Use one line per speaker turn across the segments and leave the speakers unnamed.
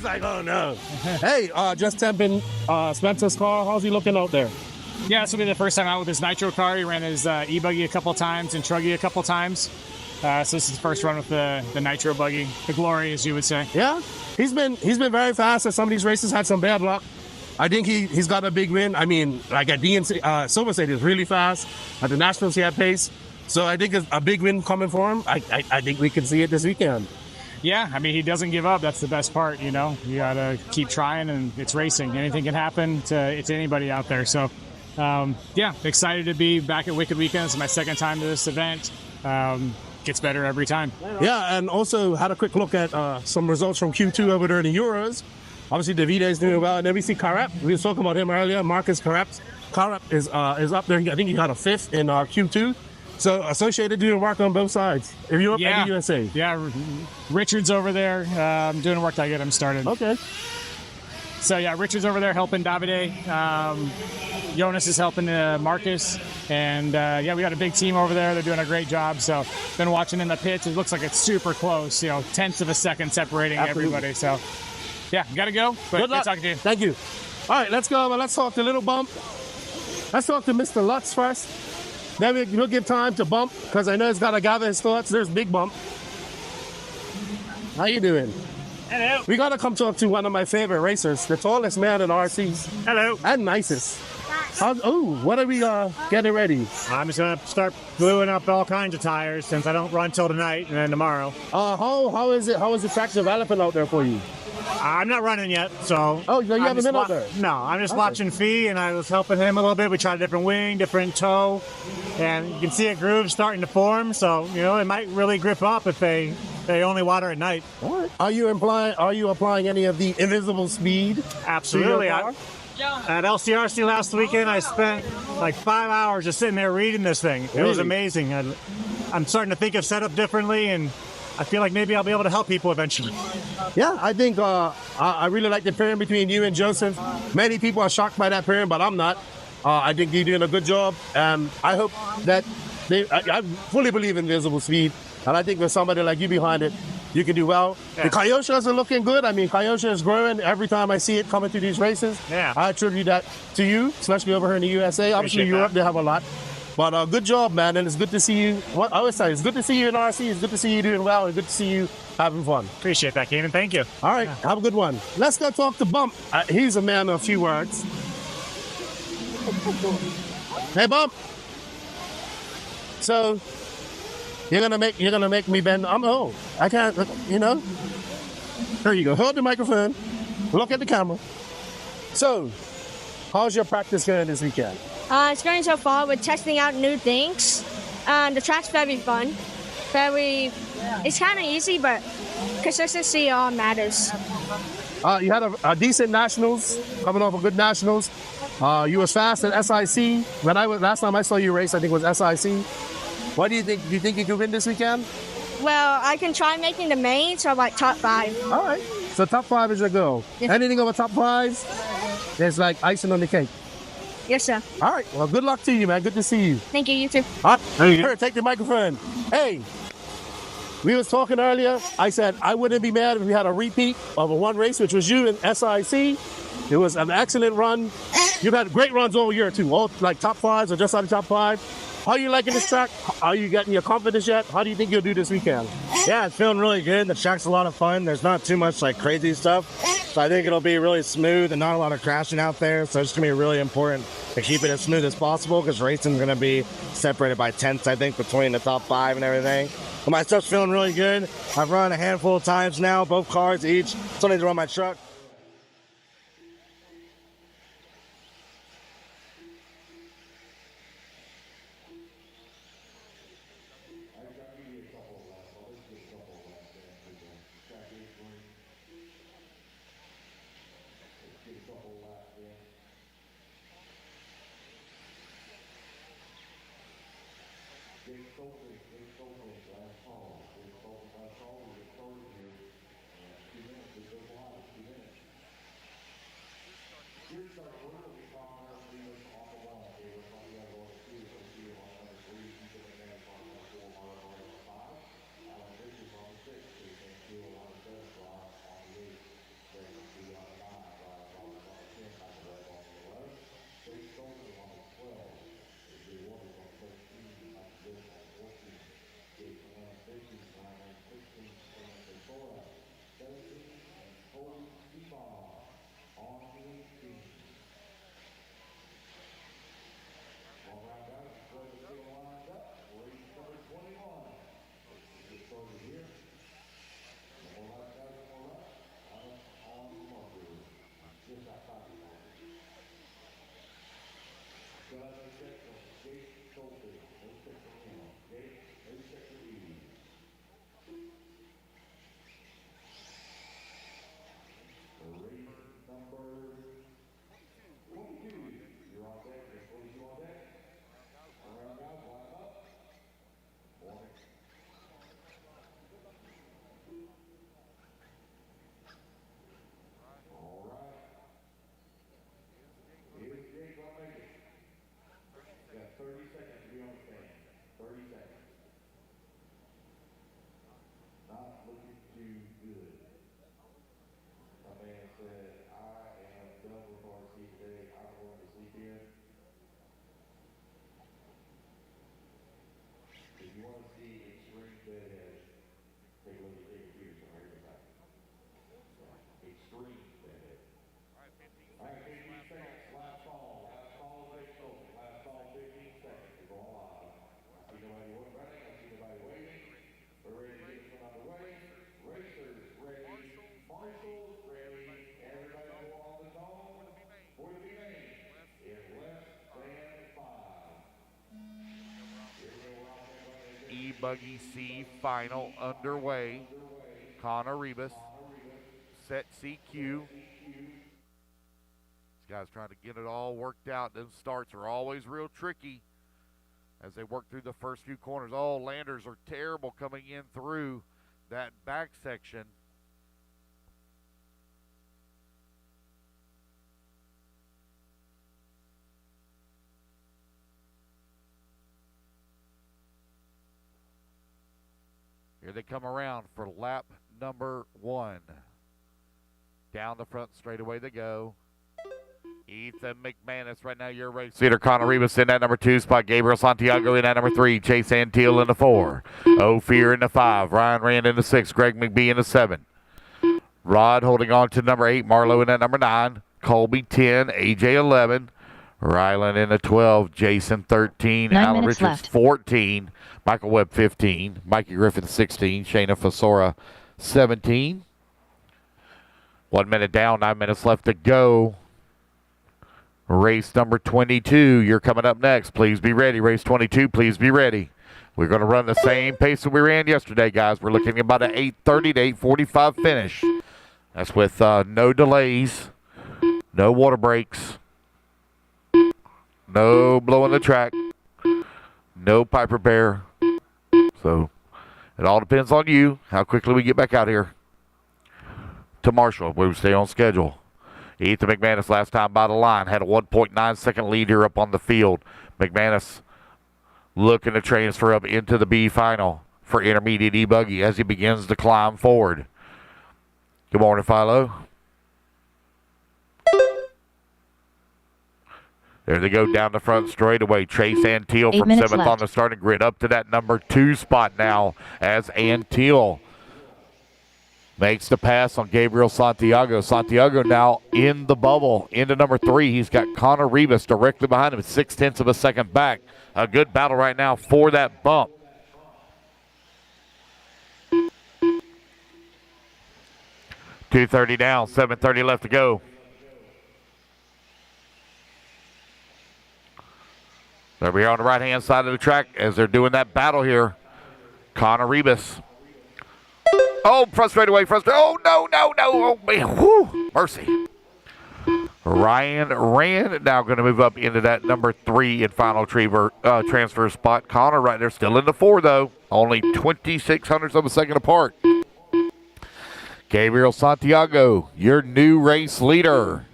like, oh no. Hey, just temping Spencer's car. How's he looking out there?
Yeah, this will be the first time out with his nitro car. He ran his e-buggy a couple times and truggy a couple times. So this is the first run with the nitro buggy, the glory, as you would say.
Yeah, he's been very fast at some of these races. Had some bad luck. I think he's got a big win. I mean, like at DNC, Silver State is really fast. At the Nationals, he had pace. So I think it's a big win coming for him. I think we can see it this weekend.
Yeah, I mean, he doesn't give up. That's the best part, you know. You got to keep trying, and it's racing. Anything can happen to anybody out there. So, yeah, excited to be back at Wicked Weekend. It's my second time to this event. Gets better every time.
Yeah, and also had a quick look at some results from Q2 over there in the Euros. Obviously, Davide's doing well. And then we see Karep. We were talking about him earlier. Marcus Karep. Karep is up there. I think he got a 5th in Q2. So Associated doing work on both sides. If you're up at the USA.
Yeah, Richard's over there doing work to get him started.
Okay.
So yeah, Richard's over there helping Davide. Jonas is helping Marcus. And yeah, we got a big team over there. They're doing a great job. So been watching in the pits. It looks like it's super close, you know, tenths of a second separating everybody. So yeah, gotta go. But
good luck.
Talking to you.
Thank you. All right, let's go. Let's talk to Little Bump. Let's talk to Mr. Lutz first. Then we'll give time to Bump, because I know he's got to gather his thoughts. There's Big Bump. How you doing?
Hello.
We got to come talk to one of my favorite racers, the tallest man in RCs.
Hello.
And nicest. What are we getting ready?
I'm just going to start gluing up all kinds of tires since I don't run till tonight and then tomorrow.
How is it? How is the track developing out there for you?
I'm not running yet, so...
Oh, you haven't been out there?
No, I'm just watching Fee, and I was helping him a little bit. We tried a different wing, different toe, and you can see a groove starting to form, so, you know, it might really grip up if they only water at night.
All right. Are you applying any of the invisible speed?
Absolutely. At LCRC last weekend, I spent like 5 hours just sitting there reading this thing. It was amazing. I'm starting to think of setup differently, and I feel like maybe I'll be able to help people eventually.
Yeah, I think I really like the pairing between you and Joseph. Many people are shocked by that pairing, but I'm not. I think you're doing a good job. I hope that I fully believe in visible speed, and I think with somebody like you behind it, you can do well. Yeah. The Kyosha are looking good. I mean, Kyosha is growing every time I see it coming through these races.
Yeah.
I attribute that to you, especially over here in the USA. Obviously, Europe, they have a lot. But good job, man, and it's good to see you. What I always say, it's good to see you in RC. It's good to see you doing well, and good to see you having fun.
Appreciate that, Keenan. Thank you.
All right, have a good one. Let's go talk to Bump. He's a man of a few words. Hey, Bump. So you're gonna make me bend. I can't. You know. Here you go. Hold the microphone. Look at the camera. So, how's your practice going this weekend?
It's going so far. We're testing out new things. The track's very fun. It's kind of easy, but consistency matters.
You had a decent nationals, coming off a good nationals. You was fast at SIC. Last time I saw you race, I think it was SIC. What do you think? Do you think you can win this weekend?
Well, I can try making the main, so like top 5.
All right. So top 5 is your goal. Yeah. Anything over top 5, there's like icing on the cake.
Yes, sir.
All right. Well, good luck to you, man. Good to see you.
Thank you. You too.
Here, take the microphone. Hey, we was talking earlier. I said I wouldn't be mad if we had a repeat of a one race, which was you in SIC. It was an excellent run. You've had great runs all year, too. All like top 5s or just out of top 5. How are you liking this track? Are you getting your confidence yet? How do you think you'll do this weekend?
Yeah, it's feeling really good. The track's a lot of fun. There's not too much like crazy stuff. So I think it'll be really smooth and not a lot of crashing out there. So it's going to be really important to keep it as smooth as possible because racing's going to be separated by tenths, I think, between the top 5 and everything. But my stuff's feeling really good. I've run a handful of times now, both cars each. Still need to run my truck.
E-buggy C final underway. Connor Rebus, set CQ. These guys trying to get it all worked out. Those starts are always real tricky as they work through the first few corners. Oh, landers are terrible coming in through that back section. Here they come around for lap number 1. Down the front straightaway they go. Ethan McManus, right now your race leader. Connor Rebus in that number 2 spot. Gabriel Santiago in that number 3. Chase Antiel in the 4. Ophir in the 5. Ryan Rand in the 6. Greg McBee in the 7. Rod holding on to number 8. Marlowe in that number 9. Colby 10. AJ 11. Ryland in the 12. Jason 13. Alan Richards left. 14. Michael Webb 15. Mikey Griffith 16. Shayna Fasora 17. 1 minute down, 9 minutes left to go. Race number 22, you're coming up next. Please be ready. Race 22, please be ready. We're going to run the same pace that we ran yesterday, guys. We're looking at about an 8:30 to 8:45 finish. That's with no delays, no water breaks, no blowing the track, no Piper Bear. So it all depends on you, how quickly we get back out here to Marshall. We stay on schedule. Ethan McManus last time by the line had a 1.9 second lead here up on the field. McManus looking to transfer up into the B final for intermediate e-buggy as he begins to climb forward. Good morning, Philo. There they go down the front straightaway. Chase Antiel from 7th on the starting grid up to that number 2 spot now as Antiel makes the pass on Gabriel Santiago. Santiago now in the bubble into number 3. He's got Connor Rebus directly behind him, 0.6 of a second back. A good battle right now for that bump. .230 down, 7:30 left to go. They're here on the right-hand side of the track as they're doing that battle here. Connor Rebus. Oh, frustrated away, frustrated. Oh, no. Oh, man. Whew. Mercy. Ryan Rand now going to move up into that number 3 in final transfer spot. Connor right there still in the 4, though. Only 0.26 of a second apart. Gabriel Santiago, your new race leader.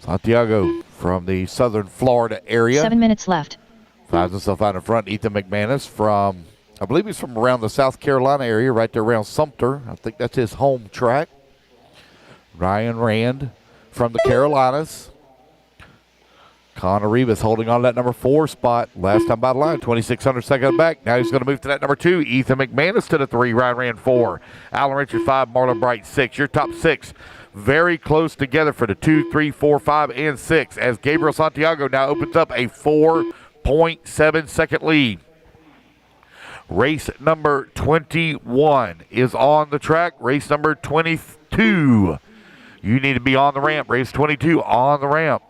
Santiago from the southern Florida area.
7 minutes left.
Finds himself out in front. Ethan McManus from, I believe he's from around the South Carolina area, right there around Sumter. I think that's his home track. Ryan Rand from the Carolinas. Connor Rebus holding on to that number 4 spot. Last time by the line, 2,600 seconds back. Now he's going to move to that number 2. Ethan McManus to the 3. Ryan Rand 4. Alan Richard 5. Marlon Bright 6. Your top 6 very close together for the 2, 3, 4, 5, and 6 as Gabriel Santiago now opens up a 4.7 second lead. Race number 21 is on the track. Race number 22. You need to be on the ramp. Race 22 on the ramp.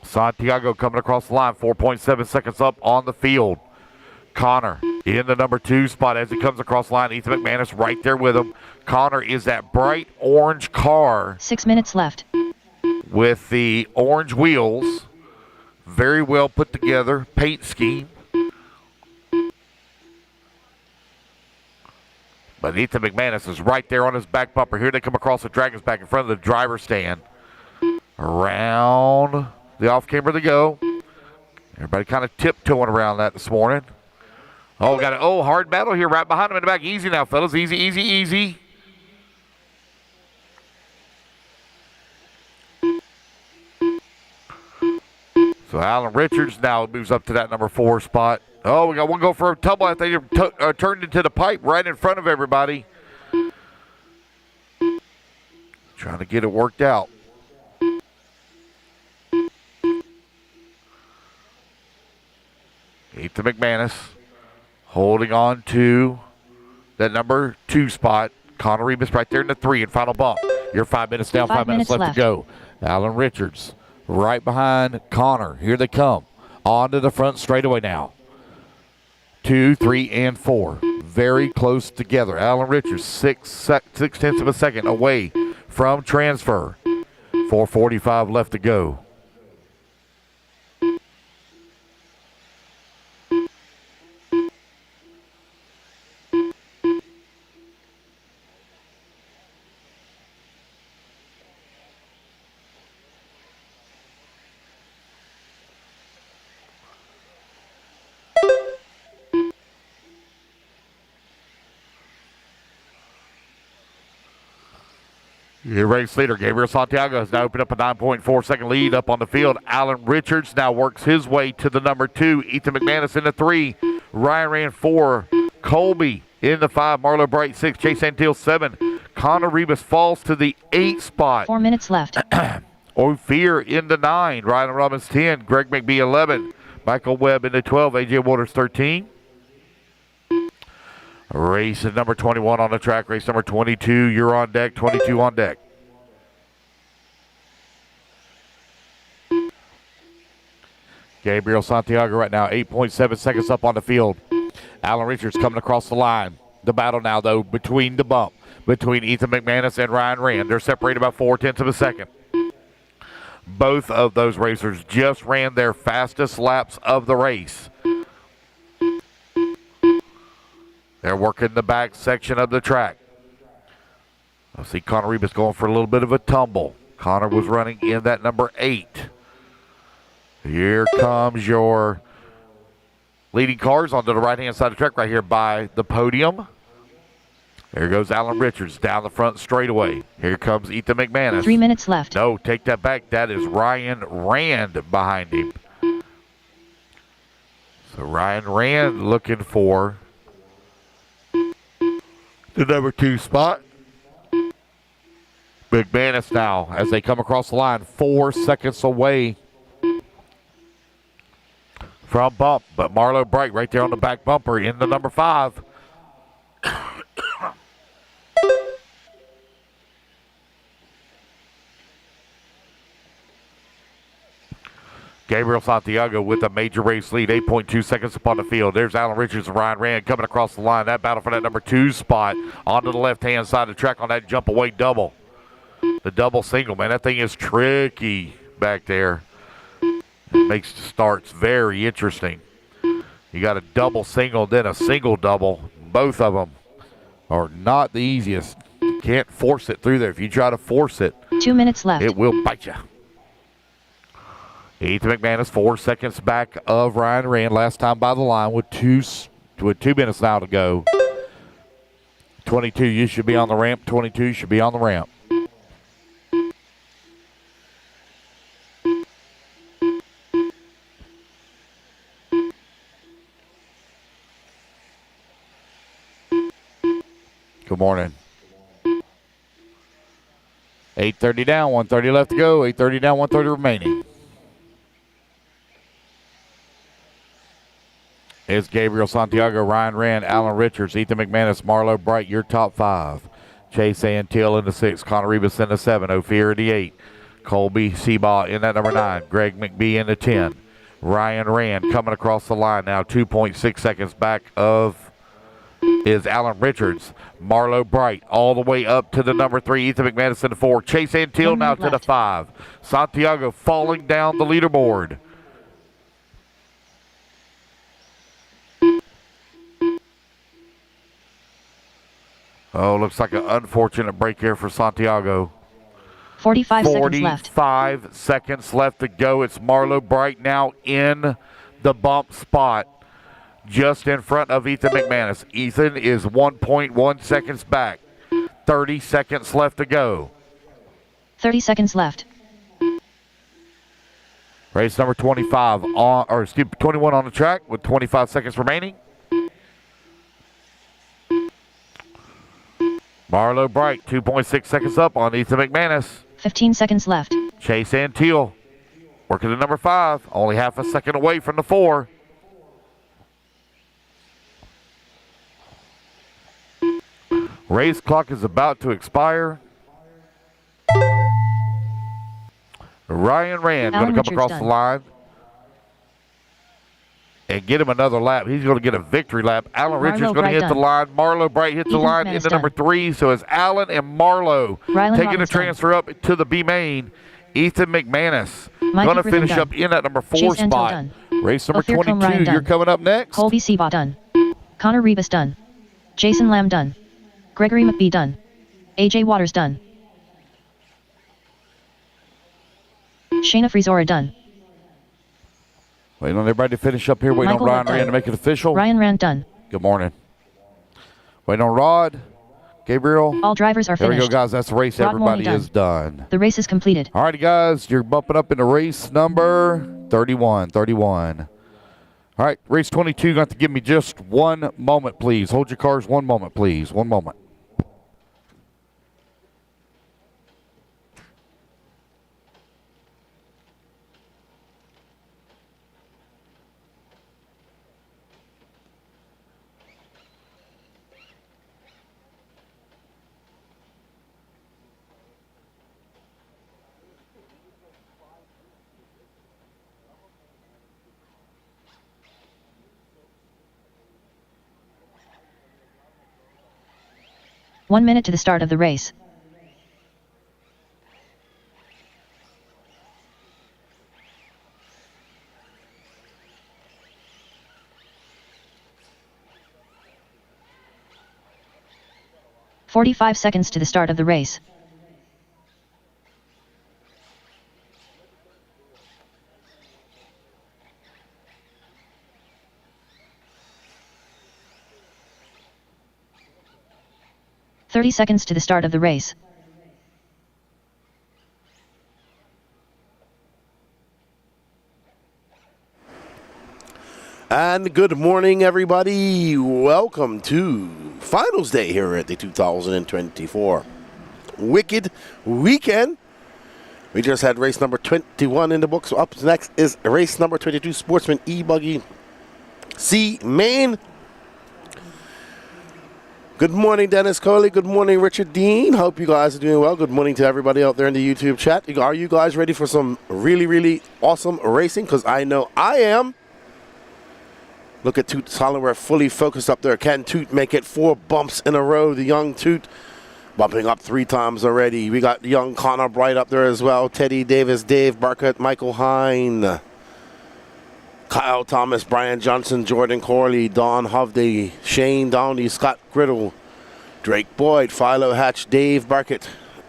Santiago coming across the line, 4.7 seconds up on the field. Connor in the number 2 spot as he comes across the line. Ethan McManus right there with him. Connor is that bright orange car.
6 minutes left.
With the orange wheels. Very well put together. Paint scheme. But Ethan McManus is right there on his back bumper. Here they come across the Dragon's back in front of the driver's stand. Around the off-camber they go. Everybody kind of tiptoeing around that this morning. Oh, got a hard battle here right behind him in the back. Easy now, fellas. Easy, easy, easy. So Alan Richards now moves up to that number 4 spot. Oh, we got one go for a tumble. I think it turned into the pipe right in front of everybody. Trying to get it worked out. Ethan McManus holding on to that number 2 spot. Connor Rebus right there in the 3 and final bump. You're 5 minutes down, 5 minutes left to go. Alan Richards right behind Connor. Here they come. On to the front straightaway now. 2, 3, and 4. Very close together. Alan Richards, 6/10 of a second away from transfer. 4:45 left to go. Your race leader, Gabriel Santiago, has now opened up a 9.4-second lead up on the field. Alan Richards now works his way to the number 2. Ethan McManus in the 3. Ryan Rand 4. Colby in the 5. Marlo Bright 6. Chase Antill 7. Connor Rebus falls to the 8 spot.
4 minutes left.
Ophir in the 9. Ryan Robbins 10. Greg McBee 11. Michael Webb in the 12. AJ Waters 13. Race is number 21 on the track. Race number 22, you're on deck. 22 on deck. Gabriel Santiago right now, 8.7 seconds up on the field. Alan Richards coming across the line. The battle now, though, between the bump, between Ethan McManus and Ryan Rand. They're separated about 0.4 of a second. Both of those racers just ran their fastest laps of the race. They're working the back section of the track. I see Connor Rebus going for a little bit of a tumble. Connor was running in that number 8. Here comes your leading cars onto the right-hand side of the track right here by the podium. There goes Alan Richards down the front straightaway. Here comes Ethan McManus.
3 minutes left.
No, take that back. That is Ryan Rand behind him. So Ryan Rand looking for the number 2 spot. McManus now, as they come across the line, 4 seconds away from bump. But Marlo Bright right there on the back bumper in the number 5. Gabriel Santiago with a major race lead, 8.2 seconds upon the field. There's Alan Richards and Ryan Rand coming across the line. That battle for that number 2 spot onto the left-hand side of the track on that jump away double. The double single, man, that thing is tricky back there. It makes the starts very interesting. You got a double single, then a single double. Both of them are not the easiest. You can't force it through there. If you try to force it,
2 minutes left.
it will bite you. Ethan McManus 4 seconds back of Ryan Rand. Last time by the line with 2 minutes now to go. 22, you should be on the ramp. 22 should be on the ramp. Good morning. 8:30 down, 1:30 left to go. 8:30 down, 1:30 remaining. It's Gabriel Santiago, Ryan Rand, Alan Richards, Ethan McManus, Marlo Bright, your top 5. Chase Antill in the 6, Connor Rebus in the 7, Ophir in the 8, Colby Seabaugh in that number 9, Greg McBee in the 10. Ryan Rand coming across the line now, 2.6 seconds back of is Alan Richards. Marlo Bright all the way up to the number 3, Ethan McManus in the 4. Chase Antill now to the 5. Santiago falling down the leaderboard. Oh, looks like an unfortunate break here for Santiago.
45 seconds left.
45 seconds left to go. It's Marlo Bright now in the bump spot, just in front of Ethan McManus. Ethan is 1.1 seconds back. 30 seconds left to go.
30 seconds left.
Race number 25 on, or excuse me, 21 on the track with 25 seconds remaining. Marlo Bright, 2.6 seconds up on Ethan McManus.
15 seconds left.
Chase Antiel working at number 5, only half a second away from the 4. Race clock is about to expire. Ryan Rand going to come across the line and get him another lap. He's going to get a victory lap. Alan Richards going to hit the line. Marlo Bright hits the line into number 3. So it's Alan and Marlo taking the transfer up to the B main. Ethan McManus going to finish up in at number 4 spot. Race number 22, you're coming up next.
Colby Seabaugh done. Connor Rebus done. Jason Lamb done. Gregory McBee done. AJ Waters done. Shayna Frizora done.
Waiting on everybody to finish up here. Waiting on Ryan Rand to make it official.
Ryan Rand done.
Good morning. Waiting on Rod. Gabriel.
All drivers are finished.
There we go, guys. That's the race.
Rod
Everybody is done.
The race is completed.
All righty, guys. You're bumping up into race number 31. All right, race 22. You're going to have to give me just 1 moment, please. Hold your cars 1 moment, please. 1 moment.
One minute to the start of the race. "45 seconds to the start of the race. "30 seconds to the start of the race.
And good morning, everybody. Welcome to finals day here at the 2024 Wicked Weekend. We just had race number 21 in the books. So up next is race number 22, Sportsman e-buggy C main. Good morning, Dennis Coley. Good morning, Richard Dean. Hope you guys are doing well. Good morning to everybody out there in the YouTube chat. Are you guys ready for some really, really awesome racing? Because I know I am. Look at Toot Hollenberg fully focused up there. Can Toot make it 4 bumps in a row? The young Toot bumping up 3 times already. We got young Connor Bright up there as well. Teddy Davis, Dave Barkett, Michael Hine, Kyle Thomas, Brian Johnson, Jordan Corley, Don Hovde, Shane Downey, Scott Griddle, Drake Boyd, Philo Hatch, Dave Barkett,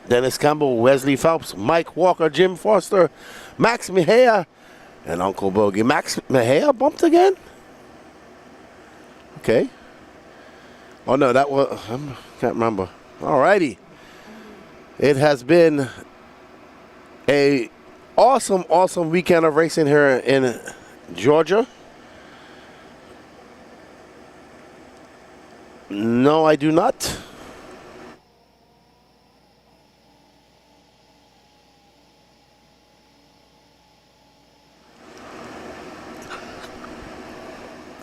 Dennis Campbell, Wesley Phelps, Mike Walker, Jim Foster, Max Mejia, and Uncle Bogey. Max Mejia bumped again? Okay. Oh, no, that was, I can't remember. All righty. It has been a awesome, awesome weekend of racing here in Georgia. No, I do not.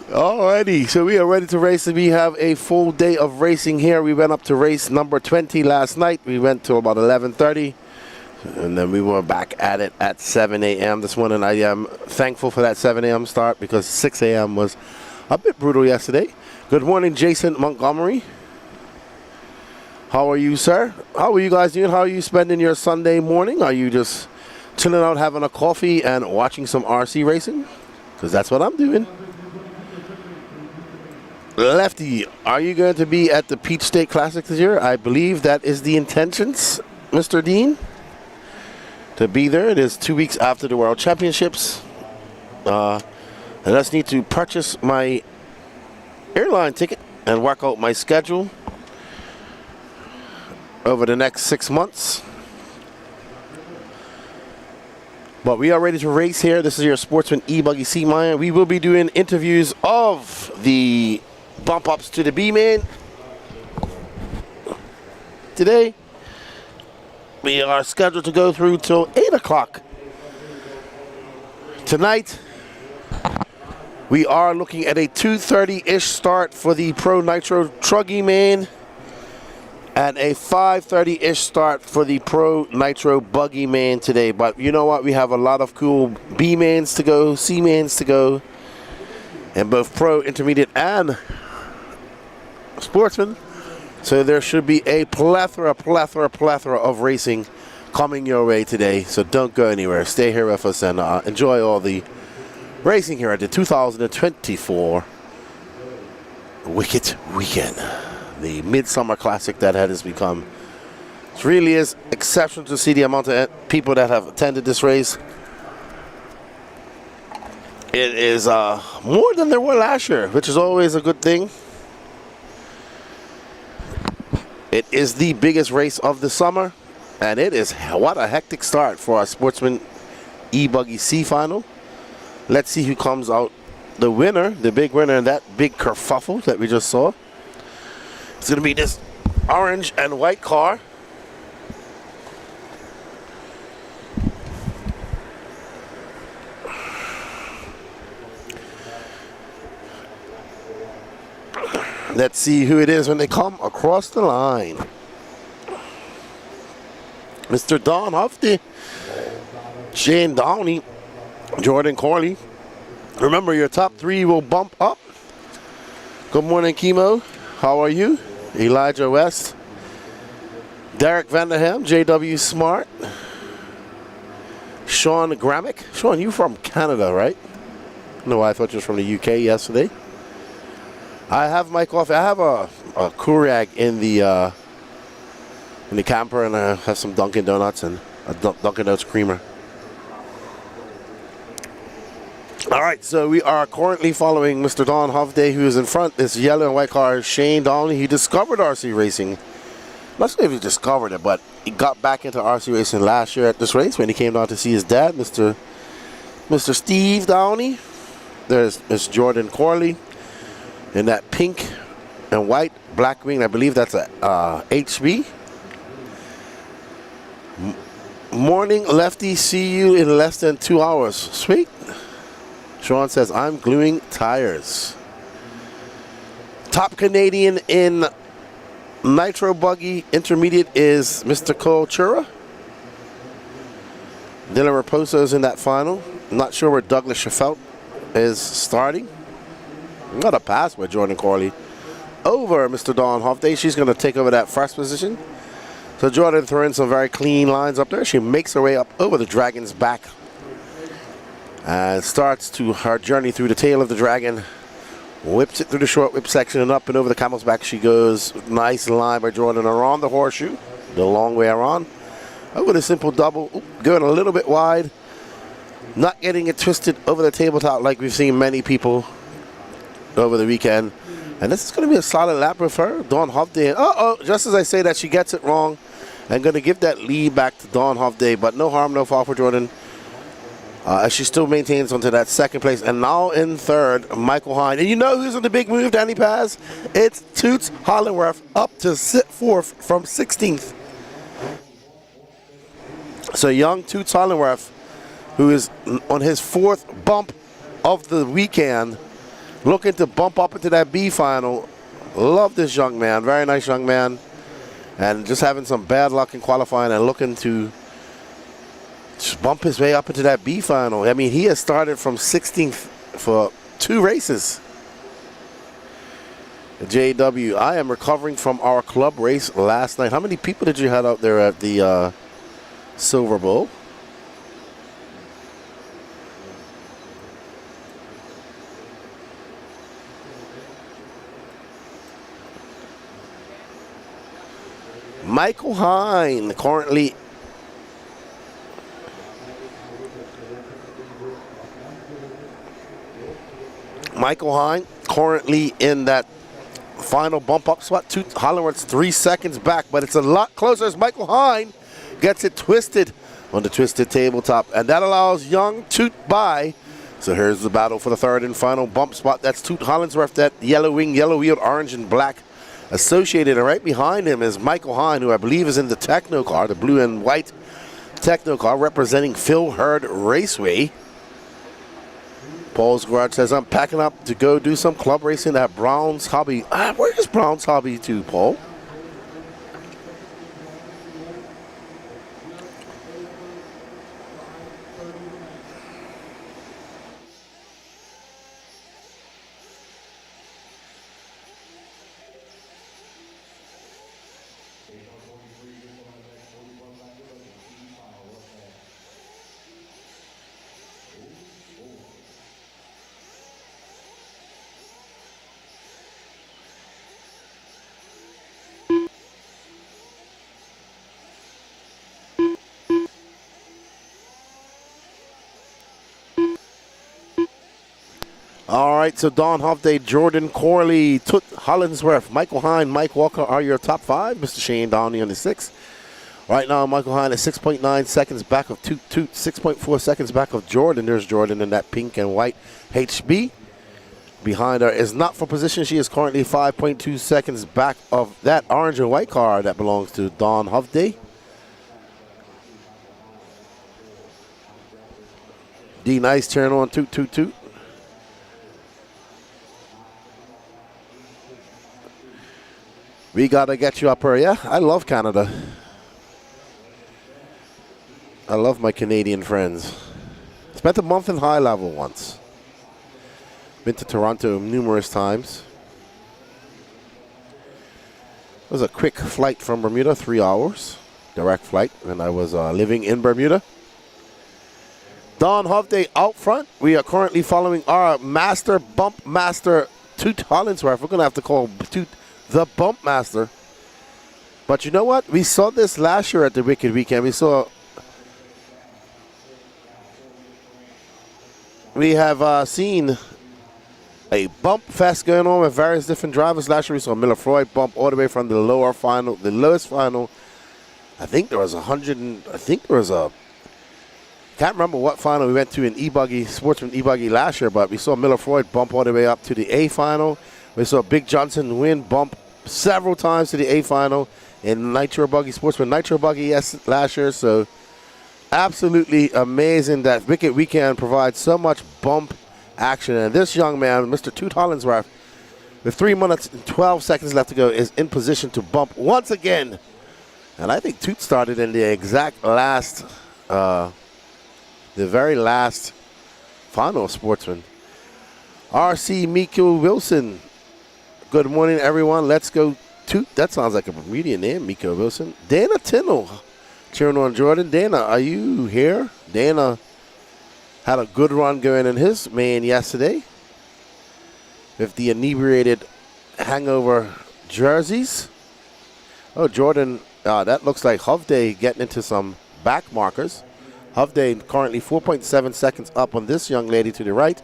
Alrighty, so we are ready to race. We have a full day of racing here. We went up to race number 20 last night. We went to about 11:30. And then we were back at it at 7 a.m. this morning. I am thankful for that 7 a.m. start because 6 a.m. was a bit brutal yesterday. Good morning, Jason Montgomery. How are you, sir? How are you guys doing? How are you spending your Sunday morning? Are you just chilling out, having a coffee, and watching some RC racing? Because that's what I'm doing. Lefty, are you going to be at the Peach State Classic this year? I believe that is the intentions, Mr. Dean, to be there. It is 2 weeks after the World Championships. I just need to purchase my airline ticket and work out my schedule over the next 6 months. But we are ready to race here. This is your Sportsman e-buggy C-Mine. We will be doing interviews of the bump ups to the B-main today. We are scheduled to go through till 8 o'clock tonight. We are looking at a 2:30-ish start for the Pro Nitro Truggy main and a 5:30-ish start for the Pro Nitro Buggy main today. But you know what? We have a lot of cool B mains to go, C mains to go, and both Pro, Intermediate, and Sportsman. So there should be a plethora of racing coming your way today. So don't go anywhere. Stay here with us and enjoy all the racing here at the 2024 Wicked Weekend. The Midsummer Classic that has become. It really is exceptional to see the amount of people that have attended this race. It is more than there were last year, which is always a good thing. It is the biggest race of the summer, and it is what a hectic start for our Sportsman e-buggy C final. Let's see who comes out the winner, the big winner in that big kerfuffle that we just saw. It's going to be this orange and white car. Let's see who it is when they come across the line. Mr. Don Huffty, Shane Downey, Jordan Corley. Remember, your top three will bump up. Good morning, Chemo. How are you? Elijah West, Derek Vanderham, JW Smart, Sean Gramick. Sean, you from Canada, right? No, I thought you was from the UK yesterday. I have my coffee. I have a Keurig in the camper, and I have some Dunkin' Donuts and a Dunkin' Donuts creamer. All right, so we are currently following Mr. Don Hovde, who is in front. This yellow and white car is Shane Downey. He discovered RC racing. Not sure if he discovered it, but he got back into RC racing last year at this race when he came down to see his dad, Mr. Steve Downey. There's Miss Jordan Corley in that pink and white black wing. I believe that's a HB. Morning, Lefty. See you in less than 2 hours. Sweet. Sean says, I'm gluing tires. Top Canadian in Nitro Buggy Intermediate is Mr. Cole Chura. Dylan Raposo's in that final. Not sure where Douglas Schafelt is starting. Not a pass by Jordan Corley over Mr. Dawn Hofday. She's going to take over that first position. So Jordan throwing some very clean lines up there. She makes her way up over the Dragon's back and starts to her journey through the tail of the Dragon. Whips it through the short whip section and up and over the camel's back she goes. Nice line by Jordan around the horseshoe, the long way around. Over the simple double, going a little bit wide. Not getting it twisted over the tabletop like we've seen many people over the weekend. And this is going to be a solid lap with her. Dawn Hofday. Just as I say that, she gets it wrong. I'm going to give that lead back to Dawn Hofday, but no harm, no foul for Jordan. As she still maintains onto that second place. And now in third, Michael Hine. And you know who's on the big move, Danny Paz? It's Toots Hollingworth up to fourth from 16th. So young Toots Hollingworth, who is on his fourth bump of the weekend, looking to bump up into that B final. Love this young man. Very nice young man. And just having some bad luck in qualifying and looking to just bump his way up into that B final. I mean, he has started from 16th for 2 races. JW, I am recovering from our club race last night. How many people did you have out there at the Silver Bowl? Michael Hine currently in that final bump up spot. Hollingworth's 3 seconds back, but it's a lot closer as Michael Hine gets it twisted on the twisted tabletop, and that allows young Toot by. So here's the battle for the third and final bump spot. That's Toot Hollingsworth, that yellow wing, yellow wheeled, orange and black associated, and right behind him is Michael Hine, who I believe is in the Techno car, the blue and white Techno car representing Phil Hurd Raceway. Paul's Garage says, I'm packing up to go do some club racing at Brown's Hobby. Where is Brown's Hobby to, Paul? All right, so Don Hovde, Jordan Corley, Toot Hollingsworth, Michael Hine, Mike Walker are your top 5. Mr. Shane Downey on the 6th. Right now, Michael Hine is 6.9 seconds back of Toot, 6.4 seconds back of Jordan. There's Jordan in that pink and white HB. Behind her is not for position. She is currently 5.2 seconds back of that orange and white car that belongs to Don Hovde. D Nice turn on Toot, Toot, Toot. We gotta get you up here. Yeah, I love Canada. I love my Canadian friends. Spent a month in high level once. Been to Toronto numerous times. It was a quick flight from Bermuda, 3 hours. Direct flight when I was living in Bermuda. Don Hovde out front. We are currently following our master, bump master, Toot Hollingsworth. We're gonna have to call Toot the Bump Master. But you know what? We saw this last year at the Wicked Weekend. We have seen a bump fest going on with various different drivers. Last year we saw Miller Freud bump all the way from the lowest final. I think there was can't remember what final we went to in e-buggy, Sportsman e-buggy last year, but we saw Miller Freud bump all the way up to the A final. We saw Big Johnson win bump several times to the A final in Nitro Buggy, Sportsman Nitro Buggy last year. So absolutely amazing that Wicked Weekend provides so much bump action. And this young man, Mr. Toot Hollingsworth, with 3 minutes and 12 seconds left to go, is in position to bump once again. And I think Toot started in the exact last, the very last final of Sportsman. RC Miko Wilson. Good morning, everyone. Let's go Toot. That sounds like a Bermudian name, Miko Wilson. Dana Tinnell, cheering on Jordan. Dana, are you here? Dana had a good run going in his main yesterday with the inebriated hangover jerseys. Oh, Jordan, that looks like Hovde getting into some back markers. Hovde currently 4.7 seconds up on this young lady to the right.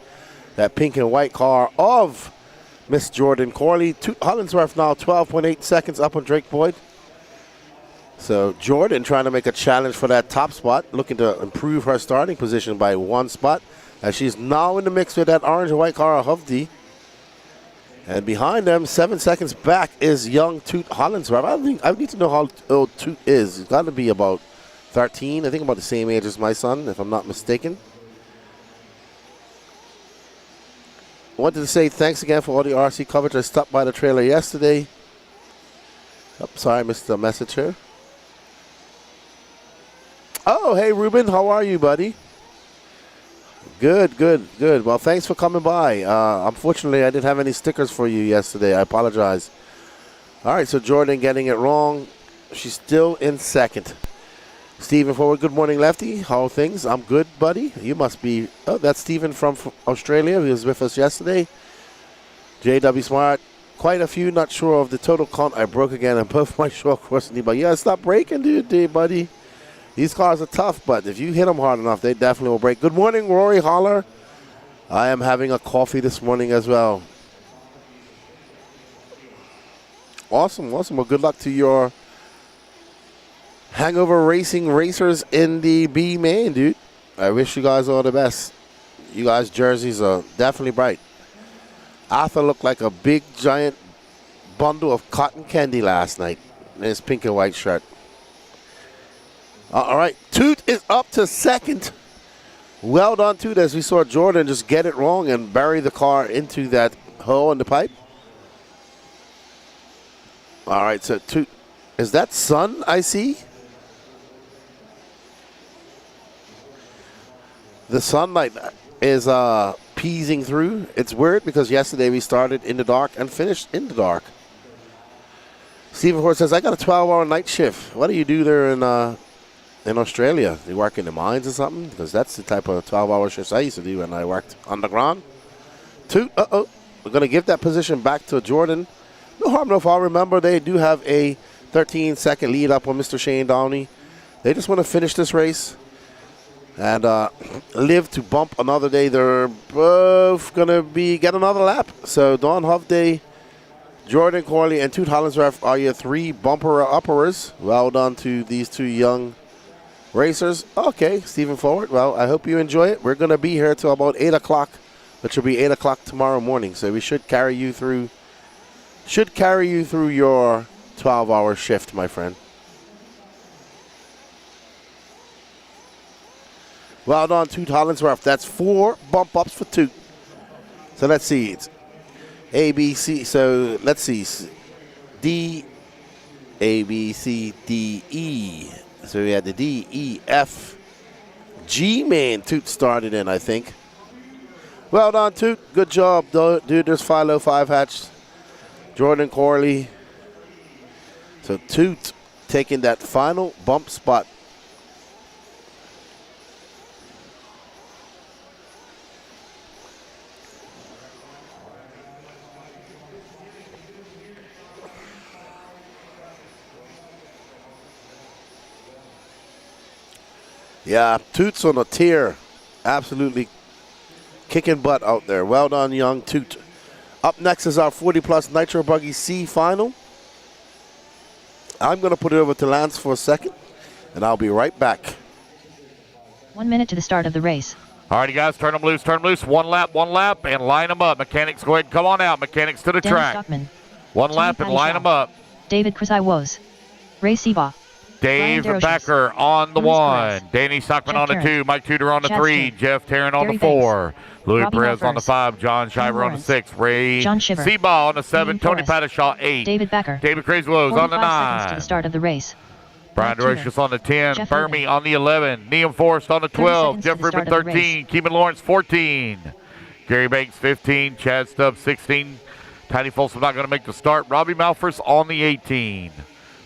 That pink and white car of Miss Jordan Corley. Hollingsworth now 12.8 seconds up on Drake Boyd. So Jordan trying to make a challenge for that top spot, looking to improve her starting position by 1 spot, as she's now in the mix with that orange and white car of Hovde. And behind them, 7 seconds back, is young Toot Hollingsworth. I need to know how old Toot is. He's got to be about 13. I think about the same age as my son, if I'm not mistaken. I wanted to say thanks again for all the RC coverage. I stopped by the trailer yesterday. Oh, sorry, I missed the message here. Oh, hey, Ruben. How are you, buddy? Good, good, good. Well, thanks for coming by. Unfortunately, I didn't have any stickers for you yesterday. I apologize. All right, so Jordan getting it wrong. She's still in second. Stephen Forward, good morning, Lefty. How are things? I'm good, buddy. You must be. Oh, that's Stephen from Australia. He was with us yesterday. J.W. Smart, quite a few. Not sure of the total count. I broke again and both my short course knee. But yeah, stop breaking, dude, buddy. These cars are tough, but if you hit them hard enough, they definitely will break. Good morning, Rory Holler. I am having a coffee this morning as well. Awesome. Well, good luck to your Hangover Racing racers in the B main, dude. I wish you guys all the best. You guys' jerseys are definitely bright. Arthur looked like a big, giant bundle of cotton candy last night in his pink and white shirt. All right, Toot is up to second. Well done, Toot, as we saw Jordan just get it wrong and bury the car into that hole in the pipe. All right, so Toot, is that sun I see? The sunlight is peasing through. It's weird because yesterday we started in the dark and finished in the dark. Stephen Horst says, I got a 12-hour night shift. What do you do there in Australia? Do you work in the mines or something? Because that's the type of 12-hour shifts I used to do when I worked underground. Toot, we're going to give that position back to Jordan. No harm, no foul. Remember, they do have a 13-second lead up on Mr. Shane Downey. They just want to finish this race and live to bump another day. They're both going to get another lap. So Don Hovday, Jordan Corley, and Toot Hollinsworth are your three bumper-uppers. Well done to these two young racers. Okay, Stephen Forward. Well, I hope you enjoy it. We're going to be here till about 8 o'clock, which will be 8 o'clock tomorrow morning. So we should carry you through your 12-hour shift, my friend. Well done, Toot Hollinsworth. That's 4 bump ups for Toot. So let's see. It's A, B, C. So let's see. D, A, B, C, D, E. So we had the D, E, F, G main Toot started in, I think. Well done, Toot. Good job, dude. There's Philo 5 hatch. Jordan Corley. So Toot taking that final bump spot. Yeah, Toot's on a tear. Absolutely kicking butt out there. Well done, young Toot. Up next is our 40-plus Nitro Buggy C final. I'm going to put it over to Lance for a second, and I'll be right back.
1 minute to the start of the race.
All righty, guys, turn them loose. One lap, and line them up. Mechanics, go ahead and come on out. Mechanics to the
Dennis
track.
Stockman,
One lap and line them up.
David Krasai-Woz, Ray Seabaugh,
Dave Becker on the
Luis
1.
Perez,
Danny Stockman
Jeff
on the
Tarrant,
2. Mike Tudor on the
Chad
3.
Smith,
Jeff Tarrant on
Gary
the 4. Louis
Robbie
Perez on the
Malphurs,
5. John Shiver on the 6. Ray
John Shiver,
Seabaugh on the 7.
Ian
Tony
Forrest,
Pattershaw 8.
David Becker,
David Crazy-Woz on the
45 seconds to
9.
the start of the race.
Brian
Mark
Derocious on the 10.
Jeff
Fermi
Hurley,
on the 11. Liam Forrest on the 12.
30 seconds
Jeff
to the
Ribbon
start of the
13. Keeman Lawrence 14. Gary Banks 15. Chad Stubbs 16. Tiny Folsom not going to make the start. Robbie Malphurs on the 18.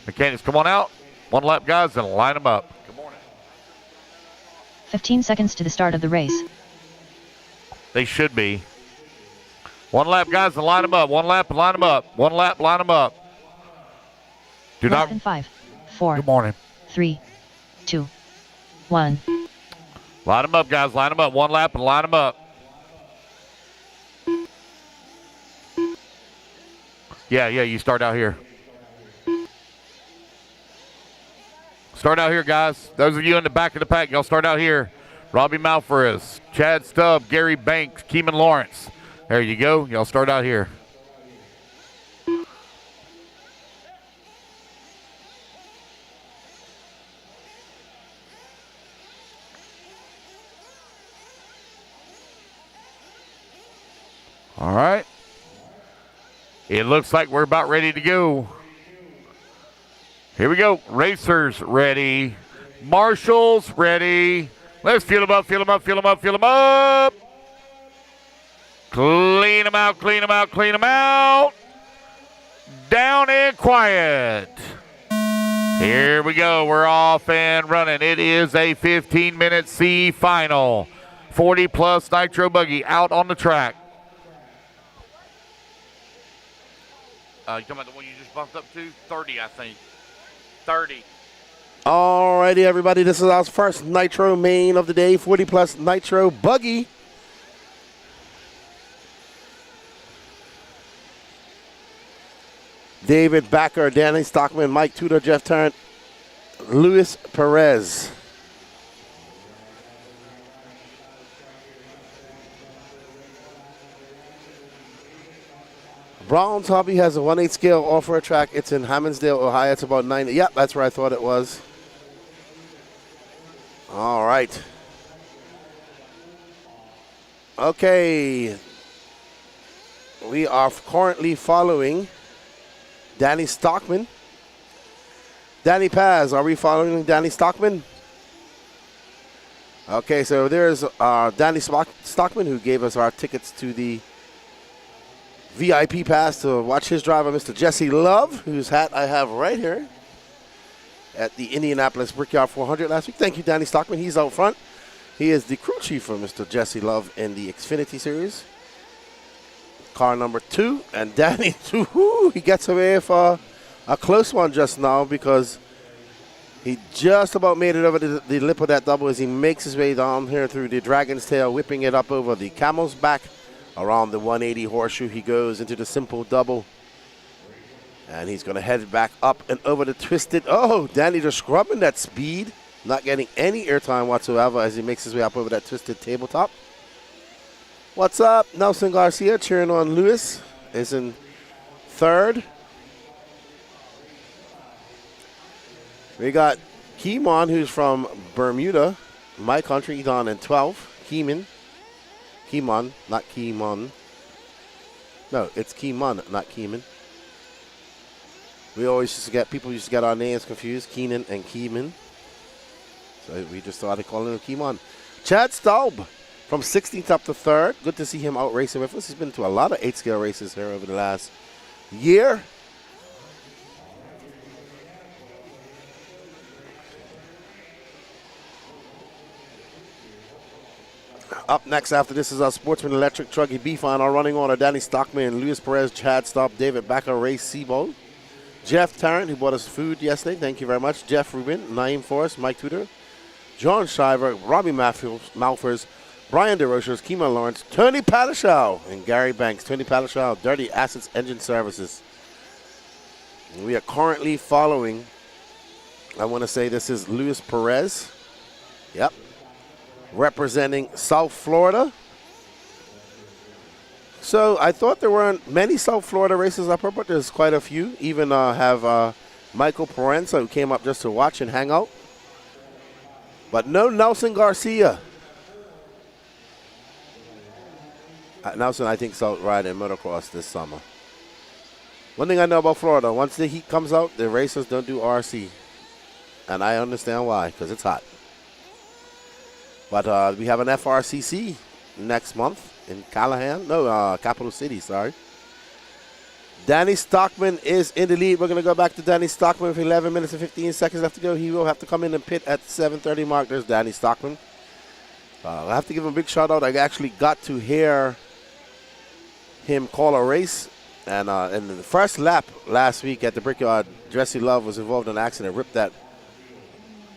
Mechanics, come on out. One lap, guys, and line them up.
15 seconds to the start of the race.
They should be. One lap, guys, and line them up. One lap and line them up. One lap, line them up. Do
Lap
not.
in 5, 4,
Good morning.
3, 2, 1.
Line them up, guys. Line them up. One lap and line them up. Yeah, you start out here. Start out here, guys. Those of you in the back of the pack, y'all start out here. Robbie Malphurs, Chad Stubb, Gary Banks, Keeman Lawrence. There you go. Y'all start out here. All right. It looks like we're about ready to go. Here we go. Racers ready. Marshals ready. Let's feel them up, feel them up, feel them up, feel them up. Clean them out, clean them out, clean them out. Down and quiet. Here we go. We're off and running. It is a 15-minute C final. 40-plus Nitro Buggy out on the track. You talking about the one you just bumped up to? 30, I think. 30.
Alrighty, everybody. This is our first Nitro main of the day. 40 plus Nitro buggy. David Backer, Danny Stockman, Mike Tudor, Jeff Tarrant, Luis Perez. Brown's Hobby has a 1/8 scale off-road track. It's in Hammondsdale, Ohio. It's about 9. Yep, that's where I thought it was. All right. Okay. We are currently following Danny Stockman. Danny Paz, are we following Danny Stockman? Okay, so there's Danny Stockman, who gave us our tickets to the VIP pass to watch his driver, Mr. Jesse Love, whose hat I have right here at the Indianapolis Brickyard 400 last week. Thank you, Danny Stockman. He's out front. He is the crew chief for Mr. Jesse Love in the Xfinity Series. Car number 2. And Danny, he gets away for a close one just now because he just about made it over the lip of that double as he makes his way down here through the Dragon's Tail, whipping it up over the Camel's Back. Around the 180 horseshoe, he goes into the simple double. And he's going to head back up and over the twisted. Oh, Danny just scrubbing that speed. Not getting any airtime whatsoever as he makes his way up over that twisted tabletop. What's up? Nelson Garcia cheering on Lewis is in 3rd. We got Keemon, who's from Bermuda, my country, down in 12th. Keemon, not Keemon. No, it's Keemon, not Keeman. We always people used to get our names confused, Keenan and Keeman. So we just started calling him Keemon. Chad Staub from 16th up to 3rd. Good to see him out racing with us. He's been to a lot of 8-scale races here over the last year. Up next after this is our Sportsman Electric Truggy B final running order. Danny Stockman, Luis Perez, Chad Staub, David Backer, Ray Sebo, Jeff Tarrant, who bought us food yesterday. Thank you very much. Jeff Rubin, Naeem Forrest, Mike Tudor, John Shiver, Robbie Malfers, Brian DeRochers, Kima Lawrence, Tony Patashow, and Gary Banks. Tony Patashow, Dirty Assets Engine Services. And we are currently following, I want to say this is Luis Perez. Yep. Representing South Florida. So I thought there weren't many South Florida races up here, but there's quite a few. Even have Michael Parenza, who came up just to watch and hang out. But no Nelson Garcia. Nelson, I think, is out riding motocross this summer. One thing I know about Florida, once the heat comes out, the racers don't do RC. And I understand why, because it's hot. But we have an FRCC next month in Capital City, sorry. Danny Stockman is in the lead. We're going to go back to Danny Stockman with 11 minutes and 15 seconds left to go. He will have to come in and pit at the 7:30 mark. There's Danny Stockman. I have to give him a big shout out. I actually got to hear him call a race. And in the first lap last week at the Brickyard, Jesse Love was involved in an accident, ripped that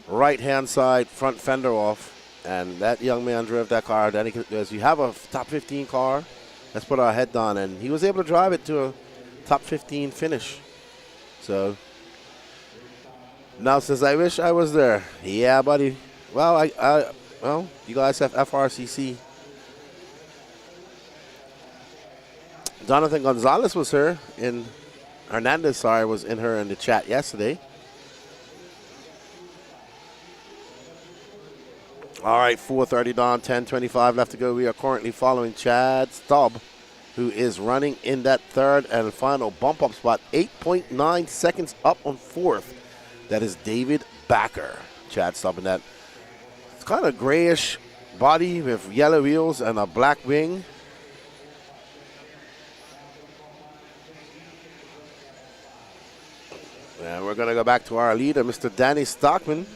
right-hand side front fender off. And that young man drove that car. Then as you have a top 15 car, let's put our head down. And he was able to drive it to a top 15 finish. So now says, I wish I was there. Yeah, buddy. Well, well, you guys have FRCC. Jonathan Gonzalez was here in Hernandez, was in her in the chat yesterday. All right, 4:30 down, 10:25 left to go. We are currently following Chad Staub, who is running in that 3rd and final bump-up spot, 8.9 seconds up on 4th. That is David Backer. Chad Staub in that. It's kind of grayish body with yellow wheels and a black wing. And we're going to go back to our leader, Mr. Danny Stockman,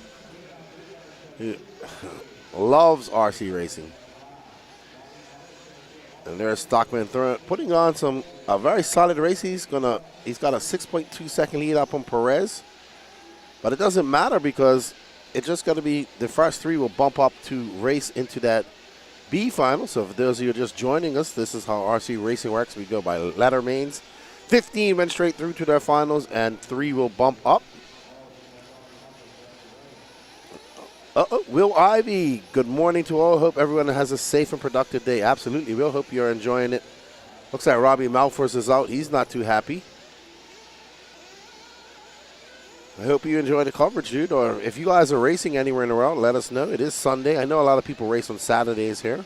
who loves RC racing. And there's Stockman putting on a very solid race. He's got a 6.2 second lead up on Perez. But it doesn't matter because it's just going to be the first three will bump up to race into that B final. So for those of you who are just joining us, this is how RC Racing works. We go by letter mains. 15 went straight through to their finals, and 3 will bump up. Will Ivy, good morning to all. Hope everyone has a safe and productive day. Absolutely, Will. Hope you're enjoying it. Looks like Robbie Malfors is out. He's not too happy. I hope you enjoy the coverage, dude. Or if you guys are racing anywhere in the world, let us know. It is Sunday. I know a lot of people race on Saturdays here.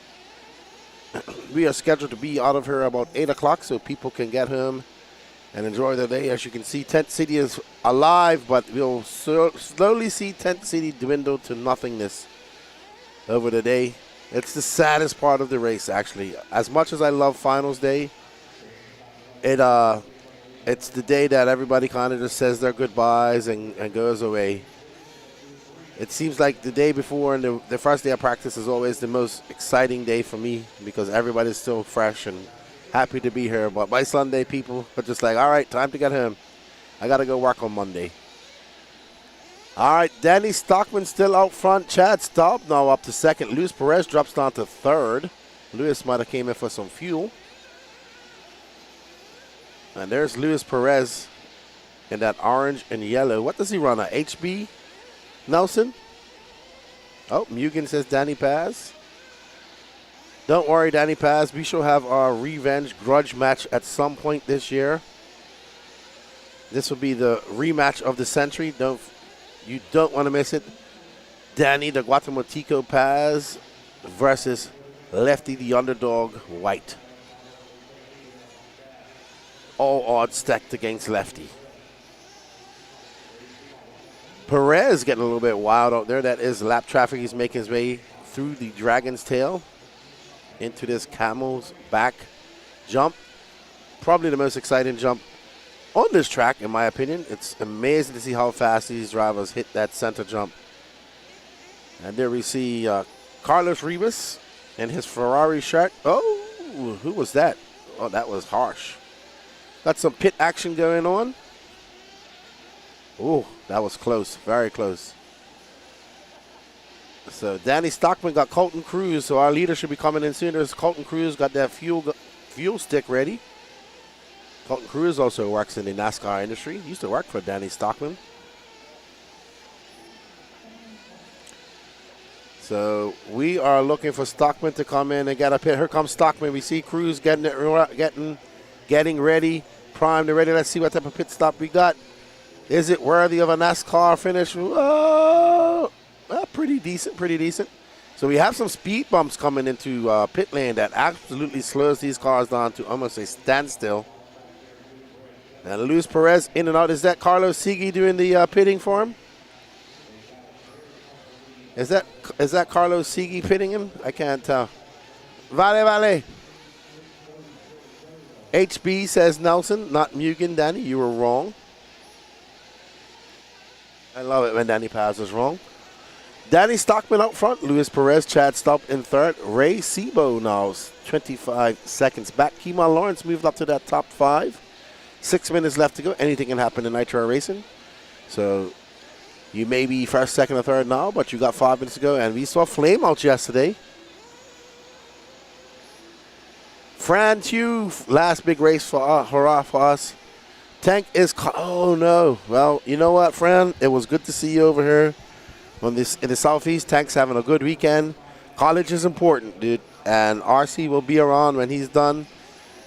We are scheduled to be out of here about 8 o'clock so people can get home and enjoy their day. As you can see, Tent City is alive, but we'll slowly see Tent City dwindle to nothingness over the day. It's the saddest part of the race, actually. As much as I love Finals Day, it's the day that everybody kind of just says their goodbyes and goes away. It seems like the day before and the first day of practice is always the most exciting day for me because everybody's still fresh and happy to be here. But by Sunday, people are just like, all right, time to get home. I got to go work on Monday. All right, Danny Stockman still out front. Chad Staub now up to second. Luis Perez drops down to third. Luis might have came in for some fuel. And there's Luis Perez in that orange and yellow. What does he run, a HB Nelson? Oh, Mugen says Danny Paz. Don't worry, Danny Paz. We shall have our revenge grudge match at some point this year. This will be the rematch of the century. You don't want to miss it. Danny the Guatemalteco Paz versus Lefty the underdog White. All odds stacked against Lefty. Perez getting a little bit wild out there. That is lap traffic. He's making his way through the Dragon's Tail into this Camel's Back jump. Probably the most exciting jump on this track, in my opinion. It's amazing to see how fast these drivers hit that center jump. And there we see Carlos Rivas in his Ferrari shirt. Oh, who was that? Oh, that was harsh. Got some pit action going on. Oh, that was close, very close. So Danny Stockman got Colton Cruz, so our leader should be coming in soon. There's Colton Cruz, got that fuel stick ready. Colton Cruz also works in the NASCAR industry. He used to work for Danny Stockman. So we are looking for Stockman to come in and get a pit. Here comes Stockman. We see Cruz getting ready, primed and ready. Let's see what type of pit stop we got. Is it worthy of a NASCAR finish? Oh, well, pretty decent. So we have some speed bumps coming into pit lane that absolutely slows these cars down to almost a standstill. And Luis Perez in and out. Is that Carlos Sigui doing the pitting for him? Is that Carlos Sigui pitting him? I can't tell. Vale. HB says Nelson, not Mugen. Danny, you were wrong. I love it when Danny Paz is wrong. Danny Stockman out front. Luis Perez, Chad Staub in third. Ray Sebo now 25 seconds back. Keeman Lawrence moved up to that top 5. 6 minutes left to go. Anything can happen in Nitro Racing. So you may be first, second, or third now, but you got 5 minutes to go. And we saw Flame out yesterday. Fran Tew, last big race for hurrah for us. Tank is, oh no. Well, you know what, Fran? It was good to see you over here in the Southeast. Tank's having a good weekend. College is important, dude. And RC will be around when he's done.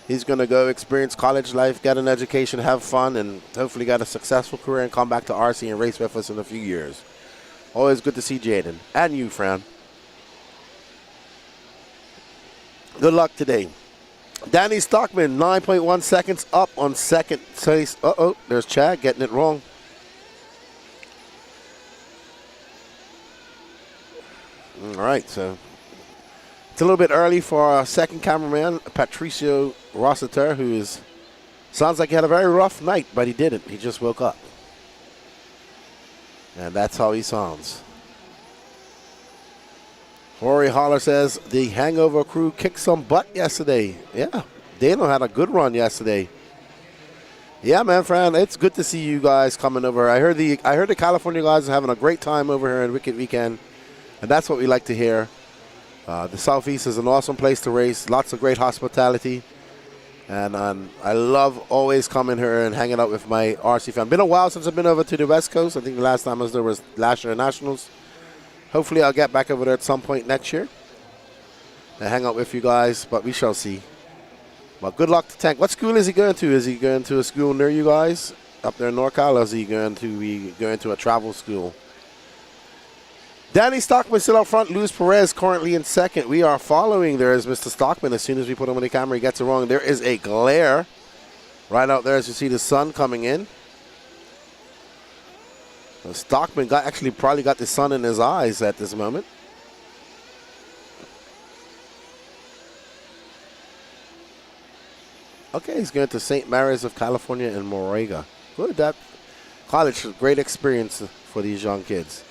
He's going to go experience college life, get an education, have fun, and hopefully get a successful career and come back to RC and race with us in a few years. Always good to see Jaden. And you, Fran. Good luck today. Danny Stockman, 9.1 seconds up on second place. Uh-oh, there's Chad getting it wrong. All right, so it's a little bit early for our second cameraman, Patricio Rossiter, who sounds like he had a very rough night, but he didn't. He just woke up. And that's how he sounds. Rory Holler says the Hangover crew kicked some butt yesterday. Yeah, Dano had a good run yesterday. Yeah, man, Fran, it's good to see you guys coming over. I heard the California guys are having a great time over here in Wicked Weekend, and that's what we like to hear. The Southeast is an awesome place to race. Lots of great hospitality, and I love always coming here and hanging out with my RC fan. Been a while since I've been over to the West Coast. I think the last time I was there was last year at Nationals. Hopefully I'll get back over there at some point next year and hang out with you guys, but we shall see. But good luck to Tank. What school is he going to? Is he going to a school near you guys up there in NorCal, or is he going to a travel school? Danny Stockman still up front. Luis Perez currently in second. We are following. There is Mr. Stockman. As soon as we put him on the camera, he gets it wrong. There is a glare right out there as you see the sun coming in. Stockman probably got the sun in his eyes at this moment. Okay, he's going to St. Mary's of California in Moraga. Good, that college, great experience for these young kids.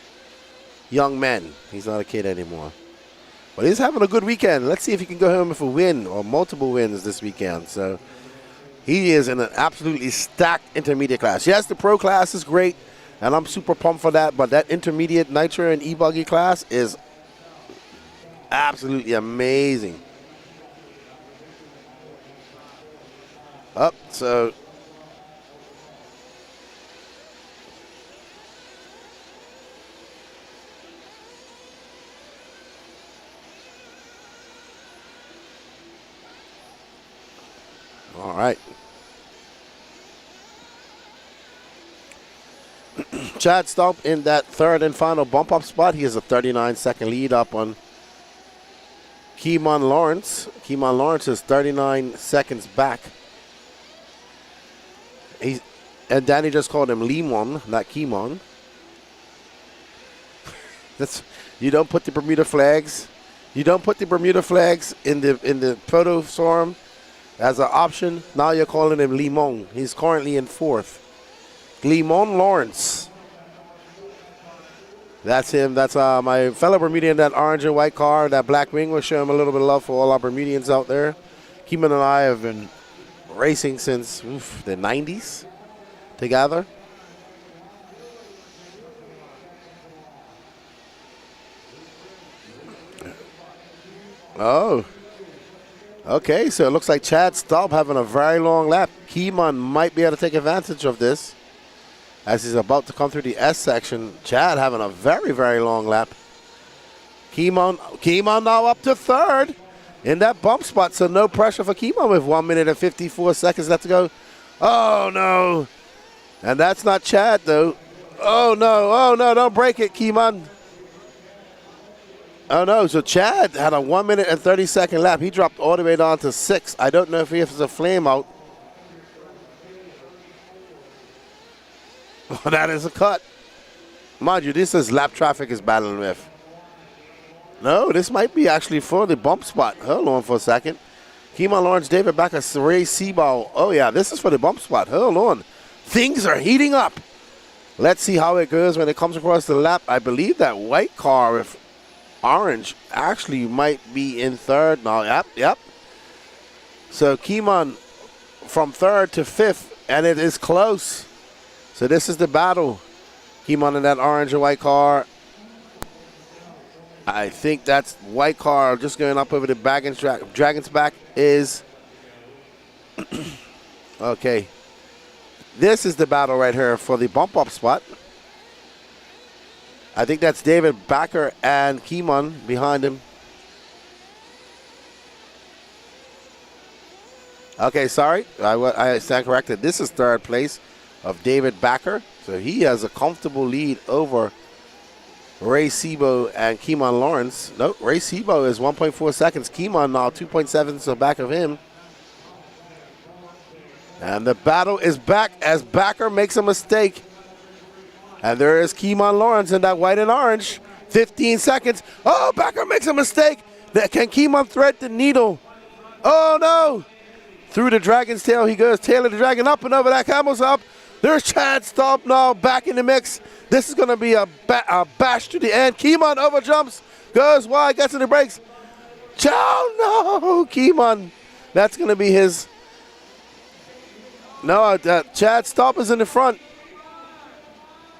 Young men. He's not a kid anymore. But he's having a good weekend. Let's see if he can go home with a win or multiple wins this weekend. So he is in an absolutely stacked intermediate class. Yes, the pro class is great, and I'm super pumped for that, but that intermediate nitro and e-buggy class is absolutely amazing. Up, so all right. Chad Stump in that third and final bump up spot. He has a 39-second lead up on Keemon Lawrence. Keemon Lawrence is 39 seconds back. And Danny just called him Limon, not Keemon. You don't put the Bermuda flags. You don't put the Bermuda flags in the photo form as an option. Now you're calling him Limon. He's currently in fourth. Limon Lawrence. That's him. That's my fellow Bermudian, that orange and white car, that black wing. We'll show him a little bit of love for all our Bermudians out there. Keeman and I have been racing since the 90s together. Oh. Okay, so it looks like Chad Staub having a very long lap. Keeman might be able to take advantage of this as he's about to come through the S section. Chad having a very, very long lap. Keeman now up to third in that bump spot, so no pressure for Keeman with 1 minute and 54 seconds left to go. Oh, no. And that's not Chad, though. Oh, no, don't break it, Keeman. Oh, no, so Chad had a 1 minute and 30-second lap. He dropped all the way down to 6. I don't know if he has a flame out. Oh, that is a cut. Mind you, this is lap traffic is battling with. No, this might be actually for the bump spot. Hold on for a second. Keemon Lawrence, David Becker, Ray Seaball. Oh, yeah, this is for the bump spot. Hold on. Things are heating up. Let's see how it goes when it comes across the lap. I believe that white car with orange actually might be in third now. Yep. So Keemon from third to fifth, and it is close. So this is the battle. Keemon in that orange and white car. I think that's white car just going up over the Dragon's back is okay. This is the battle right here for the bump up spot. I think that's David Backer and Keemon behind him. Okay, sorry. I stand corrected. This is third place of David Backer. So he has a comfortable lead over Ray Sebo and Keemon Lawrence. No, Ray Sebo is 1.4 seconds. Keemon now 2.7 so back of him. And the battle is back as Backer makes a mistake. And there is Keemon Lawrence in that white and orange. 15 seconds. Oh, Backer makes a mistake. Can Keemon thread the needle? Oh, no. Through the dragon's tail he goes. Tail of the dragon up and over that camel's up. There's Chad Stump now back in the mix. This is going to be a bash to the end. Keemon overjumps. Goes wide, gets in the brakes. Chow, no, Keeman. That's going to be his. No, Chad Stop is in the front.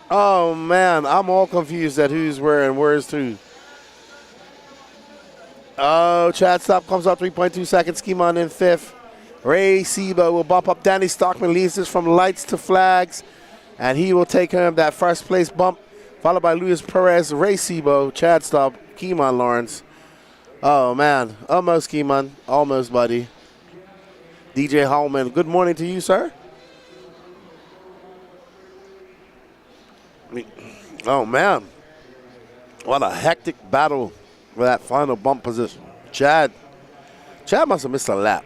Oh, man, I'm all confused at who's where and where's who. Oh, Chad Stop comes out 3.2 seconds. Keeman in fifth. Ray Sebo will bump up. Danny Stockman leads this from lights to flags, and he will take him that first place bump, followed by Luis Perez, Ray Sebo, Chad Stop, Keeman Lawrence. Oh, man. Almost, Keeman. Almost, buddy. DJ Hallman, good morning to you, sir. Oh, man. What a hectic battle for that final bump position. Chad must have missed a lap.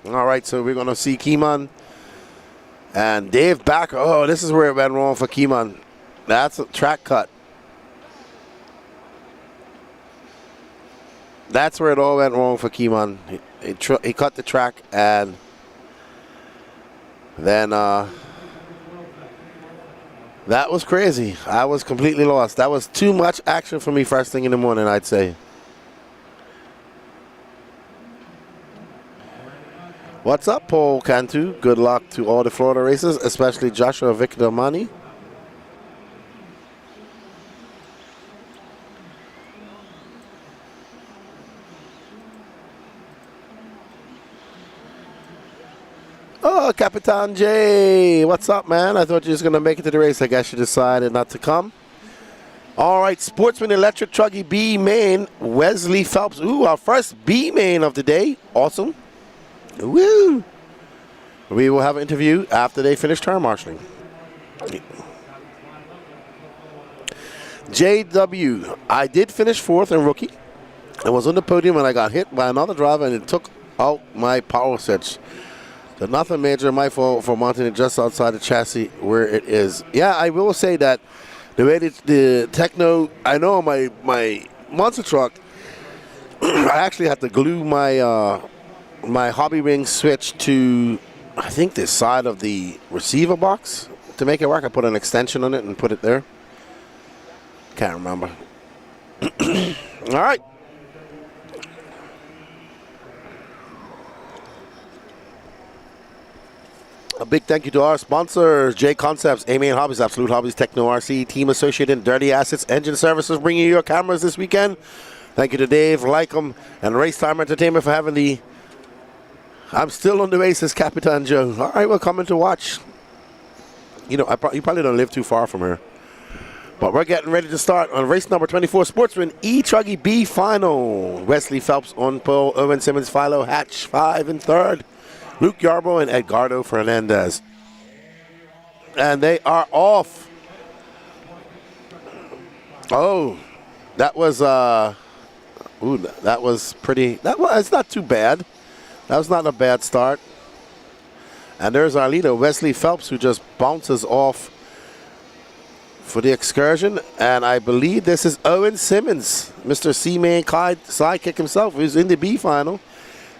All right, so we're going to see Keeman and Dave Backer. Oh, this is where it went wrong for Keeman. That's a track cut. That's where it all went wrong for Keeman. He cut the track, and then that was crazy. I was completely lost. That was too much action for me first thing in the morning, I'd say. What's up, Paul Cantu? Good luck to all the Florida racers, especially Joshua Victor Mani. Oh, Capitan J. What's up, man? I thought you was going to make it to the race. I guess you decided not to come. All right, Sportsman Electric Truggy B main, Wesley Phelps. Ooh, our first B main of the day. Awesome. Woo! We will have an interview after they finish turn marshaling. JW, I did finish fourth in rookie. I was on the podium and I got hit by another driver and it took out my power switch. So nothing major, my fault for mounting it just outside the chassis where it is. Yeah, I will say that the way the Techno, I know on my monster truck, I actually had to glue my my hobby ring switch to, I think, this side of the receiver box to make it work. I put an extension on it and put it there. Can't remember. All right. A big thank you to our sponsors, J Concepts, A-Main Hobbies, Absolute Hobbies, Techno RC, Team Associated, Dirty Assets, Engine Services, bringing you your cameras this weekend. Thank you to Dave, Lycom, and Racetime Entertainment for having the I'm still on the races, Capitan Joe. All right, well, coming to watch. You know, you probably don't live too far from here. But we're getting ready to start on race number 24, Sportsman e-truggy B final. Wesley Phelps on pole, Owen Simmons, Philo Hatch 5 in third, Luke Yarbo and Edgardo Fernandez. And they are off. Oh, that was that was pretty. It's not too bad. That was not a bad start. And there's our leader, Wesley Phelps, who just bounces off for the excursion. And I believe this is Owen Simmons, Mr. C-Man sidekick himself, who's in the B final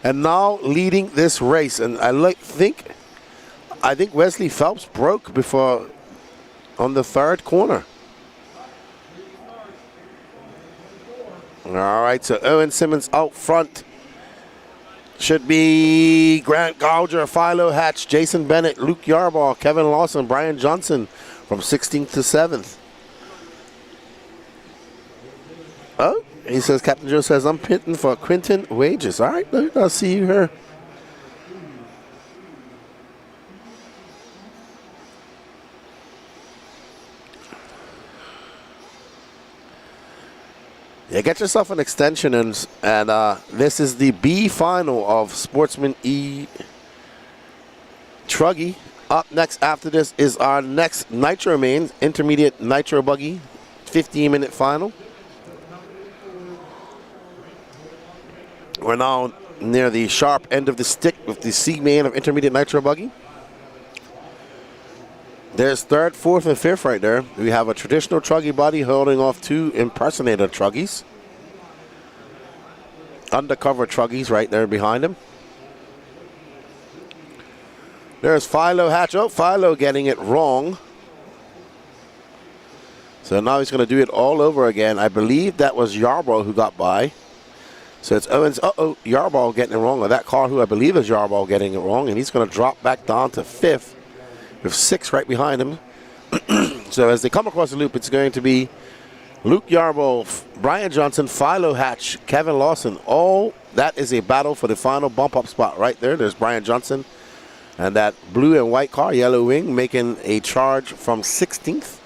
and now leading this race. And I think Wesley Phelps broke before on the third corner. All right, so Owen Simmons out front. Should be Grant Gouger, Philo Hatch, Jason Bennett, Luke Yarbaugh, Kevin Lawson, Brian Johnson from 16th to 7th. Oh, he says, Captain Joe says, I'm pitting for Quinton Wages. All right, I'll see you here. Yeah, get yourself an extension, and this is the B final of Sportsman e-truggy. Up next after this is our next Nitro main, intermediate Nitro buggy, 15-minute final. We're now near the sharp end of the stick with the C main of intermediate Nitro buggy. There's third, fourth, and fifth right there. We have a traditional truggy body holding off two impersonator truggies. undercover truggies right there behind him. There's Philo Hatch. Oh, Philo getting it wrong. So now he's going to do it all over again. I believe that was Yarbrough who got by. So it's Owens. Uh-oh, Yarbrough getting it wrong. Or that car who I believe is Yarbrough getting it wrong. And he's going to drop back down to 5th with 6 right behind him. So as they come across the loop, it's going to be Luke Yarbrough, Brian Johnson, Philo Hatch, Kevin Lawson. All that is a battle for the final bump-up spot right there. There's Brian Johnson and that blue and white car, Yellow Wing, making a charge from 16th.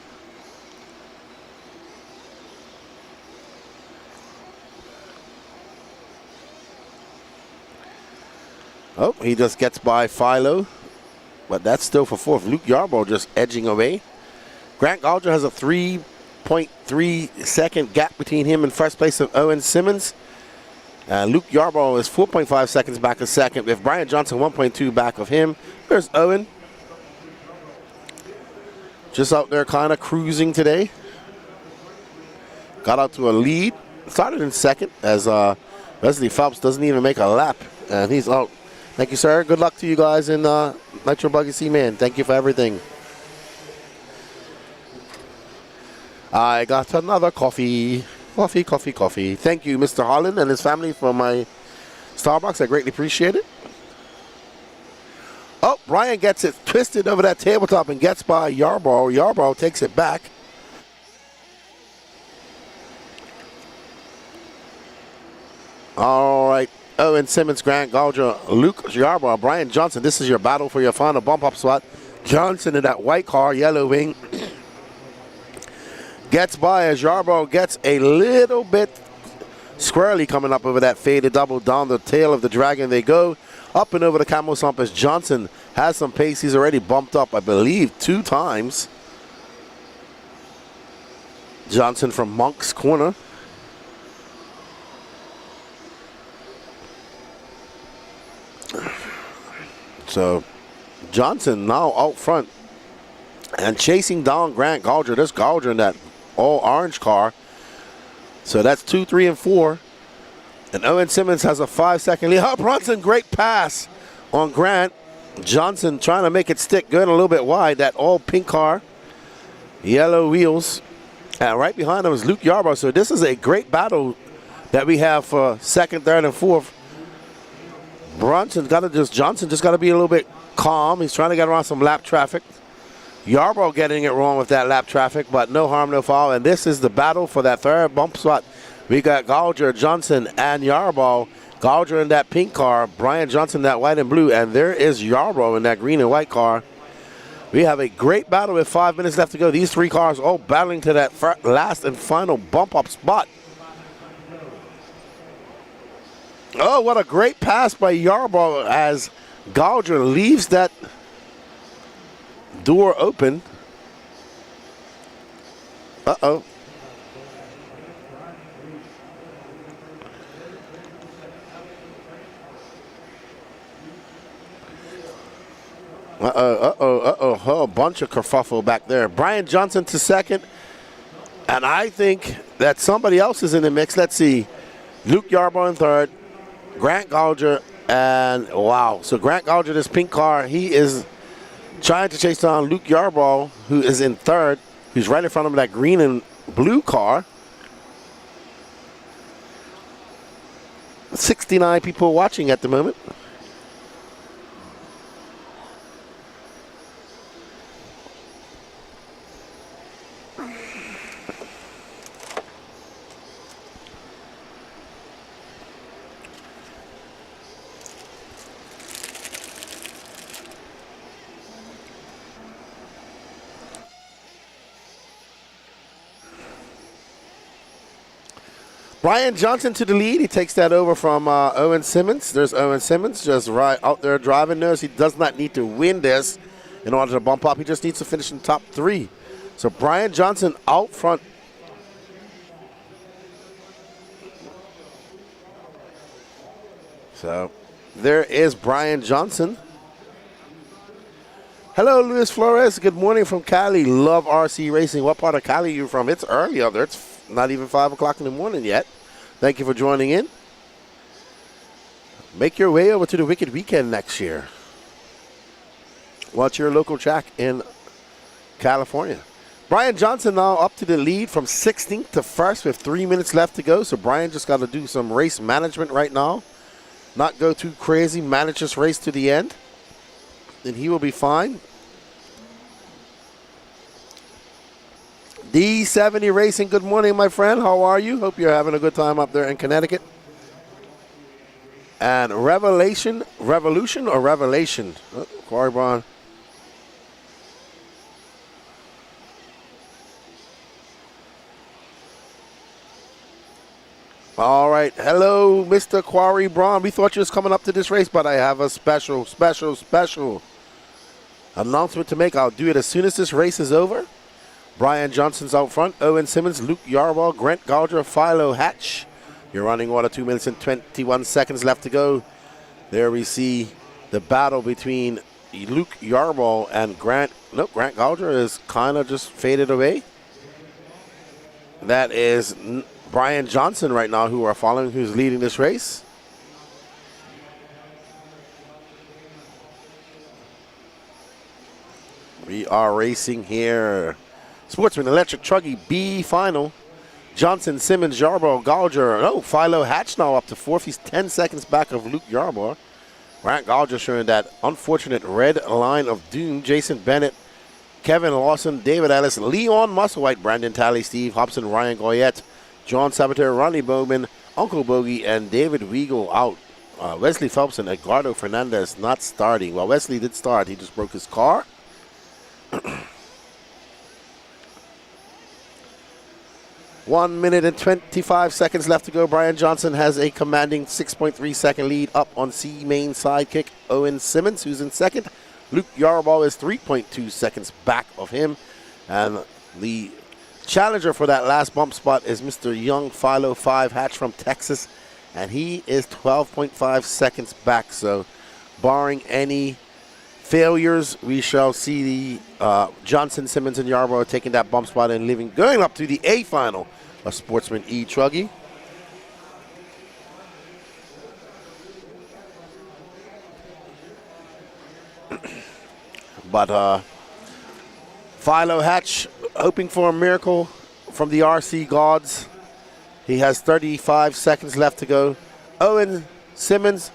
Oh, he just gets by Philo, but that's still for 4th. Luke Yarbrough just edging away. Grant Gauger has a 3.3 second gap between him and first place of Owen Simmons. Luke Yarbrough is 4.5 seconds back of second, with Brian Johnson 1.2 back of him. There's Owen. Just out there kind of cruising today. Got out to a lead. Started in second as Wesley Phelps doesn't even make a lap, and he's out. Thank you, sir. Good luck to you guys in Nitro Buggy C-Man. Thank you for everything. I got another coffee. Coffee, coffee, coffee. Thank you, Mr. Holland and his family, for my Starbucks. I greatly appreciate it. Oh, Brian gets it twisted over that tabletop and gets by Yarbrough. Yarbrough takes it back. All right. Owen Simmons, Grant Gauger, Luke Yarbrough, Brian Johnson. This is your battle for your final bump-up spot. Johnson in that white car, Yellow Wing. Gets by as Yarbrough gets a little bit squarely coming up over that faded double. Down the tail of the dragon they go. Up and over the camel sump as Johnson has some pace. He's already bumped up, I believe, 2 times. Johnson from Monk's Corner. So Johnson now out front and chasing down Grant Gauger. This Gauger in that all orange car. So that's 2, 3, and 4. And Owen Simmons has a 5-second lead. Brunson, great pass on Grant. Johnson trying to make it stick good, a little bit wide. That all pink car, yellow wheels. And right behind him is Luke Yarbrough. So this is a great battle that we have for 2nd, 3rd, and 4th. Johnson just got to be a little bit calm. He's trying to get around some lap traffic. Yarbrough getting it wrong with that lap traffic, but no harm, no foul. And this is the battle for that 3rd bump spot. We got Gauger, Johnson, and Yarbrough. Gauger in that pink car, Brian Johnson in that white and blue, and there is Yarbrough in that green and white car. We have a great battle with 5 minutes left to go. These 3 cars all battling to that last and final bump-up spot. Oh, what a great pass by Yarbrough as Gauger leaves that door open. Uh-oh. Oh, a bunch of kerfuffle back there. Brian Johnson to 2nd. And I think that somebody else is in the mix. Let's see. Luke Yarbrough in 3rd. Grant Gauger, and wow. So Grant Gauger, this pink car, he is trying to chase down Luke Yarbrough, who is in 3rd. He's right in front of that green and blue car. 69 people watching at the moment. Brian Johnson to the lead. He takes that over from Owen Simmons. There's Owen Simmons just right out there driving. Notice he does not need to win this in order to bump up. He just needs to finish in top 3. So Brian Johnson out front. So there is Brian Johnson. Hello, Luis Flores. Good morning from Cali. Love RC Racing. What part of Cali are you from? It's early out there. It's not even 5 o'clock in the morning yet. Thank you for joining in. make your way over to the Wicked Weekend next year. Watch your local track in California. Brian Johnson now up to the lead from 16th to 1st with 3 minutes left to go. So Brian just got to do some race management right now. Not go too crazy. Manage this race to the end. And he will be fine. D70 Racing, good morning, my friend. How are you? Hope you're having a good time up there in Connecticut. And Revolution? Oh, Corey Braun. All right. Hello, Mr. Quarry Braun. We thought you was coming up to this race, but I have a special announcement to make. I'll do it as soon as this race is over. Brian Johnson's out front. Owen Simmons, Luke Yarborough, Grant Gouger, Philo Hatch. You're running order, 2 minutes and 21 seconds left to go. There we see the battle between Luke Yarborough and Grant. Nope, Grant Gouger is kind of just faded away. That is Brian Johnson right now who are following, who's leading this race. We are racing here. Sportsman Electric Truggy B final. Johnson, Simmons, Yarborough, Gouger. Oh, Philo Hatch now up to 4th. He's 10 seconds back of Luke Yarborough. Grant Gouger showing that unfortunate red line of doom. Jason Bennett, Kevin Lawson, David Ellis, Leon Musselwhite, Brandon Talley, Steve Hobson, Ryan Goyette, John Sabater, Ronnie Bowman, Uncle Bogey, and David Weigel out. Wesley Phelps and Edgardo Fernandez not starting. Well, Wesley did start. He just broke his car. 1 minute and 25 seconds left to go. Brian Johnson has a commanding 6.3 second lead up on C main sidekick Owen Simmons, who's in second. Luke Yarborough is 3.2 seconds back of him. And the challenger for that last bump spot is Mr. Young Philo 5 Hatch from Texas. And he is 12.5 seconds back. So barring any failures, we shall see the Johnson, Simmons, and Yarborough taking that bump spot and going up to the A final of Sportsman e-truggy. But Philo Hatch hoping for a miracle from the RC gods. He has 35 seconds left to go. Owen Simmons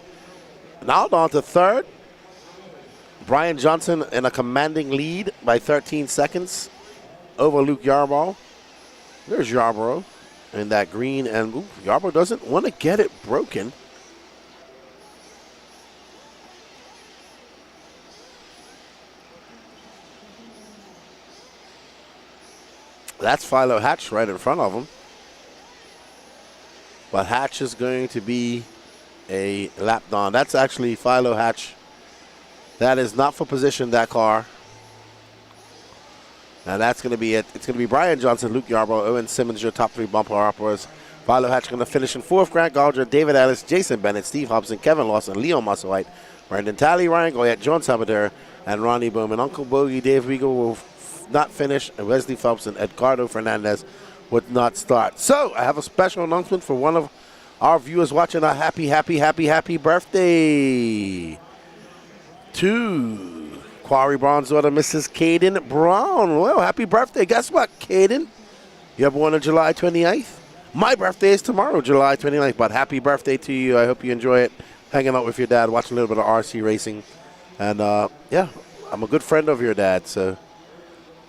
now down to 3rd. Brian Johnson in a commanding lead by 13 seconds over Luke Yarborough. There's Yarborough in that green, and Yarborough doesn't want to get it broken. That's Philo Hatch right in front of him. But Hatch is going to be a lap down. That's actually Philo Hatch. That is not for position, that car. And that's going to be it. It's going to be Brian Johnson, Luke Yarborough, Owen Simmons, your top 3 bumper uppers. Philo Hatch going to finish in 4th. Grant Gouger, David Ellis, Jason Bennett, Steve Hobson, Kevin Lawson, Leon Musselwhite, Brandon Talley, Ryan Goyette, John Sabater, and Ronnie Bowman. Uncle Bogey, Dave Weigel will not finish, and Wesley Phelps and Edgardo Fernandez would not start. So I have a special announcement for one of our viewers watching. A happy birthday to Quarry Braun's daughter, Mrs. Caden Brown. Well, happy birthday. Guess what, Caden? You're born on July 28th. My birthday is tomorrow, July 29th, but happy birthday to you. I hope you enjoy it, hanging out with your dad, watching a little bit of RC racing. And, yeah, I'm a good friend of your dad, so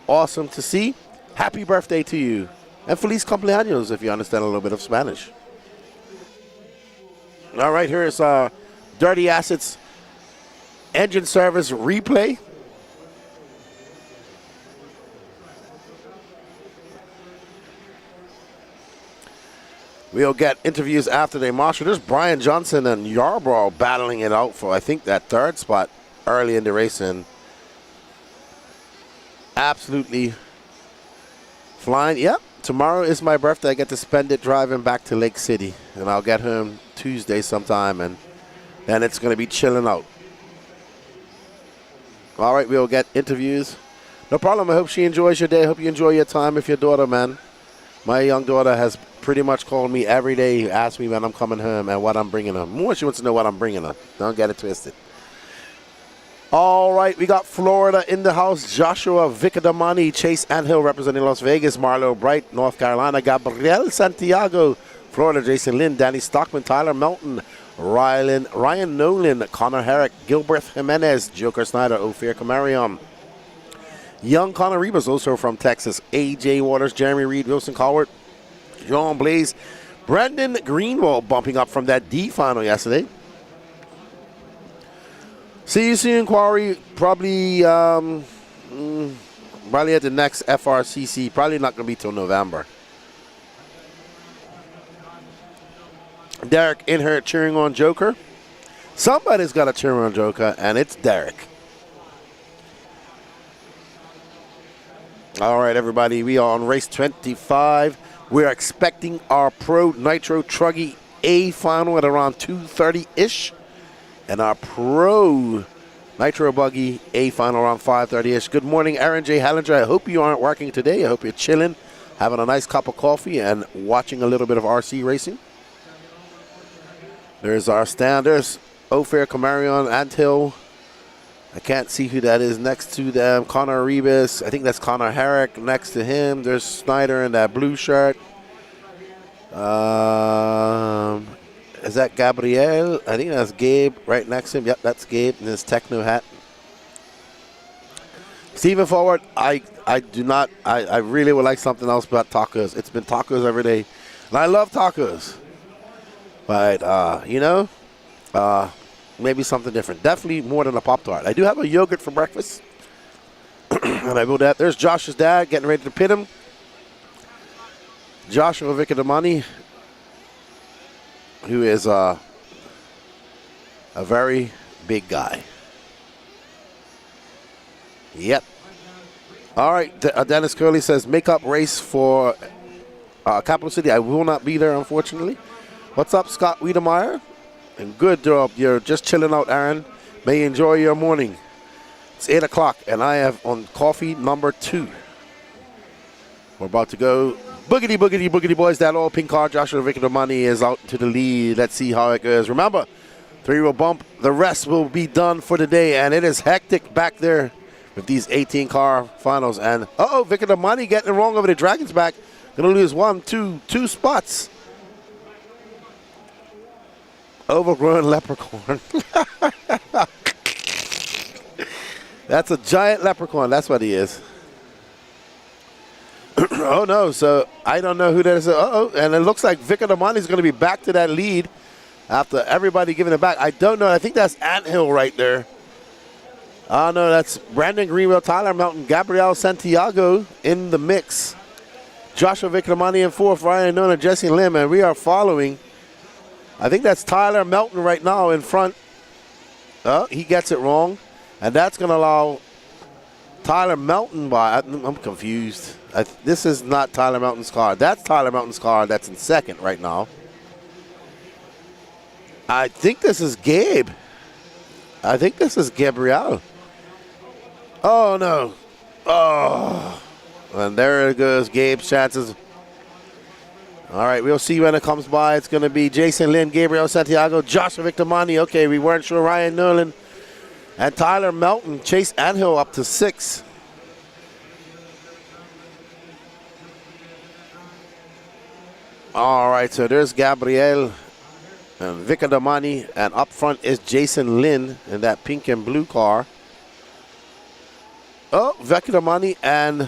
awesome to see. Happy birthday to you. And feliz cumpleaños, if you understand a little bit of Spanish. All right, here is Dirty Assets engine service replay. We'll get interviews after they marshal. There's Brian Johnson and Yarborough battling it out for, I think, that 3rd spot early in the race. And absolutely flying. Yep, tomorrow is my birthday. I get to spend it driving back to Lake City. And I'll get home Tuesday sometime. And then it's going to be chilling out. All right, we'll get interviews. No problem. I hope she enjoys your day. I hope you enjoy your time with your daughter, man. My young daughter has pretty much called me every day, asked me when I'm coming home and what I'm bringing her. More, she wants to know what I'm bringing her. Don't get it twisted. All right, we got Florida in the house. Joshua Vicadamani, Chase Anthill representing Las Vegas. Marlo Bright, North Carolina. Gabriel Santiago, Florida. Jason Lynn, Danny Stockman, Tyler Melton, Ryan Nolan, Connor Herrick, Gilbert Jimenez, Joker Snyder, Ophir Camarion. Young Connor Rebus, also from Texas. A.J. Waters, Jeremy Reed, Wilson Cowart, John Blaze, Brandon Greenwald bumping up from that D final yesterday. See you soon, Quarry. Probably at the next FRCC. Probably not going to be till November. Derek in here cheering on Joker. Somebody's got to cheer on Joker, and it's Derek. All right, everybody. We are on race 25. We're expecting our Pro Nitro Truggy A final at around 2:30-ish. And our Pro Nitro Buggy A final around 5:30-ish. Good morning, Aaron J. Hallinger. I hope you aren't working today. I hope you're chilling, having a nice cup of coffee, and watching a little bit of RC racing. There's our stand. There's Ophir Camarion, Anthill. I can't see who that is next to them. Connor Rebus. I think that's Connor Herrick next to him. There's Snyder in that blue shirt. Is that Gabriel? I think that's Gabe right next to him. Yep, that's Gabe in his techno hat. Stephen Forward, I really would like something else about tacos. It's been tacos every day. And I love tacos. But, maybe something different. Definitely more than a Pop-Tart. I do have a yogurt for breakfast. And I will that. There's Josh's dad getting ready to pit him. Joshua Vicadamani, who is a very big guy. Yep. All right. Dennis Curley says, make-up race for Capital City. I will not be there, unfortunately. What's up, Scott Wiedemeyer? And good job. You're just chilling out, Aaron. May you enjoy your morning. It's 8 o'clock, and I have on coffee number 2. We're about to go. Boogity, boogity, boogity, boys. That all pink car. Joshua Vicadamani is out to the lead. Let's see how it goes. Remember, 3 will bump. The rest will be done for the day, and it is hectic back there with these 18-car finals. And, Vicadamani getting it wrong over the Dragon's back. Going to lose 2 spots. Overgrown leprechaun. That's a giant leprechaun. That's what he is. Oh, no. So I don't know who that is. And it looks like Vicadamani is going to be back to that lead after everybody giving it back. I don't know. I think that's Anthill right there. Oh, no. That's Brandon Greenwell, Tyler Melton, Gabriel Santiago in the mix. Joshua Vicadamani in 4th, Ryan Nolan, Jesse Lim, and we are following. I think that's Tyler Melton right now in front. He gets it wrong. And that's going to allow Tyler Melton by. I'm confused. This is not Tyler Melton's car. That's Tyler Melton's car that's in 2nd right now. I think this is Gabe. I think this is Gabriel. Oh, no. Oh. And there it goes. Gabe's chances. All right, we'll see when it comes by. It's going to be Jason Lynn, Gabriel Santiago, Joshua Vicadamani. Okay, we weren't sure. Ryan Nolan and Tyler Melton. Chase Anthill up to 6. All right, so there's Gabriel and Vicadamani, and up front is Jason Lynn in that pink and blue car. Oh, Vicadamani and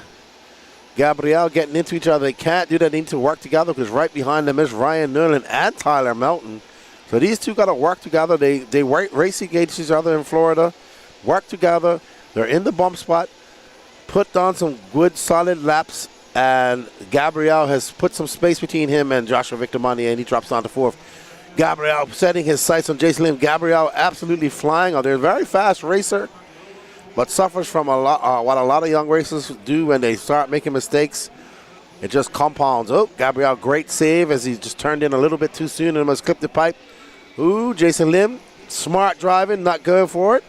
Gabriel getting into each other. They can't do that. They need to work together because right behind them is Ryan Nolan and Tyler Melton. So these two got to work together. They race against each other in Florida, work together. They're in the bump spot, put down some good solid laps, and Gabriel has put some space between him and Joshua Vicadamani, and he drops down to 4th. Gabriel setting his sights on Jason Lim. Gabriel absolutely flying out there. A very fast racer, but suffers from what a lot of young racers do when they start making mistakes. It just compounds. Oh, Gabriel, great save as he just turned in a little bit too soon and almost clipped the pipe. Ooh, Jason Lim, smart driving, not going for it.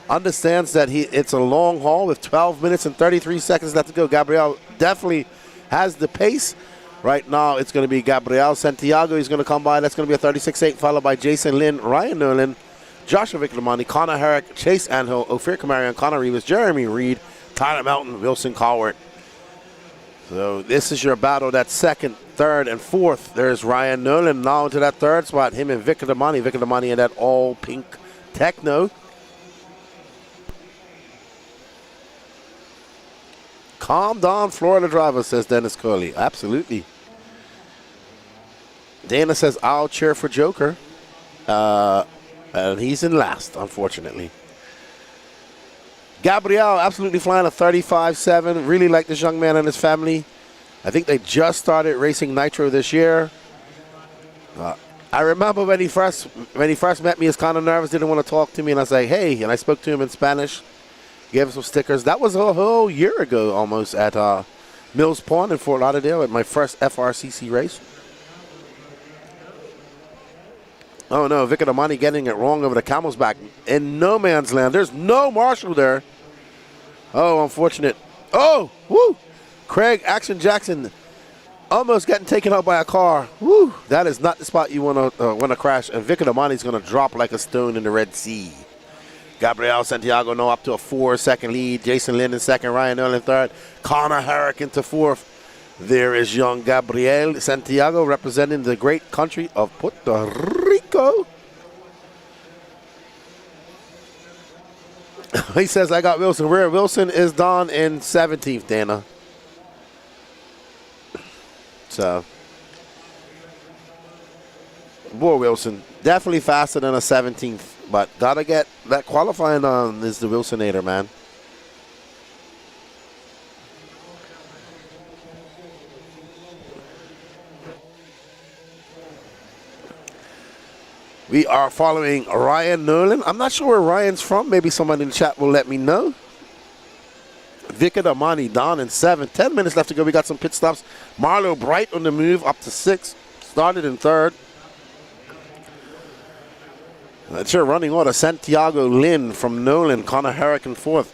Understands that it's a long haul with 12 minutes and 33 seconds left to go. Gabriel definitely has the pace, Right now, it's going to be Gabriel Santiago. He's going to come by. That's going to be a 36.8, followed by Jason Lynn, Ryan Nolan, Joshua Victormani, Connor Herrick, Chase Anhill, Ophir Kamarian, Connor Rivas, Jeremy Reed, Tyler Melton, Wilson Cowart. So this is your battle. That's second, third, and fourth. There's Ryan Nolan now into that third spot. Him and Victor Damani. Victor Damani in that all pink techno. Calm down, Florida driver, says Dennis Curley. Absolutely. Dana says, I'll cheer for Joker. And he's in last, unfortunately. Gabriel absolutely flying a 35.7. Really like this young man and his family. I think they just started racing Nitro this year. I remember when he first met me, he was kind of nervous, didn't want to talk to me, and I said, hey, and I spoke to him in Spanish, gave him some stickers. That was a whole year ago almost at Mills Pond in Fort Lauderdale at my first FRCC race. Oh no, Vicar Damani getting it wrong over the camel's back. In no man's land. There's no marshal there. Oh, unfortunate. Oh, woo! Craig Action Jackson almost getting taken out by a car. Woo! That is not the spot you want to crash. And Vicar Damani's going to drop like a stone in the Red Sea. Gabriel Santiago now up to a 4-second lead. Jason Lynn in second. Ryan Earl in third. Connor Herrick into fourth. There is young Gabriel Santiago representing the great country of Puerto Rico. He says, I got Wilson. Where Wilson is down in 17th, Dana. So, boy, Wilson, definitely faster than a 17th, but gotta get that qualifying on is the Wilsonator, man. We are following Ryan Nolan. I'm not sure where Ryan's from. Maybe somebody in the chat will let me know. Vicar Damani down in 7th. 10 minutes left to go. We got some pit stops. Marlo Bright on the move up to 6th. Started in 3rd. That's your running order. Santiago Lynn from Nolan. Connor Herrick in 4th.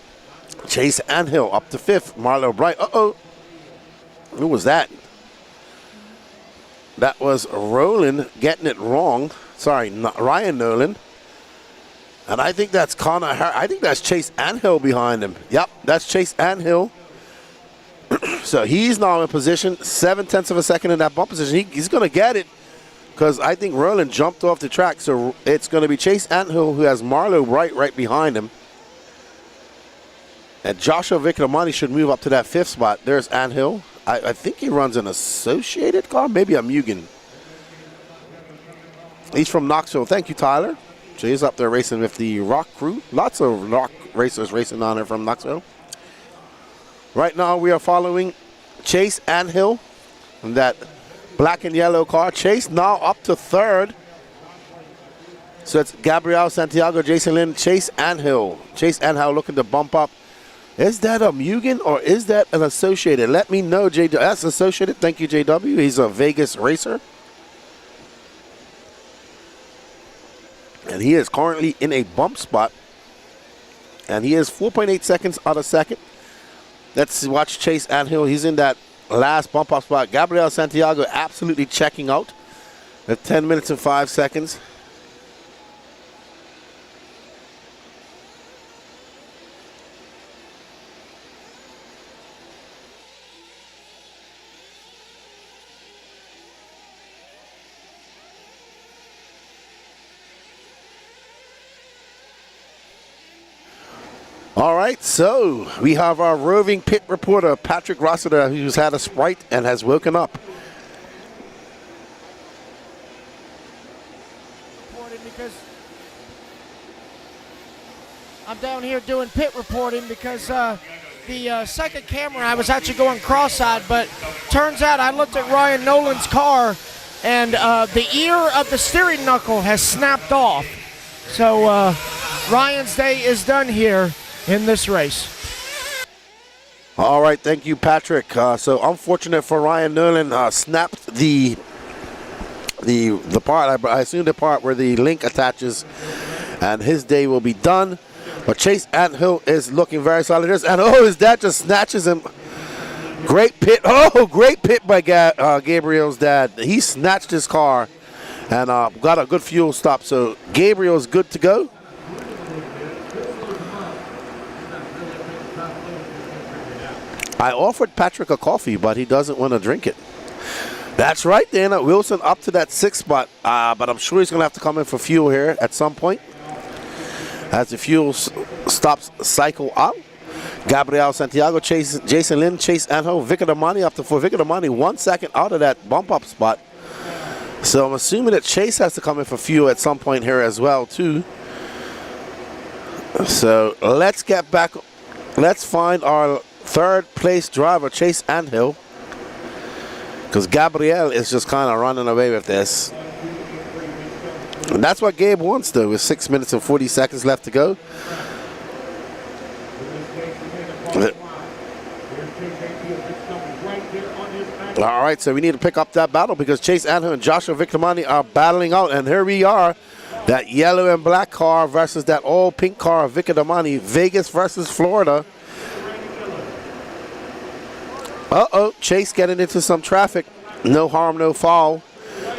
Chase Anhill up to 5th. Marlo Bright. Uh-oh. Who was that? That was Roland getting it wrong. Sorry, not Ryan Nolan. And I think that's Connor Herrick. I think that's Chase Anhill behind him. Yep, that's Chase Anhill. So he's now in position, 0.7 of a second in that bump position. He's going to get it because I think Roland jumped off the track. So it's going to be Chase Anhill who has Marlo right behind him. And Joshua Victormani should move up to that 5th spot. There's Anhill. I think he runs an associated car, maybe a Mugen. He's from Knoxville. Thank you, Tyler. So he's up there racing with the Rock crew. Lots of Rock racers racing on there from Knoxville. Right now we are following Chase Anhill in that black and yellow car. Chase now up to 3rd. So it's Gabriel Santiago, Jason Lynn, Chase Anhill. Chase Anhill looking to bump up. Is that a Mugen or is that an Associated? Let me know, JW. That's Associated. Thank you, JW. He's a Vegas racer. And he is currently in a bump spot. And he is 4.8 seconds out of second. Let's watch Chase Anhill. He's in that last bump up spot. Gabriel Santiago absolutely checking out at 10 minutes and 5 seconds. All right, so we have our roving pit reporter, Patrick Rossiter, who's had a Sprite and has woken up.
Because I'm down here doing pit reporting because the second camera, I was actually going cross-eyed, but turns out I looked at Ryan Nolan's car and the ear of the steering knuckle has snapped off. So Ryan's day is done here in this race.
All right, thank you, Patrick. So unfortunate for Ryan Nolan, snapped the part, I assume the part where the link attaches, and his day will be done. But Chase Anhill is looking very solid. And oh, his dad just snatches him Great pit. Oh, great pit by Gabriel's dad. He snatched his car and got a good fuel stop. So Gabriel's good to go. I offered Patrick a coffee, but he doesn't want to drink it. That's right, Dana. Wilson up to that 6th spot, but I'm sure he's going to have to come in for fuel here at some point as the fuel stops cycle out. Gabriel Santiago, Jason Lin, Chase Anho, Vicar Damani up to 4. Vicar Damani 1 second out of that bump up spot. So I'm assuming that Chase has to come in for fuel at some point here as well, too. So let's get back. Let's find our 3rd place driver, Chase Anhill, because Gabriel is just kind of running away with this. And that's what Gabe wants, though, with 6 minutes and 40 seconds left to go. All right, so we need to pick up that battle because Chase Anhill and Joshua Victormani are battling out, and here we are. That yellow and black car versus that all pink car of Vicar Damani. Vegas versus Florida. Uh-oh, Chase getting into some traffic. No harm, no foul.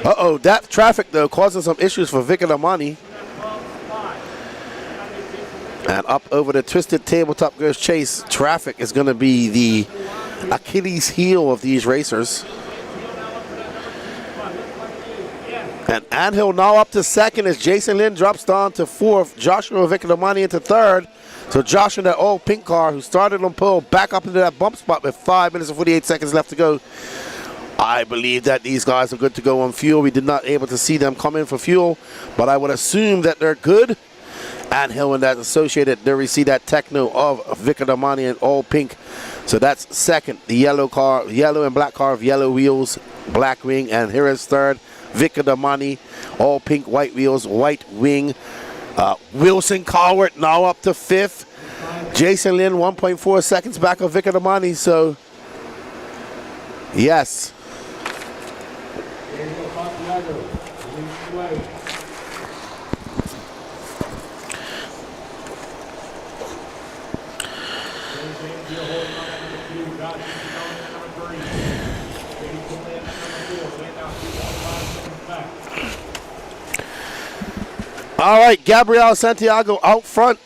Uh-oh, that traffic, though, causing some issues for Vicar Damani. And up over the twisted tabletop goes Chase. Traffic is going to be the Achilles heel of these racers. And Anhill now up to 2nd as Jason Lin drops down to 4th. Joshua Vicar Damani into 3rd. So Josh in that old pink car who started on pole back up into that bump spot with 5 minutes and 48 seconds left to go. I believe that these guys are good to go on fuel. We did not able to see them come in for fuel, but I would assume that they're good. Anhill and that associated, there we see that techno of Vicar Damani in all pink. So that's 2nd. The yellow car, yellow and black car of yellow wheels, black wing, and here is 3rd. Vicar Damani, all pink, white wheels, white wing. Wilson Cowart now up to 5th. Jason Lin 1.4 seconds back of Vicar Damani. So, yes. All right, Gabriel Santiago out front.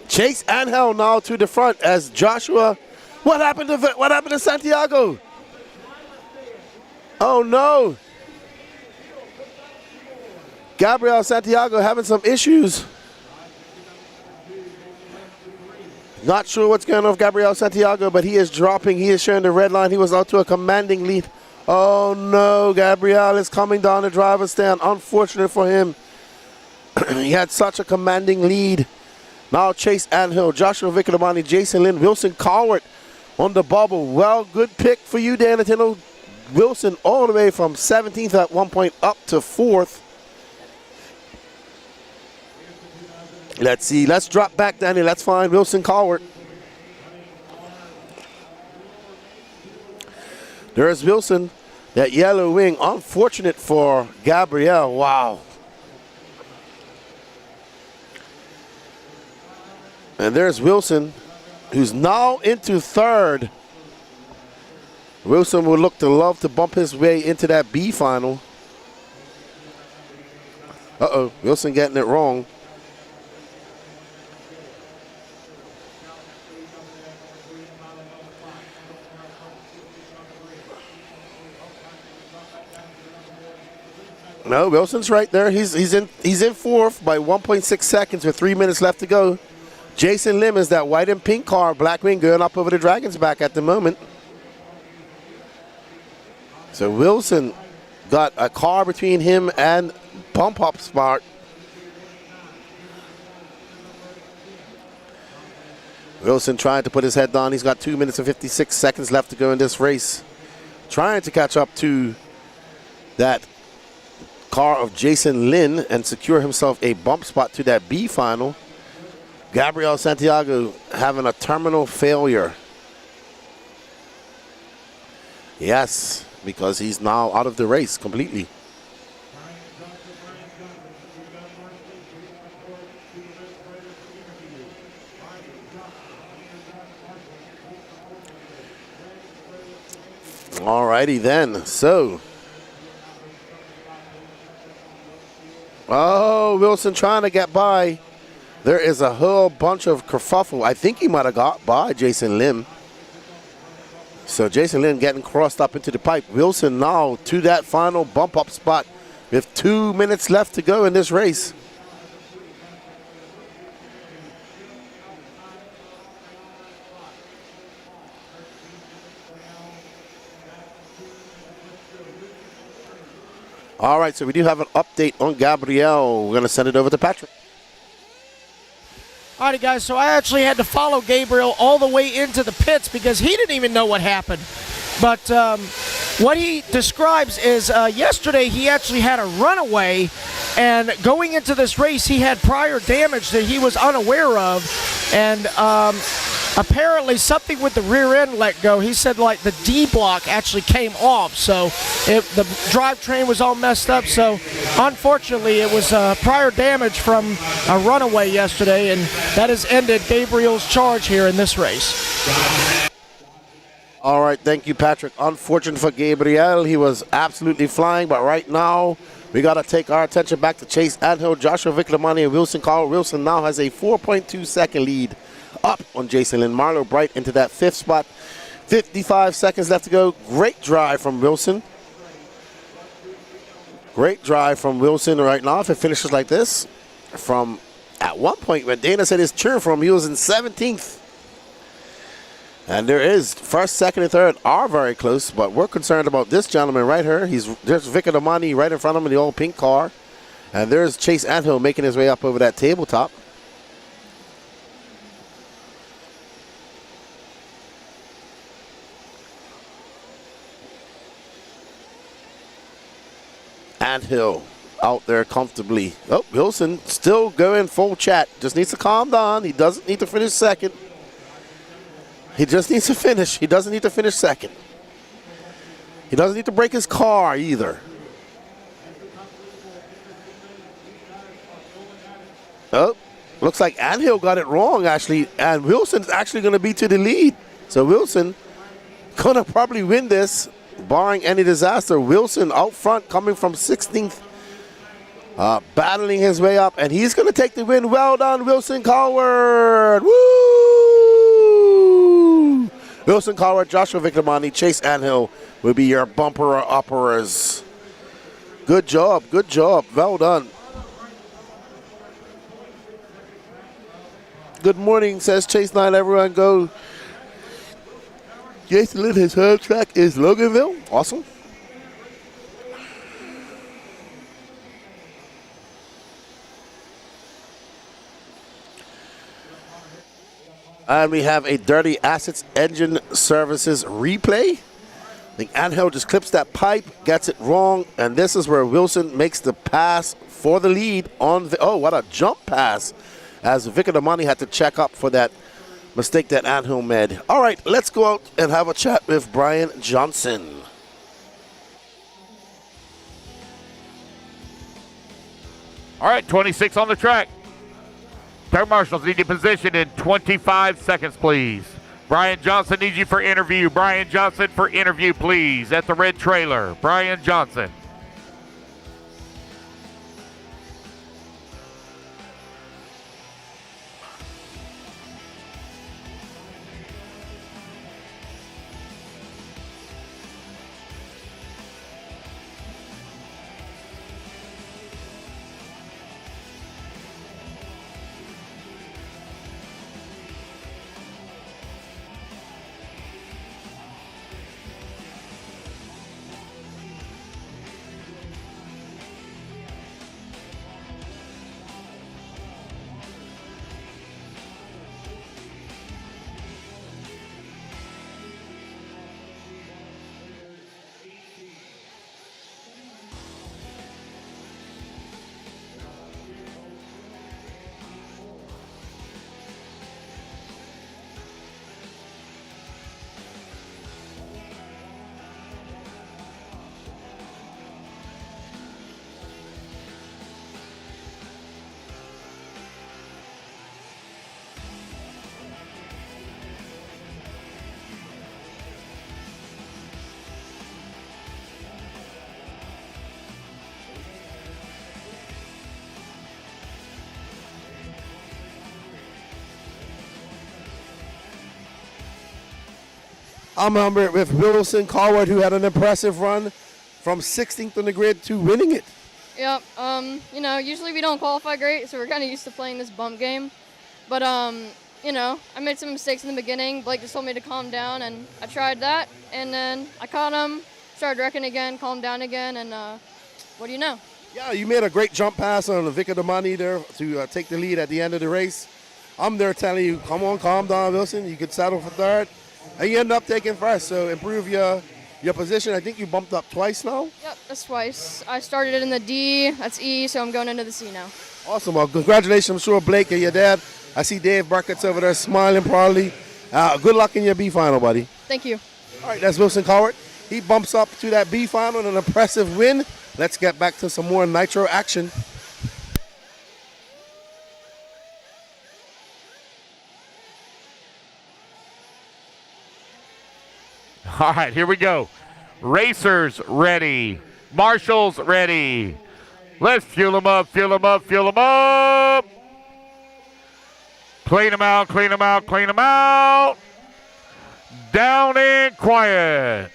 Chase Anhill now to the front as Joshua. What happened to Santiago? Oh no. Gabriel Santiago having some issues. Not sure what's going on with Gabriel Santiago, but he is dropping. He is showing the red line. He was out to a commanding lead. Oh, no. Gabriel is coming down the driver's stand. Unfortunate for him. He had such a commanding lead. Now Chase Anhill, Joshua Vicar Damani, Jason Lin, Wilson Cowart on the bubble. Well, good pick for you, Dan Nintendo. Wilson all the way from 17th at one point up to 4th. Let's see. Let's drop back, Danny. Let's find Wilson Cowart. There's Wilson, that yellow wing. Unfortunate for Gabriel. Wow. And there's Wilson, who's now into 3rd. Wilson would look to love to bump his way into that B final. Uh-oh. Wilson getting it wrong. No, Wilson's right there. He's in 4th by 1.6 seconds with 3 minutes left to go. Jason Lim is that white and pink car, black wing, going up over the Dragon's back at the moment. So Wilson got a car between him and bump up spot. Wilson trying to put his head down. He's got 2 minutes and 56 seconds left to go in this race. Trying to catch up to that car of Jason Lin and secure himself a bump spot to that B final. Gabriel Santiago having a terminal failure. Yes, because he's now out of the race completely. righty then. So. Oh, Wilson trying to get by. There is a whole bunch of kerfuffle. I think he might have got by Jason Lim. So Jason Lim getting crossed up into the pipe. Wilson now to that final bump up spot with 2 minutes left to go in this race. All right, so we do have an update on Gabriel. We're going to send it over to Patrick.
All right, guys, so I actually had to follow Gabriel all the way into the pits because he didn't even know what happened. But what he describes is yesterday he actually had a runaway, and going into this race he had prior damage that he was unaware of, and apparently something with the rear end let go. He said like the D block actually came off, so the drivetrain was all messed up. So unfortunately it was prior damage from a runaway yesterday, and that has ended Gabriel's charge here in this race.
All right, thank you, Patrick. Unfortunate for Gabriel. He was absolutely flying, but right now we got to take our attention back to Chase Anhill, Joshua Viclamani, and Wilson Carl. Wilson now has a 4.2 second lead up on Jason Lynn. Marlo Bright into that 5th spot. 55 seconds left to go. Great drive from Wilson. Great drive from Wilson right now. If it finishes like this, from at one point when Dana said his cheer for him, he was in 17th. And there is first, second, and third are very close, but we're concerned about this gentleman right here. There's Vicar Damani right in front of him in the old pink car. And there's Chase Anhill making his way up over that tabletop. Anhill out there comfortably. Oh, Wilson still going full chat. Just needs to calm down. He doesn't need to finish second. He just needs to finish. He doesn't need to finish second. He doesn't need to break his car either. Oh, looks like Anhill got it wrong, actually. And Wilson's actually going to be to the lead. So Wilson going to probably win this, barring any disaster. Wilson out front coming from 16th. Battling his way up. And he's going to take the win. Well done, Wilson Colward. Woo! Wilson Colward, Joshua Viclamani, Chase Anhill will be your bumper-uppers. Good job, good job. Well done. Good morning, says Chase 9. Everyone go. Jason Lynn, his home track is Loganville. Awesome. And we have a Dirty Assets Engine Services replay. I think Anhill just clips that pipe, gets it wrong, and this is where Wilson makes the pass for the lead on the, oh, what a jump pass, as Vicar Damani had to check up for that mistake that Anhill made. All right, let's go out and have a chat with Brian Johnson.
All right, 26 on the track. Tire marshals need you positioned in 25 seconds, please. Brian Johnson needs you for interview. Brian Johnson for interview, please, at the red trailer. Brian Johnson.
I'm numbered with Wilson Coward, who had an impressive run from 16th on the grid to winning it.
Yep. Usually we don't qualify great, so we're kind of used to playing this bump game. But, I made some mistakes in the beginning. Blake just told me to calm down, and I tried that. And then I caught him, started wrecking again, calmed down again, and what do you know?
Yeah, you made a great jump pass on Vicar Damani there to take the lead at the end of the race. I'm there telling you, come on, calm down, Wilson. You could settle for third. And you end up taking first, so improve your position. I think you bumped up twice now.
Yep, that's twice. I started it in the D, that's E, so I'm going into the C now.
Awesome. Well, congratulations, I'm sure, Blake and your dad. I see Dave Burkett's over there smiling proudly. Good luck in your B final, buddy.
Thank you.
All right, that's Wilson Cowart. He bumps up to that B final, an impressive win. Let's get back to some more nitro action.
All right, here we go. Racers ready. Marshals ready. Let's fuel them up, fuel them up, fuel them up. Clean them out, clean them out, clean them out. Down and quiet.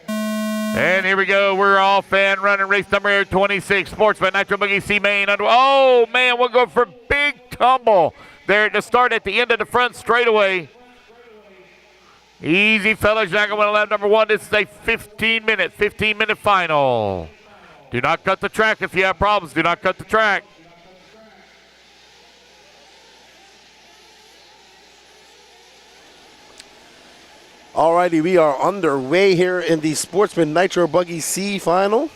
And here we go. We're off and running race number 26. Sportsman, Nitro Buggy C main. Oh, man, we'll go for big tumble there to start at the end of the front straightaway. Easy, fellas. You're not going to win lap number one. This is a 15-minute final. Do not cut the track if you have problems. Do not cut the track.
Alrighty, we are underway here in the Sportsman Nitro Buggy C final.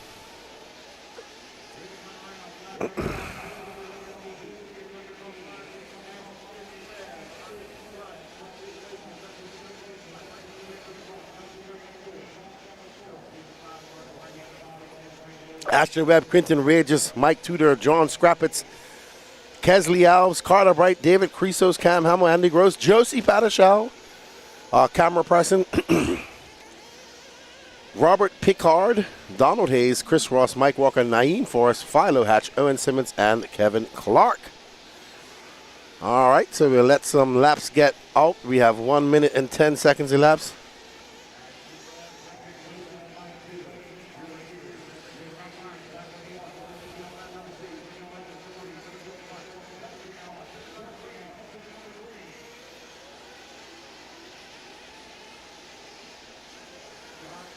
Ashton Webb, Quentin Regis, Mike Tudor, John Scrappitz, Kesley Alves, Carter Bright, David Creasos, Cam Hamill, Andy Gross, Josie Patashal, Camera Presson, Robert Pickard, Donald Hayes, Chris Ross, Mike Walker, Naeem Forrest, Philo Hatch, Owen Simmons, and Kevin Clark. All right, so we'll let some laps get out. We have 1 minute and 10 seconds elapsed.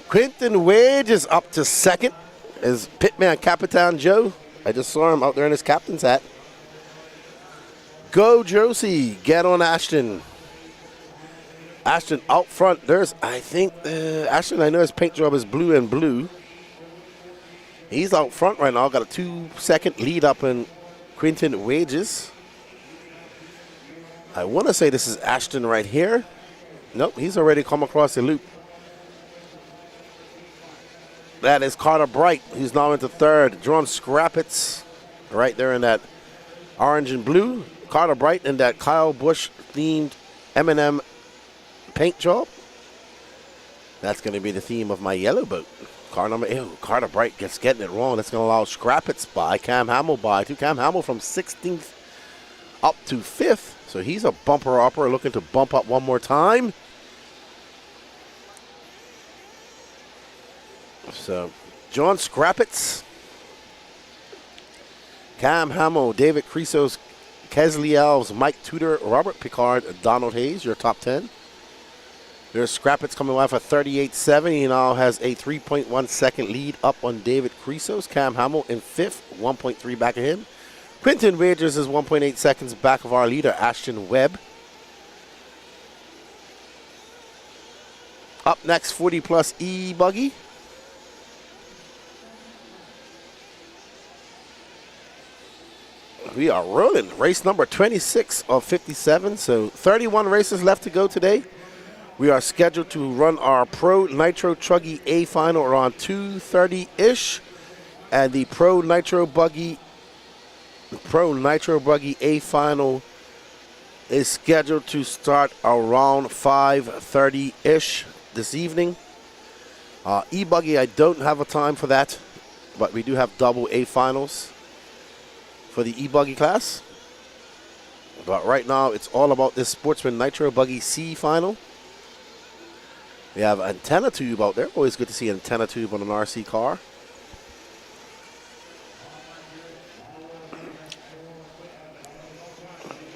Quentin Wade is up to second as Pitman Capitan Joe. I just saw him out there in his captain's hat. Go Josie, get on Ashton. Ashton out front. There's, I think, Ashton, I know his paint job is blue and blue. He's out front right now. Got a 2-second lead up in Quentin Wages. I want to say this is Ashton right here. Nope, he's already come across the loop. That is Carter Bright, who's now into third. John Scrappitz, right there in that orange and blue. Carter Bright in that Kyle Busch-themed M&M paint job. That's going to be the theme of my yellow boat. Carter Bright getting it wrong. That's going to allow Scrappitz by, Cam Hamill by. Cam Hamill from 16th up to 5th. So he's a bumper-upper looking to bump up one more time. So, John Scrappitz, Cam Hamill, David Creasos, Kesley Alves, Mike Tudor, Robert Pickard, Donald Hayes, your top 10. There's Scrappitz coming off a 38.7. He now has a 3.1 second lead up on David Creasos. Cam Hamill in 5th, 1.3 back of him. Quentin Wagers is 1.8 seconds back of our leader, Ashton Webb. Up next, 40 plus e-buggy. We are rolling. Race number 26 of 57. So 31 races left to go today. We are scheduled to run our Pro Nitro Truggy A final around 2:30-ish. And the Pro Nitro Buggy A final is scheduled to start around 5:30-ish this evening. E-buggy, I don't have a time for that, but we do have double A finals for the e-buggy class. But right now, it's all about this Sportsman Nitro Buggy C final. We have antenna tube out there. Always good to see antenna tube on an RC car.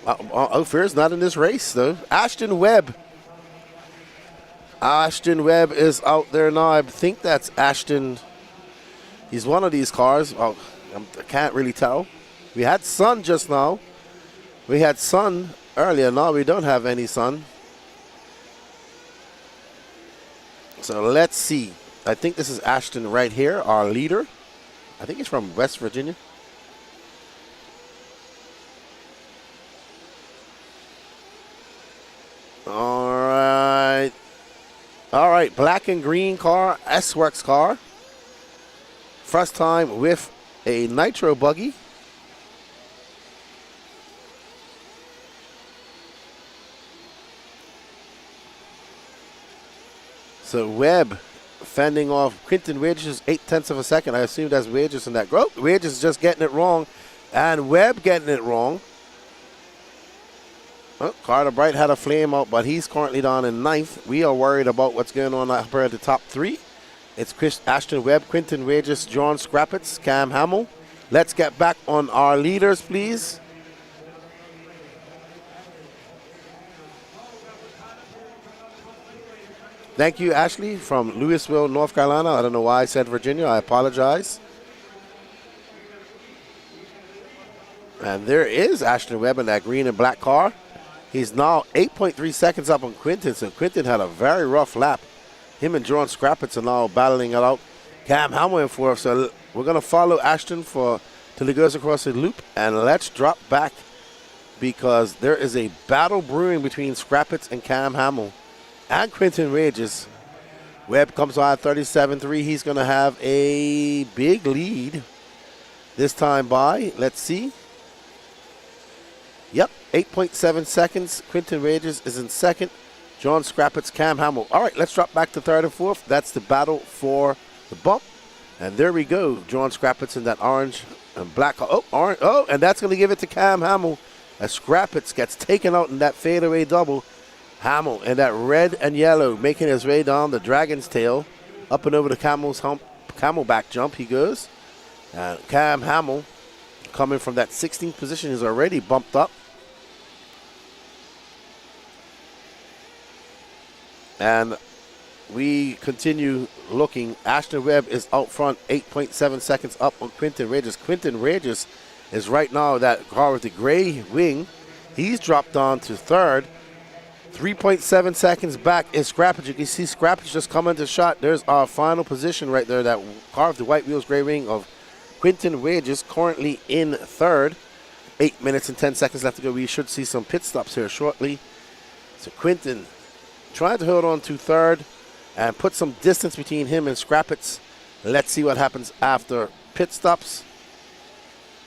Ophir's not in this race, though. Ashton Webb. Ashton Webb is out there now. I think that's Ashton. He's one of these cars. Oh, I can't really tell. We had sun just now. We had sun earlier. Now we don't have any sun. So let's see. I think this is Ashton right here, our leader. I think he's from West Virginia. All right. All right, black and green car, S-Works car. First time with a nitro buggy. So Webb fending off Quinton Wages 0.8 of a second. I assume that's Wages in that group. Wages just getting it wrong, and Webb getting it wrong. Well, Carter Bright had a flame out, but he's currently down in 9th. We are worried about what's going on up here at the top 3. It's Ashton Webb, Quinton Wages, John Scrappitz, Cam Hamill. Let's get back on our leaders, please. Thank you, Ashley, from Louisville, North Carolina. I don't know why I said Virginia. I apologize. And there is Ashton Webb in that green and black car. He's now 8.3 seconds up on Quinton, so Quinton had a very rough lap. Him and John Scrappitz are now battling it out. Cam Hamill in 4th, so we're going to follow Ashton till he goes across the loop, and let's drop back because there is a battle brewing between Scrappitz and Cam Hamill and Quinton Wages. Webb comes on at 37.3. He's going to have a big lead this time by, let's see. Yep, 8.7 seconds. Quinton Wages is in 2nd. John Scrappitz, Cam Hamill. All right, let's drop back to 3rd and 4th. That's the battle for the bump. And there we go. John Scrappitz in that orange and black. Oh, orange. Oh, and that's going to give it to Cam Hamill as Scrappitz gets taken out in that fadeaway double. Hamill in that red and yellow making his way down the Dragon's Tail. Up and over the camelback jump he goes. And Cam Hamill coming from that 16th position is already bumped up. And we continue looking. Ashton Webb is out front, 8.7 seconds up on Quinton Wages. Quinton Wages is right now that car with the gray wing. He's dropped down to 3rd. 3.7 seconds back is Scrappage. You can see Scrappage just coming to shot. There's our final position right there. That car with the white wheels, gray wing of Quinton Wages currently in 3rd. 8 minutes and 10 seconds left to go. We should see some pit stops here shortly. So Quinton trying to hold on to 3rd and put some distance between him and Scrappitz. Let's see what happens after pit stops.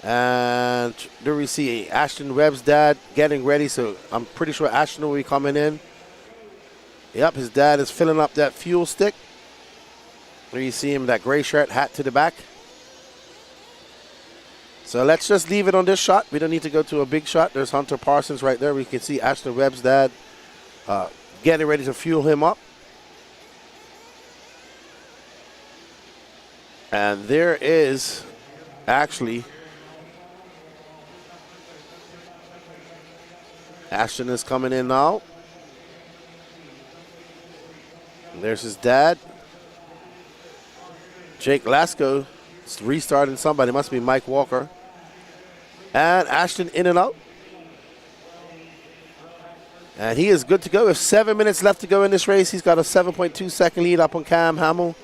And there we see Ashton Webb's dad getting ready. So I'm pretty sure Ashton will be coming in. Yep, his dad is filling up that fuel stick. There you see him, that gray shirt, hat to the back. So let's just leave it on this shot. We don't need to go to a big shot. There's Hunter Parsons right there. We can see Ashton Webb's dad getting ready to fuel him up. And there is actually Ashton is coming in now. And there's his dad. Jake Lasko is restarting somebody. Must be Mike Walker. And Ashton in and out. And he is good to go with 7 minutes left to go in this race. He's got a 7.2 second lead up on Cam Hamill.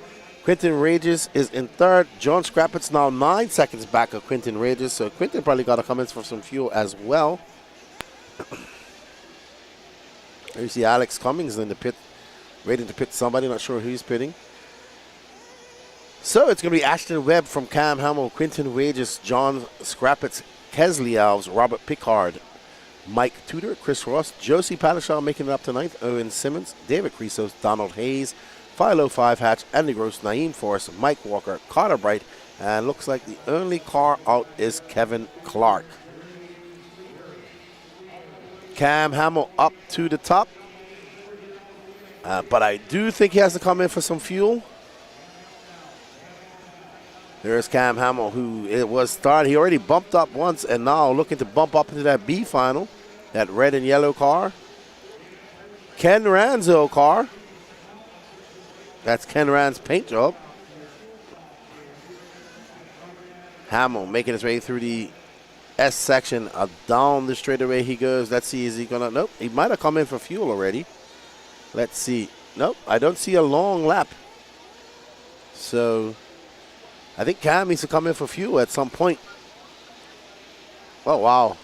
Quinton Wages is in 3rd. John Scrappitz now 9 seconds back of Quinton Wages. So Quinton probably got to come in for some fuel as well. There you see Alex Cummings in the pit, waiting to pit somebody. Not sure who he's pitting. So it's going to be Ashton Webb from Cam Hamill, Quinton Wages, John Scrappitz, Kesley Alves, Robert Pickard, Mike Tudor, Chris Ross, Josie Palashaw making it up to 9th, Owen Simmons, David Creasos, Donald Hayes, Philo 5 Hatch, Andy Gross, Naeem Forrest, Mike Walker, Carter Bright, and looks like the only car out is Kevin Clark. Cam Hamill up to the top. But I do think he has to come in for some fuel. There's Cam Hamill, who it was started. He already bumped up once and now looking to bump up into that B final, that red and yellow car. Ken Ranzo car. That's Ken Rand's paint job. Hamill making his way through the S section. Down the straightaway he goes. Let's see, is he gonna, nope, he might have come in for fuel already. Let's see. Nope, I don't see a long lap. So I think Cam needs to come in for fuel at some point. Oh, wow.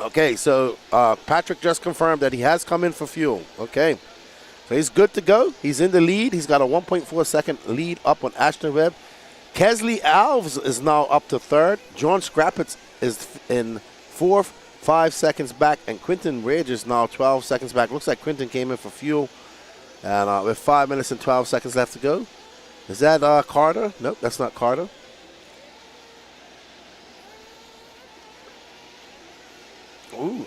Okay, so Patrick just confirmed that he has come in for fuel. Okay, so he's good to go. He's in the lead. He's got a 1.4 second lead up on Ashton Webb. Kesley Alves is now up to third. John Scrappitz is in fourth, 5 seconds back. And Quinton Ridge is now 12 seconds back. Looks like Quinton came in for fuel. And with 5 minutes and 12 seconds left to go. Is that Carter? Nope, that's not Carter. Ooh.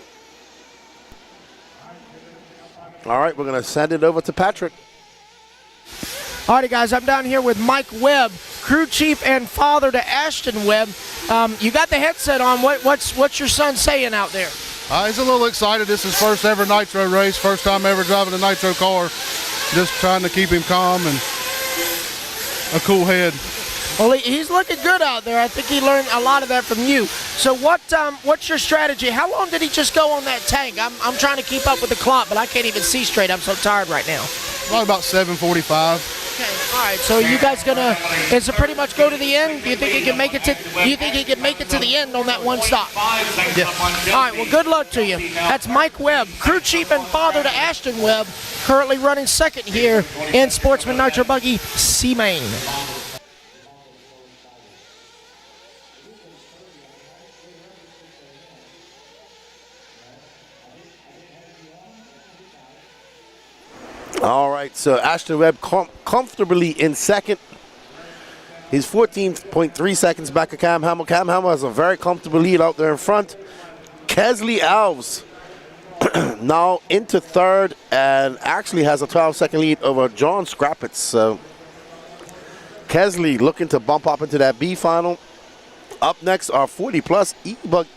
All right, we're going to send it over to Patrick.
All righty, guys, I'm down here with Mike Webb, crew chief and father to Ashton Webb. You got the headset on. What's your son saying out there?
He's a little excited. This is his first ever nitro race, first time ever driving a nitro car. Just trying to keep him calm and a cool head.
Well, he's looking good out there. I think he learned a lot of that from you. So what's your strategy? How long did he just go on that tank? I'm trying to keep up with the clock, but I can't even see straight. I'm so tired right now.
Probably about 7:45.
Okay, all right. So you guys is it pretty much go to the end? Do you think he can make it to? Do you think he can make it to the end on that one stop?
Yeah.
All right. Well, good luck to you. That's Mike Webb, crew chief and father to Ashton Webb, currently running second here in Sportsman Nitro Buggy C-Main.
All right, so Ashton Webb comfortably in second. He's 14.3 seconds back of Cam Hamill. Cam Hamill has a very comfortable lead out there in front. Kesley Alves now into third and actually has a 12-second lead over John Scrappitz. So Kesley looking to bump up into that B final. Up next are 40-plus e-buggy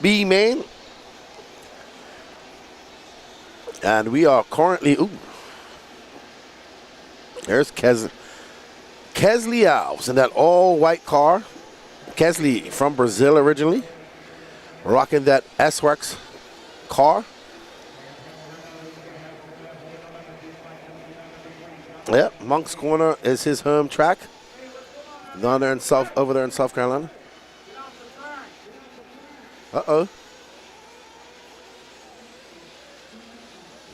B main. And we are currently, there's Kesley Alves in that all-white car. Kesley from Brazil originally, rocking that S-Works car. Yep, Monk's Corner is his home track. Down there over there in South Carolina. Uh-oh.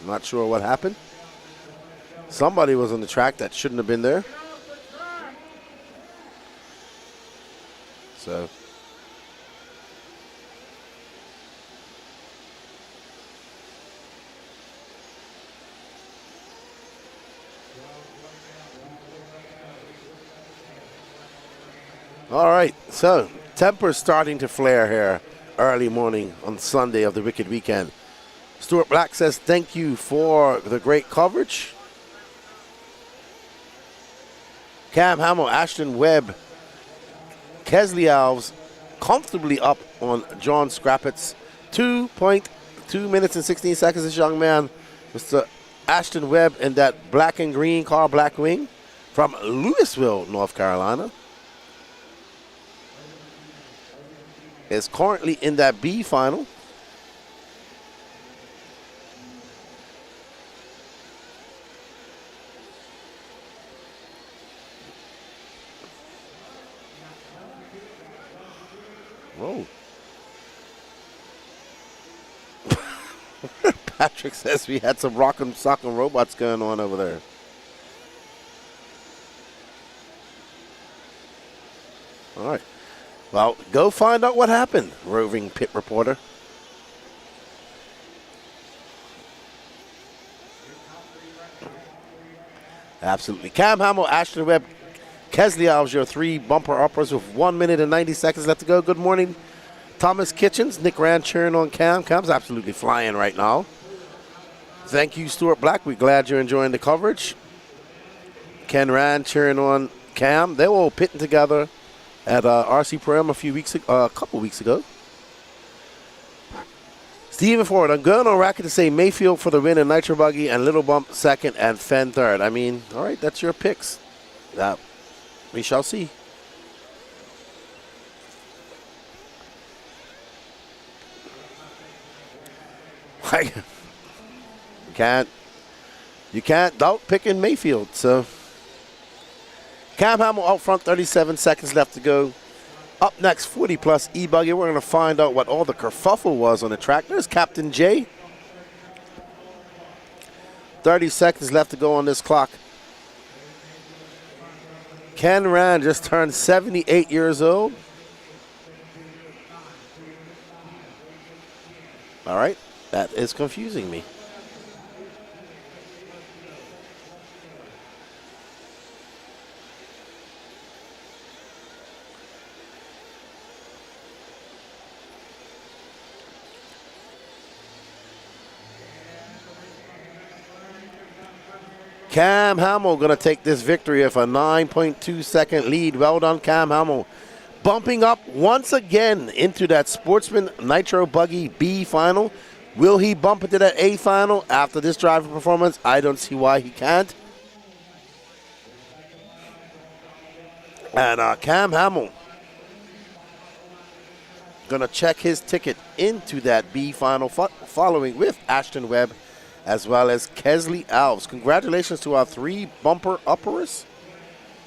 Not sure what happened. Somebody was on the track that shouldn't have been there. So. All right, so temper's starting to flare here early morning on Sunday of the Wicked Weekend. Stuart Black says thank you for the great coverage. Cam Hamill, Ashton Webb, Kesley Alves comfortably up on John Scrappitz. 2.2 minutes and 16 seconds, this young man, Mr. Ashton Webb in that black and green car, Black Wing, from Louisville, North Carolina. Is currently in that B final. Whoa. Patrick says we had some rock'em sock'em robots going on over there. All right. Well, go find out what happened, roving pit reporter. Absolutely. Cam Hamill, Ashton Webb, Kesley Alves, your 3 bumper uppers with 1 minute and 90 seconds left to go. Good morning, Thomas Kitchens. Nick Rand cheering on Cam. Cam's absolutely flying right now. Thank you, Stuart Black. We're glad you're enjoying the coverage. Ken Rand cheering on Cam. They were all pitting together at RC Pro-Am a couple weeks ago. Stephen Ford, I'm going on record to say Mayfield for the win in Nitro Buggy and Little Bump second and Fenn third. I mean, all right, that's your picks. We shall see. You can't doubt picking Mayfield. So Cam Hamill out front, 37 seconds left to go. Up next, 40 plus e-buggy. We're going to find out what all the kerfuffle was on the track. There's Captain J. 30 seconds left to go on this clock. Ken Rand just turned 78 years old. All right, that is confusing me. Cam Hamill going to take this victory with a 9.2 second lead. Well done, Cam Hamill. Bumping up once again into that Sportsman Nitro Buggy B final. Will he bump into that A final after this driving performance? I don't see why he can't. And Cam Hamill going to check his ticket into that B final, following with Ashton Webb as well as Kesley Alves. Congratulations to our 3 bumper uppers.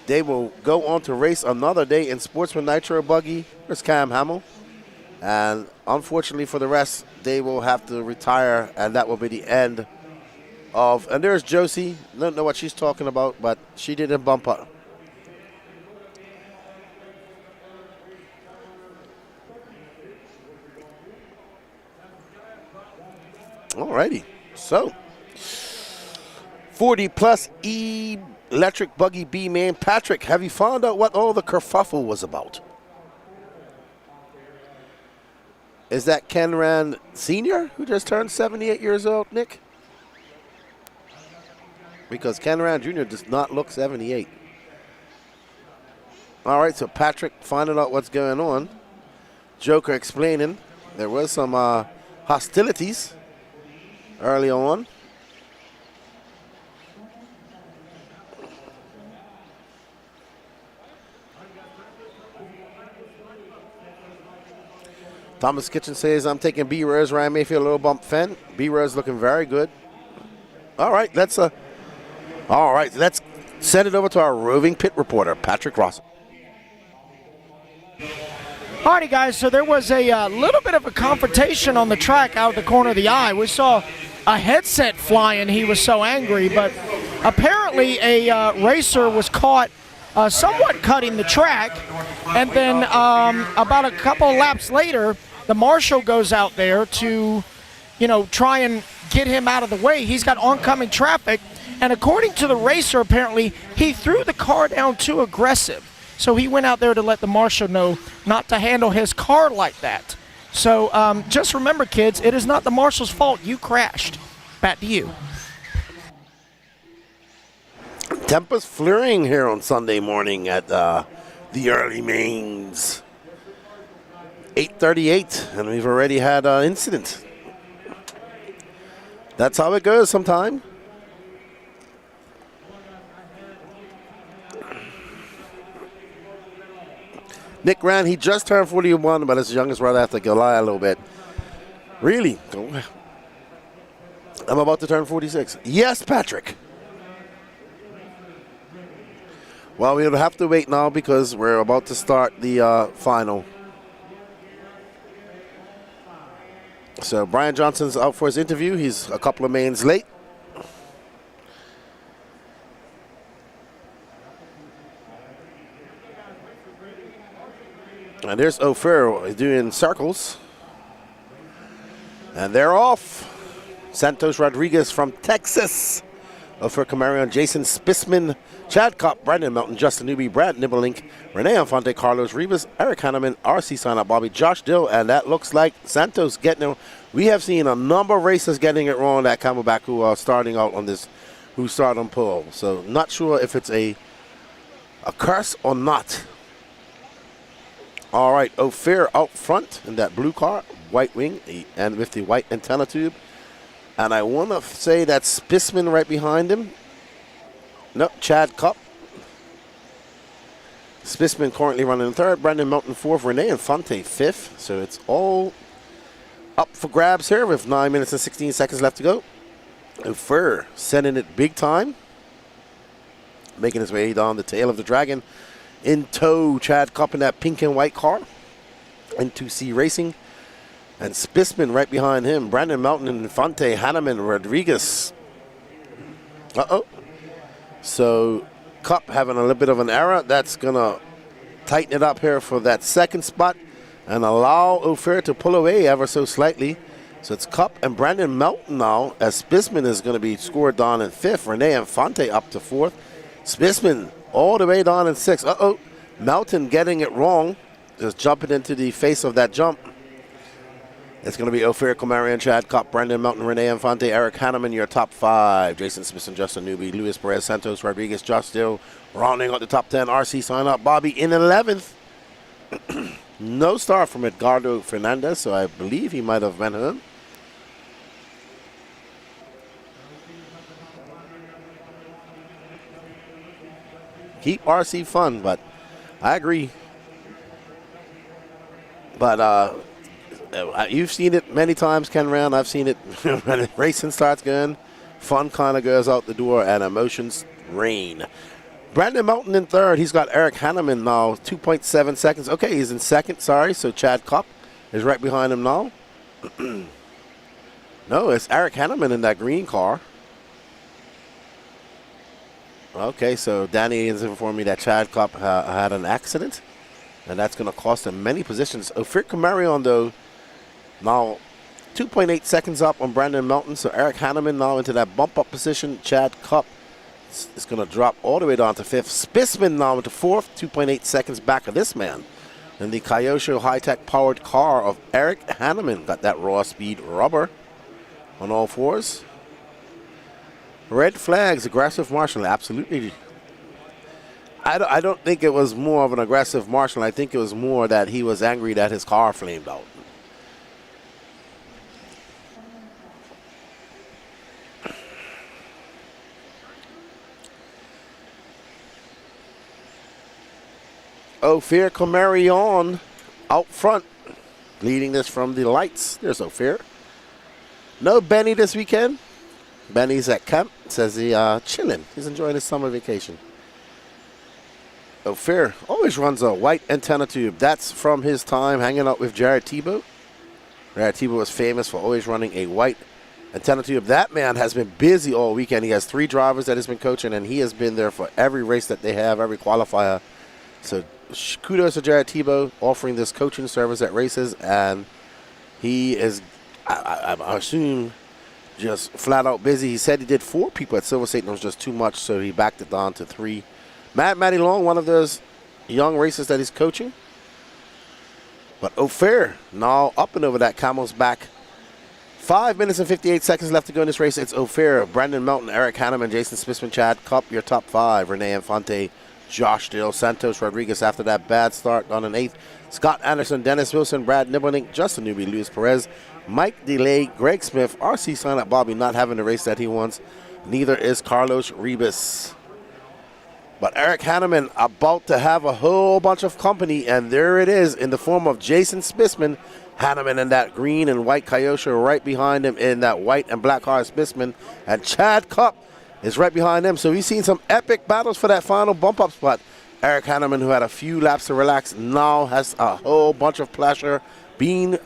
They will go on to race another day in Sportsman Nitro Buggy. There's Cam Hamill. And unfortunately for the rest, they will have to retire, and that will be the end of. And there's Josie. Don't know what she's talking about, but she didn't bump up. Alrighty. So, 40 plus electric buggy B man. Patrick, have you found out what all the kerfuffle was about? Is that Ken Rand Sr. who just turned 78 years old, Nick? Because Ken Rand Jr. does not look 78. All right, so Patrick finding out what's going on. Joker explaining there was some hostilities early on. Thomas Kitchen says, I'm taking B-Rose, Ryan Mayfield, a little bump Fenn. B-Rose looking very good. All right, let's send it over to our roving pit reporter, Patrick Ross.
Alrighty, guys, so there was a little bit of a confrontation on the track out of the corner of the eye. We saw a headset flying. He was so angry, but apparently a racer was caught somewhat cutting the track, and then about a couple of laps later, the marshal goes out there to, try and get him out of the way. He's got oncoming traffic, and according to the racer, apparently, he threw the car down too aggressive. So he went out there to let the marshal know not to handle his car like that. So just remember, kids, it is not the marshal's fault. You crashed. Back to you.
Tempest flurrying here on Sunday morning at the early mains. 8:38, and we've already had an incident. That's how it goes sometime. Nick Rand, he just turned 41, but his youngest brother has to go lie a little bit. Really? I'm about to turn 46. Yes, Patrick. Well, we'll have to wait now because we're about to start the final. So Brian Johnson's out for his interview. He's a couple of mains late. And there's O'Farrell doing circles. And they're off. Santos Rodriguez from Texas For Camarion, Jason Spissman, Chad Kopp, Brandon Melton, Justin Newby, Brad Nibelink, Renee Infante, Carlos Rivas, Eric Hanneman, RC Sign-Up Bobby, Josh Dill, and that looks like Santos getting it. We have seen a number of racers getting it wrong at Camelback who are starting out on this, who start on pole. So not sure if it's a curse or not. All right, Ophir out front in that blue car, white wing, and with the white antenna tube. And I want to say that's Spissman right behind him. No, Chad Kopp. Spissman currently running in third. Brandon Melton fourth. Renee Infante fifth. So it's all up for grabs here with 9 minutes and 16 seconds left to go. Ophir sending it big time. Making his way down the tail of the dragon. In tow, Chad Kopp in that pink and white car. N2C Racing. And Spissman right behind him. Brandon Melton, Infante, Hanneman, Rodriguez. Uh-oh. So Kopp having a little bit of an error. That's going to tighten it up here for that second spot and allow Ophir to pull away ever so slightly. So it's Kopp and Brandon Melton now, as Spissman is going to be scored down in fifth. Renee Infante up to fourth. Spissman all the way down in sixth. Uh-oh. Melton getting it wrong. Just jumping into the face of that jump. It's going to be Ophir, Camarion, Chad Kopp, Brandon Melton, Renee Infante, Eric Hanneman, your top five. Jason Smith and Justin Newby, Luis Perez, Santos Rodriguez, Josh Dill, rounding out the top 10. RC Sign Up Bobby in 11th. No start from Edgardo Fernandez, so I believe he might have went home. Keep RC fun, but I agree. But you've seen it many times, Ken Round. I've seen it when racing starts going. Fun kind of goes out the door and emotions reign. Brandon Melton in third. He's got Eric Hanneman now, 2.7 seconds. Okay, he's in second, sorry. So Chad Kopp is right behind him now. No, it's Eric Hanneman in that green car. Okay, so Danny is informing me that Chad Kopp had an accident, and that's going to cost him many positions. Ophir Camarion, though, now 2.8 seconds up on Brandon Melton. So Eric Hanneman now into that bump-up position. Chad Kopp is going to drop all the way down to fifth. Spissman now into fourth, 2.8 seconds back of this man. And the Kyosho high-tech powered car of Eric Hanneman got that raw speed rubber on all fours. Red flags, aggressive marshal, absolutely. I don't think it was more of an aggressive marshal. I think it was more that he was angry that his car flamed out. Ophir Camarion out front, leading this from the lights. There's Ophir. No Benny this weekend. Benny's at camp. Says he chilling. He's enjoying his summer vacation. Ophir always runs a white antenna tube. That's from his time hanging out with Jared Tebow. Jared Tebow was famous for always running a white antenna tube. That man has been busy all weekend. He has 3 drivers that he's been coaching, and he has been there for every race that they have, every qualifier. So kudos to Jared Tebow offering this coaching service at races, and he is, I assume, just flat out busy. He said he did 4 people at Silver State and it was just too much, so he backed it down to 3. Matty Long, one of those young racers that he's coaching. But Ophir now up and over that camel's back. 5 minutes and 58 seconds left to go in this race. It's Ophir, Brandon Melton, Eric Hanneman, Jason Spissman, Chad Kopp, your top 5. Renee Infante, Josh Dill, Santos Rodriguez after that bad start on an 8th. Scott Anderson, Dennis Wilson, Brad Nibelink, Justin Newby, Luis Perez, Mike DeLay, Greg Smith, RC Sign-Up Bobby not having the race that he wants. Neither is Carlos Ribas. But Eric Hanneman about to have a whole bunch of company, and there it is in the form of Jason Spissman. Hanneman in that green and white Kyosho right behind him in that white and black car Spissman. And Chad Kopp is right behind them. So we've seen some epic battles for that final bump-up spot. Eric Hanneman, who had a few laps to relax, now has a whole bunch of pressure being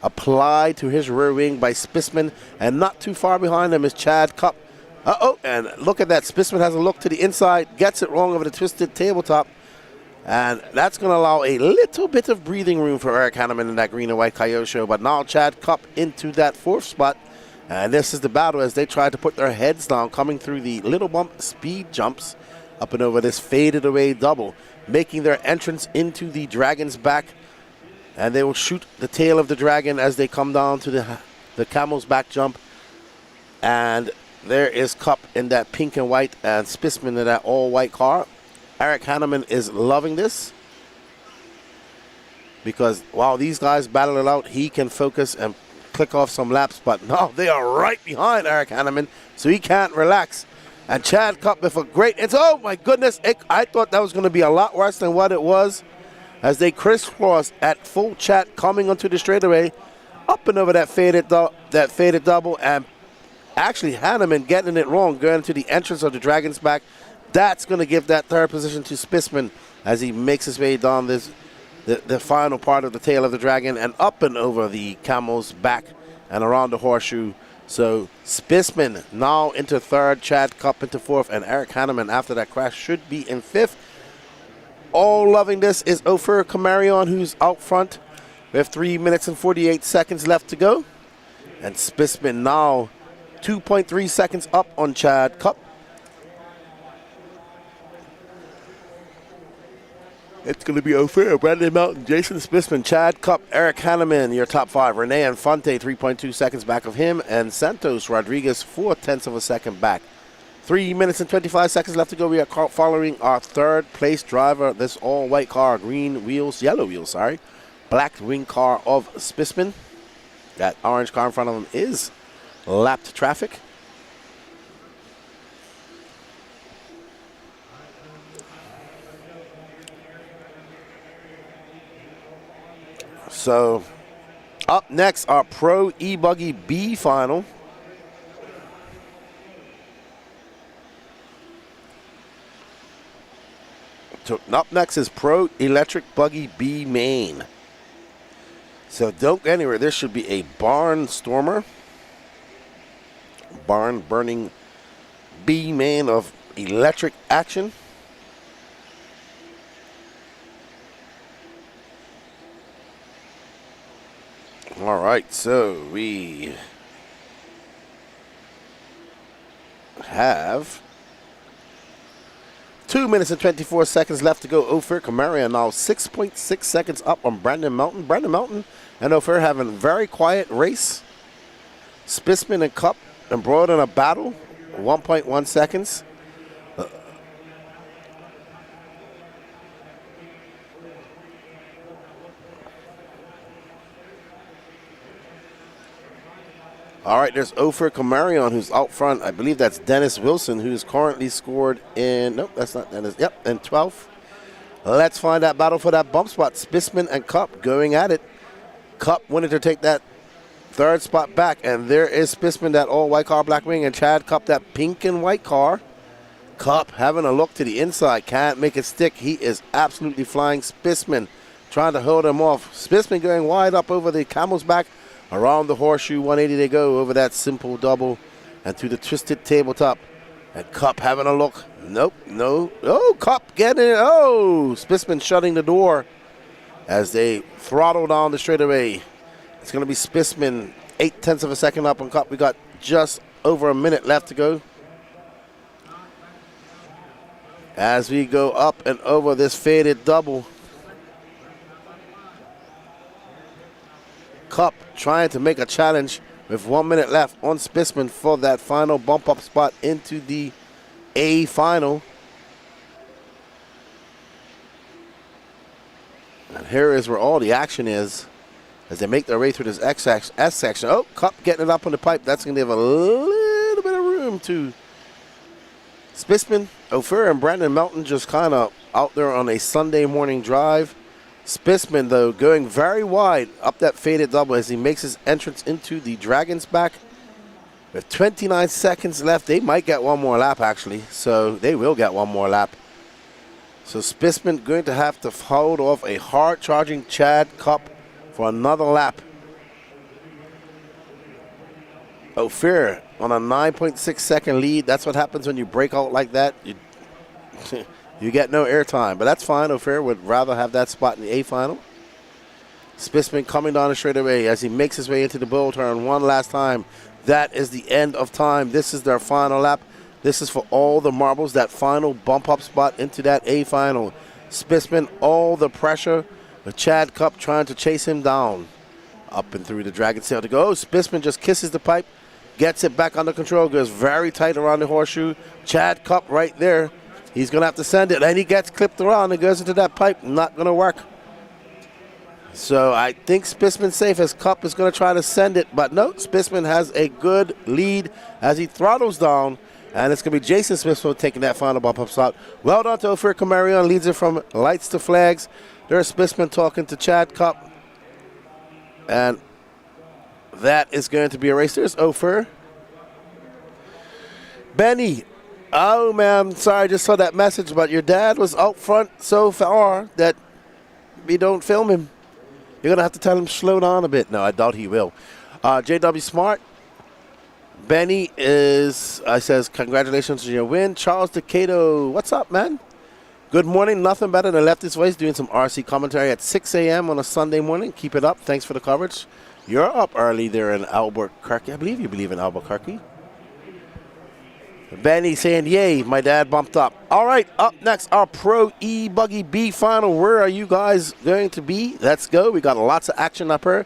applied to his rear wing by Spissman. And not too far behind him is Chad Kopp. Uh-oh, and look at that. Spissman has a look to the inside, gets it wrong over the twisted tabletop. And that's going to allow a little bit of breathing room for Eric Hanneman in that green and white Kyosho. But now Chad Kopp into that 4th spot. And this is the battle as they try to put their heads down, coming through the little bump speed jumps up and over this faded away double, making their entrance into the dragon's back. And they will shoot the tail of the dragon as they come down to the camel's back jump. And there is Cup in that pink and white and Sportsman in that all white car. Eric Hanneman is loving this, because while these guys battle it out, he can focus and click off some laps. But no, they are right behind Eric Hanneman, so he can't relax. And Chad Cup with a great, oh my goodness, I thought that was going to be a lot worse than what it was, as they crisscross at full chat coming onto the straightaway, up and over that faded double, and actually Hanneman getting it wrong, going to the entrance of the dragon's back. That's going to give that third position to Sportsman as he makes his way down the final part of the tail of the dragon and up and over the camel's back and around the horseshoe. So Sportsman now into third, Chad Cup into fourth, and Eric Hanneman after that crash should be in fifth. All loving this is Ofer Kamarion, who's out front with 3 minutes and 48 seconds left to go. And Sportsman now 2.3 seconds up on Chad Cup. It's going to be Ophir, Brandon Melton, Jason Sportsman, Chad Cup, Eric Hanneman, your top five. Rene Infante, 3.2 seconds back of him. And Santos Rodriguez, 0.4 of a second back. 3 minutes and 25 seconds left to go. We are following our third place driver. This all-white car, yellow wheels, black wing car of Sportsman. That orange car in front of him is lapped traffic. So, up next, our Pro e-buggy B final. So, up next is Pro Electric Buggy B main. So don't go anywhere. This should be a barn stormer. Barn burning B main of electric action. All right, so we have 2 minutes and 24 seconds left to go. Ofer Kamarian now 6.6 seconds up on Brandon Melton. Brandon Melton and Ofer having a very quiet race. Sportsman and Cup embroiled in a battle, 1.1 seconds. All right, there's Ofer Kamarion, who's out front. I believe that's Dennis Wilson, who's currently scored in, nope, that's not Dennis. Yep, in 12th. Let's find that battle for that bump spot. Sportsman and Cup going at it. Cup wanted to take that third spot back, and there is Sportsman, that all-white car, black wing, and Chad Cup, that pink and white car. Cup having a look to the inside, can't make it stick. He is absolutely flying. Sportsman trying to hold him off. Sportsman going wide up over the camel's back. Around the horseshoe, 180 they go over that simple double and to the twisted tabletop. And Cup having a look. Nope, no. Oh, Cup getting it. Oh, Sportsman shutting the door as they throttle down the straightaway. It's going to be Sportsman 0.8 of a second up on Cup. We got just over a minute left to go. As we go up and over this faded double. Cup trying to make a challenge with 1 minute left on Sportsman for that final bump up spot into the A final. And here is where all the action is as they make their way through this S section. Oh, Cup getting it up on the pipe. That's going to give a little bit of room to Sportsman. Ofer and Brandon Melton just kind of out there on a Sunday morning drive. Sportsman, though, going very wide up that faded double as he makes his entrance into the dragon's back. With 29 seconds left, they might get one more lap, actually. So they will get one more lap. So Sportsman going to have to hold off a hard-charging Chad Cup for another lap. Ophir on a 9.6 second lead. That's what happens when you break out like that. You get no airtime, but that's fine. Ophir would rather have that spot in the A final. Sportsman coming down the straightaway as he makes his way into the bull turn one last time. that is the end of time. This is their final lap. This is for all the marbles, that final bump up spot into that A final. Sportsman, all the pressure. The Chad Cup trying to chase him down. Up and through the dragon sail to go. Sportsman just kisses the pipe, gets it back under control, goes very tight around the horseshoe. Chad Cup right there. He's going to have to send it, and he gets clipped around and goes into that pipe. Not going to work. So I think Sportsman's safe as Cup is going to try to send it, but no, Sportsman has a good lead as he throttles down, and it's going to be Jason Smithfield taking that final bump up slot. Well done to Ophir Kamarion, leads it from lights to flags. There's Sportsman talking to Chad Cup, and that is going to be a race. There's Ophir. Benny. Oh, man, sorry, I just saw that message, but your dad was out front so far that we don't film him. You're going to have to tell him slow down a bit. No, I doubt he will. JW Smart. Benny says, congratulations on your win. Charles Decato, what's up, man? Good morning. Nothing better than Leftist Voice doing some RC commentary at 6 a.m. on a Sunday morning. Keep it up. Thanks for the coverage. You're up early there in Albuquerque. I believe you believe in Albuquerque. Benny saying, yay, my dad bumped up. All right, up next, our Pro e-buggy B final. Where are you guys going to be? Let's go. We got lots of action up here.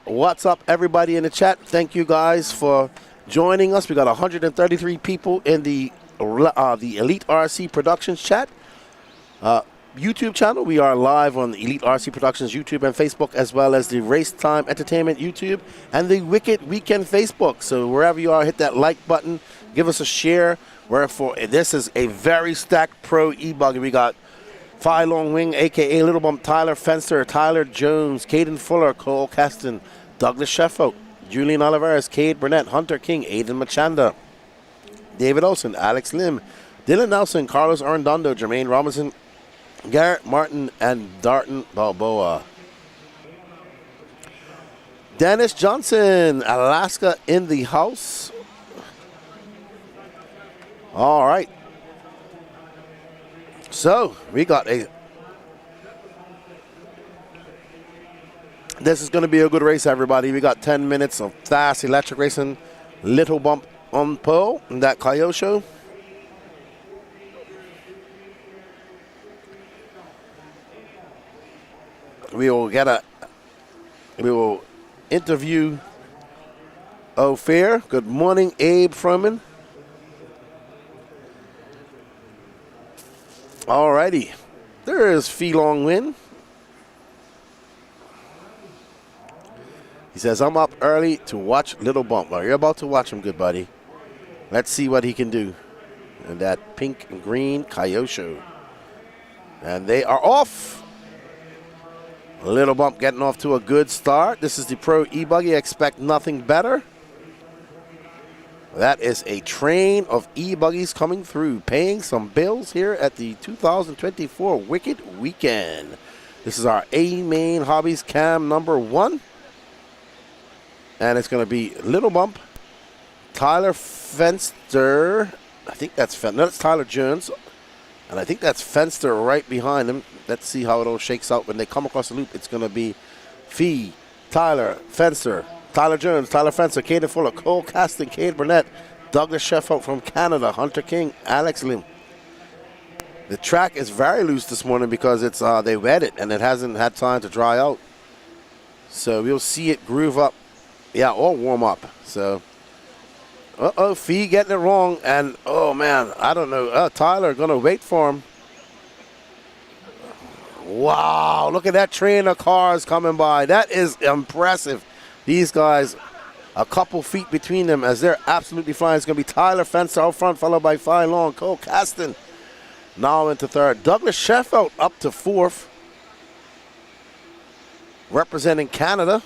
What's up, everybody in the chat? Thank you guys for joining us. We got 133 people in the Elite RC Productions chat. YouTube channel. We are live on the Elite RC Productions YouTube and Facebook, as well as the Racetime Entertainment YouTube and the Wicked Weekend Facebook. So wherever you are, hit that like button. Give us a share. Wherefore, this is a very stacked Pro e-buggy. We got Phi Long Wing, a.k.a. Little Bump, Tyler Fenster, Tyler Jones, Caden Fuller, Cole Caston, Douglas Sheffield, Julian Oliveras, Cade Burnett, Hunter King, Aiden Machanda, David Olson, Alex Lim, Dylan Nelson, Carlos Arredondo, Jermaine Robinson, Garrett Martin, and Darton Balboa. Dennis Johnson, Alaska in the house. All right. So, we got this is going to be a good race, everybody. We got 10 minutes of fast electric racing. Little bump on pole in that Coyote show. We will interview Ophir. Good morning, Abe Froman. Alrighty, there is Phi Long Win. He says, I'm up early to watch Little Bump. Well, you're about to watch him, good buddy. Let's see what he can do in that pink and green Coyote show. And they are off. Little Bump getting off to a good start. This is the Pro e-buggy. Expect nothing better. That is a train of e-buggies coming through, paying some bills here at the 2024 Wicked Weekend. This is our A-Main Hobbies Cam number 1. And it's going to be Little Bump, Tyler Fenster. I think that's no, that's Tyler Jones. And I think that's Fenster right behind him. Let's see how it all shakes out. When they come across the loop, it's going to be Phi, Tyler, Fenster, Tyler Jones, Tyler Fenster, Caden Fuller, Cole Caston, Cade Burnett, Douglas Sheffield from Canada, Hunter King, Alex Lim. The track is very loose this morning because it's they wet it and it hasn't had time to dry out. So we'll see it groove up, yeah, or warm up. So, Phi getting it wrong, and oh man, I don't know. Tyler gonna wait for him. Wow, look at that train of cars coming by. That is impressive. These guys, a couple feet between them as they're absolutely flying. It's going to be Tyler Fenster out front, followed by Phi Long. Cole Caston now into third. Douglas Sheffield up to fourth, representing Canada.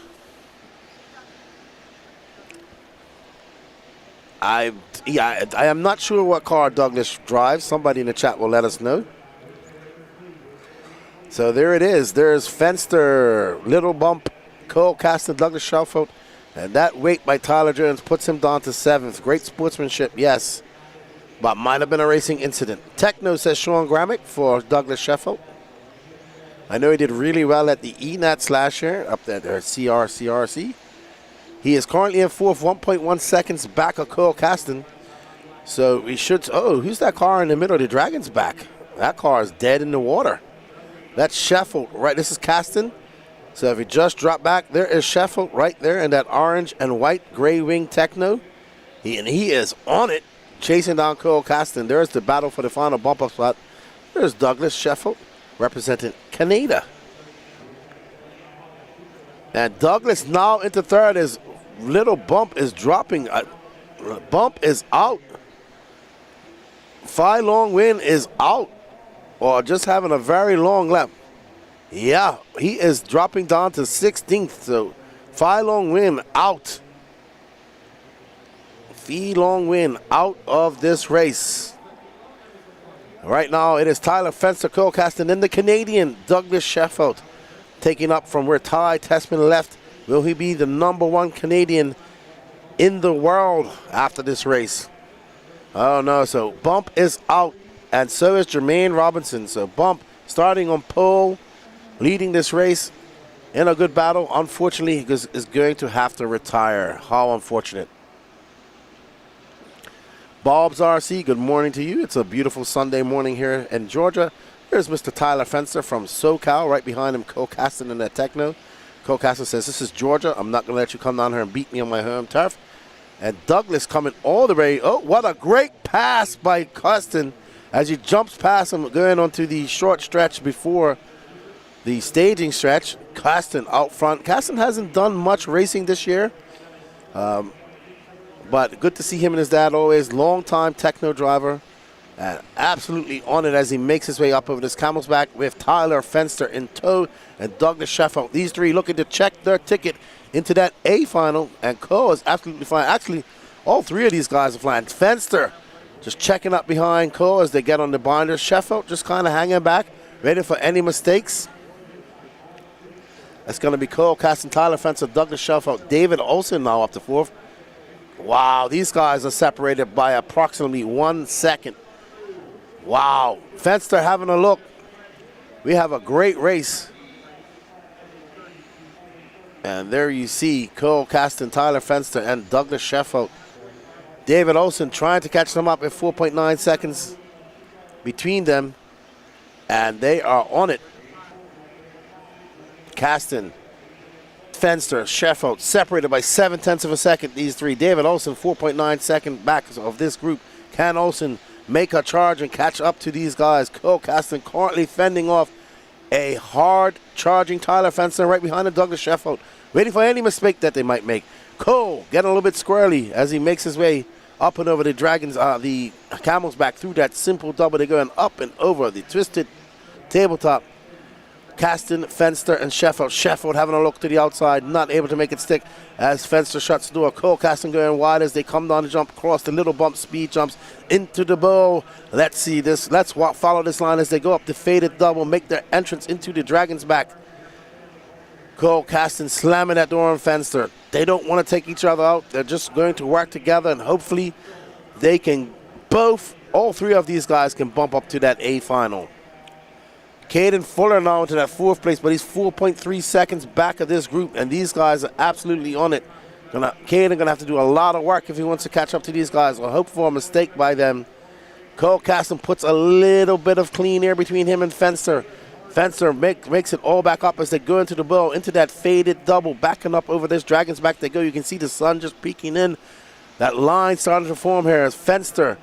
I am not sure what car Douglas drives. Somebody in the chat will let us know. So there it is. There's Fenster, Little Bump, Cole Caston, Douglas Sheffield, and that weight by Tyler Jones puts him down to 7th. Great sportsmanship, yes, but might have been a racing incident. Techno says Sean Gramick for Douglas Sheffield. I know he did really well at the ENATs last year, up there, CRC. He is currently in fourth, 1.1 seconds back of Cole Caston. So we should, oh, who's that car in the middle? The Dragon's back. That car is dead in the water. That's Sheffield, right? This is Caston. So if you just drop back, there is Sheffield right there in that orange and white gray wing Techno. He is on it, chasing down Cole Caston. There's the battle for the final bump-up spot. There's Douglas Sheffield representing Canada. And Douglas now into third. His little bump is dropping. Bump is out. Phi Long Win is out, or just having a very long lap. Yeah, he is dropping down to 16th. So Phi Long Win out. Phi Long Win out of this race. Right now it is Tyler Fenster, Cole Caston, and the Canadian Douglas Sheffield taking up from where Ty Tessman left. Will he be the #1 Canadian in the world after this race? Oh no, so Bump is out, and so is Jermaine Robinson. So Bump starting on pole, leading this race in a good battle. Unfortunately, he is going to have to retire. How unfortunate. Bob's RC, good morning to you. It's a beautiful Sunday morning here in Georgia. Here's Mr. Tyler Fenster from SoCal. Right behind him, Cole Caston in that Techno. Cole Caston says, this is Georgia. I'm not going to let you come down here and beat me on my home turf. And Douglas coming all the way. Oh, what a great pass by Caston as he jumps past him, going onto the short stretch before the staging stretch. Caston out front. Caston hasn't done much racing this year. But good to see him and his dad always. Long-time Techno driver. And absolutely on it as he makes his way up over this camel's back with Tyler Fenster in tow and Douglas Sheffield. These three looking to check their ticket into that A final. And Cole is absolutely fine. Actually, all three of these guys are flying. Fenster just checking up behind Cole as they get on the binder. Sheffield just kind of hanging back, ready for any mistakes. That's going to be Cole Caston, Tyler Fenster, Douglas Sheffield, David Olsen now up to fourth. Wow, these guys are separated by approximately 1 second. Wow, Fenster having a look. We have a great race. And there you see Cole Caston, Tyler Fenster, and Douglas Sheffield. David Olsen trying to catch them up at 4.9 seconds between them. And they are on it. Caston, Fenster, Sheffield, separated by 0.7 of a second, these three. David Olsen, 4.9 second back of this group. Can Olsen make a charge and catch up to these guys? Cole Caston currently fending off a hard charging Tyler Fenster right behind the Douglas Sheffield, waiting for any mistake that they might make. Cole getting a little bit squirrely as he makes his way up and over the Dragons, the Camel's back through that simple double. They're going up and over the twisted tabletop. Caston, Fenster, and Sheffield. Sheffield having a look to the outside, not able to make it stick as Fenster shuts the door. Cole Caston going wide as they come down the jump, across the little bump, speed jumps into the bowl. Let's see this. Let's follow this line as they go up the faded double, make their entrance into the Dragon's back. Cole Caston slamming that door on Fenster. They don't want to take each other out. They're just going to work together, and hopefully they can all three of these guys can bump up to that A final. Caden Fuller now into that fourth place, but he's 4.3 seconds back of this group, and these guys are absolutely on it. Caden gonna have to do a lot of work if he wants to catch up to these guys, or hope for a mistake by them. Cole Caston puts a little bit of clean air between him and Fenster. Fenster makes it all back up as they go into the bowl, into that faded double, backing up over this Dragon's back they go. You can see the sun just peeking in. That line starting to form here as Fenster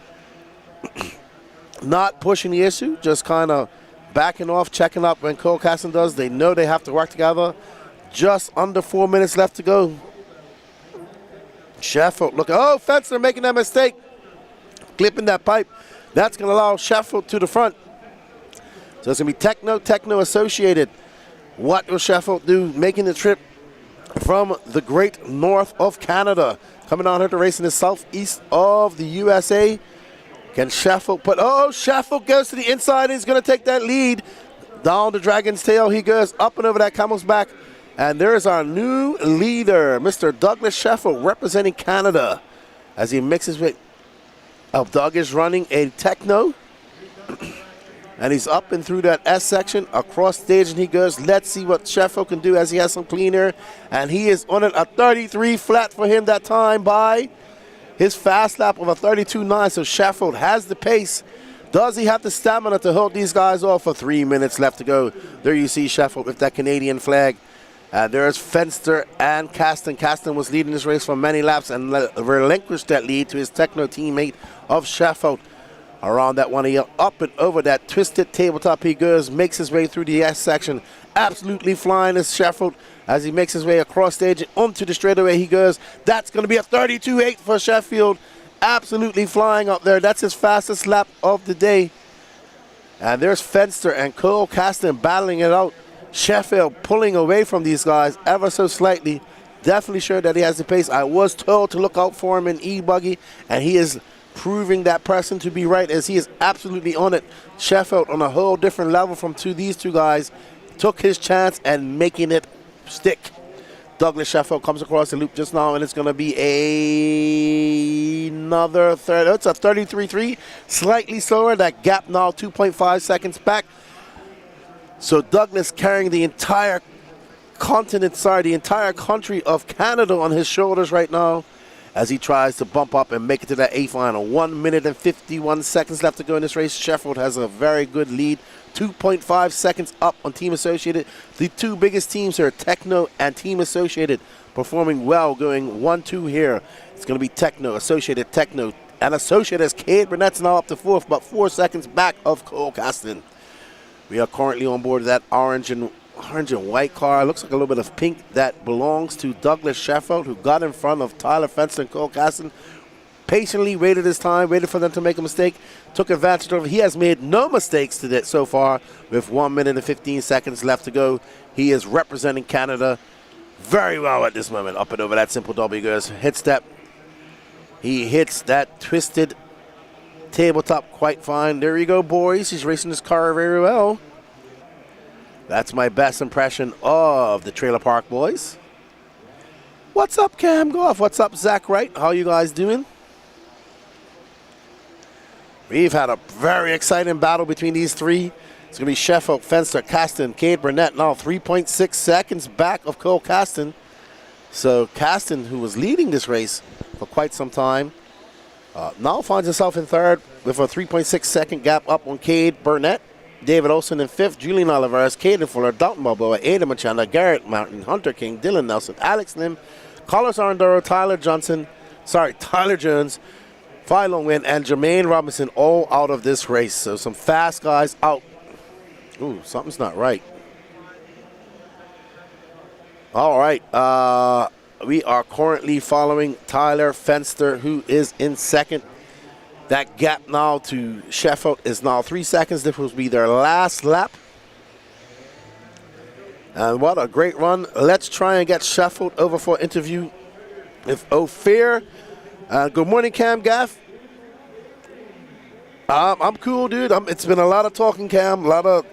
not pushing the issue, just kind of backing off, checking up when Cole Caston does. They know they have to work together. Just under 4 minutes left to go. Sheffield looking, oh, Fenster making that mistake. Clipping that pipe. That's going to allow Sheffield to the front. So it's going to be Techno associated. What will Sheffield do making the trip from the great north of Canada? Coming down here to race in the southeast of the USA. Can Sheffield Sheffield goes to the inside. He's going to take that lead. Down the Dragon's tail he goes, up and over that Camel's back. And there's our new leader, Mr. Douglas Sheffield, representing Canada. As he makes his way up, Doug is running a Techno. And he's up and through that S section, across stage, and he goes. Let's see what Sheffield can do as he has some clean air. And he is on it, a 33 flat for him that time by his fast lap of a 32.9. So Sheffield has the pace. Does he have the stamina to hold these guys off for 3 minutes left to go? There you see Sheffield with that Canadian flag. There's Fenster and Caston. Caston was leading this race for many laps and relinquished that lead to his Techno teammate of Sheffield. Around that one, he up and over that twisted tabletop he goes, makes his way through the S section. Absolutely flying is Sheffield as he makes his way across stage and onto the straightaway he goes. That's going to be a 32.8 for Sheffield. Absolutely flying up there. That's his fastest lap of the day. And there's Fenster and Cole Caston battling it out. Sheffield pulling away from these guys ever so slightly. Definitely sure that he has the pace. I was told to look out for him in e-buggy, and he is proving that person to be right as he is absolutely on it. Sheffield on a whole different level from these two guys. Took his chance and making it stick. Douglas Sheffield comes across the loop just now, and it's going to be another third. It's a 33.3, slightly slower. That gap now 2.5 seconds back. So Douglas carrying the entire the entire country of Canada on his shoulders right now as he tries to bump up and make it to that A final. 1 minute and 51 seconds left to go in this race. Sheffield has a very good lead. 2.5 seconds up on Team Associated. The two biggest teams here, Techno and Team Associated, performing well, going 1-2 here. It's going to be Techno, Associated, Techno, and Associated as Cade Burnett's now up to fourth, about 4 seconds back of Cole Caston. We are currently on board that orange and white car. Looks like a little bit of pink that belongs to Douglas Sheffield, who got in front of Tyler Fenster and Cole Caston. Patiently waited his time, waited for them to make a mistake, took advantage of it. He has made no mistakes to that so far with 1 minute and 15 seconds left to go. He is representing Canada very well at this moment. Up and over that simple double goes. Hits that. He hits that twisted tabletop quite fine. There you go, boys. He's racing his car very well. That's my best impression of the Trailer Park Boys. What's up, Cam Goff? What's up, Zach Wright? How you guys doing? We've had a very exciting battle between these three. It's going to be Sheffield, Fenster, Caston, Cade Burnett. Now 3.6 seconds back of Cole Caston. So Caston, who was leading this race for quite some time, now finds himself in third with a 3.6 second gap up on Cade Burnett. David Olson in fifth, Julian Oliveras, Caden Fuller, Dalton Balboa, Ada Machanda, Garrett Mountain, Hunter King, Dylan Nelson, Alex Lim, Carlos Arndoro, Tyler Jones, Philo Wynn, and Jermaine Robinson all out of this race. So some fast guys out. Ooh, something's not right. All right. We are currently following Tyler Fenster, who is in second. That gap now to Sheffield is now 3 seconds. This will be their last lap. And what a great run. Let's try and get Sheffield over for an interview with Ophir. Good morning, Cam Gaff. I'm cool, dude. It's been a lot of talking, Cam. A lot of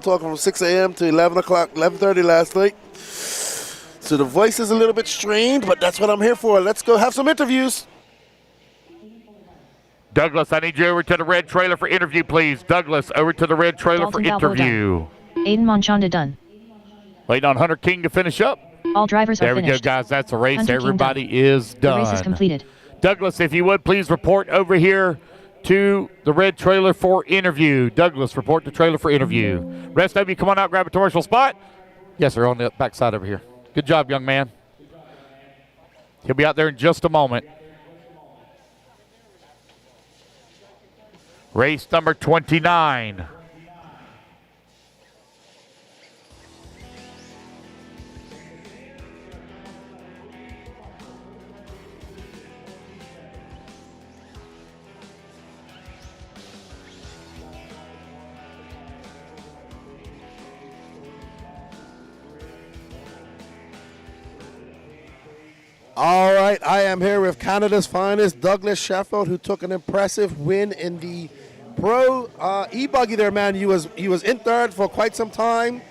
talking from 6 a.m. to 11 o'clock, 11:30 last night. So the voice is a little bit strained, but that's what I'm here for. Let's go have some interviews.
Douglas, I need you over to the red trailer for interview, please. Douglas, over to the red trailer
Dalton
for interview.
Aiden Monchanda done.
Waiting on Hunter King to finish up.
All drivers are
finished. There we go, guys. That's a race. Hunter Everybody is done.
The race is completed.
Douglas, if you would, please report over here to the red trailer for interview. Douglas, report to trailer for interview. Rest of you, come on out, grab a commercial spot. Yes, sir, on the back side over here. Good job, young man. He'll be out there in just a moment. Race number 29.
All right, I am here with Canada's finest, Douglas Sheffield, who took an impressive win in the Pro e-buggy there, man. He was in third for quite some time.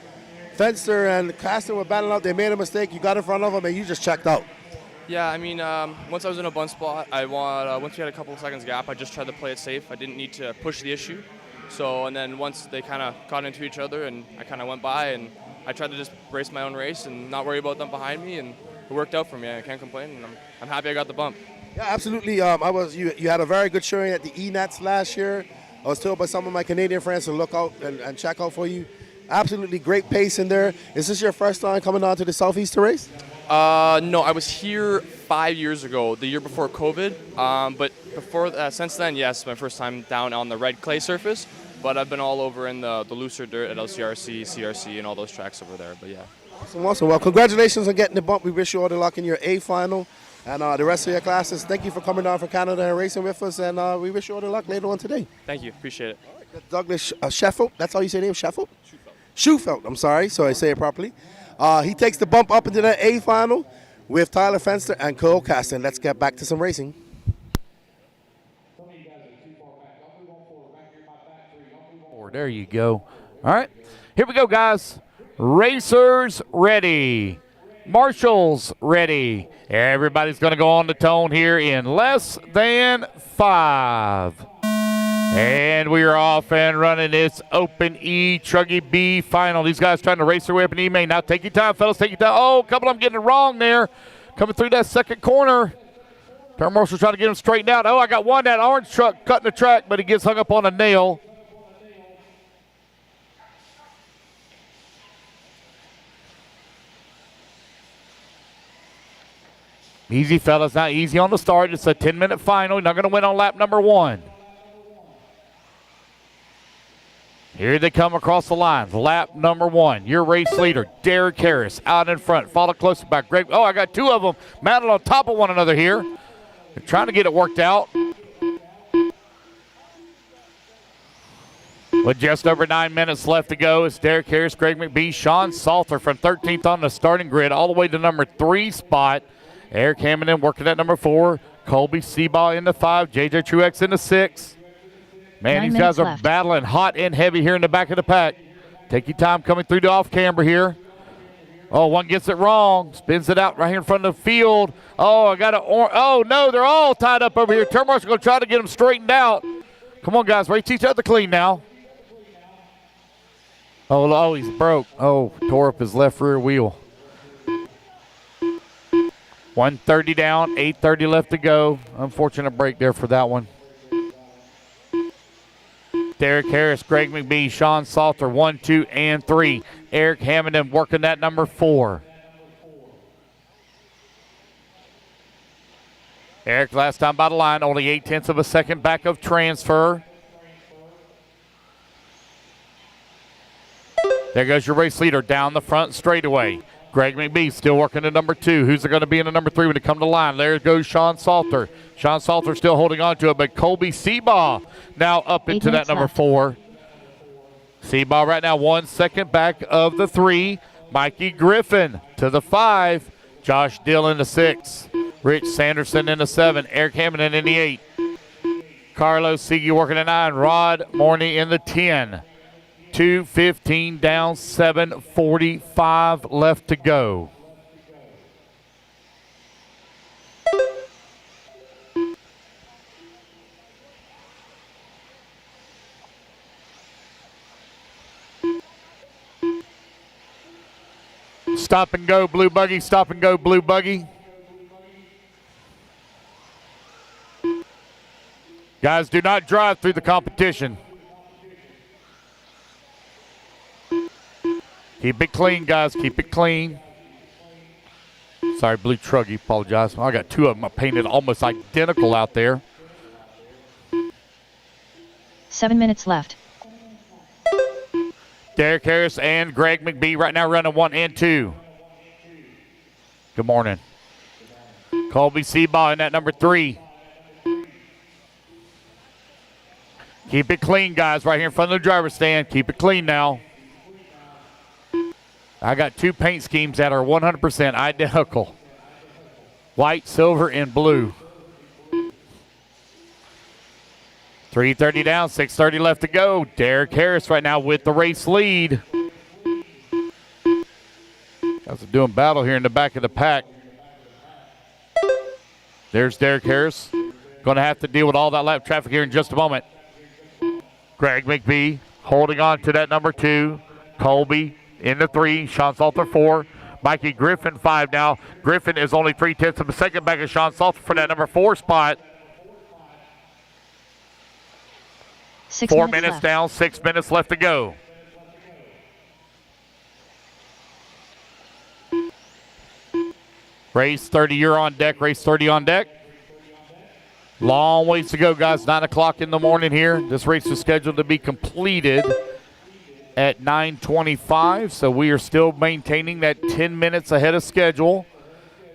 Fenster and Caston were battling out. They made a mistake. You got in front of them, and you just checked out.
Yeah, I mean, once I was in a bunt spot, once we had a couple of seconds gap, I just tried to play it safe. I didn't need to push the issue. So, and then once they kind of got into each other and I kind of went by and I tried to just race my own race and not worry about them behind me, and it worked out for me. I can't complain, and I'm happy I got the bump.
Yeah, absolutely. You had a very good showing at the E-Nats last year. I was told by some of my Canadian friends to look out and check out for you. Absolutely great pace in there. Is this your first time coming down to the Southeast to race?
No, I was here 5 years ago, the year before COVID. But since then, yes, my first time down on the red clay surface. But I've been all over in the looser dirt at LCRC, CRC, and all those tracks over there. But yeah.
Awesome. Well, congratulations on getting the bump. We wish you all the luck in your A final and the rest of your classes. Thank you for coming down from Canada and racing with us, and we wish you all the luck later on today.
Thank you. Appreciate it.
All right, Douglas Sheffield, that's how you say your name, Sheffield? Schufelt, I'm sorry, so I say it properly. He takes the bump up into that A final with Tyler Fenster and Cole Caston. Let's get back to some racing.
There you go. All right, here we go, guys. Racers ready. Marshals ready. Everybody's going to go on the tone here in less than 5. And we are off and running this open e-truggy B final. These guys trying to race their way up in E-main. Now take your time, fellas. Take your time. Oh, a couple of them getting it wrong there. Coming through that second corner. Turn Marshall trying to get him straightened out. Oh, I got one, that orange truck cutting the track, but he gets hung up on a nail. Easy, fellas. Not easy on the start. It's a 10-minute final. You're not going to win on lap number 1. Here they come across the line. Lap number 1. Your race leader, Derek Harris, out in front. Followed closely by Greg. Oh, I got 2 of them mounted on top of one another here. They're trying to get it worked out. With just over 9 minutes left to go, it's Derek Harris, Greg McBee, Sean Salter from 13th on the starting grid all the way to number 3 spot. Eric Hammond working at number 4. Colby Seabaugh in the 5. JJ Truex in the 6. Man, these guys are battling hot and heavy here in the back of the pack. Take your time coming through the off-camber here. Oh, one gets it wrong. Spins it out right here in front of the field. Oh, I got oh, no, they're all tied up over here. Turn Marshall going to try to get them straightened out. Come on, guys. Race each other clean now. Oh, he's broke. Oh, tore up his left rear wheel. 130 down, 8:30 left to go. Unfortunate break there for that one. Derek Harris, Greg McBee, Sean Salter, 1, 2, and 3. Eric Hammond working that number 4. Eric last time by the line, only 0.8 of a second back of transfer. There goes your race leader down the front straightaway. Greg McBee still working at number 2. Who's going to be in the number 3 when they come to the line? There goes Sean Salter. Sean Salter still holding on to it, but Colby Seabaugh now up into that number 4. Seabaugh right now 1 second back of the 3. Mikey Griffin to the 5. Josh Dill in the 6. Rich Sanderson in the 7. Eric Hammond in the 8. Carlos Siege working at 9. Rod Morney in the 10. 2:15 down, 7:45 left to go. Stop and go, blue buggy. Stop and go, blue buggy. Guys, do not drive through the competition. Keep it clean, guys. Keep it clean. Sorry, blue truggy. Apologize. I got 2 of them painted almost identical out there.
7 minutes left.
Derek Harris and Greg McBee right now running 1 and 2. Good morning. Colby Seabaugh in that number 3. Keep it clean, guys, right here in front of the driver's stand. Keep it clean now. I got 2 paint schemes that are 100% identical. White, silver, and blue. 3:30 down, 6:30 left to go. Derek Harris right now with the race lead. Guys are doing battle here in the back of the pack. There's Derek Harris. Going to have to deal with all that lap traffic here in just a moment. Greg McBee holding on to that number 2. Colby in the 3. Sean Salter 4. Mikey Griffin 5 now. Griffin is only 3/10 of a second back of Sean Salter for that number 4 spot. 4 minutes down, 6 minutes left to go. Race 30, you're on deck. Race 30 on deck. Long ways to go, guys. 9 o'clock in the morning here. This race is scheduled to be completed at 9:25, so we are still maintaining that 10 minutes ahead of schedule.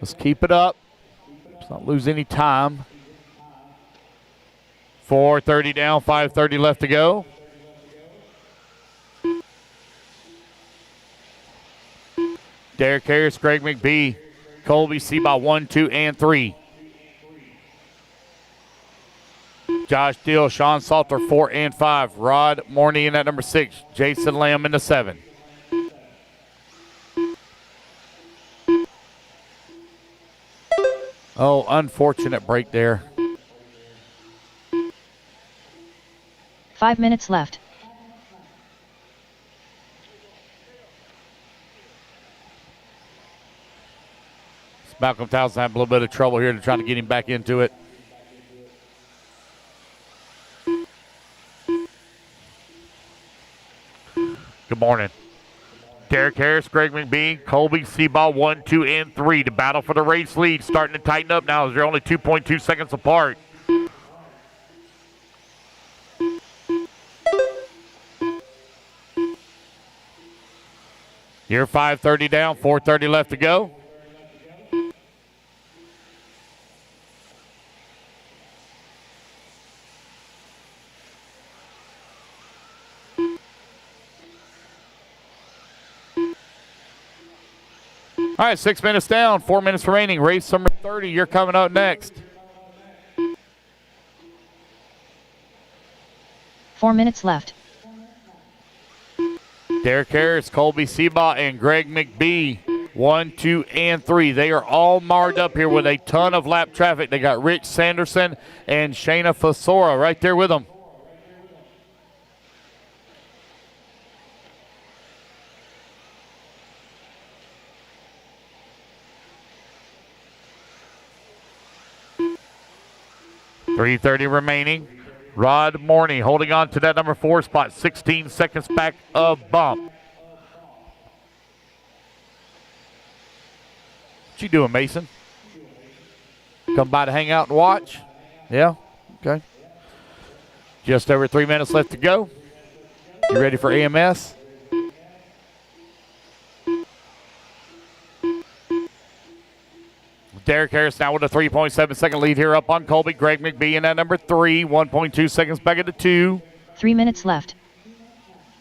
Let's keep it up. Let's not lose any time. 4:30 down, 5:30 left to go. Derek Harris, Greg McBee, Colby Seabaugh 1, 2, and 3. Josh Deal, Sean Salter 4 and 5. Rod Morney in at number 6. Jason Lamb in the 7. Oh, unfortunate break there.
5 minutes left.
Malcolm Townsend having a little bit of trouble here to try to get him back into it. Good morning. Derek Harris, Greg McBee, Colby Seabaugh 1, 2, and 3. The battle for the race lead starting to tighten up now as they're only 2.2 seconds apart. You're 5:30 down, 4:30 left to go. All right, 6 minutes down, 4 minutes remaining. Race number 30, you're coming up next.
4 minutes left.
Derek Harris, Colby Seabaugh, and Greg McBee, 1, 2, and 3. They are all marred up here with a ton of lap traffic. They got Rich Sanderson and Shayna Fasora right there with them. .330 remaining. Rod Morney holding on to that number 4 spot, 16 seconds back of bump. What you doing, Mason? Come by to hang out and watch? Yeah? Okay. Just over 3 minutes left to go. You ready for AMS? Derek Harris now with a 3.7 second lead here up on Colby. Greg McBee in at number 3, 1.2 seconds back at the 2.
3 minutes left.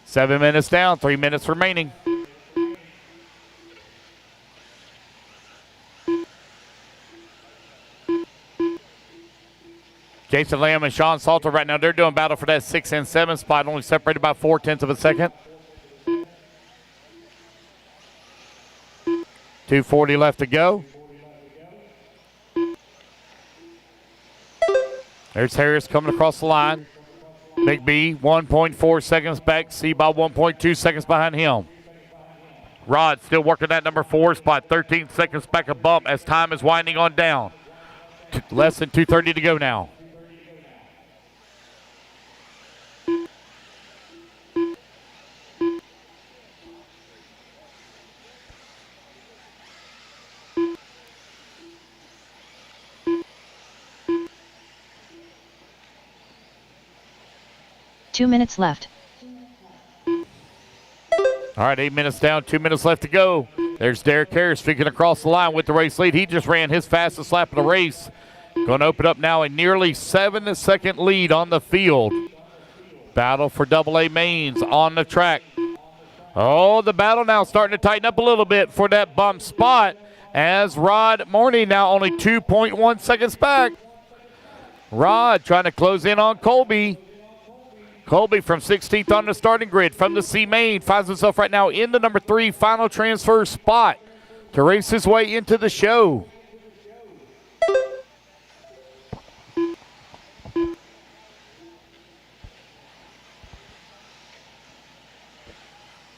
7 minutes down, 3 minutes remaining. Jason Lamb and Sean Salter right now, they're doing battle for that 6 and 7 spot, only separated by 0.4 of a second. 2:40 left to go. There's Harris coming across the line. McBee, 1.4 seconds back. Seabaugh, 1.2 seconds behind him. Rod still working that number 4 spot. 13 seconds back a bump as time is winding on down. Less than 2:30 to go now.
Two minutes left.
All right, 8 minutes down, 2 minutes left to go. There's Derek Harris streaking across the line with the race lead. He just ran his fastest lap of the race. Going to open up now a nearly 7-second lead on the field. Battle for AA mains on the track. Oh, the battle now starting to tighten up a little bit for that bump spot as Rod Morney now only 2.1 seconds back. Rod trying to close in on Colby. Colby from 16th on the starting grid from the C main finds himself right now in the number 3 final transfer spot to race his way into the show.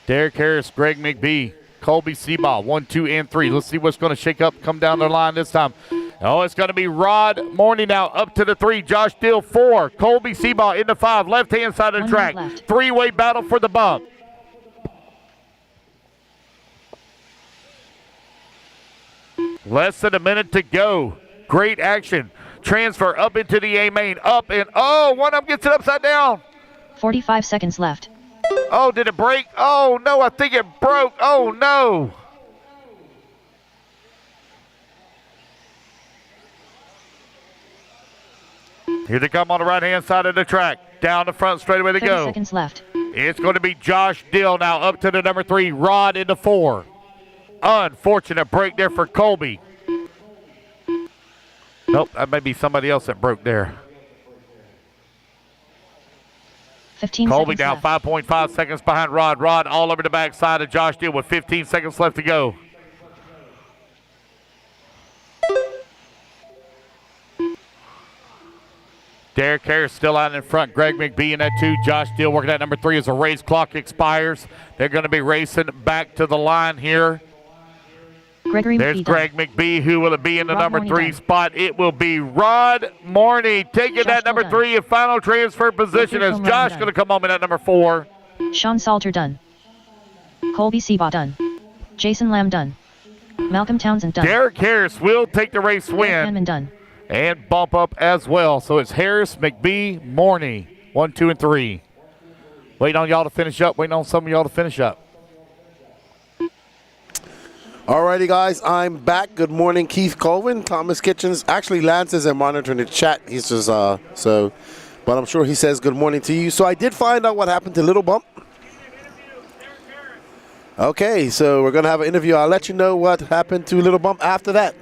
Derek Harris, Greg McBee, Colby Seabaugh, 1, 2, and 3. Let's see what's going to shake up, come down the line this time. Oh, it's going to be Rod Morney now up to the 3. Josh Dill, 4. Colby Seabaugh in the 5, left-hand side of the track. Three-way battle for the bump. Less than a minute to go. Great action. Transfer up into the A main. Up and, oh, one of them gets it upside down.
45 seconds left.
Oh, did it break? Oh, no, I think it broke. Oh, no. Here they come on the right-hand side of the track. Down the front straightaway to
30
go.
seconds left.
It's going to be Josh Dill now up to the number 3. Rod in the 4. Unfortunate break there for Colby. Nope, that may be somebody else that broke there.
15
Colby
seconds
down
left.
5.5 seconds behind Rod. Rod all over the backside of Josh Dill with 15 seconds left to go. Derek Harris still out in front. Greg McBee in that 2. Josh Dill working at number 3 as the race clock expires. They're going to be racing back to the line here. There's Greg McBee. Who will it be in the number 3 spot? It will be Rod Morney taking that number 3 in final transfer position as Josh going to come home in at number 4.
Sean Salter done. Colby Seabaugh done. Jason Lamb done. Malcolm Townsend done.
Derek Harris will take the race win
done.
and bump up as well. So it's Harris, McBee, Morney, 1, 2, and 3. Waiting on y'all to finish up. Waiting on some of y'all to finish up.
Alrighty, guys, I'm back. Good morning, Keith Colvin, Thomas Kitchens. Actually, Lance isn't monitoring the chat. He's just, but I'm sure he says good morning to you. So I did find out what happened to Little Bump. Okay, so we're going to have an interview. I'll let you know what happened to Little Bump after that.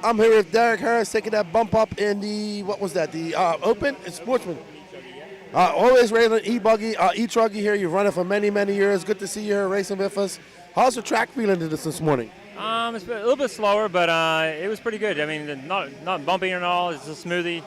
I'm here with Derek Harris taking that bump up in the, what was that, the Open? It's Sportsman. Always racing an e-buggy, e-truggy here. You've run it for many, many years. Good to see you here racing with us. How's the track feeling to this morning?
It's a little bit slower, but it was pretty good. I mean, not bumping at all. It's just smooth,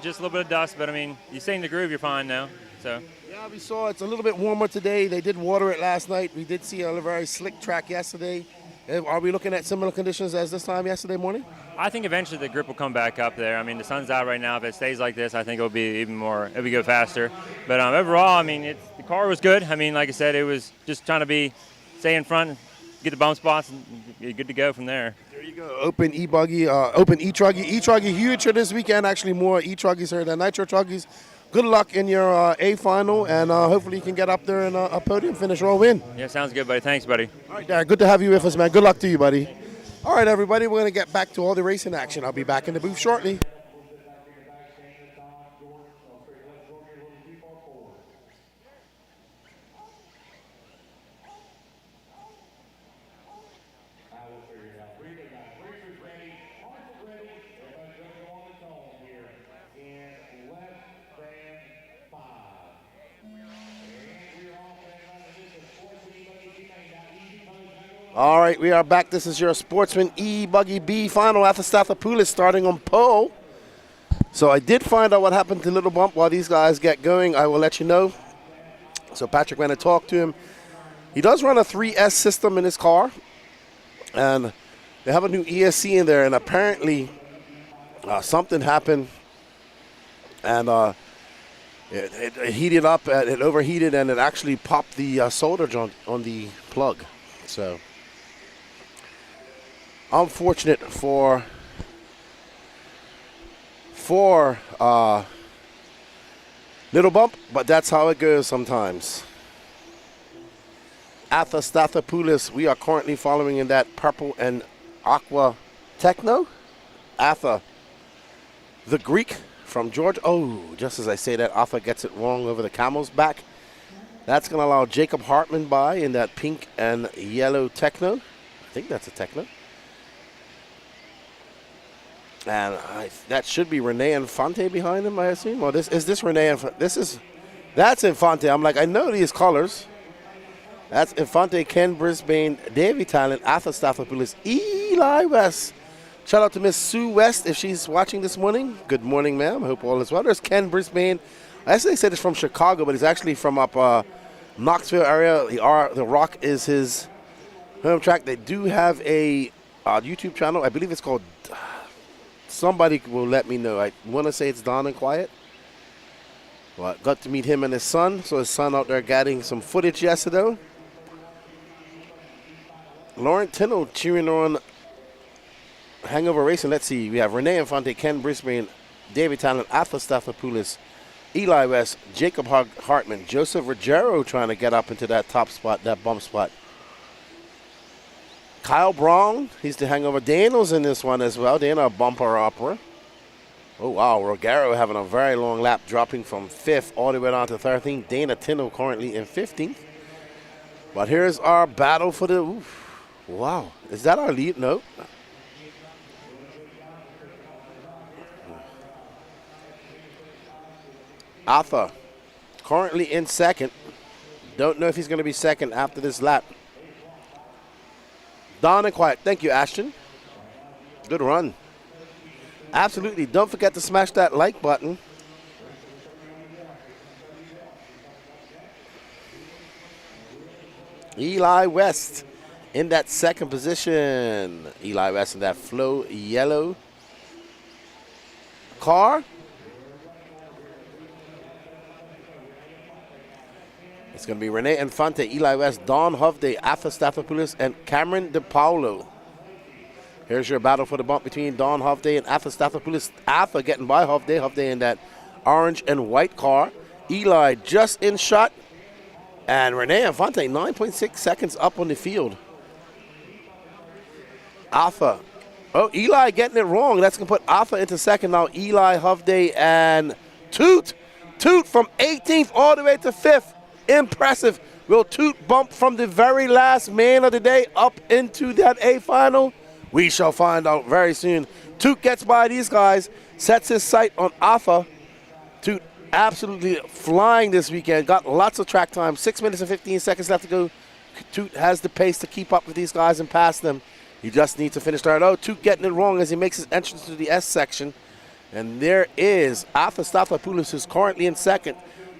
just a little bit of dust. But I mean, you stay in the groove, you're fine now. So.
Yeah, we saw it's a little bit warmer today. They did water it last night. We did see a very slick track yesterday. Are we looking at similar conditions as this time yesterday morning?
I think eventually the grip will come back up there. I mean, the sun's out right now. If it stays like this, I think it'll be even more. It'll be go faster. But overall, I mean, the car was good. I mean, like I said, it was just trying to stay in front, get the bump spots, and be good to go from there.
There you go. Open e-buggy, open e-truggy. E-truggy huge for this weekend. Actually, more e-truggies here than nitro truggies. Good luck in your A final, and hopefully you can get up there and a podium finish or a win.
Yeah, sounds good, buddy. Thanks, buddy.
All right, Derek, good to have you with us, man. Good luck to you, buddy. All right, everybody, we're going to get back to all the racing action. I'll be back in the booth shortly. All right, we are back. This is your Sportsman e-buggy B final after Stathopoulos starting on pole. So I did find out what happened to Little Bump. While these guys get going, I will let you know. So Patrick went and talked to him. He does run a 3S system in his car, and they have a new ESC in there, and apparently something happened, and it heated up, it overheated, and it actually popped the solder joint on the plug. So, unfortunate for little bump, but that's how it goes sometimes. Atha we are currently following in that purple and aqua techno. Atha, the Greek from Georgia. Oh, just as I say that, Atha gets it wrong over the camel's back. That's going to allow Jacob Hartman by in that pink and yellow techno. I think that's a techno. And that should be Rene Infante behind him, I assume. Well, is this Rene Infante? That's Infante. I'm like, I know these colors. That's Infante, Ken Brisbane, Davy Talent, Atha Stathopoulos, Eli West. Shout out to Miss Sue West if she's watching this morning. Good morning, ma'am. I hope all is well. There's Ken Brisbane. I actually said it's from Chicago, but he's actually from up Knoxville area. The Rock is his home track. They do have a YouTube channel. I believe it's called, somebody will let me know. I want to say it's Don and Quiet. Well, got to meet him and his son. So his son out there getting some footage yesterday. Lauren Tino cheering on Hangover Racing. Let's see. We have Rene Infante, Ken Brisbane, David Talent, Atha Stathopoulos, Eli West, Jacob Hartman, Joseph Ruggiero trying to get up into that top spot, that bump spot. Kyle Brown, he's the Hangover. Daniel's in this one as well. Dana, a bumper upper. Oh, wow. Ruggiero having a very long lap, dropping from 5th all the way down to 13th. Dana Tino currently in 15th. But here's our battle for the... Oof. Wow. Is that our lead? No. Atha currently in second. Don't know if he's going to be second after this lap. Don and Quiet. Thank you, Ashton. Good run. Absolutely. Don't forget to smash that like button. Eli West in that second position. Eli West in that flow yellow car. It's going to be Rene Infante, Eli West, Don Hovde, Atha Stathopoulos, and Cameron DePaulo. Here's your battle for the bump between Don Hovde and Atha Stathopoulos. Atha getting by Hovde. Hovde in that orange and white car. Eli just in shot. And Rene Infante, 9.6 seconds up on the field. Atha. Oh, Eli getting it wrong. That's going to put Atha into second now. Eli, Hovde, and Toot. Toot from 18th all the way to 5th. Impressive. Will Toot bump from the very last man of the day up into that A final? We shall find out very soon. Toot gets by these guys, sets his sight on Atha. Toot absolutely flying this weekend. Got lots of track time. 6 minutes and 15 seconds left to go. Toot has the pace to keep up with these guys and pass them. He just needs to finish third. Oh, Toot getting it wrong as he makes his entrance to the S section. And there is Atha Stathopoulos, who's currently in second.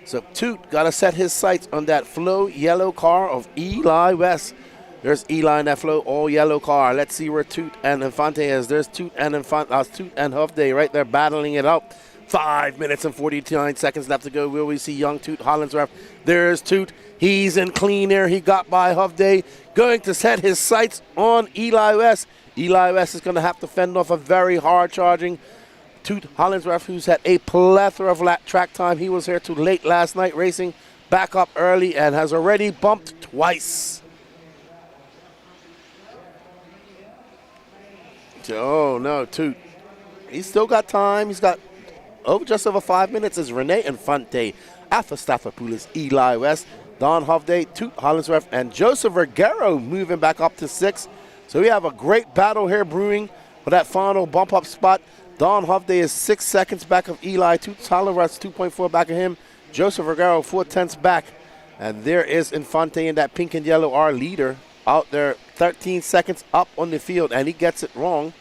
So Toot got to set his sights on that flow yellow car of Eli West. There's Eli in that flow all yellow car. Let's see where Toot and Infante is. There's Toot and Toot and Hovde right there battling it out. 5 minutes and 49 seconds left to go. Will we see young Toot Hollinsworth? There's Toot. He's in clean air. He got by Hovde. Going to set his sights on Eli West. Eli West is going to have to fend off a very hard charging Toot Hollinsworth, who's had a plethora of track time. He was here too late last night racing, back up early, and has already bumped twice. Oh, no, Toot. He's still got time. He's got just over 5 minutes. Is Rene Infante, Atha Stathopoulos, Eli West, Don Hovde, Toot Hollinsworth, and Joseph Ruggiero moving back up to 6th. So we have a great battle here brewing for that final bump-up spot. Don Hovde is 6 seconds back of Eli. Toot Hollinsworth 2.4 back of him. Joseph Ruggiero 4/10 back. And there is Infante in that pink and yellow, our leader, out there 13 seconds up on the field, and he gets it wrong.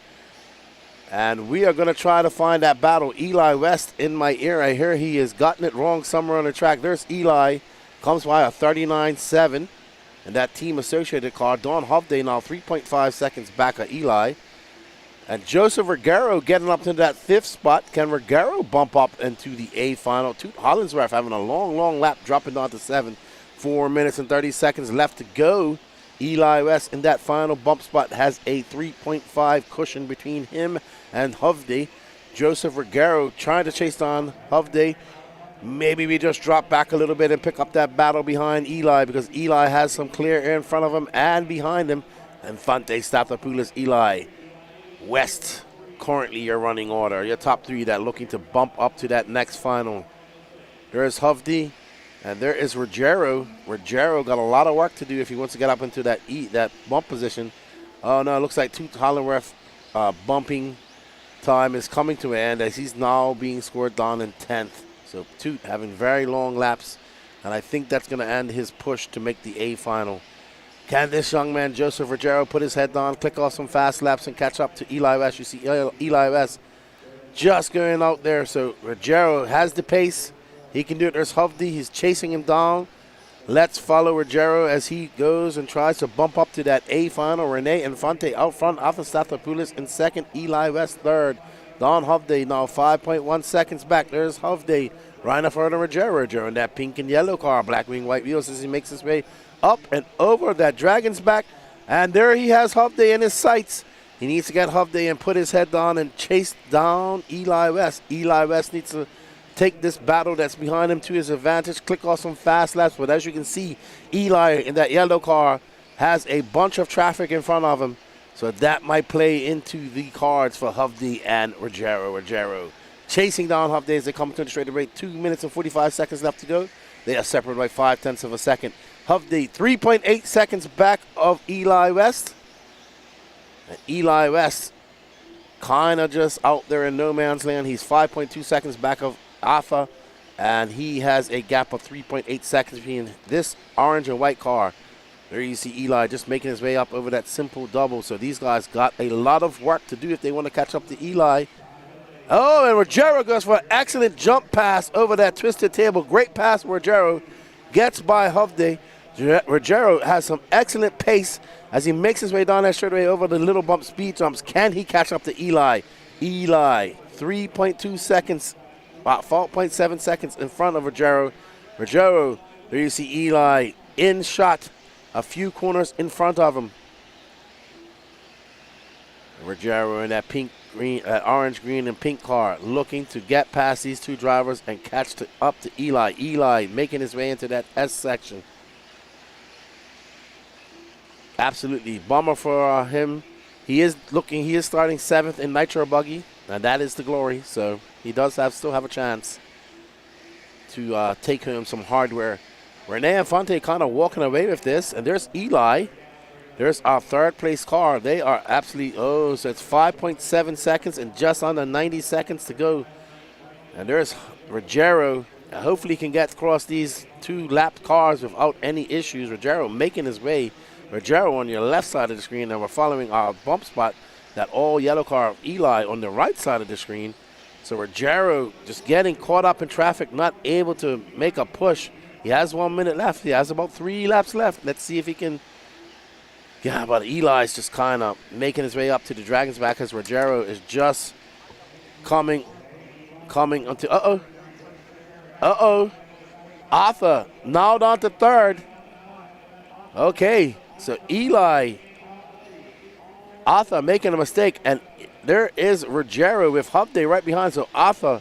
And we are going to try to find that battle. Eli West in my ear. I hear he has gotten it wrong somewhere on the track. There's Eli. Comes by a 39.7. in that team associated car. Don Hovde now 3.5 seconds back of Eli. And Joseph Ruggiero getting up to that 5th spot. Can Ruggiero bump up into the A final? Toot Hollinsworth having a long lap, dropping down to 7th. 4 minutes and 30 seconds left to go. Eli West in that final bump spot has a 3.5 cushion between him and Hovde. Joseph Ruggiero trying to chase down Hovde. Maybe we just drop back a little bit and pick up that battle behind Eli, because Eli has some clear air in front of him and behind him. Infante, Stathopoulos, Eli West, currently your running order. Your top 3 that looking to bump up to that next final. There's Hovde, and there is Ruggiero. Ruggiero got a lot of work to do if he wants to get up into that bump position. Oh no, it looks like Toot Hollinsworth bumping time is coming to an end as he's now being scored down in 10th. So Toot having very long laps, and I think that's going to end his push to make the A final. Can this young man, Joseph Ruggiero, put his head down, click off some fast laps, and catch up to Eli West? You see Eli West just going out there. So Ruggiero has the pace. He can do it. There's Hovde. He's chasing him down. Let's follow Ruggiero as he goes and tries to bump up to that A final. Rene Infante out front. Arthur Stathopoulos in 2nd. Eli West 3rd. Don Hovde now 5.1 seconds back. There's Hovde. Right further Ruggiero. Ruggiero in that pink and yellow car. Black wing, white wheels as he makes his way up and over that Dragon's back. And there he has Hovde in his sights. He needs to get Hovde and put his head down and chase down Eli West. Eli West needs to take this battle that's behind him to his advantage, click off some fast laps. But as you can see, Eli in that yellow car has a bunch of traffic in front of him. So that might play into the cards for Hovde and Ruggiero. Ruggiero chasing down Hovde as they come to the straight rate. 2 minutes and 45 seconds left to go. They are separated by 0.5 of a second. Hovde 3.8 seconds back of Eli West. And Eli West kind of just out there in no man's land. He's 5.2 seconds back of Arthur, and he has a gap of 3.8 seconds between this orange and white car. There you see Eli just making his way up over that simple double. So these guys got a lot of work to do if they want to catch up to Eli. Oh, and Ruggiero goes for an excellent jump pass over that twisted table. Great pass, Ruggiero gets by Hovde. Ruggiero has some excellent pace as he makes his way down that straightaway over the little bump speed jumps. Can he catch up to Eli? Eli, 3.2 seconds, about 4.7 seconds in front of Ruggiero. Ruggiero, there you see Eli in shot, a few corners in front of him. Ruggiero in that pink, green, orange, green, and pink car, looking to get past these two drivers and catch up to Eli. Eli making his way into that S section. Absolutely bummer for him. He is starting 7th in nitro buggy, and that is the glory. So he does still have a chance to take home some hardware. Rene Infante kind of walking away with this, and there's Eli. There's our 3rd place car. They are absolutely, so it's 5.7 seconds and just under 90 seconds to go. And there's Ruggiero. Hopefully he can get across these 2 lapped cars without any issues. Ruggiero making his way. Ruggiero on your left side of the screen, and we're following our bump spot, that all yellow car of Eli on the right side of the screen. So Ruggiero just getting caught up in traffic, not able to make a push. He has 1 minute left. He has about 3 laps left. Let's see if he can. Yeah, but Eli's just kind of making his way up to the Dragon's back as Ruggiero is just coming onto. Arthur now down to 3rd. Okay, so Arthur making a mistake, and there is Ruggiero with Hovde right behind. So Arthur,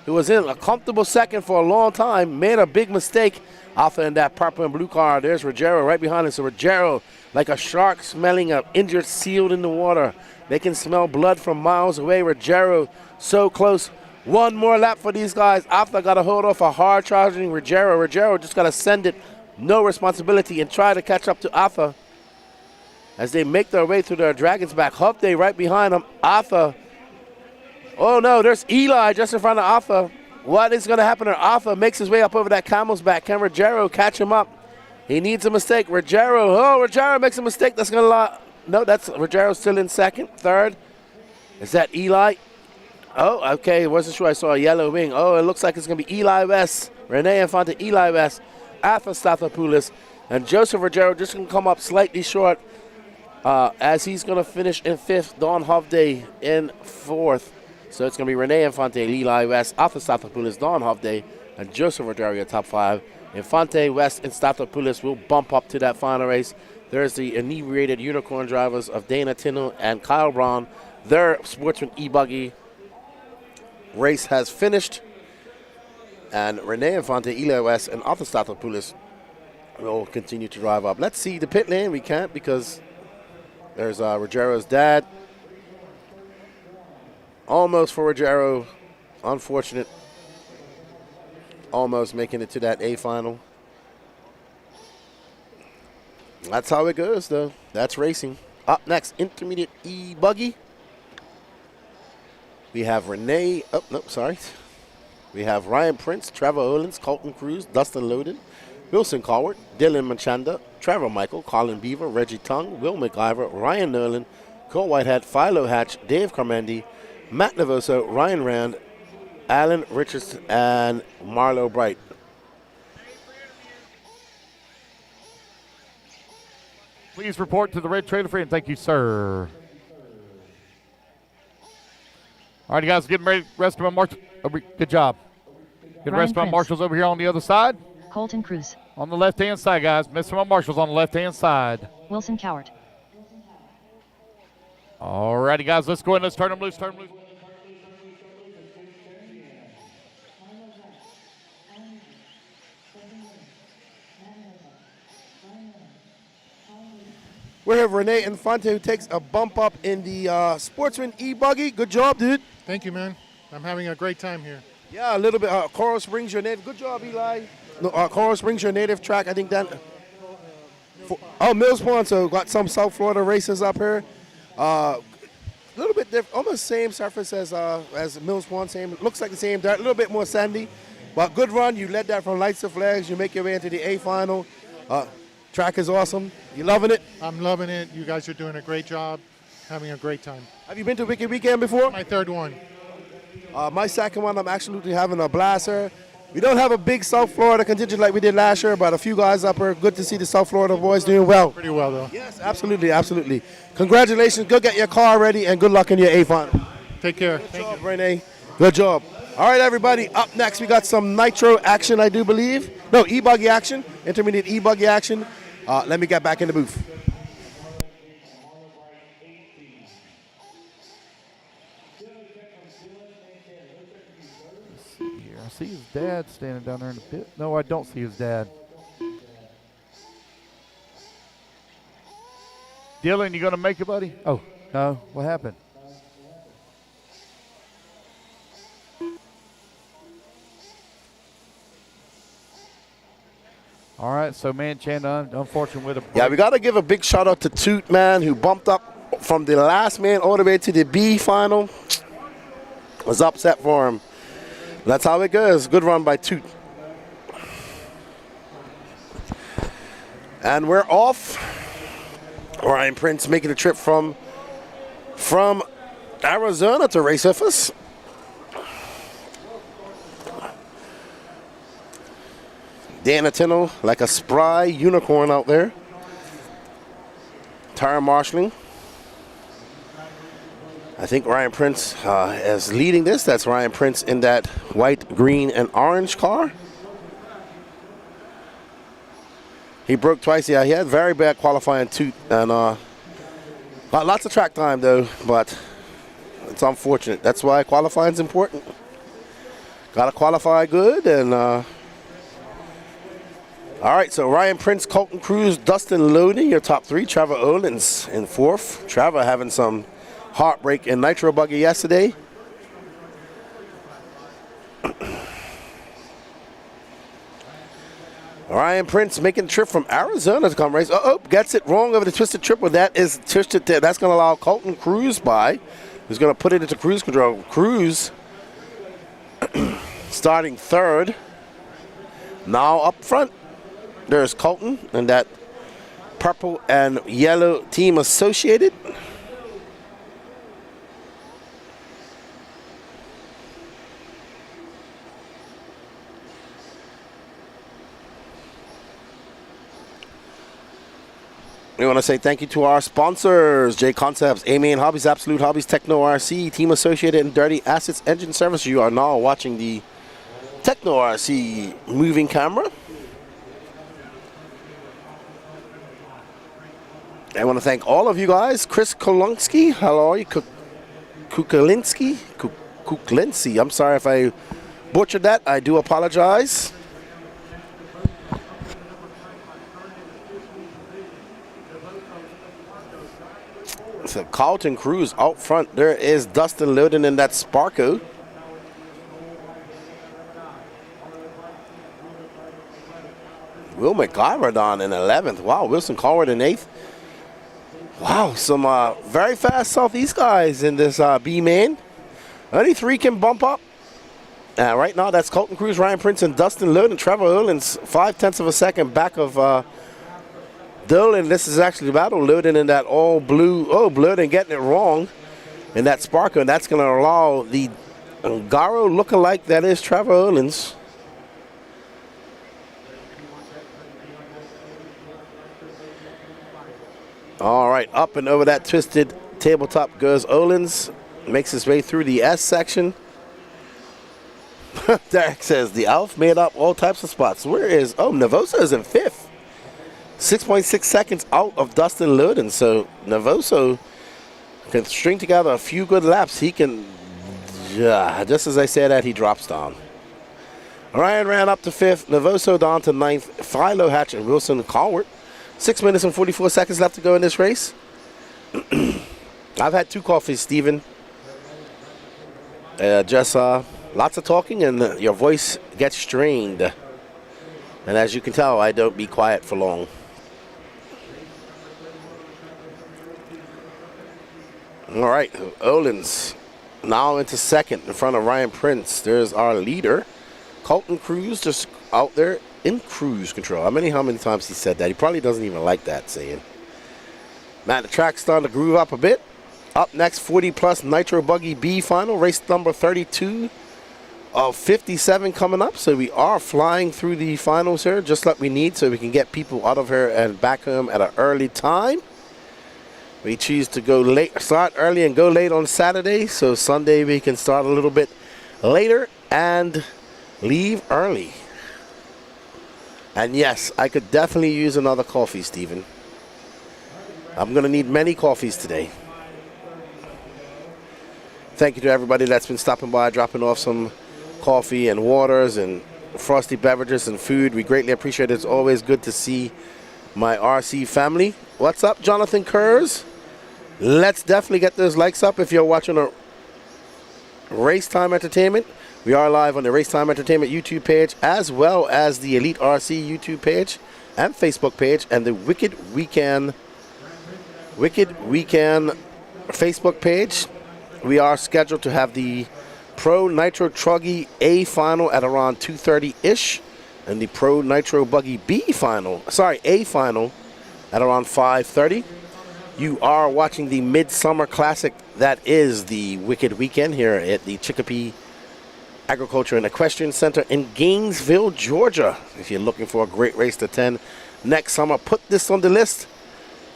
who was in a comfortable 2nd for a long time, made a big mistake. Arthur in that purple and blue car. There's Ruggiero right behind him. So Ruggiero, like a shark smelling an injured seal in the water. They can smell blood from miles away. Ruggiero so close. 1 more lap for these guys. Arthur got to hold off a hard charging Ruggiero. Ruggiero just got to send it, no responsibility, and try to catch up to Arthur as they make their way through their Dragon's back. Hovde right behind them. Arthur. Oh no, there's Eli just in front of Arthur. What is going to happen? Arthur makes his way up over that camel's back. Can Ruggiero catch him up? He needs a mistake. Ruggiero makes a mistake. That's going to no, that's Ruggiero still in 2nd, 3rd. Is that Eli? Oh, okay. Wasn't sure I saw a yellow wing. Oh, it looks like it's going to be Eli West. Rene Infante, Eli West, Arthur Stathopoulos, And Joseph Ruggiero just going to come up slightly short as he's going to finish in 5th. Don Hovde in 4th. So it's going to be Rene Infante, Eli West, Arthur Statopoulos, Don Hovde, and Joseph Ruggiero your top 5. Infante, West, and Statopoulos will bump up to that final race. There's the inebriated unicorn drivers of Dana Tino and Kyle Brown. Their Sportsman e-buggy race has finished. And Rene Infante, Eli West, and Arthur Statopoulos will continue to drive up. Let's see the pit lane. We can't because there's Ruggiero's dad. Almost for Ruggiero. Unfortunate. Almost making it to that A final. That's how it goes, though. That's racing. Up next, intermediate e-buggy. We have Renee. Oh, no, sorry. We have Ryan Prince, Trevor Owens, Colton Cruz, Dustin Loden, Wilson Cowart, Dylan Machanda, Trevor Michael, Colin Beaver, Reggie Tung, Will McIver, Ryan Nolan, Cole Whitehead, Philo Hatch, Dave Carmendi, Matt Navoso, Ryan Rand, Alan Richardson, and Marlo Bright.
Please report to the red trailer free, and thank you, sir. All right, you guys, getting ready. Rest of my marshals. Good job. Get the rest of my marshals over here on the other side.
Colton Cruz.
On the left-hand side, guys. Mr. My marshals on the left-hand side.
Wilson Cowart.
All righty, guys, let's go ahead and let's turn them loose. Turn them loose.
We have Rene Infante, who takes a bump up in the Sportsman e-buggy. Good job, dude.
Thank you, man. I'm having a great time here.
Yeah, a little bit. Coral Springs, your native. Good job, Eli. No, Coral Springs, your native track. I think that. Mills Pond. So got some South Florida races up here. A little bit different, almost same surface as Mills Pond. Same, looks like the same dirt. A little bit more sandy, but good run. You led that from lights to flags. You make your way into the A final. Track is awesome. You loving it?
I'm loving it. You guys are doing a great job. Having a great time.
Have you been to Wicked Weekend before?
My third one.
My second one, I'm absolutely having a blast here. We don't have a big South Florida contingent like we did last year, but a few guys up here. Good to see the South Florida boys doing well.
Pretty well, though.
Yes, absolutely, absolutely. Congratulations. Go get your car ready, and good luck in your A final.
Take care.
Good job, Renee. Good job. All right, everybody. Up next, we got some nitro action, I do believe. No, e-buggy action, intermediate e-buggy action. Let me get back in the booth.
I see his dad standing down there in the pit. No, I don't see his dad. Dylan, you going to make it, buddy? Oh, no. What happened? All right, so man, Chandon, unfortunate with a break.
Yeah, we got to give a big shout out to Toot, man, who bumped up from the last man all the way to the B final. Was upset for him. That's how it goes. Good run by Toot. And we're off. Ryan Prince making a trip from Arizona to race with us. Dan Attino, like a spry unicorn out there. Tire marshalling. I think Ryan Prince is leading this. That's Ryan Prince in that white, green, and orange car. He broke twice. Yeah, he had very bad qualifying too, and got lots of track time though, but it's unfortunate. That's why qualifying is important. Got to qualify good, and all right. So Ryan Prince, Colton Cruz, Dustin Loading, your top three. Trevor Owens in fourth. Trevor having some heartbreak in nitro buggy yesterday. Ryan Prince making a trip from Arizona to come race. Gets it wrong over the twisted triple. That is twisted. That's going to allow Colton Cruz by. Who's going to put it into cruise control. Cruz starting third. Now up front, there's Colton and that purple and yellow team associated. We want to say thank you to our sponsors, J Concepts, A-Main Hobbies, Absolute Hobbies, Techno RC, Team Associated, and Dirty Assets Engine Service. You are now watching the Techno RC moving camera. I want to thank all of you guys. Chris Kolunski, how are you? Kuklinski? I'm sorry if I butchered that. I do apologize. So Carlton Cruz out front. There is Dustin Loden in that Sparko. Will McIver down in 11th. Wow, Wilson Colward in 8th. Wow, some very fast Southeast guys in this B-main. Only 3 can bump up. Right now, that's Colton Cruz, Ryan Prince, and Dustin Loden. Trevor Olin's 0.5 of a second back of Dolan. This is actually the battle. Loden in that all blue. Oh, Loden getting it wrong in that Sparko, and that's going to allow the Garo lookalike that is Trevor Olin's. All right, up and over that twisted tabletop goes Olins. Makes his way through the S section. Derek says the Alf made up all types of spots. Where is, Navoso is in 5th. 6.6 seconds out of Dustin Loden. So Navoso can string together a few good laps. He can, just as I said that, he drops down. Ryan ran up to 5th. Navoso down to 9th. Philo Hatch and Wilson Colward. 6 minutes and 44 seconds left to go in this race. I've had 2 coffees, Steven. Just lots of talking and your voice gets strained. And as you can tell, I don't be quiet for long. All right, Olins now into 2nd in front of Ryan Prince. There's our leader, Colton Cruz, just out there in cruise control. How many times he said that? He probably doesn't even like that saying. Man, the track's starting to groove up a bit. Up next, 40 plus Nitro Buggy B final, race number 32 of 57 coming up. So we are flying through the finals here, just like we need, so we can get people out of here and back home at an early time. We choose to go late, start early and go late on Saturday, so Sunday we can start a little bit later and leave early. And yes, I could definitely use another coffee, Stephen. I'm going to need many coffees today. Thank you to everybody that's been stopping by, dropping off some coffee and waters and frosty beverages and food. We greatly appreciate it. It's always good to see my RC family. What's up, Jonathan Kurz? Let's definitely get those likes up if you're watching a Racetime Entertainment. We are live on the Racetime Entertainment YouTube page, as well as the Elite RC YouTube page and Facebook page, and the Wicked Weekend Facebook page. We are scheduled to have the Pro Nitro Truggy A final at around 2:30-ish, and the Pro Nitro Buggy A final at around 5:30. You are watching the Midsummer Classic that is the Wicked Weekend here at the Chicopee Agriculture and Equestrian Center in Gainesville, Georgia. If you're looking for a great race to attend next summer, put this on the list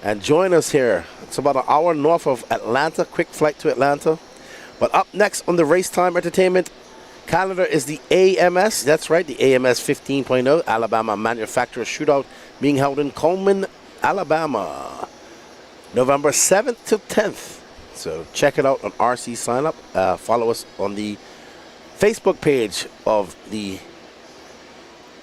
and join us here. It's about an hour north of Atlanta, quick flight to Atlanta. But up next on the Racetime Entertainment calendar is the AMS. That's right, the AMS 15.0 Alabama Manufacturer Shootout being held in Coleman, Alabama, November 7th to 10th. So check it out on RC Sign Up. Follow us on the Facebook page of the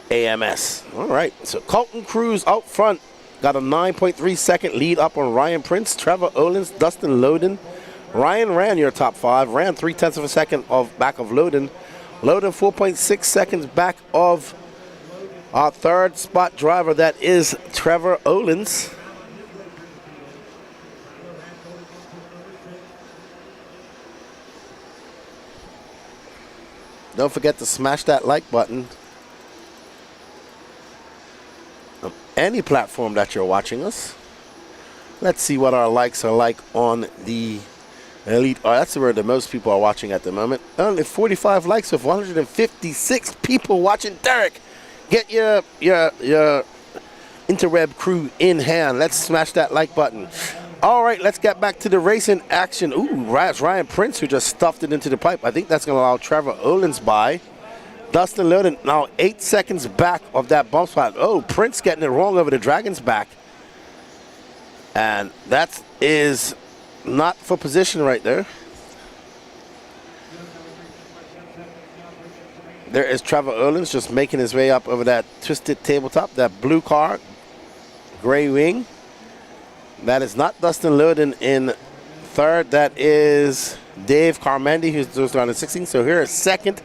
AMS. All right, so Colton Cruz out front. Got a 9.3 second lead up on Ryan Prince, Trevor Olins, Dustin Loden. Ryan ran your top 5, ran 0.3 of a second back of Loden. Loden 4.6 seconds back of our 3rd spot driver, that is Trevor Olins. Don't forget to smash that like button on any platform that you're watching us. Let's see what our likes are like on the Elite. Oh, that's where the most people are watching at the moment. Only 45 likes of 156 people watching. Derek, get your interweb crew in hand. Let's smash that like button. All right, let's get back to the racing action. Ooh, that's Ryan Prince who just stuffed it into the pipe. I think that's going to allow Trevor Olins by. Dustin Loden now 8 seconds back of that bump spot. Oh, Prince getting it wrong over the Dragon's back. And that is not for position right there. There is Trevor Olins just making his way up over that twisted tabletop, that blue car, gray wing. That is not Dustin Loden in third. That is Dave Carmendi, who's just around in 16. So here is second.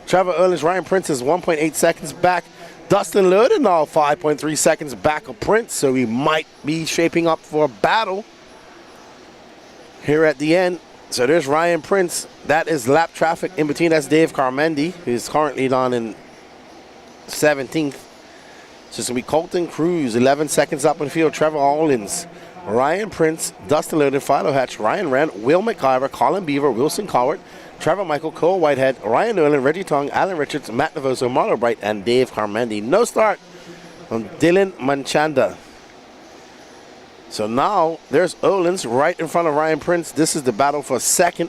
Trevor Olins, Ryan Prince is 1.8 seconds back. Dustin Loden now 5.3 seconds back of Prince. So we might be shaping up for a battle here at the end. So there's Ryan Prince. That is lap traffic in between. That's Dave Carmendi, who's currently down in 17th. So it's going to be Colton Cruz, 11 seconds up in the field. Trevor Olins, Ryan Prince, Dustin Loden, Philo Hatch, Ryan Rand, Will McIver, Colin Beaver, Wilson Cowart, Trevor Michael, Cole Whitehead, Ryan Nolan, Reggie Tong, Alan Richards, Matt Navoso, Marlo Bright, and Dave Carmendi. No start from Dylan Manchanda. So now there's Olins right in front of Ryan Prince. This is the battle for second.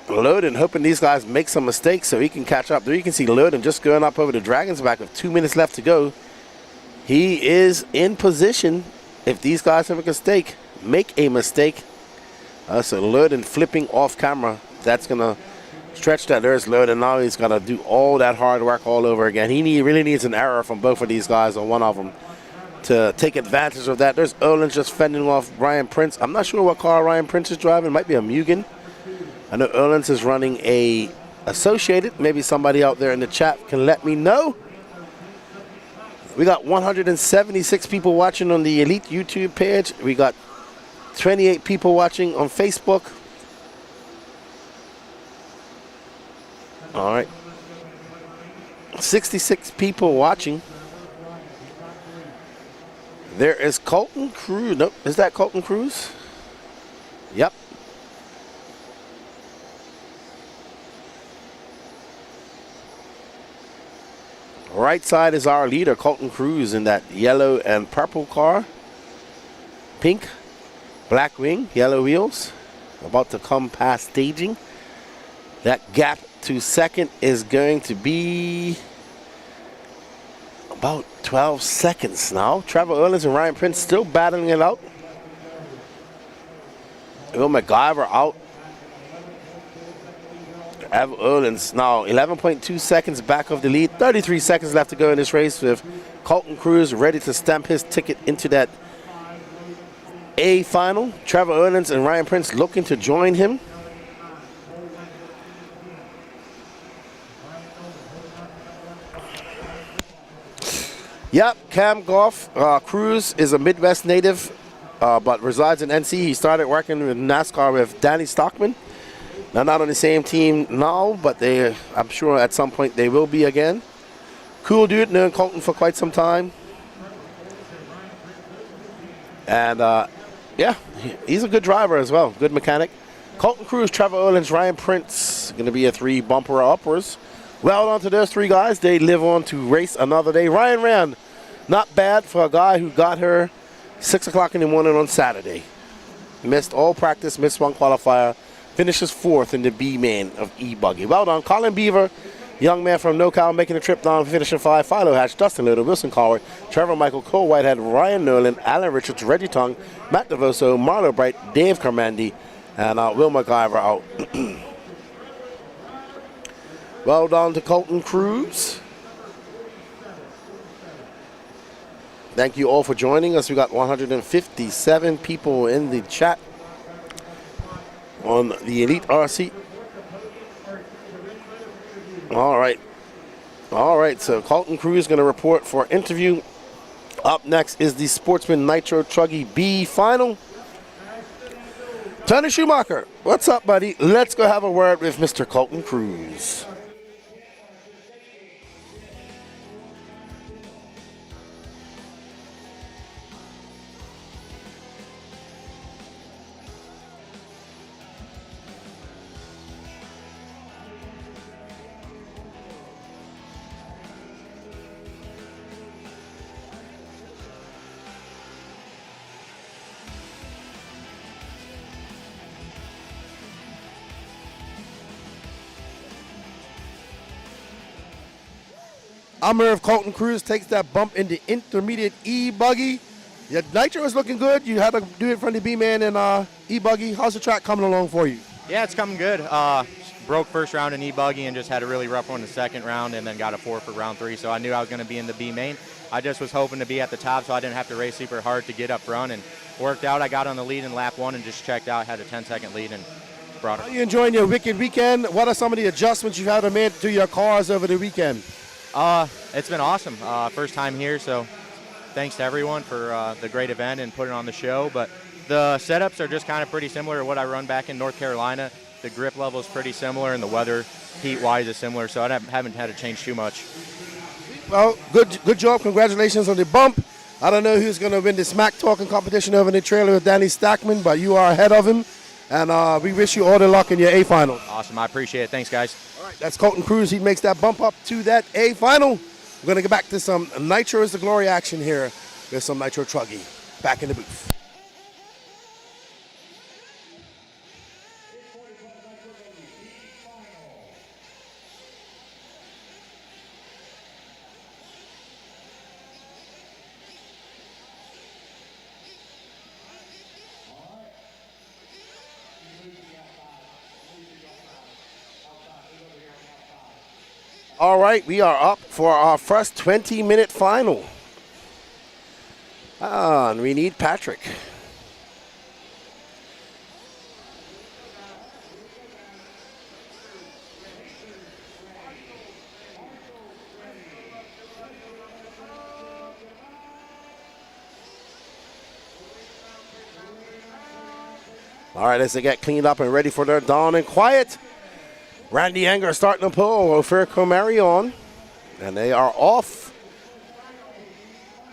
Loden hoping these guys make some mistakes so he can catch up. There you can see Loden just going up over the Dragon's back with 2 minutes left to go. He is in position. If these guys make a mistake. So Loden flipping off camera. That's going to stretch that. There's Loden. Now he's going to do all that hard work all over again. He really needs an error from both of these guys or one of them to take advantage of that. There's Olins just fending off Ryan Prince. I'm not sure what car Ryan Prince is driving. It might be a Mugen. I know Olins is running a Associated. Maybe somebody out there in the chat can let me know. We got 176 people watching on the Elite YouTube page. We got 28 people watching on Facebook. All right. 66 people watching. There is Colton Cruz. Nope, is that Colton Cruz? Yep. Right side is our leader, Colton Cruz, in that yellow and purple car. Pink, black wing, yellow wheels. About to come past staging. That gap to second is going to be about 12 seconds now. Trevor Olins and Ryan Prince still battling it out. Will McIver out. Trevor Olins now 11.2 seconds back of the lead. 33 seconds left to go in this race with Colton Cruz ready to stamp his ticket into that A final. Trevor Olins and Ryan Prince looking to join him. Yep, Cam Goff Cruz is a Midwest native, but resides in NC. He started working with NASCAR with Danny Stockman. They're not on the same team now, but I'm sure at some point they will be again. Cool dude, known Colton for quite some time. And yeah, he's a good driver as well, good mechanic. Colton Cruz, Trevor Olins, Ryan Prince, going to be a 3 bumper uppers. Well done to those 3 guys. They live on to race another day. Ryan Rand, not bad for a guy who got her 6 o'clock in the morning on Saturday. Missed all practice, missed 1 qualifier. Finishes 4th in the B-main of e-buggy. Well done. Colin Beaver, young man from NoCal, making the trip down, finishing 5. Philo Hatch, Dustin Little, Wilson Cowart, Trevor Michael, Cole Whitehead, Ryan Nolan, Alan Richards, Reggie Tong, Matt Devoso, Marlo Bright, Dave Carmendi, and Will McIver out. Well done to Colton Cruz. Thank you all for joining us. We got 157 people in the chat on the Elite RC. All right, so Colton Cruz is going to report for interview. Up next is the Sportsman Nitro Truggy B final. Tony Schumacher, what's up, buddy? Let's go have a word with Mr. Colton Cruz. Merv Colton Cruz takes that bump in the intermediate e-buggy. Your nitro is looking good. You had to do it from the B-Man and e-buggy. How's the track coming along for you?
Yeah, it's coming good. Broke first round in e-buggy and just had a really rough one in the second round and then got a 4 for round 3. So I knew I was going to be in the B-main. I just was hoping to be at the top so I didn't have to race super hard to get up front, and worked out. I got on the lead in lap 1 and just checked out. Had a 10-second lead and brought it.
Are you enjoying your wicked weekend? What are some of the adjustments you've had to make to your cars over the weekend?
It's been awesome. First time here, so thanks to everyone for the great event and putting on the show. But the setups are just kind of pretty similar to what I run back in North Carolina. The grip level is pretty similar, and the weather, heat-wise, is similar, so I haven't had to change too much.
Well, good job. Congratulations on the bump. I don't know who's going to win the smack talking competition over in the trailer with Danny Stackman, but you are ahead of him, and we wish you all the luck in your A final.
Awesome. I appreciate it. Thanks, guys.
All right, that's Colton Cruz. He makes that bump up to that A final. We're going to get back to some Nitro is the Glory action here. There's some Nitro Truggy back in the booth. All right, we are up for our first 20-minute final. And we need Patrick. All right, as they get cleaned up and ready for their dawn and quiet. Randy Anger starting to pull Ophir Comarion, and they are off.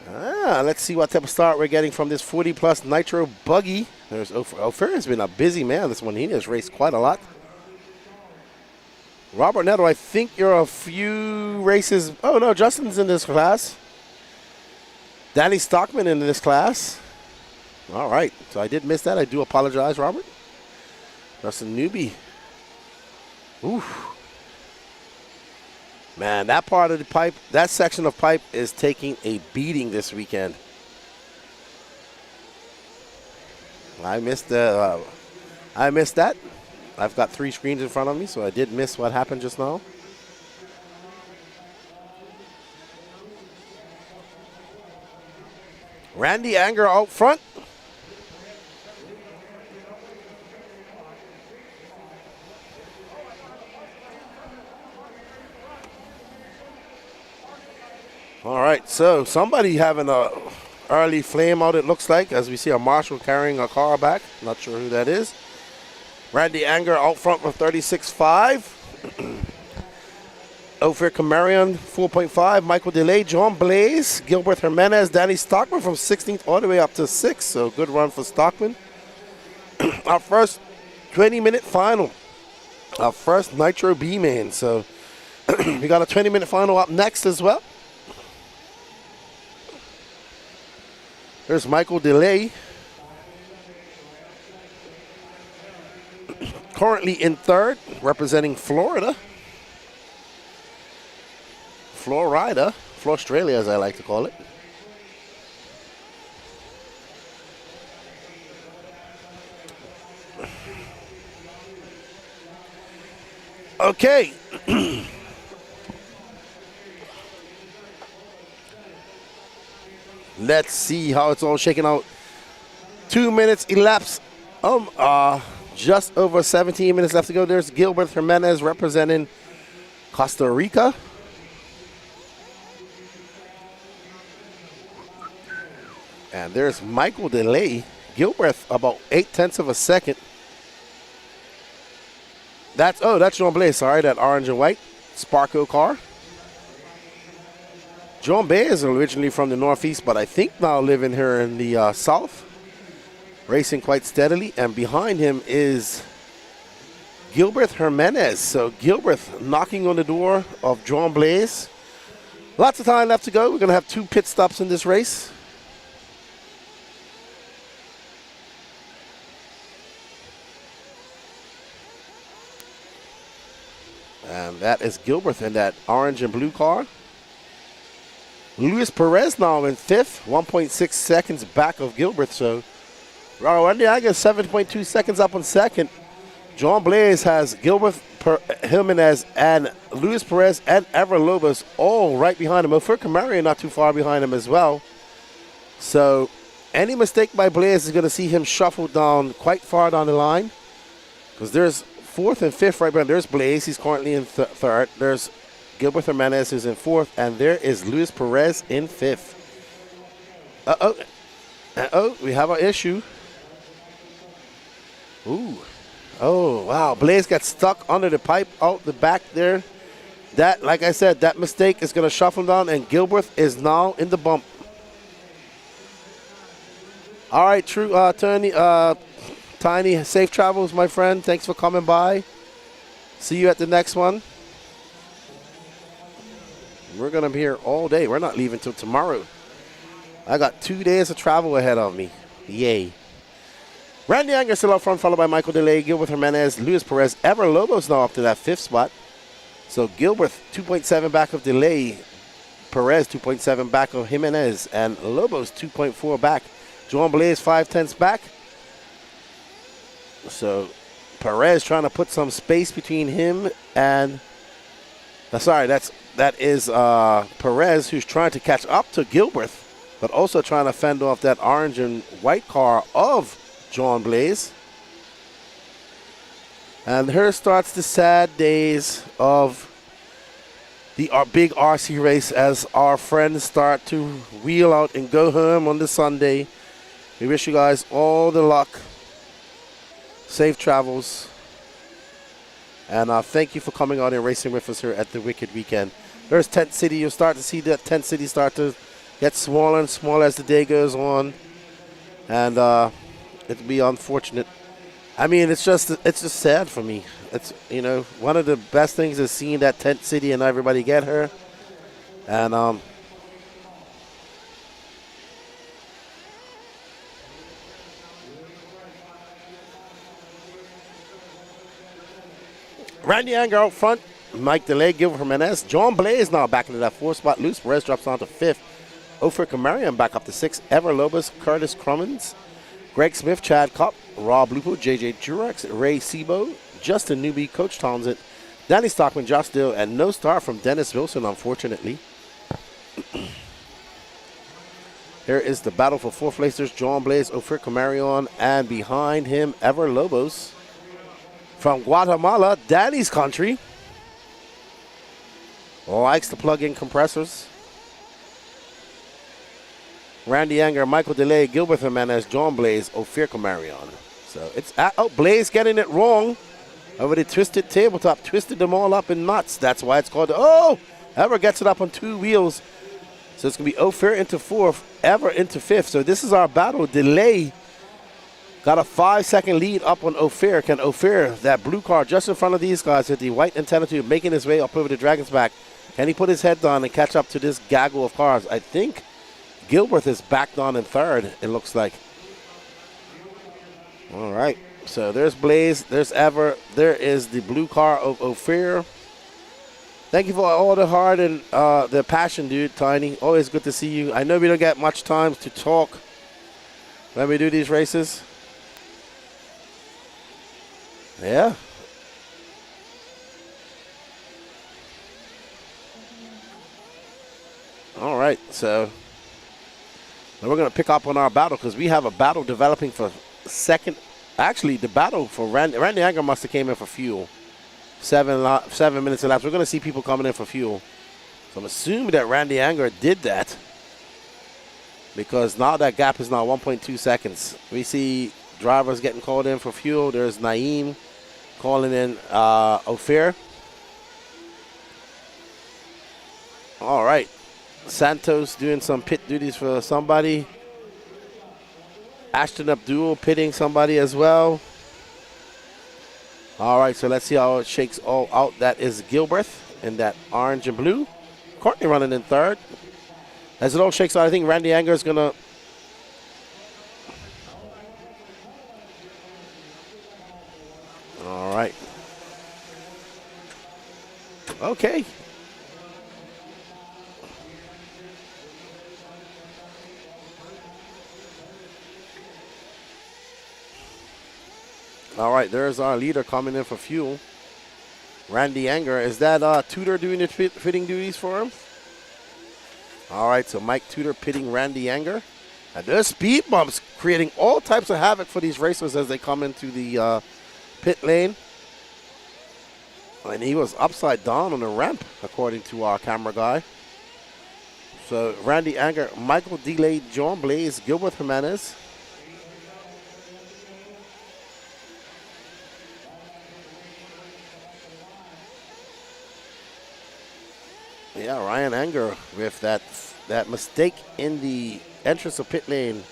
Let's see what type of start we're getting from this 40-plus Nitro buggy. There's Ophir has been a busy man this one. He has raced quite a lot. Robert Netto, I think you're a few races. Oh, no, Justin's in this class. Danny Stockman in this class. All right, so I did miss that. I do apologize, Robert. Justin Newby. Oof. Man, that part of the pipe, that section of pipe is taking a beating this weekend. I missed that. I've got 3 screens in front of me, so I did miss what happened just now. Randy Anger out front. All right, so somebody having a early flame out, it looks like, as we see a marshal carrying a car back. Not sure who that is. Randy Anger out front with 36.5. Ophir Camarion, 4.5. Michael DeLay, John Blaze, Gilbert Jimenez, Danny Stockman from 16th all the way up to 6th. So good run for Stockman. Our first 20-minute final. Our first Nitro B-Man. So we got a 20-minute final up next as well. There's Michael DeLay. Currently in 3rd, representing Florida. Florida, Australia as I like to call it. Okay. Let's see how it's all shaking out. 2 minutes elapsed. Just over 17 minutes left to go. There's Gilbert Jimenez representing Costa Rica. And there's Michael DeLay. Gilbert about 0.8 of a second. That's John Blaze, sorry, that orange and white Sparko car. John Bay is originally from the Northeast, but I think now living here in the South, racing quite steadily. And behind him is Gilbert Jimenez. So Gilbert knocking on the door of John Blaze. Lots of time left to go. We're going to have 2 pit stops in this race. And that is Gilbert in that orange and blue car. Luis Perez now in 5th, 1.6 seconds back of Gilbert. So Randy Anger 7.2 seconds up on 2nd. John Blaze has Gilbert Jimenez and Luis Perez and Ever Lobos all right behind him. Ofer Kamari not too far behind him as well. So any mistake by Blaze is going to see him shuffle down quite far down the line, because there's 4th and 5th right behind. There's Blaze, he's currently in 3rd. There's Gilbert Jimenez who's in 4th, and there is Luis Perez in 5th. We have an issue. Ooh. Oh, wow. Blaze got stuck under the pipe out the back there. That, like I said, that mistake is going to shuffle down, and Gilbert is now in the bump. All right, Tiny, safe travels, my friend. Thanks for coming by. See you at the next one. We're going to be here all day. We're not leaving till tomorrow. I got 2 days of travel ahead of me. Yay. Randy Anger still up front, followed by Michael DeLay, Gilbert Jimenez, Luis Perez. Ever Lobos now up to that 5th spot. So Gilbert 2.7 back of DeLay, Perez 2.7 back of Jimenez, and Lobos 2.4 back. John Blaze 5/10 back. So Perez trying to put some space between him and that is Perez, who's trying to catch up to Gilbert, but also trying to fend off that orange and white car of John Blaze. And here starts the sad days of the big RC race as our friends start to wheel out and go home on the Sunday. We wish you guys all the luck, safe travels, and thank you for coming out and racing with us here at the Wicked Weekend. There's Tent City. You'll start to see that Tent City start to get smaller and smaller as the day goes on, and it'll be unfortunate. I mean, it's just sad for me. It's, one of the best things is seeing that Tent City and everybody get her, and Randy Anger out front, Mike DeLay, Gilbert Jimenez. John Blaze now back into that 4th spot. Luis Perez drops down to 5th. Ofer Kamarian back up to 6th. Ever Lobos, Curtis Crummins, Greg Smith, Chad Kopp, Rob Lupo, JJ Jurex, Ray Sebo, Justin Newby, Coach Townsend, Danny Stockman, Josh Dill, and no star from Dennis Wilson, unfortunately. Here is the battle for 4th placers. John Blaze, Ofer Kamarian, and behind him, Ever Lobos. From Guatemala, Danny's country. Likes to plug in compressors. Randy Anger, Michael DeLay, Gilbert Jimenez, John Blaze, Ophir Kamarian. So it's Blaze getting it wrong over the twisted tabletop, twisted them all up in knots. That's why it's called, Ever gets it up on 2 wheels. So it's going to be Ophir into 4th, Ever into 5th. So this is our battle. DeLay got a 5-second lead up on Ophir. Can Ophir, that blue car just in front of these guys with the white antenna tube, making his way up over the Dragon's back, can he put his head down and catch up to this gaggle of cars? I think Gilbert is back down in 3rd, it looks like. All right, so there's Blaze, there's Ever, there is the blue car of Ophir. Thank you for all the heart and the passion, dude, Tiny. Always good to see you. I know we don't get much time to talk when we do these races. Yeah. All right, so now we're going to pick up on our battle because we have a battle developing for 2nd. Actually, the battle for Randy Anger must have came in for fuel. 7 minutes elapsed. We're going to see people coming in for fuel. So I'm assuming that Randy Anger did that because now that gap is now 1.2 seconds. We see drivers getting called in for fuel. There's Naeem calling in Ophir. All right. Santos doing some pit duties for somebody. Ashton Abdul pitting somebody as well. All right, so let's see how it shakes all out. That is Gilbert in that orange and blue. Courtney running in 3rd. As it all shakes out, I think Randy Anger is going to... All right. Okay. All right, there's our leader coming in for fuel. Randy Anger. Is that Tudor doing the fitting duties for him? All right, so Mike Tudor pitting Randy Anger. And there's speed bumps creating all types of havoc for these racers as they come into the pit lane. And he was upside down on the ramp, according to our camera guy. So Randy Anger, Michael Delay, John Blaze, Gilbert Jimenez. Yeah, Ryan Anger with that mistake in the entrance of pit lane.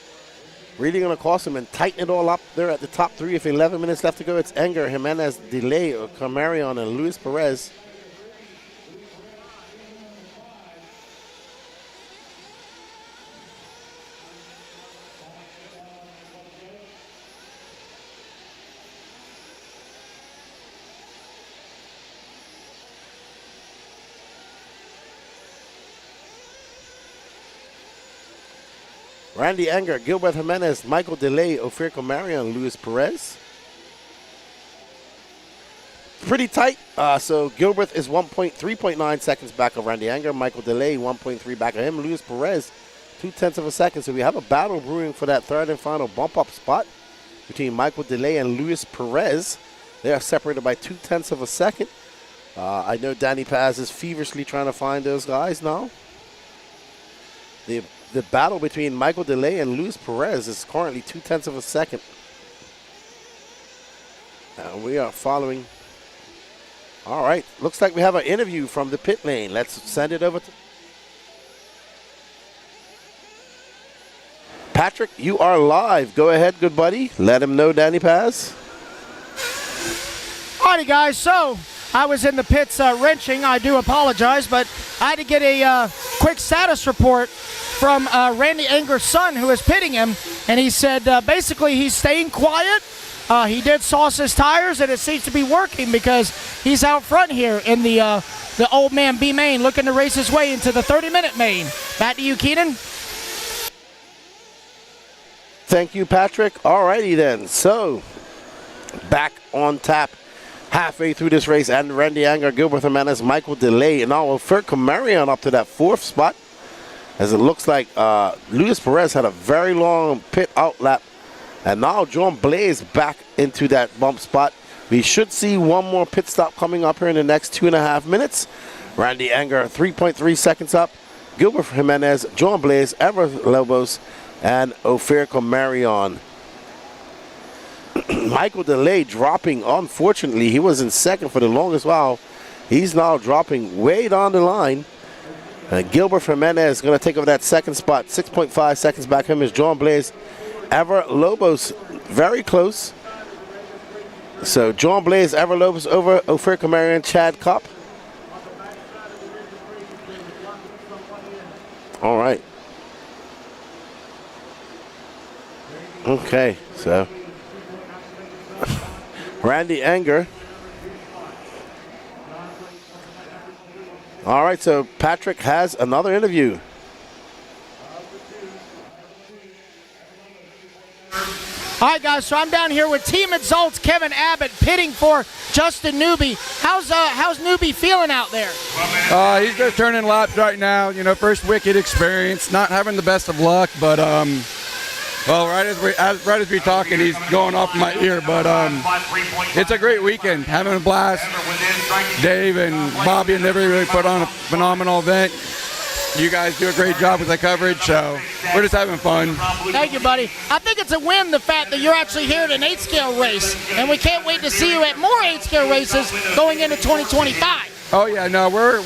Really going to cost him and tighten it all up there at the top three with 11 minutes left to go. It's Anger, Jimenez, Delay, Camarion, and Luis Perez. Randy Anger, Gilbert Jimenez, Michael Delay, Ophir Camarion, Luis Perez. Pretty tight. So Gilbert is 3.9 seconds back of Randy Anger. Michael Delay, 1.3 back of him. Luis Perez, 0.2 of a second. So we have a battle brewing for that third and final bump-up spot between Michael Delay and Luis Perez. They are separated by 0.2 of a second. I know Danny Paz is feverishly trying to find those guys now. The battle between Michael Delay and Luis Perez is currently 0.2 of a second. We are following. All right, looks like we have an interview from the pit lane. Let's send it over to Patrick. You are live. Go ahead, good buddy. Let him know, Danny Paz.
Alrighty, guys. So I was in the pits wrenching. I do apologize, but I had to get a quick status report from Randy Anger's son, who is pitting him, and he said basically he's staying quiet. He did sauce his tires, and it seems to be working because he's out front here in the old man B main, looking to race his way into the 30-minute main. Back to you, Keenan.
Thank you, Patrick. All righty then. So back on tap halfway through this race, and Randy Anger, Gilbert Jimenez, Michael Delay, and now Ophir Camarion up to that fourth spot. As it looks like Luis Perez had a very long pit out lap. And now John Blaze back into that bump spot. We should see one more pit stop coming up here in the next 2.5 minutes. Randy Anger 3.3 seconds up. Gilbert Jimenez, John Blaze, Ever Lobos, and Ophir Camarion. Michael Delay dropping, unfortunately. He was in second for the longest while. He's now dropping way down the line. Gilbert Jimenez is going to take over that second spot. 6.5 seconds back him is John Blaze. Ever Lobos very close. So John Blaze, Ever Lobos over Ophir Camarion, Chad Kopp. All right. Okay, so Randy Anger. All right, so Patrick has another interview.
All right, guys, so I'm down here with Team Exalt's Kevin Abbott pitting for Justin Newby. How's Newby feeling out there?
He's just turning laps right now. You know, first wicked experience, not having the best of luck, but well, right as we're talking, he's going off my ear. But it's a great weekend, having a blast. Dave and Bobby and everybody really put on a phenomenal event. You guys do a great job with the coverage, so we're just having fun.
Thank you, buddy. I think it's a win, the fact that you're actually here at an 8-scale race, and we can't wait to see you at more 8-scale races going into 2025.
Oh yeah, no, we're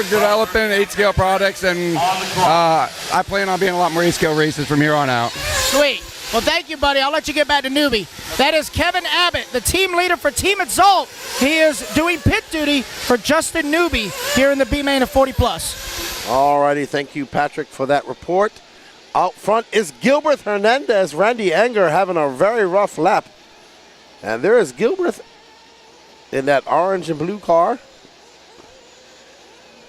developing 8-scale products, and I plan on being a lot more 8-scale races from here on out.
Sweet. Well, thank you, buddy. I'll let you get back to Newbie. That is Kevin Abbott, the team leader for Team Exalt. He is doing pit duty for Justin Newby here in the B main of 40+.
All righty, thank you, Patrick, for that report. Out front is Gilbert Hernandez. Randy Anger having a very rough lap. And there is Gilbert in that orange and blue car.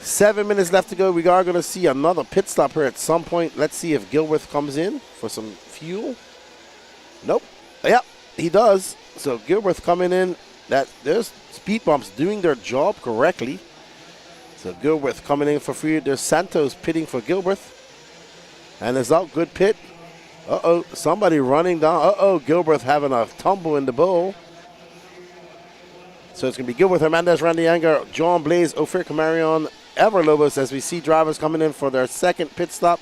7 minutes left to go. We are going to see another pit stop here at some point. Let's see if Gilbert comes in for some fuel. Nope. Yep, he does. So Gilbert coming in. There's speed bumps doing their job correctly. So Gilbert coming in for free. There's Santos pitting for Gilbert. And it's out. Good pit. Uh-oh. Somebody running down. Uh-oh. Gilbert having a tumble in the bowl. So it's going to be Gilbert, Hernandez, Randy Anger, John Blaze, Ophir Camarion, Everlobos as we see drivers coming in for their second pit stop.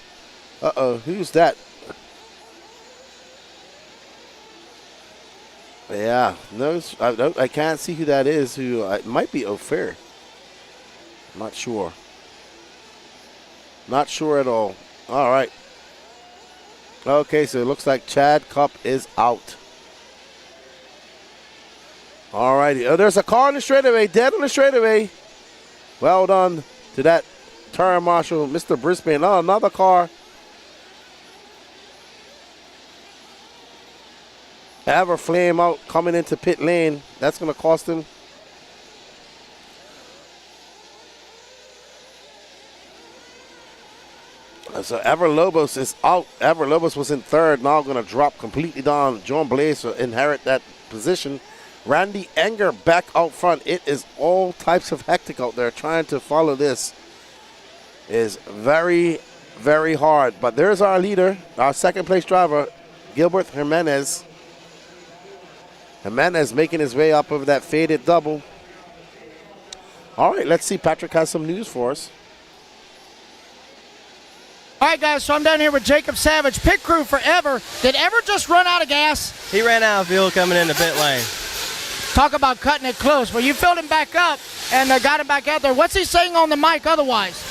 Uh-oh. Who's that? Yeah, no, I can't see who that is. It might be Ophir. Not sure. Not sure at all. All right. Okay, so it looks like Chad Cup is out. All righty. Oh, there's a car on the straightaway, dead on the straightaway. Well done to that turn marshal, Mr. Brisbane. Oh, another car. Everflame out coming into pit lane. That's going to cost him. So Everlobos is out. Everlobos was in third. Now going to drop completely down. John Blaze will inherit that position. Randy Enger back out front. It is all types of hectic out there. Trying to follow this is very, very hard. But there's our leader, our second place driver, Gilbert Jimenez. Jimenez making his way up over that faded double. All right, let's see. Patrick has some news for us.
All right, guys, so I'm down here with Jacob Savage, pit crew forever. Did Ever just run out of gas?
He ran out of fuel coming into pit lane.
Talk about cutting it close. Well, you filled him back up and got him back out there. What's he saying on the mic otherwise?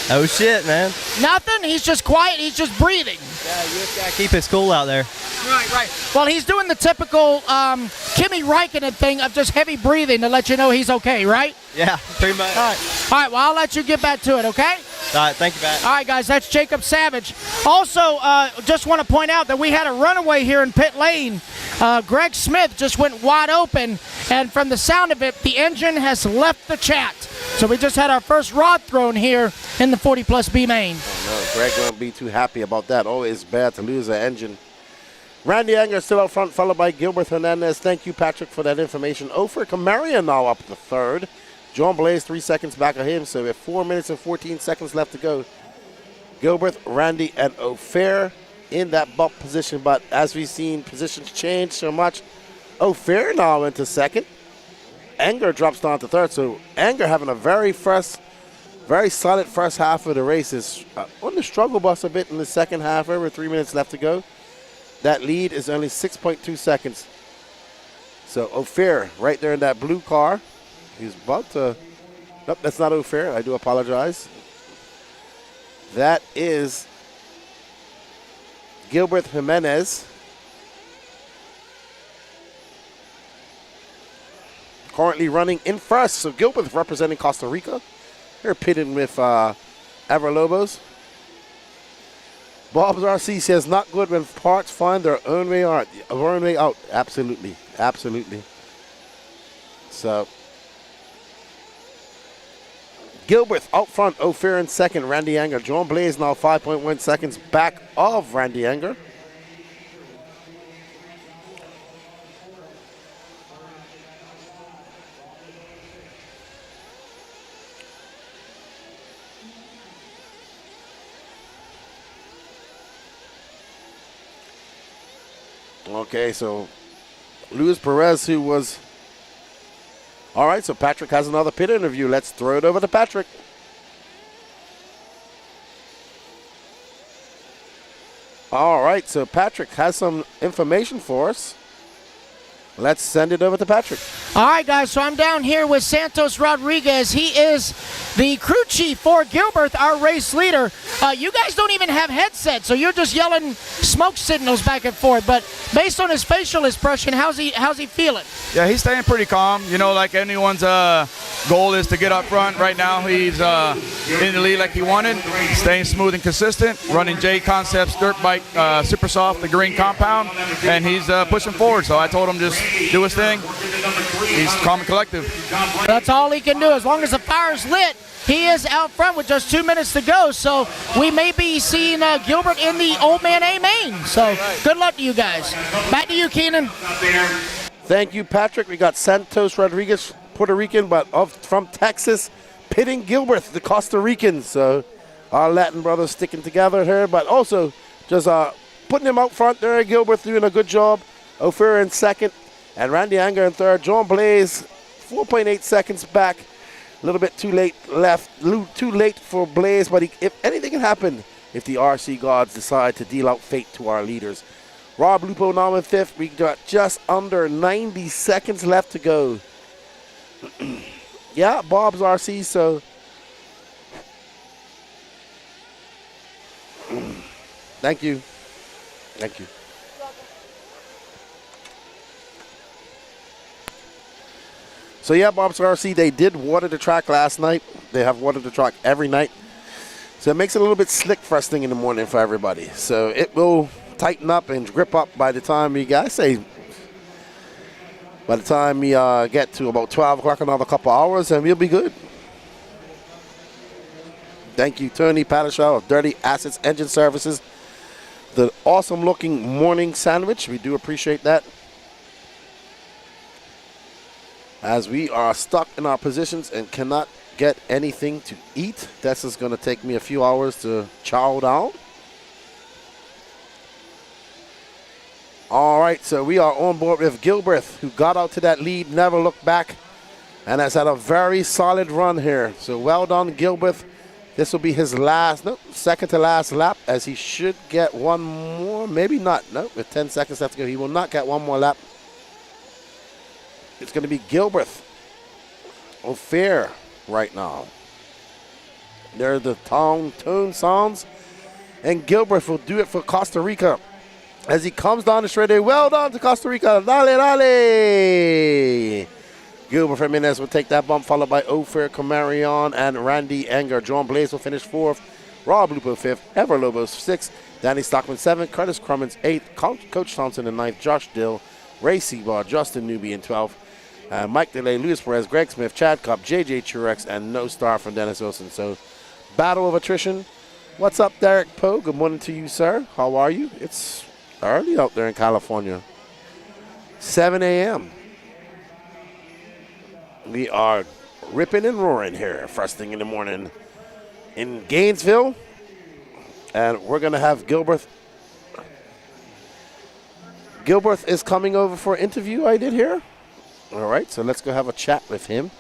Oh, shit, man.
Nothing? He's just quiet. He's just breathing.
Yeah, you just got to keep his cool out there.
Right. Well, he's doing the typical Kimi Räikkönen thing of just heavy breathing to let you know he's okay, right?
Yeah, pretty much.
All right, well, I'll let you get back to it, okay?
All right, thank you, Pat.
All right, guys, that's Jacob Savage. Also, just want to point out that we had a runaway here in pit lane. Greg Smith just went wide open, and from the sound of it, the engine has left the chat. So we just had our first rod thrown here in the 40-plus B main.
Oh, no, Greg won't be too happy about that. Always bad to lose an engine. Randy Anger still out front, followed by Gilbert Hernandez. Thank you, Patrick, for that information. Ophir Camarion now up to third. John Blaze 3 seconds back of him, so we have 4 minutes and 14 seconds left to go. Gilbert, Randy, and Ophir in that bump position, but as we've seen, positions change so much. Ophir now into second. Anger drops down to third, so Anger having a very solid first half of the race. Is on the struggle bus a bit in the second half. Over 3 minutes left to go. That lead is only 6.2 seconds. So Ophir right there in that blue car. He's about to, nope, that's not Ophir. I do apologize. That is Gilbert Jimenez. Currently running in first. So Gilbert representing Costa Rica. They're pitting with Everlobos. Bob's RC says not good when parts find their own way out. Absolutely. So Gilbert out front, Ophir in second, Randy Anger. John Blaze now 5.1 seconds back of Randy Anger. Okay, so Luis Perez, who was... All right, so Patrick has another pit interview. Let's throw it over to Patrick. All right, so Patrick has some information for us. Let's send it over to Patrick.
All right, guys, so I'm down here with Santos Rodriguez. He is the crew chief for Gilbert, our race leader. You guys don't even have headsets, so you're just yelling smoke signals back and forth. But based on his facial expression, how's he feeling?
Yeah, he's staying pretty calm. You know, like anyone's goal is to get up front. Right now, he's in the lead like he wanted, staying smooth and consistent, running J Concepts dirt bike super soft, the green compound, and he's pushing forward. So I told him just do his thing. He's calm and collective.
That's all he can do. As long as the fire's lit, he is out front with just 2 minutes to go. So we may be seeing Gilbert in the Old Man A main. So good luck to you guys. Back to you, Keenan.
Thank you, Patrick. We got Santos Rodriguez, Puerto Rican, but from Texas, pitting Gilbert, the Costa Rican. So our Latin brothers sticking together here, but also just putting him out front there. Gilbert doing a good job. Ophir in second, and Randy Anger in third. John Blaze, 4.8 seconds back. A little bit too late too late for Blaze, but if anything can happen if the RC gods decide to deal out fate to our leaders. Rob Lupo now in fifth. We got just under 90 seconds left to go. Yeah, Bob's RC, so thank you. Thank you. So yeah, Bob's RC, they did water the track last night. They have watered the track every night. So it makes it a little bit slick first thing in the morning for everybody. So it will tighten up and grip up by the time we get to about 12 o'clock, another couple hours, and we'll be good. Thank you, Tony Padishaw of Dirty Assets Engine Services. The awesome looking morning sandwich. We do appreciate that. As we are stuck in our positions and cannot get anything to eat. This is going to take me a few hours to chow down. All right, so we are on board with Gilbert, who got out to that lead, never looked back, and has had a very solid run here. So well done, Gilbert. This will be his second to last lap, as he should get one more, maybe not. No, with 10 seconds left to go, he will not get one more lap. It's going to be Gilbert O'Fair right now. There are the tone sounds, and Gilbert will do it for Costa Rica as he comes down the straightaway. Well done to Costa Rica. Dale, dale. Gilbert Jimenez will take that bump, followed by Ophir Camarion and Randy Enger. John Blaze will finish fourth. Rob Lupo fifth. Ever Lobos sixth. Danny Stockman seventh. Curtis Crummins eighth. Coach Thompson in ninth. Josh Dill, Ray Seabar, Justin Newby in 12th. Mike DeLay, Luis Perez, Greg Smith, Chad Cobb, JJ Truex, and no star from Dennis Wilson. So, battle of attrition. What's up, Derek Poe? Good morning to you, sir. How are you? It's early out there in California. 7 a.m. We are ripping and roaring here first thing in the morning in Gainesville. And we're going to have Gilbert. Gilbert is coming over for an interview, I did hear. All right, so let's go have a chat with him.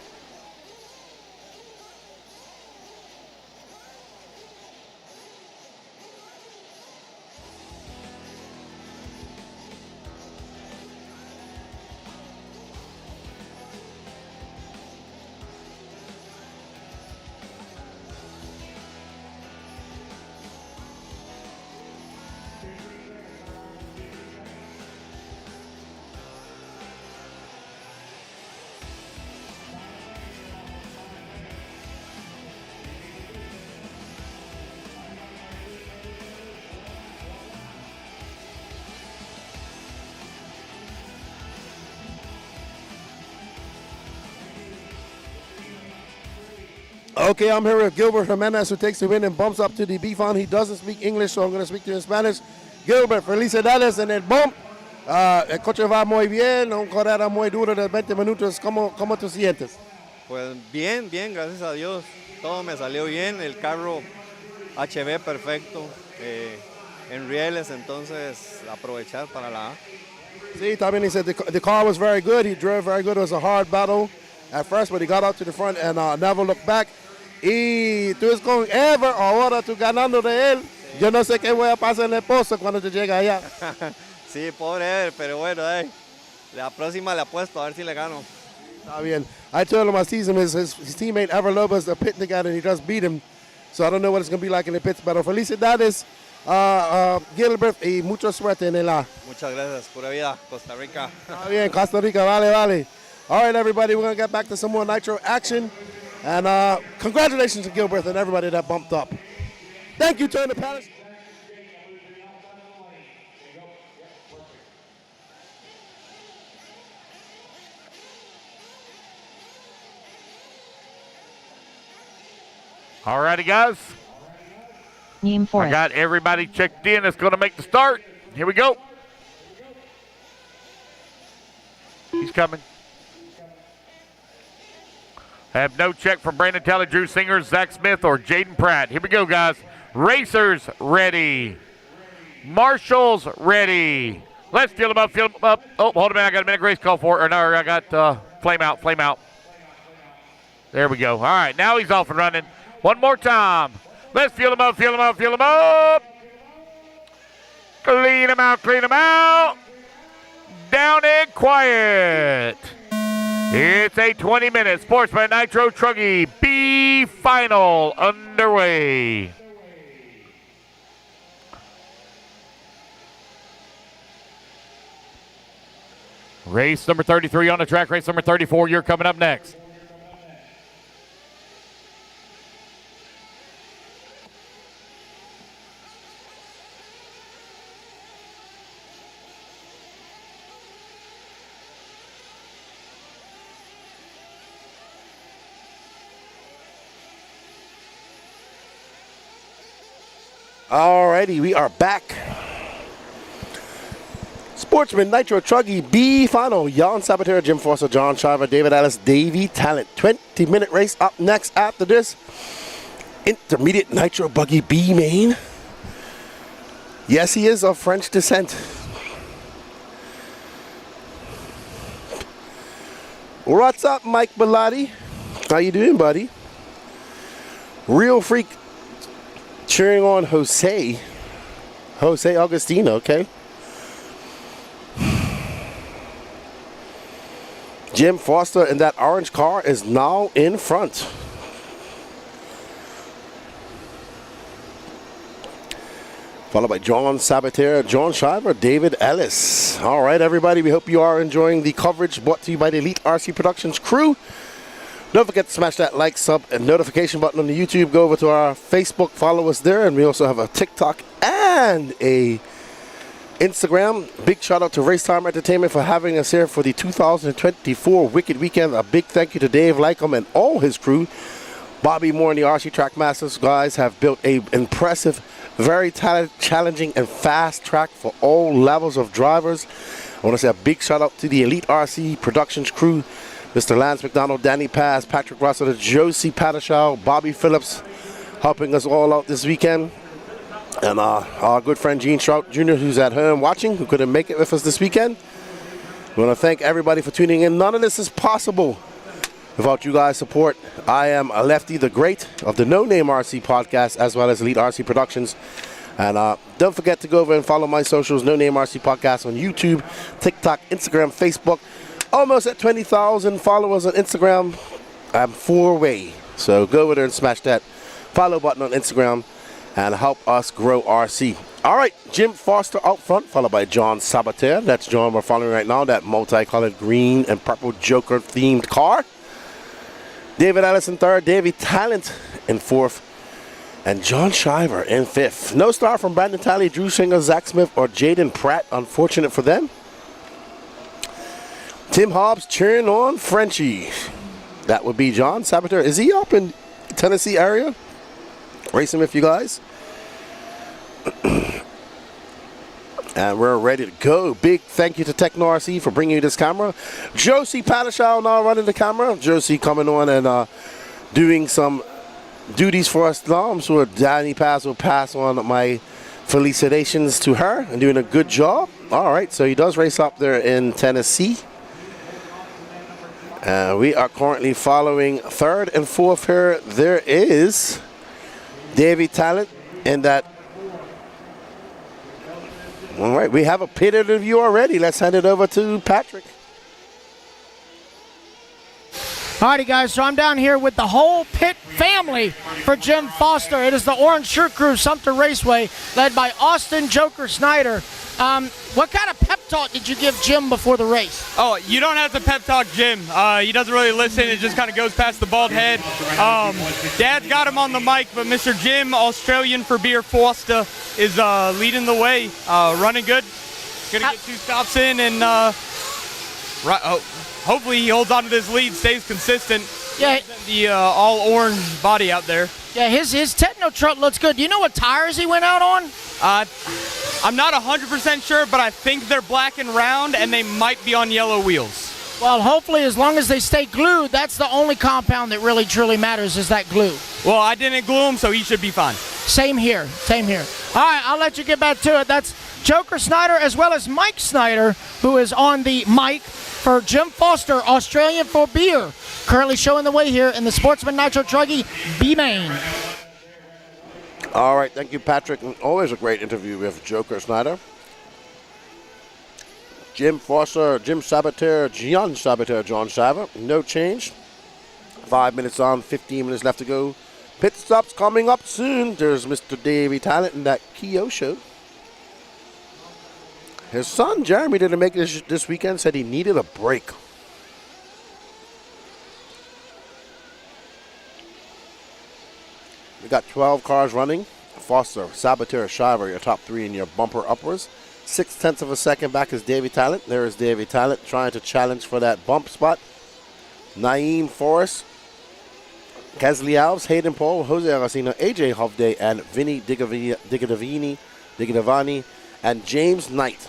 Okay, I'm here with Gilbert Jimenez, who takes the win and bumps up to the B-Fon. He doesn't speak English, so I'm going to speak to him in Spanish. Gilbert, felicidades en el bump. El coche va muy bien, una carrera muy dura de 20 minutos. ¿Cómo te sientes?
Pues bien, gracias a Dios. Todo me salió bien, el carro HB perfecto, en rieles, entonces aprovechar para la A.
See, también he said the car was very good. He drove very good. It was a hard battle at first, but he got out to the front and never looked back. Y tú es con Ever, ahora tú ganando de él. Sí. Yo no sé qué voy a pasar en el pozo cuando te llegue allá.
Sí, pobre Ever, pero bueno, la próxima le apuesto a ver si le gano.
Está bien. I told him I see him, his teammate Ever Lobos, are pitting together, and he just beat him. So I don't know what it's going to be like in the pits. Pero felicidades, Gilbert, y mucha suerte en el A.
Muchas gracias. Pura vida, Costa Rica.
Está bien, Costa Rica, vale. All right, everybody, we're going to get back to some more Nitro action. And congratulations to Gilbert and everybody that bumped up. Thank you, Turner Palace.
All righty, guys. I got everybody checked in. It's going to make the start. Here we go. coming. Have no check from Brandon Talley, Drew Singer, Zach Smith, or Jaden Pratt. Here we go, guys. Racers ready. Marshals ready. Let's fill them up, fill them up. Oh, hold a minute. I got a minute grace call for it. Or no, I got flame out, flame out. There we go. All right, now he's off and running. One more time. Let's fill them up, fill them up, fill them up. Clean them out, clean them out. Down and quiet. It's a 20-minute Sportsman Nitro Truggy B final underway. Race number 33 on the track. Race number 34, you're coming up next.
Alrighty, we are back. Sportsman Nitro Truggy B final. Jan Sabatera, Jim Foster, John Shiver, David Ellis, Davey Talent. 20-minute race up next after this. Intermediate Nitro Buggy B main. Yes, he is of French descent. What's up, Mike Bellotti? How you doing, buddy? Real Freak cheering on Jose Augustino, okay. Jim Foster in that orange car is now in front. Followed by John Sabatera, John Shiver, David Ellis. All right, everybody, we hope you are enjoying the coverage brought to you by the Elite RC Productions crew. Don't forget to smash that like, sub, and notification button on the YouTube. Go over to our Facebook, follow us there, and we also have a TikTok and a Instagram. Big shout out to Racetime Entertainment for having us here for the 2024 Wicked Weekend. A big thank you to Dave Lycom and all his crew. Bobby Moore and the RC Track Masters guys have built a impressive, very challenging and fast track for all levels of drivers. I want to say a big shout out to the Elite RC Productions crew. Mr. Lance McDonald, Danny Paz, Patrick Russell, Josie Padishaw, Bobby Phillips helping us all out this weekend. And our good friend Gene Trout Jr., who's at home watching, who couldn't make it with us this weekend. We want to thank everybody for tuning in. None of this is possible without you guys' support. I am Lefty the Great of the No Name RC podcast, as well as Elite RC Productions. And don't forget to go over and follow my socials, No Name RC Podcast on YouTube, TikTok, Instagram, Facebook. Almost at 20,000 followers on Instagram. I'm 4 away. So go over there and smash that follow button on Instagram and help us grow RC. All right, Jim Foster out front, followed by John Sabater. That's John we're following right now, that multicolored green and purple Joker themed car. David Ellis in third, Davey Talent in fourth, and John Shiver in fifth. No star from Brandon Talley, Drew Singer, Zach Smith, or Jaden Pratt. Unfortunate for them. Tim Hobbs cheering on Frenchie. That would be John Sabater. Is he up in Tennessee area? Racing with you guys. And we're ready to go. Big thank you to Techno RC for bringing you this camera. Josie Padishaw now running the camera. Josie coming on and doing some duties for us now. I'm sure Danny Paz will pass on my felicitations to her and doing a good job. All right, so he does race up there in Tennessee. We are currently following third and fourth here. There is Davey Talent in that. All right, we have a pit interview already. Let's hand it over to Patrick.
Alrighty, guys, so I'm down here with the whole pit family for Jim Foster. It is the Orange Shirt Crew, Sumter Raceway, led by Austin Joker Snyder. What kind of pep talk did you give Jim before the race?
Oh, you don't have to pep talk Jim. He doesn't really listen. It just kind of goes past the bald head. Dad's got him on the mic, but Mr. Jim, Australian for beer Foster, is leading the way, running good. Gonna get 2 stops in, and hopefully he holds on to this lead, stays consistent.
Yeah,
the all orange body out there.
Yeah, his Techno truck looks good. Do you know what tires he went out on?
I'm not 100% sure, but I think they're black and round, and they might be on yellow wheels.
Well, hopefully, as long as they stay glued, that's the only compound that really truly matters is that glue.
Well, I didn't glue him, so he should be fine.
Same here. Same here. All right, I'll let you get back to it. That's Joker Snyder as well as Mike Snyder, who is on the mic for Jim Foster, Australian for beer, currently showing the way here in the Sportsman Nitro Truggy B-Main.
All right, thank you, Patrick. Always a great interview with Joker Snyder. Jim Foster, Jim Saboteur, John Saboteur, John Saver. No change. 5 minutes on, 15 minutes left to go. Pit stops coming up soon. There's Mr. Davey Talent in that Kyosho. His son, Jeremy, didn't make it this weekend, said he needed a break. We got 12 cars running. Foster, Saboteur, Shiver, your top three in your bumper upwards. 0.6 of a second back is Davey Talent. There is Davey Talent trying to challenge for that bump spot. Naeem Forrest, Kesley Alves, Hayden Paul, Jose Aracino, AJ Hovde, and Vinny Digadavani, and James Knight.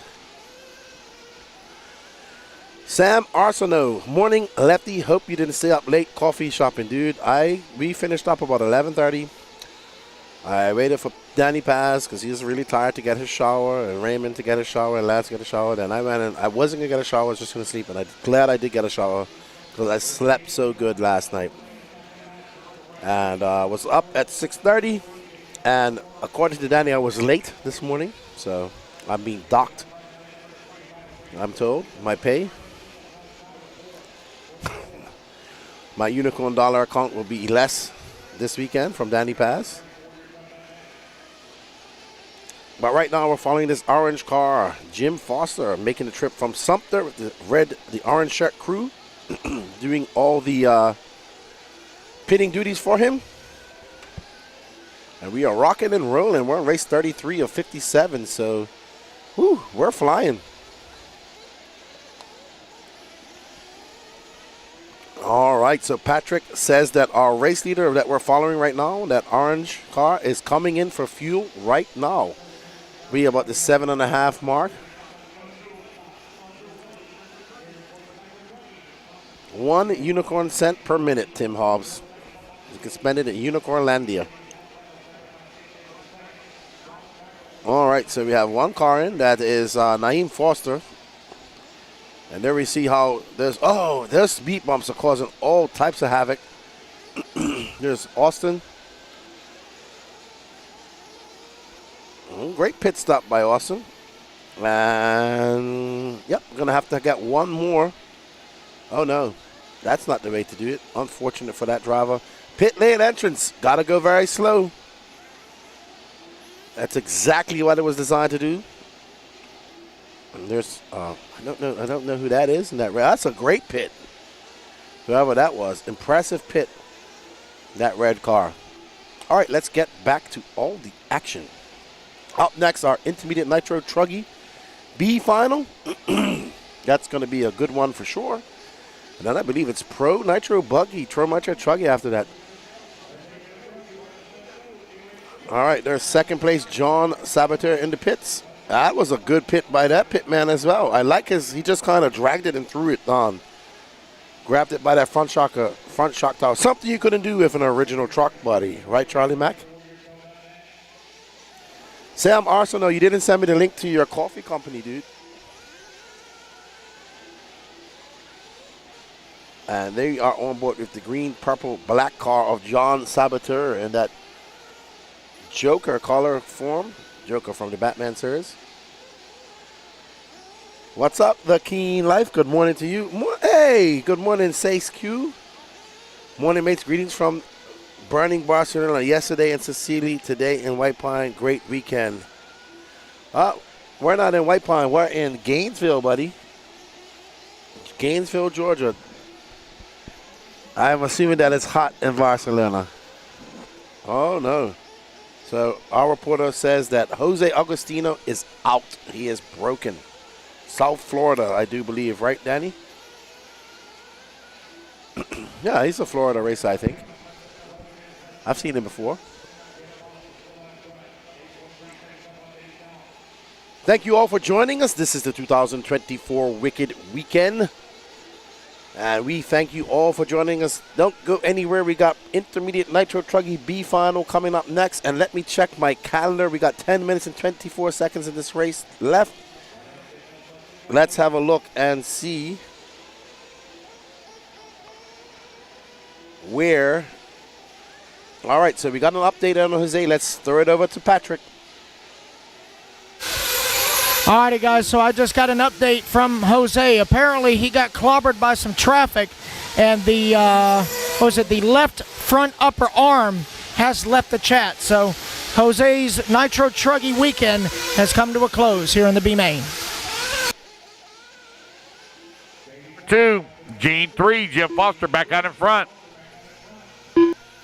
Sam Arsenault, morning lefty. Hope you didn't stay up late coffee shopping, dude. We finished up about 11:30. I waited for Danny Paz because he was really tired to get his shower, and Raymond to get his shower, and Lance to get a shower. Then I went and I wasn't going to get a shower, I was just going to sleep. And I'm glad I did get a shower because I slept so good last night. And I was up at 6:30. And according to Danny, I was late this morning. So I'm being docked, I'm told, my pay. My Unicorn Dollar account will be less this weekend from Danny Paz. But right now we're following this orange car. Jim Foster making the trip from Sumter with the orange shirt crew, doing all the pitting duties for him. And we are rocking and rolling. We're on race 33 of 57, so we're flying. All right, so Patrick says that our race leader that we're following right now, that orange car, is coming in for fuel right now. We about the 7.5 mark. 1 unicorn cent per minute, Tim Hobbs. You can spend it at Unicornlandia. All right, so we have one car in. That is Naeem Foster. And there we see how there's speed bumps are causing all types of havoc. There's Austin. Great pit stop by Austin. And, yep, going to have to get one more. Oh, no. That's not the way to do it. Unfortunate for that driver. Pit lane entrance. Got to go very slow. That's exactly what it was designed to do. And there's, I don't know who that is. That's a great pit. Whoever that was. Impressive pit. That red car. All right, let's get back to all the action. Up next, our Intermediate Nitro Truggy B final. That's going to be a good one for sure. And then I believe it's Pro Nitro Buggy, Pro Nitro Truggy after that. All right, there's second place John Saboteur in the pits. That was a good pit by that pit man as well. I like he just kind of dragged it and threw it on. Grabbed it by that front shock tower. Something you couldn't do with an original truck body. Right, Charlie Mack? Sam Arsenault, you didn't send me the link to your coffee company, dude. And they are on board with the green, purple, black car of John Saboteur in that Joker color form. Joker from the Batman series. What's up, The Keen Life? Good morning to you. Hey, good morning, Sace Q. Morning, mates. Greetings from Burning Barcelona yesterday in Sicily, today in White Pine. Great weekend. We're not in White Pine. We're in Gainesville, buddy. Gainesville, Georgia. I'm assuming that it's hot in Barcelona. Oh, no. So our reporter says that Jose Agostino is out. He is broken. South Florida, I do believe. Right, Danny? Yeah, he's a Florida racer, I think. I've seen him before. Thank you all for joining us. This is the 2024 Wicked Weekend. And we thank you all for joining us. Don't go anywhere. We got Intermediate Nitro Truggy B Final coming up next. And let me check my calendar. We got 10 minutes and 24 seconds in this race left. Let's have a look and see where. All right, so we got an update on Jose. Let's throw it over to Patrick.
Alrighty, guys, so I just got an update from Jose. Apparently, he got clobbered by some traffic, and the, the left front upper arm has left the chat. So Jose's Nitro Truggy weekend has come to a close here in the B Main.
2, Gene 3, Jim Foster back out in front.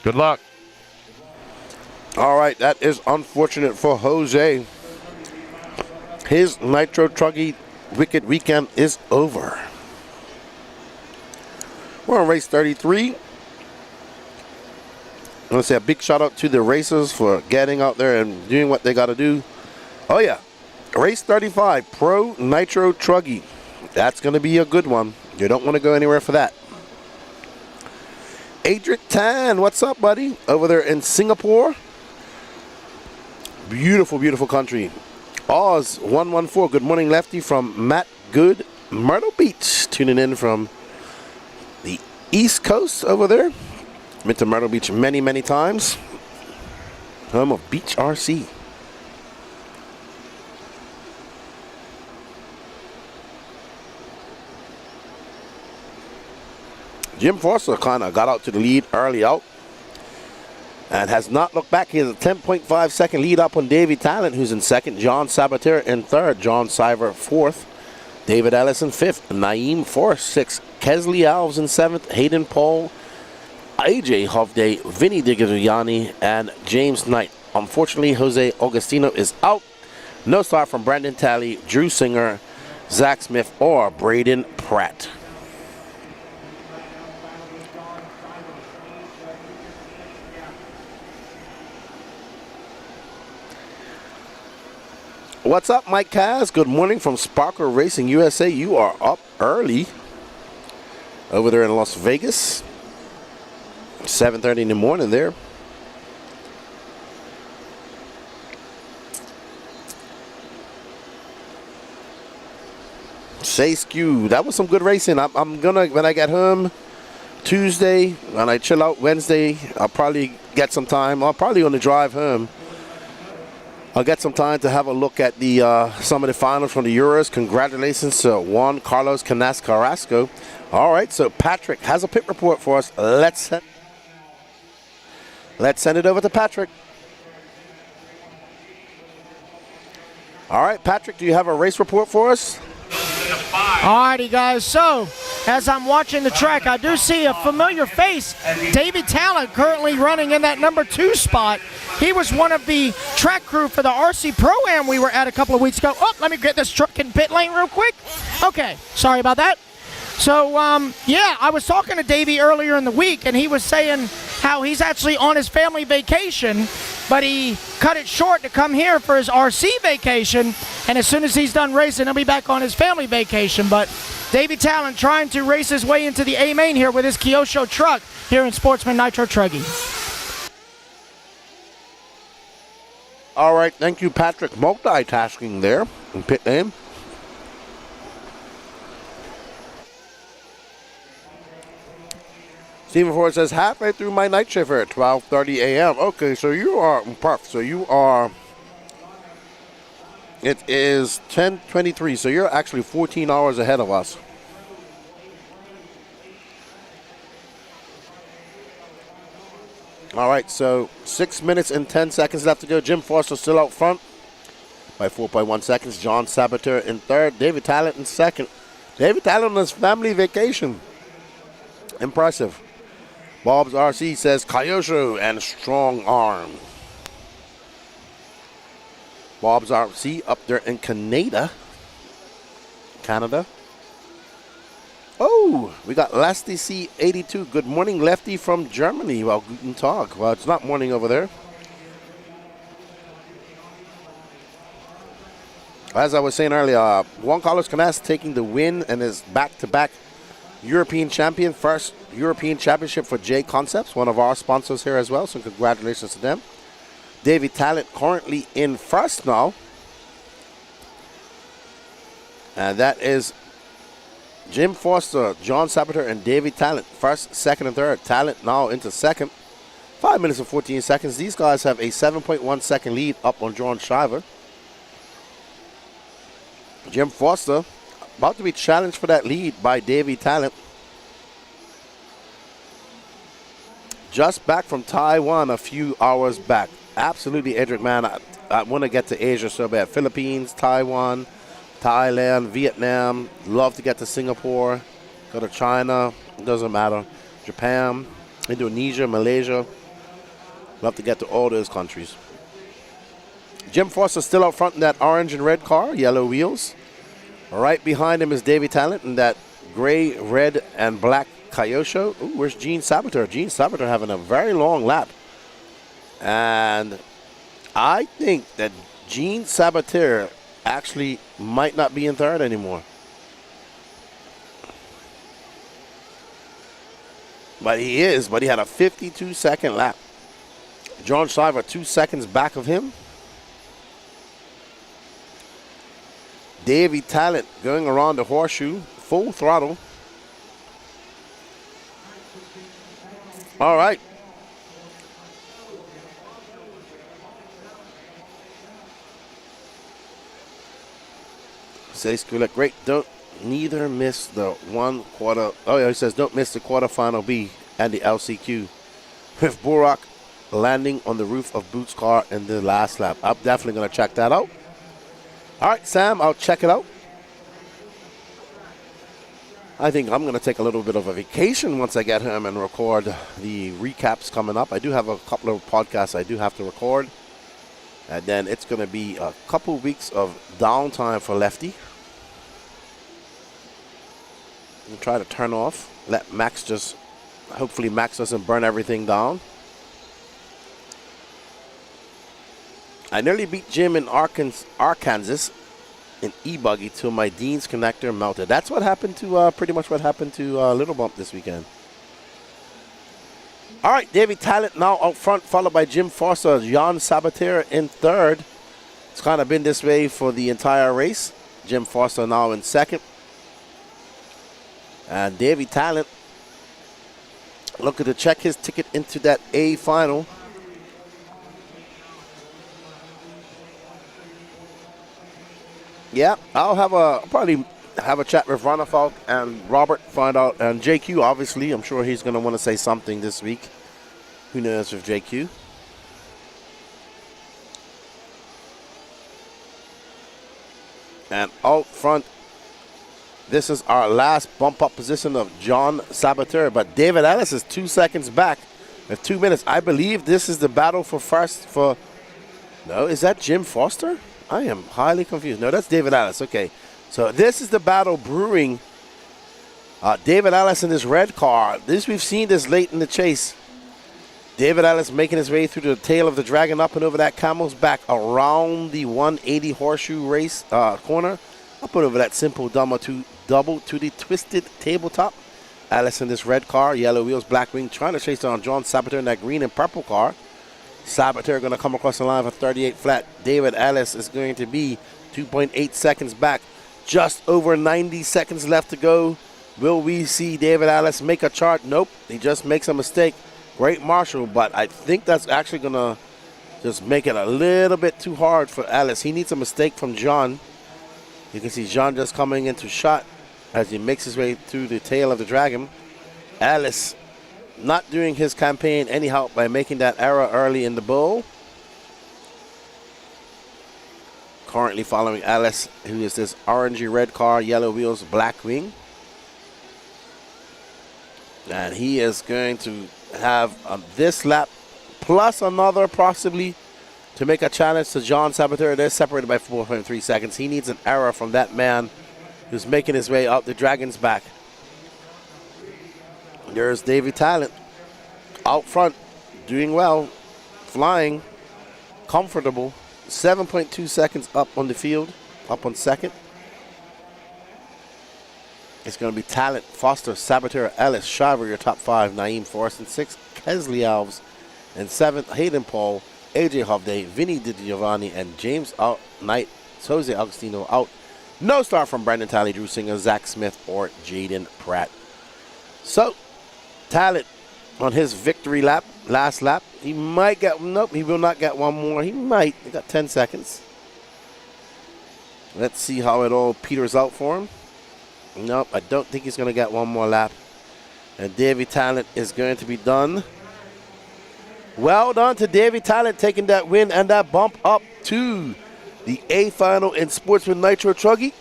Good luck.
All right, that is unfortunate for Jose. His Nitro Truggy Wicked weekend is over. We're on race 33. I want to say a big shout out to the racers for getting out there and doing what they got to do. Oh yeah, race 35, Pro Nitro Truggy. That's going to be a good one. You don't want to go anywhere for that. Adric Tan, what's up, buddy? Over there in Singapore. Beautiful, beautiful country. Oz 114, good morning, Lefty, from Matt Good, Myrtle Beach, tuning in from the East Coast over there. Been to Myrtle Beach many, many times. Home of Beach RC. Jim Foster kind of got out to the lead early out and has not looked back. He has a 10.5 second lead up on Davey Talent, who's in second. John Sabater in third. John Siver fourth. David Ellison fifth. Naeem Forrest sixth. Kesley Alves in seventh. Hayden Paul, AJ Hovde, Vinny Digitriani, and James Knight. Unfortunately, Jose Augustino is out. No start from Brandon Talley, Drew Singer, Zach Smith, or Braden Pratt. What's up, Mike Kaz? Good morning from Sparker Racing USA. You are up early over there in Las Vegas. 7:30 in the morning there. Say skew. That was some good racing. I'm gonna, when I get home Tuesday, when I chill out Wednesday, I'll probably get some time. I'll probably on the drive home. I'll get some time to have a look at the some of the finals from the Euros. Congratulations to Juan Carlos Canas Carrasco. All right, so Patrick has a pit report for us. Let's send it over to Patrick. All right, Patrick, do you have a race report for us?
Alrighty, guys, so as I'm watching the track, I do see a familiar face. David Talent currently running in that number 2 spot. He was one of the track crew for the RC Pro-Am we were at a couple of weeks ago. Oh, let me get this truck in pit lane real quick. Okay, sorry about that. So, yeah, I was talking to Davey earlier in the week, and he was saying how he's actually on his family vacation, but he cut it short to come here for his RC vacation, and as soon as he's done racing, he'll be back on his family vacation. But Davey Talent trying to race his way into the A main here with his Kyosho truck here in Sportsman Nitro Truggy.
All right, thank you, Patrick. Multitasking there in pit lane. Stephen Ford says, halfway through my night shift here at 12:30 a.m. Okay, so you are, it is 10:23, so you're actually 14 hours ahead of us. All right, so 6 minutes and 10 seconds left to go. Jim Foster still out front by 4.1 seconds. John Sabater in third. David Talent in second. David Talent on his family vacation. Impressive. Bob's RC says Kyosho and strong arm. Bob's RC up there in Canada. Oh, we got Lasty C82. Good morning, Lefty from Germany. Well, guten Tag. Well, it's not morning over there. As I was saying earlier, Juan Carlos Canas taking the win and his back-to-back European champion, first European championship for J Concepts, one of our sponsors here as well, so congratulations to them. Davy Talent currently in first now. And that is Jim Foster, John Sabater, and Davy Talent. First, second, and third. Talent now into second. 5 minutes and 14 seconds. These guys have a 7.1 second lead up on John Shiver. Jim Foster about to be challenged for that lead by Davy Talent. Just back from Taiwan a few hours back. Absolutely, Edric, man. I want to get to Asia so bad. Philippines, Taiwan, Thailand, Vietnam. Love to get to Singapore. Go to China. It doesn't matter. Japan, Indonesia, Malaysia. Love to get to all those countries. Jim Foster still out front in that orange and red car, yellow wheels. Right behind him is Davy Talent in that gray, red, and black Kyosho. Ooh, where's Gene Sabater? Gene Sabater having a very long lap. And I think that Gene Sabater actually might not be in third anymore. But he is, but he had a 52-second lap. John Shiver 2 seconds back of him. Davy Talent going around the horseshoe, full throttle. All right. Says Kulak, great. Don't neither miss the 1/4. Oh yeah, he says don't miss the quarterfinal B and the LCQ with Burak landing on the roof of Boots' car in the last lap. I'm definitely gonna check that out. All right, Sam, I'll check it out. I think I'm going to take a little bit of a vacation once I get home and record the recaps coming up. I do have a couple of podcasts I do have to record. And then it's going to be a couple weeks of downtime for Lefty. I'll try to turn off. Let Max just, hopefully Max doesn't burn everything down. I nearly beat Jim in Arkansas in e-buggy till my Dean's connector melted. That's what happened to, pretty much what happened to Little Bump this weekend. All right, Davy Talent now out front, followed by Jim Foster, Jan Sabater in third. It's kind of been this way for the entire race. Jim Foster now in second. And Davy Talent looking to check his ticket into that A final. Yeah, probably have a chat with Ronafalk and Robert, find out, and JQ, obviously. I'm sure he's going to want to say something this week. Who knows with JQ? And out front, this is our last bump-up position of John Sabater, but David Ellis is 2 seconds back with 2 minutes. I believe this is the battle for first for... No, is that Jim Foster? I am highly confused. No, that's David Ellis. Okay. So this is the battle brewing. David Ellis in this red car. We've seen this late in the chase. David Ellis making his way through the tail of the dragon, up and over that camel's back, around the 180 horseshoe race corner, up and over that simple double to the twisted tabletop. Ellis in this red car, yellow wheels, black wing, trying to chase down John Sabater in that green and purple car. Sabater going to come across the line for 38 flat. David Ellis is going to be 2.8 seconds back. Just over 90 seconds left to go. Will we see David Ellis make a chart? Nope. He just makes a mistake. Great marshal, but I think that's actually going to just make it a little bit too hard for Ellis. He needs a mistake from John. You can see John just coming into shot as he makes his way through the tail of the dragon. Ellis not doing his campaign any help by making that error early in the bull. Currently following Ellis, who is this orangey red car, yellow wheels, black wing. And he is going to have this lap plus another possibly to make a challenge to John Sabater. They're separated by 4.3 seconds. He needs an error from that man who's making his way out the dragon's back. There's Davy Talent out front, doing well, flying, comfortable. 7.2 seconds up on the field, up on second. It's going to be Talent, Foster, Saboteur, Ellis, Shiver, your top 5. Naeem, Forrest in 6th. Kesley Alves in 7th. Hayden Paul, AJ Hovde, Vinny DiGiovanni, and James out. Knight, Jose Agostino out. No start from Brandon Talley, Drew Singer, Zach Smith, or Jaden Pratt. So, Talent on his victory lap, last lap. He might get, nope, he will not get one more. He might. He got 10 seconds. Let's see how it all peters out for him. Nope, I don't think he's going to get one more lap. And Davy Talent is going to be done. Well done to Davy Talent taking that win and that bump up to the A final in Sportsman Nitro Truggy.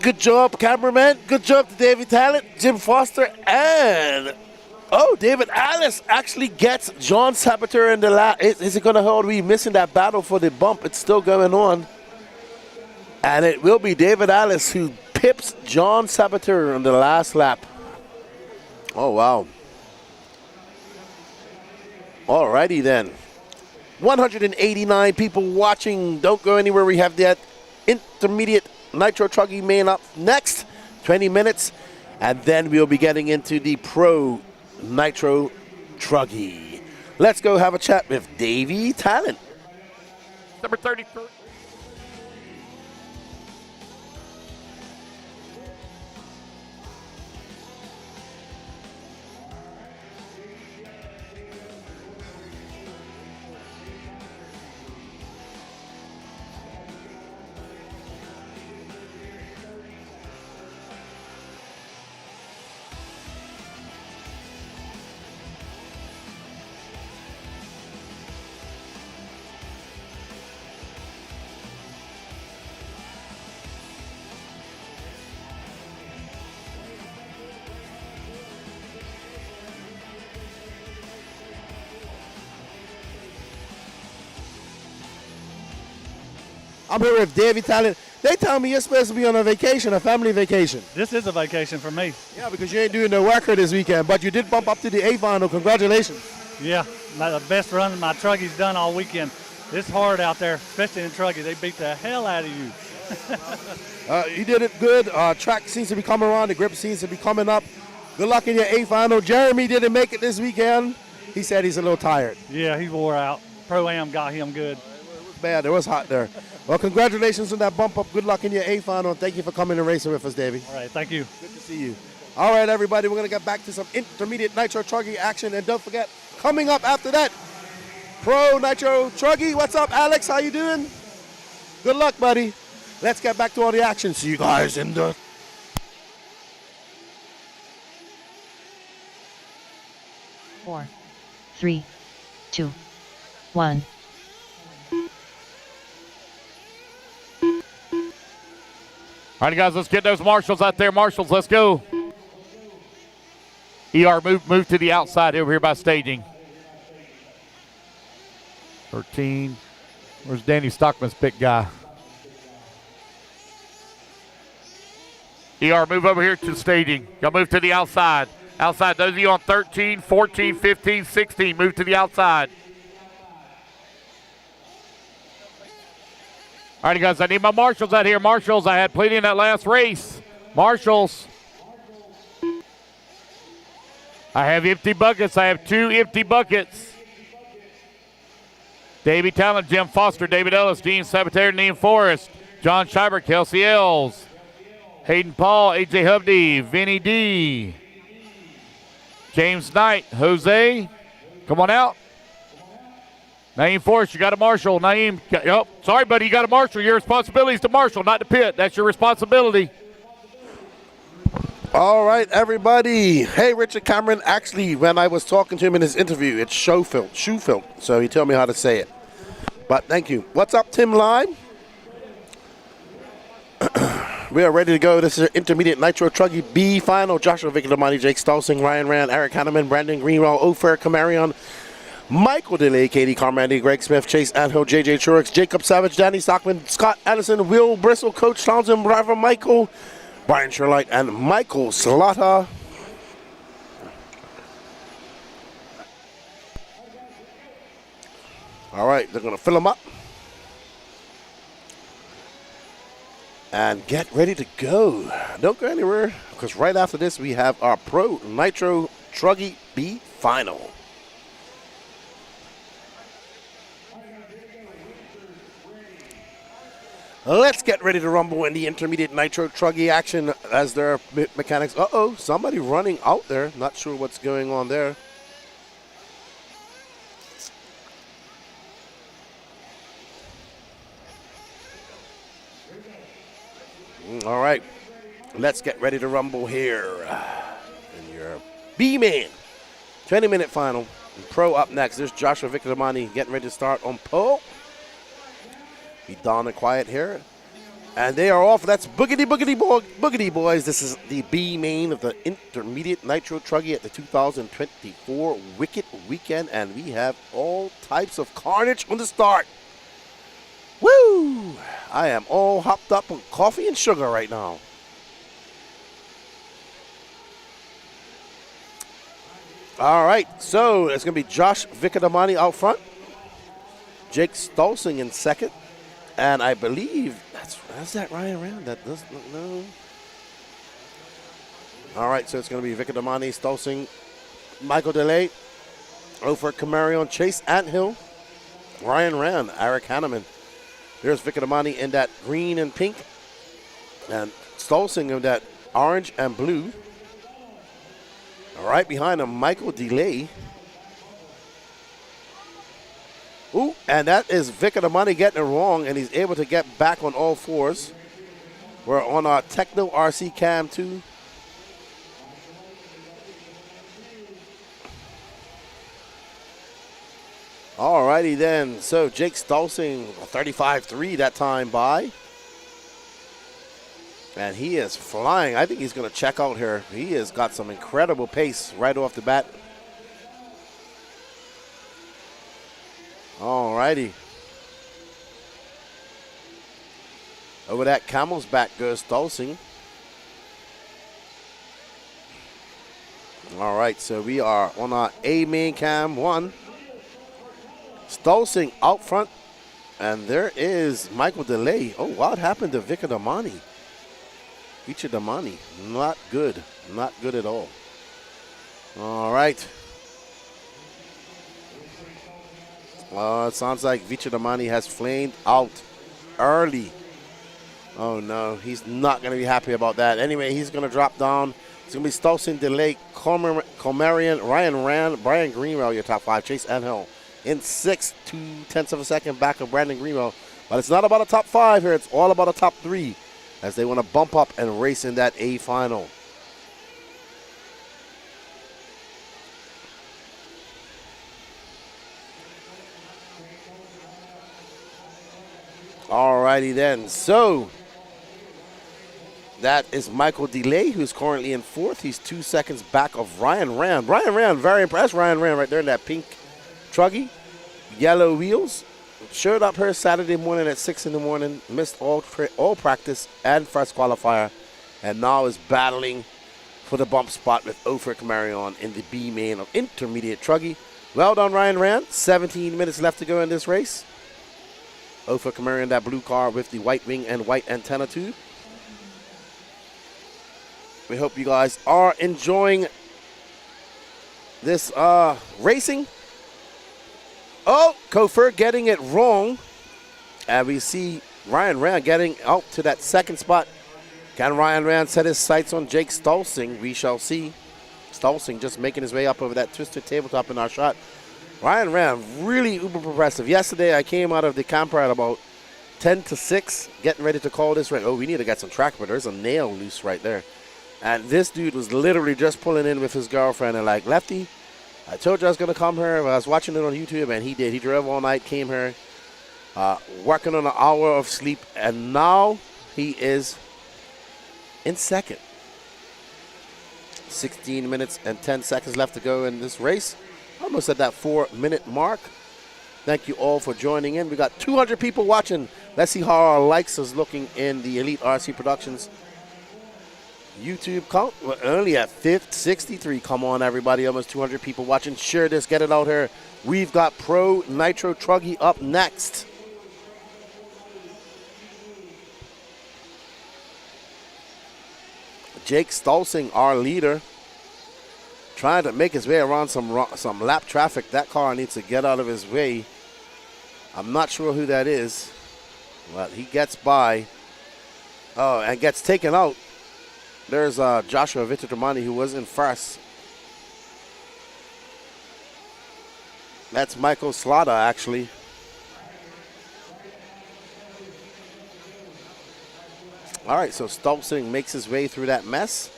Good job, cameraman. Good job to Davy Talent, Jim Foster, and David Alice actually gets John Saboteur in the last. Is it going to hold? We missing that battle for the bump. It's still going on. And it will be David Alice who pips John Saboteur on the last lap. Oh, wow. Alrighty then. 189 people watching. Don't go anywhere. We have that intermediate Nitro Truggy main up next. 20 minutes. And then we'll be getting into the Pro Nitro Truggy. Let's go have a chat with Davy Talent.
Number 33.
I'm here with Davy Talent. They tell me you're supposed to be on a vacation, a family vacation.
This is a vacation for me.
Yeah, because you ain't doing no work this weekend, but you did bump up to the A final. Congratulations.
Yeah, the best run my truggy's done all weekend. It's hard out there, especially in truggy. They beat the hell out of you.
You did it good. Track seems to be coming around. The grip seems to be coming up. Good luck in your A final. Jeremy didn't make it this weekend. He said he's a little tired.
Yeah, he wore out. Pro-Am got him good.
It was bad. It was hot there. Well, congratulations on that bump up. Good luck in your A final. And thank you for coming and racing with us, Davey.
All right, thank you.
Good to see you. All right, everybody, we're going to get back to some intermediate Nitro Truggy action. And don't forget, coming up after that, Pro Nitro Truggy. What's up, Alex? How you doing? Good luck, buddy. Let's get back to all the action. See you guys in the...
Four, 3, 2, 1.
All right, guys, let's get those marshals out there. Marshals, let's go. ER, move to the outside over here by staging. 13. Where's Danny Stockman's pick guy? ER, move over here to staging. Y'all move to the outside. Outside, those of you on 13, 14, 15, 16, move to the outside. All right, guys, I need my marshals out here. Marshals, I had plenty in that last race. Marshals. I have empty buckets. I have 2 empty buckets. Davey Talent, Jim Foster, David Ellis, Dean Saboteur, Neem Forrest, John Schreiber, Kelsey Ells, Hayden Paul, AJ Hubdy, Vinny D, James Knight, Jose, come on out. Naeem Forrest, you got a marshal. Naeem, oh, sorry, buddy, you got a marshal. Your responsibility is to marshal, not to pit. That's your responsibility.
All right, everybody. Hey, Richard Cameron. Actually, when I was talking to him in his interview, it's Shoefield. So he told me how to say it. But thank you. What's up, Tim Lime? We are ready to go. This is intermediate Nitro Truggy B final. Joshua Victor Lamani, Jake Stolsing, Ryan Rand, Eric Hanneman, Brandon Greenwell, Ofer Camarion, Michael DeLay, Katie Carmandi, Greg Smith, Chase Anho, JJ Truex, Jacob Savage, Danny Stockman, Scott Addison, Will Bristle, Coach Townsend, Driver Michael, Brian Sherlight, and Michael Slaughter. All right, they're going to fill them up. and get ready to go. Don't go anywhere, because right after this we have our Pro Nitro Truggy B Final. Let's get ready to rumble in the intermediate Nitro Truggy action as their mechanics. Uh-oh, somebody running out there. Not sure what's going on there. All right, let's get ready to rumble here in your B-Man 20-minute final. Pro up next. There's Joshua Victormani getting ready to start on pole. Be down and quiet here. And they are off. That's Boogity Boys. This is the B main of the intermediate Nitro Truggy at the 2024 Wicked Weekend. And we have all types of carnage on the start. Woo! I am all hopped up on coffee and sugar right now. All right, so it's going to be Josh Victormani out front. Jake Stolzing in second. And I believe that's that Ryan Rand. That doesn't know. All right, so it's going to be Victormani, Stolzing, Michael DeLay, Ofer Kamarion, Chase Anthill, Ryan Rand, Eric Hanneman. There's Victormani in that green and pink, and Stolzing in that orange and blue. Right behind him, Michael DeLay. Ooh, and that is Victormani getting it wrong, and he's able to get back on all fours. We're on our Techno RC Cam 2. Alrighty then, so Jake Stolzing, 35.3 that time by. And he is flying. I think he's going to check out here. He has got some incredible pace right off the bat. Alrighty. Over that camel's back goes Stolzing. All right, so we are on our A main cam 1. Stolzing out front. And there is Michael DeLay. Oh, what happened to Victormani? Victormani, not good. Not good at all. All right. It sounds like Victormani has flamed out early. Oh, no. He's not going to be happy about that. Anyway, he's going to drop down. It's going to be Stolzing, DeLay, Comarian, Ryan Rand, Brian Greenwell, your top 5. Chase Anthill in 6, 2/10 of a second back of Brandon Greenwell. But it's not about a top 5 here. It's all about a top 3 as they want to bump up and race in that A final. Alrighty then. So that is Michael DeLay, who's currently in 4th. He's 2 seconds back of Ryan Rand. Ryan Rand, very impressed. Ryan Rand right there in that pink Truggy. Yellow wheels. Showed up here Saturday morning at 6 in the morning. Missed all practice and first qualifier. And now is battling for the bump spot with Ofer Kamarion in the B main of intermediate Truggy. Well done, Ryan Rand. 17 minutes left to go in this race. Ofer Kamarion, that blue car with the white wing and white antenna tube. We hope you guys are enjoying this racing. Oh, Kofer getting it wrong. And we see Ryan Rand getting out to that second spot. Can Ryan Rand set his sights on Jake Stolzing? We shall see. Stolzing just making his way up over that twisted tabletop in our shot. Ryan Rand, really uber progressive. Yesterday, I came out of the camper at about 10 to 6, getting ready to call this race. Oh, we need to get some track, but there's a nail loose right there. And this dude was literally just pulling in with his girlfriend and like, Lefty, I told you I was going to come here. I was watching it on YouTube, and he did. He drove all night, came here, working on an hour of sleep, and now he is in second. 16 minutes and 10 seconds left to go in this race. Almost at that 4-minute mark. Thank you all for joining in. We got 200 people watching. Let's see how our likes is looking in the Elite RC Productions YouTube count. We're only at 63. Come on, everybody. Almost 200 people watching. Share this. Get it out here. We've got Pro Nitro Truggy up next. Jake Stolzing, our leader, trying to make his way around some lap traffic. That car needs to get out of his way. I'm not sure who that is, but he gets by. Oh, and gets taken out. There's Joshua Vittadramani, who was in first. That's Michael Slaughter, actually. All right, so Stolzing makes his way through that mess.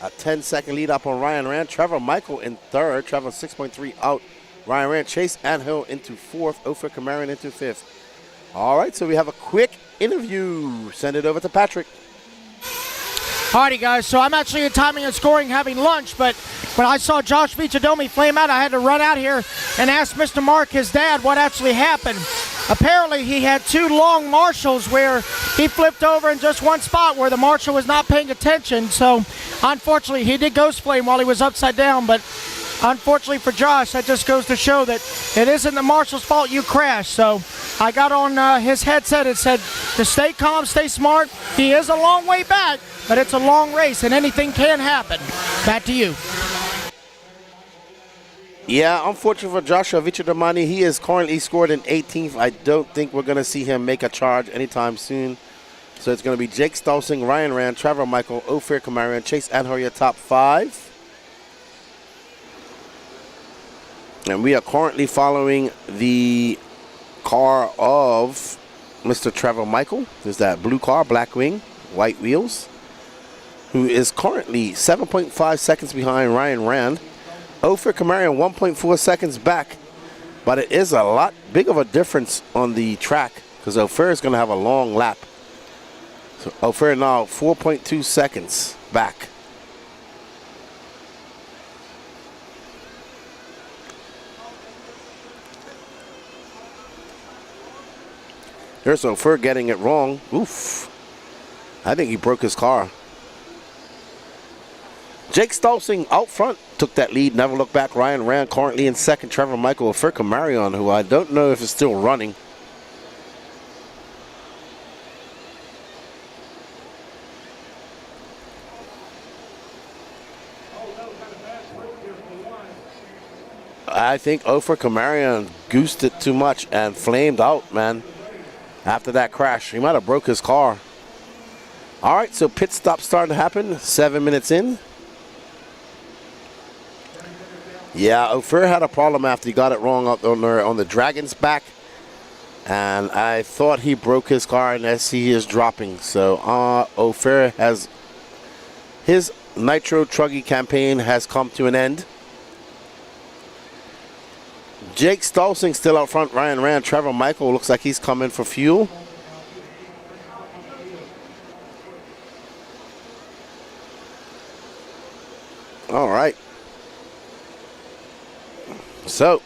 A 10-second lead up on Ryan Rand. Trevor Michael in third. Trevor 6.3 out. Ryan Rand, Chase Anhill into fourth. Ofer Kamaran into fifth. All right, so we have a quick interview. Send it over to Patrick.
Alrighty, guys, so I'm actually in timing and scoring having lunch, but when I saw Josh Vichadomi flame out, I had to run out here and ask Mr. Mark, his dad, what actually happened. Apparently, he had two long marshals where he flipped over in just one spot where the marshal was not paying attention. So, unfortunately, he did ghost flame while he was upside down, but unfortunately for Josh, that just goes to show that it isn't the marshal's fault you crashed. So, I got on his headset and said to stay calm, stay smart. He is a long way back, but it's a long race and anything can happen. Back to you.
Yeah, unfortunately for Joshua Vichadamani, he is currently scored in 18th. I don't think we're going to see him make a charge anytime soon. So it's going to be Jake Stolzing, Ryan Rand, Trevor Michael, Ofer Kamaran, Chase Anhoyer, top 5. And we are currently following the car of Mr. Trevor Michael. There's that blue car, black wing, white wheels, who is currently 7.5 seconds behind Ryan Rand. Ofer Kamaran 1.4 seconds back, but it is a lot big of a difference on the track because Ofer is going to have a long lap. So Ofer now 4.2 seconds back. Here's Ofer getting it wrong. Oof. I think he broke his car. Jake Stolzing out front took that lead, never looked back. Ryan Rand currently in second. Trevor Michael, Ofer Kamarion, who I don't know if is still running. I think Ofer Kamarion goosed it too much and flamed out, man. After that crash, he might have broke his car. All right, so pit stop starting to happen. 7 minutes in. Yeah, Ofer had a problem after he got it wrong on the Dragon's back. And I thought he broke his car, and as he is dropping. So Ofer has, his Nitro Truggy campaign has come to an end. Jake Stolzing still out front. Ryan Rand, Trevor Michael looks like he's coming for fuel. All right. So,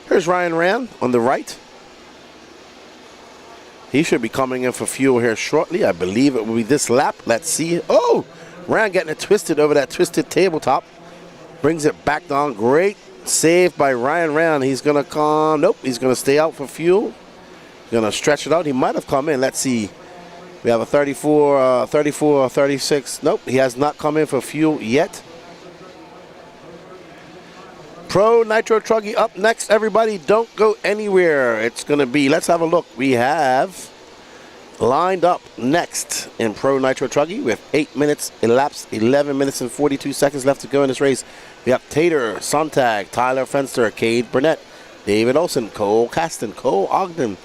here's Ryan Rand on the right. He should be coming in for fuel here shortly. I believe it will be this lap. Let's see. Oh, Rand getting it twisted over that twisted tabletop. Brings it back down. Great save by Ryan Rand. He's going to come. Nope, he's going to stay out for fuel. Going to stretch it out. He might have come in. Let's see. We have a 34, 36. Nope, he has not come in for fuel yet. Pro Nitro Truggy up next, everybody. Don't go anywhere. It's going to be, let's have a look. We have lined up next in Pro Nitro Truggy with 8 minutes elapsed, 11 minutes and 42 seconds left to go in this race. We have Tater, Sontag, Tyler Fenster, Cade Burnett, David Olson, Cole Caston, Cole Ogden,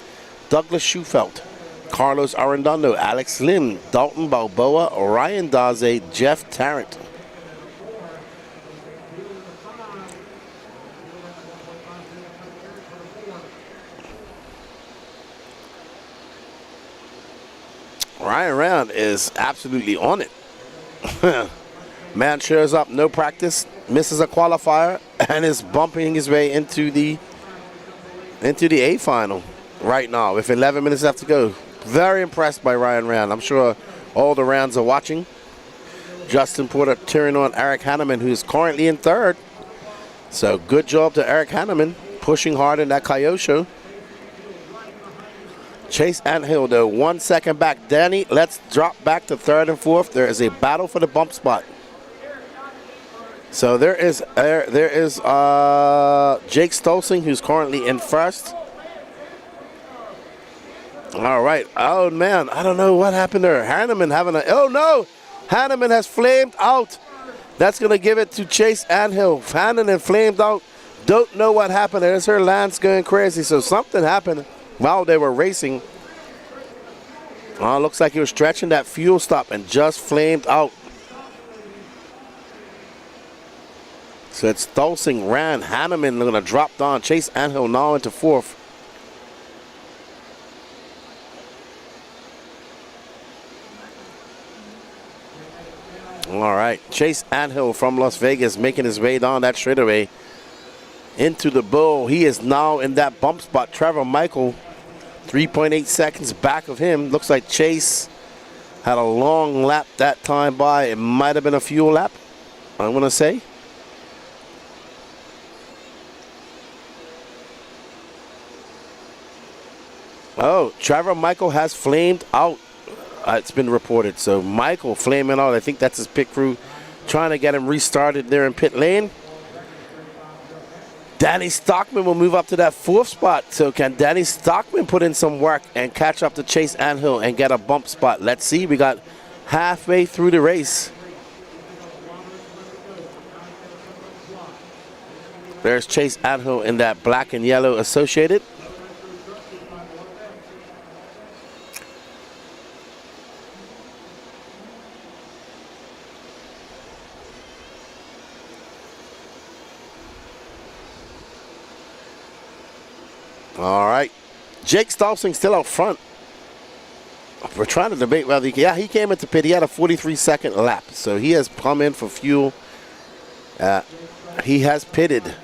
Douglas Schufelt, Carlos Arredondo, Alex Lim, Dalton Balboa, Ryan Daze, Jeff Tarrant. Ryan Rand is absolutely on it. Man shows up, no practice, misses a qualifier, and is bumping his way into the A final right now with 11 minutes left to go. Very impressed by Ryan Rand. I'm sure all the Rands are watching. Justin Porter tearing on Eric Hanneman, who's currently in third. So good job to Eric Hanneman, pushing hard in that Kyosho. Chase Anthill, though, 1 second back. Danny, let's drop back to third and fourth. There is a battle for the bump spot. So there is Jake Stolzing, who's currently in first. All right. Oh, man. I don't know what happened there. Hanneman having a... Oh, no. Hanneman has flamed out. That's going to give it to Chase Anthill. Hanneman flamed out. Don't know what happened. There's her Lance going crazy. So something happened while they were racing. Looks like he was stretching that fuel stop and just flamed out. So it's Stolzing ran. Hanneman going to drop down. Chase Anthill now into fourth. All right, Chase Anthill from Las Vegas making his way down that straightaway into the bull. He is now in that bump spot. Trevor Michael, 3.8 seconds back of him. Looks like Chase had a long lap that time by. It might have been a fuel lap, I'm going to say. Oh, Trevor Michael has flamed out. It's been reported. So Michael flaming out. I think that's his pit crew trying to get him restarted there in pit lane. Danny Stockman will move up to that fourth spot. So can Danny Stockman put in some work and catch up to Chase Anthill and get a bump spot? Let's see. We got halfway through the race. There's Chase Anthill in that black and yellow Associated. All right. Jake Stolzing still out front. We're trying to debate whether he came into pit. He had a 43-second lap, so he has come in for fuel. He has pitted.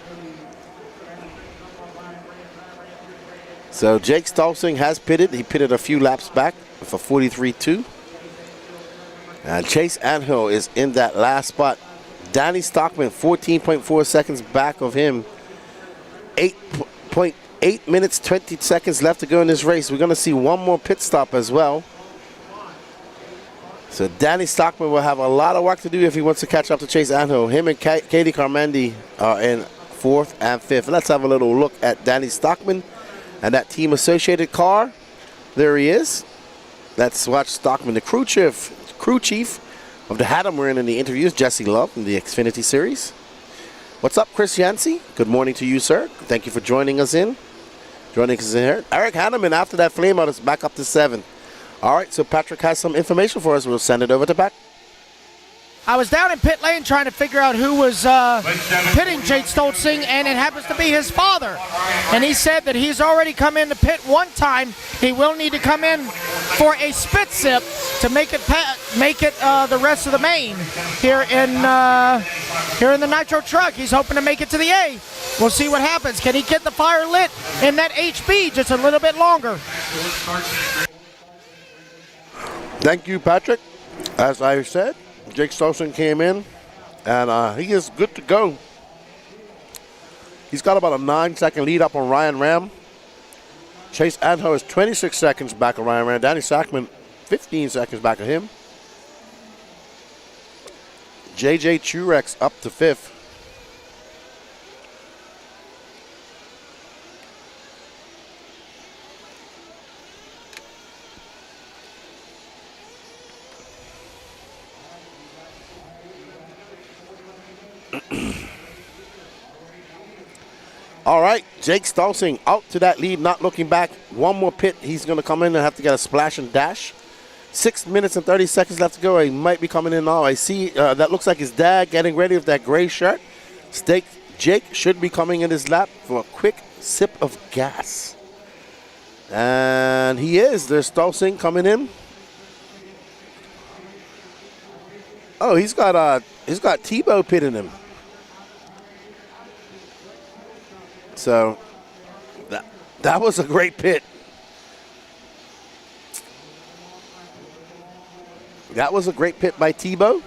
So Jake Stolzing has pitted. He pitted a few laps back for 43.2. And Chase Anthill is in that last spot. Danny Stockman, 14.4 seconds back of him. 8 minutes, 20 seconds left to go in this race. We're going to see one more pit stop as well. So Danny Stockman will have a lot of work to do if he wants to catch up to Chase Anthill. Him and Katie Carmendi are in fourth and fifth. Let's have a little look at Danny Stockman and that Team Associated car. There he is. Let's watch Stockman, the crew chief of the Haddam we're in the interviews, Jesse Love in the Xfinity Series. What's up, Chris Yancey? Good morning to you, sir. Thank you for joining us in. Here. Eric Hanneman, after that flame out, is back up to 7. All right, so Patrick has some information for us. We'll send it over to Pat.
I was down in pit lane trying to figure out who was pitting Jake Stolzing, and it happens to be his father. And he said that he's already come into pit one time. He will need to come in for a spit sip to make it the rest of the main here in the nitro truck. He's hoping to make it to the A. We'll see what happens. Can he get the fire lit in that HB just a little bit longer?
Thank you, Patrick. As I said, Jake Stolzing came in, and he is good to go. He's got about a 9-second lead up on Ryan Ram. Chase Anthill is 26 seconds back of Ryan Ram. Danny Stockman, 15 seconds back of him. JJ Truex up to 5th. All right, Jake Stolzing out to that lead, not looking back. One more pit. He's going to come in and have to get a splash and dash. 6 minutes and 30 seconds left to go. He might be coming in now. I see that looks like his dad getting ready with that gray shirt. Jake should be coming in his lap for a quick sip of gas. And he is. There's Stolzing coming in. Oh, he's got Tebow pitting him. So that was a great pit. That was a great pit by Tebow.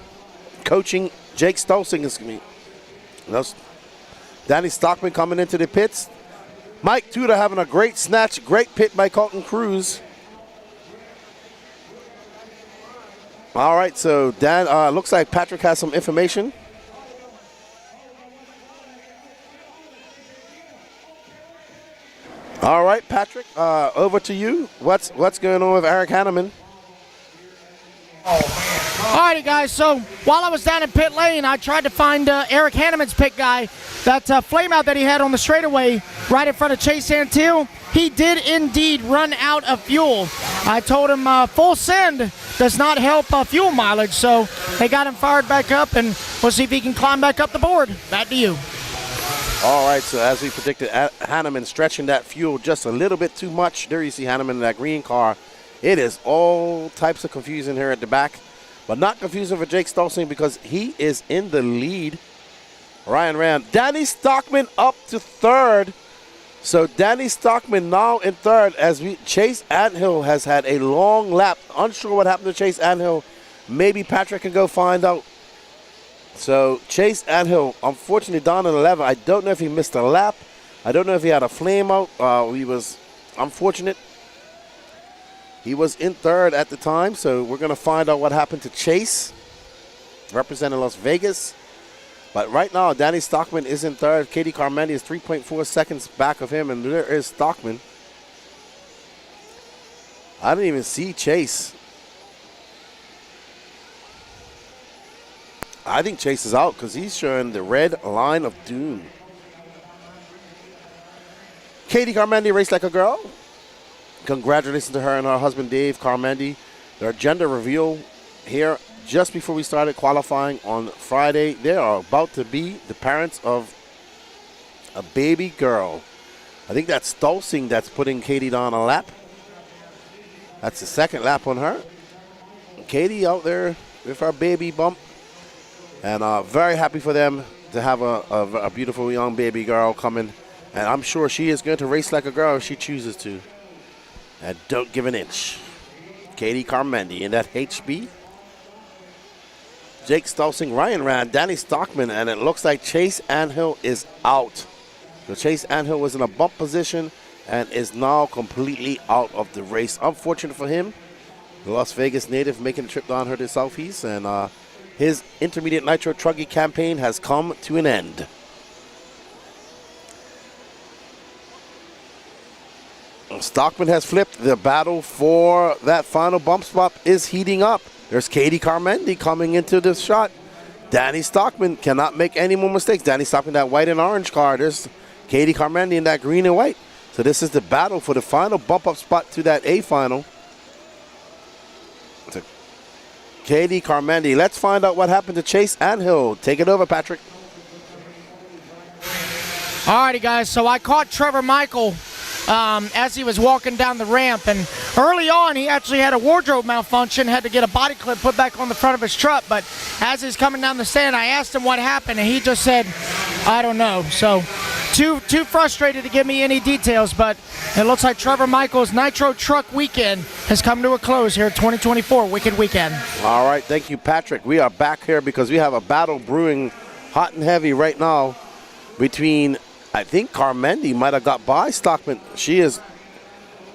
Coaching Jake Stolzing is going to be. Danny Stockman coming into the pits. Mike Tudor having a great snatch. Great pit by Colton Cruz. All right, so Dan, looks like Patrick has some information. All right, Patrick, over to you. What's going on with Eric Hanneman?
Alrighty, guys, so while I was down in pit lane, I tried to find Eric Hanneman's pit guy. That flame out that he had on the straightaway right in front of Chase Antille, he did indeed run out of fuel. I told him full send does not help fuel mileage, so they got him fired back up, and we'll see if he can climb back up the board. Back to you.
All right, so as we predicted, Hanneman stretching that fuel just a little bit too much. There you see Hanneman in that green car. It is all types of confusion here at the back, but not confusing for Jake Stolzing because he is in the lead. Ryan Rand. Danny Stockman up to third. So Danny Stockman now in third as Chase Anthill has had a long lap. Unsure what happened to Chase Anthill. Maybe Patrick can go find out. So Chase Anthill, unfortunately, down in 11. I don't know if he missed a lap. I don't know if he had a flame out. He was unfortunate. He was in third at the time, so we're going to find out what happened to Chase, representing Las Vegas. But right now, Danny Stockman is in third. Katie Carmendi is 3.4 seconds back of him, and there is Stockman. I didn't even see Chase. I think Chase is out because he's showing the red line of doom. Katie Carmendi raced like a girl. Congratulations to her and her husband, Dave Carmendi. Their gender reveal here just before we started qualifying on Friday. They are about to be the parents of a baby girl. I think that's Stolzing that's putting Katie down a lap. That's the second lap on her. Katie out there with her baby bump. And very happy for them to have a beautiful young baby girl coming. And I'm sure she is going to race like a girl if she chooses to. And don't give an inch. Katie Carmendi in that HB. Jake Stolzing, Ryan Rand, Danny Stockman, and it looks like Chase Anthill is out. So Chase Anthill was in a bump position and is now completely out of the race. Unfortunate for him. The Las Vegas native making a trip down here to Southeast, and his intermediate nitro truggy campaign has come to an end. Stockman has flipped. The battle for that final bump spot is heating up. There's Katie Carmendi coming into this shot. Danny Stockman cannot make any more mistakes. Danny Stockman, that white and orange car. There's Katie Carmendi in that green and white. So this is the battle for the final bump up spot to that A final. So Katie Carmendi. Let's find out what happened to Chase Anthill. Take it over, Patrick.
Alrighty, guys, so I caught Trevor Michael as he was walking down the ramp, and early on he actually had a wardrobe malfunction, had to get a body clip put back on the front of his truck. But as he's coming down the stand, I asked him what happened, and he just said, I don't know. So too frustrated to give me any details, but it looks like Trevor Michael's Nitro Truck Weekend has come to a close here at 2024 Wicked Weekend. All
right, thank you, Patrick. We are back here because we have a battle brewing hot and heavy right now between, I think Carmendi might have got by Stockman.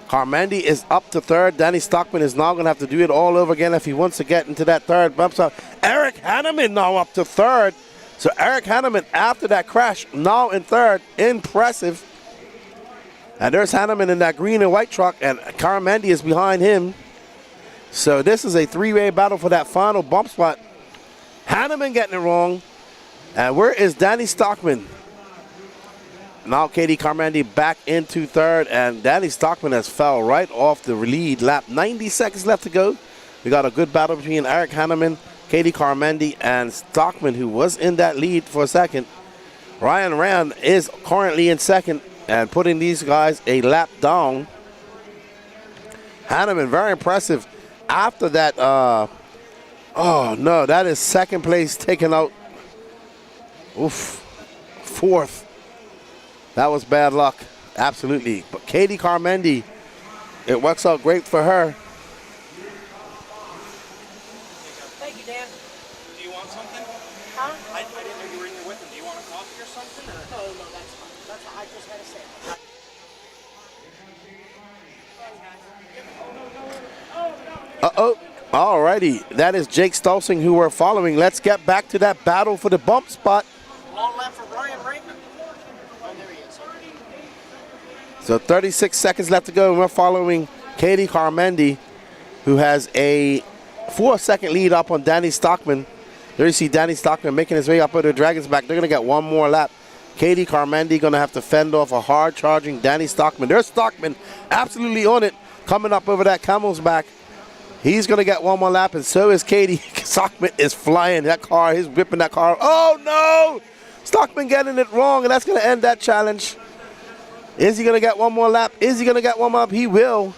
Carmendi is up to third. Danny Stockman is now going to have to do it all over again if he wants to get into that third bump stop. Eric Hanneman now up to third. So Eric Hanneman, after that crash, now in third. Impressive. And there's Hanneman in that green and white truck, and Carmendi is behind him. So this is a three-way battle for that final bump spot. Hanneman getting it wrong. And where is Danny Stockman? Now Katie Carmendi back into third, and Danny Stockman has fell right off the lead lap. 90 seconds left to go. We got a good battle between Eric Hanneman, Katie Carmendi, and Stockman, who was in that lead for a second. Ryan Rand is currently in second and putting these guys a lap down. Hanneman, very impressive. After that, oh no, that is second place taken out. Oof, fourth. That was bad luck, absolutely. But Katie Carmendi, it works out great for her.
Thank you, Dan.
Do you want something?
Huh?
I didn't know you were in here with him. Do you want a coffee or something? Or?
No, that's fine. That's fine. I just had to say it.
Uh-oh. Alrighty, that is Jake Stolzing who we're following. Let's get back to that battle for the bump spot.
Long lap for Ryan Raymond. Oh, there he is.
So 36 seconds left to go, and we're following Katie Carmendi, who has a 4-second lead up on Danny Stockman. There you see Danny Stockman making his way up over the Dragon's back. They're going to get one more lap. Katie Carmendi going to have to fend off a hard-charging Danny Stockman. There's Stockman absolutely on it, coming up over that Camel's back. He's going to get one more lap, and so is Katie. Stockman is flying that car. He's whipping that car. Oh, no! Stockman getting it wrong, and that's going to end that challenge. Is he going to get one more lap? Is he going to get one more lap? He will.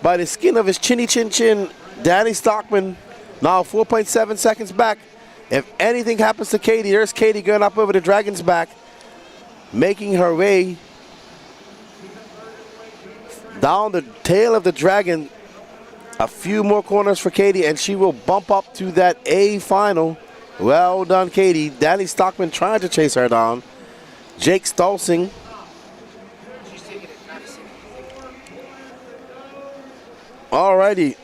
By the skin of his chinny chin chin, Danny Stockman now 4.7 seconds back. If anything happens to Katie, there's Katie going up over the Dragon's back, making her way down the tail of the Dragon. A few more corners for Katie, and she will bump up to that A final. Well done, Katie. Danny Stockman trying to chase her down. Jake Stolzing. Alrighty.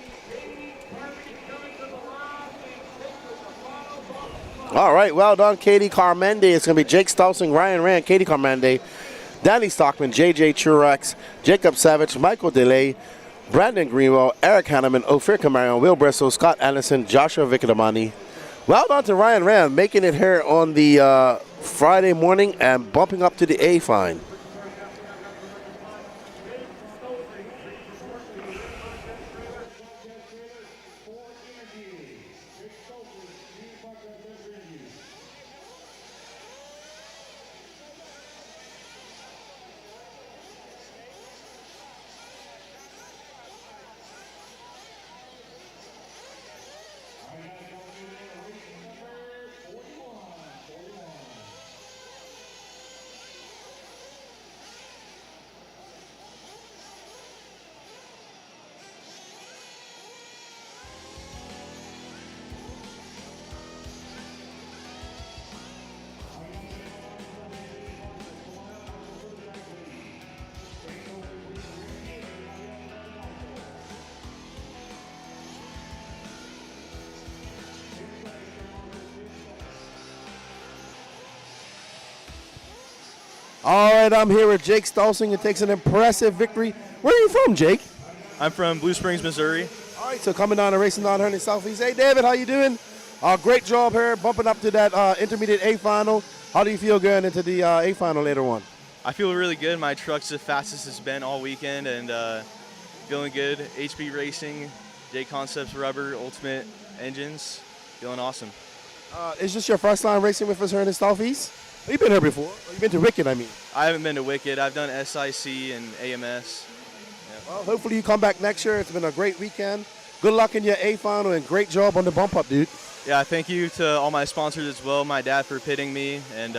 All right, well done, Katie Carmendi. It's going to be Jake Stolzing, Ryan Rand, Katie Carmendi, Danny Stockman, JJ Truex, Jacob Savage, Michael DeLay, Brandon Greenwell, Eric Hanneman, Ophir Camarion, Will Bristol, Scott Anderson, Joshua Vicadamani. Well done to Ryan Rand, making it here on the Friday morning and bumping up to the A fine. All right, I'm here with Jake Stolzing. It takes an impressive victory. Where are you from, Jake?
I'm from Blue Springs, Missouri.
All right, so coming down and racing down here in the Southeast. Hey, David, how you doing? Great job here, bumping up to that intermediate A final. How do you feel going into the A final later on?
I feel really good. My truck's the fastest it's been all weekend, and feeling good. HB Racing, J Concepts Rubber, Ultimate Engines, feeling awesome.
Is this your first time racing with us here in the Southeast? You've been here before. You've been to Wicked, I mean.
I haven't been to Wicked. I've done SIC and AMS.
Yeah. Well, hopefully you come back next year. It's been a great weekend. Good luck in your A final, and great job on the bump up, dude.
Yeah, thank you to all my sponsors as well. My dad for pitting me, and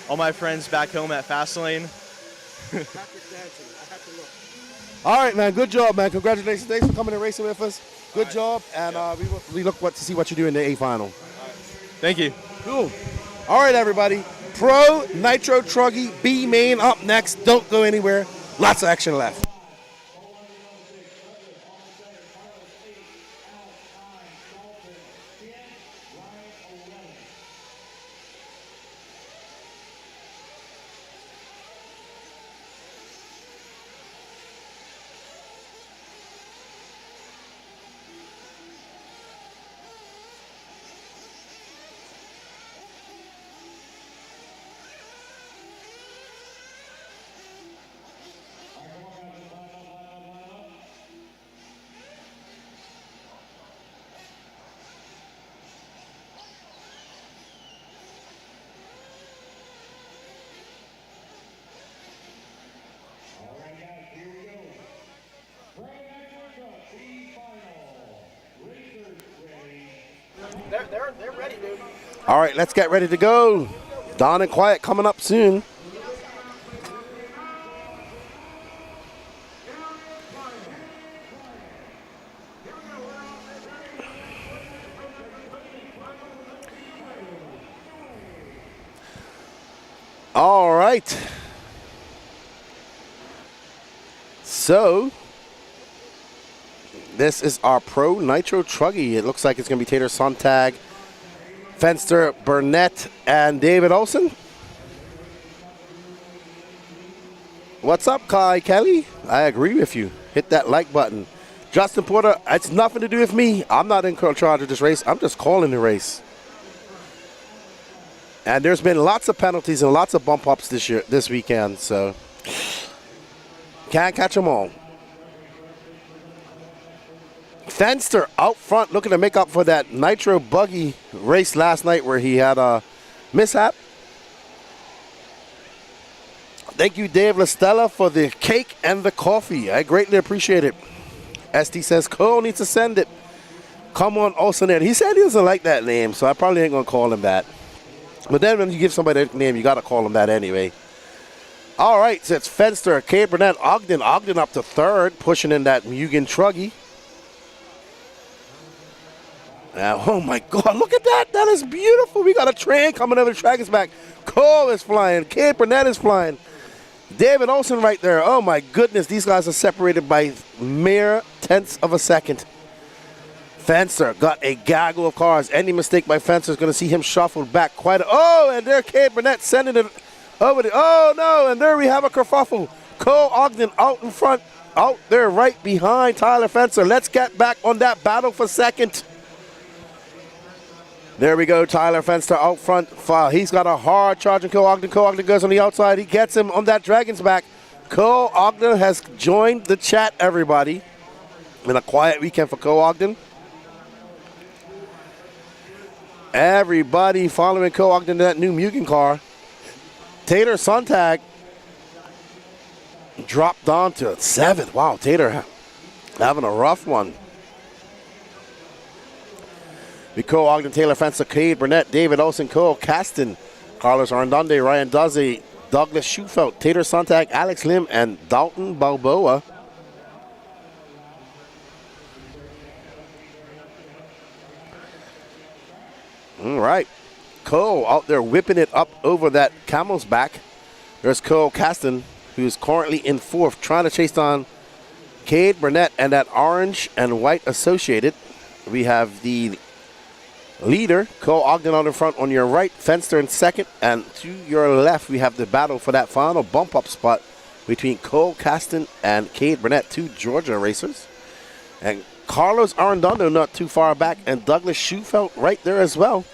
all my friends back home at Fastlane.
All right, man. Good job, man. Congratulations. Thanks for coming and racing with us. Good job, and we look to see what you do in the A final.
Thank you.
Cool. All right, everybody. Pro Nitro Truggy B main up next. Don't go anywhere. Lots of action left.
They're ready, dude.
All right, let's get ready to go. Don and Quiet coming up soon. All right. This is our Pro Nitro Truggy. It looks like it's going to be Tater Sontag, Fenster, Burnett, and David Olson. What's up, Kai Kelly? I agree with you. Hit that like button. Justin Porter, it's nothing to do with me. I'm not in charge of this race. I'm just calling the race. And there's been lots of penalties and lots of bump ups this weekend, so can't catch them all. Fenster out front looking to make up for that nitro buggy race last night where he had a mishap. Thank you, Dave LaStella, for the cake and the coffee. I greatly appreciate it. SD says Cole needs to send it. Come on, Olsen. He said he doesn't like that name, so I probably ain't going to call him that. But then when you give somebody a name, you got to call him that anyway. All right, so it's Fenster, Cade Burnett, Ogden. Ogden up to third, pushing in that Mugen Truggy. Oh, my God, look at that. That is beautiful. We got a train coming over the track. It's back. Cole is flying. Cade Burnett is flying. David Olson right there. Oh, my goodness. These guys are separated by mere tenths of a second. Fenster got a gaggle of cars. Any mistake by Fenster is going to see him shuffled back quite a... Oh, and there Cade Burnett sending it over the... Oh, no, and there we have a kerfuffle. Cole Ogden out in front, out there right behind Tyler Fenster. Let's get back on that battle for second. There we go, Tyler Fenster out front. He's got a hard charge on Cole Ogden. Cole Ogden goes on the outside. He gets him on that Dragon's back. Cole Ogden has joined the chat, everybody. In a quiet weekend for Cole Ogden. Everybody following Cole Ogden to that new Mugen car. Tater Sontag dropped down to 7th. Wow, Tater having a rough one. Cole Ogden, Taylor Fenster, Cade Burnett, David Olson, Cole Caston, Carlos Arndonde, Ryan Daze, Douglas Schufelt, Tater Sontag, Alex Lim, and Dalton Balboa. All right. Cole out there whipping it up over that camel's back. There's Cole Caston, who's currently in 4th, trying to chase down Cade Burnett and that orange and white associated. We have the leader, Cole Ogden out in front on your right, Fenster in 2nd, and to your left we have the battle for that final bump up spot between Cole Caston and Cade Burnett, 2 Georgia racers. And Carlos Arredondo not too far back, and Douglas Schufelt right there as well.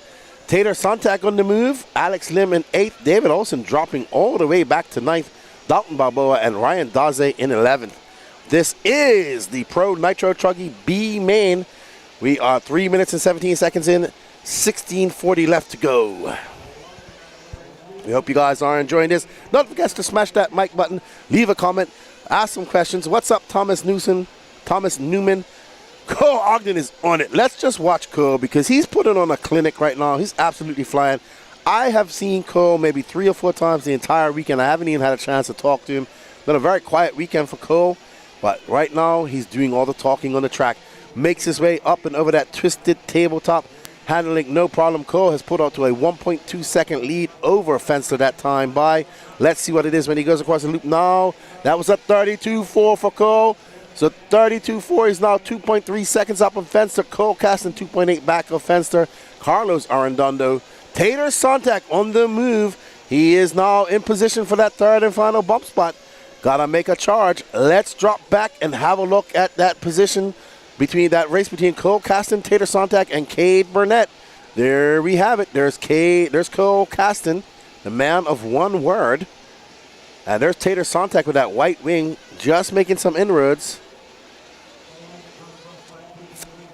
Tater Sontag on the move, Alex Lim in 8th, David Olson dropping all the way back to 9th, Dalton Balboa and Ryan Daze in 11th. This is the Pro Nitro Truggy B main. We are 3 minutes and 17 seconds in, 16:40 left to go. We hope you guys are enjoying this. Don't forget to smash that like button, leave a comment, ask some questions. What's up, Thomas Newman? Cole Ogden is on it. Let's just watch Cole because he's putting on a clinic right now. He's absolutely flying. I have seen Cole maybe 3 or 4 times the entire weekend. I haven't even had a chance to talk to him. Been a very quiet weekend for Cole, but right now he's doing all the talking on the track. Makes his way up and over that twisted tabletop, handling no problem. Cole has put out to a 1.2 second lead over Fenster that time by. Let's see what it is when he goes across the loop now. That was a 32.4 for Cole. So 32.4 is now 2.3 seconds up on Fenster. Cole Caston 2.8 back of Fenster. Carlos Arredondo. Tater Sontag on the move. He is now in position for that 3rd and final bump spot. Gotta make a charge. Let's drop back and have a look at that position between that race between Cole Caston, Tater Sontag, and Cade Burnett. There we have it. There's Cole Caston, the man of one word. And there's Tater Sontag with that white wing, just making some inroads.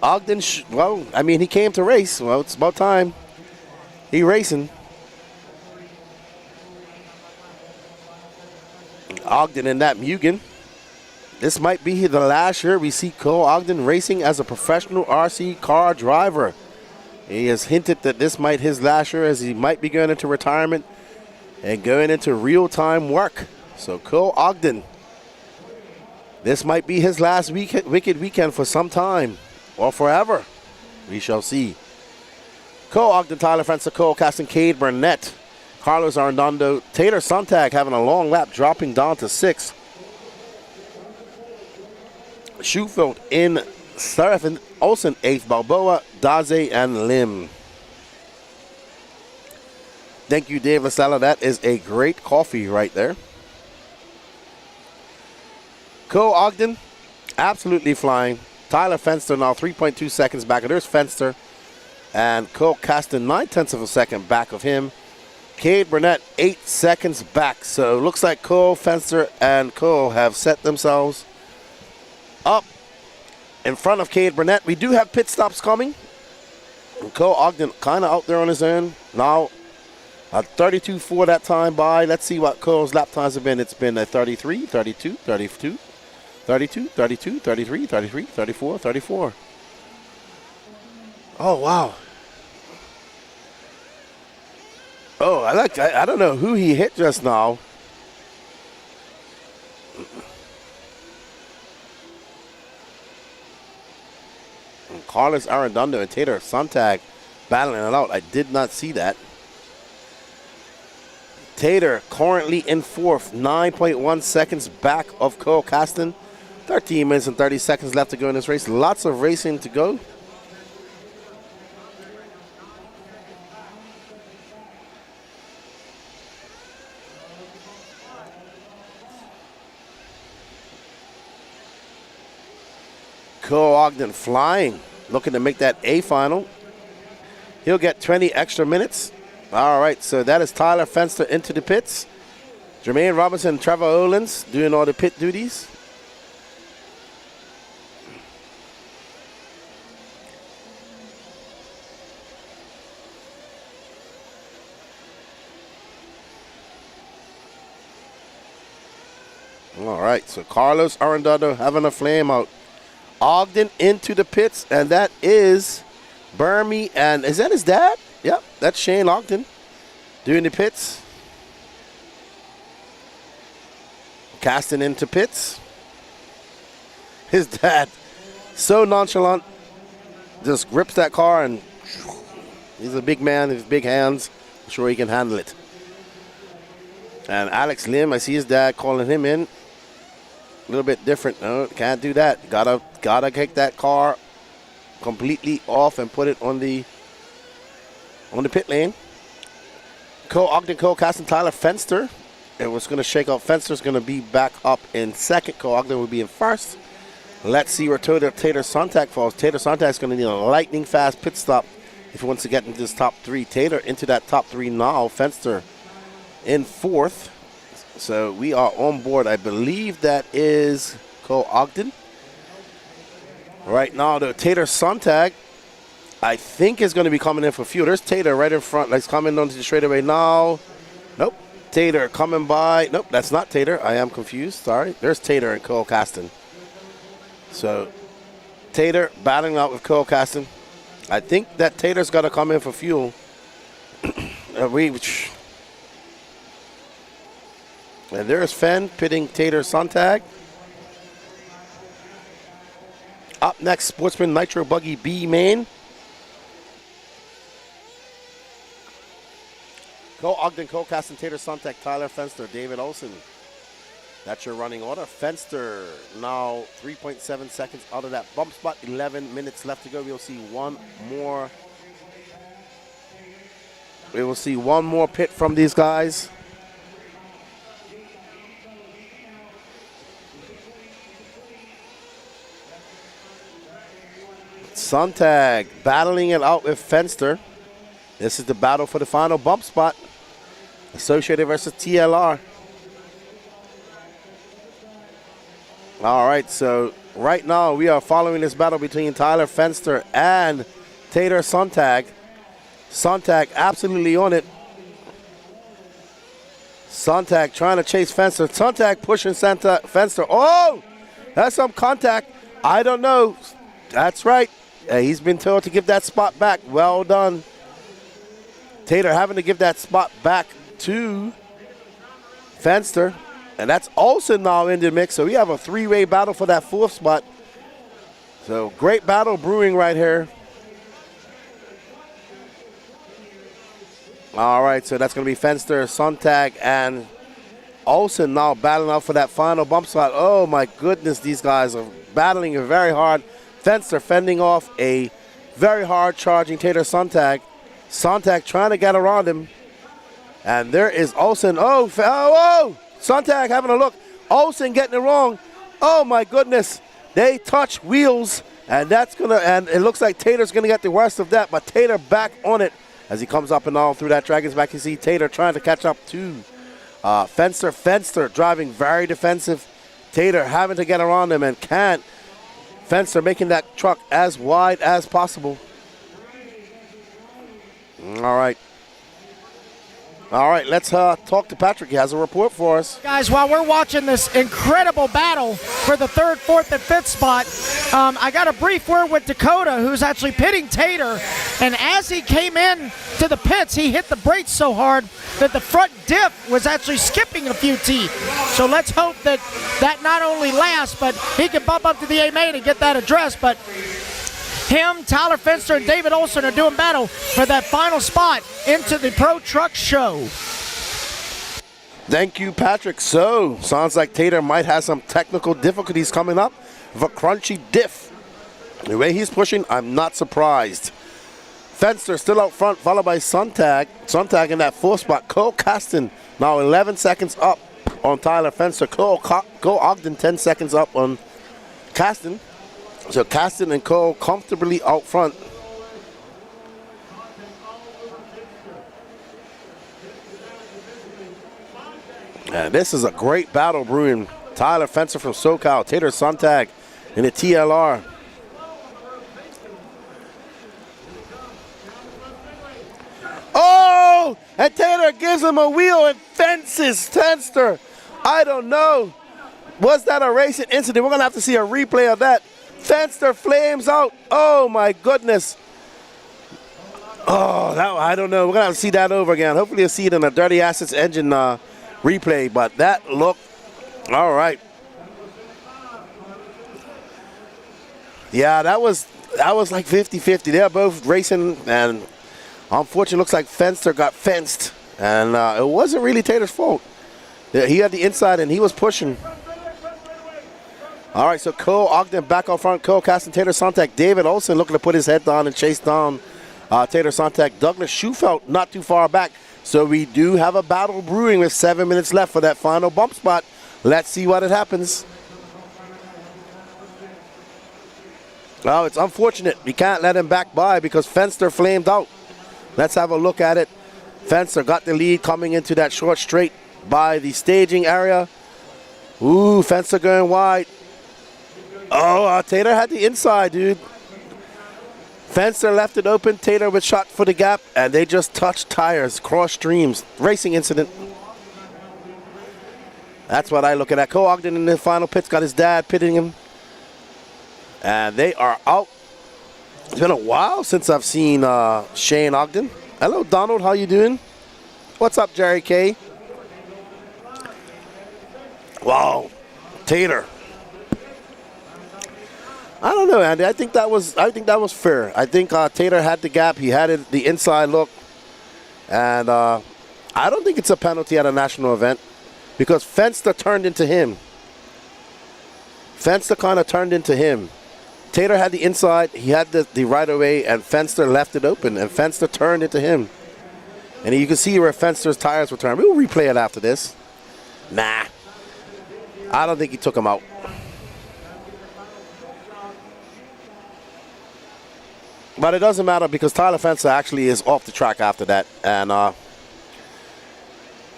Ogden, well, I mean, he came to race. Well, it's about time. He racing. Ogden in that Mugen. This might be the last year we see Cole Ogden racing as a professional RC car driver. He has hinted that this might his last year as he might be going into retirement and going into real-time work. So Cole Ogden, this might be his last wicked weekend for some time or forever. We shall see. Cole Ogden, Tyler Fenster, Cole Caston, Cade Burnett, Carlos Arredondo, Tater Sontag having a long lap, dropping down to 6th. Schufeld in 7th, Olsen 8th, Balboa, Daze, and Lim. Thank you, Dave LaSala. That is a great coffee right there. Cole Ogden, absolutely flying. Tyler Fenster now 3.2 seconds back. There's Fenster. And Cole Caston 9/10 of a second back of him. Cade Burnett 8 seconds back. So it looks like Cole, Fenster, and Cole have set themselves up in front of Cade Burnett. We do have pit stops coming. And Cole Ogden kind of out there on his own. Now, 32.4 that time by. Let's see what Cole's lap times have been. It's been a 33, 32, 32, 32, 32, 33, 33, 34, 34. Oh, wow. Oh, I don't know who he hit just now. And Carlos Arredondo and Taylor Sontag battling it out. I did not see that. Tater currently in 4th, 9.1 seconds back of Cole Caston. 13 minutes and 30 seconds left to go in this race. Lots of racing to go. Cole Ogden flying, looking to make that A final. He'll get 20 extra minutes. All right, so that is Tyler Fenster into the pits. Jermaine Robinson and Trevor Olins doing all the pit duties. All right, so Carlos Arredondo having a flame out. Ogden into the pits, and that is Burmy, and is that his dad? Yep, that's Shane Ogden doing the pits. Casting into pits. His dad, so nonchalant, just grips that car, and he's a big man, his big hands. I'm sure he can handle it. And Alex Lim, I see his dad calling him in. A little bit different. No, can't do that. Gotta kick that car completely off and put it on the pit lane. Cole Ogden, Cole Caston, Tyler Fenster. It was going to shake out. Fenster's going to be back up in 2nd. Cole Ogden will be in 1st. Let's see where Tater Sontag falls. Tater Sontag's going to need a lightning fast pit stop if he wants to get into this top 3. Tater into that top 3 now. Fenster in 4th. So we are on board. I believe that is Cole Ogden. Right now, the Tater Sontag, I think, is going to be coming in for fuel. There's Tater right in front. He's coming onto the straightaway now. Nope. Tater coming by. Nope, that's not Tater. I am confused. Sorry. There's Tater and Cole Caston. So Tater battling out with Cole Caston. I think that Tater's got to come in for fuel. And there's Fenn pitting Tater Sontag. Up next, Sportsman Nitro Buggy B main. Cole Ogden, Cole Caston, Tater Sontag, Tyler Fenster, David Olson. That's your running order. Fenster now 3.7 seconds out of that bump spot. 11 minutes left to go. We'll see one more. We will see one more pit from these guys. Sontag battling it out with Fenster. This is the battle for the final bump spot. Associated versus TLR. All right, so right now we are following this battle between Tyler Fenster and Tater Sontag. Sontag absolutely on it. Sontag trying to chase Fenster. Sontag pushing Fenster. Oh, that's some contact. I don't know. That's right. He's been told to give that spot back. Well done. Tater having to give that spot back to Fenster. And that's also now in the mix. So we have a 3-way battle for that 4th spot. So great battle brewing right here. All right, so that's going to be Fenster, Sontag, and Olsen now battling out for that final bump spot. Oh my goodness, these guys are battling very hard. Fenster fending off a very hard charging Tater Sontag. Sontag trying to get around him. And there is Olsen. Oh, Sontag having a look. Olsen getting it wrong. Oh my goodness. They touch wheels. And and it looks like Tater's gonna get the worst of that, but Tater back on it as he comes up and all through that Dragon's back. You see Tater trying to catch up to Fenster. Fenster driving very defensive. Tater having to get around him and can't. Fenster making that truck as wide as possible. All right, let's talk to Patrick. He has a report for us.
Guys, while we're watching this incredible battle for the 3rd, 4th, and 5th spot, I got a brief word with Dakota, who's actually pitting Tater. And as he came in to the pits, he hit the brakes so hard that the front diff was actually skipping a few teeth. So let's hope that that not only lasts, but he can bump up to the A-main and get that addressed. But him, Tyler Fenster, and David Olsen are doing battle for that final spot into the Pro Truck Show.
Thank you, Patrick. So, sounds like Tater might have some technical difficulties coming up with a crunchy diff. The way he's pushing, I'm not surprised. Fenster still out front, followed by Sontag. Sontag in that 4th spot. Cole Caston now 11 seconds up on Tyler Fenster. Cole Ogden 10 seconds up on Caston. So Caston and Cole comfortably out front. And this is a great battle brewing. Tyler Fenster from SoCal, Tater Sontag in the TLR. Oh! And Tater gives him a wheel and fences Fenster. I don't know. Was that a racing incident? We're going to have to see a replay of that. Fenster flames out. Oh my goodness. Oh, I don't know. We're going to have to see that over again. Hopefully you'll see it in a Dirty Assets engine replay. But that looked all right. Yeah, that was like 50-50. They're both racing, and unfortunately looks like Fenster got fenced. And it wasn't really Tater's fault. He had the inside and he was pushing. All right, so Cole Ogden back out front. Cole Caston, Tater Sontag. David Olsen looking to put his head down and chase down Tater Sontag. Douglas Schufelt not too far back. So we do have a battle brewing with 7 minutes left for that final bump spot. Let's see what happens. Oh, it's unfortunate. We can't let him back by because Fenster flamed out. Let's have a look at it. Fenster got the lead coming into that short straight by the staging area. Ooh, Fenster going wide. Oh, Tater had the inside, dude. Fenster left it open. Tater with shot for the gap, and they just touched tires, cross streams. Racing incident. That's what I look at. Cole Ogden in the final pits got his dad pitting him. And they are out. It's been a while since I've seen Shane Ogden. Hello, Donald. How you doing? What's up, Jerry K? Wow, Tater. I don't know, Andy. I think that was fair. I think Tater had the gap. He had the inside look, and I don't think it's a penalty at a national event because Fenster turned into him. Fenster kind of turned into him. Tater had the inside. He had the right of way, and Fenster left it open, and Fenster turned into him. And you can see where Fenster's tires were turned. We'll replay it after this. Nah, I don't think he took him out. But it doesn't matter because Tyler Fenster actually is off the track after that. And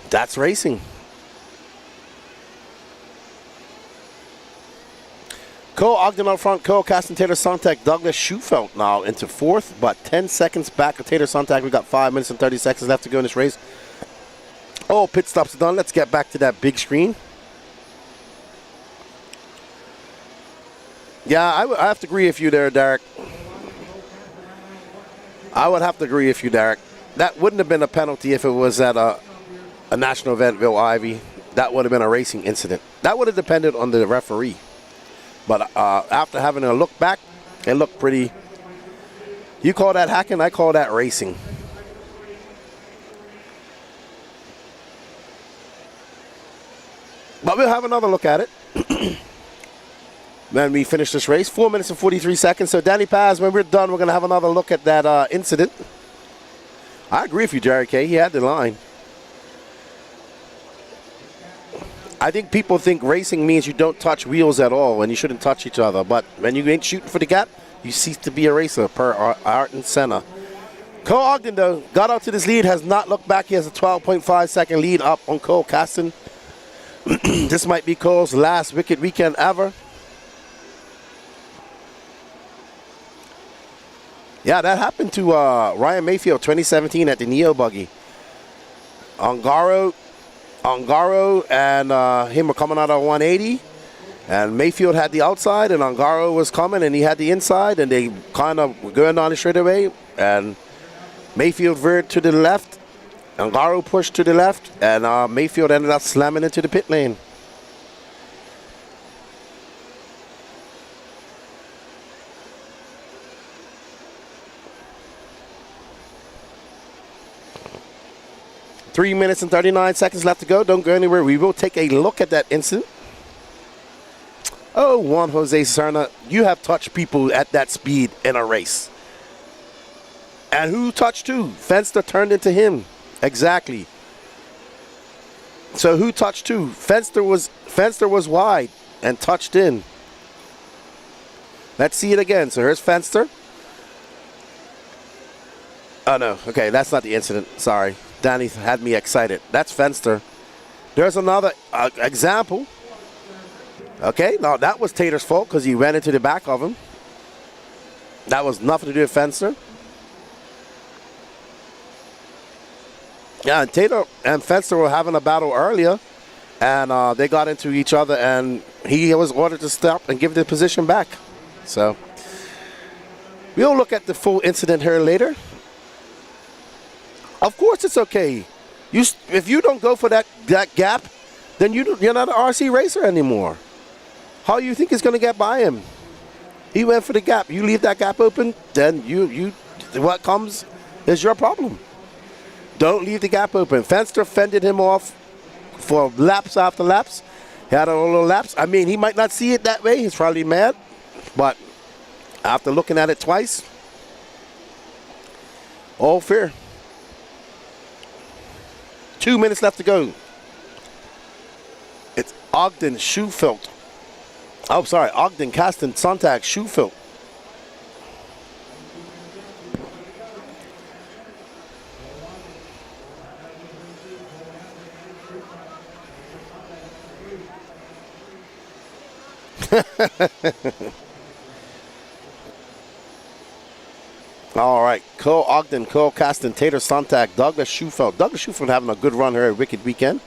that's racing. Cole Ogden up front. Cole Caston, Tater Sontag, Douglas Schufelt now into 4th. But 10 seconds back of Tater Sontag. We got 5 minutes and 30 seconds left to go in this race. Oh, pit stops are done. Let's get back to that big screen. Yeah, I have to agree with you there, Derek. I would have to agree with you, Derek. That wouldn't have been a penalty if it was at a national event, Bill Ivy. That would have been a racing incident. That would have depended on the referee. But after having a look back, it looked pretty. You call that hacking, I call that racing. – But we'll have another look at it when we finish this race. 4 minutes and 43 seconds. So, Danny Paz, when we're done, we're going to have another look at that incident. I agree with you, Jerry K. He had the line. I think people think racing means you don't touch wheels at all and you shouldn't touch each other. But when you ain't shooting for the gap, you cease to be a racer, per Ayrton Senna. Cole Ogden, though, got out to this lead, has not looked back. He has a 12.5 second lead up on Cole Caston. This might be Cole's last wicked weekend ever. Yeah, that happened to Ryan Mayfield 2017 at the Neo Buggy. Ongaro and him were coming out of 180. And Mayfield had the outside, and Ongaro was coming, and he had the inside, and they kind of were going down the straightaway. And Mayfield veered to the left. Ongaro pushed to the left, and Mayfield ended up slamming into the pit lane. Three minutes and 39 seconds left to go. Don't go anywhere. We will take a look at that incident. Oh, Juan Jose Serna, you have touched people at that speed in a race. And who touched who? Fenster turned into him. Exactly. So who touched who? Fenster was wide and touched in. Let's see it again. So here's Fenster. Oh, no. Okay, that's not the incident. Sorry. Danny had me excited. That's Fenster. There's another example. Okay, now that was Tater's fault because he ran into the back of him. That was nothing to do with Fenster. Yeah, and Tater and Fenster were having a battle earlier, and they got into each other, and he was ordered to stop and give the position back. So we'll look at the full incident here later. Of course it's okay. If you don't go for that gap, then you're not an RC racer anymore. How you think he's going to get by him? He went for the gap. You leave that gap open, then what comes is your problem. Don't leave the gap open. Fenster fended him off for laps after laps. He had a little laps. I mean, he might not see it that way. He's probably mad. But after looking at it twice, all fair. 2 minutes left to go. It's Ogden Schufelt. Oh, sorry. Ogden, Caston, Sontag, Schufelt. All right, Cole Ogden, Cole Caston, Tater Sontag, Douglas Schufelt. Douglas Schufelt having a good run here at Wicked Weekend.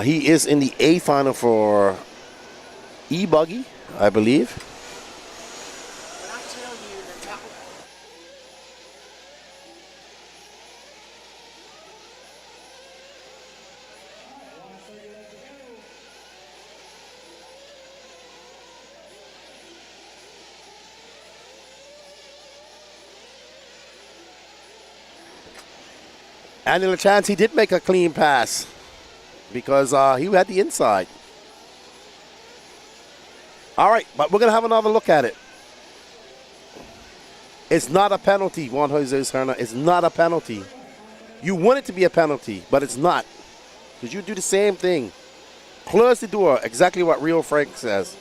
He is in the A final for e-buggy, I believe. And in a chance, he did make a clean pass because he had the inside. All right, but we're going to have another look at it. It's not a penalty, Juan Jose Serna. It's not a penalty. You want it to be a penalty, but it's not. Because you do the same thing. Close the door, exactly what Rio Frank says.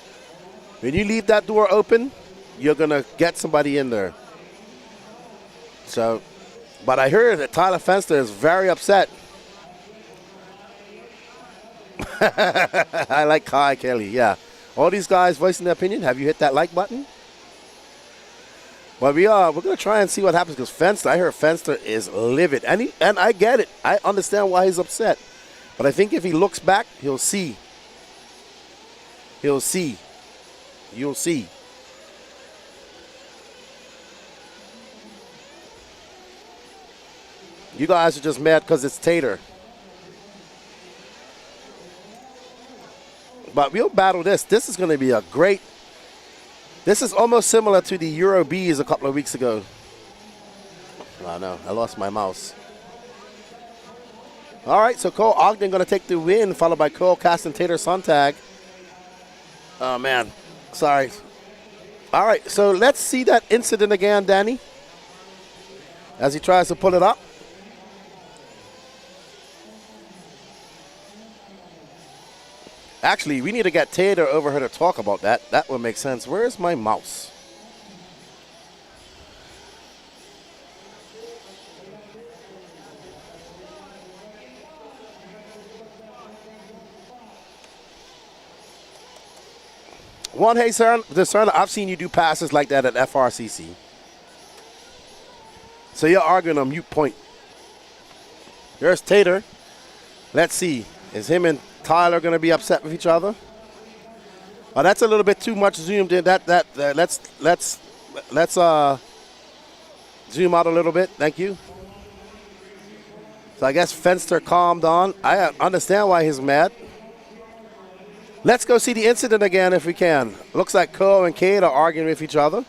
When you leave that door open, you're going to get somebody in there. So... But I heard that Tyler Fenster is very upset. I like Kai Kelly, yeah. All these guys voicing their opinion. Have you hit that like button? Well, we're going to try and see what happens because Fenster, I heard Fenster is livid. And I get it. I understand why he's upset. But I think if he looks back, he'll see. He'll see. You'll see. You guys are just mad because it's Tater. But we'll battle this. This is going to be a great... This is almost similar to the Euro Bs a couple of weeks ago. Oh, no. I lost my mouse. All right, so Cole Ogden going to take the win, followed by Cole Caston Tater Sontag. Oh, man. Sorry. All right, so let's see that incident again, Danny, as he tries to pull it up. Actually, we need to get Tater over here to talk about that. That would make sense. Where's my mouse? Hey, sir, I've seen you do passes like that at FRCC. So you're arguing on mute point. There's Tater. Let's see. Is him and Tyler going to be upset with each other? Oh, that's a little bit too much zoomed in. Let's zoom out a little bit. Thank you. So I guess Fenster calmed on. I understand why he's mad. Let's go see the incident again if we can. Looks like Cole and Cade are arguing with each other.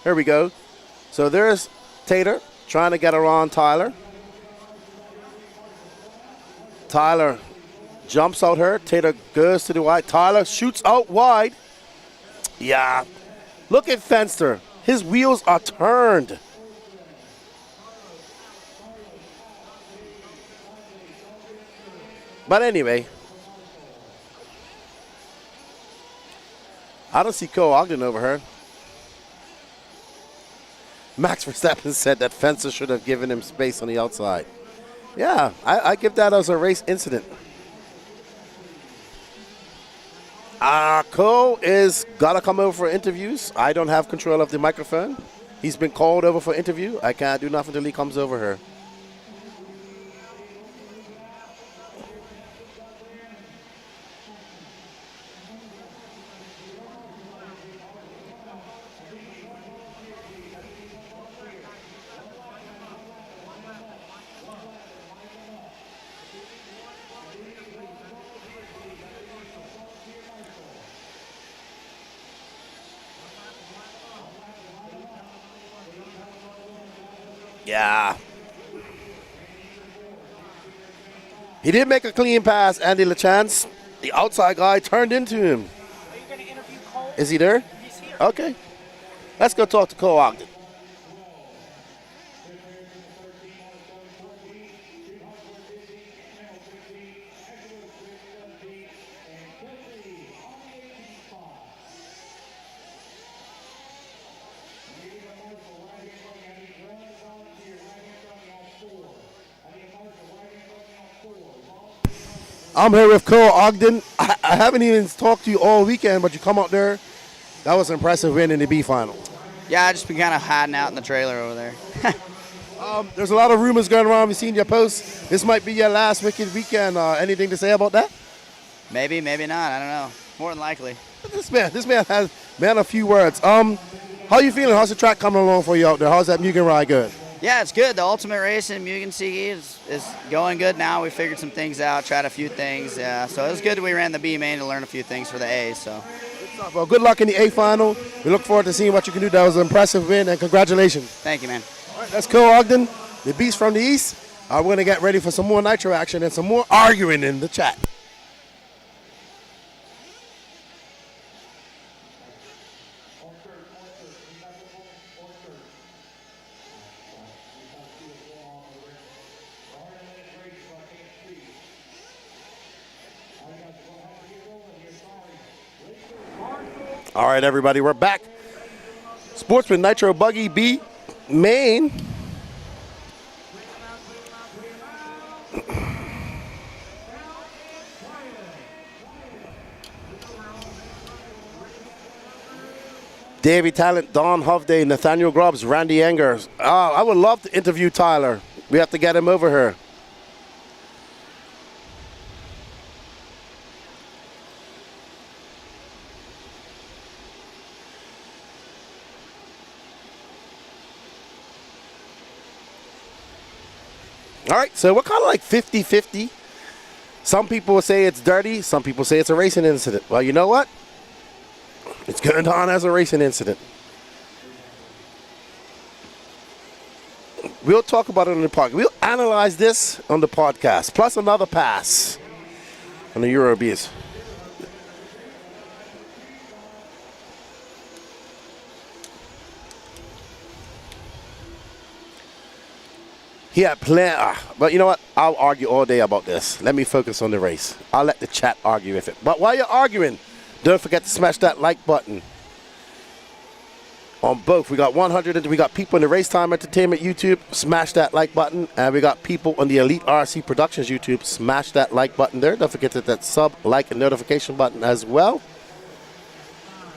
Here we go. So there's Tater trying to get around Tyler. Tyler jumps out her. Tater goes to the wide. Tyler shoots out wide. Yeah. Look at Fenster. His wheels are turned. But anyway, I don't see Cole Ogden over her. Max Verstappen said that Fencer should have given him space on the outside. Yeah, I give that as a race incident. Cole is got to come over for interviews. I don't have control of the microphone. He's been called over for interview. I can't do nothing until he comes over here. Yeah. He did make a clean pass, Andy LaChance. The outside guy turned into him.
Are you going to interview Cole?
Is he there?
He's here.
Okay. Let's go talk to Cole Ogden. I'm here with Cole Ogden. I haven't even talked to you all weekend, but you come out there. That was an impressive win in the B final.
Yeah, I just been kind of hiding out in the trailer over there.
There's a lot of rumors going around. We've seen your posts. This might be your last wicked weekend. Anything to say about that?
Maybe, maybe not. I don't know. More than likely.
This man has a few words. How you feeling? How's the track coming along for you out there? How's that Mugen ride going?
Yeah, it's good. The ultimate race in Mugen CE is going good now. We figured some things out, tried a few things. So it was good that we ran the B main to learn a few things for the A. So.
Well, good luck in the A final. We look forward to seeing what you can do. That was an impressive win, and congratulations.
Thank you, man.
All right, that's Cole Ogden, the beast from the East. We're going to get ready for some more nitro action and some more arguing in the chat. All right, everybody, we're back. Sportsman Nitro Buggy B main. Davey Talent, Don Hovday, Nathaniel Grubbs, Randy Engers. I would love to interview Tyler. We have to get him over here. All right, so we're kind of like 50-50. Some people will say it's dirty. Some people say it's a racing incident. Well, you know what? It's going on as a racing incident. We'll talk about it on the podcast. We'll analyze this on the podcast, plus another pass on the Eurobees. He had plenty, but you know what? I'll argue all day about this. Let me focus on the race. I'll let the chat argue with it. But while you're arguing, don't forget to smash that like button. On both, we got 100, and we got people in the Racetime Entertainment YouTube. Smash that like button, and we got people on the Elite RC Productions YouTube. Smash that like button there. Don't forget that sub, like, and notification button as well.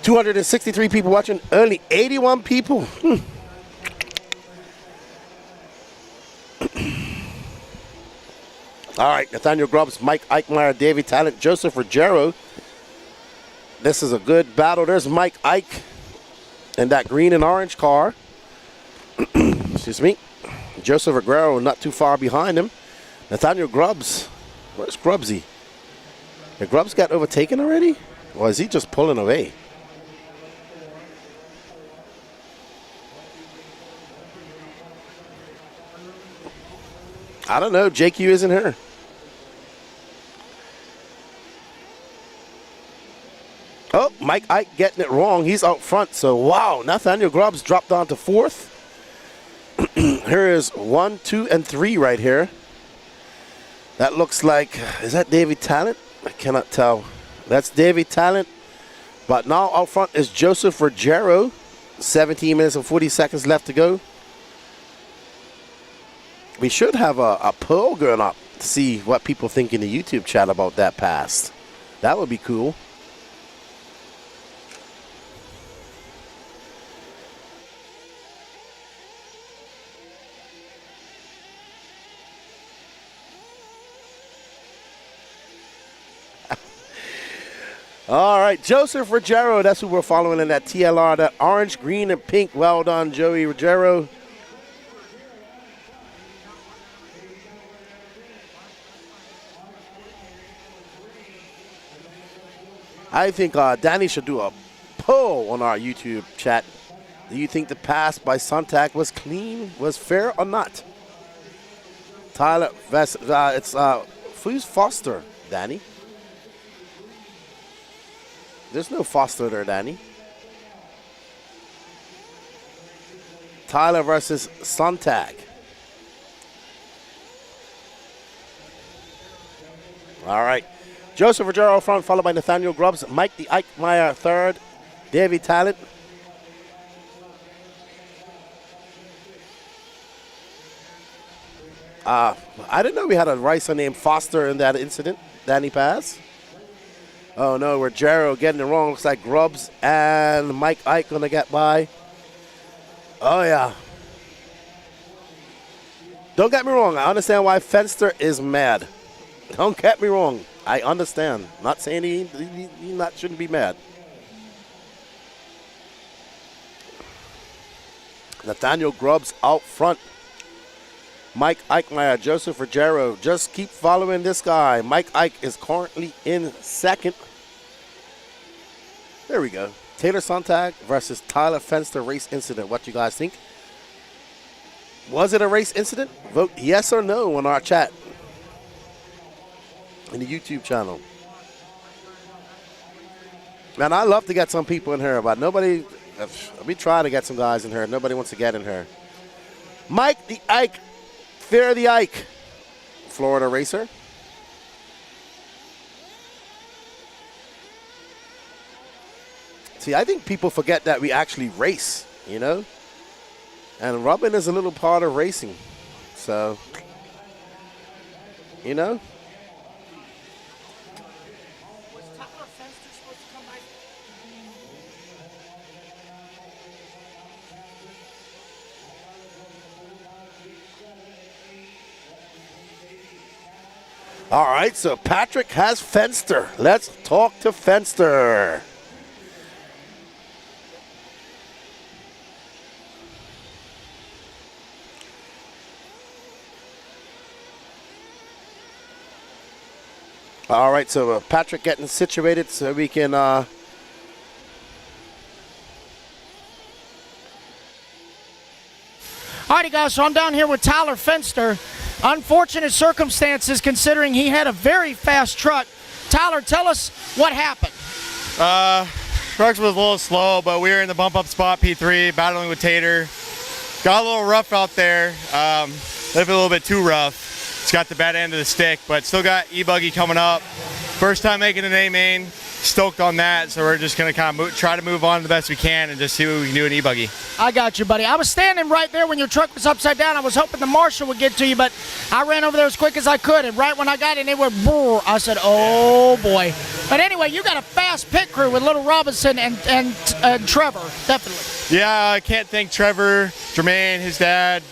263 people watching, only 81 people. All right, Nathaniel Grubbs, Mike Eichmeyer, Davey Talent, Joseph Ruggiero. This is a good battle. There's Mike Ike in that green and orange car. Excuse me. Joseph Ruggiero not too far behind him. Nathaniel Grubbs. Where's Grubbsy? Did Grubbs got overtaken already? Or is he just pulling away? I don't know. JQ isn't here. Oh, Mike Ike getting it wrong. He's out front. So, wow. Nathaniel Grubbs dropped down to fourth. Here is 1, 2, and 3 right here. That looks like, is that Davey Talent? I cannot tell. That's Davey Talent. But now out front is Joseph Ruggiero. 17 minutes and 40 seconds left to go. We should have a poll going up to see what people think in the YouTube chat about that pass. That would be cool. All right, Joseph Ruggiero, that's who we're following in that TLR, that orange, green, and pink. Well done, Joey Ruggiero. I think Danny should do a poll on our YouTube chat. Do you think the pass by Sontag was clean, was fair or not? Tyler, it's who's Foster, Danny? There's no Foster there, Danny. Tyler versus Sontag. All right. Joseph Ruggiero front, followed by Nathaniel Grubbs. Mike the Eichmeyer third. Davey Talent. I didn't know we had a racer named Foster in that incident. Danny Pass. Oh no, Ruggiero getting it wrong. Looks like Grubbs and Mike Ike gonna get by. Oh yeah. Don't get me wrong. I understand why Fenster is mad. Don't get me wrong. I understand. Not saying he shouldn't be mad. Nathaniel Grubbs out front. Mike Eichmeyer, Joseph Ruggiero. Just keep following this guy. Mike Ike is currently in second. There we go. Taylor Sontag versus Tyler Fenster race incident. What do you guys think? Was it a race incident? Vote yes or no on our chat. In the YouTube channel. Man, I love to get some people in here, but nobody, we try to get some guys in here. Nobody wants to get in here. Mike the Ike, Fear the Ike, Florida racer. See, I think people forget that we actually race, you know? And rubbing is a little part of racing. So, you know? All right, so Patrick has Fenster. Let's talk to Fenster. All right, so Patrick getting situated so we can
Alrighty, guys, so I'm down here with Tyler Fenster. Unfortunate circumstances considering he had a very fast truck. Tyler, tell us what happened.
Trucks was a little slow, but we were in the bump up spot, P3, battling with Tater. Got a little rough out there, lived a little bit too rough. It's got the bad end of the stick, but still got e-buggy coming up. First time making an A-main, stoked on that, so we're just gonna kind of try to move on the best we can and just see what we can do in e-buggy.
I got you, buddy. I was standing right there when your truck was upside down. I was hoping the marshal would get to you, but I ran over there as quick as I could, and right when I got in, they were brrr. I said, oh boy. But anyway, you got a fast pit crew with Little Robinson and Trevor, definitely.
Yeah, I can't thank Trevor, Jermaine, his dad,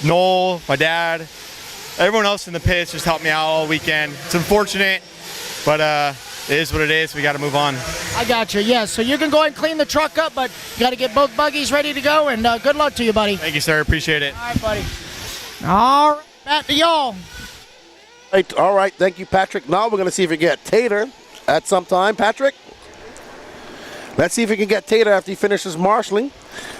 Noel, my dad. Everyone else in the pits just helped me out all weekend. It's unfortunate, but it is what it is. We got to move on.
I got you, yes. So you can go ahead and clean the truck up, but you got to get both buggies ready to go, and good luck to you, buddy.
Thank you, sir. Appreciate it.
All right, buddy. All right, back to y'all.
All right, thank you, Patrick. Now we're going to see if we get Tater at some time. Patrick? Let's see if we can get Tater after he finishes marshalling.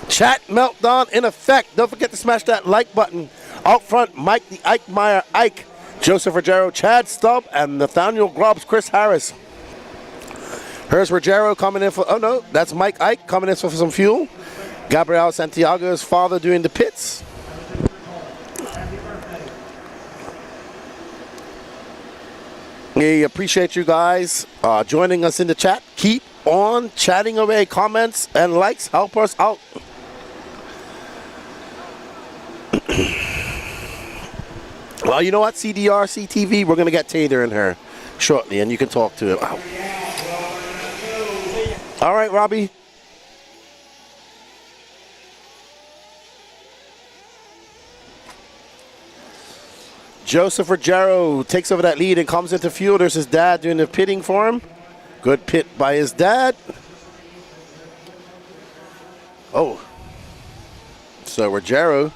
Chat meltdown in effect. Don't forget to smash that like button. Out front, Mike the Ike Meyer Ike, Joseph Ruggiero, Chad Stubb, and Nathaniel Grubbs, Chris Harris. Here's Ruggiero coming in for, oh no, that's Mike Ike coming in for some fuel. Gabriel Santiago's father doing the pits. We appreciate you guys joining us in the chat. Keep on chatting away. Comments and likes help us out. Well, you know what, CDRC TV, we're going to get Tater in here shortly, and you can talk to him. Ow. All right, Robbie. Joseph Ruggiero takes over that lead and comes into fuel. There's his dad doing the pitting for him. Good pit by his dad. Oh. So Ruggiero.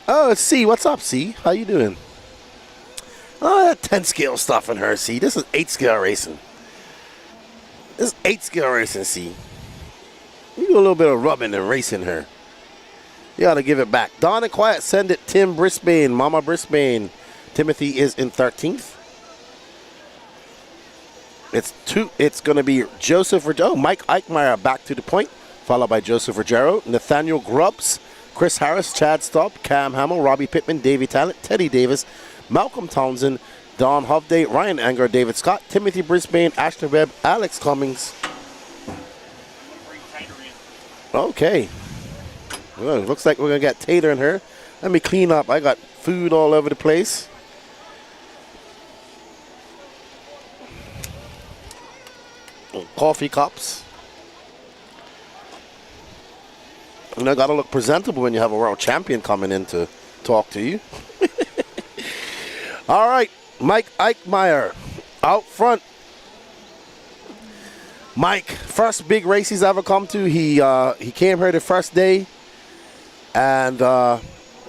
Oh, it's C. What's up, C? How you doing? Oh, that 10 scale stuff in her, C. This is 8 scale racing. This is 8 scale racing, C. You do a little bit of rubbing and racing her. You ought to give it back. Don and Quiet, send it. Tim Brisbane, Mama Brisbane. Timothy is in 13th. It's going to be Joseph Ruggiero. Mike Eichmeyer back to the point, followed by Joseph Ruggiero. Nathaniel Grubbs, Chris Harris, Chad Staub, Cam Hamill, Robbie Pittman, Davey Talent, Teddy Davis, Malcolm Townsend, Don Hovday, Ryan Anger, David Scott, Timothy Brisbane, Ashton Webb, Alex Cummings. Okay. Well, looks like we're going to get Tater in here. Let me clean up. I got food all over the place. Coffee cups. And I got to look presentable when you have a world champion coming in to talk to you. All right, Mike Eichmeyer out front. Mike, first big race he's ever come to. He came here the first day, and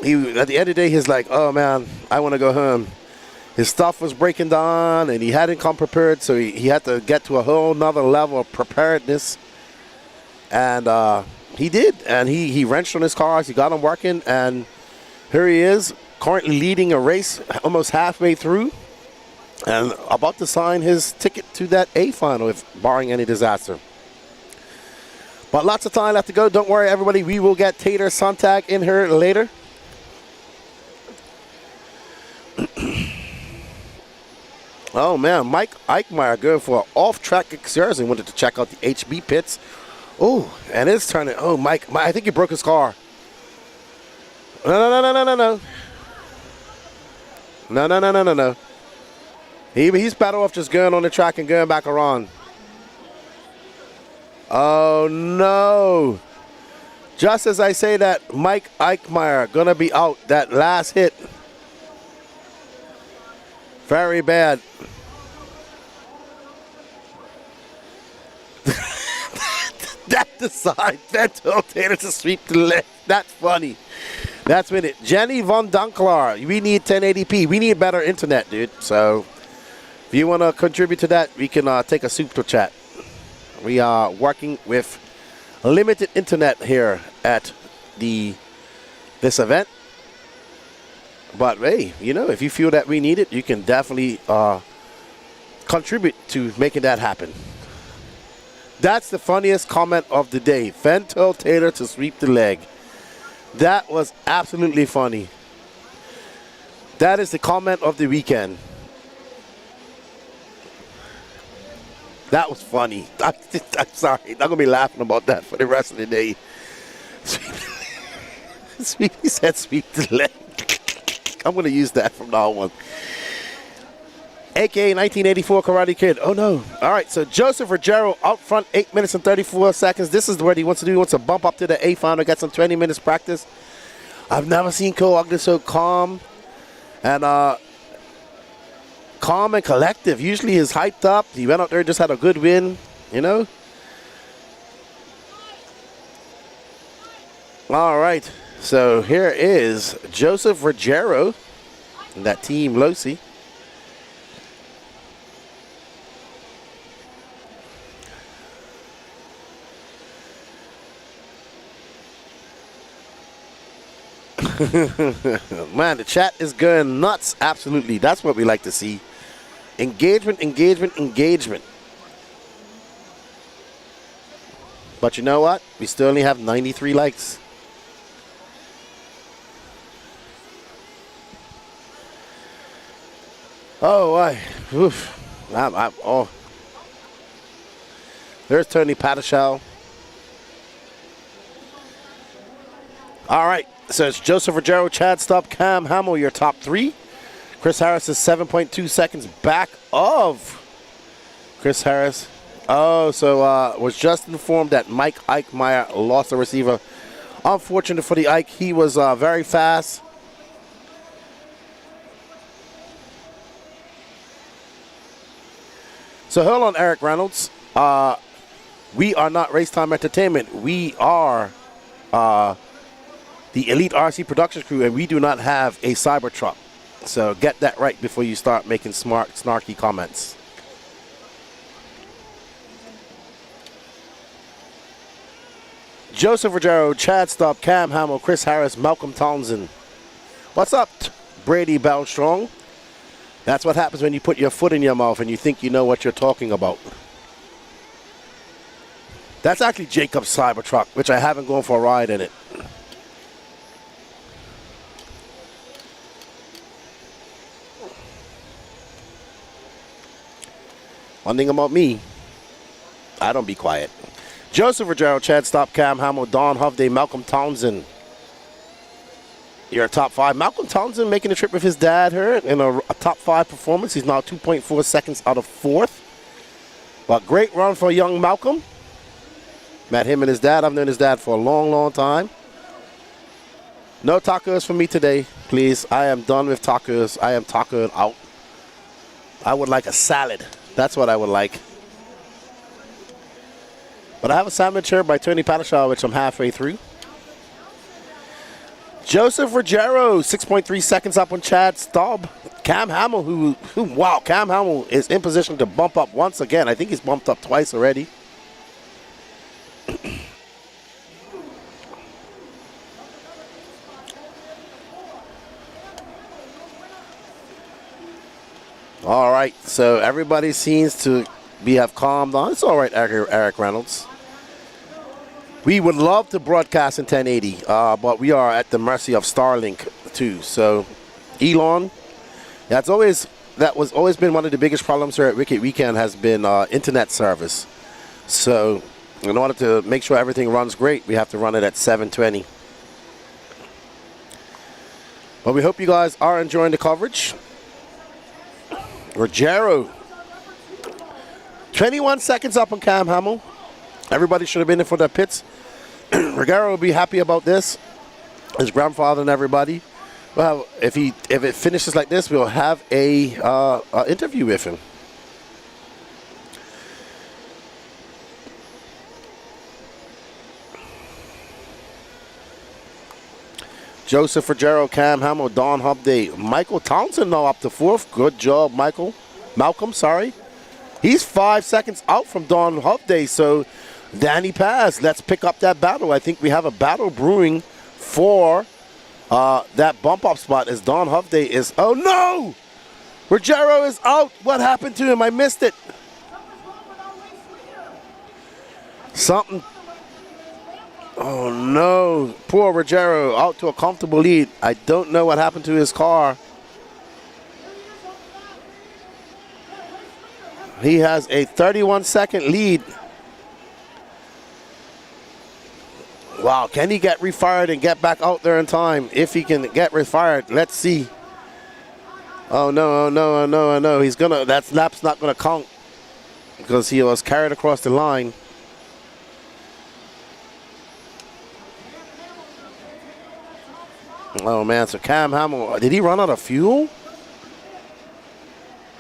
he at the end of the day he's like, oh man, I want to go home. His stuff was breaking down, and he hadn't come prepared, so he had to get to a whole nother level of preparedness. And he did, and he wrenched on his cars. He got them working, and here he is, currently leading a race almost halfway through, and about to sign his ticket to that A final, if barring any disaster. But lots of time left to go. Don't worry, everybody. We will get Tater Sontag in here later. Oh man, Mike Eichmeyer going for an off-track excursion. Wanted to check out the HB pits. Oh, and it's turning. Oh, Mike, I think he broke his car. No. No. He's better off just going on the track and going back around. Oh no. Just as I say that, Mike Eichmeyer gonna be out. That last hit. Very bad. That the side. That Tater to sweep to the left. That's funny. That's with it. Jenny Von Dunklar. We need 1080p. We need better internet, dude. So if you want to contribute to that, we can take a super chat. We are working with limited internet here at this event. But hey, you know, if you feel that we need it, you can definitely contribute to making that happen. That's the funniest comment of the day. Fenn told Taylor to sweep the leg. That was absolutely funny. That is the comment of the weekend. That was funny. I'm sorry. I'm going to be laughing about that for the rest of the day. He said sweep the leg. I'm going to use that from now on. AKA 1984 Karate Kid. Oh, no. All right, so Joseph Ruggiero out front, 8 minutes and 34 seconds. This is what he wants to do. He wants to bump up to the A final, get some 20 minutes practice. I've never seen Cole Ogden so calm and collective. Usually he's hyped up. He went out there, just had a good win, you know. All right, so here is Joseph Ruggiero and that team Losi. Man, the chat is going nuts. Absolutely. That's what we like to see. Engagement, engagement, engagement. But you know what? We still only have 93 likes. Oh, why? Oof. Oh. There's Tony Patashal. All right. So it's Joseph Ruggiero, Chad Stubb, Cam Hamill, your top three. Chris Harris is 7.2 seconds back of Chris Harris. Oh, so was just informed that Mike Eichmeyer lost the receiver. Unfortunate for the Ike. He was very fast. So hold on, Eric Reynolds. We are not Racetime Entertainment. We are the Elite RC Productions crew, and we do not have a Cybertruck. So get that right before you start making snarky comments. Joseph Ruggiero, Chad Stubb, Cam Hamill, Chris Harris, Malcolm Townsend. What's up, Brady Belstrong? That's what happens when you put your foot in your mouth and you think you know what you're talking about. That's actually Jacob's Cybertruck, which I haven't gone for a ride in it. One thing about me, I don't be quiet. Joseph Ruggiero, Chad Stubb, Cam Hamill, Don Hovday, Malcolm Townsend. Your top five. Malcolm Townsend making a trip with his dad here in a top five performance. He's now 2.4 seconds out of fourth. But great run for young Malcolm. Met him and his dad. I've known his dad for a long, long time. No tacos for me today, please. I am done with tacos. I am tacoed out. I would like a salad. That's what I would like. But I have a sandwich here by Tony Patashal, which I'm halfway through. Joseph Ruggiero, 6.3 seconds up on Chad Stubb. Cam Hamill, wow, Cam Hamill is in position to bump up once again. I think he's bumped up twice already. All right, so everybody seems to have calmed down. It's all right, Eric Reynolds. We would love to broadcast in 1080, but we are at the mercy of Starlink too. So, Elon, that was always been one of the biggest problems here at Wicked Weekend has been internet service. So, in order to make sure everything runs great, we have to run it at 720. But we hope you guys are enjoying the coverage. Ruggiero, 21 seconds up on Cam Hamill. Everybody should have been in for the pits. Ruggiero will be happy about this. His grandfather and everybody. Well, if it finishes like this, we'll have a interview with him. Joseph Ruggiero, Cam Hamill, Don Hovday, Michael Townsend now up to fourth. Good job, Malcolm, sorry. He's 5 seconds out from Don Hovday, so Danny Paz, let's pick up that battle. I think we have a battle brewing for that bump up spot as Don Hovde is. Oh no! Ruggiero is out. What happened to him? I missed it. Something. Oh no. Poor Ruggiero out to a comfortable lead. I don't know what happened to his car. He has a 31-second lead. Wow, can he get refired and get back out there in time? If he can get refired, let's see. Oh no, oh no, oh no, oh no. He's gonna, that lap's not gonna count because he was carried across the line. Oh man, so Cam Hamill, did he run out of fuel?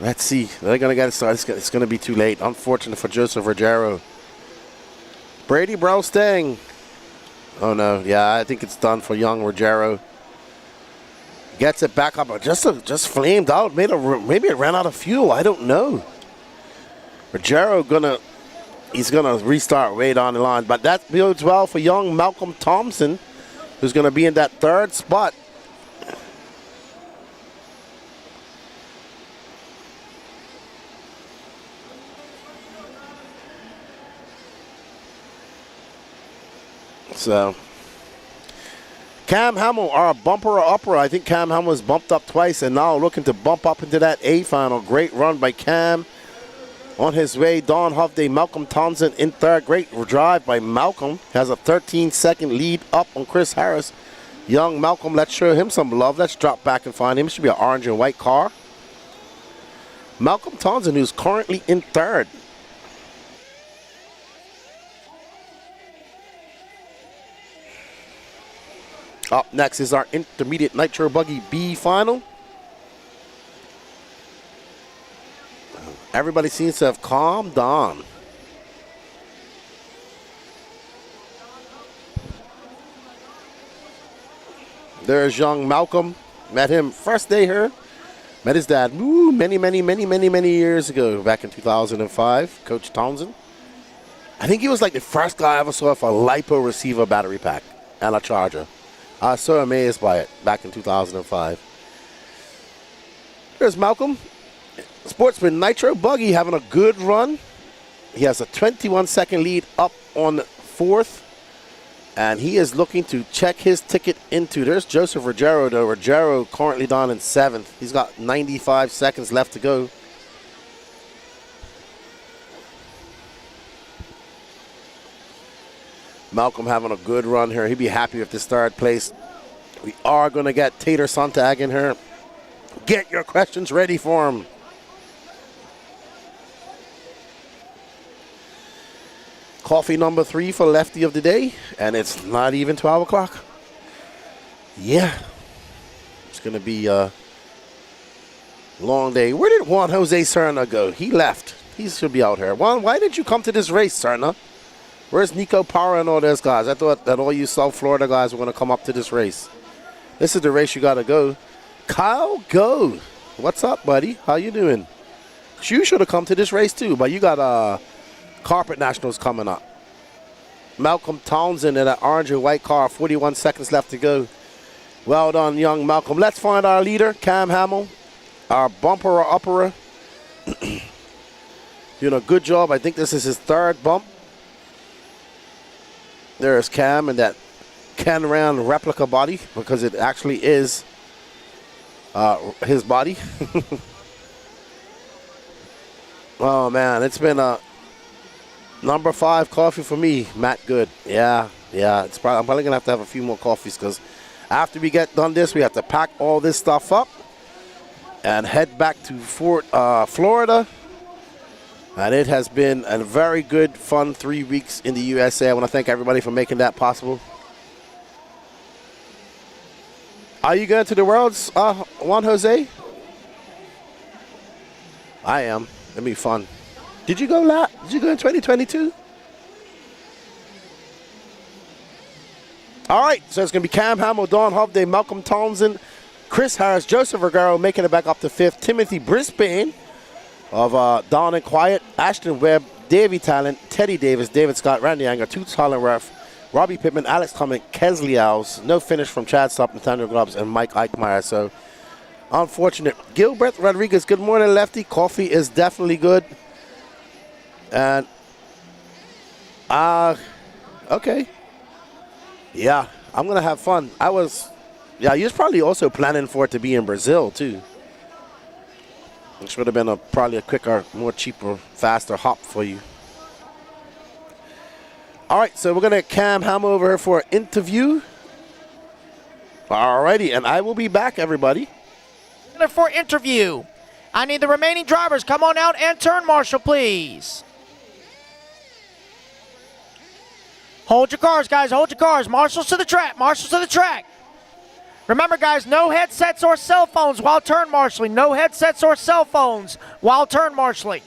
Let's see. They're going to get it started. It's going to be too late. Unfortunate for Joseph Ruggiero. Brady Brostang. Oh, no. Yeah, I think it's done for young Ruggiero. Gets it back up. Just flamed out. Maybe it ran out of fuel. I don't know. Ruggiero he's going to restart way down the line. But that bodes well for young Malcolm Thompson, who's going to be in that third spot. So, Cam Hamill, our bumper upper. I think Cam Hamill was bumped up twice and now looking to bump up into that A final. Great run by Cam. On his way, Don Hovde, Malcolm Townsend in third. Great drive by Malcolm. Has a 13-second lead up on Chris Harris. Young Malcolm, let's show him some love. Let's drop back and find him. It should be an orange and white car. Malcolm Townsend, who's currently in third. Up next is our intermediate Nitro Buggy B final. Everybody seems to have calmed down. There's young Malcolm. Met him first day here. Met his dad many years ago, back in 2005. Coach Townsend. I think he was like the first guy I ever saw with a LiPo receiver battery pack and a charger. I was so amazed by it back in 2005. There's Malcolm. Sportsman Nitro Buggy having a good run. He has a 21-second lead up on fourth. And he is looking to check his ticket into. There's Joseph Ruggiero, though. Ruggiero currently down in seventh. He's got 95 seconds left to go. Malcolm having a good run here. He'd be happy with this third place. We are going to get Tater Sontag in here. Get your questions ready for him. Coffee number 3 for Lefty of the day, and it's not even 12 o'clock. Yeah. It's going to be a long day. Where did Juan Jose Serna go? He left. He should be out here. Juan, why did you come to this race, Serna? Where's Nico Power and all those guys? I thought that all you South Florida guys were going to come up to this race. This is the race you got to go. Kyle Go. What's up, buddy? How you doing? You should have come to this race too, but you got Carpet Nationals coming up. Malcolm Townsend in an orange and white car. 41 seconds left to go. Well done, young Malcolm. Let's find our leader, Cam Hamill, our bumper or upperer. Doing a good job. I think this is his third bump. There's Cam and that Can-Ran replica body, because it actually is his body. Oh, man, it's been a number 5 coffee for me, Matt Good. Yeah, I'm probably going to have a few more coffees, because after we get done this, we have to pack all this stuff up and head back to Florida. And it has been a very good, fun 3 weeks in the USA. I want to thank everybody for making that possible. Are you going to the Worlds, Juan Jose? I am. It'll be fun. Did you go in 2022? All right, so it's going to be Cam Hamill, Don Hovde, Malcolm Townsend, Chris Harris, Joseph Ruggiero making it back up to 5th, Timothy Brisbane of Down and Quiet, Ashton Webb, Davey Talent, Teddy Davis, David Scott, Randy Anger, Toots Hollandworth, Robbie Pittman, Alex Clement, Kesley Owls. No finish from Chad Stop, Nathaniel Grubbs, and Mike Eichmeyer. So unfortunate. Gilbert Rodriguez, good morning, Lefty. Coffee is definitely good. And, okay. Yeah, I'm going to have fun. You was probably also planning for it to be in Brazil, too. Which would have been probably a quicker, more cheaper, faster hop for you. All right, so we're going to cam Ham over here for an interview. All righty, and I will be back, everybody.
For interview. I need the remaining drivers. Come on out and turn marshal, please. Hold your cars, guys. Hold your cars. Marshals to the track. Marshals to the track. Remember, guys, no headsets or cell phones while turn marshaling. No headsets or cell phones while turn marshaling.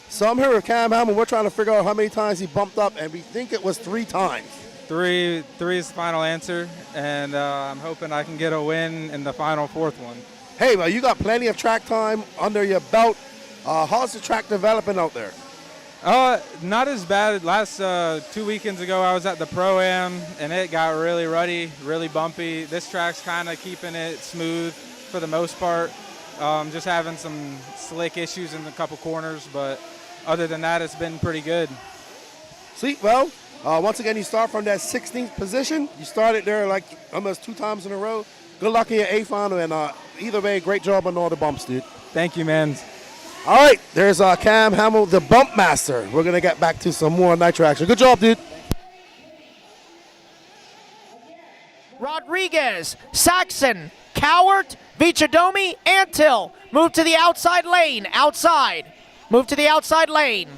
So I'm here with Cam Ham, and we're trying to figure out how many times he bumped up, and we think it was 3 times.
Three is the final answer, and I'm hoping I can get a win in the final 4th one.
Hey, well, you got plenty of track time under your belt. How's the track developing out there?
Not as bad. Last 2 weekends ago, I was at the Pro-Am, and it got really ruddy, really bumpy. This track's kind of keeping it smooth for the most part. Just having some slick issues in a couple corners, but other than that, it's been pretty good.
Sweet. Well, once again, you start from that 16th position. You started there like almost 2 times in a row. Good luck in your A final, and either way, great job on all the bumps, dude.
Thank you, man.
All right, there's Cam Hamill, the bump master. We're going to get back to some more nitro action. Good job, dude.
Rodriguez, Saxon, Cowart, Vichadomi, Antill. Move to the outside lane. Outside. Move to the outside lane.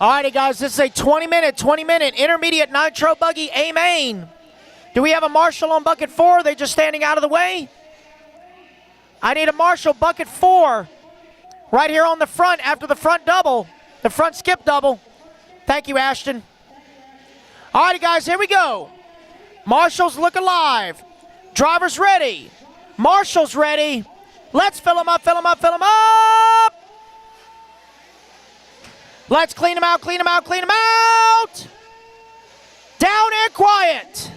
All righty, guys, this is a 20-minute intermediate nitro buggy A main. Do we have a marshal on bucket 4? Are they just standing out of the way? I need a marshal, bucket 4, right here on the front after the front double, the front skip double. Thank you, Ashton. All righty, guys, here we go. Marshals look alive. Drivers ready. Marshals ready. Let's fill them up, fill them up, fill them up. Let's clean them out, clean them out, clean them out. Down and quiet.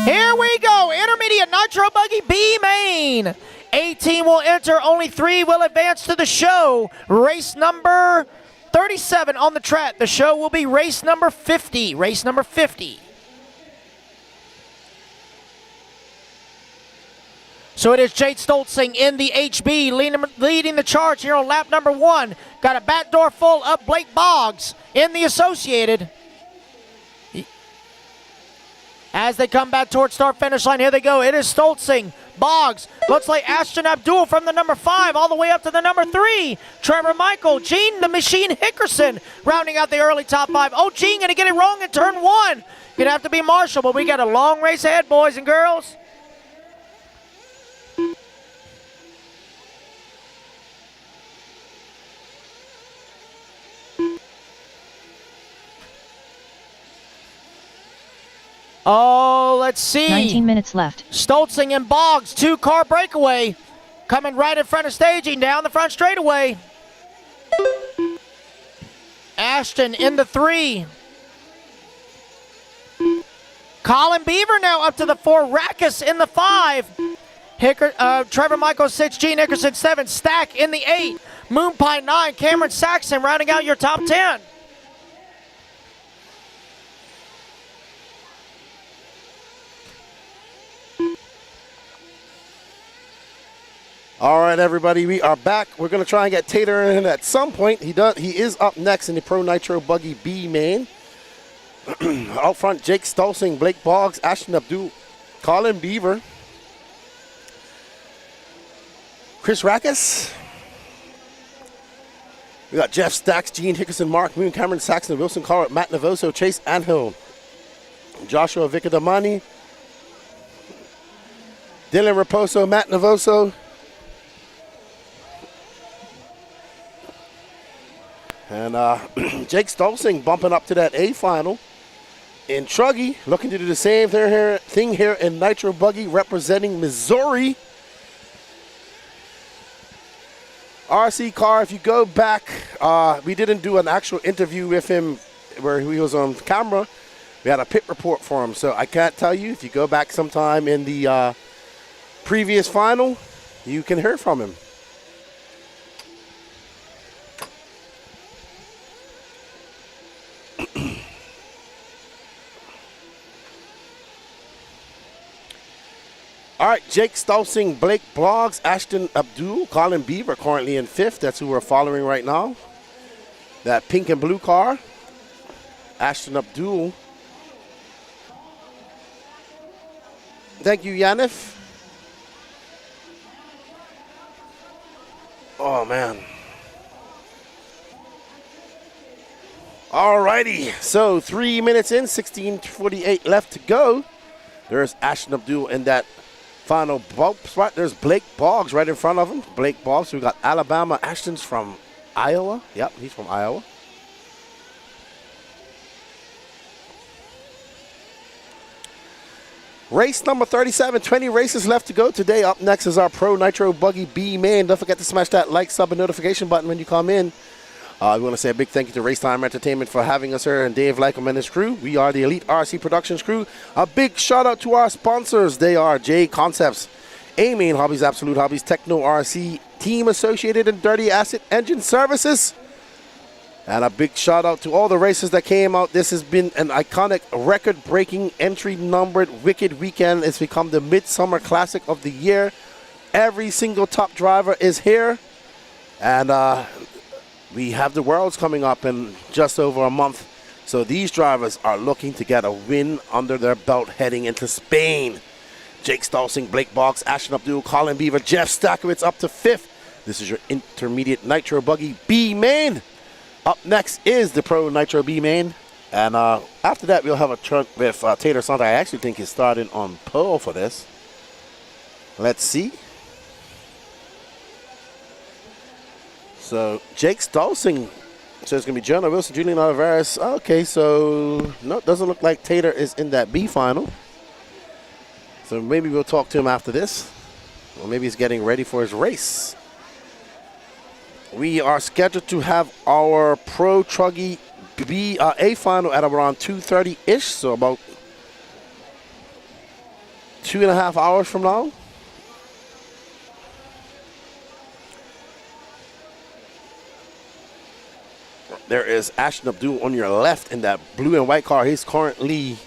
Here we go, intermediate nitro buggy B main. 18 will enter, only 3 will advance to the show. Race number 37 on the track. The show will be race number 50. Race number 50. So it is Jade Stoltzing in the HB leading the charge here on lap number 1. Got a backdoor full of Blake Boggs in the Associated. As they come back towards start-finish line, here they go. It is Stoltzing, Boggs. Looks like Ashton Abdul from the number 5 all the way up to the number 3. Trevor Michael, Gene the Machine Hickerson rounding out the early top 5. Oh, Gene going to get it wrong in turn 1. Going to have to be Marshall, but we got a long race ahead, boys and girls. Oh, let's see.
19 minutes left.
Stoltzing and Boggs, 2-car breakaway. Coming right in front of staging, down the front straightaway. Ashton in the 3. Colin Beaver now up to the 4. Rackus in the 5. Trevor Michael 6. Gene Hickerson 7. Stack in the 8. Moonpie 9. Cameron Saxon rounding out your top 10.
All right, everybody, we are back. We're going to try and get Tater in at some point. He is up next in the Pro Nitro Buggy B main. Out front, Jake Stolzing, Blake Boggs, Ashton Abdul, Colin Beaver, Chris Rackus. We got Jeff Stacks, Gene Hickerson, Mark Moon, Cameron Saxon, Wilson Collard, Matt Navoso, Chase Anhill, Joshua Vicadamani, Dylan Raposo, Matt Navoso, and Jake Stolzing bumping up to that A final. In Truggy, looking to do the same thing here in Nitro Buggy, representing Missouri. RC car, if you go back, we didn't do an actual interview with him where he was on camera. We had a pit report for him, so I can't tell you. If you go back sometime in the previous final, you can hear from him. All right, Jake Stolzing, Blake Boggs, Ashton Abdul, Colin Beaver currently in 5th. That's who we're following right now. That pink and blue car. Ashton Abdul. Thank you, Yanif. Oh, man. All righty. So 3 minutes in, 16:48 left to go. There's Ashton Abdul in that final bump spot. There's Blake Boggs right in front of him. Blake Boggs. So we got Alabama. Ashton's from Iowa. Yep, he's from Iowa. Race number 37, 20 races left to go today. Up next is our Pro Nitro Buggy B main. Don't forget to smash that like, sub, and notification button when you come in. We want to say a big thank you to Racetime Entertainment for having us here and Dave Lycom and his crew. We are the Elite RC Productions crew. A big shout out to our sponsors. They are J Concepts, A-Main Hobbies, Absolute Hobbies, Techno RC, Team Associated, and Dirty Acid Engine Services. And a big shout out to all the races that came out. This has been an iconic, record-breaking, entry-numbered Wicked Weekend. It's become the Midsummer Classic of the year. Every single top driver is here. And we have the Worlds coming up in just over a month. So these drivers are looking to get a win under their belt heading into Spain. Jake Stolzing, Blake Boggs, Ashton Abdul, Colin Beaver, Jeff Stakowitz up to 5th. This is your intermediate Nitro Buggy B main. Up next is the Pro Nitro B main. And after that, we'll have a trunk with Taylor Santa. I actually think he's starting on pole for this. Let's see. So Jake Stolzing says it's going to be Jonah Wilson, Julian Olivares. Okay, so no, it doesn't look like Taylor is in that B final. So maybe we'll talk to him after this. Or maybe he's getting ready for his race. We are scheduled to have our Pro Truggy A final at around 2:30-ish, so about 2.5 hours from now. There is Ashton Abdul on your left in that blue and white car. He's currently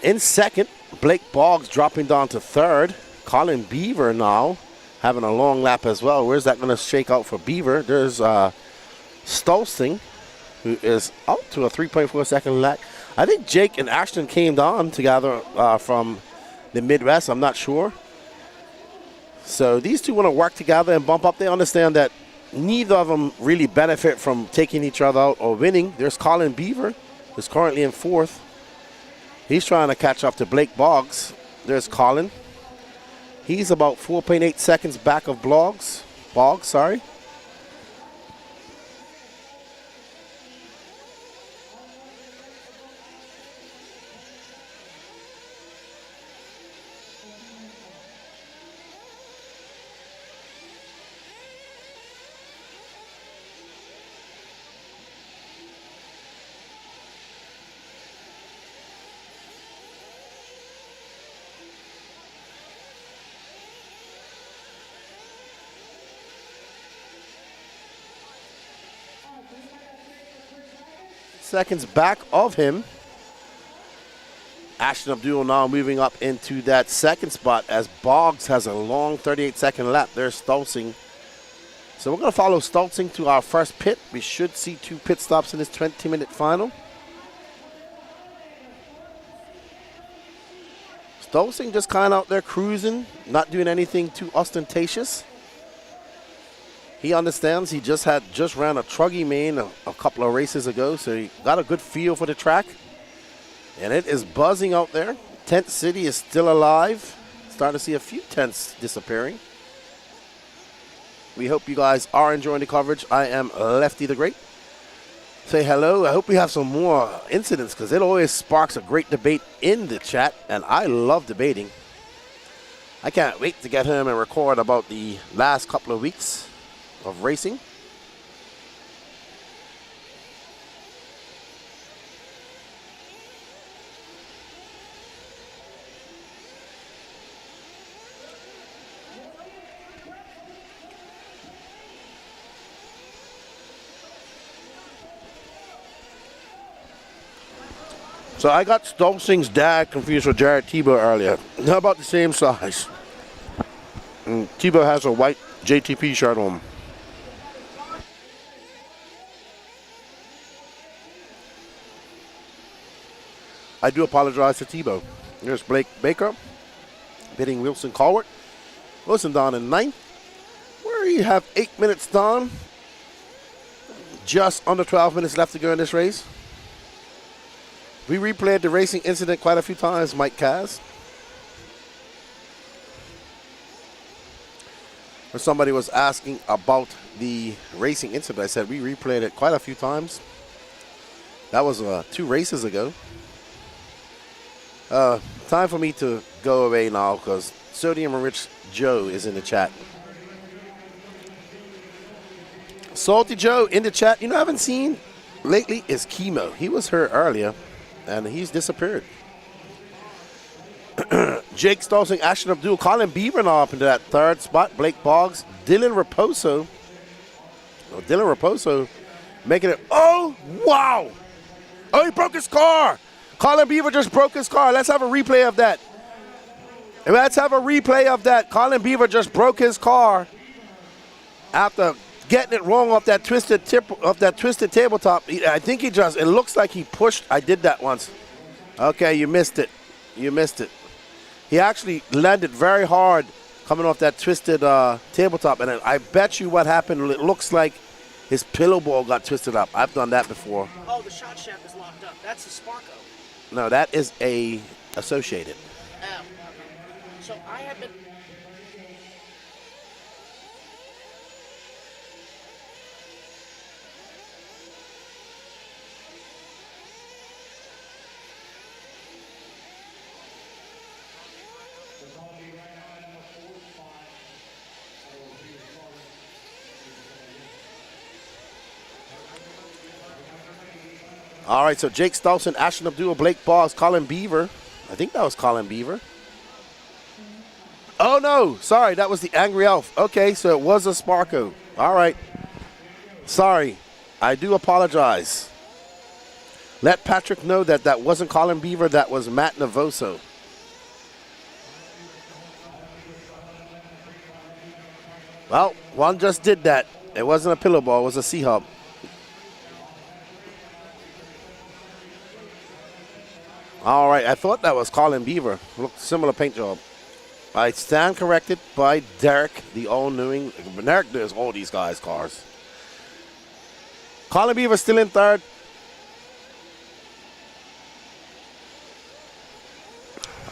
in 2nd. Blake Boggs dropping down to 3rd. Colin Beaver now having a long lap as well. Where's that going to shake out for Beaver? There's Stolzing, who is out to a 3.4 second lap. I think Jake and Ashton came down together from the Midwest. I'm not sure. So these two want to work together and bump up. They understand that neither of them really benefit from taking each other out or winning. There's Colin Beaver, who's currently in 4th. He's trying to catch up to Blake Boggs. There's Colin. He's about 4.8 seconds back of Boggs, sorry. Seconds back of him. Ashton Abdul now moving up into that 2nd spot as Boggs has a long 38-second lap. There's Stolzing. So we're going to follow Stolzing to our first pit. We should see 2 pit stops in this 20-minute final. Stolzing just kind of out there cruising, not doing anything too ostentatious. He understands he just ran a truggy main a couple of races ago, so he got a good feel for the track. And it is buzzing out there. Tent City is still alive. Starting to see a few tents disappearing. We hope you guys are enjoying the coverage. I am Lefty the Great. Say hello. I hope we have some more incidents because it always sparks a great debate in the chat, and I love debating. I can't wait to get home and record about the last couple of weeks of racing. So I got Stolzing's dad confused with Jared Tebow earlier. How about the same size? And Tebow has a white JTP shirt on. I do apologize to Tebow. There's Blake Baker bidding Wilson Colwart. Wilson down in 9th. Where you have 8 minutes down. Just under 12 minutes left to go in this race. We replayed the racing incident quite a few times, Mike Kaz. When somebody was asking about the racing incident, I said we replayed it quite a few times. That was 2 races ago. Time for me to go away now because Sodium Rich Joe is in the chat. Salty Joe in the chat. You know, I haven't seen lately is Chemo. He was here earlier. And he's disappeared. Jake Stolzing, Ashton Abdul, Colin Beaver now up into that 3rd spot. Blake Boggs, Dylan Raposo. Oh, Dylan Raposo making it. Oh, wow. Oh, he broke his car. Colin Beaver just broke his car. Let's have a replay of that. Let's have a replay of that. Colin Beaver just broke his car after getting it wrong off that twisted tabletop. I think it looks like he pushed. I did that once. Okay, you missed it. You missed it. He actually landed very hard coming off that twisted tabletop, and I bet you what happened, it looks like his pillow ball got twisted up. I've done that before.
Oh, the shot shaft is locked up. That's the Sparko.
No, that is a Associated.
Oh, okay. So I have been...
All right, so Jake Stolzing, Ashton Abdul, Blake Boggs, Colin Beaver. I think that was Colin Beaver. Oh, no. Sorry, that was the Angry Elf. Okay, so it was a Sparko. All right. Sorry. I do apologize. Let Patrick know that that wasn't Colin Beaver. That was Matt Navoso. Well, one just did that. It wasn't a pillow ball. It was a C-hub. All right, I thought that was Colin Beaver. Looked similar paint job. I stand corrected by Derek, the all-knowing. Derek does all these guys' cars. Colin Beaver still in 3rd.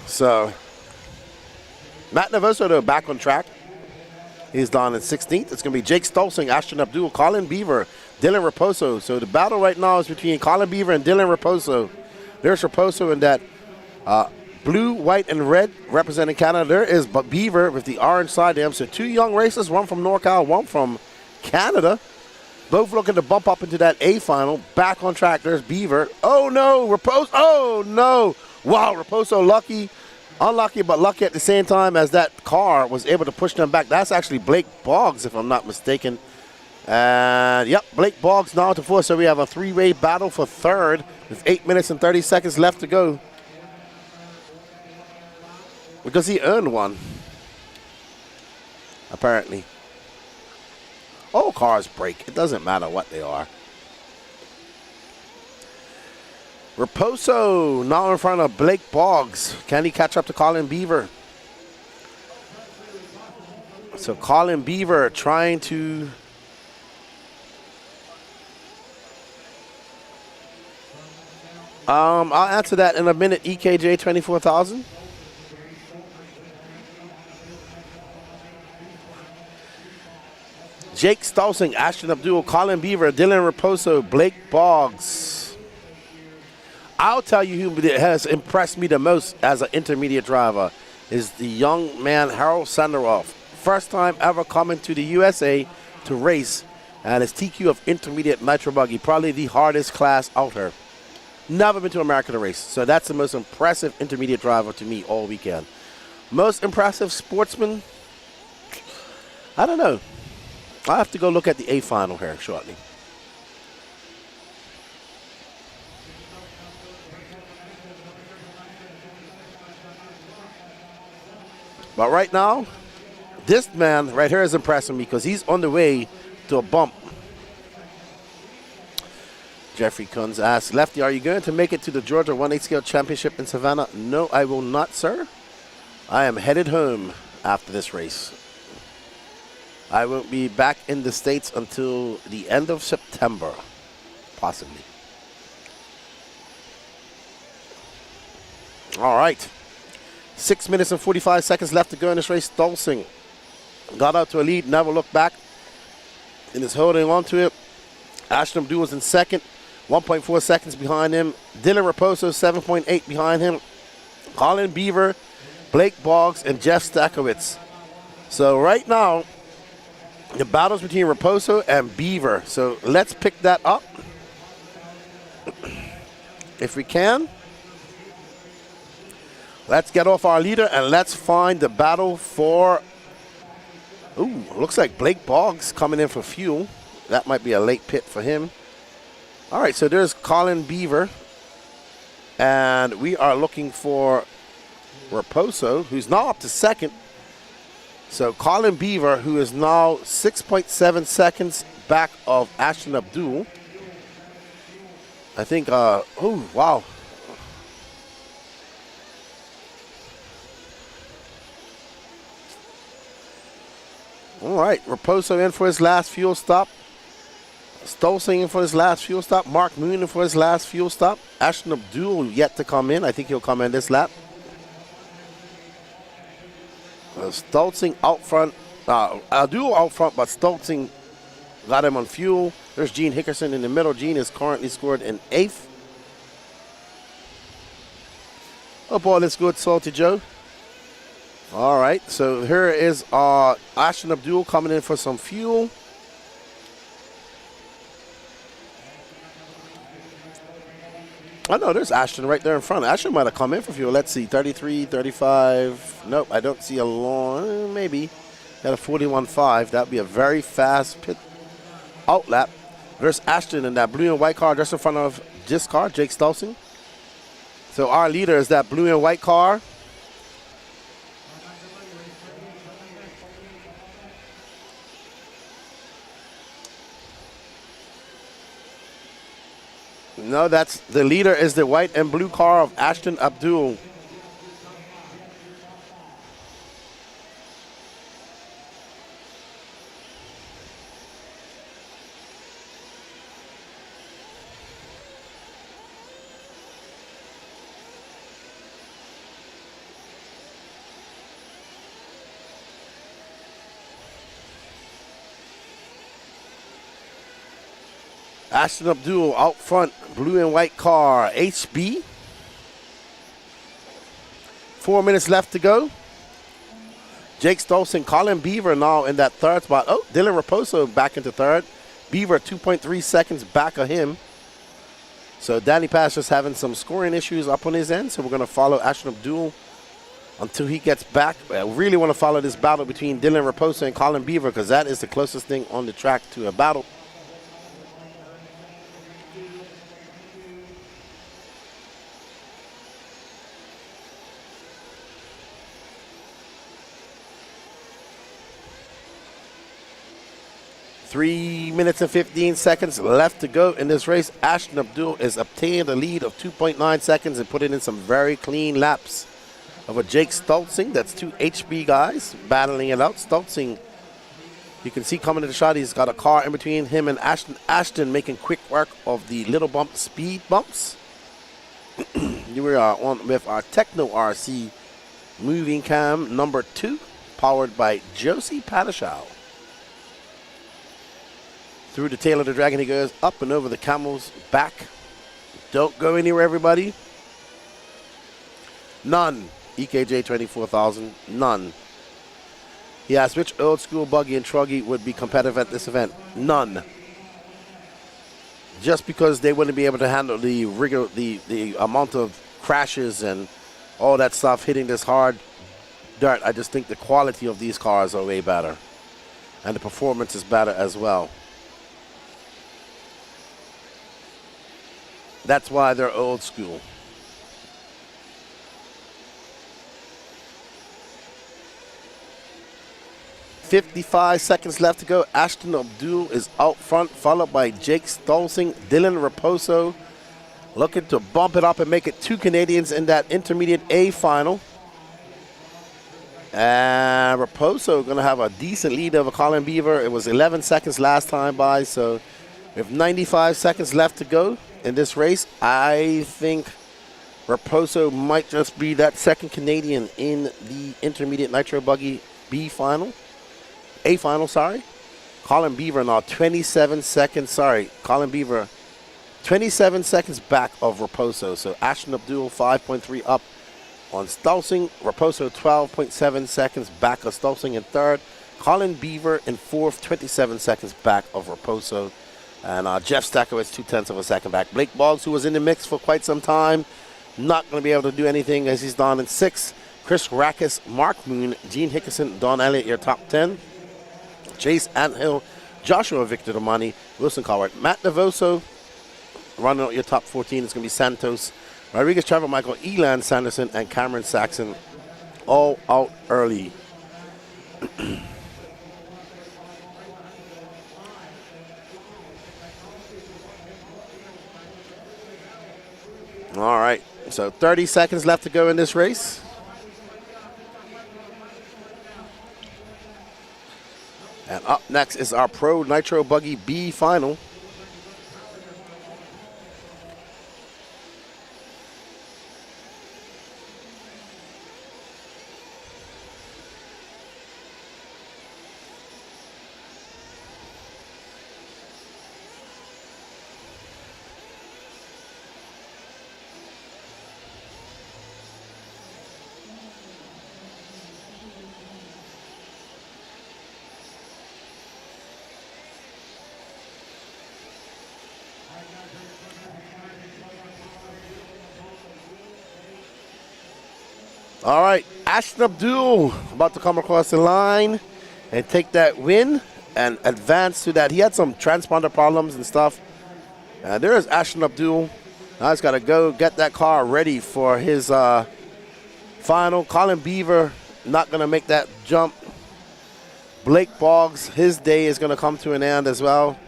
So, Matt Navoso, though, back on track. He's down in 16th. It's going to be Jake Stolzing, Ashton Abdul, Colin Beaver, Dylan Raposo. So the battle right now is between Colin Beaver and Dylan Raposo. There's Raposo in that blue, white, and red representing Canada. There is Beaver with the orange side to him. So 2 young racers, one from NorCal, one from Canada. Both looking to bump up into that A final. Back on track, there's Beaver. Oh, no, Raposo. Oh, no. Wow, Raposo lucky. Unlucky, but lucky at the same time as that car was able to push them back. That's actually Blake Boggs, if I'm not mistaken. And, yep, Blake Boggs now to 4th. So we have a 3-way battle for 3rd with 8 minutes and 30 seconds left to go. Because he earned one, apparently. All cars break. It doesn't matter what they are. Raposo now in front of Blake Boggs. Can he catch up to Colin Beaver? So Colin Beaver trying to I'll answer that in a minute. EKJ 24,000. Jake Stolzing, Ashton Abdul, Colin Beaver, Dylan Raposo, Blake Boggs. I'll tell you who has impressed me the most as an intermediate driver is the young man Harold Sanderoff. First time ever coming to the USA to race, and his TQ of intermediate nitro buggy, probably the hardest class out here. Never been to America to race, so that's the most impressive intermediate driver to me all weekend. Most impressive sportsman, I don't know. I'll have to go look at the A final here shortly. But right now, this man right here is impressing me because he's on the way to a bump. Jeffrey Kunz asks, Lefty, are you going to make it to the Georgia 1/8 scale championship in Savannah? No, I will not, sir. I am headed home after this race. I won't be back in the States until the end of September, possibly. All right. 6 minutes and 45 seconds left to go in this race. Stolzing got out to a lead, never looked back, and is holding on to it. Ashton Abdul was in second, 1.4 seconds behind him. Dylan Raposo, 7.8 behind him. Colin Beaver, Blake Boggs, and Jeff Stakowitz. So right now, the battle's between Raposo and Beaver. So let's pick that up if we can. Let's get off our leader and let's find the battle for, ooh, looks like Blake Boggs coming in for fuel. That might be a late pit for him. All right, so there's Colin Beaver. And we are looking for Raposo, who's now up to second. So Colin Beaver, who is now 6.7 seconds back of Ashton Abdul. I think, oh, wow. All right, Raposo in for his last fuel stop. Stolzing in for his last fuel stop. Mark Moon in for his last fuel stop. Ashton Abdul yet to come in. I think he'll come in this lap. Stolzing out front. Abdul out front, but Stolzing got him on fuel. There's Gene Hickerson in the middle. Gene is currently scored in 8th. Oh boy, that's good, Salty Joe. All right, so here is Ashton Abdul coming in for some fuel. Oh, no, there's Ashton right there in front. Ashton might have come in for fuel. Let's see, 33, 35. Nope, I don't see a long, maybe. Got a 41.5. That would be a very fast pit out lap. There's Ashton in that blue and white car just in front of this car, Jake Stolzing. So our leader is that blue and white car. No, that's the leader is the white and blue car of Ashton Abdul. Ashton Abdul out front, blue and white car, HB. 4 minutes left to go. Jake Stolzing, Colin Beaver now in that third spot. Oh, Dylan Raposo back into third. Beaver 2.3 seconds back of him. So Danny Pastor's having some scoring issues up on his end, so we're going to follow Ashton Abdul until he gets back. I really want to follow this battle between Dylan Raposo and Colin Beaver because that is the closest thing on the track to a battle. 3 minutes and 15 seconds left to go in this race. Ashton Abdul has obtained a lead of 2.9 seconds and put in some very clean laps over Jake Stolzing. That's two HB guys battling it out. Stolzing, you can see coming to the shot, he's got a car in between him and Ashton. Ashton making quick work of the little bump speed bumps. We are on with our Techno RC moving cam number 2, powered by Josie Padischow. Through the tail of the dragon he goes, up and over the camel's back. Don't go anywhere, everybody. None. EKJ 24,000, none. He asked which old school buggy and truggy would be competitive at this event. None. Just because they wouldn't be able to handle the rigor, the amount of crashes and all that stuff hitting this hard dirt. I just think the quality of these cars are way better. And the performance is better as well. That's why they're old school. .55 seconds left to go. Ashton Abdul is out front, followed by Jake Stolzing, Dylan Raposo, looking to bump it up and make it 2 Canadians in that intermediate A final. And Raposo going to have a decent lead over Colin Beaver. It was 11 seconds last time by, so with 95 seconds left to go in this race, I think Raposo might just be that second Canadian in the intermediate nitro buggy B final. A final, sorry. Colin Beaver now 27 seconds, sorry. Colin Beaver 27 seconds back of Raposo. So Ashton Abdul 5.3 up on Stolzing. Raposo 12.7 seconds back of Stolzing in third. Colin Beaver in fourth, 27 seconds back of Raposo. And Jeff Stakowitz 0.2 of a second back. Blake Boggs, who was in the mix for quite some time, not going to be able to do anything as he's down in sixth. Chris Rackus, Mark Moon, Gene Hickerson, Don Elliott, your top 10. Chase Anthill, Joshua Victor Damani, Wilson Coward, Matt Devoso, running out your top 14 is going to be Santos, Rodriguez, Trevor Michael, Elan Sanderson, and Cameron Saxon, all out early. All right, so 30 seconds left to go in this race. And up next is our Pro Nitro Buggy B final. All right, Ashton Abdul about to come across the line and take that win and advance to that. He had some transponder problems and stuff. There is Ashton Abdul. Now he's got to go get that car ready for his final. Colin Beaver not going to make that jump. Blake Boggs, his day is going to come to an end as well.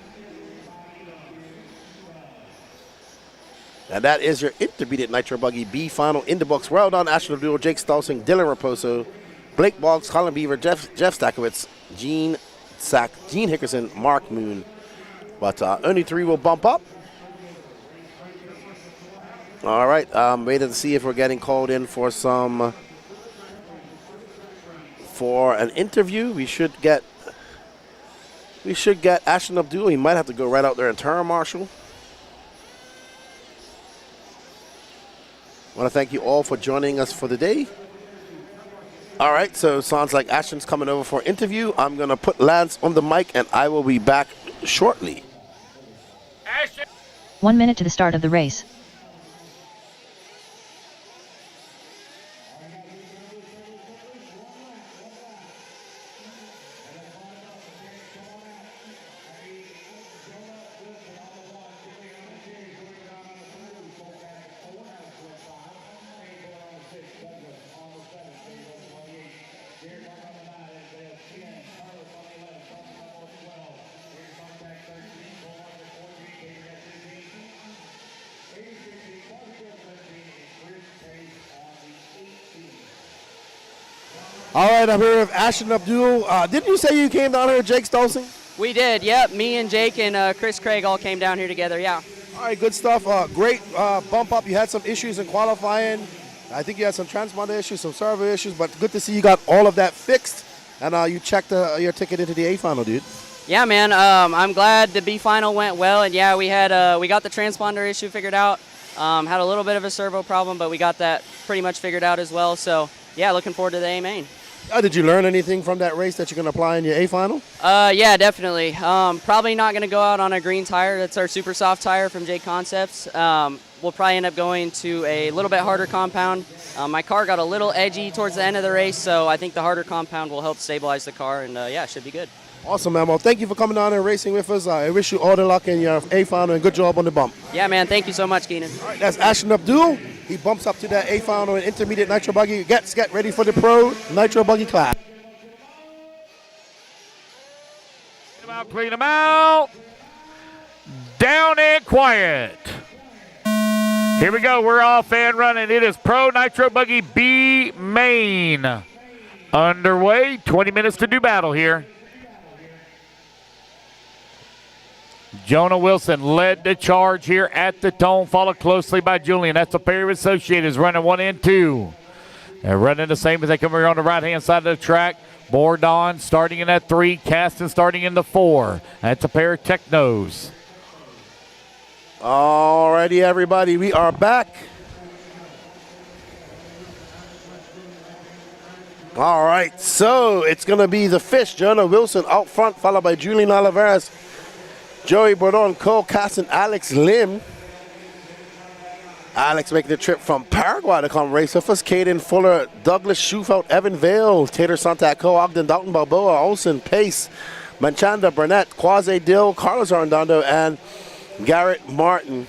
And that is your intermediate Nitro Buggy B final in the books. Well done, Ashton Abdul, Jake Stolzing, Dylan Raposo, Blake Boggs, Colin Beaver, Jeff Stakowitz, Gene Hickerson, Mark Moon. But only 3 will bump up. All right, waiting to see if we're getting called in for an interview. We should get Ashton Abdul. He might have to go right out there and turn marshal. I want to thank you all for joining us for the day. All right, so sounds like Ashton's coming over for an interview. I'm going to put Lance on the mic, and I will be back shortly.
1 minute to the start of the race.
All right, I'm here with Ashton Abdul. Didn't you say you came down here with Jake Stolzing?
We did, yep. Me and Jake and Chris Craig all came down here together, yeah.
All right, good stuff. Great bump up. You had some issues in qualifying. I think you had some transponder issues, some server issues, but good to see you got all of that fixed. And you checked your ticket into the A final, dude.
Yeah, man. I'm glad the B final went well, and yeah, we got the transponder issue figured out. Had a little bit of a servo problem, but we got that pretty much figured out as well. So yeah, looking forward to the A main.
Did you learn anything from that race that you're going to apply in your A final?
Yeah, definitely. Probably not going to go out on a green tire. That's our super soft tire from J Concepts. We'll probably end up going to a little bit harder compound. My car got a little edgy towards the end of the race, so I think the harder compound will help stabilize the car, and yeah, it should be good.
Awesome, man. Well, thank you for coming down and racing with us. I wish you all the luck in your A final and good job on the bump.
Yeah, man. Thank you so much, Keenan.
All right, that's Ashton Abdul. He bumps up to that A final in intermediate nitro buggy. Get ready for the pro nitro buggy class.
Clean them out. Down and quiet. Here we go. We're off and running. It is Pro Nitro Buggy B main. Underway. 20 minutes to do battle here. Jonah Wilson led the charge here at the tone, followed closely by Julian. That's a pair of Associated running 1 and 2. They're running the same as they come here on the right-hand side of the track. Bordon starting in that 3, Caston starting in the 4. That's a pair of Technos.
All righty, everybody, we are back. All right, so it's going to be the Fish, Jonah Wilson out front, followed by Julian Oliveras, Joey Bordon, Cole Caston, Alex Lim. Alex making the trip from Paraguay to come race with us. Caden Fuller, Douglas Schufelt, Evan Vale, Tater Santaco, Ogden Dalton, Balboa, Olsen, Pace, Manchanda, Burnett, Quasi Dill, Carlos Arredondo, and Garrett Martin.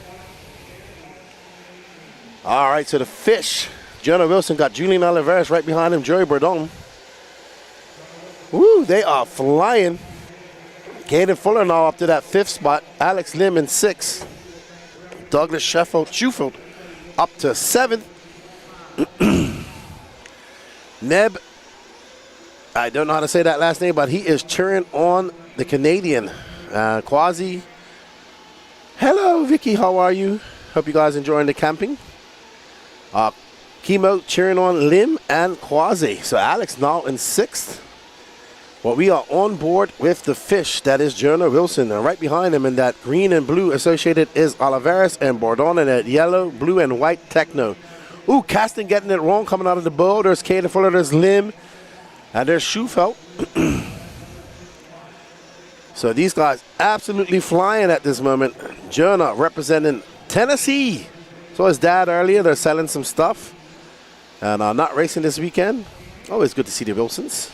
All right, so the Fish, Jonah Wilson got Julian Oliveras right behind him, Joey Bordon. Woo, they are flying. Caden Fuller now up to that 5th spot. Alex Lim in 6th. Douglas Schufelt up to 7th. Neb, I don't know how to say that last name, but he is cheering on the Canadian. Quasi. Hello, Vicky, how are you? Hope you guys enjoying the camping. Chemo cheering on Lim and Quasi. So Alex now in 6th. Well, we are on board with the Fish. That is Jonah Wilson. And right behind him in that green and blue Associated is Oliveras and Bordon in that yellow, blue, and white Techno. Ooh, Caston getting it wrong coming out of the bowl. There's Caden Fuller, there's Lim, and there's Schufelt. So these guys absolutely flying at this moment. Jonah representing Tennessee. So his dad earlier, they're selling some stuff. And not racing this weekend. Always good to see the Wilsons.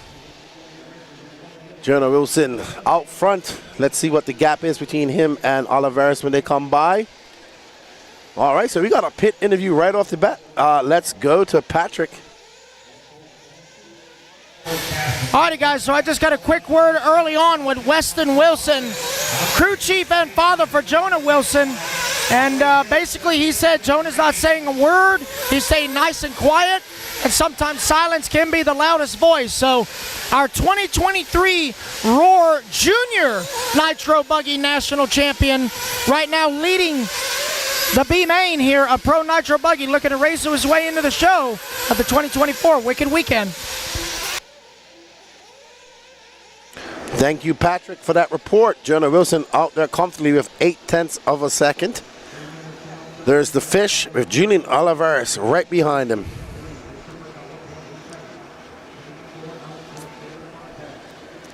Jonah Wilson out front. Let's see what the gap is between him and Oliveras when they come by. All right, so we got a pit interview right off the bat. Let's go to Patrick.
Alrighty, guys, so I just got a quick word early on with Weston Wilson, crew chief and father for Jonah Wilson. And basically he said Jonah's not saying a word. He's staying nice and quiet. And sometimes silence can be the loudest voice. So our 2023 Roar Junior Nitro Buggy National Champion right now leading the B main here, a Pro Nitro Buggy, looking to race his way into the show of the 2024 Wicked Weekend.
Thank you, Patrick, for that report. Jonah Wilson out there comfortably with 0.8 of a second. There's the Fish with Julian Oliveras right behind him.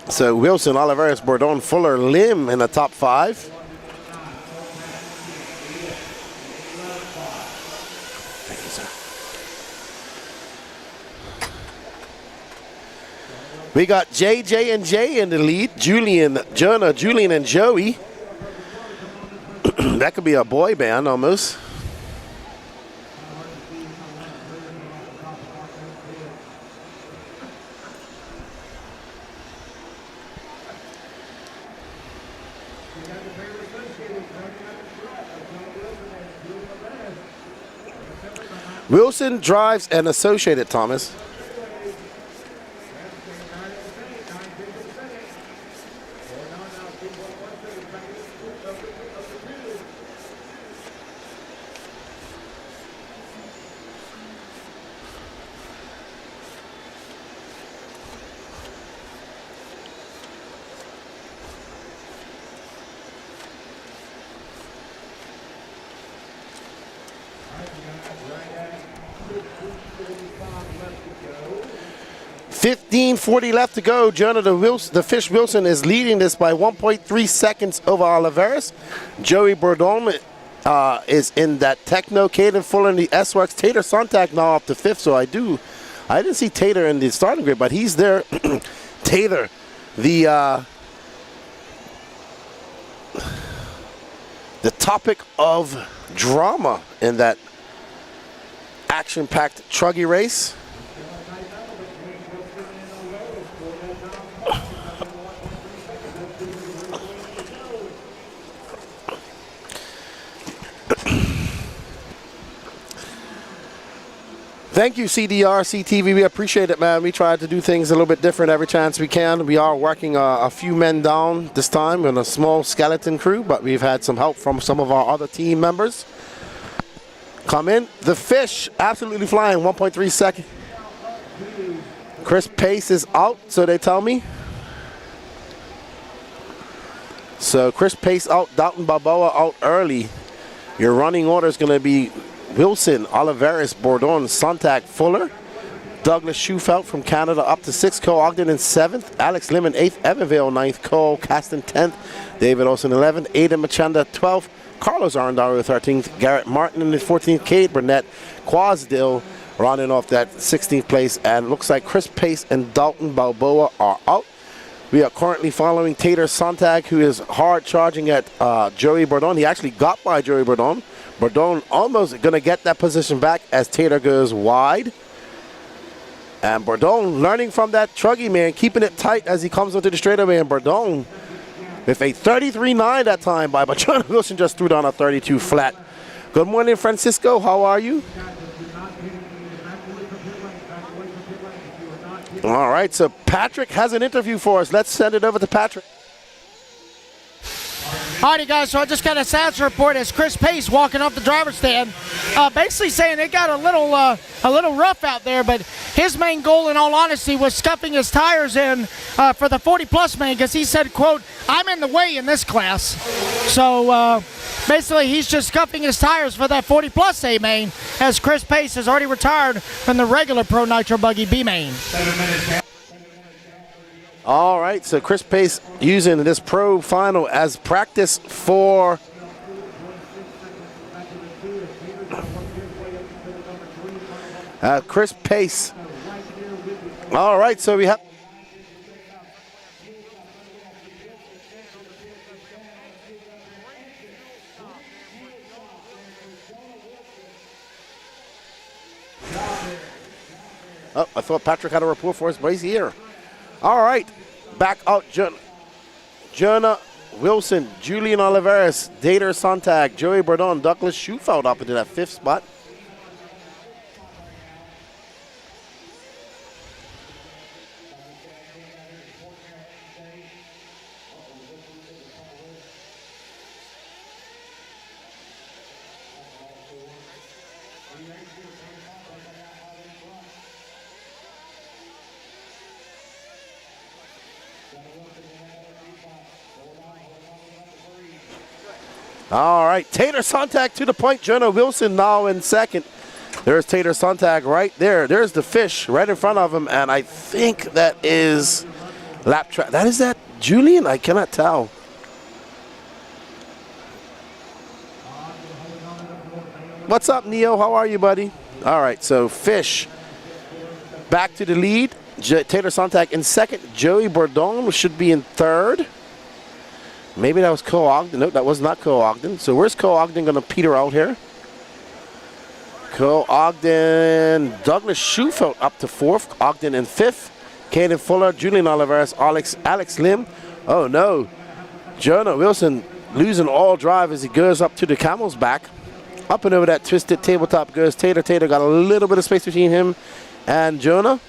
So Wilson, Oliveras, Bordon, Fuller, Lim in the top 5. Thank you, sir. We got JJ and Jay in the lead. Jonah, Julian, and Joey. That could be a boy band almost. Wilson drives an Associated, Thomas. 15:40 left to go. Jonah the Fish Wilson is leading this by 1.3 seconds over Oliveras. Joey Bourdon is in that Techno. Caden Fuller in the S-Works. Tater Sontag now up to 5th, so I didn't see Tater in the starting grid, but he's there. Tater, the topic of drama in that action-packed truggy race. Thank you, CDRC TV. We appreciate it, man. We try to do things a little bit different every chance we can. We are working a few men down this time in a small skeleton crew, but we've had some help from some of our other team members. Come in. The Fish, absolutely flying, 1.3 seconds. Chris Pace is out, so they tell me. So Chris Pace out, Dalton Balboa out early. Your running order is going to be Wilson, Oliveras, Bourdon, Sontag, Fuller. Douglas Schufelt from Canada up to 6th. Cole Ogden in 7th. Alex Lemon 8th. Evanville 9th. Cole Caston 10th. David Olsen 11th. Aidan Machanda 12th. Carlos Arendaro 13th. Garrett Martin in the 14th. Cade Burnett. Quasdill rounding off that 16th place. And looks like Chris Pace and Dalton Balboa are out. We are currently following Tater Sontag, who is hard charging at Joey Bourdon. He actually got by Joey Bourdon. Bourdon almost going to get that position back as Tater goes wide. And Bourdon learning from that truggy man, keeping it tight as he comes onto the straightaway. And Bourdon with a 33.9 that time by, but John Wilson just threw down a 32 flat. Good morning, Francisco. How are you? All right, so Patrick has an interview for us. Let's send it over to Patrick.
Alrighty, guys, so I just got a stats report as Chris Pace walking off the driver's stand, basically saying it got a little rough out there, but his main goal, in all honesty, was scuffing his tires in for the 40-plus main, because he said, quote, "I'm in the way in this class." So basically, he's just scuffing his tires for that 40-plus A main, as Chris Pace has already retired from the regular Pro Nitro Buggy B main.
All right, so Chris Pace using this pro final as practice for Chris Pace. All right, so we have oh, I thought Patrick had a report for us, but he's here. All right, back out Jonah Wilson, Julian Oliveras, Tater Sontag, Joey Bourdon, Douglas Schufelt up into that 5th spot. All right, Tater Sontag to the point. Jonah Wilson now in 2nd. There's Tater Sontag right there. There's the Fish right in front of him, and I think that is lap track. That is that Julian? I cannot tell. What's up, Neo? How are you, buddy? All right, so Fish back to the lead. Tater Sontag in 2nd. Joey Bourdon should be in 3rd. Maybe that was Cole Ogden. No, that was not Cole Ogden. So where's Cole Ogden going to peter out here? Cole Ogden, Douglas Schufelt up to 4th. Ogden in 5th. Caden Fuller, Julian Oliveras, Alex Lim. Oh no. Jonah Wilson losing all drive as he goes up to the camel's back. Up and over that twisted tabletop goes Tater. Tater got a little bit of space between him and Jonah.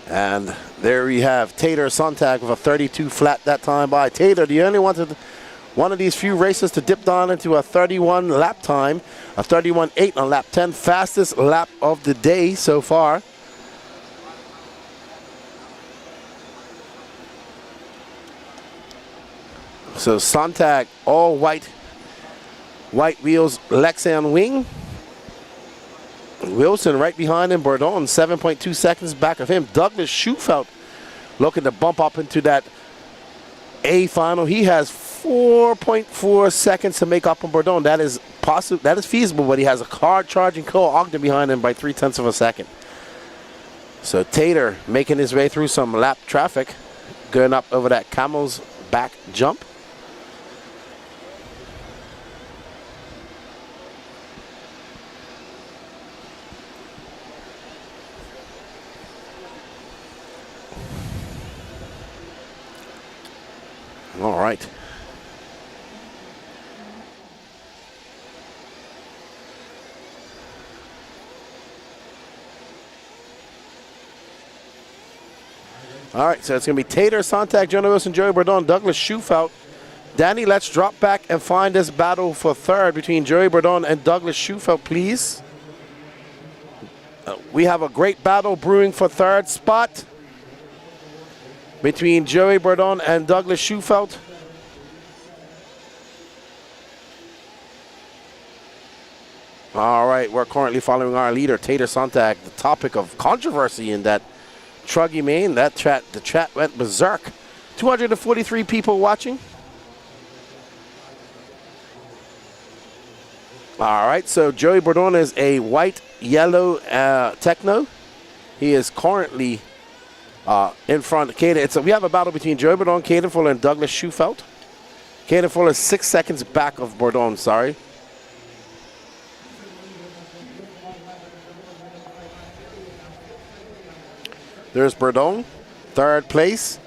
And there we have Tater Sontag with a 32 flat that time by. Tater, the only one of these few racers to dip down into a 31 lap time, a 31.8 on lap 10, fastest lap of the day so far. So Sontag, all white wheels, Lexan wing. Wilson right behind him. Bourdon 7.2 seconds back of him. Douglas Schufelt looking to bump up into that A final. He has 4.4 seconds to make up on Bourdon. That is possible. That is feasible, but he has a hard charging Cole Ogden behind him by 0.3 of a second. So Tater making his way through some lap traffic, going up over that Camel's back jump. All right. All right, so it's going to be Tater, Sontag, Jonah Wilson, Joey Bourdon, Douglas Schufelt. Danny, let's drop back and find this battle for third between Joey Bourdon and Douglas Schufelt, please. We have a great battle brewing for third spot between Joey Bourdon and Douglas Schufelt. All right, we're currently following our leader, Tater Sontag, the topic of controversy in that Truggy main. The chat went berserk. 243 people watching. All right, so Joey Bourdon is a white-yellow techno. He is currently in front of Caden. We have a battle between Joey Bourdon, Caden Fuller, and Douglas Schufelt. Caden Fuller is 6 seconds back of Bourdon, sorry. There's Bourdon, third place.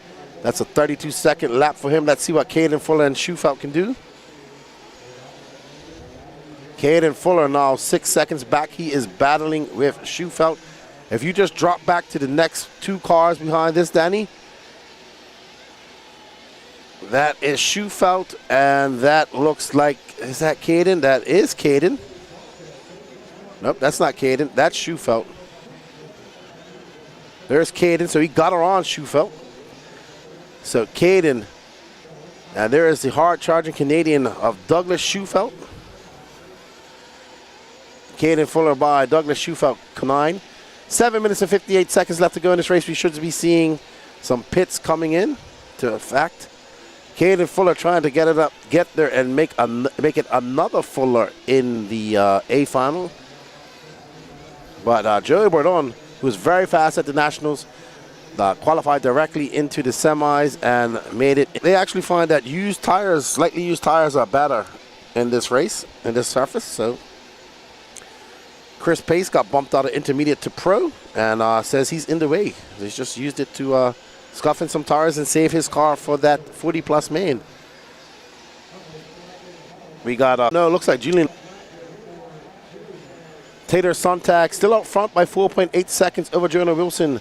That's a 32-second lap for him. Let's see what Caden Fuller and Schufelt can do. Caden Fuller now 6 seconds back. He is battling with Schufelt. If you just drop back to the next two cars behind this, Danny, that is Schufelt, and that looks like, is that Caden? That is Caden. Nope, that's not Caden. That's Schufelt. There's Caden, so he got her on Schufelt. So Caden, and there is the hard-charging Canadian of Douglas Schufelt. Caden Fuller by Douglas Schufelt, 9. 7 minutes and 58 seconds left to go in this race. We should be seeing some pits coming in to effect. Caden Fuller trying to get it up, get there, and make it another Fuller in the A final. But Joey Bourdon, who was very fast at the Nationals, qualified directly into the semis and made it. They actually find that used tires, slightly used tires, are better in this race, in this surface. So Chris Pace got bumped out of intermediate to pro and says he's in the way. He's just used it to scuff in some tires and save his car for that 40-plus main. We got, no, it looks like Julian Tater Sontag still out front by 4.8 seconds over Jonah Wilson.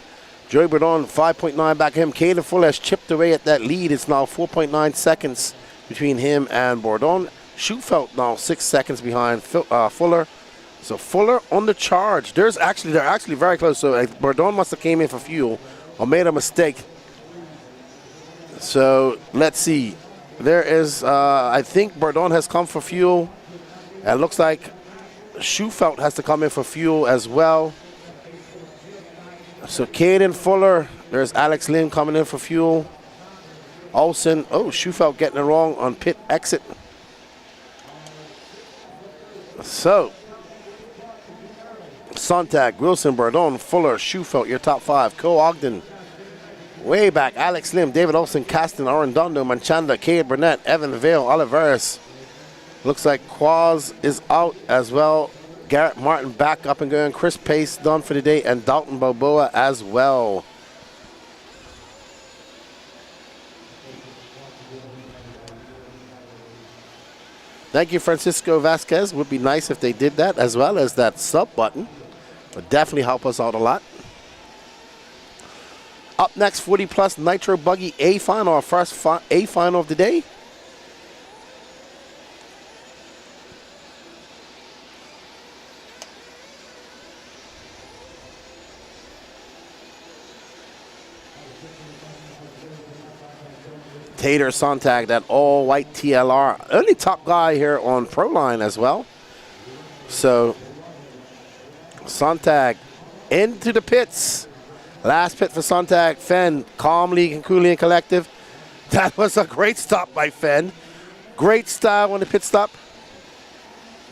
Joey Bourdon 5.9 back of him. Caden Fuller has chipped away at that lead. It's now 4.9 seconds between him and Bourdon. Schufelt now 6 seconds behind Fuller. So Fuller on the charge. They're actually very close. So Bourdon must have came in for fuel or made a mistake. So let's see. There is, I think Bourdon has come for fuel. It looks like Schufelt has to come in for fuel as well. So Caden Fuller, there's Alex Lim coming in for fuel. Olsen, oh, Schufelt getting it wrong on pit exit. So Sontag, Wilson, Bourdon, Fuller, Schufelt, your top five. Cole Ogden, way back. Alex Lim, David Olsen, Caston, Arredondo, Manchanda, Cade Burnett, Evan Vale, Oliveris. Looks like Quaz is out as well. Garrett Martin back up and going. Chris Pace done for the day, and Dalton Balboa as well. Thank you, Francisco Vasquez. Would be nice if they did that, as well as that sub button. Would definitely help us out a lot. Up next, 40-plus Nitro Buggy A final, our first A final of the day. Tater Sontag, that all-white TLR. Only top guy here on Proline as well. So Sontag into the pits. Last pit for Sontag. Fenn, calmly and coolly and collective. That was a great stop by Fenn. Great style on the pit stop.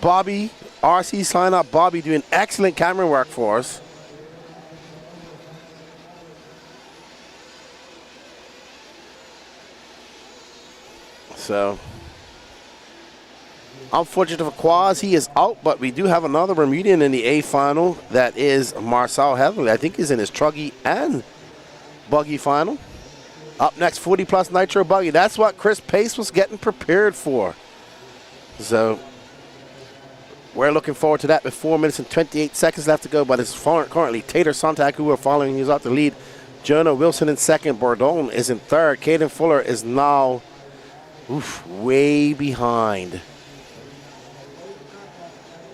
Bobby, RC sign up. Bobby doing excellent camera work for us. So, unfortunate for Quaz, he is out, but we do have another Bermudian in the A final. That is Marcel Heatherly. I think he's in his truggy and buggy final. Up next, 40 plus nitro buggy. That's what Chris Pace was getting prepared for. So, we're looking forward to that with 4 minutes and 28 seconds left to go, but it's currently Tater Sontag who are following. He's out the lead. Jonah Wilson in second. Bourdon is in third. Caden Fuller is now way behind.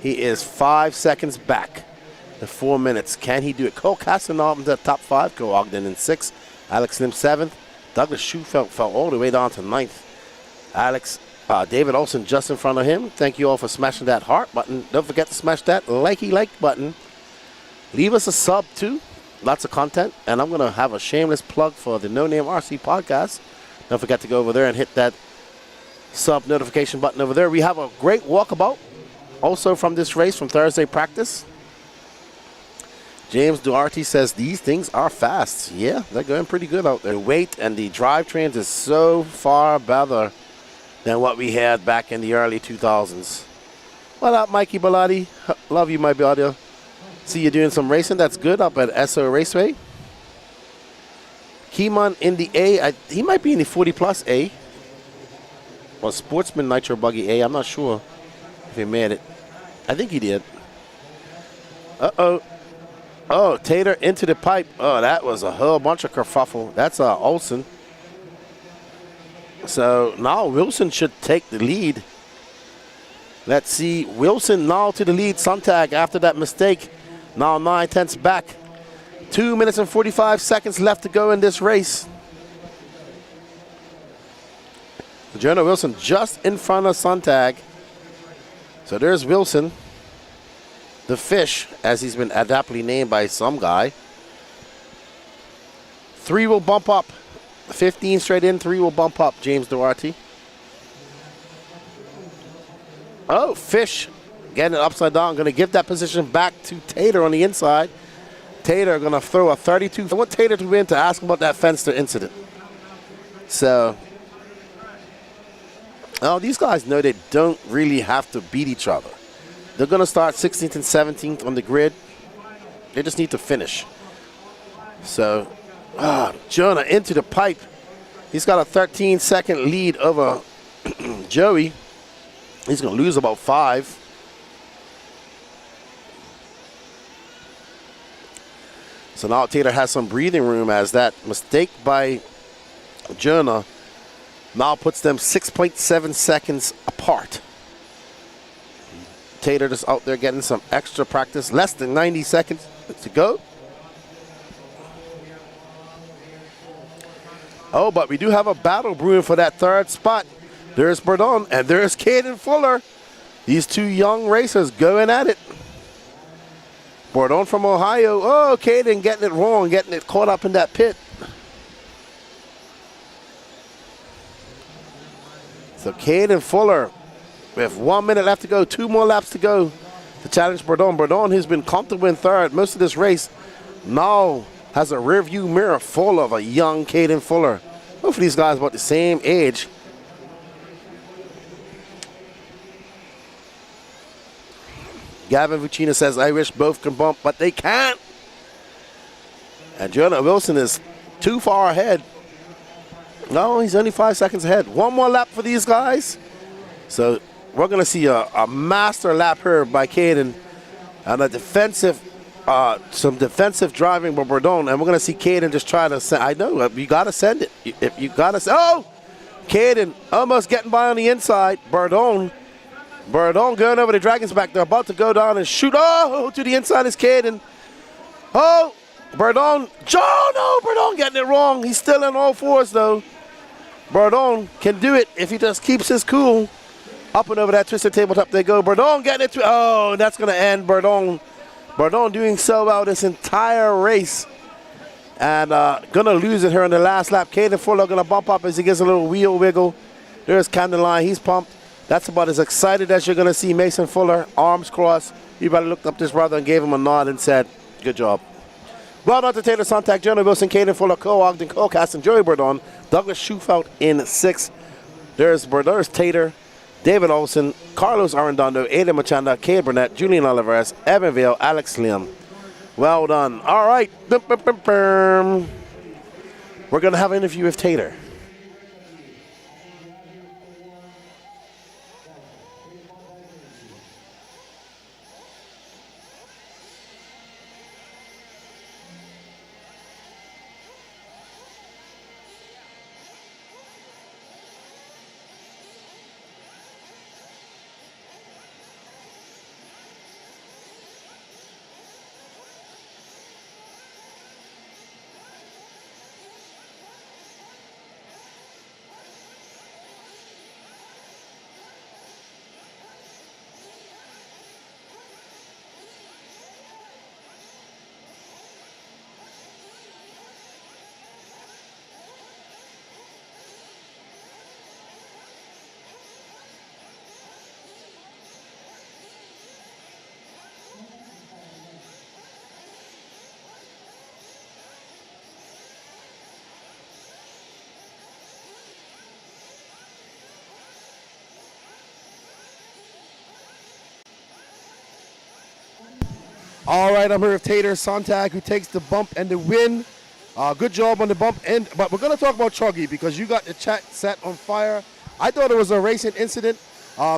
He is 5 seconds back to 4 minutes. Can he do it? Cole Casanova in the top 5. Cole Ogden in 6th. Alex Lim 7th. Douglas Schufelt fell all the way down to 9th. David Olson just in front of him. Thank you all for smashing that heart button. Don't forget to smash that like button. Leave us a sub too. Lots of content. And I'm going to have a shameless plug for the No Name RC podcast. Don't forget to go over there and hit that sub notification button over there. We have a great walkabout also from this race from Thursday practice. James Duarte says these things are fast. Yeah, they're going pretty good out there. The weight and the drivetrains is so far better than what we had back in the early 2000s. What up, Mikey Bellotti? Love you, my brother. See you doing some racing. That's good up at SO Raceway. Keeman in the A. He might be in the 40 plus A. Or Sportsman Nitro Buggy A. I'm not sure if he made it. I think he did. Uh-oh. Oh, Tater into the pipe. Oh, that was a whole bunch of kerfuffle. That's Olsen. So now Wilson should take the lead. Let's see. Wilson now to the lead. Sontag after that mistake. Now 9/10 back. 2 minutes and 45 seconds left to go in this race. Jonah Wilson just in front of Sontag. So there's Wilson. The fish, as he's been adeptly named by some guy. 3 will bump up. 15 straight in, 3 will bump up, James Duarte. Oh, fish getting it upside down. Going to give that position back to Tater on the inside. Tater going to throw a 32. I want Tater to win to ask him about that Fenster incident. So, these guys know they don't really have to beat each other. They're going to start 16th and 17th on the grid. They just need to finish. So, Jonah into the pipe. He's got a 13-second lead over Joey. He's going to lose about 5. So now Tater has some breathing room as that mistake by Jonah now puts them 6.7 seconds apart. Tater just out there getting some extra practice. Less than 90 seconds to go. Oh, but we do have a battle brewing for that 3rd spot. There's Bourdon and there's Caden Fuller. These 2 young racers going at it. Bourdon from Ohio. Oh, Caden getting it wrong, getting it caught up in that pit. So Caden Fuller with 1 minute left to go, 2 more laps to go to challenge Bourdon. Bourdon, who's been comfortable in 3rd most of this race, now has a rear view mirror full of a young Caden Fuller. Both of these guys about the same age. Gavin Vucina says, I wish both can bump, but they can't. And Jonah Wilson is too far ahead. No, he's only 5 seconds ahead. 1 more lap for these guys. So we're going to see a master lap here by Caden and a defensive, some defensive driving by Bourdon. And we're going to see Caden just try to send. I know, you got to send it. If you got to, oh! Caden almost getting by on the inside. Bourdon going over the Dragon's back. They're about to go down and shoot. Oh, to the inside is Caden. Oh, Bourdon. Bourdon getting it wrong. He's still in all 4s though. Bourdon can do it if he just keeps his cool. Up and over that twisted tabletop they go. Bourdon getting it. Oh, and that's going to end Bourdon Bourdon doing so well this entire race. And gonna lose it here in the last lap. Caden Fuller gonna bump up as he gets a little wheel wiggle. There's Candeline, he's pumped. That's about as excited as you're gonna see Mason Fuller, arms crossed. You better looked up this brother and gave him a nod and said, good job. Well done to Taylor Sontag, Jonah Wilson, Caden Fuller, Cole Ogden, Cole Caston, Joey Bourdon, Douglas Schufelt in 6th. There's Tater, David Olson, Carlos Arredondo, Aiden Machanda, Cade Burnett, Julian Olivares, Evan Vale, Alex Liam. Well done. All right. We're going to have an interview with Tater. All right, I'm here with Tater Sontag, who takes the bump and the win. Good job on the bump end, but we're going to talk about Truggy because you got the chat set on fire. I thought it was a racing incident.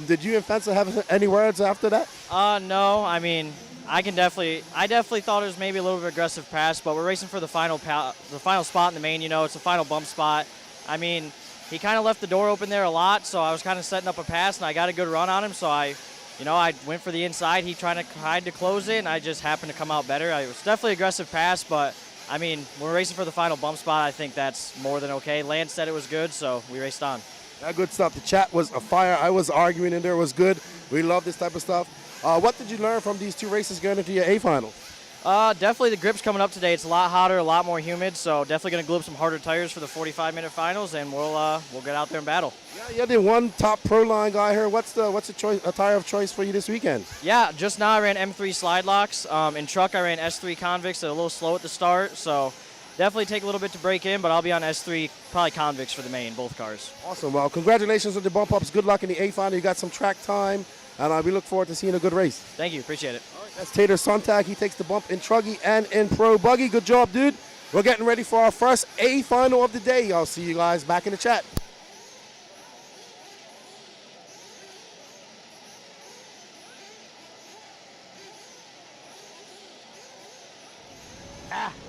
Did you and Fencer have any words after that?
No. I mean, I definitely thought it was maybe a little bit aggressive pass, but we're racing for the final spot in the main. You know, it's the final bump spot. I mean, he kind of left the door open there a lot, so I was kind of setting up a pass, and I got a good run on him, so I went for the inside. He tried to close it, and I just happened to come out better. It was definitely an aggressive pass, but, I mean, when we're racing for the final bump spot, I think that's more than okay. Lance said it was good, so we raced on.
Yeah, good stuff. The chat was a fire. I was arguing in there. It was good. We love this type of stuff. What did you learn from these 2 races going into your A final?
Definitely the grip's coming up today. It's a lot hotter, a lot more humid, so definitely going to glue up some harder tires for the 45-minute finals, and we'll get out there and battle.
Yeah, you're the one top pro line guy here. What's a tire of choice for you this weekend?
Yeah, just now I ran M3 slide locks. In truck I ran S3 convicts. They're a little slow at the start, so definitely take a little bit to break in, but I'll be on S3, probably convicts for the main, both cars.
Awesome. Well, congratulations on the bump ups. Good luck in the A final. You got some track time, and we look forward to seeing a good race.
Thank you. Appreciate it.
That's Tater Sontag. He takes the bump in Truggy and in Pro Buggy. Good job, dude. We're getting ready for our first A final of the day. I'll see you guys back in the chat.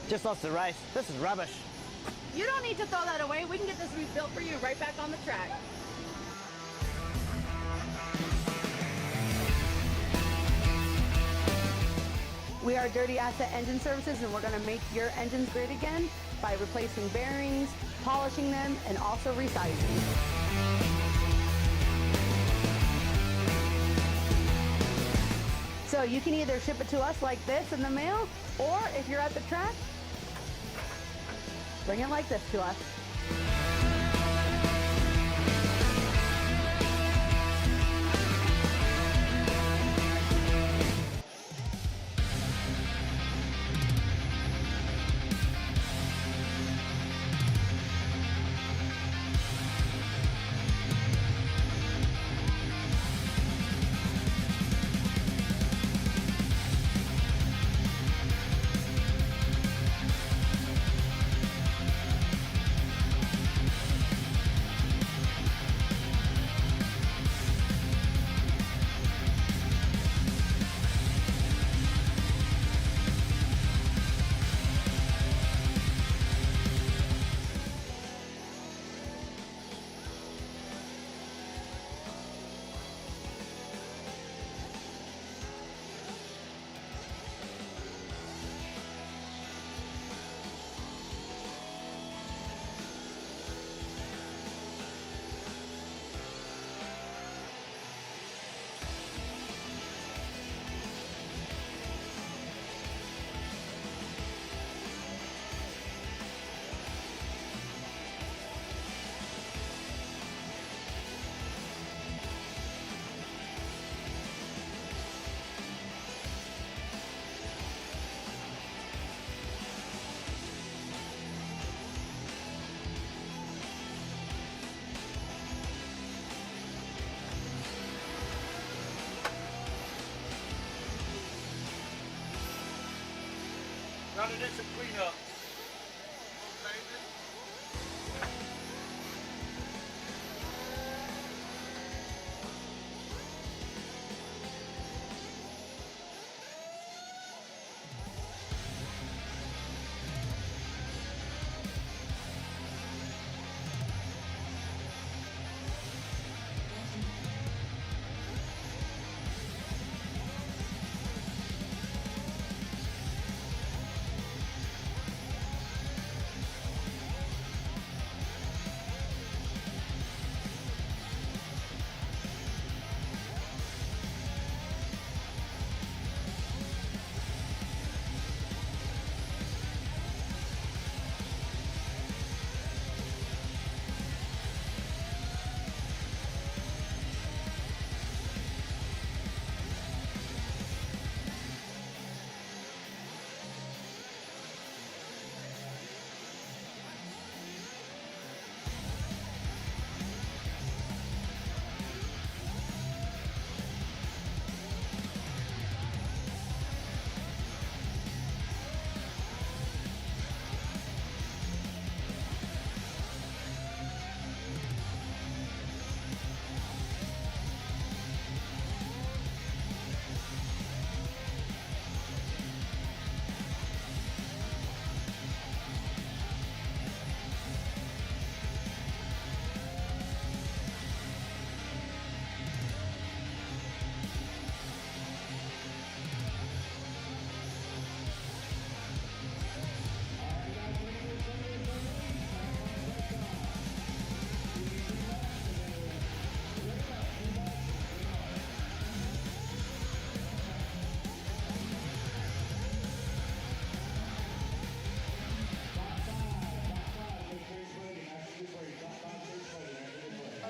Just lost the race. This is rubbish.
You don't need to throw that away. We can get this rebuilt for you right back on the track. We are Dirty Asset Engine Services, and we're going to make your engines great again by replacing bearings, polishing them, and also resizing. So you can either ship it to us like this in the mail, or if you're at the track, bring it like this to us.
Trying to do some cleanup.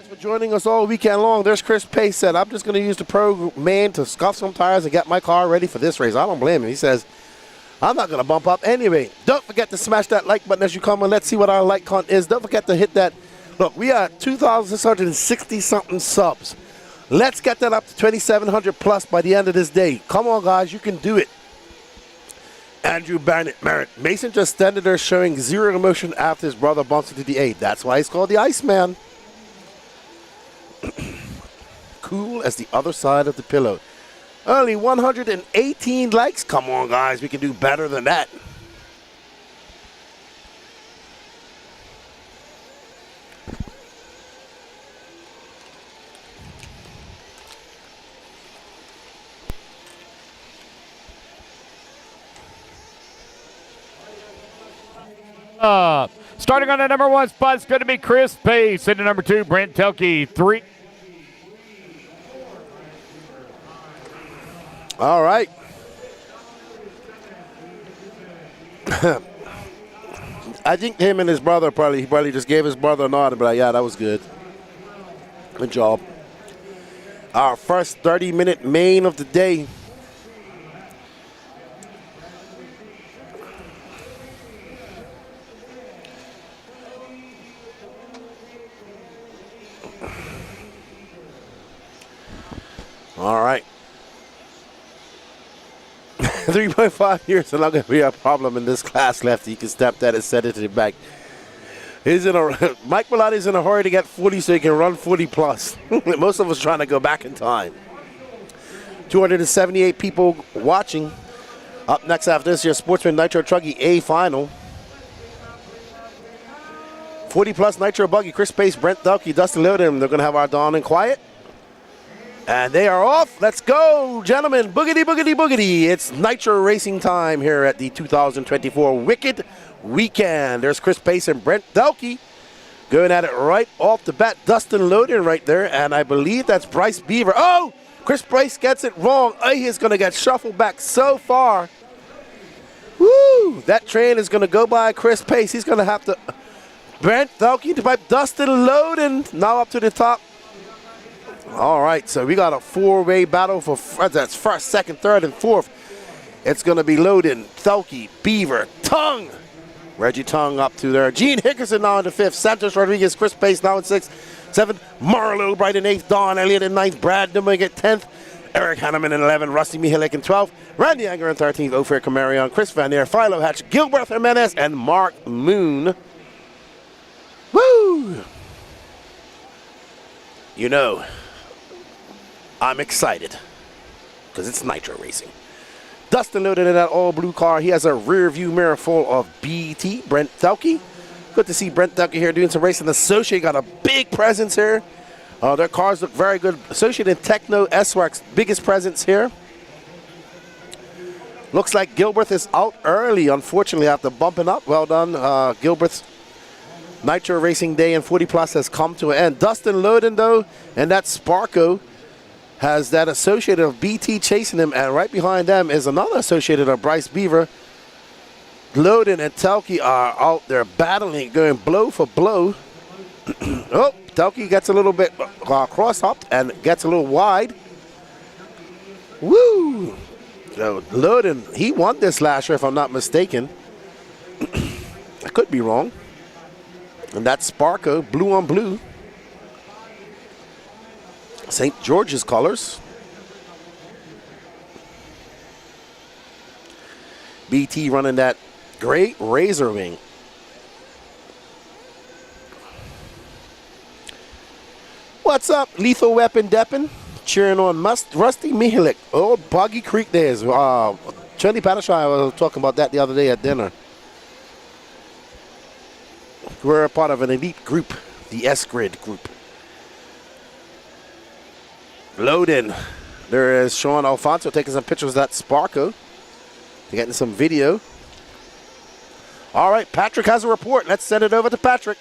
For joining us all weekend long. There's Chris Pace said, I'm just going to use the Pro Man to scuff some tires and get my car ready for this race. I don't blame him. He says, I'm not going to bump up anyway. Don't forget to smash that like button as you come and let's see what our like count is. Don't forget to hit that. Look, we are 2,660 something subs. Let's get that up to 2,700 plus by the end of this day. Come on, guys. You can do it. Andrew Barnett Merritt. Mason just standing there showing zero emotion after his brother bumps into the 8. That's why he's called the Iceman. Cool as the other side of the pillow. Only 118 likes. Come on, guys. We can do better than that.
Starting on the number 1 spot is going to be Chris Pace. Into number 2, Brent Telke. 3.
All right. I think him and his brother he probably just gave his brother a nod and be like, yeah, that was good. Good job. Our first 30-minute main of the day. All right. 3.5 years and not going to be a problem in this class left. He can step that and set it to the back. Mike Belotti's in a hurry to get 40 so he can run 40 plus. Most of us trying to go back in time. 278 people watching. Up next after this, your Sportsman Nitro Truggy A final. 40 plus Nitro Buggy, Chris Pace, Brent Delkey, Dustin Lilden. They're going to have our Dawn and Quiet. And they are off. Let's go, gentlemen. Boogity, boogity, boogity. It's Nitro racing time here at the 2024 Wicked Weekend. There's Chris Pace and Brent Delkey going at it right off the bat. Dustin Loden right there. And I believe that's Bryce Beaver. Oh, Chris Pace gets it wrong. Oh, he's going to get shuffled back so far. Woo! That train is going to go by Chris Pace. He's going to have to... Brent Delkey to pipe Dustin Loden. Now up to the top. All right, so we got a four-way battle for that's first, second, third, and fourth. It's going to be Loden, Thelke, Beaver, Tongue. Reggie Tongue up to there. Gene Hickerson now in the fifth. Santos Rodriguez, Chris Pace now in sixth. Seventh, Marlo Bright in eighth. Don Elliott in ninth. Brad Dumig at 10th. Eric Hanneman in 11, Rusty Mihalik in 12, Randy Anger in 13th, Ophir Camarion, Chris Vanier, Philo Hatch, Gilbert Jimenez, and Mark Moon. Woo! You know, I'm excited because it's nitro racing. Dustin loaded in that all-blue car. He has a rear-view mirror full of BT, Brent Delke. Good to see Brent Delke here doing some racing. Associate got a big presence here. Their cars look very good. Associate and Techno S-Works, biggest presence here. Looks like Gilbert is out early, unfortunately, after bumping up. Well done. Gilbert's Nitro Racing Day in 40 Plus has come to an end. Dustin Loden, though, and that Sparko has that associated of BT chasing him, and right behind them is another associated of Bryce Beaver. Loden and Telke are out there battling, going blow for blow. Oh, Telke gets a little bit cross-hopped and gets a little wide. Woo! So Loden, he won this last year, if I'm not mistaken. I could be wrong. And that's Sparko, blue on blue. St. George's colors. BT running that great Razor Wing. What's up, Lethal Weapon Deppin? Cheering on Rusty Mihalik. Old Boggy Creek days. Charlie Patashai was talking about that the other day at dinner. We're a part of an elite group, the S-Grid group. Loading. There is Sean Alfonso taking some pictures of that Sparko. They're getting some video. All right, Patrick has a report. Let's send it over to Patrick.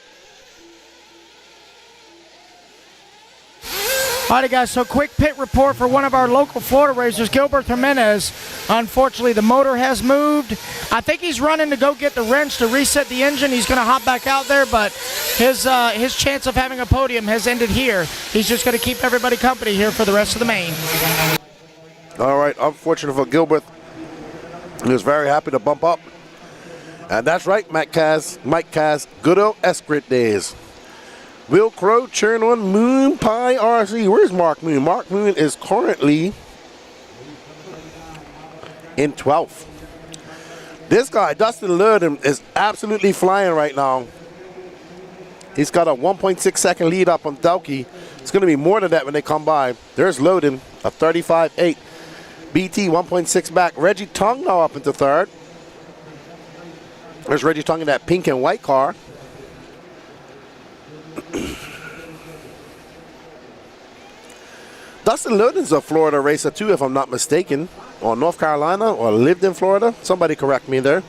All right, guys, so quick pit report for one of our local Florida racers, Gilbert Jimenez. Unfortunately, the motor has moved. I think he's running to go get the wrench to reset the engine. He's going to hop back out there, but his chance of having a podium has ended here. He's just going to keep everybody company here for the rest of the main.
All right, unfortunate for Gilbert. He was very happy to bump up. And that's right, Mike Kaz, good old S-Grid days. Will Crow cheering on Moon Pie RC. Where's Mark Moon? Mark Moon is currently in 12th. This guy, Dustin Lurden, is absolutely flying right now. He's got a 1.6 second lead up on Delke. It's going to be more than that when they come by. There's Loden, a 35.8. BT 1.6 back. Reggie Tung now up into third. There's Reggie Tung in that pink and white car. Dustin Loden's a Florida racer too, if I'm not mistaken, or North Carolina, or lived in Florida. Somebody correct me there.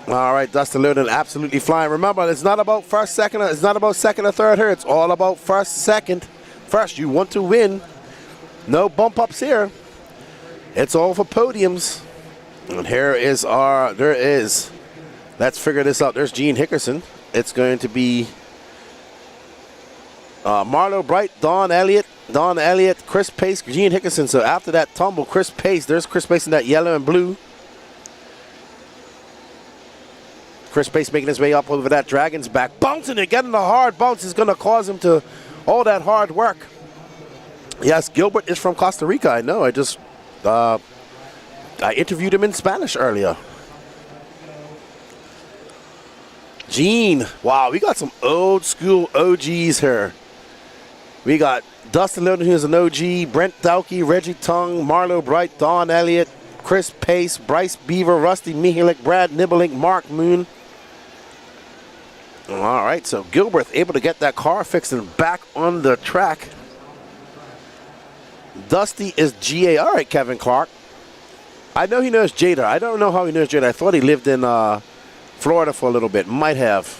All right, Dustin Loden absolutely flying. Remember, it's not about first, second, it's not about second or third here. It's all about first, second. First, you want to win. No bump ups here. It's all for podiums. And here is let's figure this out. There's Gene Hickerson. It's going to be Marlo Bright, Don Elliott, Chris Pace, Gene Hickerson. So after that tumble, Chris Pace, there's Chris Pace in that yellow and blue. Chris Pace making his way up over that Dragon's back. Bouncing it, getting the hard bounce is going to cause him to all that hard work. Yes, Gilbert is from Costa Rica. I know. I interviewed him in Spanish earlier. Gene. Wow, we got some old school OGs here. We got Dustin Loden, who's an OG, Brent Delke, Reggie Tung, Marlo Bright, Don Elliott, Chris Pace, Bryce Beaver, Rusty Mihalik, Brad Nibelink, Mark Moon. All right, so Gilbert able to get that car fixed and back on the track. Dusty is GA. All right, Kevin Clark. I know he knows Jada. I don't know how he knows Jada. I thought he lived in Florida for a little bit. Might have.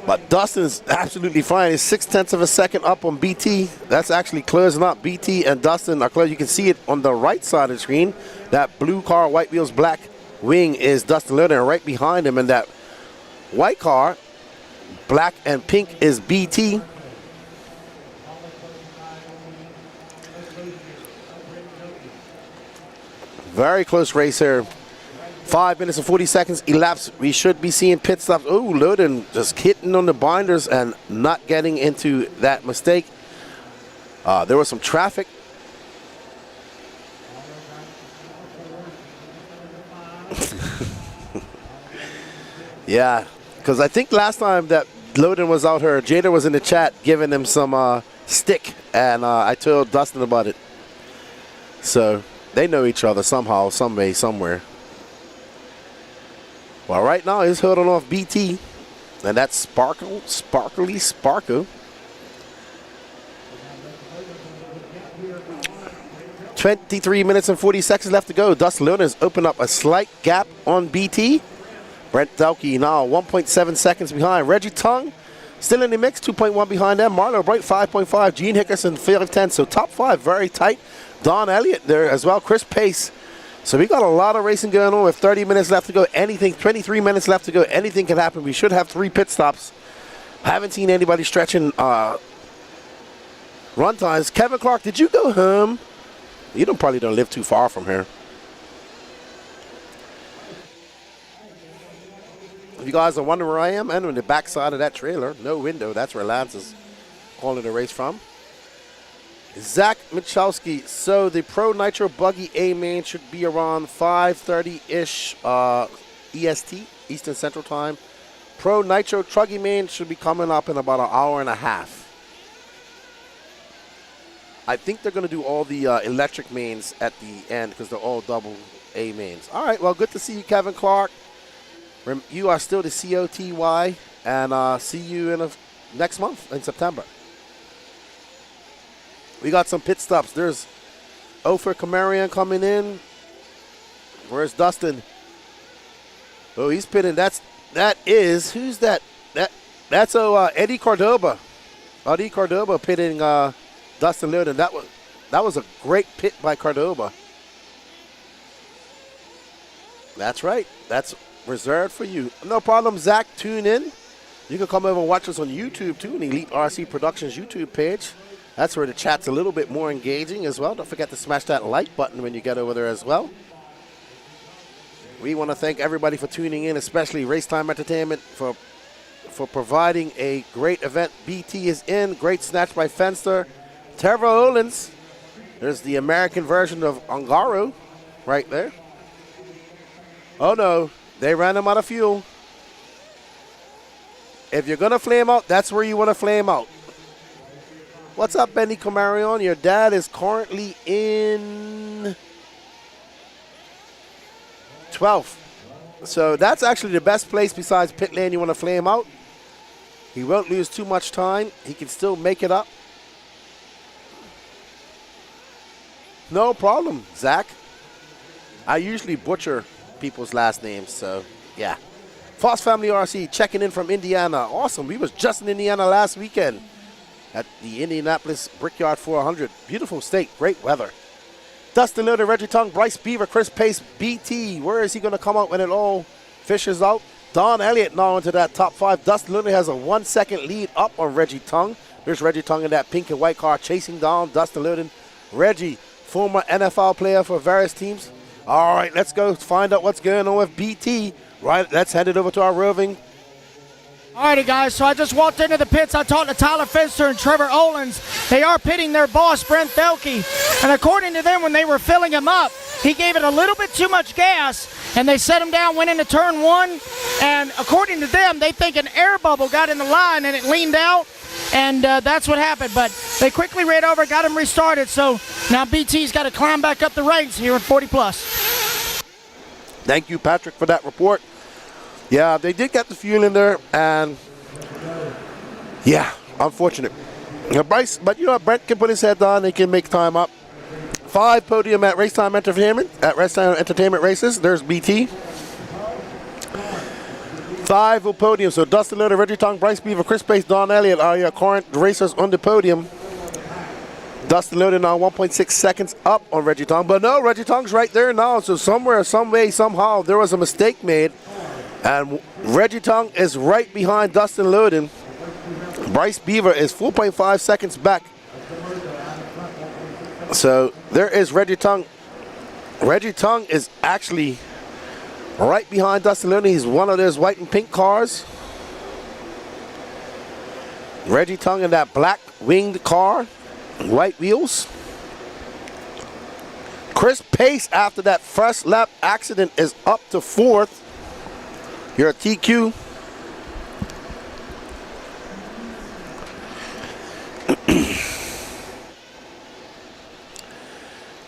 But Dustin's absolutely flying. He's 0.6 of a second up on BT. That's actually closing up. BT and Dustin are close. You can see it on the right side of the screen. That blue car, white wheels, black wing is Dustin Loden. And right behind him in that white car, black and pink, is BT. Very close race here. 5 minutes and 40 seconds elapsed. We should be seeing pit stops. Oh, Loden just hitting on the binders and not getting into that mistake. There was some traffic. Yeah, because I think last time that Loden was out here, Jada was in the chat giving him some stick, and I told Dustin about it. So they know each other somehow, some way, somewhere. Well, right now he's holding off BT, and that's Sparkly Sparkle. 23 minutes and 40 seconds left to go. Dustin Loden has opened up a slight gap on BT. Brent Delkey now 1.7 seconds behind. Reggie Tung still in the mix, 2.1 behind them. Marlo Bright 5.5. Gene Hickerson 5.10. So top 5 very tight. Don Elliott there as well. Chris Pace. So we got a lot of racing going on with 30 minutes left to go. 23 minutes left to go. Anything can happen. We should have 3 pit stops. Haven't seen anybody stretching run times. Kevin Clark, did you go home? You probably don't live too far from here. If you guys are wondering where I am, I'm on the back side of that trailer. No window. That's where Lance is calling the race from. Zach Michalski. So the Pro Nitro Buggy A main should be around 5:30-ish EST, Eastern Central Time. Pro Nitro Truggy main should be coming up in about an hour and a half. I think they're going to do all the electric mains at the end because they're all double A mains. All right, well, good to see you, Kevin Clark. You are still the COTY, and see you in next month in September. We got some pit stops. There's Ofer Kamarian coming in. Where's Dustin? Oh, he's pitting. Who's that? That's Eddie Cordoba. Eddie Cordoba pitting Dustin Loden. That was a great pit by Cordoba. That's right. That's reserved for you. No problem, Zach. Tune in. You can come over and watch us on YouTube too, on the Elite RC Productions YouTube page. That's where the chat's a little bit more engaging as well. Don't forget to smash that like button when you get over there as well. We want to thank everybody for tuning in, especially Racetime Entertainment for providing a great event. BT is in. Great snatch by Fenster. Trevor Olins. There's the American version of Ongaro right there. Oh no, they ran him out of fuel. If you're going to flame out, that's where you want to flame out. What's up, Benny Camarion? Your dad is currently in 12th. So that's actually the best place besides pit lane you want to flame out. He won't lose too much time. He can still make it up. No problem, Zach. I usually butcher people's last names, so yeah. Foss Family RC checking in from Indiana. Awesome. We was just in Indiana last weekend at the Indianapolis Brickyard 400. Beautiful state, great weather. Dustin Loden, Reggie Tung, Bryce Beaver, Chris Pace, BT. Where is he going to come out when it all fishes out? Don Elliott now into that top 5. Dustin Loden has a 1 second lead up on Reggie Tung. There's Reggie Tung in that pink and white car chasing down Dustin Loden. Reggie, former NFL player for various teams. All right, let's go find out what's going on with BT. Right, let's hand it over to our roving.
All righty, guys, so I just walked into the pits. I talked to Tyler Fenster and Trevor Olins. They are pitting their boss, Brent Delkey. And according to them, when they were filling him up, he gave it a little bit too much gas, and they set him down, went into turn 1. And according to them, they think an air bubble got in the line, and it leaned out, and that's what happened. But they quickly ran over, got him restarted. So now BT's got to climb back up the ranks here in 40+.
Thank you, Patrick, for that report. Yeah, they did get the fuel in there, and yeah, unfortunate. Bryce, but you know, Brent can put his head down. They can make time up. 5 podium at Racetime Entertainment, at Racetime Entertainment races. There's BT. 5 will podium. So Dustin Loden, Reggie Tung, Bryce Beaver, Chris Pace, Don Elliott are your current racers on the podium. Dustin Loden now 1.6 seconds up on Reggie Tung. But no, Reggie Tung's right there now. So somewhere, some way, somehow, there was a mistake made. And Reggie Tung is right behind Dustin Loden. Bryce Beaver is 4.5 seconds back. So there is Reggie Tung. Reggie Tung is actually Right behind Dustin Looney, he's one of those white and pink cars. Reggie Tongue in that black winged car, white wheels. Chris Pace, after that first lap accident, is up to 4th. Here at TQ.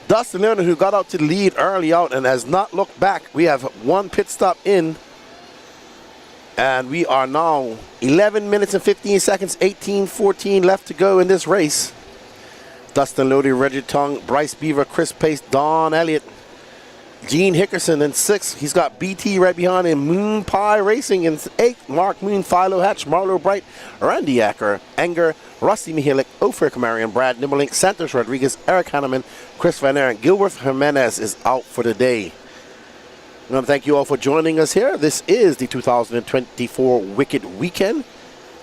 Dustin Lerner, who got out to the lead early out and has not looked back. We have one pit stop in. And we are now 11 minutes and 15 seconds, 18:14 left to go in this race. Dustin Lodi, Reggie Tongue, Bryce Beaver, Chris Pace, Don Elliott, Gene Hickerson in 6th. He's got BT right behind him. Moon Pie Racing in 8th. Mark Moon, Philo Hatch, Marlo Bright, Randy Acker, Enger, Rusty Mihalik, Ophir Kamarian, Brad Nimblink, Santos Rodriguez, Eric Hanneman, Chris Van Aaron, Gilbert Jimenez is out for the day. I want to thank you all for joining us here. This is the 2024 Wicked Weekend.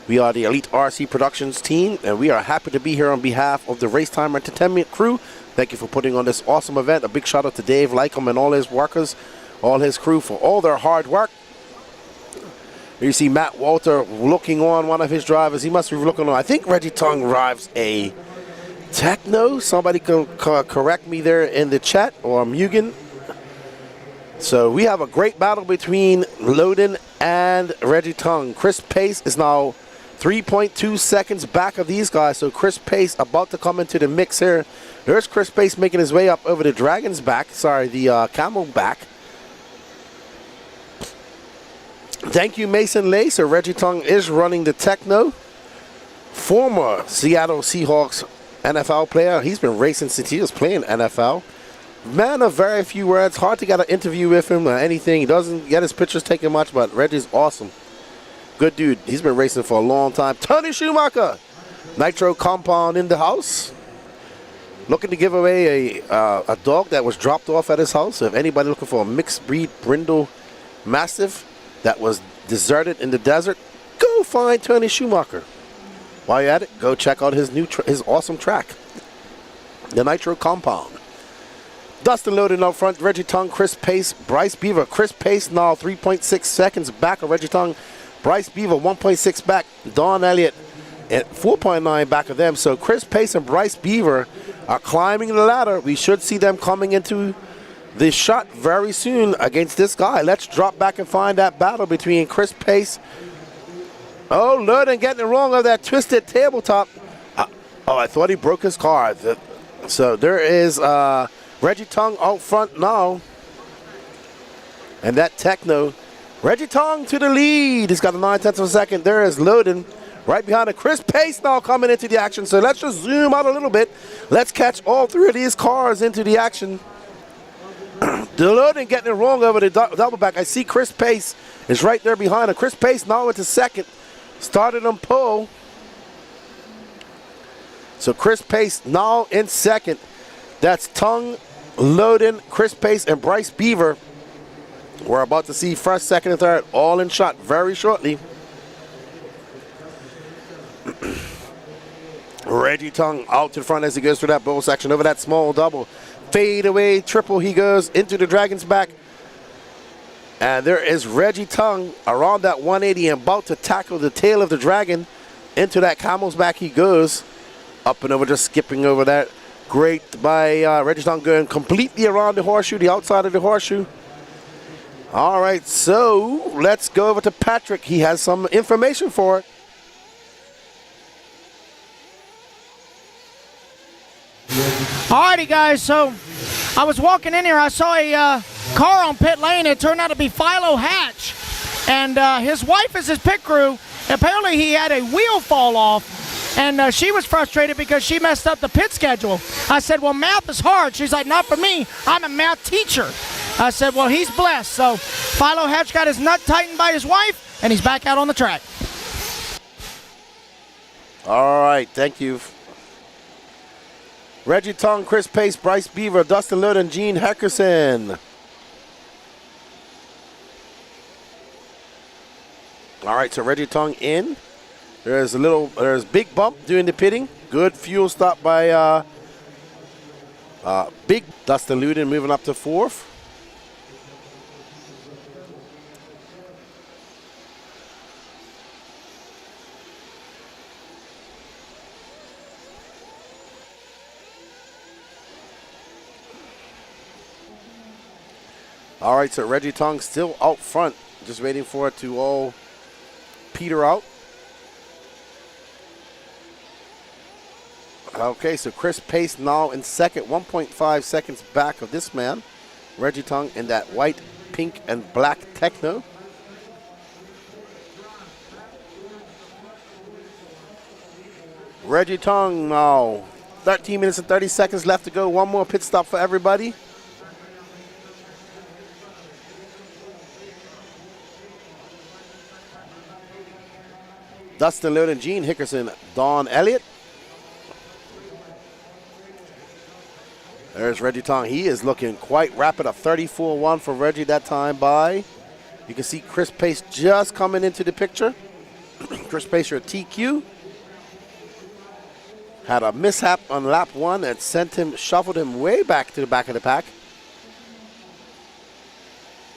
We are the Elite RC Productions team, and we are happy to be here on behalf of the Racetime Entertainment crew. Thank you for putting on this awesome event. A big shout out to Dave Lycom and all his workers, all his crew for all their hard work. You see Matt Walter looking on one of his drivers. He must be looking on. I think Reggie Tongue drives a Techno. Somebody can correct me there in the chat, or Mugen. So we have a great battle between Loden and Reggie Tongue. Chris Pace is now 3.2 seconds back of these guys. So Chris Pace about to come into the mix here. There's Chris Pace making his way up over the Dragon's back. Sorry, the Camel back. Thank you, Mason Lay. So Reggie Tongue is running the Techno. Former Seattle Seahawks NFL player. He's been racing since he was playing NFL. Man of very few words. Hard to get an interview with him or anything. He doesn't get his pictures taken much, but Reggie's awesome. Good dude. He's been racing for a long time. Tony Schumacher. Nitro Compound in the house. Looking to give away a dog that was dropped off at his house. So if anybody looking for a mixed breed Brindle Mastiff that was deserted in the desert, go find Tony Schumacher. While you're at it, go check out his his awesome track, the Nitro Compound. Dustin Loden out front, Reggie Tongue, Chris Pace, Bryce Beaver. Chris Pace now 3.6 seconds back of Reggie Tongue. Bryce Beaver 1.6 back. Don Elliott at 4.9 back of them. So Chris Pace and Bryce Beaver are climbing the ladder. We should see them coming into the shot very soon against this guy. Let's drop back and find that battle between Chris Pace. Oh, Loden getting it wrong of that twisted tabletop. Oh, I thought he broke his car. So there is Reggie Tongue out front now. And that Techno. Reggie Tongue to the lead. He's got a 9/10 of a second. There is Loden right behind it. Chris Pace now coming into the action. So let's just zoom out a little bit. Let's catch all three of these cars into the action. Loden getting it wrong over the double back. I see Chris Pace is right there behind him. Chris Pace now into second. Started on pole. So Chris Pace now in second. That's Tongue, Loden, Chris Pace, and Bryce Beaver. We're about to see first, second, and third all in shot very shortly. Reggie Tongue out to the front as he goes through that bowl section over that small double. Fade away triple, he goes into the Dragon's back. And there is Reggie Tongue around that 180 and about to tackle the tail of the Dragon. Into that Camel's back he goes. Up and over, just skipping over that. Great by Reggie Tongue going completely around the horseshoe, the outside of the horseshoe. All right, so let's go over to Patrick. He has some information for it.
Alrighty, guys, so I was walking in here. I saw a car on pit lane. It turned out to be Philo Hatch, and his wife is his pit crew. Apparently, he had a wheel fall off, and she was frustrated because she messed up the pit schedule. I said, well, math is hard. She's like, not for me. I'm a math teacher. I said, well, he's blessed. So Philo Hatch got his nut tightened by his wife, and he's back out on the track.
All right, thank you. Reggie Tongue, Chris Pace, Bryce Beaver, Dustin Loden, Gene Heckerson. All right, so Reggie Tongue in. There's big bump doing the pitting. Good fuel stop by big Dustin Loden moving up to fourth. All right, so Reggie Tongue still out front, just waiting for it to all peter out. Okay, so Chris Pace now in second, 1.5 seconds back of this man. Reggie Tongue in that white, pink, and black Techno. Reggie Tongue now, 13 minutes and 30 seconds left to go. One more pit stop for everybody. Dustin Loden, Gene Hickerson, Don Elliott. There's Reggie Tongue. He is looking quite rapid. A 34-1 for Reggie that time by. You can see Chris Pace just coming into the picture. Chris Pace, your TQ. Had a mishap on lap 1 that shuffled him way back to the back of the pack.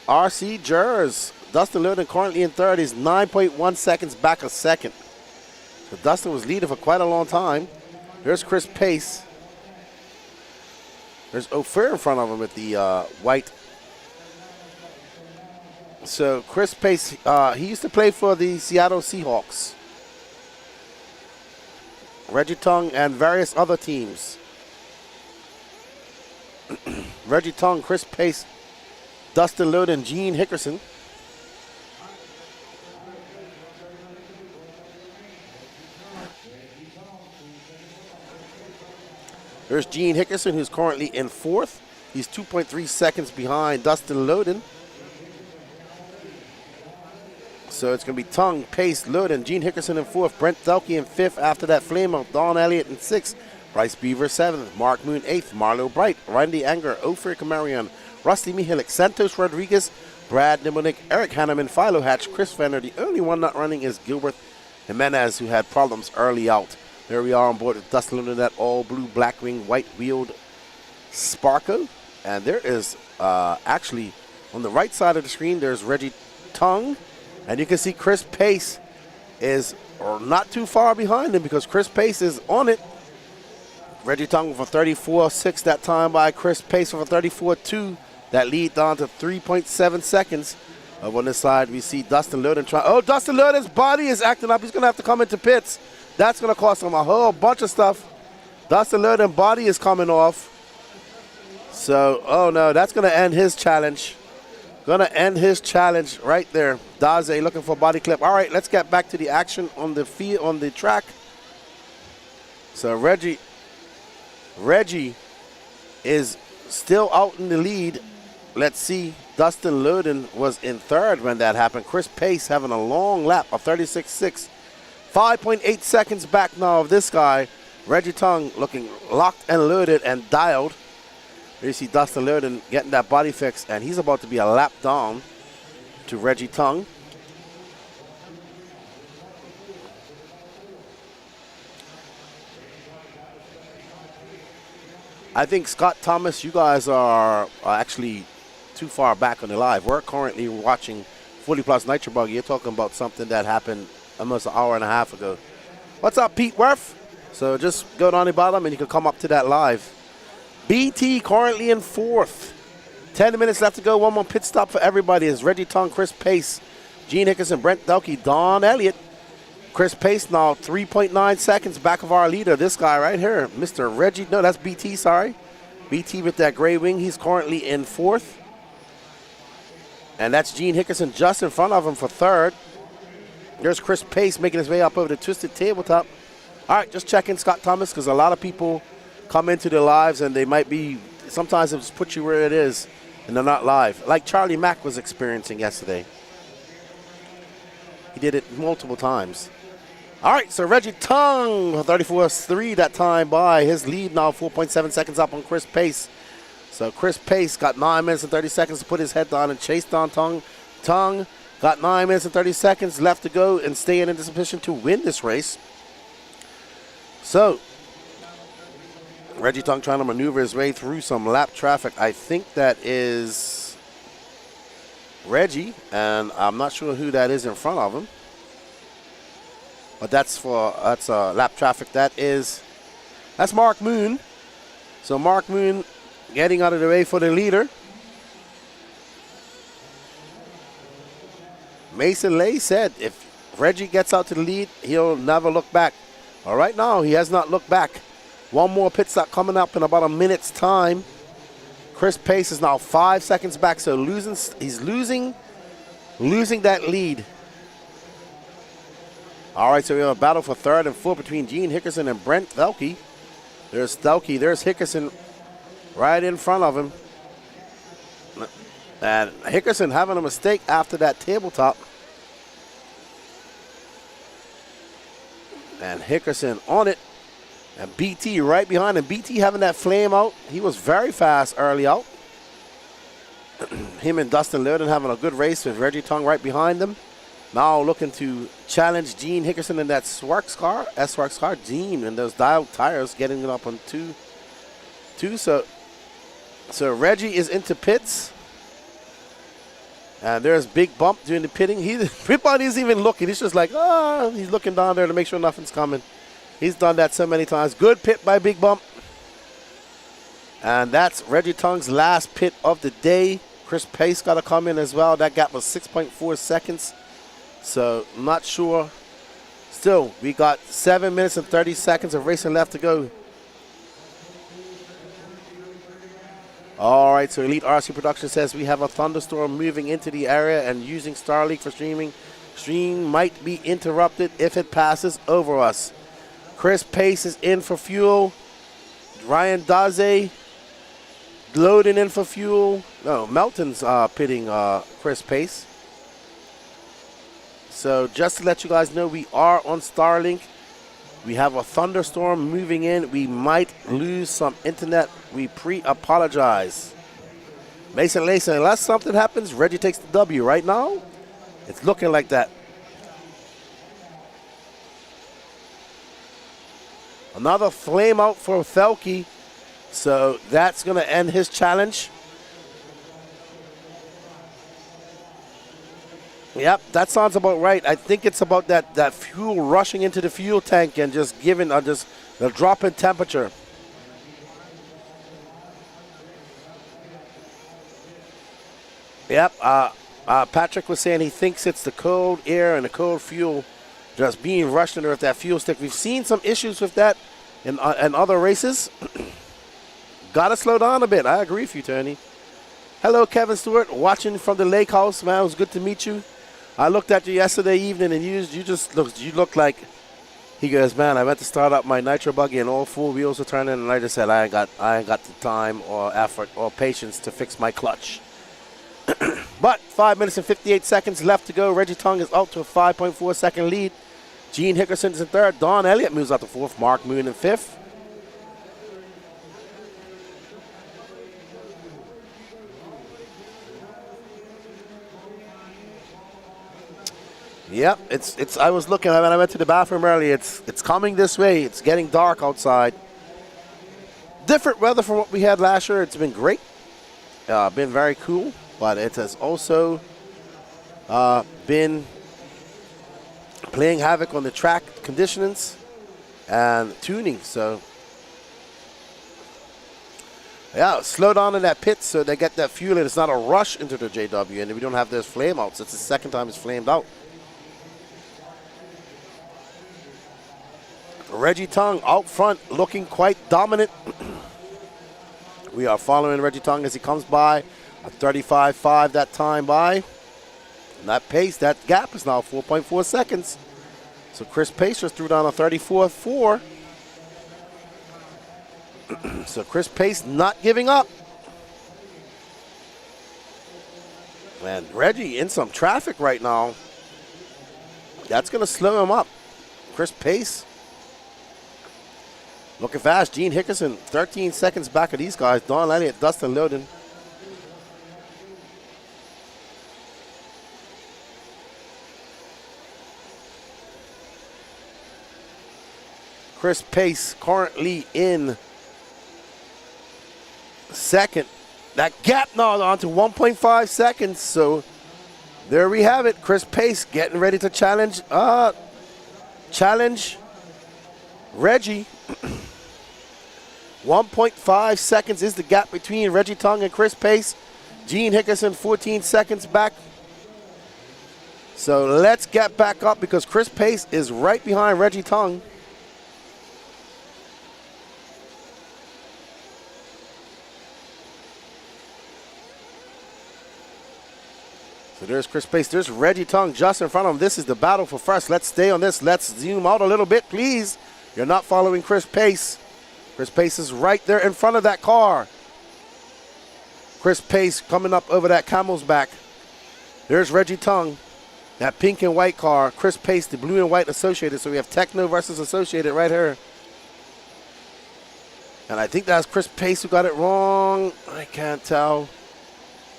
RC Jers, Dustin Loden currently in third. He's 9.1 seconds back a second. So Dustin was leading for quite a long time. Here's Chris Pace. There's Ophir in front of him with the white. So Chris Pace, he used to play for the Seattle Seahawks. Reggie Tongue and various other teams. Reggie Tongue, Chris Pace, Dustin Loden, Gene Hickerson. There's Gene Hickerson, who's currently in fourth. He's 2.3 seconds behind Dustin Loden. So it's going to be Tongue, Pace, Loden, Gene Hickerson in fourth, Brent Delkey in fifth. After that, Flame-Up, Don Elliott in sixth, Bryce Beaver seventh, Mark Moon eighth, Marlo Bright, Randy Anger, Ophir Kamarian, Rusty Mihalik, Santos Rodriguez, Brad Nimonick, Eric Hanneman, Philo Hatch, Chris Fenner. The only one not running is Gilbert Jimenez, who had problems early out. There we are on board with Dustin Loden, that all-blue, black-wing, white-wheeled Sparko. And there is actually, on the right side of the screen, there's Reggie Tongue. And you can see Chris Pace is not too far behind him because Chris Pace is on it. Reggie Tongue for 34.6 that time by Chris Pace for 34.2. That lead down to 3.7 seconds. On this side, we see Dustin Loden try. Oh, Dustin Loden's body is acting up. He's going to have to come into pits. That's going to cost him a whole bunch of stuff. Dustin Loden's body is coming off. So, oh no, that's going to end his challenge. Going to end his challenge right there. Daze looking for body clip. All right, let's get back to the action on the field, on the track. So Reggie is still out in the lead. Let's see. Dustin Loden was in third when that happened. Chris Pace having a long lap of 36.6. 5.8 seconds back now of this guy. Reggie Tongue looking locked and loaded and dialed. Here you see Dustin Loden getting that body fix, and he's about to be a lap down to Reggie Tongue. I think Scott Thomas, you guys are actually too far back on the live. We're currently watching 40 Plus Nitro Buggy. You're talking about something that happened almost an hour and a half ago. What's up, Pete Worth? So just go down the bottom and you can come up to that live. BT currently in fourth. 10 minutes left to go. One more pit stop for everybody. Is Reggie Tongue, Chris Pace, Gene Hickerson, Brent Delkey, Don Elliott. Chris Pace now 3.9 seconds back of our leader. This guy right here, Mr. Reggie. No, that's BT, sorry. BT with that gray wing. He's currently in fourth. And that's Gene Hickerson just in front of him for third. There's Chris Pace making his way up over the twisted tabletop. All right, just checking Scott Thomas because a lot of people come into the lives and they might be, sometimes it just puts you where it is and they're not live. Like Charlie Mack was experiencing yesterday. He did it multiple times. All right, so Reggie Tongue, 34.3 that time by. His lead now 4.7 seconds up on Chris Pace. So Chris Pace got 9 minutes and 30 seconds to put his head down and chase down Tongue. Tongue got 9 minutes and 30 seconds left to go and staying in this position to win this race. So Reggie Tongue trying to maneuver his way through some lap traffic. I think that is Reggie, and I'm not sure who that is in front of him. But that's lap traffic. That's Mark Moon. So Mark Moon getting out of the way for the leader. Mason Lay said if Reggie gets out to the lead, he'll never look back. All right, now he has not looked back. One more pit stop coming up in about a minute's time. Chris Pace is now 5 seconds back, so he's losing that lead. All right, so we have a battle for third and fourth between Gene Hickerson and Brent Thelke. There's Thelke, there's Hickerson right in front of him. And Hickerson having a mistake after that tabletop. And Hickerson on it. And BT right behind him. BT having that flame out. He was very fast early out. Him and Dustin Lurden having a good race with Reggie Tongue right behind them. Now looking to challenge Gene Hickerson in that Swarks car. S-Swarks car. Gene and those dialed tires getting it up on two. So Reggie is into pits. And there's Big Bump doing the pitting. Pit Buddy isn't even looking. He's just like, he's looking down there to make sure nothing's coming. He's done that so many times. Good pit by Big Bump. And that's Reggie Tongue's last pit of the day. Chris Pace got to come in as well. That gap was 6.4 seconds. So, I'm not sure. Still, we got 7 minutes and 30 seconds of racing left to go. All right, so Elite RC Production says we have a thunderstorm moving into the area and using Starlink for streaming. Stream might be interrupted if it passes over us. Chris Pace is in for fuel. Ryan Daze loading in for fuel. No, Melton's pitting Chris Pace. So just to let you guys know, we are on Starlink. We have a thunderstorm moving in. We might lose some internet. We pre-apologize. Mason Layson, unless something happens, Reggie takes the W. Right now, it's looking like that. Another flame out for Thelke. So that's going to end his challenge. Yep, that sounds about right. I think it's about that fuel rushing into the fuel tank and just giving just a drop in temperature. Yep, Patrick was saying he thinks it's the cold air and the cold fuel just being rushed into that fuel stick. We've seen some issues with that in other races. Got to slow down a bit. I agree with you, Tony. Hello, Kevin Stewart, watching from the lake house. Man, it was good to meet you. I looked at you yesterday evening, and you looked like, he goes, man, I went to start up my nitro buggy, and all 4 wheels were turning, and I just said, I ain't got the time or effort or patience to fix my clutch. But 5 minutes and 58 seconds left to go. Reggie Tongue is out to a 5.4 second lead. Gene Hickerson is in third. Don Elliott moves out to fourth. Mark Moon in fifth. Yep, it's. I was looking when I went to the bathroom earlier. It's coming this way. It's getting dark outside. Different weather from what we had last year. It's been great. Been very cool, but it has also been playing havoc on the track conditionings and tuning. So yeah, slow down in that pit so they get that fuel and it's not a rush into the JW, and we don't have those flame outs. It's the second time it's flamed out. Reggie Tongue out front looking quite dominant. We are following Reggie Tongue as he comes by. A 35.5 that time by. And that pace, that gap is now 4.4 seconds. So Chris Pace just threw down a 34.4. So Chris Pace not giving up. And Reggie in some traffic right now. That's going to slow him up. Chris Pace looking fast. Gene Hickerson 13 seconds back of these guys. Don Elliott, Dustin Lilden. Chris Pace currently in second. That gap now on to 1.5 seconds. So there we have it. Chris Pace getting ready to challenge Reggie. 1.5 seconds is the gap between Reggie Tongue and Chris Pace. Gene Hickerson 14 seconds back. So let's get back up because Chris Pace is right behind Reggie Tongue. So there's Chris Pace. There's Reggie Tongue just in front of him. This is the battle for first. Let's stay on this. Let's zoom out a little bit, please. You're not following Chris Pace. Chris Pace is right there in front of that car. Chris Pace coming up over that camel's back. There's Reggie Tongue, that pink and white car. Chris Pace, the blue and white Associated. So we have Techno versus Associated right here. And I think that's Chris Pace who got it wrong. I can't tell.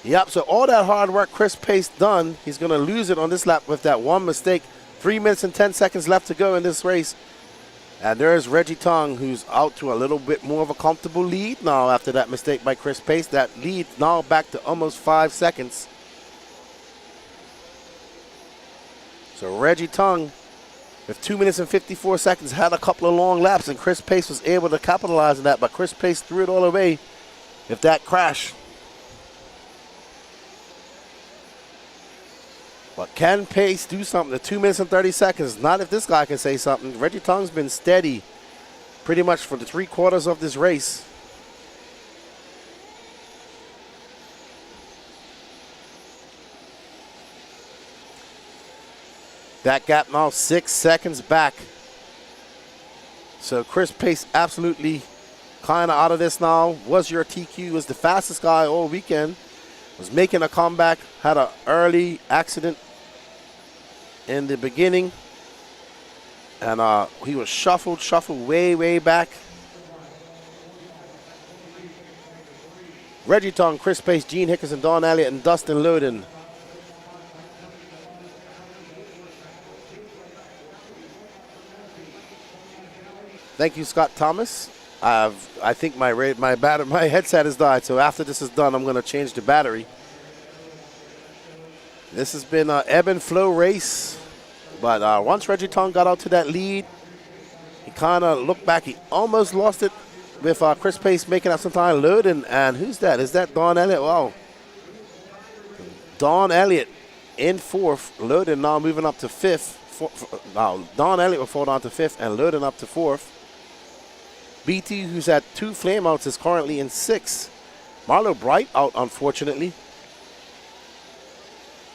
Yep, so all that hard work Chris Pace done, he's going to lose it on this lap with that one mistake. 3 minutes and 10 seconds left to go in this race. And there's Reggie Tongue, who's out to a little bit more of a comfortable lead now after that mistake by Chris Pace. That lead now back to almost 5 seconds. So Reggie Tongue, with 2 minutes and 54 seconds, had a couple of long laps, and Chris Pace was able to capitalize on that, but Chris Pace threw it all away with that crash. But can Pace do something? The 2 minutes and 30 seconds. Not if this guy can say something. Reggie Tongue's been steady pretty much for the 3/4 of this race. That gap now 6 seconds back. So Chris Pace absolutely kind of out of this now. Was your TQ, was the fastest guy all weekend. Was making a comeback, had an early accident in the beginning, and he was shuffled way back. Reggie Tongue, Chris Pace, Gene Hickerson, Don Elliott, and Dustin Loden. Thank you, Scott Thomas. I think my headset has died, so after this is done, I'm going to change the battery. This has been an ebb and flow race, but once Reggie Tongue got out to that lead, he kind of looked back. He almost lost it with Chris Pace making up some time. Loden, and who's that? Is that Don Elliott? Wow. Don Elliott in 4th. Loden now moving up to 5th. Now Don Elliott will fall down to 5th, and Loden up to 4th. BT, who's at 2 flameouts, is currently in 6th. Marlo Bright out, unfortunately.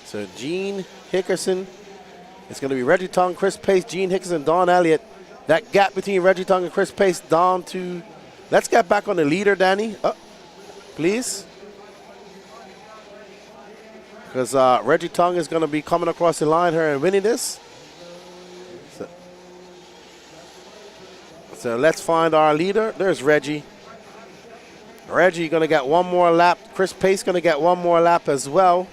So Gene Hickerson, it's going to be Reggie Tongue, Chris Pace, Gene Hickerson, Don Elliott. That gap between Reggie Tongue and Chris Pace down to, let's get back on the leader, Danny, please. Because Reggie Tongue is going to be coming across the line here and winning this. So let's find our leader. There's Reggie. Reggie going to get one more lap. Chris Pace going to get one more lap as well.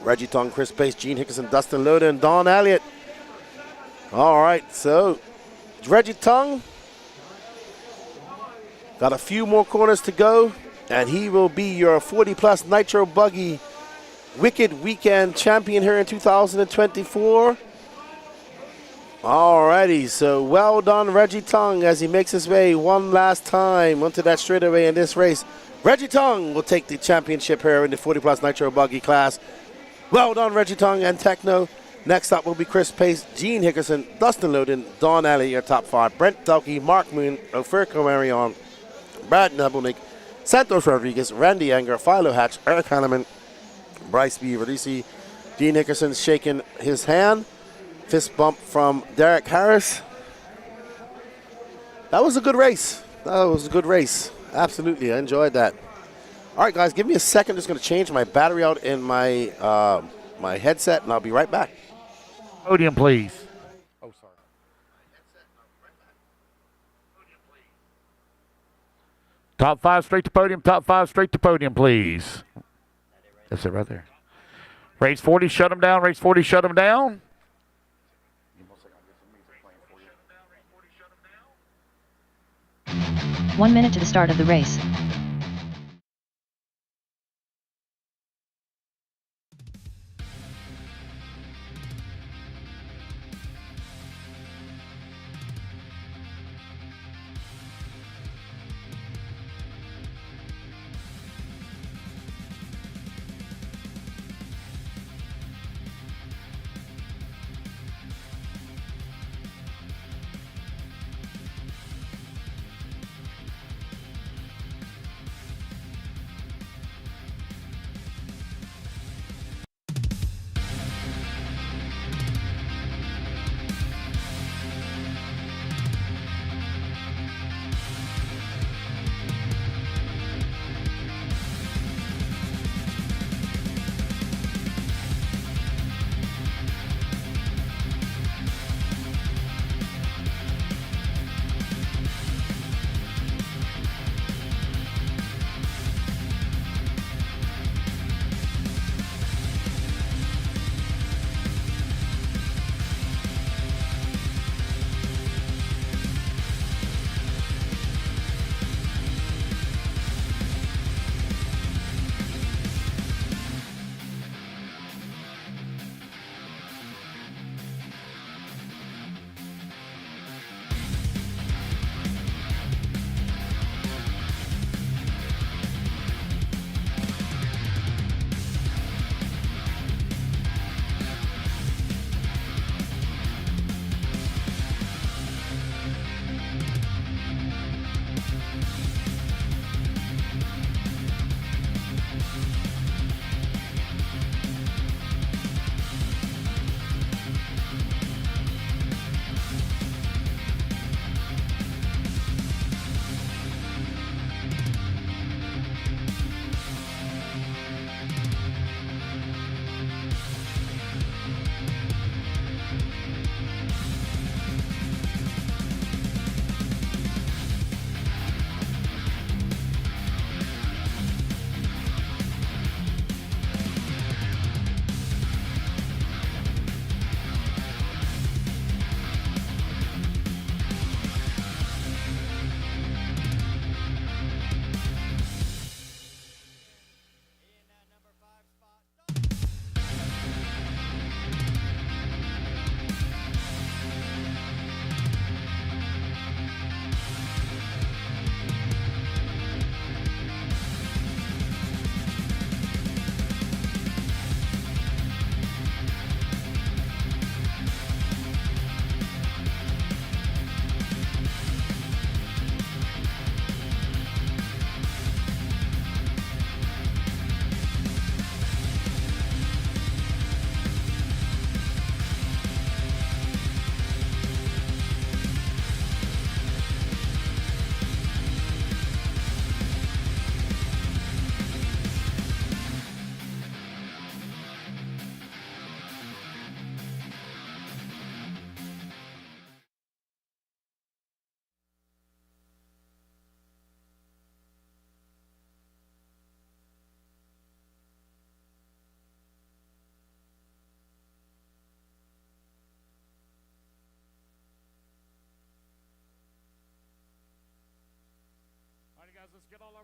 Reggie Tongue, Chris Pace, Gene Hickerson, Dustin Loden, and Don Elliott. All right, so Reggie Tongue got a few more corners to go, and he will be your 40-plus Nitro Buggy Wicked Weekend champion here in 2024. All righty, so well done, Reggie Tongue, as he makes his way one last time onto that straightaway in this race. Reggie Tongue will take the championship here in the 40-plus Nitro Buggy class. Well done, Reggie Tongue and Techno. Next up will be Chris Pace, Gene Hickerson, Dustin Loden, Don Elliott, your top 5. Brent Delkey, Mark Moon, Oferco Marion, Brad Nebelnik, Santos Rodriguez, Randy Anger, Philo Hatch, Eric Hanneman, Bryce B. Verducci, Gene Hickerson shaking his hand. Fist bump from Derek Harris. That was a good race. That was a good race. Absolutely, I enjoyed that. All right, guys, give me a second. Just going to change my battery out in my my headset, and I'll be right back.
Podium, please. Oh, sorry. Top 5 straight to podium. Top 5 straight to podium, please. That's it right there. Race 40, shut them down. Race 40, shut them down.
One minute to the start of the race.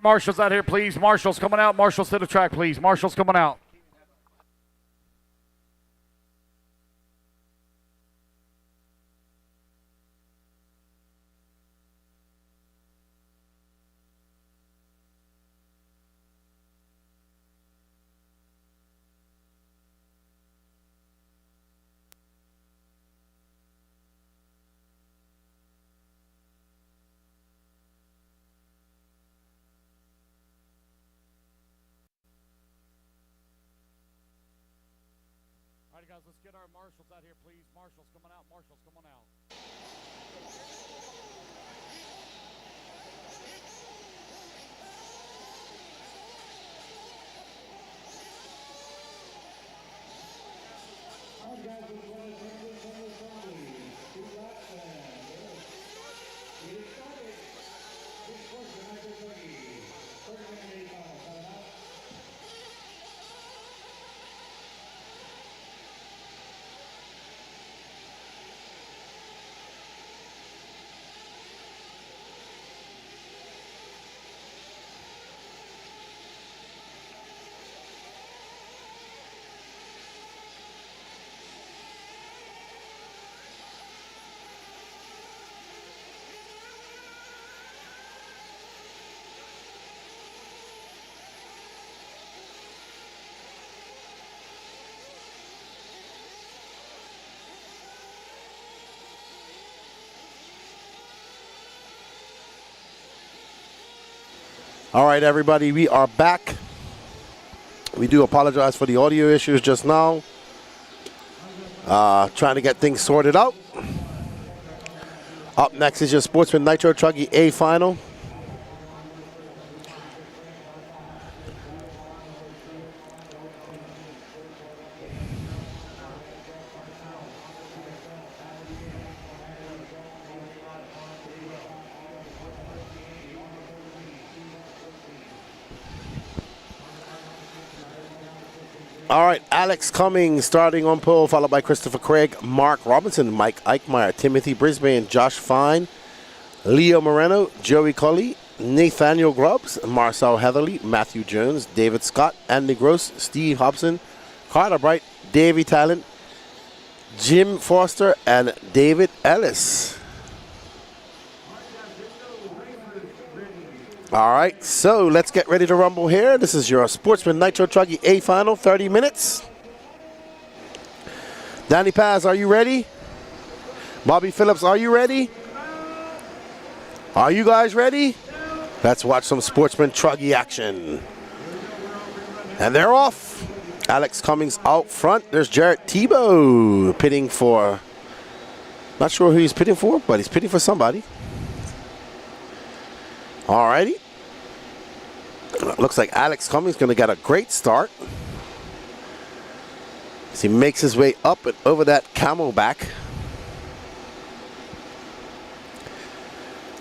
marshals out here, please. Marshals coming out. Marshals to the track, please. Marshals coming out. All right, guys, let's get our marshals out here, please. Marshals coming out. Marshals coming out.
All right, everybody, we are back. We do apologize for the audio issues just now. Trying to get things sorted out. Up next is your Sportsman Nitro Truggy A final. All right, Alex Cummings starting on pole, followed by Christopher Craig, Mark Robinson, Mike Eichmeyer, Timothy Brisbane, Josh Fine, Leo Moreno, Joey Colley, Nathaniel Grubbs, Marcel Heatherly, Matthew Jones, David Scott, Andy Gross, Steve Hobson, Carter Bright, Davey Talent, Jim Foster, and David Ellis. All right, so let's get ready to rumble here. This is your Sportsman Nitro Truggy A final, 30 minutes. Danny Paz, are you ready? Bobby Phillips, are you ready? Are you guys ready? Let's watch some Sportsman Truggy action. And they're off. Alex Cummings out front. There's Jarrett Tebow pitting for, not sure who he's pitting for, but he's pitting for somebody. Alrighty. Looks like Alex Cummings going to get a great start as he makes his way up and over that camelback.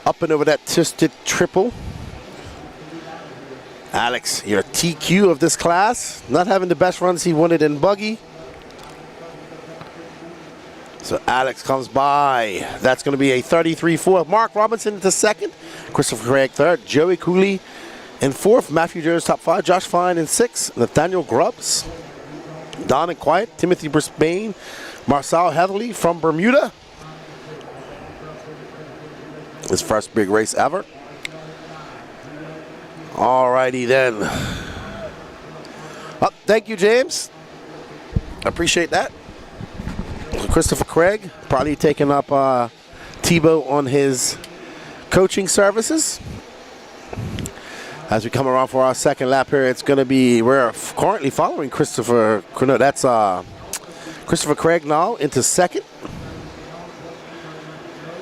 Up and over that twisted triple. Alex, your TQ of this class. Not having the best runs he wanted in buggy. So Alex comes by. That's going to be a 33-4. Mark Robinson into second. Christopher Craig third. Joey Cooley in fourth. Matthew Jones top five. Josh Fine in sixth. Nathaniel Grubbs. Don and Quiet. Timothy Brisbane. Marcel Heatherly from Bermuda. His first big race ever. Alrighty then. Oh, thank you, James. I appreciate that. Christopher Craig probably taking up Tebow on his coaching services. As we come around for our second lap here, it's going to be, we're currently following Christopher, no, that's Christopher Craig now into second.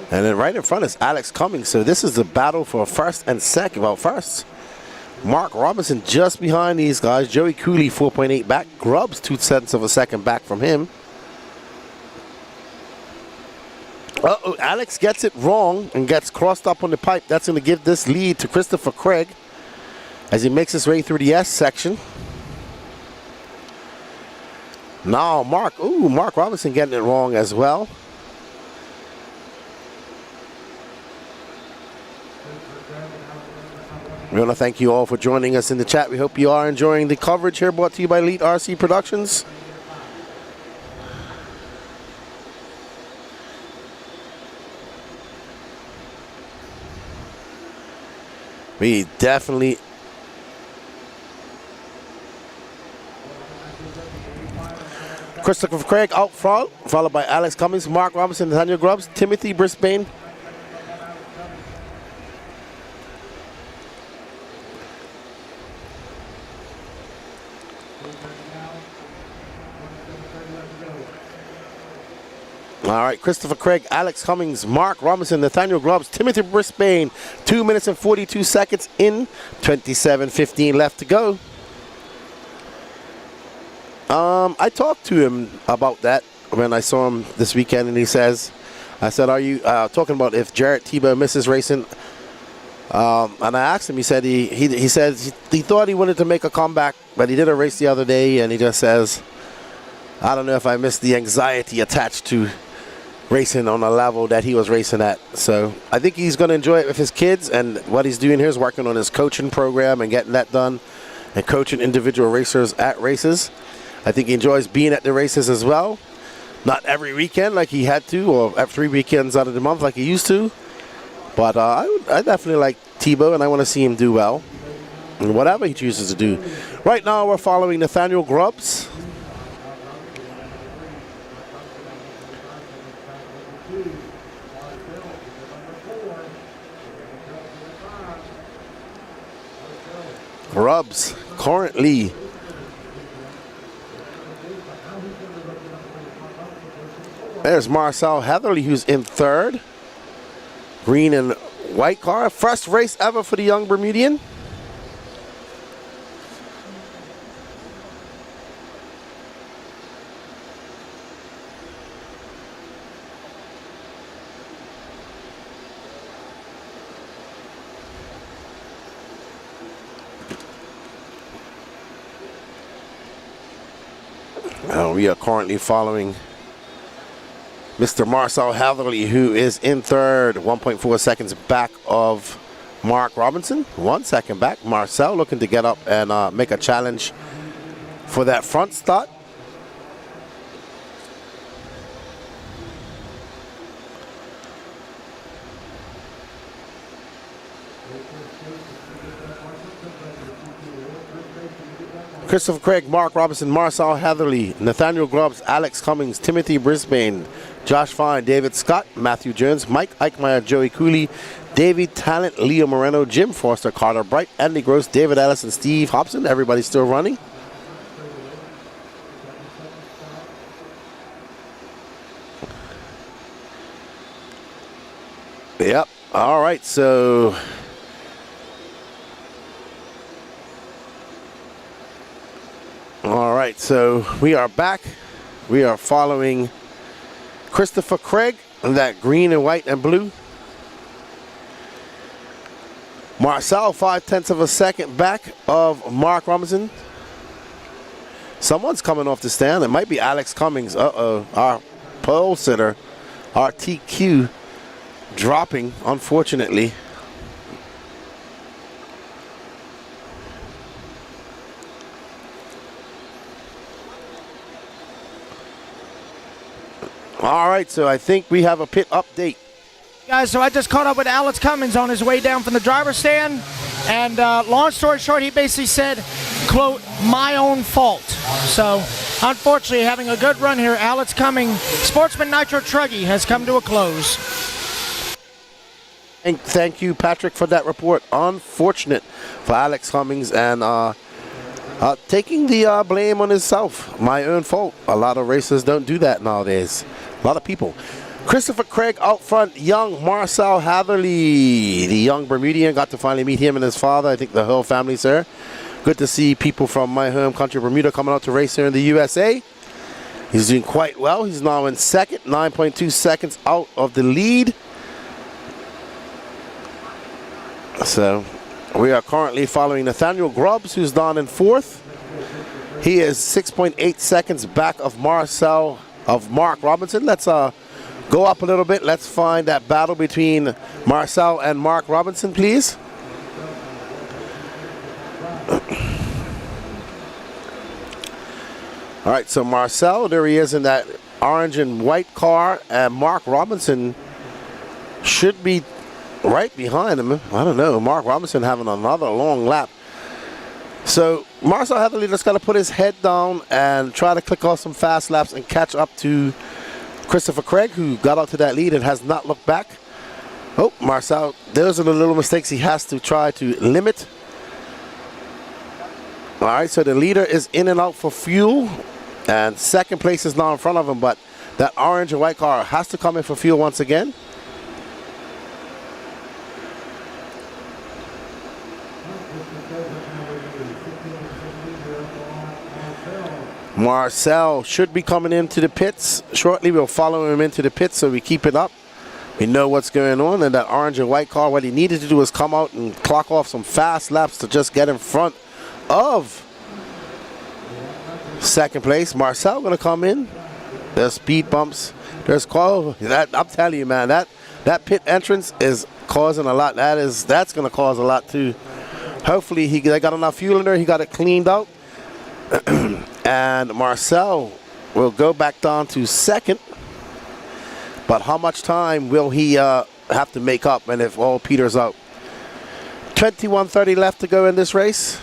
And then right in front is Alex Cummings. So this is the battle for first and second. Well, first, Mark Robinson just behind these guys. Joey Cooley 4.8 back. Grubbs 2/7 of a second back from him. Uh-oh, Alex gets it wrong and gets crossed up on the pipe. That's going to give this lead to Christopher Craig as he makes his way through the S section. Now Mark Robinson getting it wrong as well. We want to thank you all for joining us in the chat. We hope you are enjoying the coverage here brought to you by Elite RC Productions. We definitely Christopher Craig out front, followed by Alex Cummings, Mark Robinson, Nathaniel Grubbs, Timothy Brisbane. All right, Christopher Craig, Alex Cummings, Mark Robinson, Nathaniel Grubbs, Timothy Brisbane. 2 minutes and 42 seconds in, 27:15 left to go. I talked to him about that when I saw him this weekend, and he says, I said, are you talking about if Jarrett Tebow misses racing? And I asked him, he said he said he thought he wanted to make a comeback, but he did a race the other day, and he just says, I don't know if I missed the anxiety attached to racing on a level that he was racing at. So I think he's going to enjoy it with his kids, and what he's doing here is working on his coaching program and getting that done and coaching individual racers at races. I think he enjoys being at the races as well. Not every weekend like he had to, or 3 weekends out of the month like he used to. But I definitely like Tebow, and I want to see him do well and whatever he chooses to do. Right now we're following Nathaniel Grubbs. Grubbs currently there's Marcel Heatherly, who's in third. Green and white car. First race ever for the young Bermudian. We are currently following Mr. Marcel Heatherly, who is in third, 1.4 seconds back of Mark Robinson. 1 second back. Marcel looking to get up and make a challenge for that front start. Christopher Craig, Mark Robinson, Marcel Heatherly, Nathaniel Grubbs, Alex Cummings, Timothy Brisbane, Josh Fine, David Scott, Matthew Jones, Mike Eichmeyer, Joey Cooley, David Talent, Leo Moreno, Jim Foster, Carter Bright, Andy Gross, David Ellis, and Steve Hobson. Everybody's still running. Yep. All right, so we are back. We are following Christopher Craig, that green and white and blue. Marcel, 0.5 of a second back of Mark Robinson. Someone's coming off the stand. It might be Alex Cummings. Our pole sitter, RTQ, dropping, unfortunately. All right, so I think we have a pit update.
Guys, so I just caught up with Alex Cummings on his way down from the driver's stand, and long story short, he basically said, quote, my own fault. So, unfortunately, having a good run here, Alex Cummings, Sportsman Nitro Truggy has come to a close.
And thank you, Patrick, for that report. Unfortunate for Alex Cummings, and taking the blame on himself. My own fault. A lot of racers don't do that nowadays. A lot of people. Christopher Craig out front, young Marcel Hatherley, the young Bermudian. Got to finally meet him and his father. I think the whole family's there. Good to see people from my home country, Bermuda, coming out to race here in the USA. He's doing quite well. He's now in second, 9.2 seconds out of the lead. So we are currently following Nathaniel Grubbs, who's down in fourth. He is 6.8 seconds back of Mark Robinson. Let's go up a little bit. Let's find that battle between Marcel and Mark Robinson, please. All right, so Marcel, there he is in that orange and white car, and Mark Robinson should be right behind him. I don't know. Mark Robinson having another long lap. So Marcel Heatherly just got to put his head down and try to click off some fast laps and catch up to Christopher Craig, who got out to that lead and has not looked back. Oh, Marcel, those are the little mistakes he has to try to limit. All right, so the leader is in and out for fuel, and second place is now in front of him, but that orange and white car has to come in for fuel once again. Marcel should be coming into the pits shortly. We'll follow him into the pits so we keep it up. We know what's going on. And that orange and white car, what he needed to do was come out and clock off some fast laps to just get in front of second place. Marcel going to come in. There's speed bumps. There's call. I'm telling you, man, that pit entrance is causing a lot. That's going to cause a lot too. Hopefully they got enough fuel in there. He got it cleaned out. And Marcel will go back down to second. But how much time will he have to make up, and if all peters out? 21:30 left to go in this race.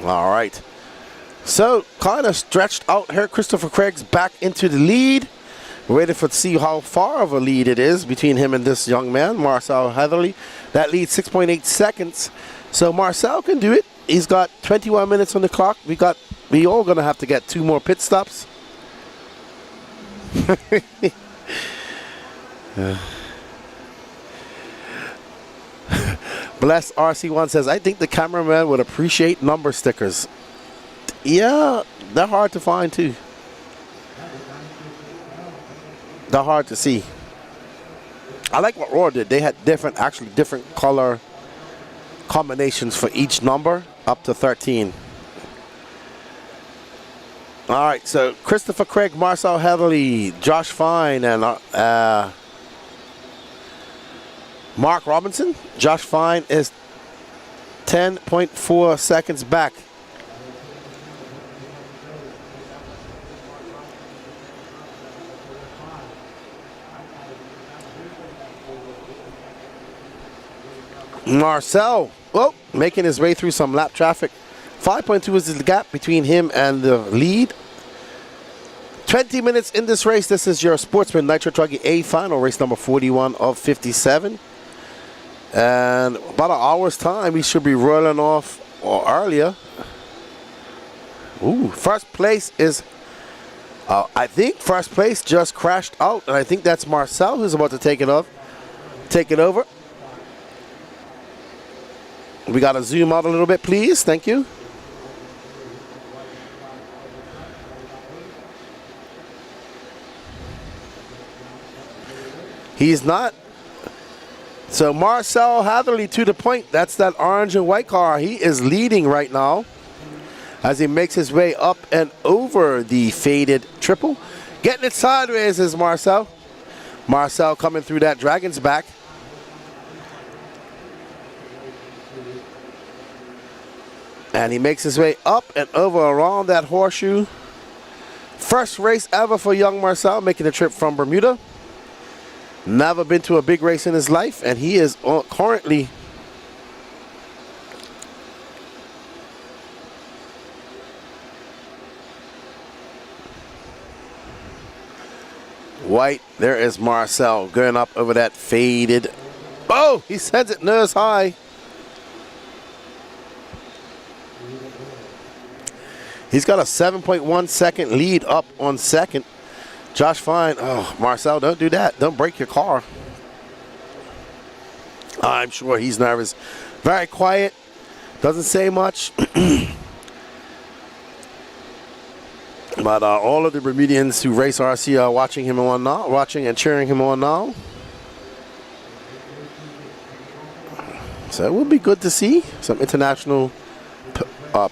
All right. So kind of stretched out here. Christopher Craig's back into the lead. We're waiting to see how far of a lead it is between him and this young man, Marcel Heatherly. That leads 6.8 seconds. So Marcel can do it. He's got 21 minutes on the clock. We all gonna have to get 2 more pit stops. Bless RC1 says, I think the cameraman would appreciate number stickers. Yeah, they're hard to find too. They're hard to see. I like what Roar did. They had different color combinations for each number, up to 13. All right, so Christopher Craig, Marcel Heatherly, Josh Fine, and Mark Robinson. Josh Fine is 10.4 seconds back. Marcel, making his way through some lap traffic. 5.2 is the gap between him and the lead. 20 minutes in this race. This is your Sportsman Nitro Truggy A final, race number 41 of 57. And about an hour's time, we should be rolling off, or earlier. Ooh, first place is, I think first place just crashed out, and I think that's Marcel who's about to take it over. We got to zoom out a little bit, please. Thank you. He's not. So Marcel Heatherly to the point. That's that orange and white car. He is leading right now as he makes his way up and over the faded triple. Getting it sideways is Marcel. Marcel coming through that Dragon's back. And he makes his way up and over around that horseshoe. First race ever for young Marcel, making the trip from Bermuda. Never been to a big race in his life, and he is currently white. There is Marcel going up over that faded. Oh, he sends it nose high. He's got a 7.1 second lead up on second. Josh Fine. Oh, Marcel, don't do that. Don't break your car. I'm sure he's nervous. Very quiet. Doesn't say much. But all of the Bermudians who race RC are watching him on now, watching and cheering him on now. So it will be good to see some international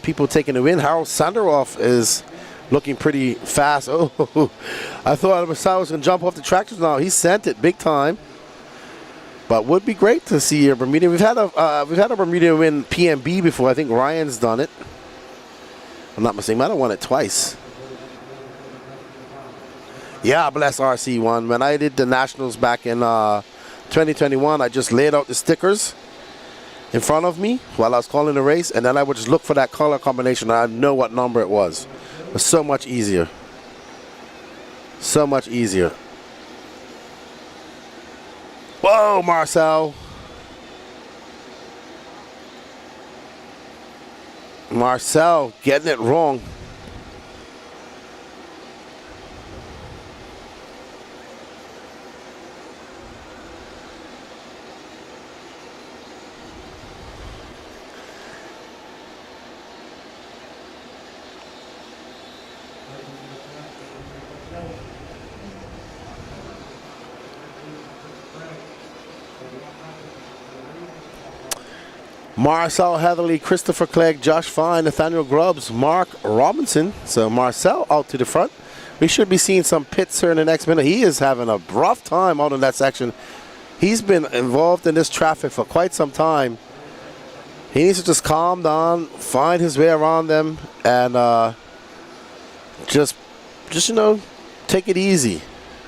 people taking the win. Harold Sanderoff is looking pretty fast. Oh, I thought Marcel was going to jump off the tractors now. He sent it big time. But would be great to see a Bermudian. We've had a Bermudian win PMB before. I think Ryan's done it. I'm not mistaken. I might have won it twice. Yeah, bless RC1. When I did the Nationals back in 2021, I just laid out the stickers in front of me while I was calling the race, and then I would just look for that color combination. I'd know what number it was. It was so much easier. So much easier. Whoa, Marcel. Marcel getting it wrong. Marcel Heatherly, Christopher Clegg, Josh Fine, Nathaniel Grubbs, Mark Robinson. So Marcel out to the front. We should be seeing some pits here in the next minute. He is having a rough time out in that section. He's been involved in this traffic for quite some time. He needs to just calm down, find his way around them, and just you know, take it easy.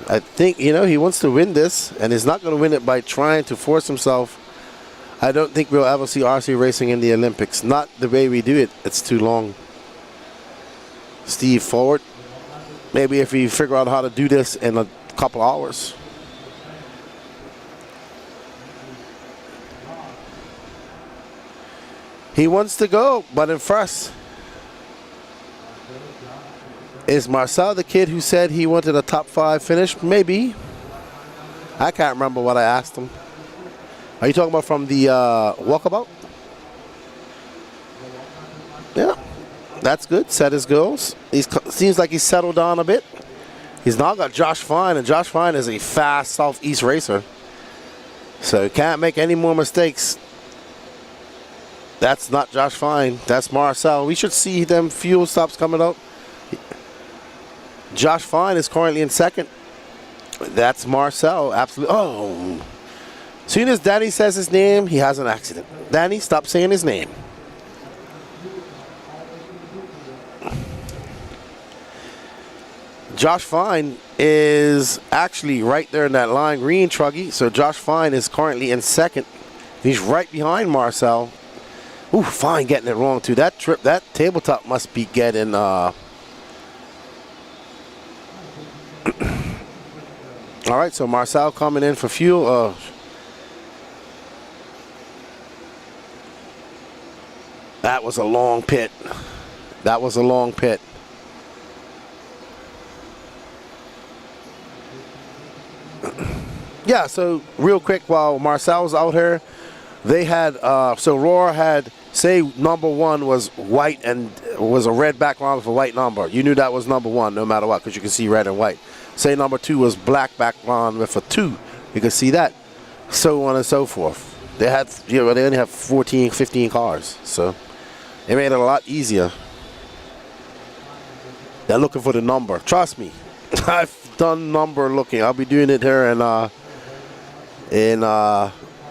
I think, you know, he wants to win this, and he's not going to win it by trying to force himself. I don't think we'll ever see RC racing in the Olympics. Not the way we do it. It's too long. Steve forward. Maybe if we figure out how to do this in a couple hours. He wants to go, but in first. Is Marcel the kid who said he wanted a top 5 finish? Maybe. I can't remember what I asked him. Are you talking about from the walkabout? Yeah, that's good. Set his goals. He seems like he's settled down a bit. He's now got Josh Fine, and Josh Fine is a fast Southeast racer. So he can't make any more mistakes. That's not Josh Fine. That's Marcel. We should see them fuel stops coming up. Josh Fine is currently in second. That's Marcel. Absolutely. Oh. As soon as Danny says his name, he has an accident. Danny, stop saying his name. Josh Fine is actually right there in that line, green truggy. So Josh Fine is currently in second. He's right behind Marcel. Ooh, Fine getting it wrong too. That tabletop must be getting all right, so Marcel coming in for fuel. That was a long pit. That was a long pit. Yeah, so real quick, while Marcel was out here, they had, so Roar had, say number 1 was white and was a red background with a white number. You knew that was number 1 no matter what, because you can see red and white. Say number 2 was black background with a 2. You can see that. So on and so forth. They had, you know, they only have 14, 15 cars. So it made it a lot easier. They're looking for the number. Trust me. I've done number looking. I'll be doing it here in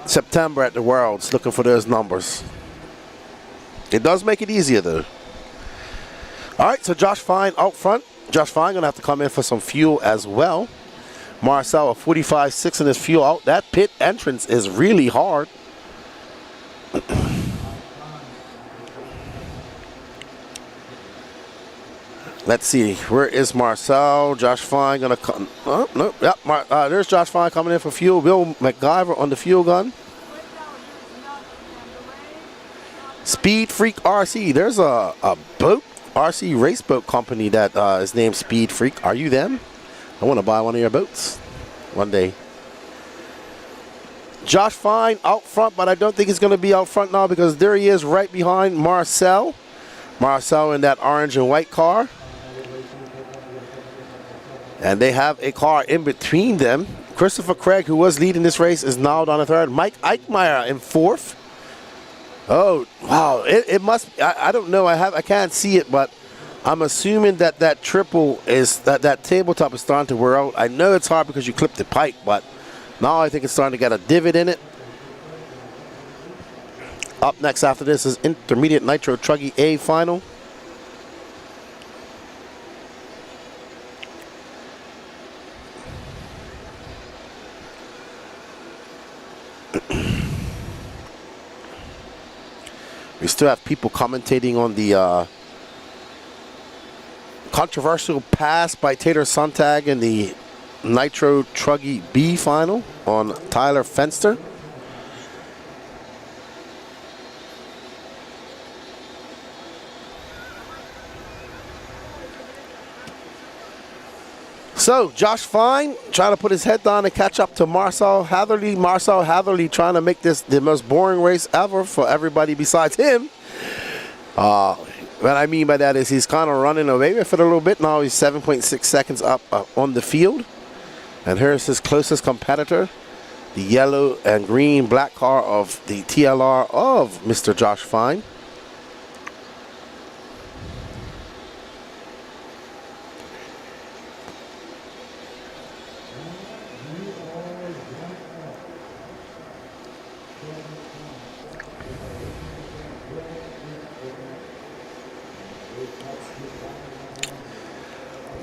September at the Worlds, looking for those numbers. It does make it easier though. All right, so Josh Fine out front. Josh Fine gonna have to come in for some fuel as well. Marcel a 45.6 in his fuel out. That pit entrance is really hard. Let's see, where is Marcel? Josh Fine gonna come. Oh, no, yep. There's Josh Fine coming in for fuel. Bill McGyver on the fuel gun. Speed Freak RC. There's a boat, RC race boat company that is named Speed Freak. Are you them? I want to buy one of your boats one day. Josh Fine out front, but I don't think he's going to be out front now because there he is right behind Marcel. Marcel in that orange and white car. And they have a car in between them. Christopher Craig, who was leading this race, is now down in third. Mike Eichmeyer in fourth. Oh, wow. It must, I don't know. I can't see it, but I'm assuming that that triple is, that tabletop is starting to wear out. I know it's hard because you clipped the pipe, but now I think it's starting to get a divot in it. Up next after this is Intermediate Nitro Truggy A Final. We still have people commentating on the controversial pass by Tater Sontag in the Nitro Truggy B final on Tyler Fenster. So, Josh Fine trying to put his head down and catch up to Marcel Hatherley. Marcel Hatherley trying to make this the most boring race ever for everybody besides him. What I mean by that is he's kind of running away with it a little bit. Now he's 7.6 seconds up on the field. And here's his closest competitor, the yellow and green black car of the TLR of Mr. Josh Fine.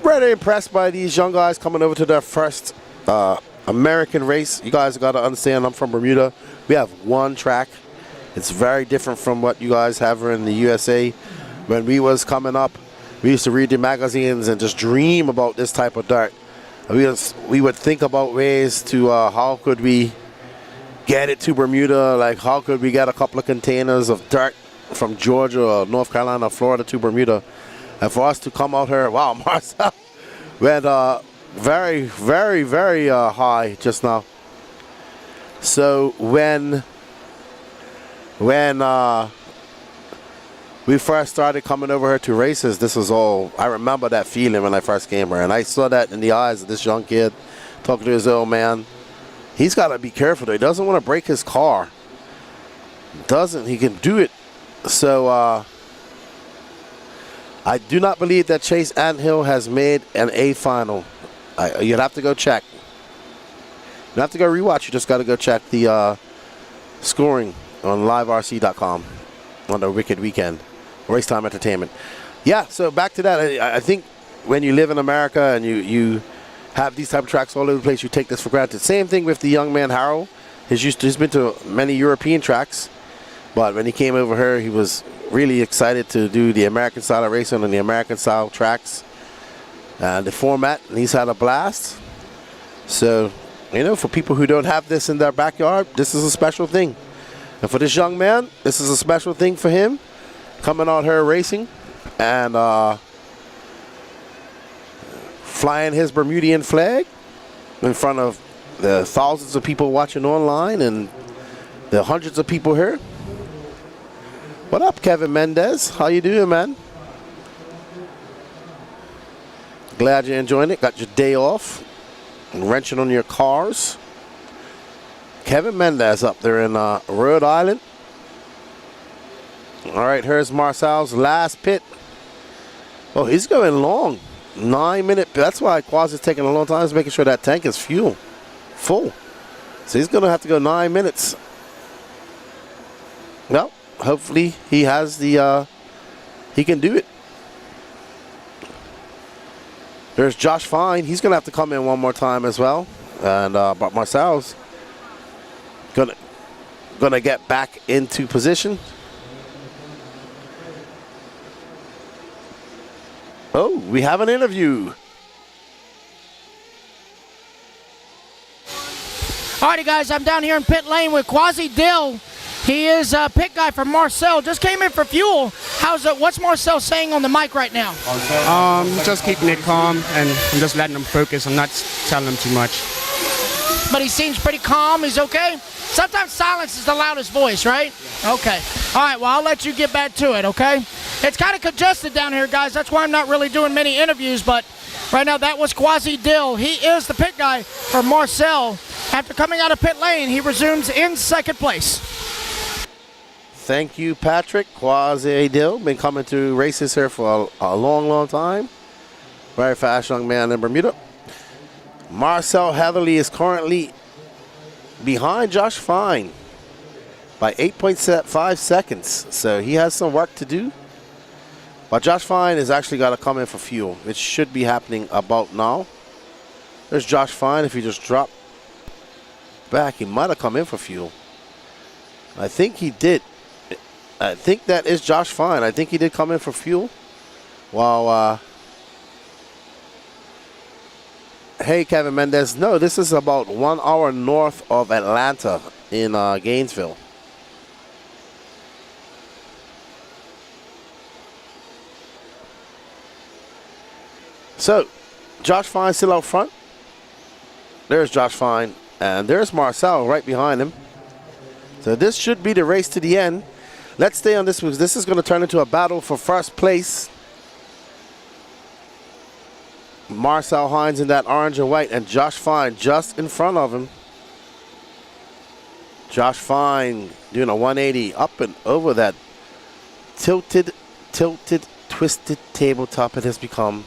Really impressed by these young guys coming over to their first American race. You guys got to understand, I'm from Bermuda. We have one track. It's very different from what you guys have here in the USA. When we was coming up, we used to read the magazines and just dream about this type of dirt. We would think about ways to how could we get it to Bermuda, like how could we get a couple of containers of dirt from Georgia or North Carolina or Florida to Bermuda. And for us to come out here, wow, Marcel went very, very, very high just now. So when we first started coming over here to races, this was all, I remember that feeling when I first came here. And I saw that in the eyes of this young kid talking to his old man. He's got to be careful though. He doesn't want to break his car. He can do it. So, I do not believe that Chase Anthill has made an A final. You'd have to go check. You don't have to go rewatch. You just got to go check the scoring on liverc.com on the Wicked Weekend. Racetime Entertainment. Yeah, so back to that. I think when you live in America and you have these type of tracks all over the place, you take this for granted. Same thing with the young man Harold. He's been to many European tracks, but when he came over here, he was really excited to do the American style of racing on the American style tracks. The format, and he's had a blast. So, you know, for people who don't have this in their backyard, this is a special thing. And for this young man, this is a special thing for him, coming out here racing and flying his Bermudian flag in front of the thousands of people watching online and the hundreds of people here. What up, Kevin Mendez? How you doing, man? Glad you're enjoying it. Got your day off and wrenching on your cars. Kevin Mendez up there in Rhode Island. All right, here's Marcel's last pit. Oh, he's going long. 9 minute. That's why Quaz is taking a long time. He's making sure that tank is full. So he's going to have to go 9 minutes. Well, hopefully he has the, he can do it. There's Josh Fine. He's going to have to come in one more time as well. And but Marcel's gonna get back into position. Oh, we have an interview.
Alrighty, guys, I'm down here in pit lane with Quasi Dill. He is a pit guy for Marcel. Just came in for fuel. What's Marcel saying on the mic right now?
Just keeping it calm, and I'm just letting him focus. I'm not telling him too much.
But he seems pretty calm. He's okay? Sometimes silence is the loudest voice, right? Okay. All right, well, I'll let you get back to it, okay? It's kind of congested down here, guys. That's why I'm not really doing many interviews, but right now that was Quasi Dill. He is the pit guy for Marcel. After coming out of pit lane, he resumes in second place.
Thank you, Patrick. Quasi Dill. Been coming to races here for a long, long time. Very fast young man in Bermuda. Marcel Heatherly is currently behind Josh Fine by 8.5 seconds. So he has some work to do. But Josh Fine has actually got to come in for fuel. It should be happening about now. There's Josh Fine. If he just dropped back, he might have come in for fuel. I think he did. I think that is Josh Fine. I think he did come in for fuel. While, hey, Kevin Mendez. No, this is about 1 hour north of Atlanta in Gainesville. So, Josh Fine still out front. There's Josh Fine. And there's Marcel right behind him. So this should be the race to the end. Let's stay on this because this is going to turn into a battle for first place. Marcel Hines in that orange and white, and Josh Fine just in front of him. Josh Fine doing a 180 up and over that tilted, twisted tabletop it has become.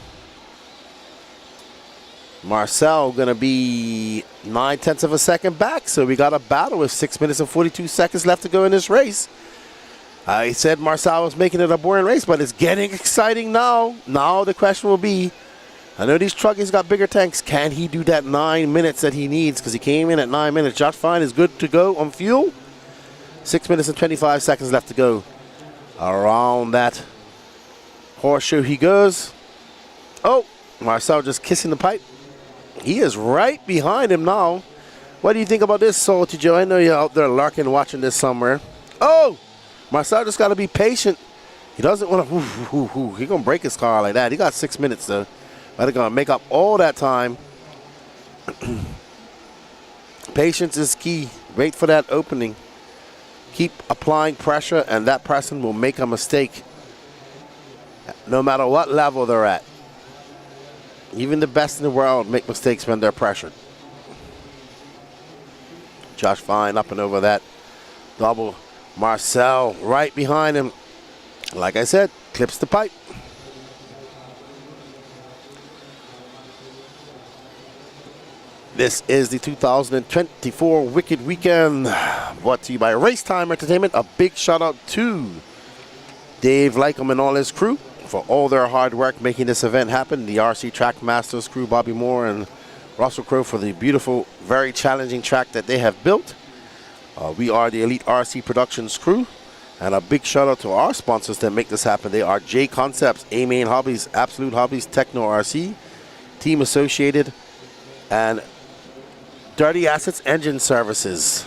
Marcel going to be 9/10 of a second back, so we got a battle with 6 minutes and 42 seconds left to go in this race. I said Marcel was making it a boring race, but it's getting exciting now. Now the question will be, I know these truggies got bigger tanks. Can he do that 9 minutes that he needs? Because he came in at 9 minutes. Josh Fine is good to go on fuel. 6 minutes and 25 seconds left to go. Around that horseshoe he goes. Oh, Marcel just kissing the pipe. He is right behind him now. What do you think about this, Salty Joe? I know you're out there lurking, watching this somewhere. Oh, Marcel just got to be patient. He doesn't want to. He's going to break his car like that. He got 6 minutes, though. But they're going to make up all that time. Patience is key. Wait for that opening. Keep applying pressure, and that person will make a mistake. No matter what level they're at. Even the best in the world make mistakes when they're pressured. Josh Fine up and over that double. Marcel right behind him. Like I said, clips the pipe. This is the 2024 Wicked Weekend, brought to you by Racetime Entertainment. A big shout out to Dave Lycom and all his crew for all their hard work making this event happen. The RC Track Masters crew, Bobby Moore and Russell Crowe, for the beautiful, very challenging track that they have built. We are the Elite RC Productions crew. And a big shout out to our sponsors that make this happen. They are J Concepts, A-Main Hobbies, Absolute Hobbies, Techno RC, Team Associated, and Dirty Assets Engine Services.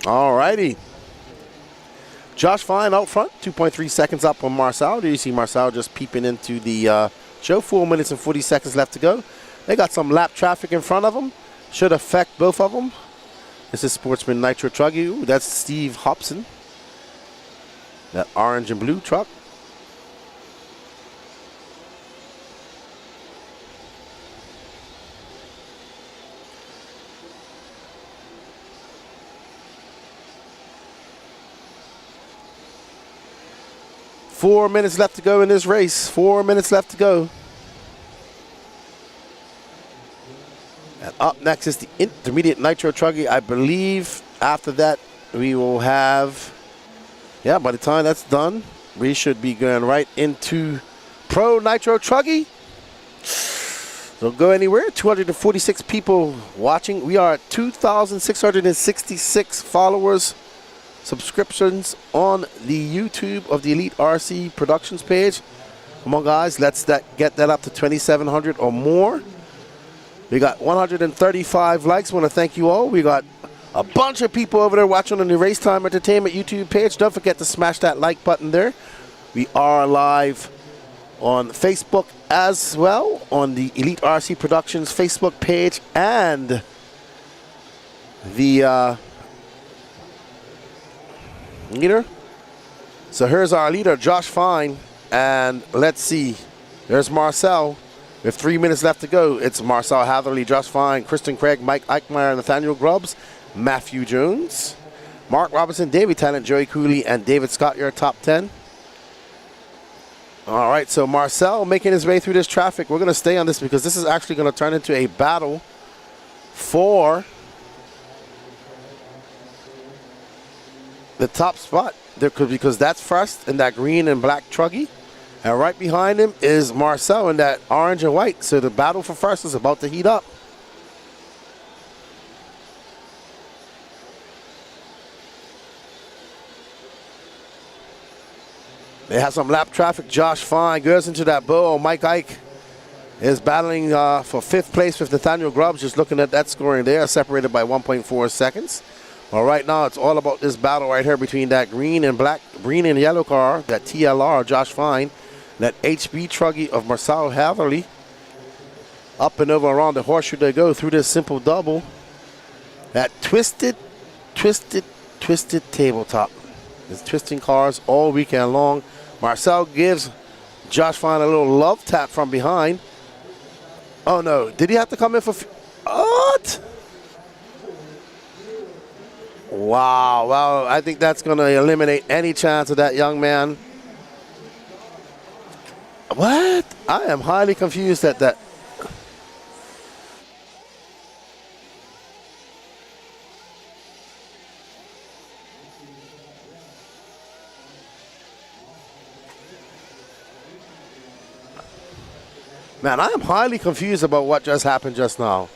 All righty. Josh Fine out front, 2.3 seconds up on Marcel. Do you see Marcel just peeping into the show? 4 minutes and 40 seconds left to go. They got some lap traffic in front of them. Should affect both of them. This is Sportsman Nitro Truggy. Ooh, that's Steve Hobson. That orange and blue truck. Four minutes left to go in this race. 4 minutes left to go. And up next is the intermediate Nitro Truggy. I believe after that we will have, yeah, by the time that's done, we should be going right into Pro Nitro Truggy. Don't go anywhere. 246 people watching. We are at 2,666 followers, subscriptions on the YouTube of the Elite RC Productions page. Come on, guys. Let's get that up to 2,700 or more. We got 135 likes. Want to thank you all. We got a bunch of people over there watching on the Racetime Entertainment YouTube page. Don't forget to smash that like button there. We are live on Facebook as well, on the Elite RC Productions Facebook page and the leader. So here's our leader, Josh Fine, and let's see. There's Marcel. With 3 minutes left to go, it's Marcel Hatherley, Josh Fine, Kristen Craig, Mike Eichmeyer, Nathaniel Grubbs, Matthew Jones, Mark Robinson, David Tennant, Joey Cooley, and David Scott, your top 10. All right, so Marcel making his way through this traffic. We're going to stay on this because this is actually going to turn into a battle for the top spot. Because that's first in that green and black truggy. And right behind him is Marcel in that orange and white. So the battle for first is about to heat up. They have some lap traffic. Josh Fine goes into that bowl. Mike Ike is battling for 5th place with Nathaniel Grubbs. Just looking at that scoring there, separated by 1.4 seconds. Well, right now it's all about this battle right here between that green and yellow car, that TLR, Josh Fine, that HB Truggy of Marcel Hatherley. Up and over around the horseshoe they go through this simple double. That twisted tabletop. It's twisting cars all weekend long. Marcel gives Josh Fine a little love tap from behind. Oh no, did he have to come in for what? Wow, well, I think that's going to eliminate any chance of that young man. What? I am highly confused at that. Man, I am highly confused about what just happened just now.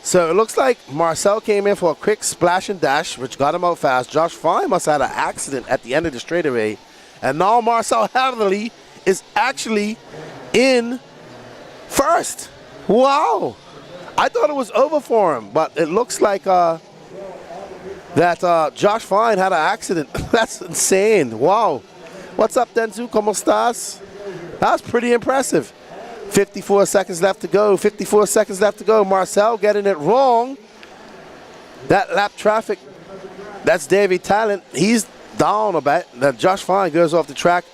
So it looks like Marcel came in for a quick splash and dash, which got him out fast. Josh Fine must have had an accident at the end of the straightaway. And now Marcel Hatherley is actually in first. Wow. I thought it was over for him, but it looks like that Josh Fine had an accident. That's insane. Wow. What's up, Denzu? ¿Cómo estás? That's pretty impressive. 54 seconds left to go. 54 seconds left to go. Marcel getting it wrong. That lap traffic, that's David Talent. He's down a bit. Then Josh Fine goes off the track.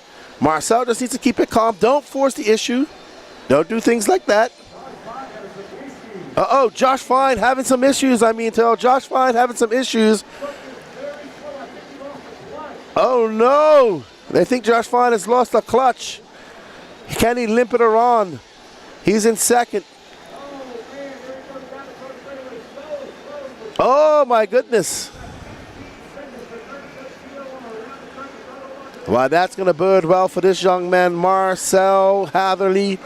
Marcel just needs to keep it calm. Don't force the issue. Don't do things like that. Uh-oh, Josh Fine having some issues, Josh Fine having some issues. Oh, no. They think Josh Fine has lost a clutch. Can he limp it around? He's in second. Oh, my goodness. Well, that's going to bode well for this young man, Marcel Hatherley,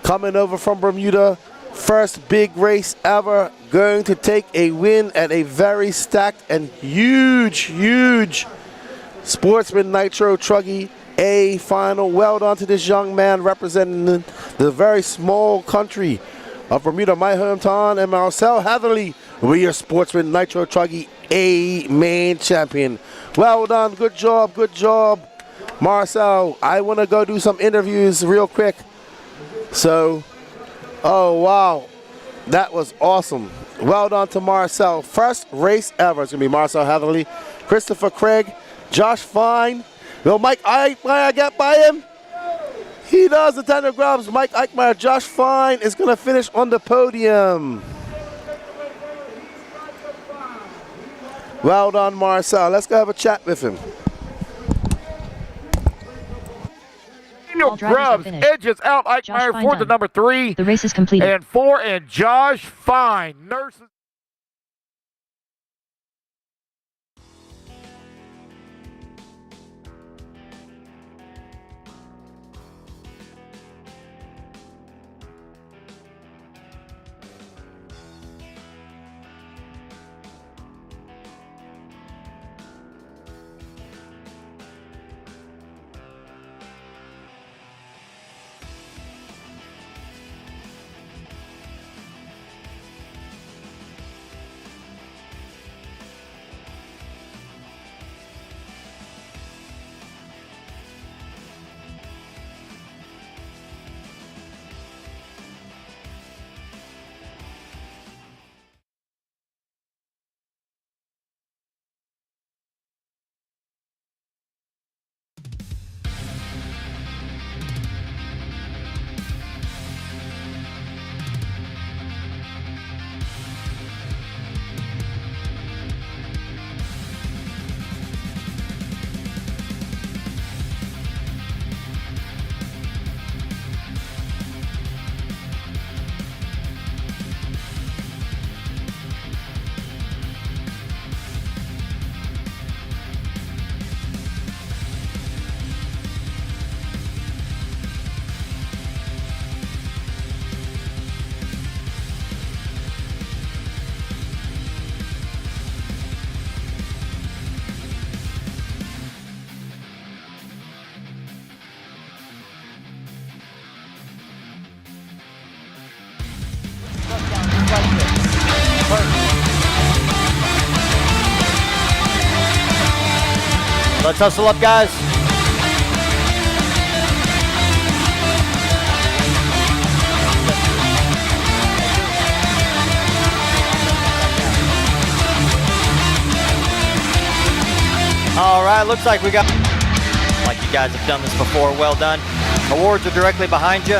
coming over from Bermuda. First big race ever, going to take a win at a very stacked and huge Sportsman Nitro Truggy A final. Well done to this young man representing the very small country of Bermuda, my hometown, and Marcel Hatherley, we are Sportsman Nitro Truggy A main champion. Well done, good job, Marcel. I want to go do some interviews real quick. So, oh wow, that was awesome. Well done to Marcel. First race ever. It's going to be Marcel Hatherley, Christopher Craig, Josh Fine. Will Mike Eichmeyer get by him? He does. The tender grabs Mike Eichmeyer. Josh Fine is going to finish on the podium. Well done, Marcel. Let's go have a chat with him.
Daniel Grubbs edges out Eichmeyer for the number 3.
The race is completed.
And 4, and Josh Fine nurses.
Let's hustle up, guys. All right, looks like we got, like you guys have done this before, well done. Awards are directly behind you.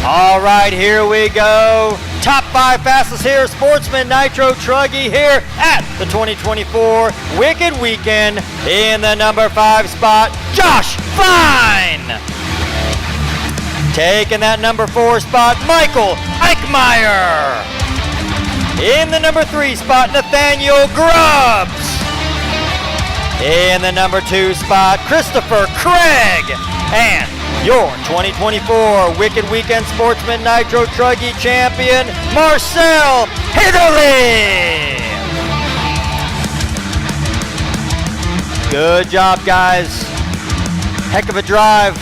All right, here we go. Top 5 fastest here, Sportsman Nitro Truggy here at the 2024 Wicked Weekend. In the number 5 spot, Josh Fine. Taking that number 4 spot, Michael Eichmeyer. In the number 3 spot, Nathaniel Grubbs. In the number 2 spot, Christopher Craig. And your 2024 Wicked Weekend Sportsman Nitro Truggy champion, Marcel Hitterly. Good job, guys. Heck of a drive.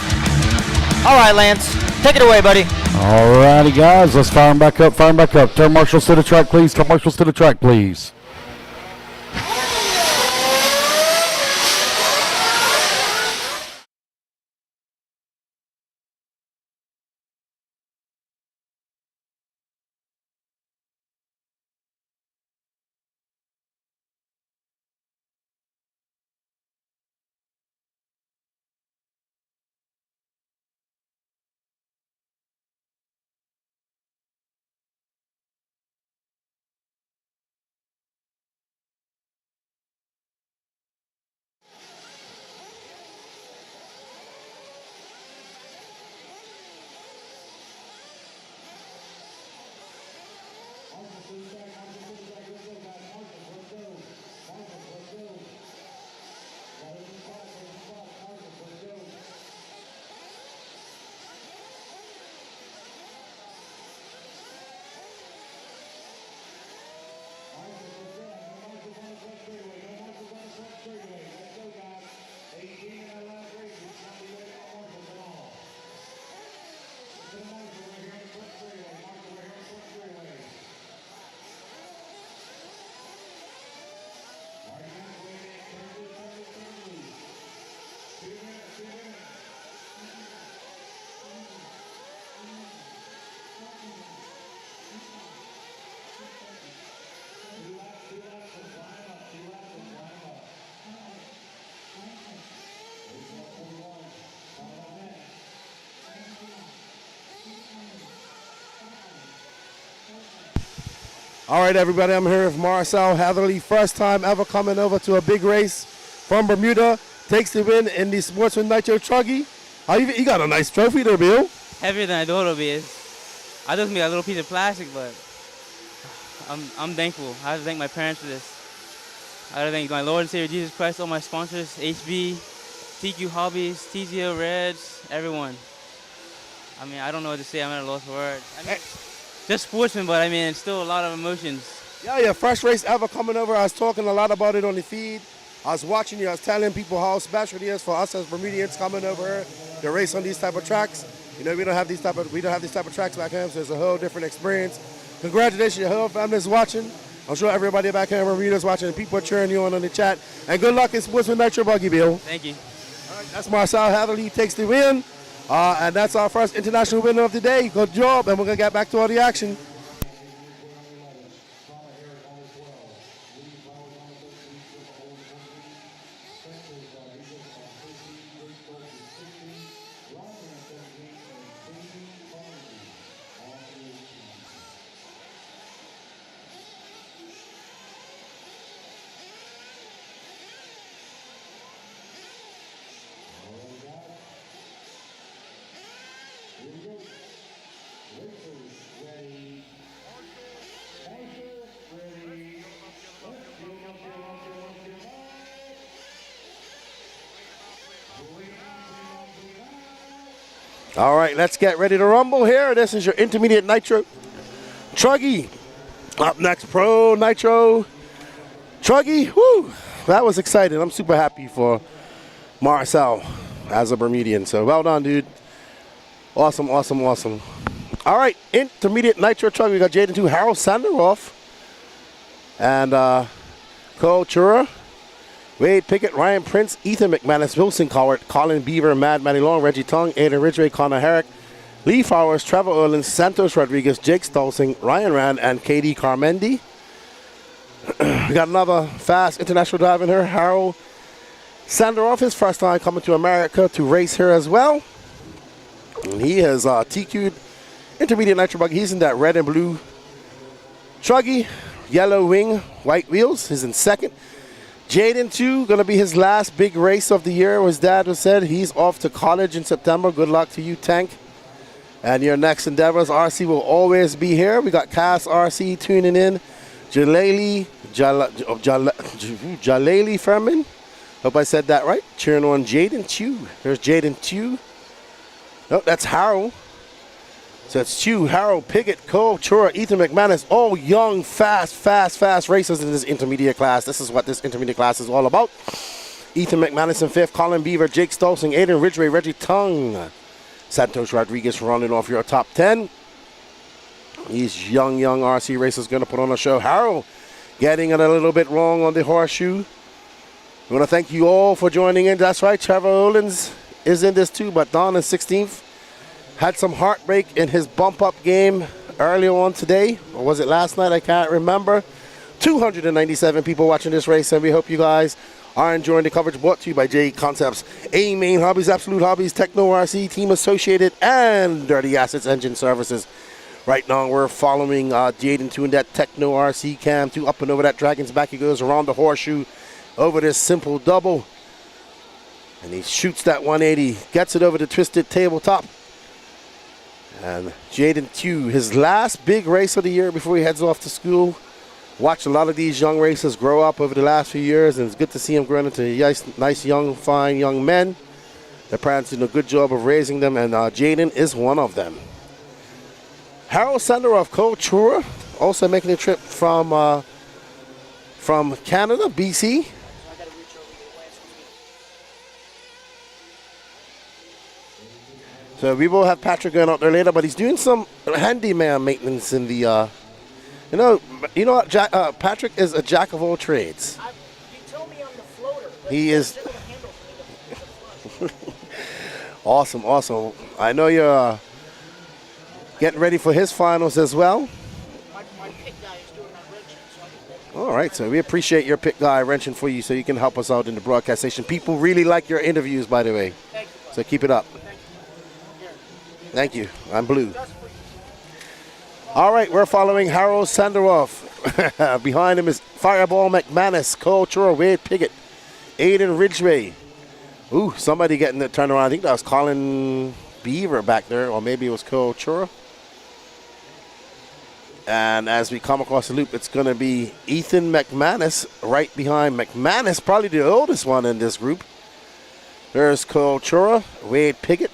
All right, Lance, take it away, buddy.
All righty, guys, let's fire them back up, fire them back up. Turn marshals to the track, please. Turn marshals to the track, please.
All right, everybody, I'm here with Marcel Hatherley. First time ever coming over to a big race from Bermuda. Takes the win in the Sportsman Nitro Truggy. You got a nice trophy there, Bill.
Heavier than I thought it would be. I just made a little piece of plastic, but I'm thankful. I have to thank my parents for this. I have to thank my Lord and Savior Jesus Christ, all my sponsors, HB, TQ Hobbies, TGO Reds, everyone. I mean, I don't know what to say. I'm at a loss for words. I mean, just sportsman, but I mean, it's still a lot of emotions.
Yeah, first race ever coming over. I was talking a lot about it on the feed. I was watching you. I was telling people how special it is for us as Bermudians coming over here to race on these type of tracks. You know, we don't have these type of tracks back home, so it's a whole different experience. Congratulations, your whole family is watching. I'm sure everybody back here in Bermuda is watching, and people are cheering you on the chat. And good luck in Sportsman Nitro Buggy, Bill.
Thank you.
All right, that's Marcel Hatherley. He takes the win. And that's our first international winner of the day. Good job, and we're going to get back to all the action. All right, let's get ready to rumble here. This is your intermediate nitro Truggy. Up next, Pro Nitro Truggy. Woo! That was exciting. I'm super happy for Marcel as a Bermudian. So well done, dude. Awesome, awesome, awesome. All right, intermediate nitro Truggy. We got Jaden 2, Harold Sanderoff, and Cole Chura. Wade Pickett, Ryan Prince, Ethan McManus, Wilson Cowart, Colin Beaver, Mad Matty Long, Reggie Tongue, Aiden Ridgway, Connor Herrick, Lee Flowers, Trevor Erlins, Santos Rodriguez, Jake Stolzing, Ryan Rand, and KD Carmendi. We got another fast international driver in here, Harold Sanderoff, his first time coming to America to race here as well. And he has TQ'd intermediate nitro buggy. He's in that red and blue truggy, yellow wing, white wheels. He's in second. Jaden, too, going to be his last big race of the year. His dad has said he's off to college in September. Good luck to you, Tank. And your next endeavors. RC will always be here. We got Cass RC tuning in. Jalali Furman. Hope I said that right. Cheering on Jaden Chu. There's Jaden Chu. Nope, that's Harold. So it's Chu, Harold, Piggott, Cole, Chura, Ethan McManus, all young, fast racers in this intermediate class. This is what this intermediate class is all about. Ethan McManus in fifth, Colin Beaver, Jake Stolzing, Aiden Ridgway, Reggie Tongue. Santos Rodriguez running off your top 10. These young RC racers going to put on a show. Harold getting it a little bit wrong on the horseshoe. I want to thank you all for joining in. That's right, Trevor Olins is in this too, but Don is 16th. Had some heartbreak in his bump-up game earlier on today. Or was it last night? I can't remember. 297 people watching this race, and we hope you guys are enjoying the coverage brought to you by J Concepts, A-Main Hobbies, Absolute Hobbies, Techno RC, Team Associated, and Dirty Assets Engine Services. Right now, we're following Jaden 2 in that Techno RC cam 2 up and over that Dragon's back. He goes around the horseshoe over this simple double. And he shoots that 180, gets it over the twisted tabletop. And Jaden Tew, his last big race of the year before he heads off to school. Watched a lot of these young racers grow up over the last few years, and it's good to see them growing into nice, young, fine young men. Their parents did a good job of raising them, and Jaden is one of them. Harold Sanderoff, Cole Chura, also making a trip from Canada, BC. So we will have Patrick going out there later, but he's doing some handyman maintenance in the, you know what, Patrick is a jack of all trades.
You told me on the floater.
He is awesome. I know you're getting ready for his finals as well.
My pit guy is doing that wrenching, so
All right, so we appreciate your pit guy wrenching for you so you can help us out in the broadcast station. People really like your interviews, by the way.
Thank you.
So keep it up. Thank you. I'm blue. All right, we're following Harold Sanderoff. Behind him is Fireball McManus, Cole Chura, Wade Piggott, Aiden Ridgway. Ooh, somebody getting the turnaround. I think that was Colin Beaver back there, or maybe it was Cole Chura. And as we come across the loop, it's going to be Ethan McManus right behind McManus, probably the oldest one in this group. There's Cole Chura, Wade Piggott,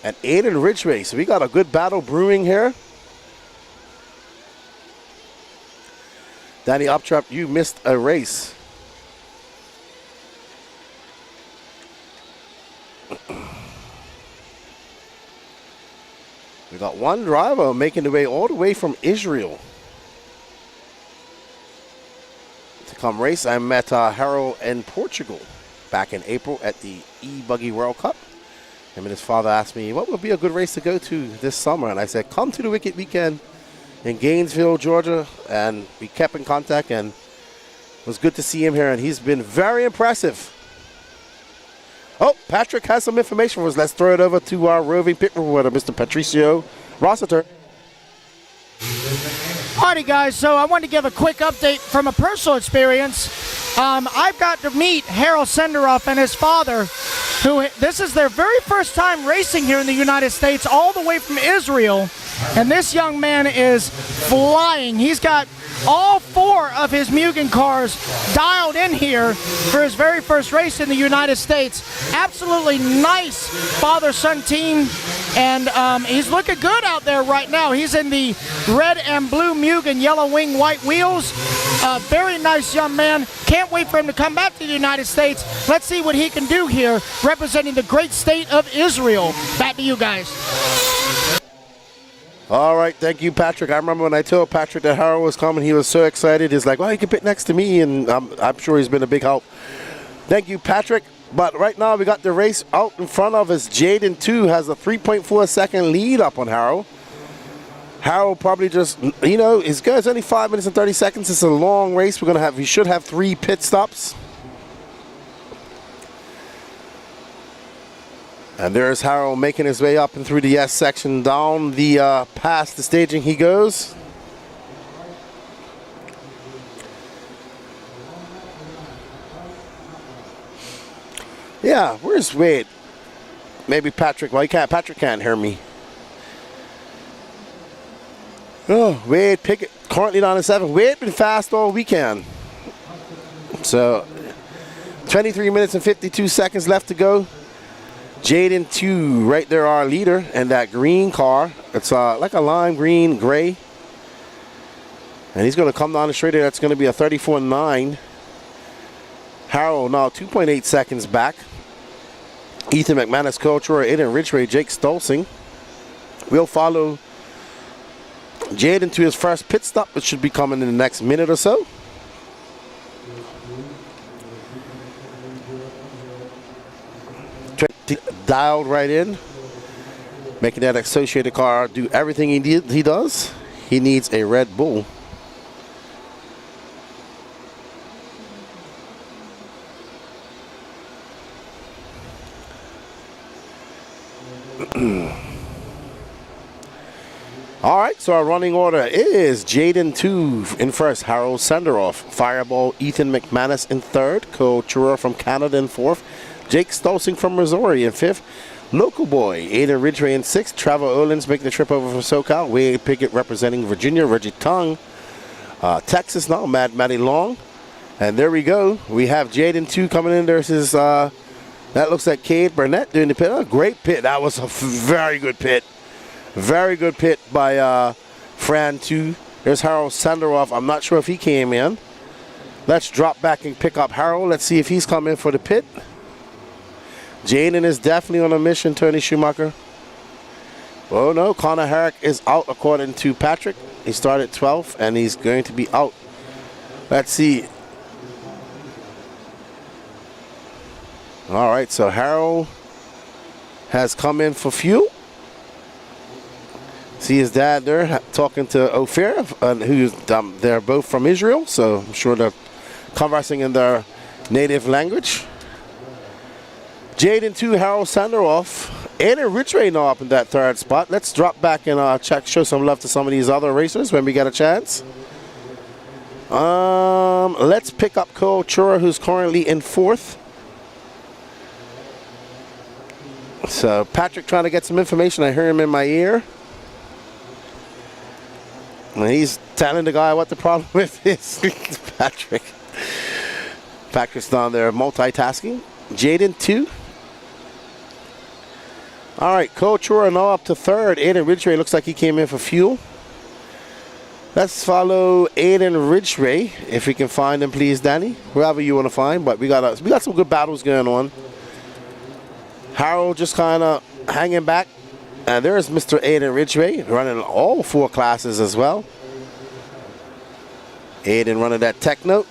and Aiden Ridgway. So we got a good battle brewing here. Danny Uptrap, you missed a race. We got one driver making the way all the way from Israel to come race. I met Harold in Portugal back in April at the e-buggy World Cup. Him and his father asked me, what would be a good race to go to this summer? And I said, come to the Wicked Weekend in Gainesville, Georgia. And we kept in contact, and it was good to see him here. And he's been very impressive. Oh, Patrick has some information for us. Let's throw it over to our roving pit reporter, Mr. Patricio Rossiter.
Alrighty, guys, so I wanted to give a quick update from a personal experience. I've got to meet Harold Sanderoff and his father, who this is their very first time racing here in the United States, all the way from Israel. And this young man is flying. He's got all four of his Mugen cars dialed in here for his very first race in the United States. Absolutely nice father-son team, and he's looking good out there right now. He's in the red and blue Mugen, yellow wing, white wheels. Very nice young man. Can't wait for him to come back to the United States. Let's see what he can do here representing the great state of Israel. Back to you guys.
All right, thank you, Patrick. I remember when I told Patrick that Harold was coming, he was so excited. He's like, well, he can pit next to me, and I'm sure he's been a big help. Thank you, Patrick. But right now we got the race out in front of us. Jaden 2 has a 3.4 second lead up on Harold. Harold probably just, you know, it's good. It's only 5 minutes and 30 seconds. It's a long race. We should have 3 pit stops. And there's Harold making his way up and through the S section. Down the past the staging he goes. Yeah, where's Wade? Maybe Patrick. Well, Patrick can't hear me. Oh, Wade Pickett currently down to 7. Wade been fast all weekend. So 23 minutes and 52 seconds left to go. Jaden 2 right there, our leader, and that green car. It's like a lime green gray. And he's going to come down the straight. That's going to be a 34.9. Harold now 2.8 seconds back. Ethan McManus, Cultura, Aiden Ridgway, Jake Stolzing. We'll follow Jaden to his first pit stop, which should be coming in the next minute or so. Dialed right in, making that associated car do everything he does. He needs a Red Bull. All right, so our running order is Jaden 2 in first, Harold Senderoff, Fireball Ethan McManus in third, Cultura from Canada in fourth, Jake Stolzing from Missouri in fifth, Local Boy Aiden Ridgway in sixth, Trevor Olins making the trip over from SoCal, Wade Pickett representing Virginia, Reggie Tung, Texas now, Matty Long, and there we go. We have Jaden 2 coming in. There's his, that looks like Cade Burnett doing the pit. Oh, great pit. That was a very good pit. Very good pit by Fran 2. There's Harold Senderoff. I'm not sure if he came in. Let's drop back and pick up Harold. Let's see if he's coming for the pit. Jaden is definitely on a mission, Tony Schumacher. Oh no, Connor Herrick is out according to Patrick. He started 12th and he's going to be out. Let's see. All right, so Harold has come in for fuel. See his dad there talking to Ophir, who's they're both from Israel, so I'm sure they're conversing in their native language. Jaden 2, Harold Senderoff, Aiden Ridgway now up in that third spot. Let's drop back and show some love to some of these other racers when we get a chance. Let's pick up Cultura, who's currently in fourth. So Patrick trying to get some information. I hear him in my ear. And he's telling the guy what the problem with is. Patrick. Patrick's down there multitasking. Jaden 2. All right, Cultura now up to third. Aiden Ridgway looks like he came in for fuel. Let's follow Aiden Ridgway, if we can find him, please, Danny. Whoever you want to find, but we got some good battles going on. Harold just kind of hanging back. And there's Mr. Aiden Ridgway running all 4 classes as well. Aiden running that tech note.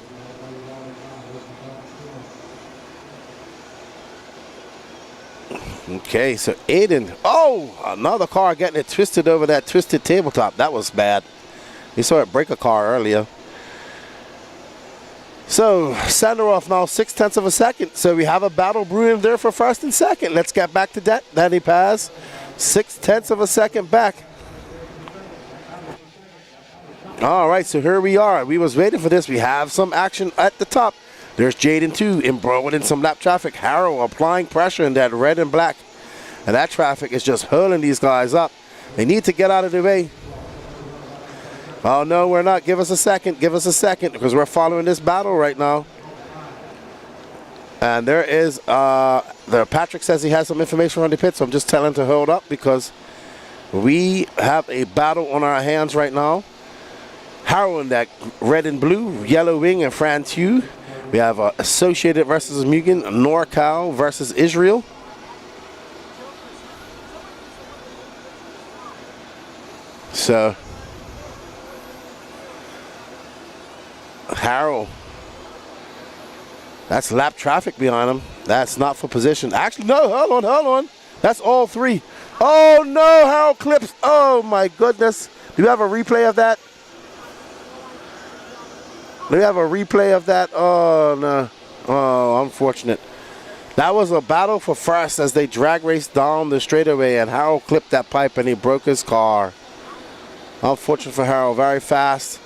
Okay, so Aiden. Oh, another car getting it twisted over that twisted tabletop. That was bad. We saw it break a car earlier. So Senderoff now 0.6 of a second. So we have a battle brewing there for first and second. Let's get back to that. Danny Paz. 0.6 of a second back. All right, so here we are. We was waiting for this. We have some action at the top. There's Jaden 2 embroiled in some lap traffic. Harold applying pressure in that red and black. And that traffic is just hurling these guys up. They need to get out of the way. Oh, no, we're not. Give us a second. Give us a second because we're following this battle right now. And there is, Patrick says he has some information on the pit, so I'm just telling him to hold up because we have a battle on our hands right now. Harold in that red and blue, Yellow Wing and Fran 2. We have Associated versus Mugen, NorCal versus Israel. So, Harold. That's lap traffic behind him. That's not for position. Actually, no, hold on. That's all three. Oh, no, Harold clips. Oh, my goodness. Do you have a replay of that? Do we have a replay of that? Oh, no. Oh, unfortunate. That was a battle for first as they drag raced down the straightaway, and Harold clipped that pipe and he broke his car. Unfortunate for Harold. Very fast.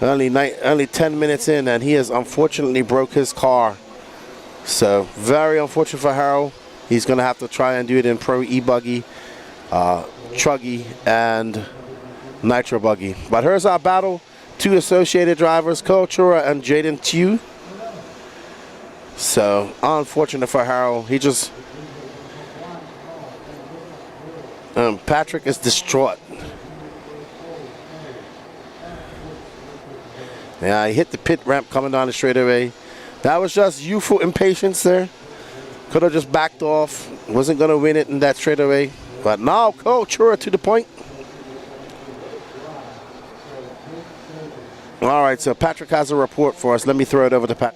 Only 10 minutes in, and he has unfortunately broke his car. So, very unfortunate for Harold. He's going to have to try and do it in Pro e-buggy, truggy, and nitro buggy. But here's our battle. Two associated drivers, Kultura and Jaden Tew. So, unfortunate for Harold. He just... Patrick is distraught. Yeah, he hit the pit ramp coming down the straightaway. That was just youthful impatience there. Could have just backed off. Wasn't going to win it in that straightaway. But now, Kultura to the point. All right, so Patrick has a report for us. Let me throw it over to Pat.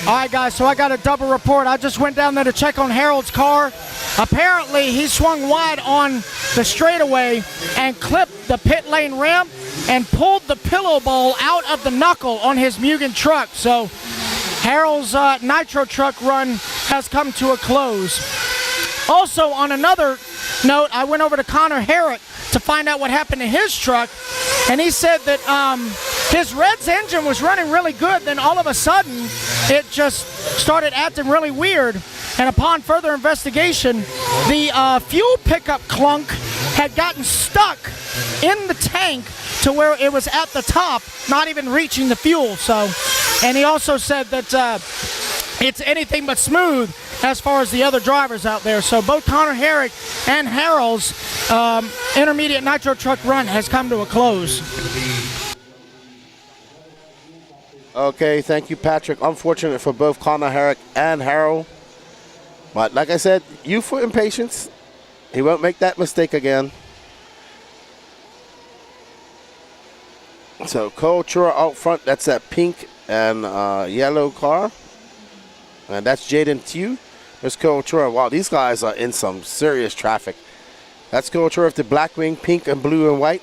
All right, guys, so I got a double report. I just went down there to check on Harold's car. Apparently, he swung wide on the straightaway and clipped the pit lane ramp and pulled the pillow bowl out of the knuckle on his Mugen truck. So Harold's nitro truck run has come to a close. Also, on another note, I went over to Connor Herrick to find out what happened to his truck, and he said that his Red's engine was running really good, then all of a sudden it just started acting really weird, and upon further investigation, the fuel pickup clunk had gotten stuck in the tank to where it was at the top, not even reaching the fuel. So, and he also said that it's anything but smooth as far as the other drivers out there. So both Connor Herrick and Harold's intermediate nitro truck run has come to a close.
Okay, thank you, Patrick. Unfortunate for both Connor Herrick and Harold. But like I said, youthful impatience. He won't make that mistake again. So Kultura out front, that's that pink and yellow car. And that's Jaden Tew. There's Kultura. Wow, these guys are in some serious traffic. That's Kultura with the black wing, pink and blue and white.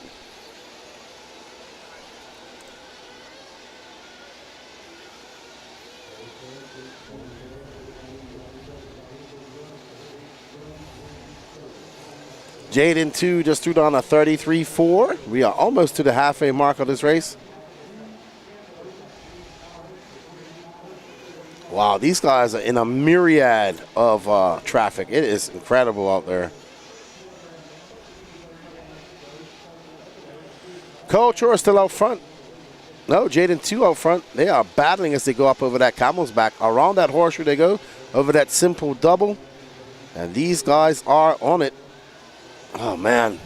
Jaden Tew just threw down a 33.4. We are almost to the halfway mark of this race. Wow, these guys are in a myriad of traffic. It is incredible out there. Kultura is still out front. No, Jaden Tew out front. They are battling as they go up over that camel's back. Around that horseshoe they go, over that simple double. And these guys are on it. Oh, man.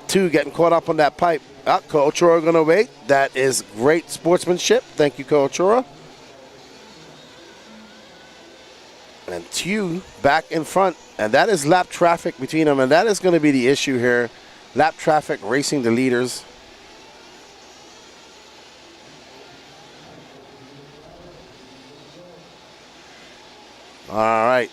Tew getting caught up on that pipe. Kultura going to wait. That is great sportsmanship. Thank you, Kultura. And Tew back in front. And that is lap traffic between them. And that is going to be the issue here. Lap traffic racing the leaders. All right.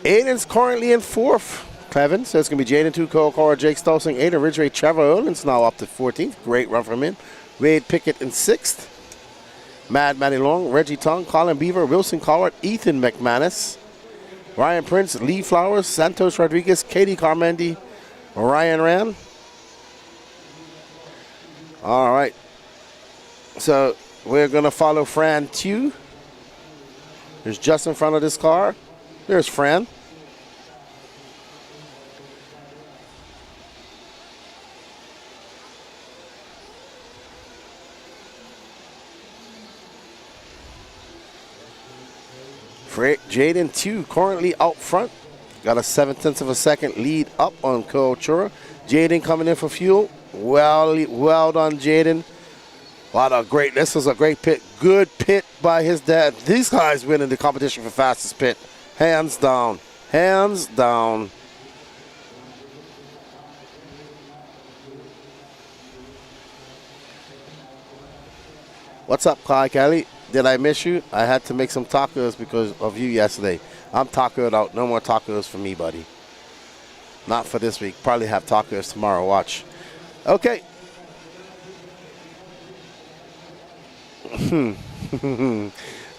Aiden's currently in fourth, Clevin. So it's going to be Jaden Tew, Kultura, Jake Stolzing, Aiden Ridgway, Trevor Olin's now up to 14th. Great run from him. Wade Pickett in 6th. Matty Long, Reggie Tong, Colin Beaver, Wilson Collard, Ethan McManus, Ryan Prince, Lee Flowers, Santos Rodriguez, Katie Carmendi, Ryan Rand. All right. So we're going to follow Fran Tew. There's just in front of this car. There's Fran. Jaden Tew currently out front. Got a 0.7 of a second lead up on Kultura. Jaden coming in for fuel. Well done, Jaden. What a great, this was a great pit. Good pit by his dad. These guys winning the competition for fastest pit. Hands down. Hands down. What's up, Kai Kelly? Did I miss you? I had to make some tacos because of you yesterday. I'm tacoed out. No more tacos for me, buddy. Not for this week. Probably have tacos tomorrow. Watch. Okay.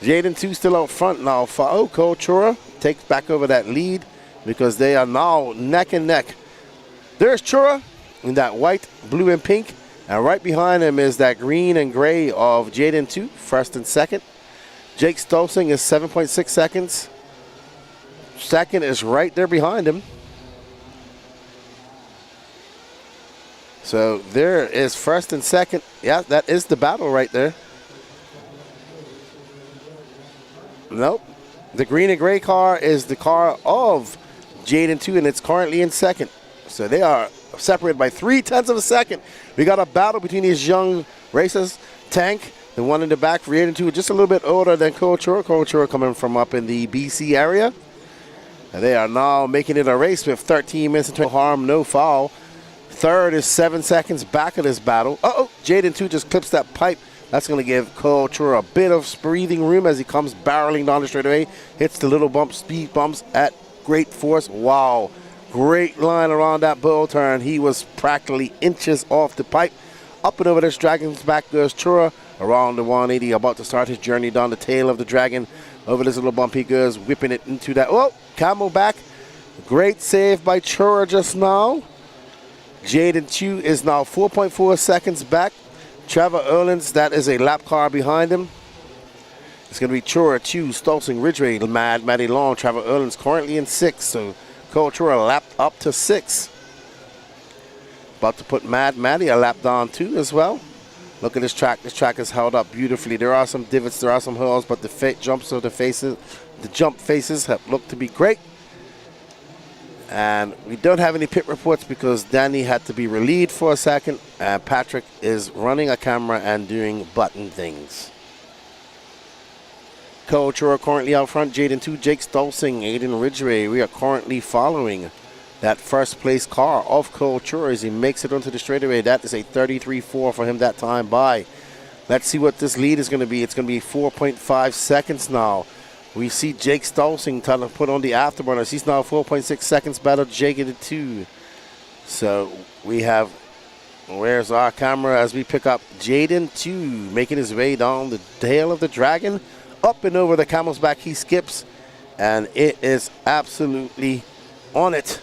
Jaden 2 still out front now. Cole Chura takes back over that lead because they are now neck and neck. There's Chura in that white, blue, and pink. And right behind him is that green and gray of Jaden 2, first and second. Jake Stolzing is 7.6 seconds. Second is right there behind him. So there is first and second. Yeah, that is the battle right there. Nope. The green and gray car is the car of Jaden 2, and it's currently in second. So they are separated by 0.3 of a second. We got a battle between these young racers. Tank, the one in the back for Jaden 2, just a little bit older than Cole Chura. Cole Chura coming from up in the BC area. And they are now making it a race with 13 minutes and 20 harm, no foul. Third is 7 seconds back of this battle. Uh-oh, Jaden 2 just clips that pipe. That's going to give Cole Chura a bit of breathing room as he comes barreling down the straightaway. Hits the little bump, speed bumps at great force. Wow. Great line around that bull turn. He was practically inches off the pipe. Up and over this dragon's back goes Chura around the 180, about to start his journey down the tail of the dragon. Over this little bump he goes, whipping it into that. Oh, camel back. Great save by Chura just now. Jaden 2 is now 4.4 seconds back. Trevor Erlins, that is a lap car behind him. It's going to be Chura 2, Stolzing, Ridgway, Matty Long. Trevor Erlins currently in 6, so Cole Chura lapped up to 6. About to put Matty a lap down too as well. Look at this track. This track is held up beautifully. There are some divots, there are some hills, but the jump faces have looked to be great. And we don't have any pit reports because Danny had to be relieved for a second. And Patrick is running a camera and doing button things. Cole Chura currently out front. Jaden 2, Jake Stolzing, Aiden Ridgway. We are currently following that first place car of Cole Chura as he makes it onto the straightaway. That is a 33.4 for him that time by. Let's see what this lead is going to be. It's going to be 4.5 seconds now. We see Jake Stolzing trying to put on the afterburners. He's now 4.6 seconds better. Jake at 2. So we have, where's our camera as we pick up Jaden 2 making his way down the tail of the dragon. Up and over the camel's back he skips. And it is absolutely on it.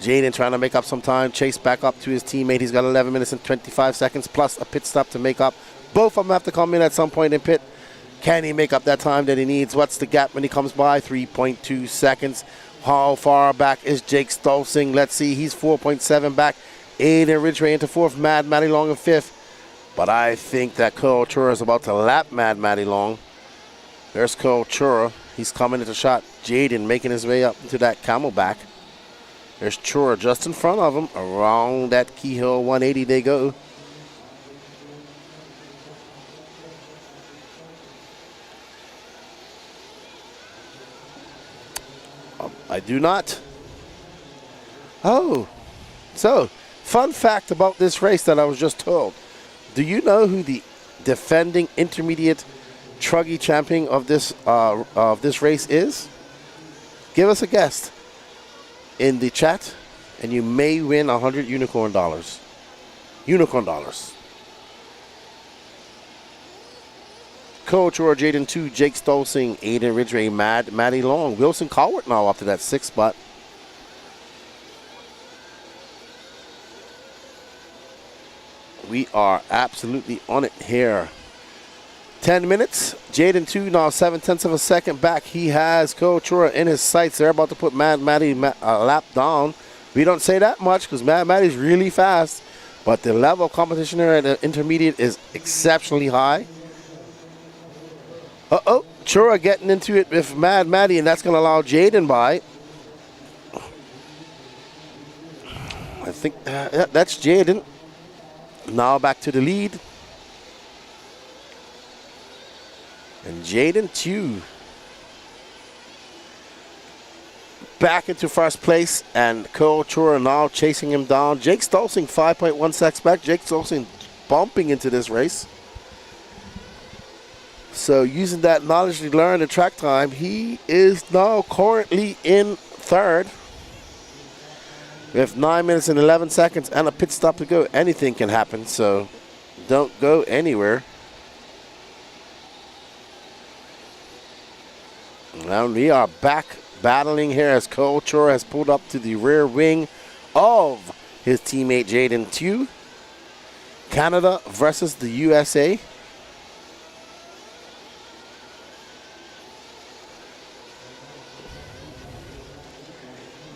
Jaden trying to make up some time. Chase back up to his teammate. He's got 11 minutes and 25 seconds plus a pit stop to make up. Both of them have to come in at some point in pit. Can he make up that time that he needs? What's the gap when he comes by? 3.2 seconds. How far back is Jake Stolzing? Let's see. He's 4.7 back. Aiden Ridgway into 4th. Matty Long in 5th. But I think that Cole Chura is about to lap Matty Long. There's Cole Chura. He's coming into shot. Jaden making his way up into that camelback. There's Chura just in front of him. Around that Key Hill 180 they go. I do not. Oh, so fun fact about this race that I was just told. Do you know who the defending intermediate truggy champion of this race is? Give us a guess in the chat, and you may win 100 unicorn dollars. Unicorn dollars. Coach or Jaden 2, Jake Stolzing, Aiden Ridgway, Matty Long, Wilson Cowart now up to that 6th spot. We are absolutely on it here. 10 minutes. Jaden 2 now 7/10 of a second back. He has Coach Chura in his sights. They're about to put Matty a lap down. We don't say that much because Matty's really fast, but the level of competition here at the intermediate is exceptionally high. Uh-oh, Chura getting into it with Matty, and that's going to allow Jaden by. I think that's Jaden. Now back to the lead. And Jaden 2 back into first place, and Cole Chura now chasing him down. Jake Stolzing 5.1 seconds back. Jake Stolzing bumping into this race. So using that knowledge he learned at track time, he is now currently in third. We have 9 minutes and 11 seconds and a pit stop to go. Anything can happen, so don't go anywhere. And we are back battling here as Cole Chura has pulled up to the rear wing of his teammate Jaden Tew. Canada versus the USA.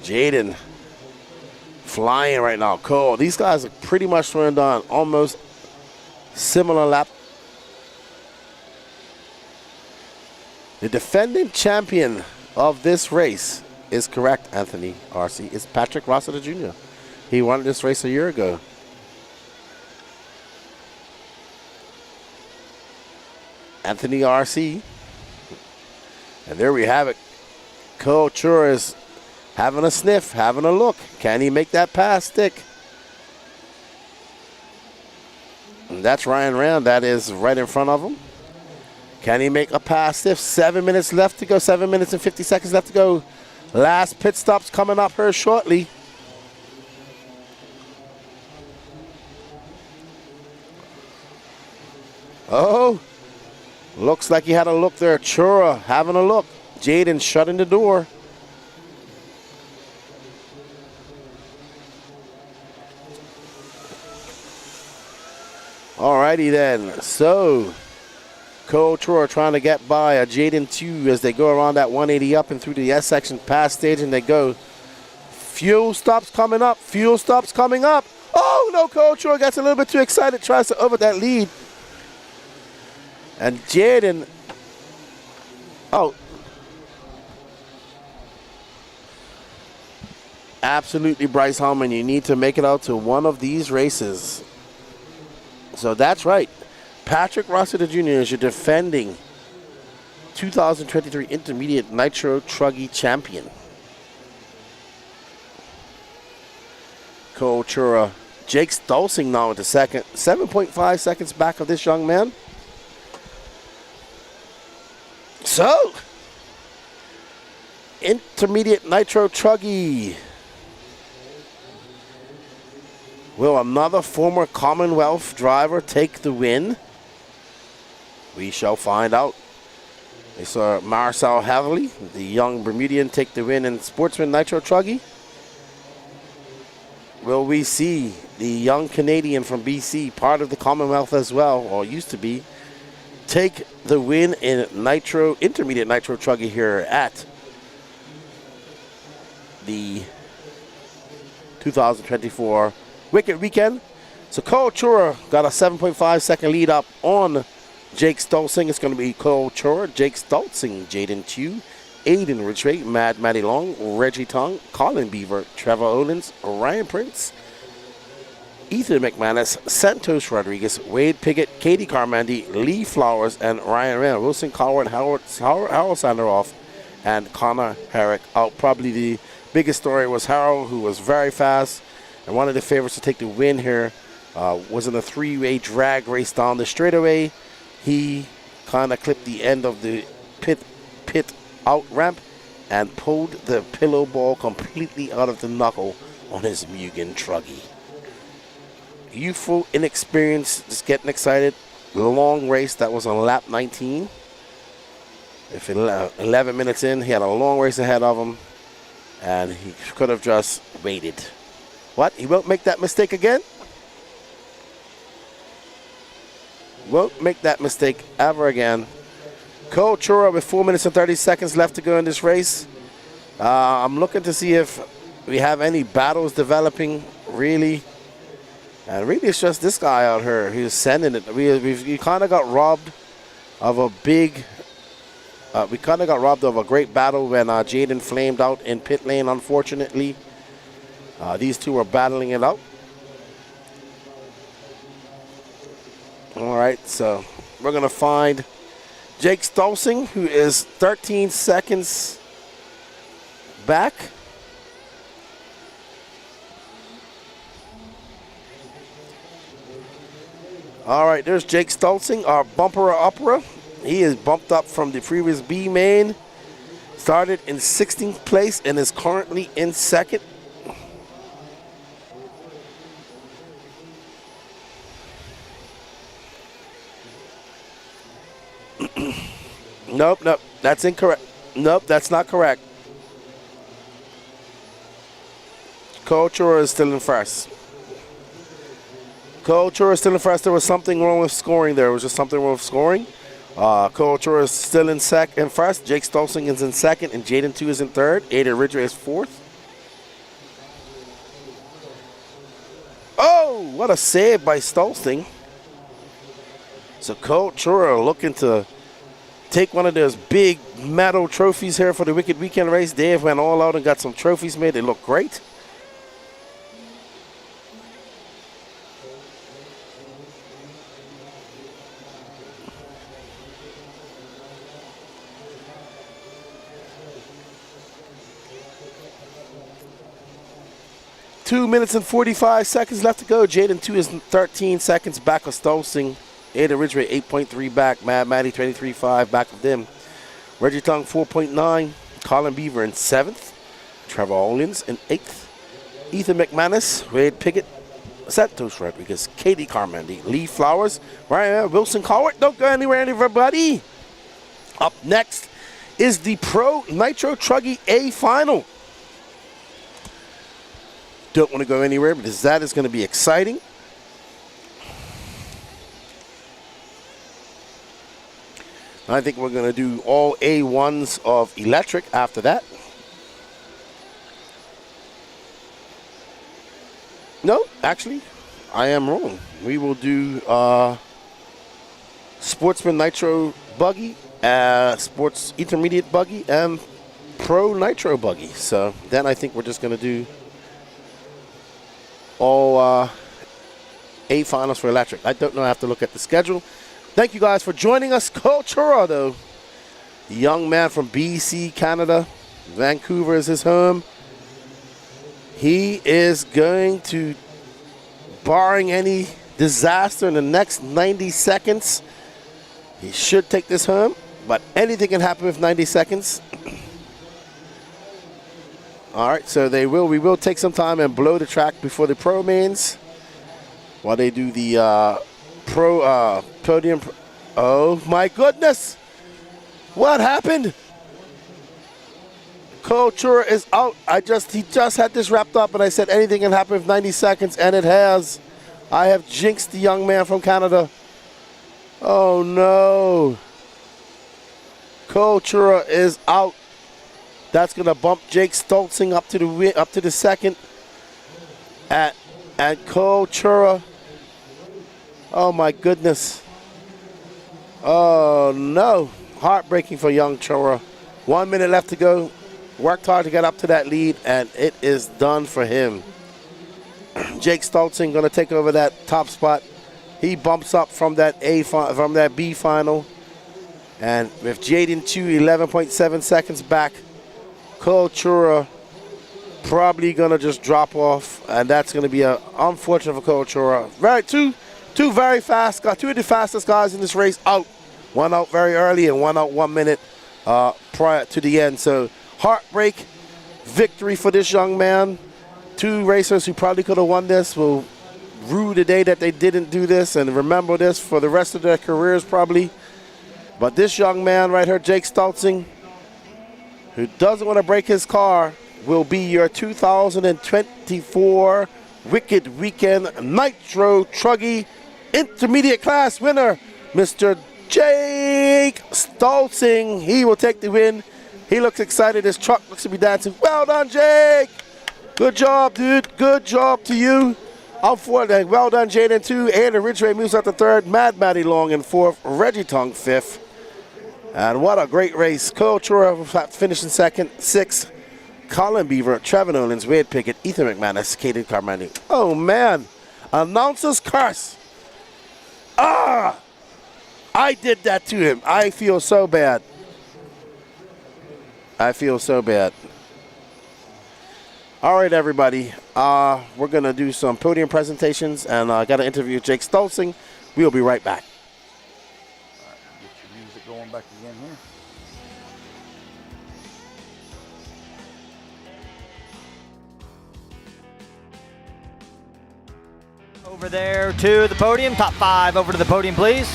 Jaden flying right now. Cole, these guys are pretty much throwing down almost similar lap. The defending champion of this race is correct, Anthony RC. It's Patrick Rossiter Jr. He won this race a year ago. Anthony RC. And there we have it. Cole Chura is having a sniff, having a look. Can he make that pass stick? And that's Ryan Rand. That is right in front of him. Can he make a pass stiff? 7 minutes left to go. 7 minutes and 50 seconds left to go. Last pit stop's coming up here shortly. Oh, looks like he had a look there. Chura having a look. Jaden shutting the door. Alrighty then. So, Cole Chura trying to get by a Jaden Tew as they go around that 180 up and through the S section pass stage, and they go. Fuel stops coming up. Fuel stops coming up. Oh no, Cole Chura gets a little bit too excited, tries to over that lead. And Jaden, absolutely, Bryce Harmon, you need to make it out to one of these races. So that's right. Patrick Rossiter Jr. is your defending 2023 Intermediate Nitro Truggy champion. Cole Chura, Jake Stolzing now into second. 7.5 seconds back of this young man. So, Intermediate Nitro Truggy. Will another former Commonwealth driver take the win? We shall find out. We saw Marcel Havely, the young Bermudian, take the win in Sportsman Nitro Truggy. Will we see the young Canadian from BC, part of the Commonwealth as well, or used to be, take the win in Intermediate Nitro Truggy here at the 2024 Wicked Weekend? So Cole Chura got a 7.5 second lead up on Jake Stolzing. It's going to be Cole Chura, Jake Stolzing, Jaden Tew, Aiden Ridgway, Matty Long, Reggie Tong, Colin Beaver, Trevor Owens, Ryan Prince, Ethan McManus, Santos Rodriguez, Wade Piggott, Katie Carmandi, Lee Flowers, and Ryan Rand, Wilson Coward, Harold Sanderoff, and Connor Herrick out. Probably the biggest story was Harold, who was very fast, and one of the favorites to take the win here was in a three-way drag race down the straightaway. He kind of clipped the end of the pit out ramp and pulled the pillow ball completely out of the knuckle on his Mugen Truggy. Youthful, inexperienced, just getting excited. Long race that was on lap 19. If 11 minutes in, he had a long race ahead of him, and he could have just waited. What? He won't make that mistake again? Won't make that mistake ever again. Cole Chura with 4 minutes and 30 seconds left to go in this race. I'm looking to see if we have any battles developing, really. And really, it's just this guy out here who's sending it. We kind of got robbed of a big. We kind of got robbed of a great battle when Jaden flamed out in pit lane, unfortunately. These two were battling it out. All right, so we're going to find Jake Stolzing, who is 13 seconds back. All right, there's Jake Stolzing, our bumper opera. He is bumped up from the previous B main. Started in 16th place and is currently in second. Nope, that's incorrect. Nope, that's not correct. Culture is still in first. Culture is still in first. There was something wrong with scoring there. It was just something wrong with scoring. Culture is still in first. Jake Stolzing is in second, and Jaden 2 is in third. Ada Ridgway is fourth. Oh, what a save by Stolzing. So Culture looking to take one of those big medal trophies here for the Wicked Weekend race. Dave went all out and got some trophies made. They look great. Two minutes and 45 seconds left to go. Jaden 2 is 13 seconds back of Stolzing. Ada Ridgway 8.3 back. Mad Maddie 23.5 back of them. Reggie Tongue 4.9. Colin Beaver in 7th. Trevor Owens in 8th. Ethan McManus, Wade Pickett, Santos Rodriguez, Katie Carmandi, Lee Flowers, Ryan Wilson Cowart. Don't go anywhere, everybody. Up next is the Pro Nitro Truggy A Final. Don't want to go anywhere because that is going to be exciting. I think we're going to do all A1s of electric after that. No, actually, I am wrong. We will do Sportsman Nitro Buggy, Sports Intermediate Buggy, and Pro Nitro Buggy. So then I think we're just going to do all A finals for electric. I don't know. I have to look at the schedule. Thank you guys for joining us. Cultura, though, the young man from BC, Canada. Vancouver is his home. He is going to, barring any disaster in the next 90 seconds, he should take this home. But anything can happen with 90 seconds. All right, so we will take some time and blow the track before the pro mains while they do the pro podium. Oh my goodness! What happened? Culture is out. He just had this wrapped up, and I said anything can happen with 90 seconds, and it has. I have jinxed the young man from Canada. Oh no! Culture is out. That's gonna bump Jake Stolzing up to the second. And Cultura. Oh my goodness. Oh no. Heartbreaking for young Chura. 1 minute left to go. Worked hard to get up to that lead, and it is done for him. Jake Stolzing gonna take over that top spot. He bumps up from that B final. And with Jaden 2, 11.7 seconds back, Cultura probably gonna just drop off, and that's gonna be unfortunate for Cultura. Two very fast guys, two of the fastest guys in this race out. One out very early and one out 1 minute prior to the end. So heartbreak victory for this young man. Two racers who probably could have won this will rue the day that they didn't do this and remember this for the rest of their careers probably. But this young man right here, Jake Stolzing, who doesn't want to break his car, will be your 2024 Wicked Weekend Nitro Truggy Intermediate Class winner, Mr. Jake Stolzing. He will take the win. He looks excited. His truck looks to be dancing. Well done, Jake. Good job, dude. Good job to you. Out for that. Well done, Jaden 2. Ada Ridgway moves out to third. Mad Matty Long in fourth. Reggie Tongue fifth. And what a great race. Cultura finishing second. Sixth. Colin Beaver, Trevor Nolans, Wade Pickett, Ethan McManus, Kaden Carmani. Oh, man. Announcer's curse. I did that to him. I feel so bad. I feel so bad. All right, everybody. We're going to do some podium presentations, and I got to interview Jake Stolzing. We'll be right back.
Get your music going.
going back again here.
Over there to the podium. Top 5 over to the podium, please.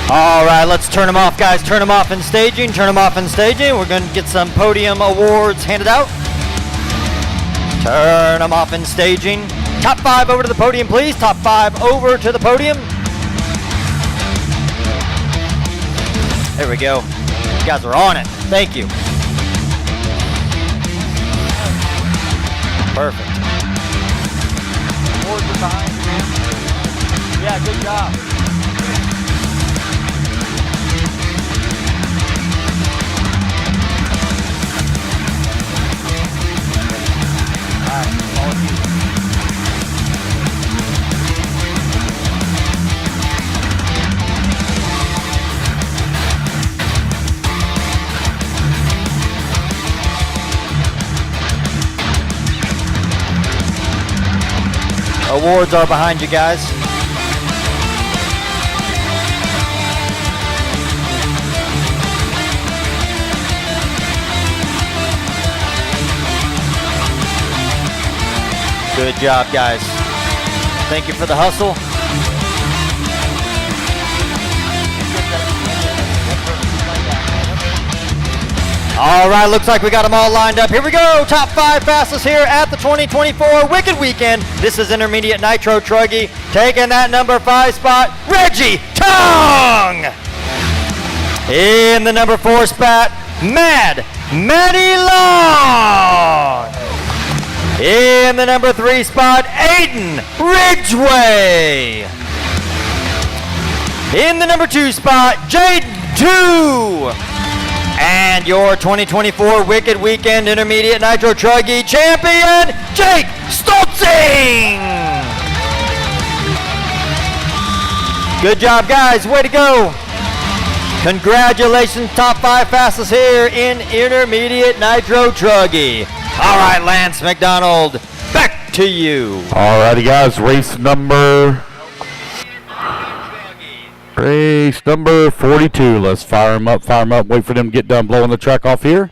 All right, let's turn them off, guys. Turn them off in staging. Turn them off in staging. We're going to get some podium awards handed out. Turn them off in staging. Top 5 over to the podium, please. Top 5 over to the podium. There we go. You guys are on it. Thank you. Perfect. Awards are behind you, man. Yeah, good job. Awards are behind you guys. Good job, guys. Thank you for the hustle. All right, looks like we got them all lined up. Here we go. Top 5 fastest here at the 2024 Wicked Weekend. This is intermediate nitro truggy. Taking that number 5 spot, Reggie Tong. In the number 4 spot, Maddie Long. In the number 3 spot, Aiden Ridgway. In the number 2 spot, Jaden 2. And your 2024 Wicked Weekend Intermediate Nitro Truggy Champion, Jake Stoltzing! Good job, guys. Way to go. Congratulations, top 5 fastest here in Intermediate Nitro Truggy. All right, Lance McDonald, back to you.
All righty, guys. Race number 42. Let's fire them up, wait for them to get done blowing the track off here.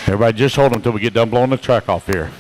Everybody just hold them until we get done blowing the track off here.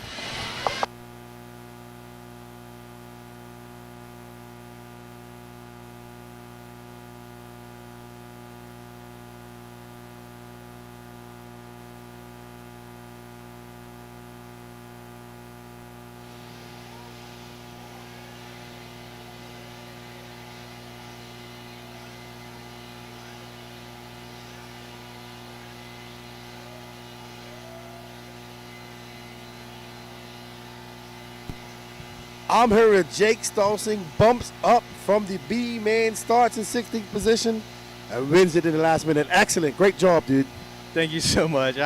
I'm here with Jake Stoltzing, bumps up from the B main, starts in 16th position, and wins it in the last minute. Excellent, great job, dude.
Thank you so much.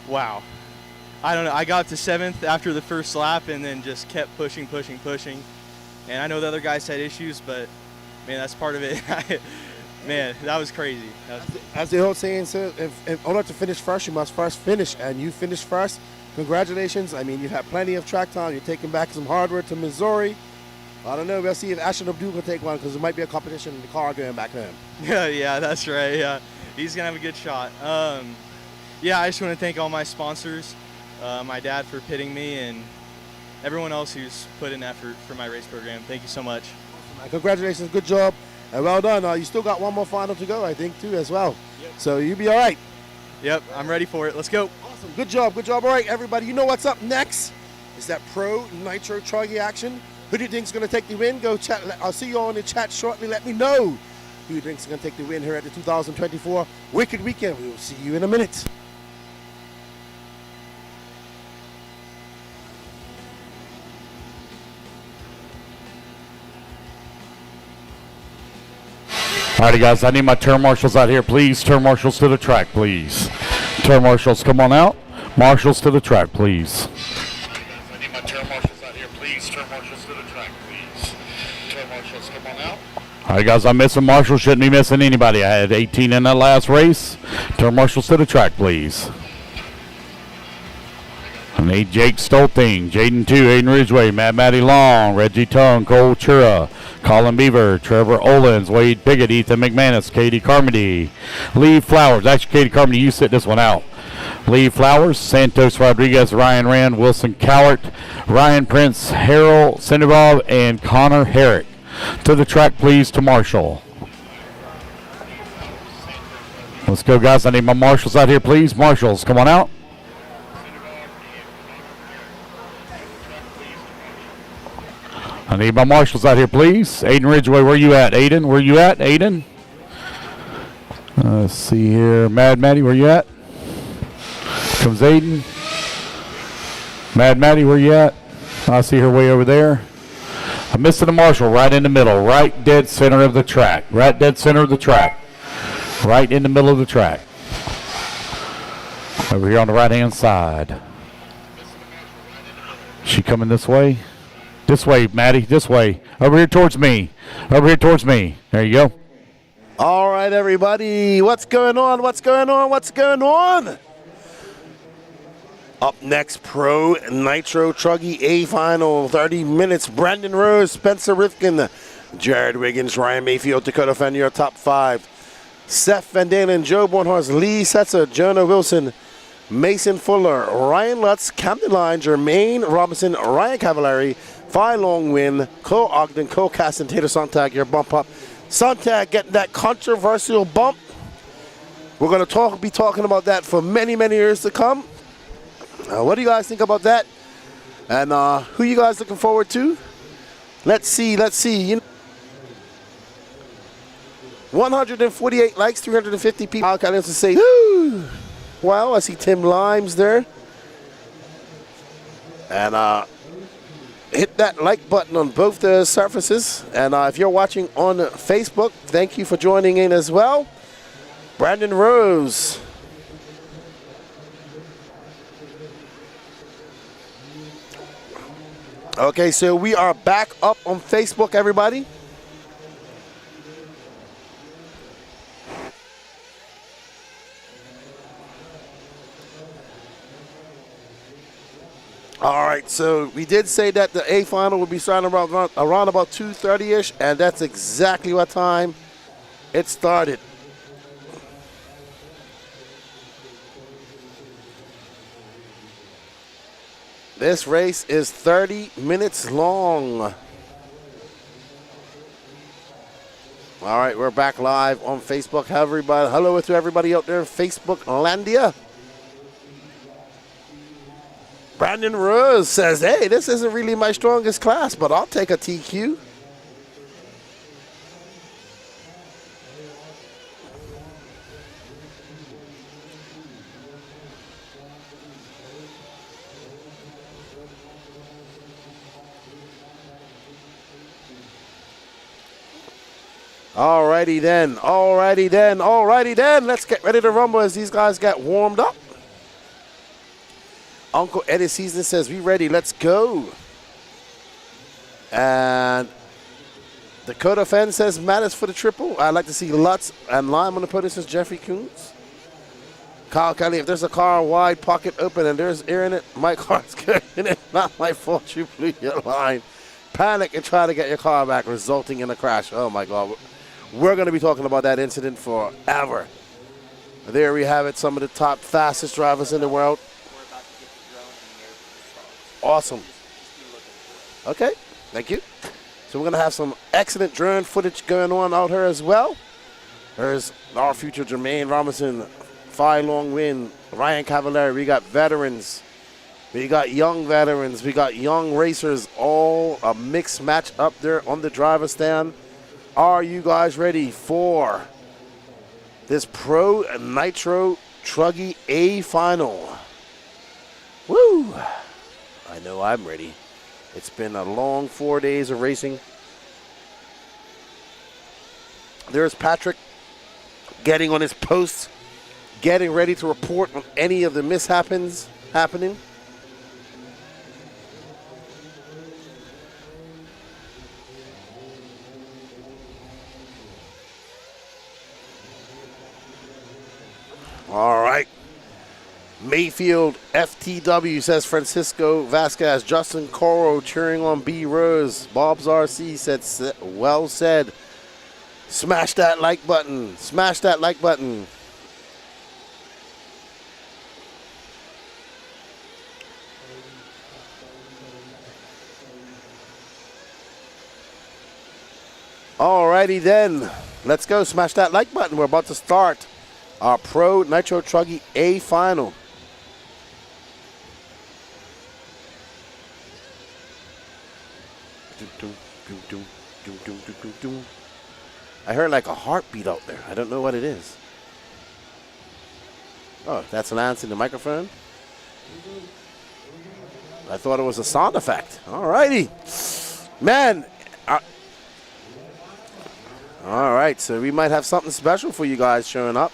Wow. I don't know. I got to 7th after the first lap and then just kept pushing. And I know the other guys had issues, but man, that's part of it. Man, that was crazy.
As the old saying says, in order to finish first, you must first finish, and you finished first. Congratulations. I mean, you've had plenty of track time. You're taking back some hardware to Missouri. I don't know. We'll see if Ashton Abdul can take one because there might be a competition in the car going back home.
Yeah, that's right. Yeah, he's going to have a good shot. Yeah, I just want to thank all my sponsors, my dad for pitting me, and everyone else who's put in effort for my race program. Thank you so much.
Congratulations. Good job. And well done. You still got one more final to go, I think, too, as well. Yep. So you'll be all right.
Yep, I'm ready for it. Let's go.
Awesome. Good job. All right, everybody. You know what's up next? Is that Pro Nitro Truggy action. Who do you think's going to take the win? Go chat. I'll see you all in the chat shortly. Let me know who do you think's going to take the win here at the 2024 Wicked Weekend. We will see you in a minute.
Alrighty, guys, I need my turn marshals out here, please. Turn marshals to the track, please. Turn marshals, come on out. Marshals to the track, please. I need my turn marshals out here, please. Turn marshals to the track, please. Turn marshals, come on out. Alright, guys, I'm missing marshals. Shouldn't be missing anybody. I had 18 in that last race. Turn marshals to the track, please. I need Jake Stolting, Jaden 2, Aiden Ridgway, Matt Matty Long, Reggie Tongue, Cole Chura, Colin Beaver, Trevor Olens, Wade Piggott, Ethan McManus, Katie Carmody, Lee Flowers. Actually, Katie Carmody, you sit this one out. Lee Flowers, Santos Rodriguez, Ryan Rand, Wilson Cowart, Ryan Prince, Harold Cinderbob, and Connor Herrick. To the track, please, to Marshall. Let's go, guys. I need my marshals out here, please. Marshals, come on out. I need my marshals out here, please. Aiden Ridgway, where you at? Aiden, where you at? Aiden? Let's see here. Mad Matty, where you at? Comes Aiden. Mad Matty, where you at? I see her way over there. I'm missing a marshal right in the middle, right dead center of the track. Right dead center of the track. Right in the middle of the track. Over here on the right-hand side. She coming this way? This way, Maddie, this way. Over here towards me. Over here towards me. There you go.
All right, everybody. What's going on? What's going on? What's going on? Up next, Pro Nitro Truggy A Final. 30 minutes. Brandon Rose, Spencer Rifkin, Jared Wiggins, Ryan Mayfield, Dakota Fenn, your top 5. Seth Van Dalen, Joe Bornhorst, Lee Setzer, Jonah Wilson, Mason Fuller, Ryan Lutz, Camden Line, Jermaine Robinson, Ryan Cavallari, Phi Long Win, Cole Ogden, Cole Cass, and Tater Sontag, your bump up. Sontag getting that controversial bump. We're going to be talking about that for many, many years to come. What do you guys think about that? And who you guys looking forward to? Let's see. 148 likes, 350 people. I'll kind of say, whoo! Wow, I see Tim Limes there. And hit that like button on both the surfaces. And if you're watching on Facebook, thank you for joining in as well. Brandon Rose. Okay, so we are back up on Facebook, everybody. All right, so we did say that the A final will be starting around about 2:30ish, and that's exactly what time it started. This race is 30 minutes long. All right, we're back live on Facebook. Hello to everybody out there in Facebook Landia. Brandon Rose says, hey, this isn't really my strongest class, but I'll take a TQ. Alrighty then. Let's get ready to rumble as these guys get warmed up. Uncle Eddie Season says, we ready, let's go. And Dakota Fenn says, Mattis for the triple. I'd like to see Lutz and Lime on the podium, says Jeffrey Coons. Kyle Kelly, if there's a car wide pocket open and there's air in it, my car's good in it. Not my fault you blew your line. Panic and try to get your car back, resulting in a crash. Oh my God. We're going to be talking about that incident forever. There we have it, some of the top fastest drivers in the world. Awesome. Okay, thank you. So we're going to have some excellent drone footage going on out here as well. There's our future Jermaine Robinson, Phi Long Win, Ryan Cavallari. We got veterans. We got young veterans. We got young racers. All a mixed match up there on the driver's stand. Are you guys ready for this Pro Nitro Truggy A Final? Woo! I know I'm ready. It's been a long 4 days of racing. There's Patrick getting on his post, getting ready to report on any of the mishaps happening. All right. Mayfield FTW, says Francisco Vasquez. Justin Coro cheering on B Rose. Bob's RC said, well said. Smash that like button. Smash that like button. Alrighty then. Let's go. Smash that like button. We're about to start our Pro Nitro Truggy A final. I heard like a heartbeat out there. I don't know what it is. Oh, that's Lance in the microphone. I thought it was a sound effect. Alrighty. Man. Alright, so we might have something special for you guys showing up.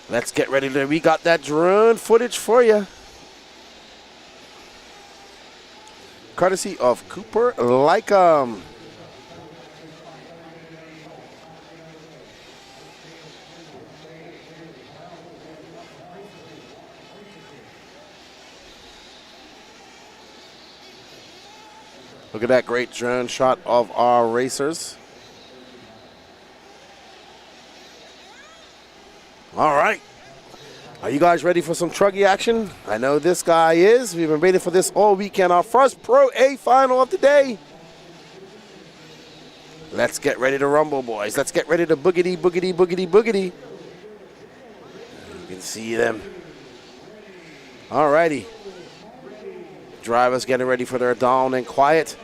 Let's get ready to, we got that drone footage for you. Courtesy of Cooper Lycum. Look at that great drone shot of our racers. All right. Are you guys ready for some truggy action? I know this guy is. We've been waiting for this all weekend. Our first Pro A final of the day. Let's get ready to rumble, boys. Let's get ready to boogity, boogity, boogity, boogity. You can see them. All righty. Drivers getting ready for their down and quiet.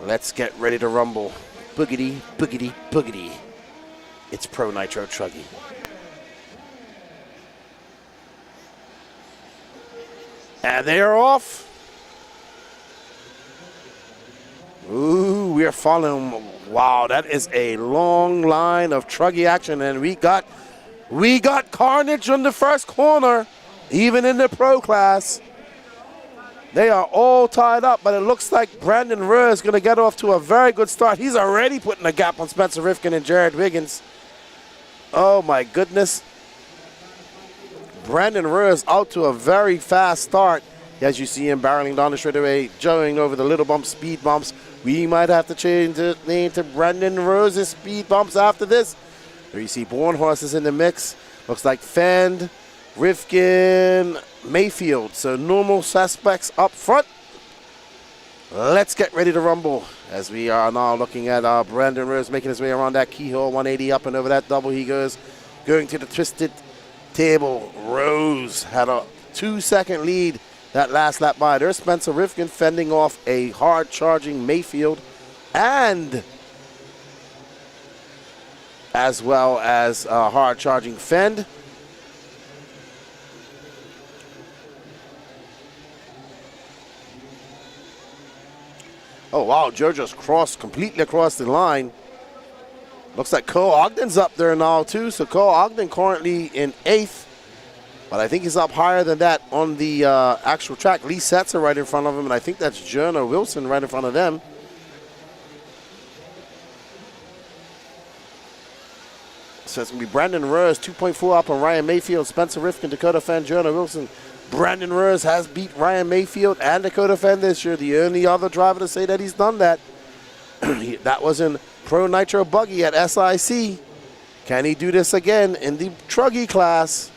Let's get ready to rumble. Boogity, boogity, boogity. It's Pro Nitro Truggy. And they are off. Ooh, we are following. Wow, that is a long line of truggy action, and we got carnage on the first corner, even in the pro class. They are all tied up, but it looks like Brandon Rurr is going to get off to a very good start. He's already putting a gap on Spencer Rifkin and Jared Wiggins. Oh, my goodness. Brandon Rurr is out to a very fast start. As you see him barreling down the straightaway, jogging over the little bumps, speed bumps. We might have to change the name to Brandon Rurr's speed bumps after this. There you see Born Horses in the mix. Looks like Fend, Rifkin, Mayfield. So normal suspects up front. Let's get ready to rumble as we are now looking at Brandon Rose making his way around that keyhole, 180 up and over that double. He goes, going to the twisted table. Rose had a 2-second lead that last lap by. There's Spencer Rifkin fending off a hard charging Mayfield and as well as hard charging Fend. Oh, wow, Joe just crossed completely across the line. Looks like Cole Ogden's up there now, too. So Cole Ogden currently in 8th. But I think he's up higher than that on the actual track. Lee Setzer right in front of him, and I think that's Jonah Wilson right in front of them. So it's going to be Brandon Rose, 2.4 up on Ryan Mayfield, Spencer Rifkin, Dakota Fan, Jonah Wilson. Brandon Rose has beat Ryan Mayfield and Dakota Fan this year. The only other driver to say that he's done that. That was in Pro Nitro Buggy at SIC. Can he do this again in the Truggy class?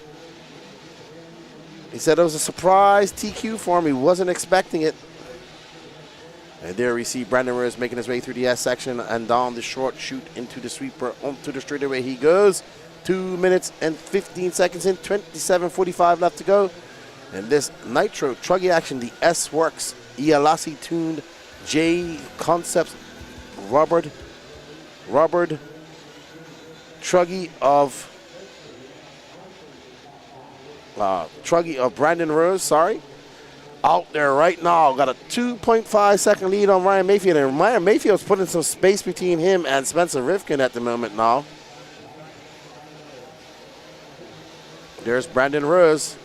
He said it was a surprise TQ for him. He wasn't expecting it. And there we see Brandon Rose making his way through the S section and down the short chute into the sweeper. Onto the straightaway he goes. 2 minutes and 15 seconds in, 27:45 left to go. And this Nitro Truggy action, the S Works, Ialasi tuned, J Concepts, rubbered Truggy of Brandon Rose, sorry. out there right now. Got a 2.5 second lead on Ryan Mayfield, and Ryan Mayfield's putting some space between him and Spencer Rivkin at the moment now. There's Brandon Rose.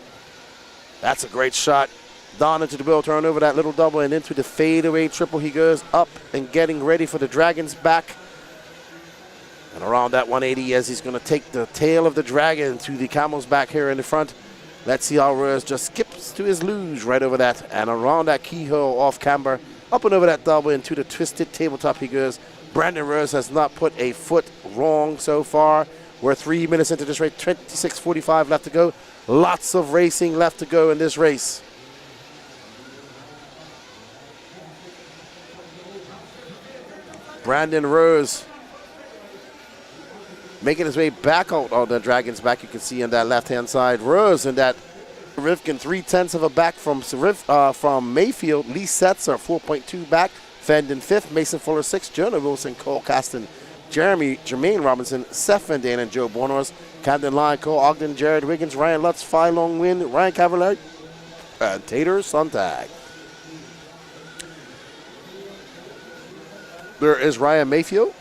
That's a great shot. Down into the wheel turn, over that little double, and into the fadeaway triple. He goes up and getting ready for the Dragon's back. And around that 180 as he's going to take the tail of the Dragon to the Camel's back here in the front. Let's see how Rose just skips to his luge right over that. And around that keyhole off camber, up and over that double into the twisted tabletop he goes. Brandon Rose has not put a foot wrong so far. We're 3 minutes into this race, 26:45 left to go. Lots of racing left to go in this race. Brandon Rose making his way back out on the Dragon's back. You can see on that left-hand side. Rose and that Rivkin 3/10 of a back from Mayfield. Lee Setzer 4.2 back. Fend in 5th. Mason Fuller 6th. Jonah Wilson, Cole Caston, Jermaine Robinson, Seth Van Dane, and Joe Bornhorst. Camden Lyon, Cole Ogden, Jared Wiggins, Ryan Lutz, Phi Long Win, Ryan Cavalier, and Tater Sontag. There is Ryan Mayfield.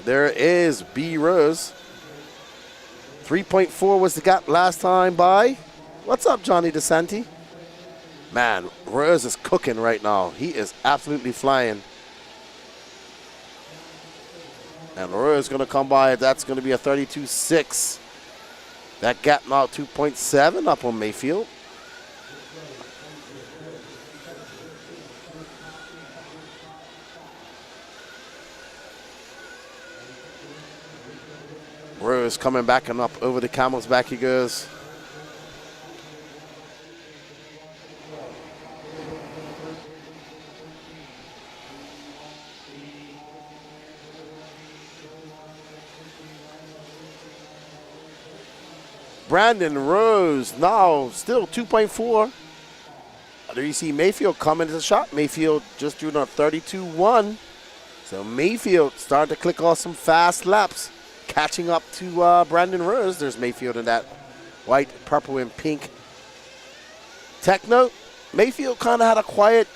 There is B. Rose. 3.4 was the gap last time by. What's up, Johnny DeSanti? Man, Rose is cooking right now. He is absolutely flying. And Rose is going to come by. That's going to be a 32.6. That gap now 2.7 up on Mayfield. Rose coming back and up over the Camel's back he goes. Brandon Rose now still 2.4. There you see Mayfield coming to the shot. Mayfield just doing a 32.1. So Mayfield starting to click off some fast laps. Catching up to Brandon Rose. There's Mayfield in that white, purple, and pink techno. Mayfield kind of had a quiet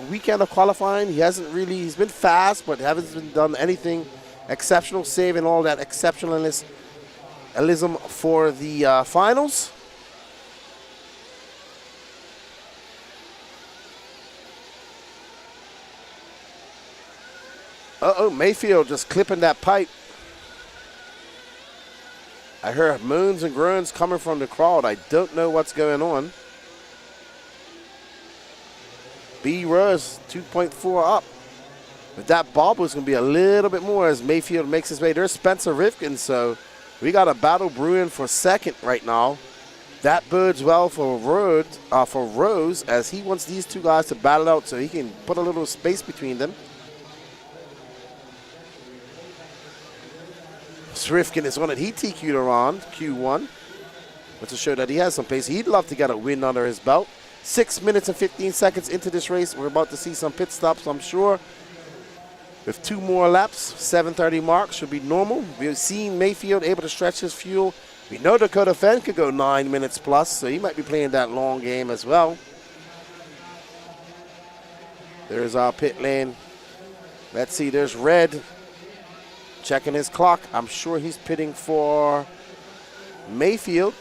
weekend of qualifying. He's been fast, but hasn't done anything exceptional, saving all that exceptionalism for the finals. Mayfield just clipping that pipe. I heard moans and groans coming from the crowd. I don't know what's going on. B. Rose 2.4 up. But that bob was going to be a little bit more as Mayfield makes his way. There's Spencer Rivkin, so we got a battle brewing for second right now. That bodes well for Rose as he wants these two guys to battle out so he can put a little space between them. Rivkin is one that he TQ'd around Q1, but to show that he has some pace. He'd love to get a win under his belt. 6 minutes and 15 seconds into this race. We're about to see some pit stops, I'm sure. With 2 more laps, 7:30 mark should be normal. We've seen Mayfield able to stretch his fuel. We know Dakota Fenn could go 9 minutes plus, so he might be playing that long game as well. There's our pit lane. Let's see, there's Red. Checking his clock. I'm sure he's pitting for Mayfield.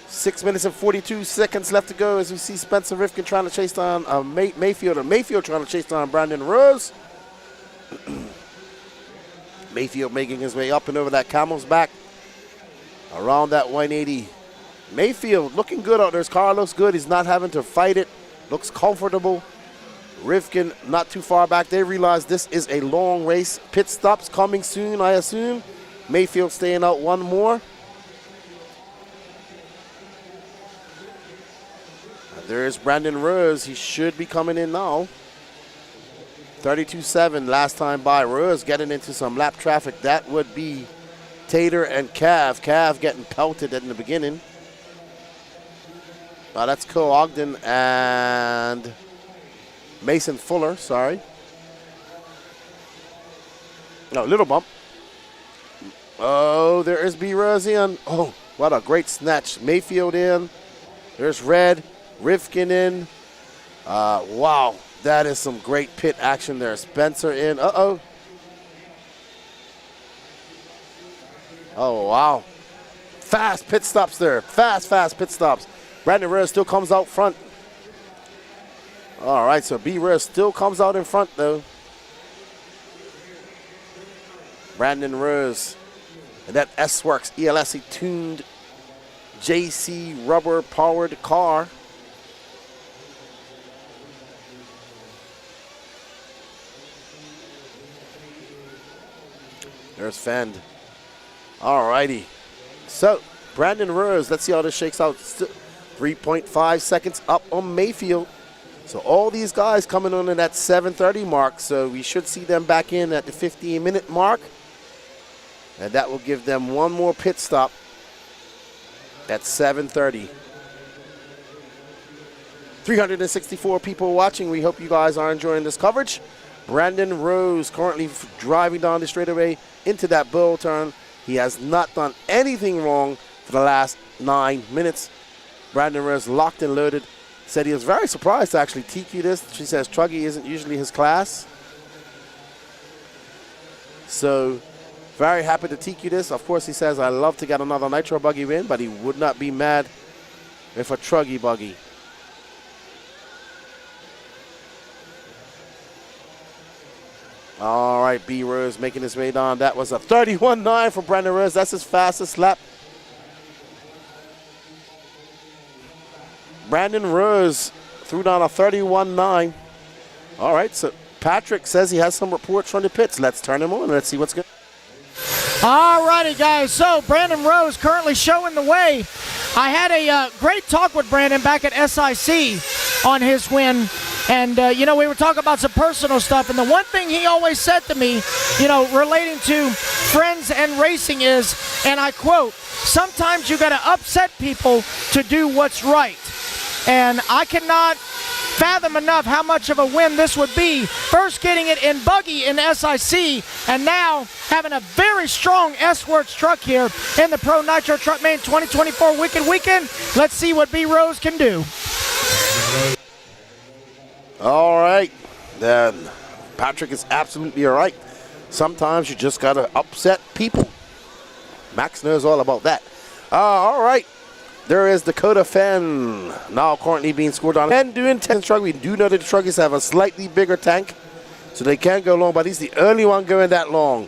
6 minutes and 42 seconds left to go as we see Spencer Rivkin trying to chase down Mayfield, or Mayfield trying to chase down Brandon Rose. Mayfield making his way up and over that Camel's back. Around that 180. Mayfield looking good out there. His car looks good. He's not having to fight it. Looks comfortable. Rivkin not too far back. They realize this is a long race. Pit stops coming soon, I assume. Mayfield staying out one more. There's Brandon Rose. He should be coming in now. 32.7 last time by. Rose getting into some lap traffic. That would be Tater and Cav. Cav getting pelted in the beginning. That's Cole Ogden and Mason Fuller, sorry. No, little bump. Oh, there is B. Rose in. Oh, what a great snatch. Mayfield in. There's red. Rivkin in. Wow, that is some great pit action there. Spencer in. Uh-oh. Oh, wow. Fast pit stops there. Fast pit stops. Brandon Rose still comes out front. All right, so B Rose still comes out in front, though. Brandon Rose. And that S-Works ELSE tuned JC rubber powered car. There's Fend. All righty. So, Brandon Rose, let's see how this shakes out. 3.5 seconds up on Mayfield. So all these guys coming on in that 7:30 mark. So we should see them back in at the 15-minute mark. And that will give them one more pit stop at 7:30. 364 people watching. We hope you guys are enjoying this coverage. Brandon Rose currently driving down the straightaway into that bull turn. He has not done anything wrong for the last 9 minutes. Brandon Rose locked and loaded. Said he was very surprised to actually TQ this. She says Truggy isn't usually his class. So, very happy to TQ this. Of course, he says, I love to get another nitro buggy win, but he would not be mad with a Truggy buggy. All right, B Rose making his way down. That was a 31.9 for Brandon Rose. That's his fastest lap. Brandon Rose threw down a 31.9. All right, so Patrick says he has some reports from the pits. Let's turn him on and let's see what's good.
All righty, guys. So Brandon Rose currently showing the way. I had a great talk with Brandon back at SIC on his win. And, you know, we were talking about some personal stuff. And the one thing he always said to me, you know, relating to friends and racing is, and I quote, sometimes you got to upset people to do what's right. And I cannot fathom enough how much of a win this would be. First getting it in buggy in SIC, and now having a very strong S-Works truck here in the Pro Nitro Truck Main 2024 Weekend. Let's see what B Rose can do.
All right, then Patrick is absolutely all right. Sometimes you just got to upset people. Max knows all about that. All right. There is Dakota Fenn, now currently being scored on. And doing 10 truck. We do know that the truckies have a slightly bigger tank, so they can go long, but he's the only one going that long.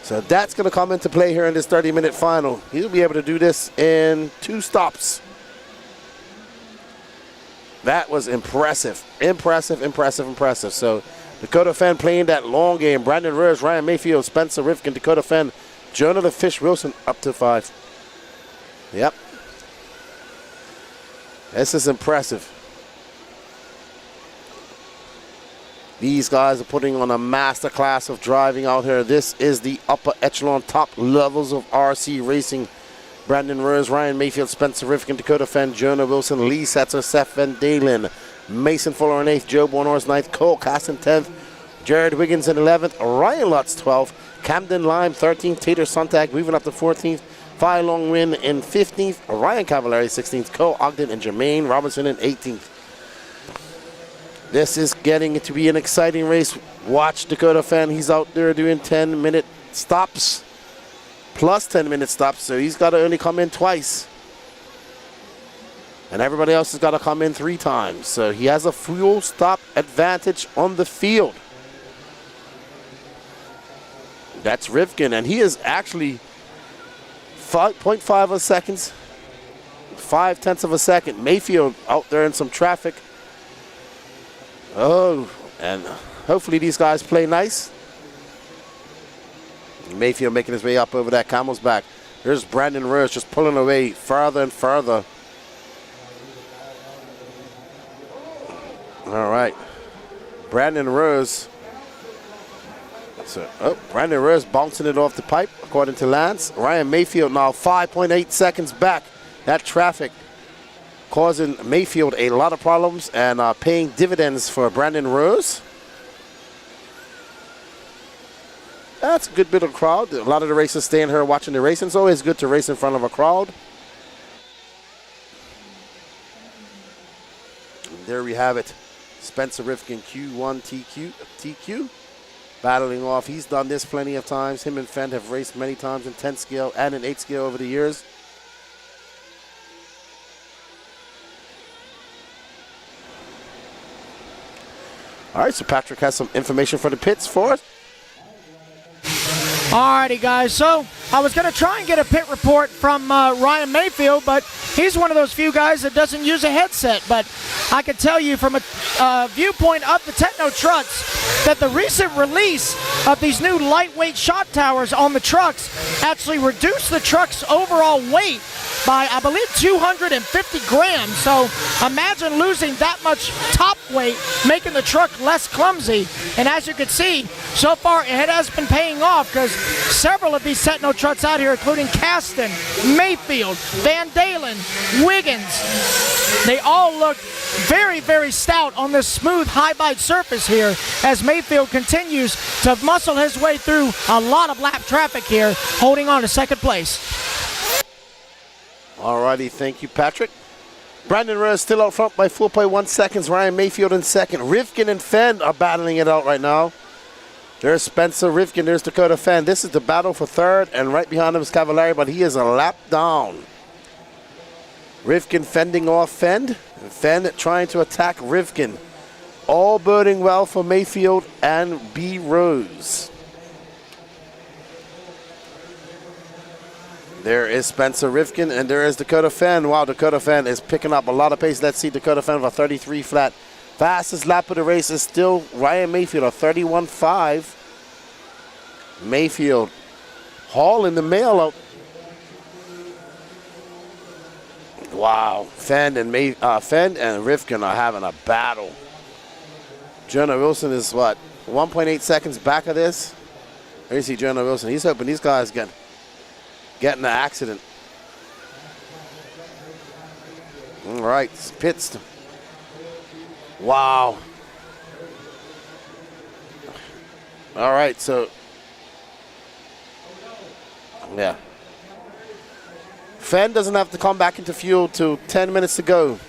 So that's going to come into play here in this 30-minute final. He'll be able to do this in 2 stops. That was impressive. Impressive. So Dakota Fenn playing that long game. Brandon Rose, Ryan Mayfield, Spencer Rivkin, Dakota Fenn, Jonah the Fish Wilson up to 5. Yep. This is impressive. These guys are putting on a master class of driving out here. This is the upper echelon, top levels of RC racing. Brandon Rose, Ryan Mayfield, Spencer Rivkin, Dakota Fenn, Jonah Wilson, Lee Setzer, Seth Van Dalen, Mason Fuller in 8th, Joe Bornhorst 9th, Cole Caston 10th, Jared Wiggins in 11th, Ryan Lutz 12th, Camden Lime 13th, Tater Sontag moving up to 14th, Phi Long Win in 15th, Ryan Cavallari 16th, Cole Ogden and Jermaine Robinson in 18th. This is getting to be an exciting race. Watch Dakota Fenn. He's out there doing 10-minute stops, plus 10-minute stops, so he's got to only come in twice. And everybody else has got to come in 3 times. So he has a fuel stop advantage on the field. That's Rivkin, and he is actually 0.5 seconds, 0.5 of a second. Mayfield out there in some traffic. Oh, and hopefully these guys play nice. Mayfield making his way up over that camel's back. There's Brandon Rose just pulling away further and further. All right. Brandon Rose. So, Brandon Rose bouncing it off the pipe, according to Lance. Ryan Mayfield now 5.8 seconds back. That traffic causing Mayfield a lot of problems and paying dividends for Brandon Rose. That's a good bit of crowd. A lot of the racers staying here watching the racing. It's always good to race in front of a crowd. there we have it. Spencer Rifkin, Q1 TQ, battling off. He's done this plenty of times. Him and Fenn have raced many times in 10 scale and in 8 scale over the years. All right, so Patrick has some information for the pits for us.
Alrighty, guys. So I was going to try and get a pit report from Ryan Mayfield, but he's one of those few guys that doesn't use a headset. But I can tell you from a viewpoint of the Techno trucks that the recent release of these new lightweight shot towers on the trucks actually reduced the truck's overall weight by, I believe, 250 grams. So imagine losing that much top weight, making the truck less clumsy. And as you can see, so far it has been paying off, because several of these Techno trucks out here, including Caston, Mayfield, Van Dalen, Wiggins, they all look very, very stout on this smooth high bite surface here as Mayfield continues to muscle his way through a lot of lap traffic here, holding on to second place.
Alrighty, thank you, Patrick. Brandon Rose still out front by 4.1 seconds. Ryan Mayfield in second. Rifkin and Fenn are battling it out right now. There's Spencer Rifkin, there's Dakota Fenn. This is the battle for third, and right behind him is Cavallari, but he is a lap down. Rifkin fending off Fenn, and Fenn trying to attack Rifkin. All boding well for Mayfield and B. Rose. There is Spencer Rifkin, and there is Dakota Fenn. Wow, Dakota Fenn is picking up a lot of pace. Let's see Dakota Fenn for 33 flat. Fastest lap of the race is still Ryan Mayfield, a 31.5. Mayfield hauling the mail out. Wow, Fenn and Rifkin are having a battle. Jonah Wilson is what, 1.8 seconds back of this? There you see Jonah Wilson. He's hoping these guys get in an accident. All right, pits. Wow. All right, so yeah. Fenn doesn't have to come back into fuel till 10 minutes to go.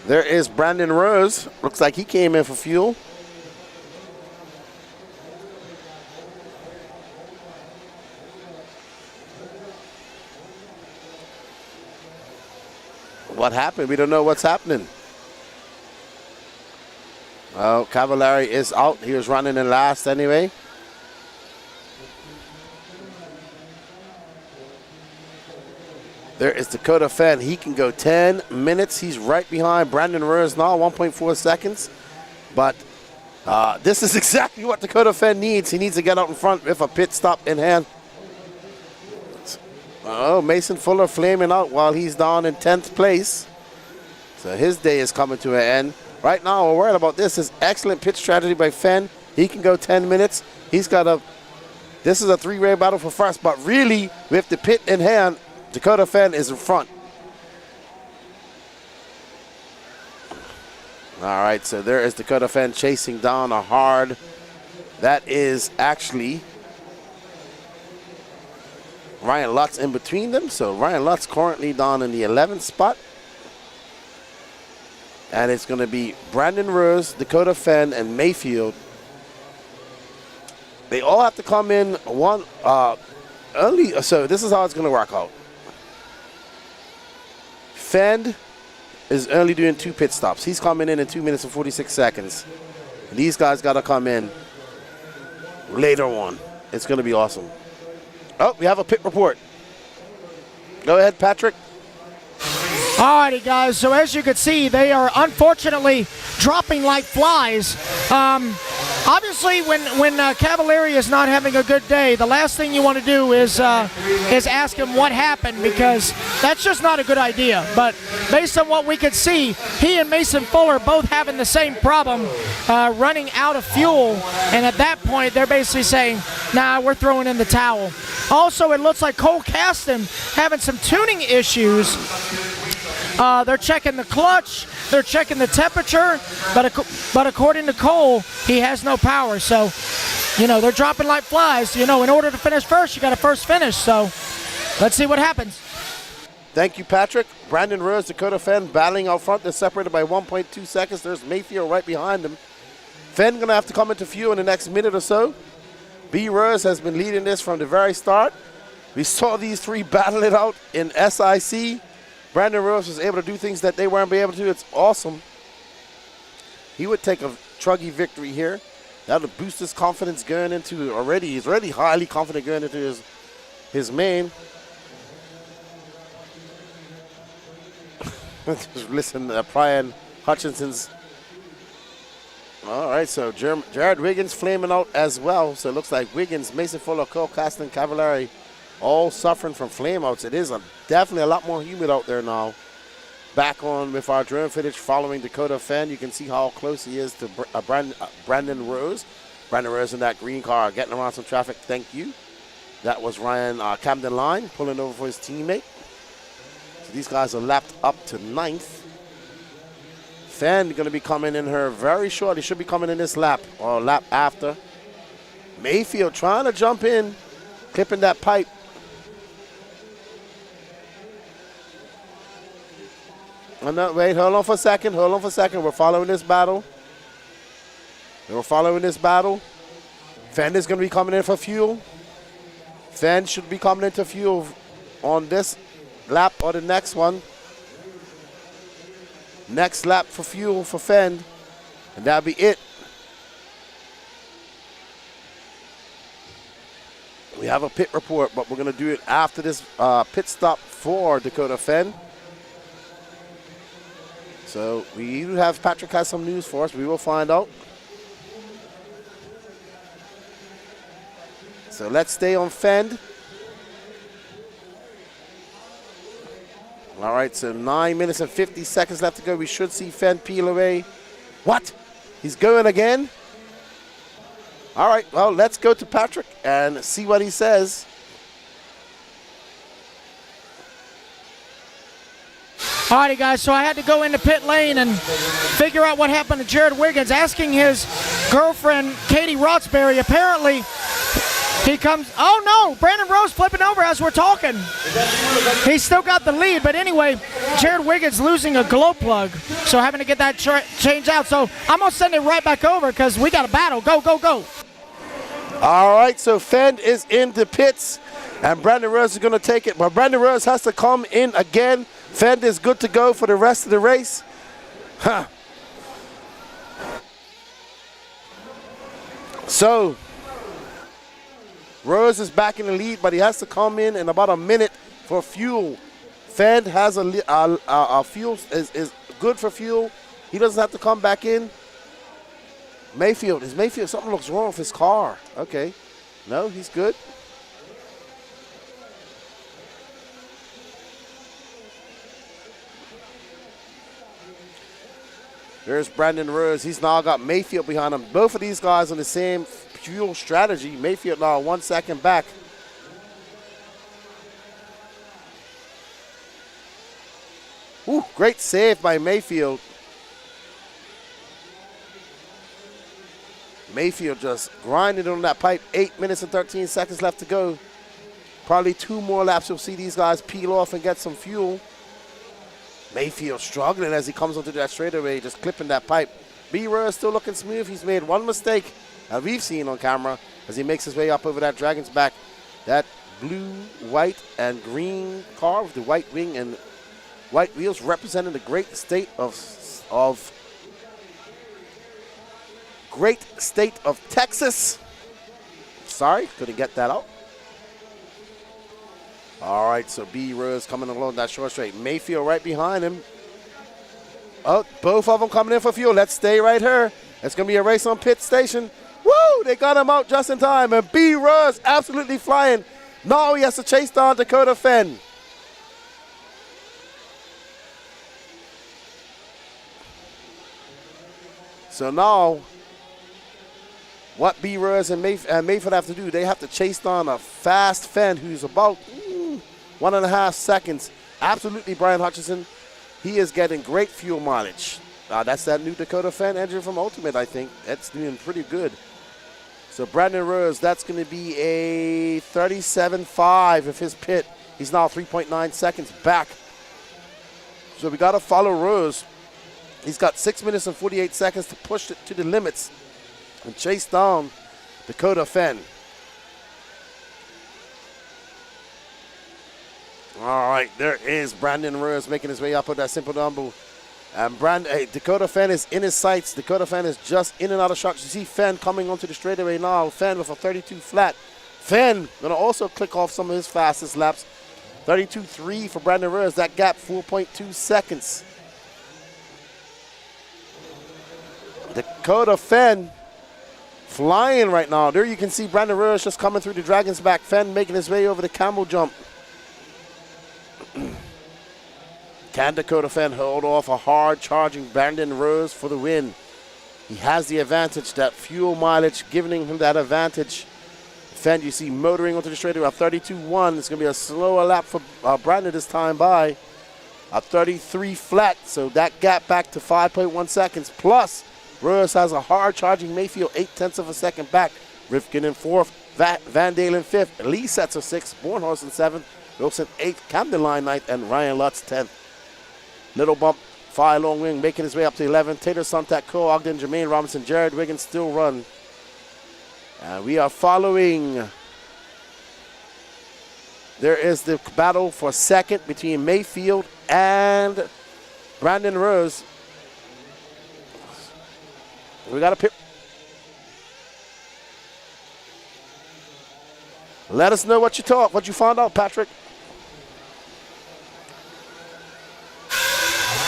There is Brandon Rose. Looks like he came in for fuel. What happened? We don't know what's happening. Oh, Cavallari is out. He was running in last anyway. There is Dakota Fenn. He can go 10 minutes. He's right behind Brandon Rose now, 1.4 seconds. But this is exactly what Dakota Fenn needs. He needs to get out in front with a pit stop in hand. Oh, Mason Fuller flaming out while he's down in 10th place. So his day is coming to an end. Right now, we're worried about this. Is excellent pit strategy by Fenn. He can go 10 minutes. He's got this is a three-way battle for first, but really, with the pit in hand, Dakota Fenn is in front. All right, so there is Dakota Fenn chasing down a hard. That is actually Ryan Lutz in between them. So Ryan Lutz currently down in the 11th spot. And it's going to be Brandon Rose, Dakota Fenn, and Mayfield. They all have to come in one early. So this is how it's going to work out. Fenn is only doing 2 pit stops. He's coming in 2 minutes and 46 seconds. And these guys got to come in later on. It's going to be awesome. Oh, we have a pit report. Go ahead, Patrick.
Alrighty, guys, so as you can see, they are unfortunately dropping like flies. Obviously, when Cavallari is not having a good day, the last thing you want to do is ask him what happened, because that's just not a good idea. But based on what we could see, he and Mason Fuller both having the same problem, running out of fuel. And at that point, they're basically saying, nah, we're throwing in the towel. Also, it looks like Cole Caston having some tuning issues. They're checking the clutch, they're checking the temperature, but according to Cole, he has no power. So, they're dropping like flies. In order to finish first, you got to first finish. So, let's see what happens.
Thank you, Patrick. Brandon Rose, Dakota Fenn battling out front. They're separated by 1.2 seconds. There's Mayfield right behind them. Fenn going to have to come into fuel in the next minute or so. B. Rose has been leading this from the very start. We saw these three battle it out in SIC. Brandon Rose was able to do things that they weren't able to do. It's awesome. He would take a truggy victory here. That would boost his confidence going into he's already highly confident going into his main. Just listen to Brian Hutchinson's. All right, so Jared Wiggins flaming out as well. So it looks like Wiggins, Mason Fuller, Cole Caston, Cavallari all suffering from flameouts. It is definitely a lot more humid out there now. Back on with our drone footage following Dakota Fenn. You can see how close he is to Brandon Rose. Brandon Rose in that green car getting around some traffic. Thank you. That was Ryan Camden Line pulling over for his teammate. So these guys are lapped up to 9th. Fenn going to be coming in here very short. He should be coming in this lap or lap after. Mayfield trying to jump in, clipping that pipe. Oh, no, wait, hold on for a second. We're following this battle. Fenn is going to be coming in for fuel. Fenn should be coming into fuel on this lap or the next one. Next lap for fuel for Fenn, and that'll be it. We have a pit report, but we're going to do it after this pit stop for Dakota Fenn. So we do have Patrick has some news for us. We will find out. So let's stay on Fenn. All right, so 9 minutes and 50 seconds left to go. We should see Fenn peel away. What? He's going again? All right, well, let's go to Patrick and see what he says.
All righty, guys, so I had to go into pit lane and figure out what happened to Jared Wiggins, asking his girlfriend, Katie Roxbury. Apparently, he comes, oh no, Brandon Rose flipping over as we're talking. He's still got the lead, but anyway, Jared Wiggins losing a glow plug, so having to get that changed out. So I'm going to send it right back over because we got a battle. Go, go, go.
All right, so Fenn is in the pits, and Brandon Rose is going to take it, but Brandon Rose has to come in again. Fenn is good to go for the rest of the race. Huh. So Rose is back in the lead, but he has to come in about a minute for fuel. Fenn has a fuel, is good for fuel. He doesn't have to come back in. Mayfield, something looks wrong with his car. Okay, no, he's good. There's Brandon Rose. He's now got Mayfield behind him. Both of these guys on the same fuel strategy. Mayfield now 1 second back. Ooh, great save by Mayfield. Mayfield just grinding on that pipe. 8 minutes and 13 seconds left to go. Probably 2 more laps. You'll see these guys peel off and get some fuel. Mayfield struggling as he comes onto that straightaway, just clipping that pipe. B-Rose still looking smooth. He's made one mistake that we've seen on camera as he makes his way up over that Dragon's back. That blue, white, and green car with the white wing and white wheels representing the great state of Texas. Sorry, couldn't get that out. All right, so B-Rose coming along that short straight. Mayfield right behind him. Oh, both of them coming in for fuel. Let's stay right here. It's going to be a race on pit station. Woo! They got him out just in time. And B-Rose absolutely flying. Now he has to chase down Dakota Fenn. So now, what B-Rose and Mayfield have to do, they have to chase down a fast Fenn who's about 1.5 seconds. Absolutely, Brian Hutchinson. He is getting great fuel mileage. That's that new Dakota Fenn engine from Ultimate, I think. That's doing pretty good. So Brandon Rose, that's going to be a 37.5 of his pit. He's now 3.9 seconds back So we got to follow Rose. He's got 6 minutes and 48 seconds to push it to the limits and chase down Dakota Fenn. All right, there is Brandon Rose making his way up with that simple dumbbell. And Dakota Fenn is in his sights. Dakota Fenn is just in and out of shots. You see Fenn coming onto the straightaway now. Fenn with a 32 flat. Fenn going to also click off some of his fastest laps. 32.3 for Brandon Rose. That gap, 4.2 seconds. Dakota Fenn flying right now. There you can see Brandon Rose just coming through the Dragon's Back. Fenn making his way over the camel jump. Can Dakota Fenn hold off a hard-charging Brandon Rose for the win? He has the advantage, that fuel mileage giving him that advantage. Fenn, you see, motoring onto the straightaway at 32.1. It's going to be a slower lap for Brandon this time by a 33 flat. So that gap back to 5.1 seconds. Plus, Rose has a hard-charging Mayfield 0.8 of a second back. Rifkin in 4th, Van Dalen 5th, Lee Setzer 6th, Bornhorst in 7th, Wilson 8th, Camden Line 9th, and Ryan Lutz 10th. Little bump, Fire Long Wing making his way up to 11th. Taylor Sontak, Cole Ogden, Jermaine Robinson, Jared Wiggins still run. And we are following. There is the battle for second between Mayfield and Brandon Rose. We got a pit. Let us know what you found out, Patrick.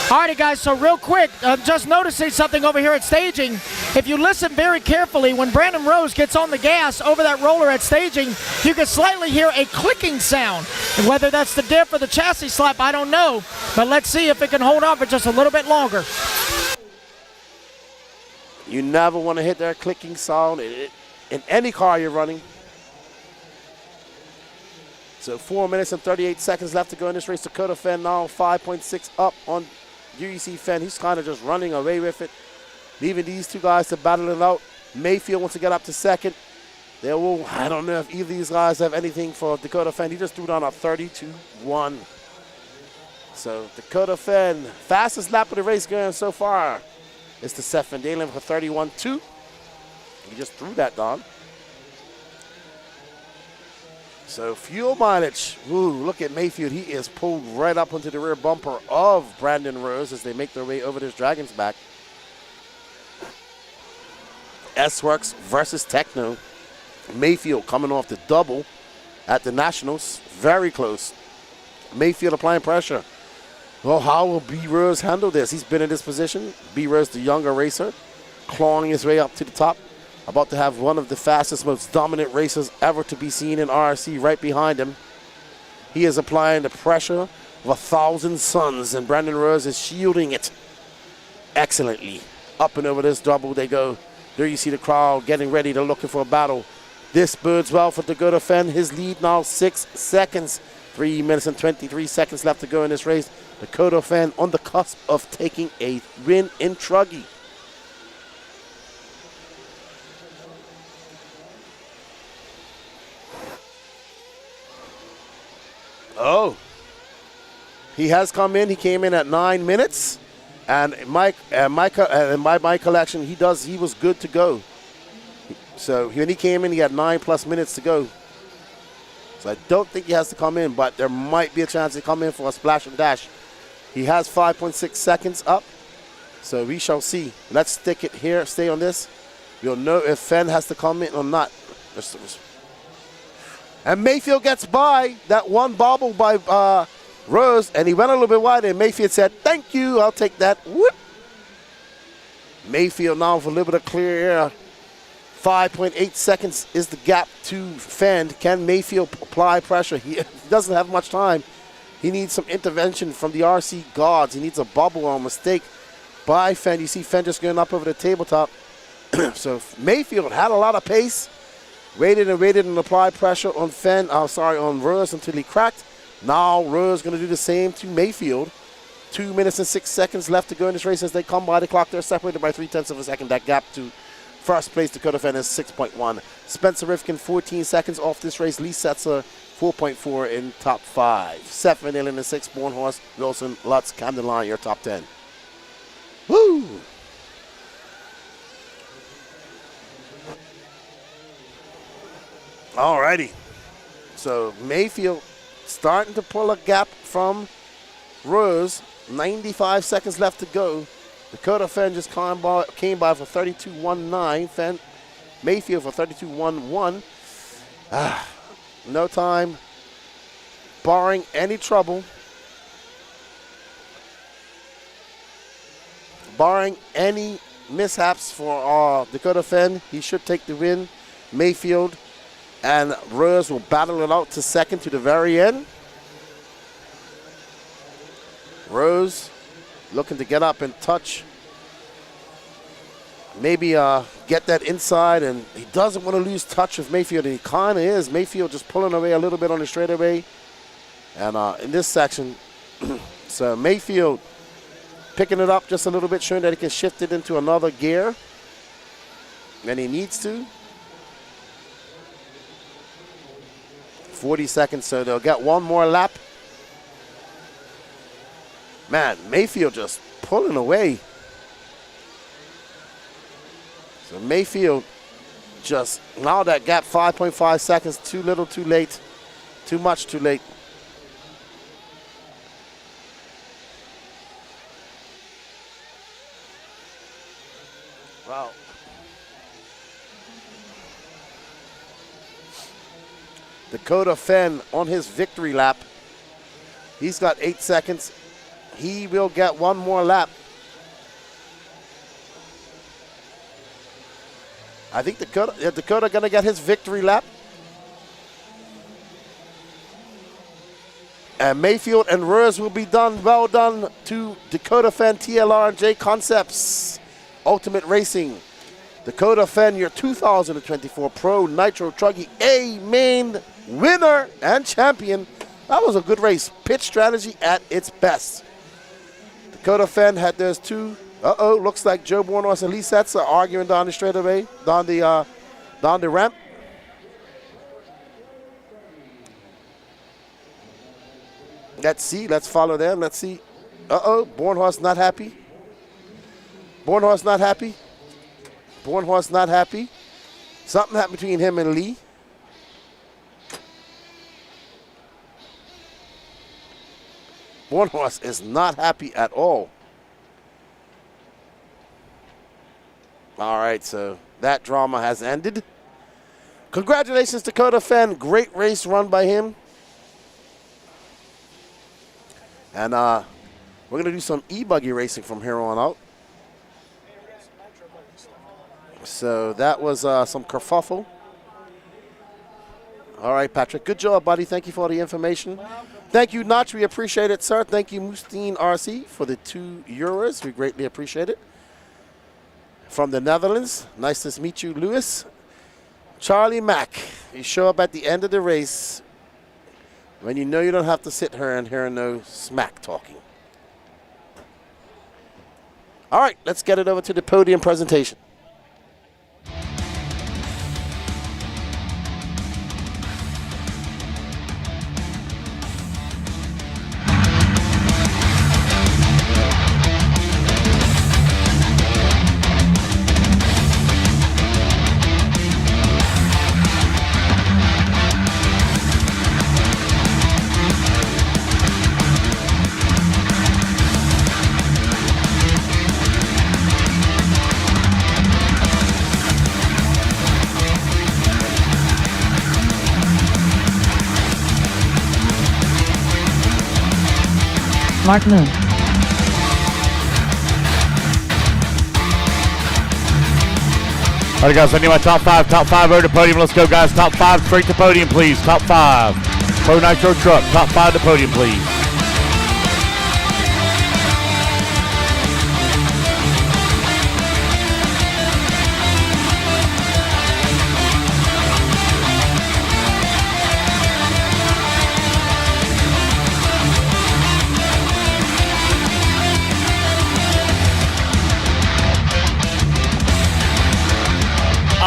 Alrighty, guys, so real quick, just noticing something over here at staging. If you listen very carefully, when Brandon Rose gets on the gas over that roller at staging, you can slightly hear a clicking sound. And whether that's the diff or the chassis slap, I don't know. But let's see if it can hold on for just a little bit longer.
You never want to hit that clicking sound in any car you're running. So 4 minutes and 38 seconds left to go in this race. Dakota Fenn now 5.6 up on UEC Fenn. He's kind of just running away with it, leaving these two guys to battle it out. Mayfield wants to get up to second. I don't know if either of these guys have anything for Dakota Fenn. He just threw down a 32.1. So Dakota Fenn, fastest lap of the race going so far. It's to Seth Van Dalen for 31.2. He just threw that down. So fuel mileage, ooh, look at Mayfield. He is pulled right up onto the rear bumper of Brandon Rose as they make their way over this Dragon's Back. S-Works versus Techno. Mayfield coming off the double at the Nationals. Very close. Mayfield applying pressure. Well, how will B. Rose handle this? He's been in this position. B. Rose, the younger racer, clawing his way up to the top. About to have one of the fastest, most dominant racers ever to be seen in RRC right behind him. He is applying the pressure of 1,000 suns, and Brandon Rose is shielding it excellently. Up and over this double they go. There you see the crowd getting ready. They're looking for a battle. This bodes well for Dakota Fenn. His lead now 6 seconds. 3 minutes and 23 seconds left to go in this race. Dakota Fenn on the cusp of taking a win in Truggy. Oh, he has come in. He came in at 9 minutes, and by my collection, he was good to go. So when he came in, he had 9+ minutes to go. So I don't think he has to come in, but there might be a chance to come in for a splash and dash. He has 5.6 seconds up, so we shall see. Let's stick it here. Stay on this. We'll know if Fenn has to come in or not. And Mayfield gets by that one bobble by Rose, and he went a little bit wide, and Mayfield said, "Thank you, I'll take that." Whoop. Mayfield now for a little bit of clear air. 5.8 seconds is the gap to Fenn. Can Mayfield apply pressure? He doesn't have much time. He needs some intervention from the RC gods. He needs a bubble or a mistake by Fenn. You see Fenn just going up over the tabletop. So Mayfield had a lot of pace. Waited and applied pressure on on Rose until he cracked. Now Rose going to do the same to Mayfield. 2 minutes and 6 seconds left to go in this race as they come by the clock. They're separated by 0.3 of a second. That gap to first place Dakota Fenn is 6.1. Spencer Rifkin 14 seconds off this race. Lee Setzer 4.4 in top 5. Seth Van Allen in 6, Bornhorst, Wilson, Lutz, Camden Line, your top 10. Woo! Alrighty. So Mayfield starting to pull a gap from Rose. 95 seconds left to go. Dakota Fenn just came by for 32.19. Mayfield for 32.11. No time. Barring any trouble. Barring any mishaps for Dakota Fenn, he should take the win. Mayfield and Rose will battle it out to second to the very end. Rose looking to get up and touch. Maybe get that inside, and he doesn't want to lose touch with Mayfield, and he kind of is. Mayfield just pulling away a little bit on the straightaway. And in this section, so Mayfield picking it up just a little bit, showing that he can shift it into another gear when he needs to. 40 seconds, so they'll get one more lap. Man, Mayfield just pulling away. So Mayfield just, now that gap 5.5 seconds, too little, too late, too much, too late. Wow. Dakota Fenn on his victory lap. He's got 8 seconds. He will get one more lap. I think Dakota gonna get his victory lap. And Mayfield and Rose will be done. Well done to Dakota Fenn, TLR, and J Concepts. Ultimate Racing. Dakota Fenn, your 2024 Pro Nitro Truggy A main winner and champion. That was a good race. Pitch strategy at its best. Dakota Fenn had those two. Looks like Joe Bornhorst and Lee Setz are arguing down the straightaway, down the ramp. Let's see. Let's follow them. Let's see. Bornhorst not happy. Bornhorst not happy. Bornhorst not happy. Something happened between him and Lee. Bornhorst is not happy at all. All right, so that drama has ended. Congratulations, Dakota Fenn. Great race run by him. And we're going to do some e-buggy racing from here on out. So that was some kerfuffle. All right, Patrick. Good job, buddy. Thank you for the information. Thank you, Notch. We appreciate it, sir. Thank you, Moustine RC, for the €2. We greatly appreciate it. From the Netherlands, nice to meet you, Lewis. Charlie Mack, you show up at the end of the race when you know you don't have to sit here and hear no smack talking. All right, let's get it over to the podium presentation.
Mark Moon.
All right, guys, I need my top five over to podium. Let's go, guys. Top 5 straight to podium, please. Top 5. Pro Nitro Truck, top 5 to podium, please.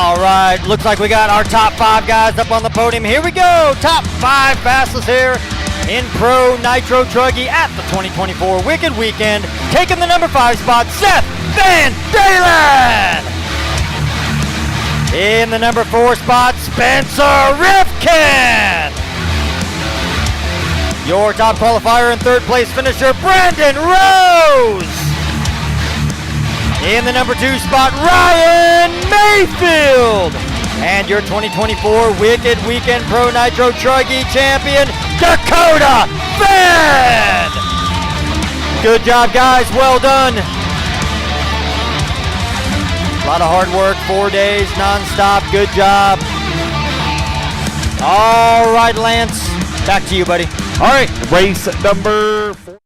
All right, looks like we got our top 5 guys up on the podium. Here we go, top 5 fastest here in Pro Nitro Truggy at the 2024 Wicked Weekend. Taking the number 5 spot, Seth Van Dalen. In the number 4 spot, Spencer Rifkin. Your top qualifier and 3rd place finisher, Brandon Rose. In the number 2 spot, Ryan Mayfield. And your 2024 Wicked Weekend Pro Nitro Truggy champion, Dakota Fenn. Good job, guys. Well done. A lot of hard work, 4 days, non-stop. Good job. All right, Lance. Back to you, buddy.
All right, race number 4.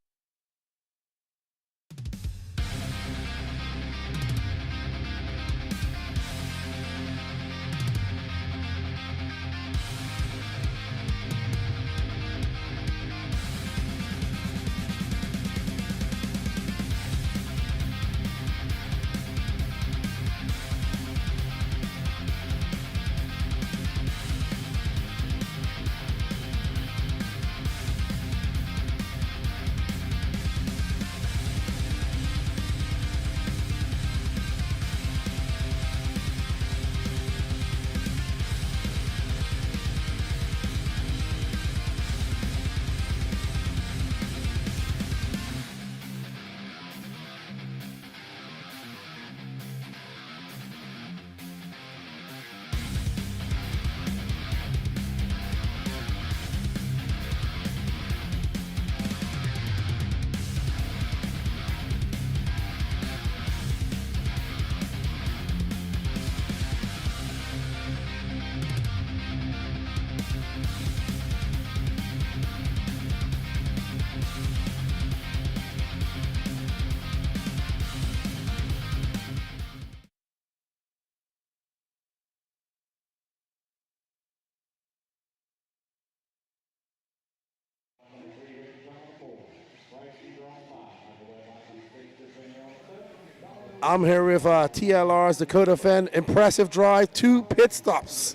I'm here with TLR's Dakota Fenn. Impressive drive, 2 pit stops.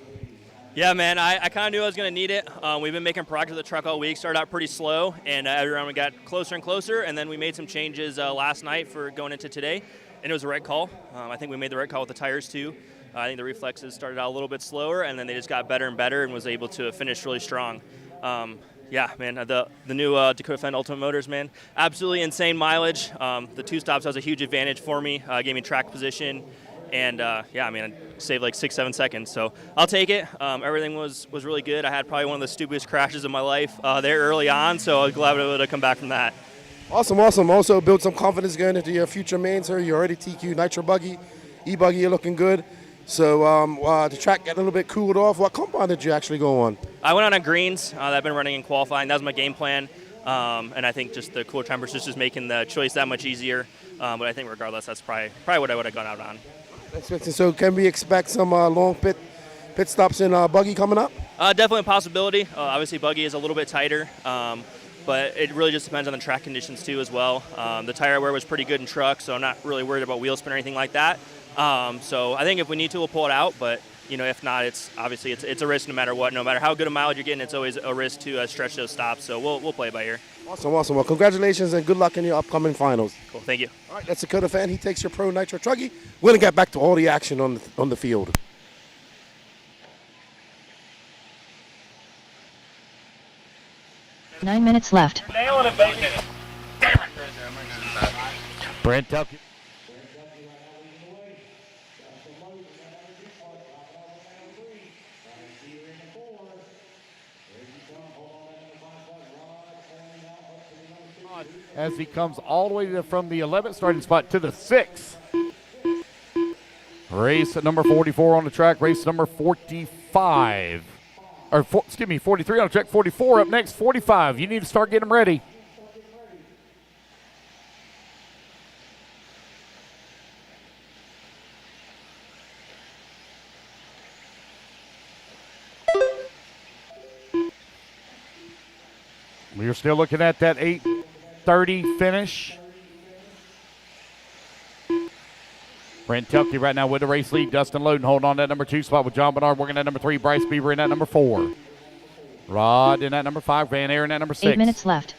Yeah, man, I kind of knew I was going to need it. We've been making progress with the truck all week. Started out pretty slow, and every round we got closer and closer, and then we made some changes last night for going into today, and it was the right call. I think we made the right call with the tires, too. I think the reflexes started out a little bit slower, and then they just got better and better and was able to finish really strong. Yeah, man, the new Dakota Fenn Ultimate Motors, man, absolutely insane mileage. The 2 stops has a huge advantage for me, gave me track position, and yeah, I mean, I saved like 6-7 seconds, so I'll take it. Everything was really good. I had probably one of the stupidest crashes of my life there early on, so I was glad I was able to come back from that.
Awesome, awesome. Also build some confidence going into your future mains here. You already TQ Nitro Buggy, e-buggy, you're looking good. So the track got a little bit cooled off. What compound did you actually go on?
I went on greens that I've been running in qualifying. That was my game plan. And I think just the cooler temperatures just making the choice that much easier. But I think regardless, that's probably what I would have gone out on.
So can we expect some long pit stops in buggy coming up?
Definitely a possibility. Obviously, buggy is a little bit tighter. But it really just depends on the track conditions, too, as well. The tire wear was pretty good in truck, so I'm not really worried about wheel spin or anything like that. So I think if we need to, we'll pull it out. But, you know, if not, it's obviously it's a risk no matter what. No matter how good a mileage you're getting, it's always a risk to stretch those stops. So we'll play it by ear.
Awesome, awesome. Well, congratulations and good luck in your upcoming finals.
Cool, thank you.
All right, that's Dakota Fenn. He takes your Pro Nitro Truggy. We're going to get back to all the action on the field.
Nine minutes left.
Nailing it, baby.
Brent Tucker. As he comes all the way from the 11th starting spot to the 6th. Race at number 44 on the track. Race number 45. Or, excuse me, 43 on the track. 44 up next. 45. You need to start getting them ready. We're still looking at that 8:30 finish. Brent Telke right now with the race lead. Dustin Loden holding on that number 2 spot with John Bernard working at number 3. Bryce Beaver in that number 4. Rod in that number 5. Van Air in that number 6.
8 minutes left.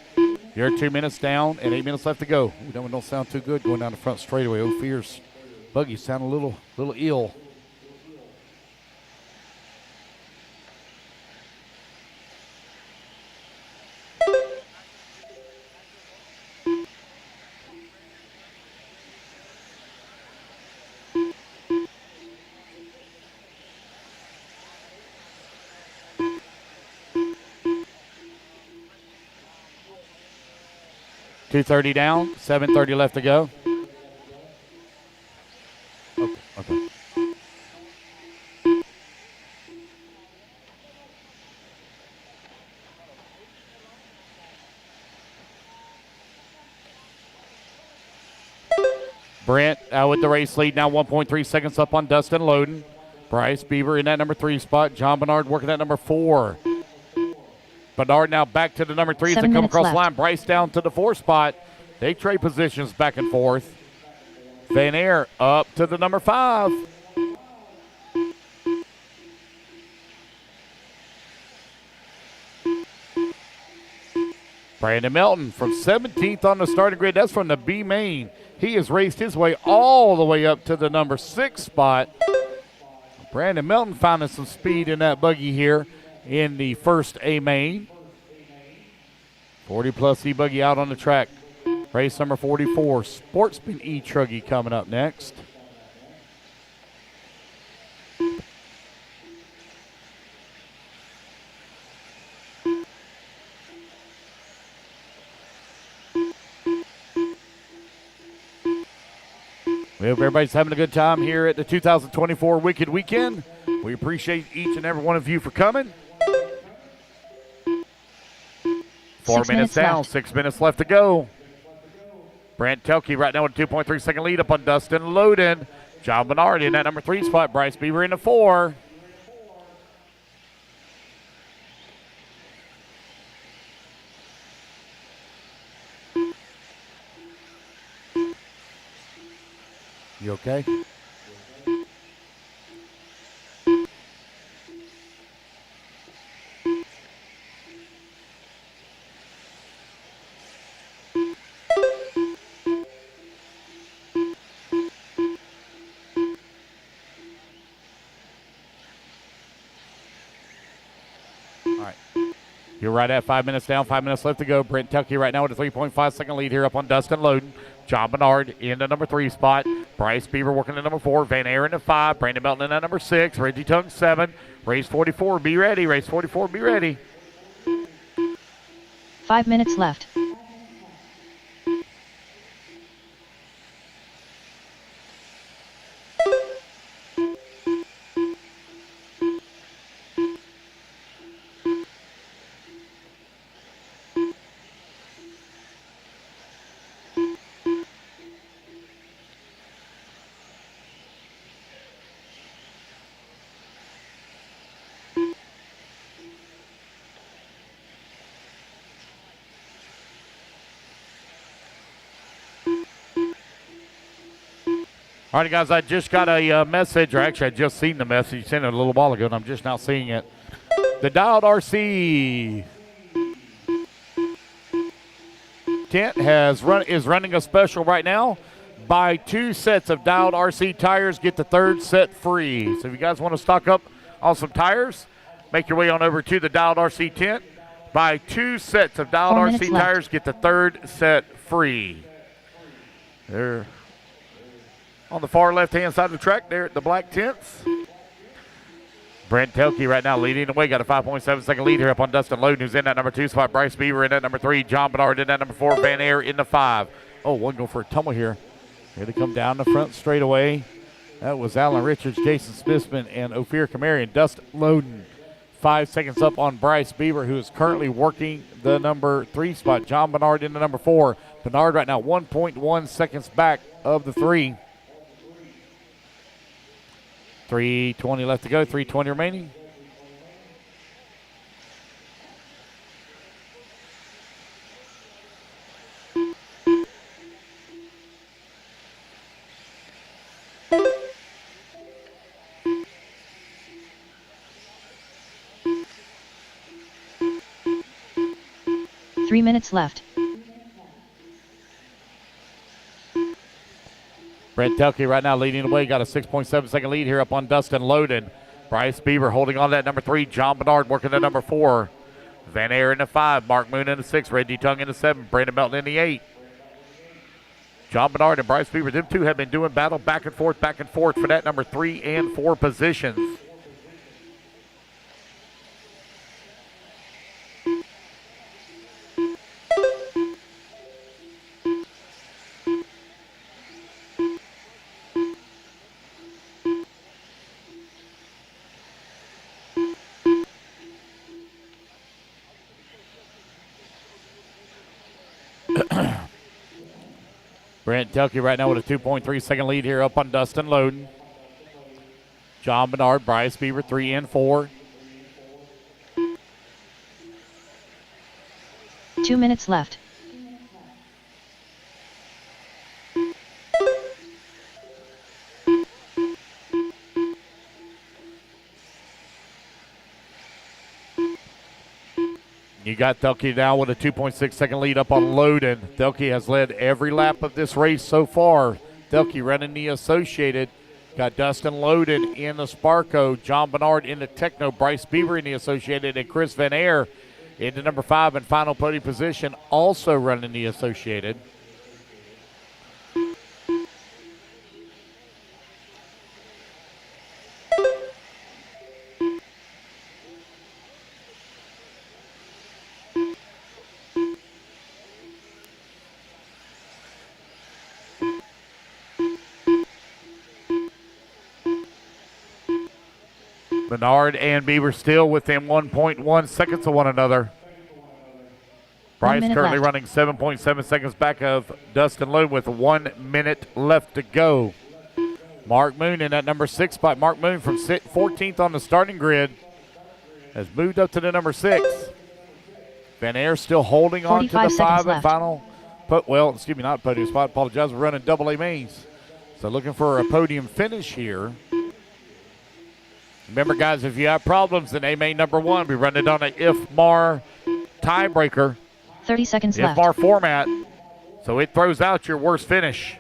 You're 2 minutes down and 8 minutes left to go. Ooh, that one don't sound too good going down the front straightaway. Ophir's buggy sound a little ill. .230 down, 7:30 left to go. Okay. Brent with the race lead now, 1.3 seconds up on Dustin Loden. Bryce Beaver in that number 3 spot. John Bernard working at number 4. Bernard now back to the number 3 as they come across the line. Bryce down to the 4 spot. They trade positions back and forth. Van Air up to the number 5. Brandon Melton from 17th on the starting grid. That's from the B main. He has raced his way all the way up to the number 6 spot. Brandon Melton finding some speed in that buggy here in the first A main. 40 plus e-buggy out on the track. Race number 44, Sportsman e-truggy coming up next. We hope everybody's having a good time here at the 2024 Wicked Weekend. We appreciate each and every one of you for coming. 4 minutes down,
left.
6 minutes left to go. Brent Telke right now with a 2.3 second lead up on Dustin Loden. John Bernard in that number 3 spot. Bryce Beaver in the 4. You okay? You're right at 5 minutes down, 5 minutes left to go. Brent Telke right now with a 3.5 second lead here up on Dustin Loden. John Bernard in the number 3 spot. Bryce Beaver working at number 4. Van Air in the 5. Brandon Melton in that number 6. Reggie Tongue 7. Race 44, be ready. Race 44, be ready.
5 minutes left.
All right, guys, I just got a message, or actually I just seen the message, sent it a little while ago, and I'm just now seeing it. The Dialed RC tent is running a special right now. Buy 2 sets of Dialed RC tires, get the 3rd set free. So if you guys want to stock up on some tires, make your way on over to the Dialed RC tent. Buy 2 sets of Dialed RC tires, get the 3rd set free. There. On the far left-hand side of the track there at the black tents. Brent Telke right now leading the way. Got a 5.7 second lead here up on Dustin Loden, who's in that number 2 spot. Bryce Beaver in that number 3. John Bernard in that number 4. Van Air in the 5. Oh, one going for a tumble here. Here to come down the front straightaway. That was Alan Richards, Jason Sportsman, and Ophir Kamarian. Dustin Loden 5 seconds up on Bryce Beaver, who is currently working the number 3 spot. John Bernard in the number 4. Bernard right now 1.1 seconds back of the 3. 3:20 left to go, 3:20 remaining.
3 minutes left.
Brent Telke right now leading the way. Got a 6.7 second lead here up on Dustin Loden. Bryce Beaver holding on to that number 3. John Bernard working at number 4. Van Air in the 5. Mark Moon in the 6. Reggie Tongue in the 7. Brandon Melton in the 8. John Bernard and Bryce Beaver, them two have been doing battle back and forth for that number 3 and 4 positions. Brent Telke right now with a 2.3 second lead here up on Dustin Loden. John Bernard, Bryce Beaver, 3 and 4.
2 minutes left.
You got Telke now with a 2.6 second lead up on Loden. Telke has led every lap of this race so far. Telke running the Associated. Got Dustin Loden in the Sparco, John Bernard in the Techno, Bryce Beaver in the Associated, and Chris Van Air into number 5 in final podium position, also running the Associated. Bernard and Beaver still within 1.1 seconds of one another. Bryce currently running 7.7 seconds back of Dustin Loden with 1 minute left to go. Mark Moon in that number 6 spot. Mark Moon from 14th on the starting grid has moved up to the number 6. Van Air still holding on to the 5 and final. Not podium spot. Apologize, we're running double A mains. So looking for a podium finish here. Remember, guys, if you have problems in A-Main number 1, we run it on an if-mar tiebreaker.
30 seconds left.
If-mar format, so it throws out your worst finish.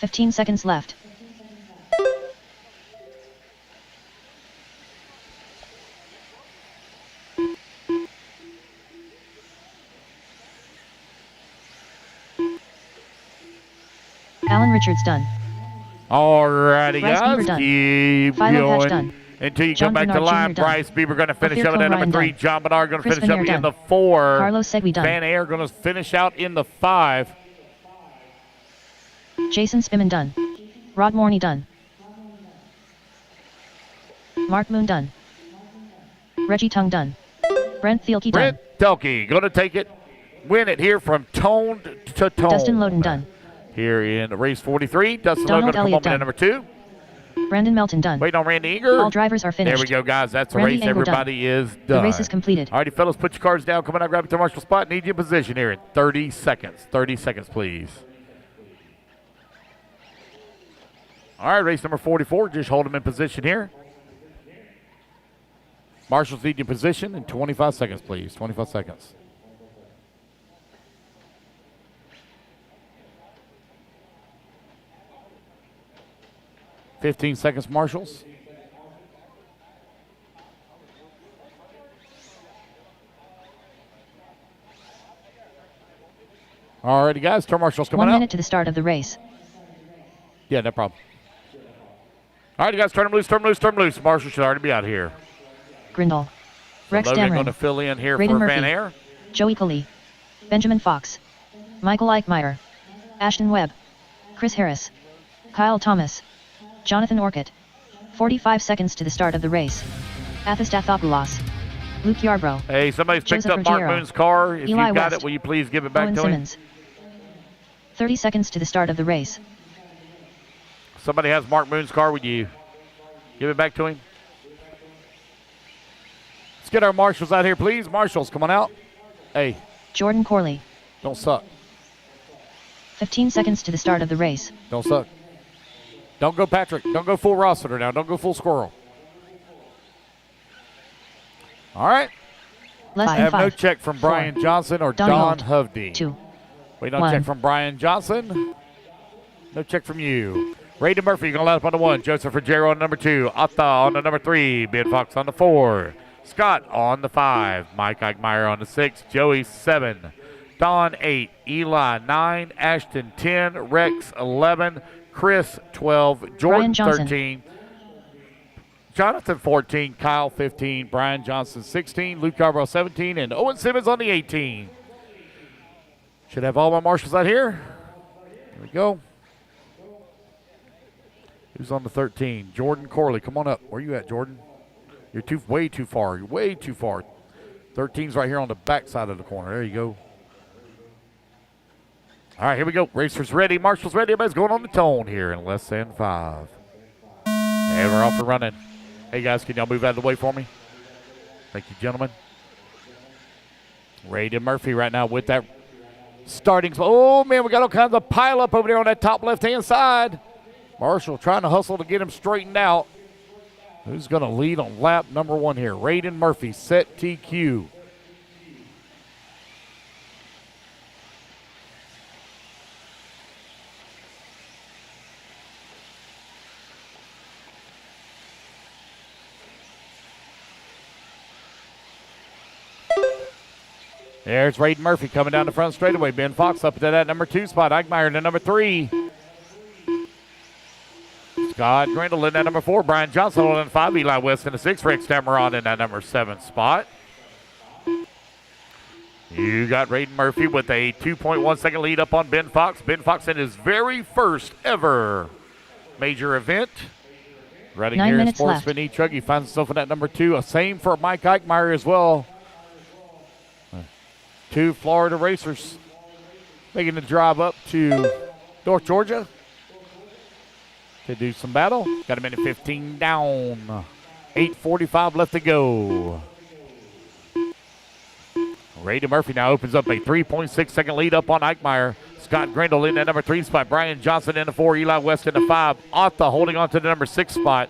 $15 seconds left. Alan Richards done.
Alrighty,
Bryce
guys,
Beaver done.
keep
Philo Patch
going
done.
until you
John
come back to
Bernard
line.
Jr. done.
Bryce Beaver going to finish
Ophir
up at that number
Ryan
3.
done.
John Bernard going to
Chris
finish
Van
up
Air
in the
done.
4.
Carlos Segui done.
Van Air going to finish out in the 5.
Jason Spiman done. Rod Morney done. Mark Moon done. Reggie Tongue done. Brent Thielke done.
Brent Telke going to take it, win it here from tone to tone.
Dustin Loden done.
Here in race 43, Dustin Loden
Donald
going to come
Elliott
home in
done.
at number 2.
Brandon Melton done.
Waiting on Randy Inger.
All drivers are finished.
There we go, guys. That's a
Randy
race.
Engel
Everybody
done.
is done.
The race is completed.
All righty, fellas, put your cards down. Come on out, grab your marshal spot. Need you in position here in 30 seconds. 30 seconds, please. All right, race number 44. Just hold them in position here. Marshals need you in position in 25 seconds, please. 25 seconds. $15 seconds, marshals. All righty, guys. Turn marshals coming
1
out.
minute to the start of the race.
Yeah, no problem. All right, you guys, turn them loose, turn them loose, turn them loose. Marshall should already be out here.
Grindal. Rex
Logan going
Dameron.
to fill in here
Braden
for
Murphy.
Van Air.
Joey Coley. Benjamin Fox. Michael Eichmeyer. Ashton Webb. Chris Harris. Kyle Thomas. Jonathan Orcutt. 45 seconds to the start of the race. Athistathopoulos. Luke Yarbrough.
Hey, somebody's picked
Joseph
up Mark
Ruggiero.
Moon's car. If
Eli
you've got
West.
it, will you please give it back
Owen
to
Simmons. 30 seconds to the start of the race.
him? Somebody has Mark Moon's car. Would you give it back to him? Let's get our marshals out here, please. Marshals, come on out. Hey.
Jordan Corley.
Don't suck.
15 seconds to the start of the race.
Don't suck. Don't go Patrick. Don't go full Rossiter now. Don't go full squirrel. All right.
Less
I
than
have
5,
no check from Brian Johnson or
Don
Don
Holt.
Hovde.
2.
Wait on
1.
check from Brian Johnson. No check from you. Raiden Murphy going to line up on the 1. Joseph Ruggiero on number 2. Atta on the number 3. Ben Fox on the 4. Scott on the 5. Mike Eichmeyer on the 6. Joey 7. Don 8. Eli 9. Ashton 10. Rex 11. Chris 12. Jordan 13. Jonathan 14. Kyle 15. Brian Johnson 16. Luke Carborough 17. And Owen Simmons on the 18. Should have all my marshals out here. Here we go. Who's on the 13? Jordan Corley. Come on up. Where you at, Jordan? You're way too far. You're way too far. 13's right here on the back side of the corner. There you go. All right, here we go. Racers ready. Marshals ready. Everybody's going on the tone here in less than 5. And we're off and running. Hey, guys, can y'all move out of the way for me? Thank you, gentlemen. Raiden Murphy right now with that starting. Oh, man, we got all kinds of pile up over there on that top left-hand side. Marshall trying to hustle to get him straightened out. Who's going to lead on lap number 1 here? Raiden Murphy, set TQ. There's Raiden Murphy coming down the front straightaway. Ben Fox up to that number 2 spot. Eichmeyer in the number 3. Scott Grindle in that number 4. Brian Johnson on 5. Eli West in the 6. Rick Stammeron in that number 7 spot. You got Raiden Murphy with a 2.1 second lead up on Ben Fox. Ben Fox in his very first ever major event. Running
9
here in
minutes
Sportsman e-truggy. Finds himself in that number 2. Same for Mike Eichmeyer as well. 2 Florida racers making the drive up to North Georgia to do some battle. Got a minute 15 down. 8:45 left to go. Raiden Murphy now opens up a 3.6 second lead up on Eichmeyer. Scott Grindle in that number 3 spot. Brian Johnson in the 4. Eli West in the 5. Atta holding on to the number 6 spot.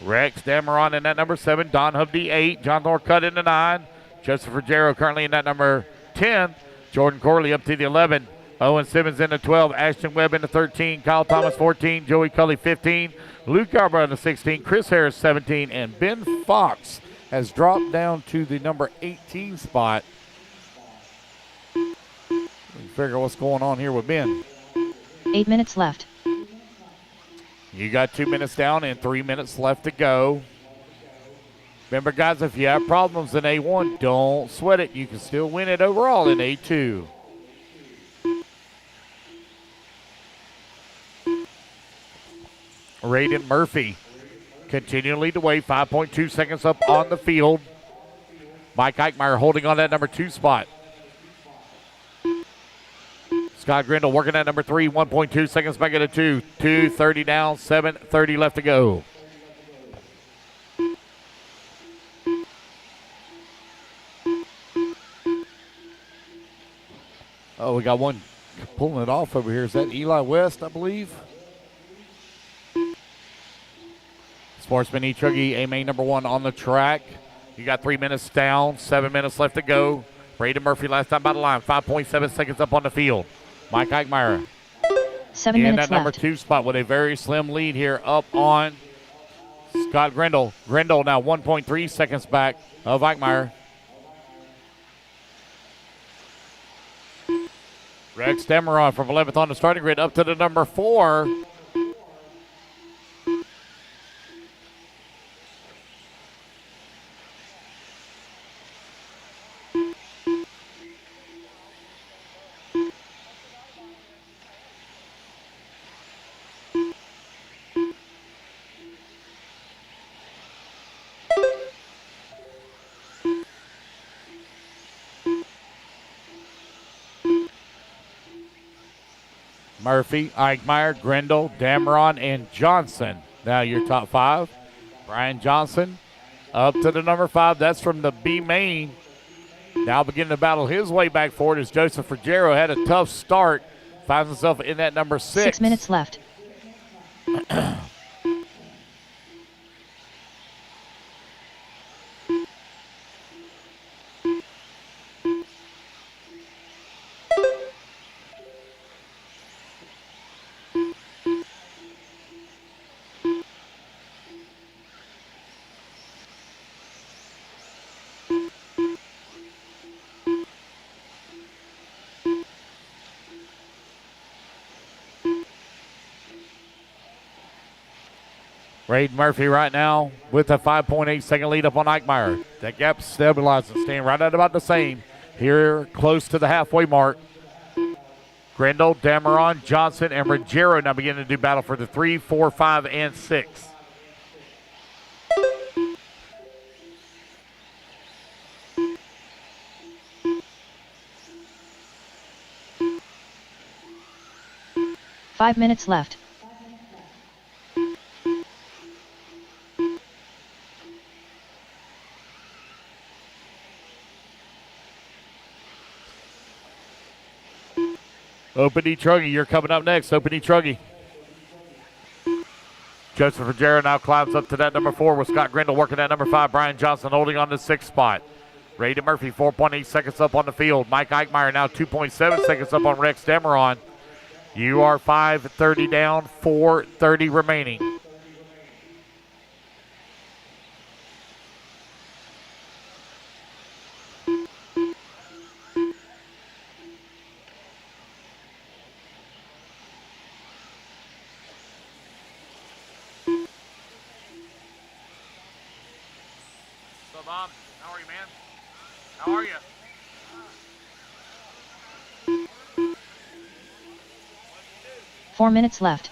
Rex Dameron in that number 7. Don Hovde 8. John Norcutt in the 9. Joseph Ruggiero currently in that number 10. Jordan Corley up to the 11. Owen Simmons in the 12. Ashton Webb in the 13. Kyle Thomas 14. Joey Cully 15. Luke Carborough in the 16. Chris Harris 17. And Ben Fox has dropped down to the number 18 spot. Figure what's going on here with Ben.
8 minutes left.
You got 2 minutes down and 3 minutes left to go. Remember, guys, if you have problems in A1, don't sweat it. You can still win it overall in A2. Raiden Murphy continually to wait. 5.2 seconds up on the field. Mike Eichmeyer holding on that number 2 spot. Scott Grindle working at number 3, 1.2 seconds back at a 2. 2:30 down, 7:30 left to go. Oh, we got one pulling it off over here. Is that Eli West, I believe? Sportsman e-truggy, A-main number 1 on the track. You got 3 minutes down, 7 minutes left to go. Raiden Murphy last time by the line, 5.7 seconds up on the field. Mike Eichmeyer
7
in
minutes
that number
left.
2 spot with a very slim lead here up on Scott Grindle. Grindle now 1.3 seconds back of Eichmeyer. Rex Dameron from 11th on the starting grid up to the number 4. Murphy, Eichmeyer, Grindle, Dameron, and Johnson. Now your top 5. Brian Johnson up to the number 5. That's from the B main. Now beginning to battle his way back forward as Joseph Ruggiero had a tough start. Finds himself in that number 6.
6 minutes left.
Braden Murphy right now with a 5.8 second lead up on Eichmeyer. That gap stabilizing, staying right at about the same. Here close to the halfway mark. Grindle, Dameron, Johnson, and Ruggiero now beginning to do battle for the 3, 4, 5, and 6.
Five minutes left.
Open e-truggy, you're coming up next. Open e-truggy. Joseph Ruggiero now climbs up to that number 4 with Scott Grindle working at number 5. Brian Johnson holding on the 6th spot. Braden Murphy 4.8 seconds up on the field. Mike Eichmeyer now 2.7 seconds up on Rex Dameron. You are 5:30 down, 4:30 remaining. So, Bob, how are you, man? How are you?
4 minutes left.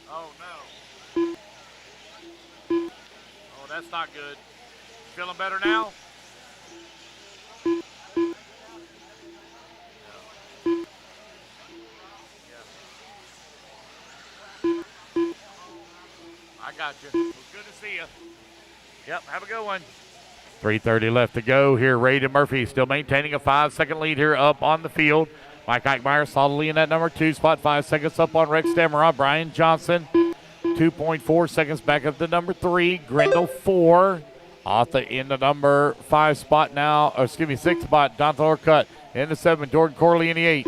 Oh, no. Oh, that's not good. Feeling better now? I got you. It was good to see you. Yep, have a good one. 3:30 left to go here. Braden Murphy still maintaining a 5-second lead here up on the field. Mike Eichmeyer solidly in that number 2 spot, 5 seconds up on Rex Dameron. Brian Johnson, 2.4 seconds back up to number 3. Grindle 4. Arthur in the number 5 spot now, or excuse me, 6 spot. Dante Orcutt in the 7. Jordan Corley in the 8.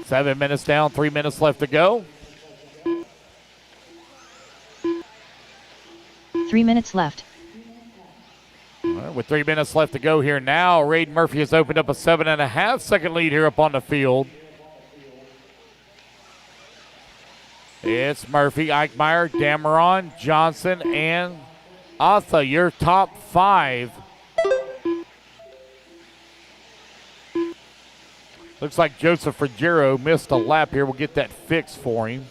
Seven minutes down, 3 minutes left to go.
3 minutes left.
All right, with 3 minutes left to go here now, Braden Murphy has opened up a 7.5 second lead here up on the field. It's Murphy, Eichmeyer, Dameron, Johnson, and Arthur, your top 5. Looks like Joseph Ruggiero missed a lap here. We'll get that fixed for him.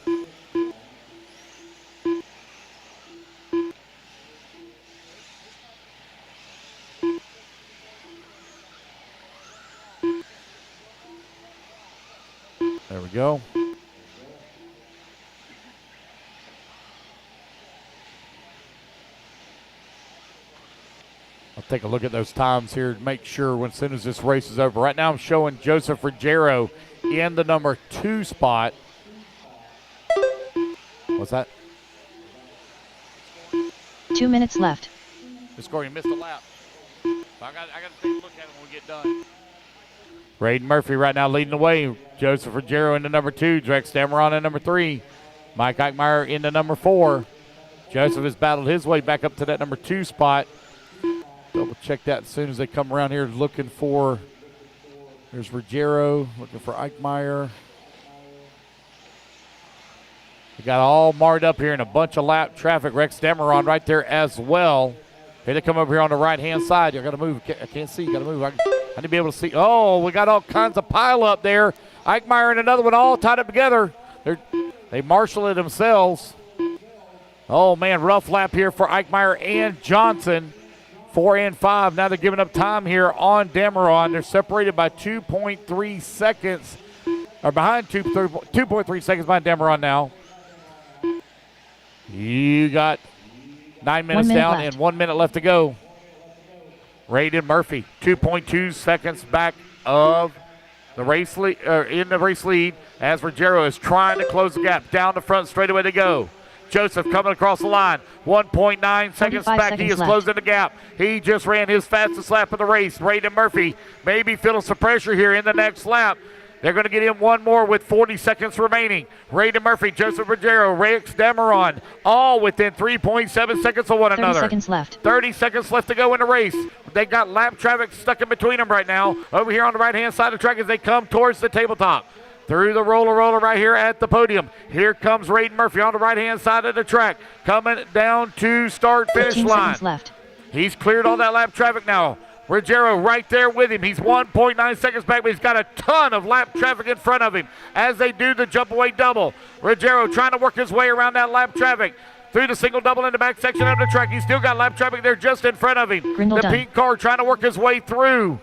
There we go. I'll take a look at those times here to make sure as soon as this race is over. Right now I'm showing Joseph Ruggiero in the number 2 spot. What's that?
2 minutes left.
The score, you missed a lap. I got to take a look at it when we get done. Braden Murphy right now leading the way. Joseph Ruggiero in the number 2. Rex Dameron in number 3. Mike Eichmeyer in the number 4. Joseph has battled his way back up to that number 2 spot. Double check that as soon as they come around here looking for, there's Ruggiero, looking for Eichmeyer. We got all marred up here in a bunch of lap traffic. Rex Dameron right there as well. Here they come over here on the right-hand side. You got to move. I can't see. You got to move. I need to be able to see. Oh, we got all kinds of pile up there. Eichmeyer and another one all tied up together. They marshal it themselves. Oh, man, rough lap here for Eichmeyer and Johnson. 4 and 5. Now they're giving up time here on Dameron. They're separated by 2.3 seconds. Or behind 2.3 seconds behind Demeron now. You got 9 minutes down
left.
and 1 minute left to go. Raiden Murphy, 2.2 seconds back of the race lead, in the race lead, as Ruggiero is trying to close the gap. Down the front, straightaway to go. Joseph coming across the line, 1.9 seconds back. He is closing the gap. He just ran his fastest lap of the race. Raiden Murphy maybe feeling some pressure here in the next lap. They're going to get him one more with 40 seconds remaining. Raiden Murphy, Joseph Ruggiero, Rex Demeron, all within 3.7 seconds of one another.
30 seconds left.
30 seconds left to go in the race. They got lap traffic stuck in between them right now. Over here on the right-hand side of the track as they come towards the tabletop. Through the roller right here at the podium. Here comes Raiden Murphy on the right-hand side of the track. Coming down to start-finish line.
Left.
He's cleared all that lap traffic now. Ruggiero right there with him. He's 1.9 seconds back, but he's got a ton of lap traffic in front of him as they do the jump away double. Ruggiero trying to work his way around that lap traffic. Through the single double in the back section of the track. He's still got lap traffic there just in front of him.
Grindle done.
Pink car trying to work his way through.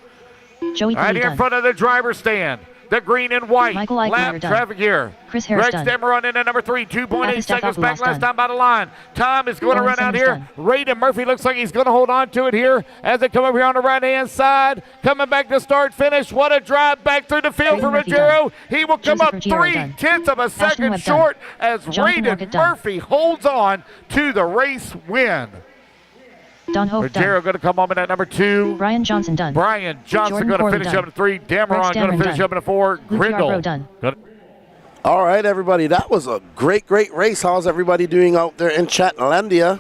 Joey
right here in front of the driver's stand. The green and white.
Michael
lap traffic here.
Chris Harris
Rex Demeron in at number 3, 2.8 seconds back last time by the line. Tom is going to run out here. Raiden Murphy looks like he's going to hold on to it here as they come over here on the right-hand side. Coming back to start finish. What a drive back through the field for Ruggiero. He will come up 0.3 of a second short as Raiden Murphy holds on to the race win.
Don Hope
Ruggiero going to come on in at number 2.
Brian Johnson done.
Brian Johnson going to finish up at 3. Demeron going to finish up at 4. Grindle
done.
All right, everybody. That was a great race. How's everybody doing out there in Chatlandia?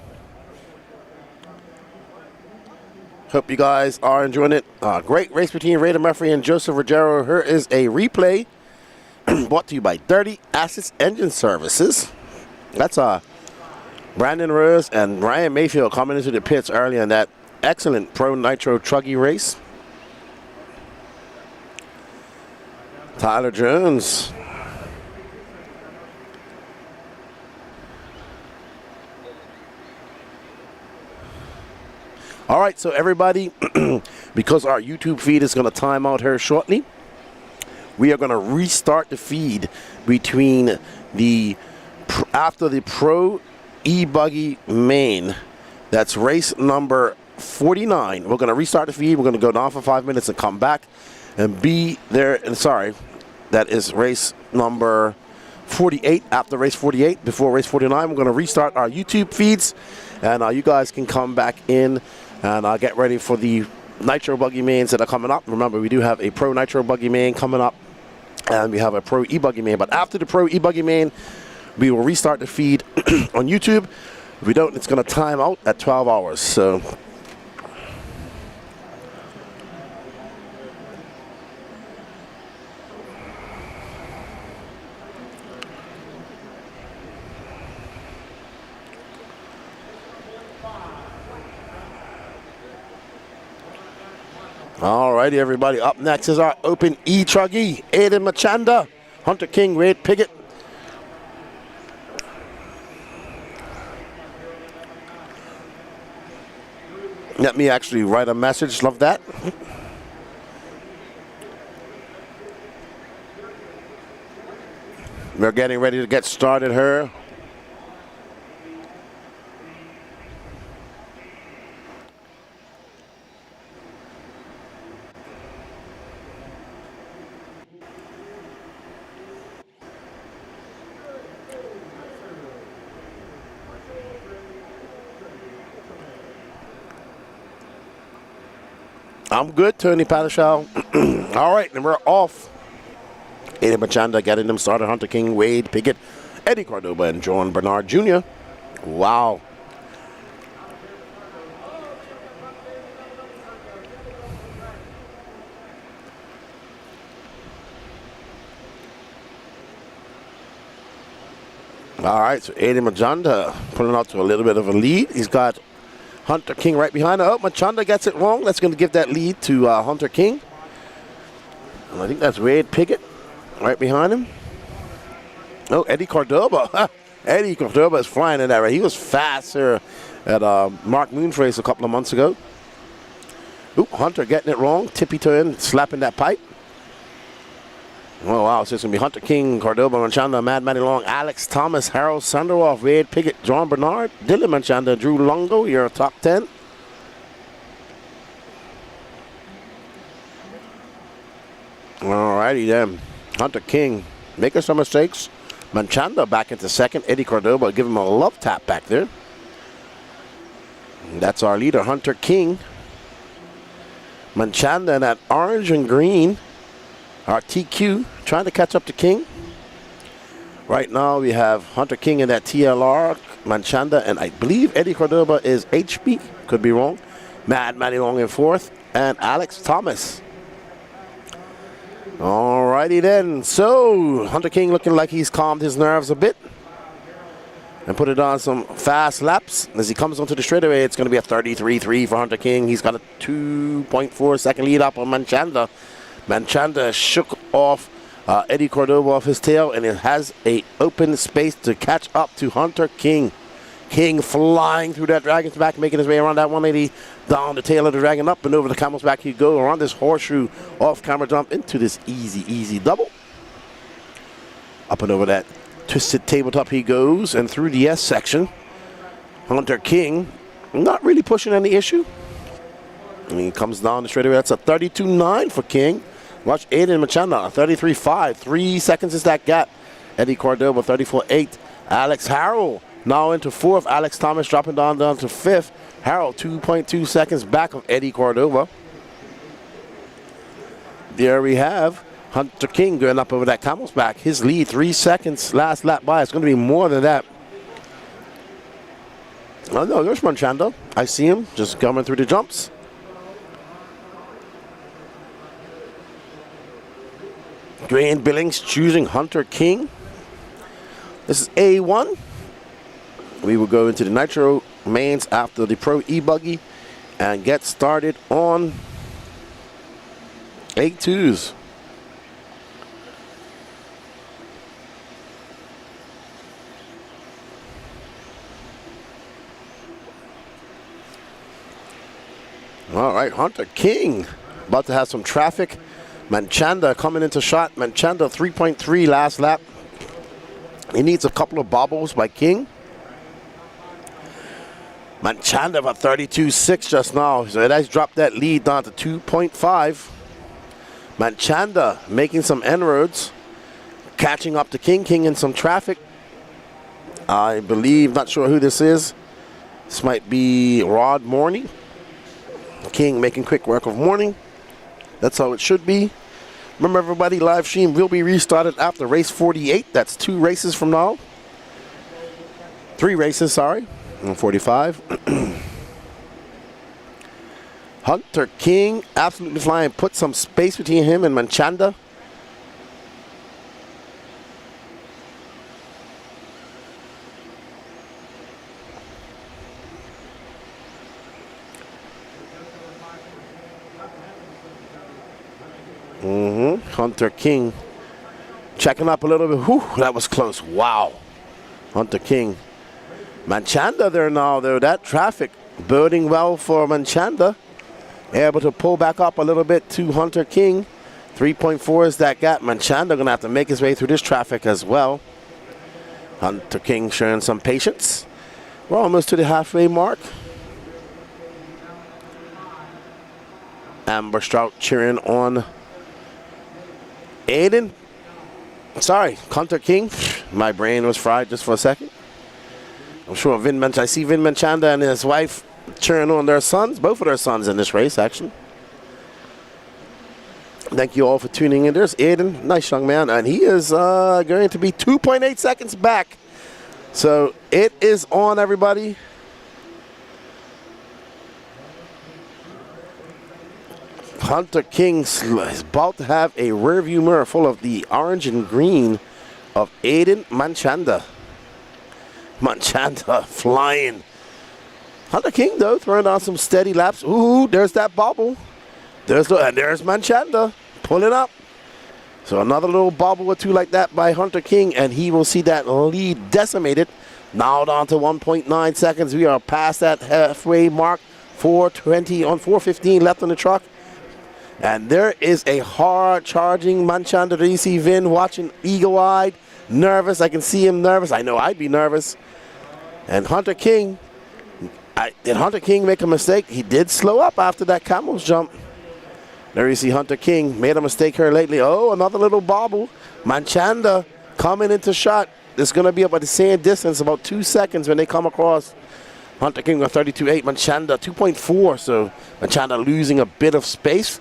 Hope you guys are enjoying it. Great race between Raiden Murphy and Joseph Ruggiero. Here is a replay brought to you by Dirty Assets Engine Services. That's Brandon Rose and Ryan Mayfield coming into the pits early in that excellent Pro Nitro Truggy race. Tyler Jones. All right, so everybody, because our YouTube feed is going to time out here shortly, we are going to restart the feed between after the Pro e-buggy main. That's race number 49. We're going to restart the feed. We're going to go down for 5 minutes and come back and be there. And sorry, that is race number 48. After race 48, before race 49, we're going to restart our YouTube feeds, and you guys can come back in and get ready for the Nitro Buggy mains that are coming up. Remember, we do have a Pro Nitro Buggy main coming up, and we have a Pro e-buggy main. But after the Pro e-buggy main, we will restart the feed on YouTube. If we don't, it's going to time out at 12 hours. So, all righty, everybody. Up next is our Open e-truggy. Aiden Machanda, Hunter King, Wade Piggott. Let me actually write a message. Love that. We're getting ready to get started here. I'm good, Tony Padishal. All right, and we're off. Aiden Machanda getting them started. Hunter King, Wade Piggott, Eddie Cordoba, and John Bernard Jr. Wow. All right, so Aiden Machanda pulling out to a little bit of a lead. He's got Hunter King right behind him. Oh, Machanda gets it wrong. That's going to give that lead to Hunter King. And I think that's Wade Piggott right behind him. Oh, Eddie Cordoba. Eddie Cordoba is flying in that race. He was fast here at Mark Moon's race a couple of months ago. Oop, Hunter getting it wrong. Tippy turn, slapping that pipe. Oh, wow. So it's going to be Hunter King, Cordoba, Manchanda, Mad Matty Long, Alex Thomas, Harold Sandoval, Red Pickett, John Bernard, Dylan Manchanda, Drew Longo, your top 10. Alrighty then. Hunter King making some mistakes. Manchanda back into second. Eddie Cordoba give him a love tap back there. And that's our leader, Hunter King. Manchanda in that orange and green. Our TQ trying to catch up to King. Right now we have Hunter King in that TLR, Manchanda, and I believe Eddie Cordoba is HB. Could be wrong. Mad Matty Long in fourth. And Alex Thomas. Alrighty then. So Hunter King looking like he's calmed his nerves a bit and put it on some fast laps. As he comes onto the straightaway, it's going to be a 33.3 for Hunter King. He's got a 2.4 second lead up on Manchanda. Manchanda shook off Eddie Cordoba off his tail, and it has a open space to catch up to Hunter King. King flying through that Dragon's back, making his way around that 180, down the tail of the Dragon, up and over the Camel's back he'd go, around this horseshoe off-camera jump into this easy double. Up and over that twisted tabletop he goes, and through the S section. Hunter King not really pushing any issue. And he comes down the straightaway. That's a 32.9 for King. Watch Aiden Manchanda, 33.5. 3 seconds is that gap. Eddie Cordoba, 34.8. Alex Harrell now into fourth. Alex Thomas dropping down to fifth. Harrell, 2.2 seconds back of Eddie Cordoba. There we have Hunter King going up over that Camel's back. His lead, 3 seconds last lap by. It's going to be more than that. Oh no, there's Manchanda. I see him just coming through the jumps. Grant Billings choosing Hunter King. This is A1. We will go into the Nitro mains after the Pro e-buggy and get started on A2s. All right, Hunter King about to have some traffic. Manchanda coming into shot. Manchanda 3.3 last lap. He needs a couple of bobbles by King. Manchanda for 32.6 just now. So it has dropped that lead down to 2.5. Manchanda making some inroads. Catching up to King. King in some traffic. I believe, not sure who this is. This might be Rod Morney. King making quick work of Morning. That's how it should be. Remember, everybody, live stream will be restarted after race 48. That's 2 races from now. 3 races, sorry. 45. Hunter King absolutely flying. Put some space between him and Manchanda. Hunter King checking up a little bit. Whew, that was close. Wow. Hunter King. Manchanda there now, though. That traffic boding well for Manchanda. Able to pull back up a little bit to Hunter King. 3.4 is that gap. Manchanda going to have to make his way through this traffic as well. Hunter King showing some patience. We're almost to the halfway mark. Amber Strout cheering on Aiden. Sorry, Hunter King. My brain was fried just for a second. I'm sure I see Vin Manchanda and his wife cheering on their sons, both of their sons in this race, actually. Thank you all for tuning in. There's Aiden, nice young man, and he is going to be 2.8 seconds back. So it is on, everybody. Hunter King is about to have a rear view mirror full of the orange and green of Aiden Manchanda. Manchanda flying. Hunter King, though, throwing on some steady laps. Ooh, there's that bobble. There's Manchanda pulling up. So another little bobble or two like that by Hunter King, and he will see that lead decimated. Now down to 1.9 seconds. We are past that halfway mark. 4:20 on 4:15 left on the truck. And there is a hard charging Manchanda. Do you see Vin watching eagle-eyed, nervous? I can see him nervous. I know I'd be nervous. And Hunter King, did Hunter King make a mistake? He did slow up after that camel's jump. There you see Hunter King made a mistake here lately. Oh, another little bobble. Manchanda coming into shot. It's going to be about the same distance, about 2 seconds when they come across. Hunter King with 32.8, Manchanda 2.4. So Manchanda losing a bit of space.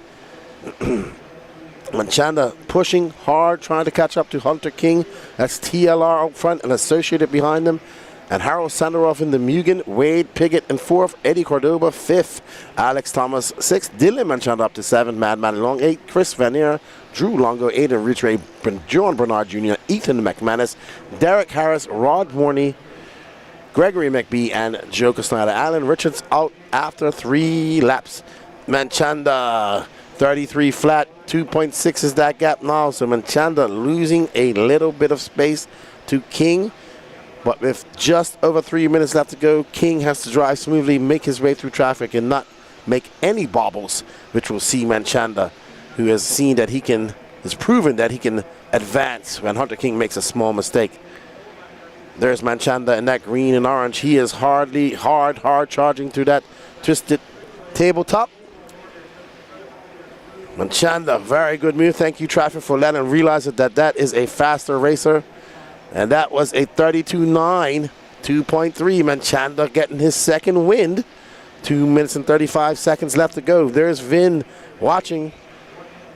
Manchanda pushing hard, trying to catch up to Hunter King. That's TLR out front and Associated behind them. And Harold Sandaroff in the Mugen, Wade Piggott in 4th, Eddie Cordoba 5th, Alex Thomas 6th, Dylan Manchanda up to 7th, Mad Matty Long 8th, Chris Vanier, Drew Longo 8th, and Rich Ray, John Bernard Jr., Ethan McManus, Derek Harris, Rod Morney, Gregory McBee, and Joe Snyder. Alan Richards out after 3 laps. Manchanda 33 flat, 2.6 is that gap now. So Manchanda losing a little bit of space to King. But with just over 3 minutes left to go, King has to drive smoothly, make his way through traffic, and not make any bobbles, which will see Manchanda, who has seen that has proven that he can advance when Hunter King makes a small mistake. There's Manchanda in that green and orange. He is hard charging through that twisted tabletop. Manchanda, very good move. Thank you, traffic, for letting him realize that is a faster racer. And that was a 32.9, 2.3. Manchanda getting his second wind. 2 minutes and 35 seconds left to go. There's Vin watching.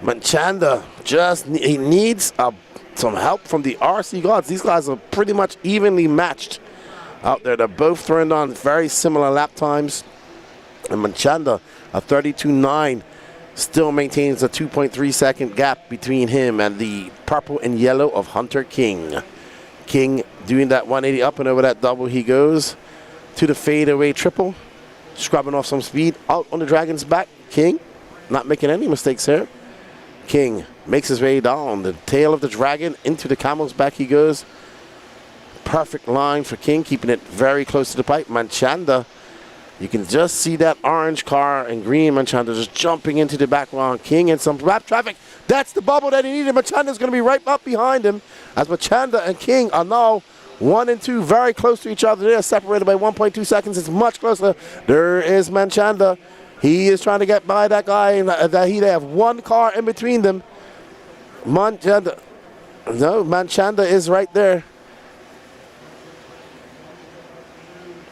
Manchanda he needs some help from the RC gods. These guys are pretty much evenly matched out there. They're both throwing on very similar lap times. And Manchanda, a 32.9, still maintains a 2.3 second gap between him and the purple and yellow of Hunter King. King doing that 180 up and over that double. He goes to the fadeaway triple, scrubbing off some speed out on the Dragon's back. King not making any mistakes here. King makes his way down the tail of the Dragon into the Camel's back. He goes. Perfect line for King, keeping it very close to the pipe. Manchanda, you can just see that orange car and green Manchanda just jumping into the background. King in some lap traffic. That's the bubble that he needed. Manchanda is going to be right up behind him, as Manchanda and King are now 1 and 2, very close to each other. They're separated by 1.2 seconds. It's much closer. There is Manchanda. He is trying to get by that guy. They have one car in between them. Manchanda is right there.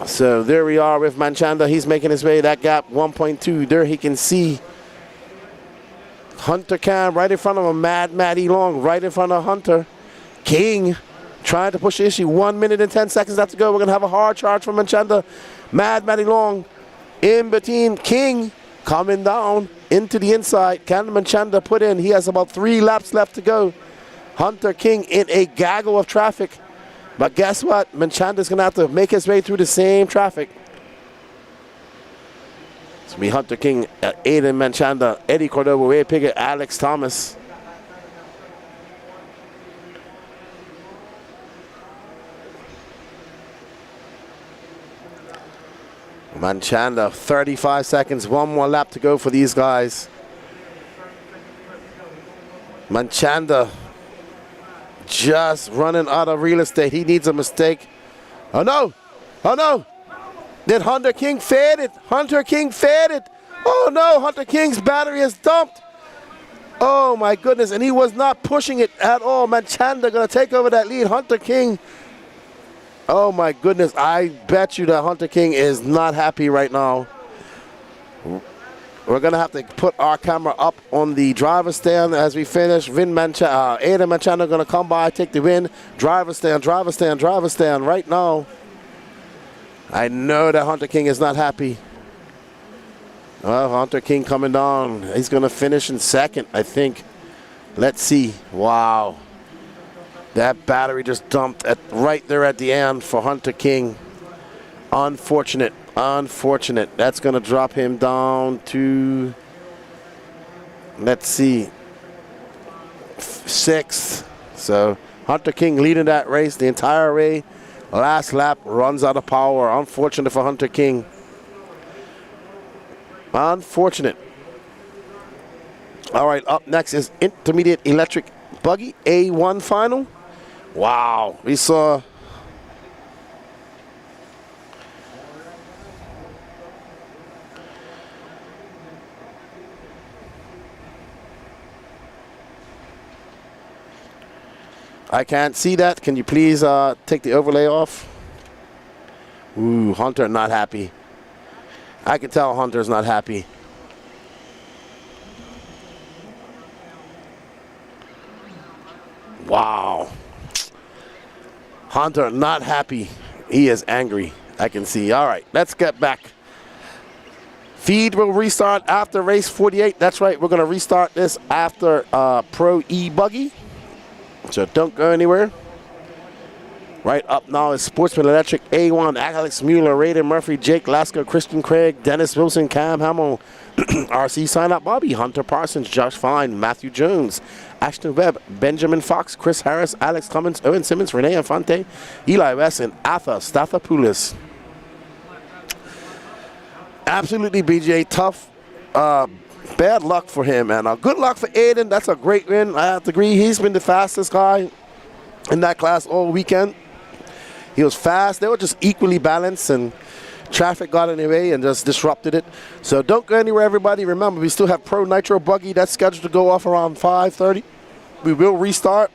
So there we are with Manchanda. He's making his way that gap, 1.2. There he can see Hunter Cam right in front of him. Mad Matty Long right in front of Hunter. King trying to push the issue. 1 minute and 10 seconds left to go. We're going to have a hard charge from Manchanda. Mad Matty Long in between. King coming down into the inside. Can Manchanda put in? He has about 3 laps left to go. Hunter King in a gaggle of traffic. But guess what? Manchanda's going to have to make his way through the same traffic. It's going to be Hunter King, Aiden Manchanda, Eddie Cordoba, Wade Piggott, Alex Thomas. Manchanda, 35 seconds, 1 more lap to go for these guys. Manchanda just running out of real estate. He needs a mistake. Oh no! Oh no! Did Hunter King fade it? Hunter King fade it! Oh no! Hunter King's battery is dumped! Oh my goodness, and he was not pushing it at all. Manchanda gonna take over that lead. Hunter King. Oh my goodness, I bet you that Hunter King is not happy right now. We're going to have to put our camera up on the driver's stand as we finish. Aiden Manchanda going to come by, take the win. Driver's stand right now. I know that Hunter King is not happy. Well, Hunter King coming down. He's going to finish in second, I think. Let's see. Wow. That battery just dumped right there at the end for Hunter King. Unfortunate. That's going to drop him down to, let's see, 6th. So Hunter King leading that race the entire way. Last lap, runs out of power. Unfortunate for Hunter King. Unfortunate. All right, up next is Intermediate Electric Buggy A1 final. Wow, we saw I can't see that. Can you please take the overlay off? Ooh, Hunter not happy. I can tell Hunter's not happy. Wow. Hunter not happy. He is angry. I can see. All right, let's get back. Feed will restart after race 48. That's right, we're going to restart this after Pro E-buggy. So don't go anywhere. Right up now is Sportsman Electric A1, Alex Mueller, Raiden Murphy, Jake Lasko, Christian Craig, Dennis Wilson, Cam Hamill, RC Sign Up Bobby, Hunter Parsons, Josh Fine, Matthew Jones, Ashton Webb, Benjamin Fox, Chris Harris, Alex Cummins, Owen Simmons, Renee Infante, Eli West, and Atha Stathopoulos. Absolutely, BJ, tough. Bad luck for him, and good luck for Aiden. That's a great win. I have to agree. He's been the fastest guy in that class all weekend. He was fast. They were just equally balanced, and traffic got in the way and just disrupted it. So don't go anywhere, everybody. Remember, we still have Pro Nitro Buggy. That's scheduled to go off around 5:30. We will restart.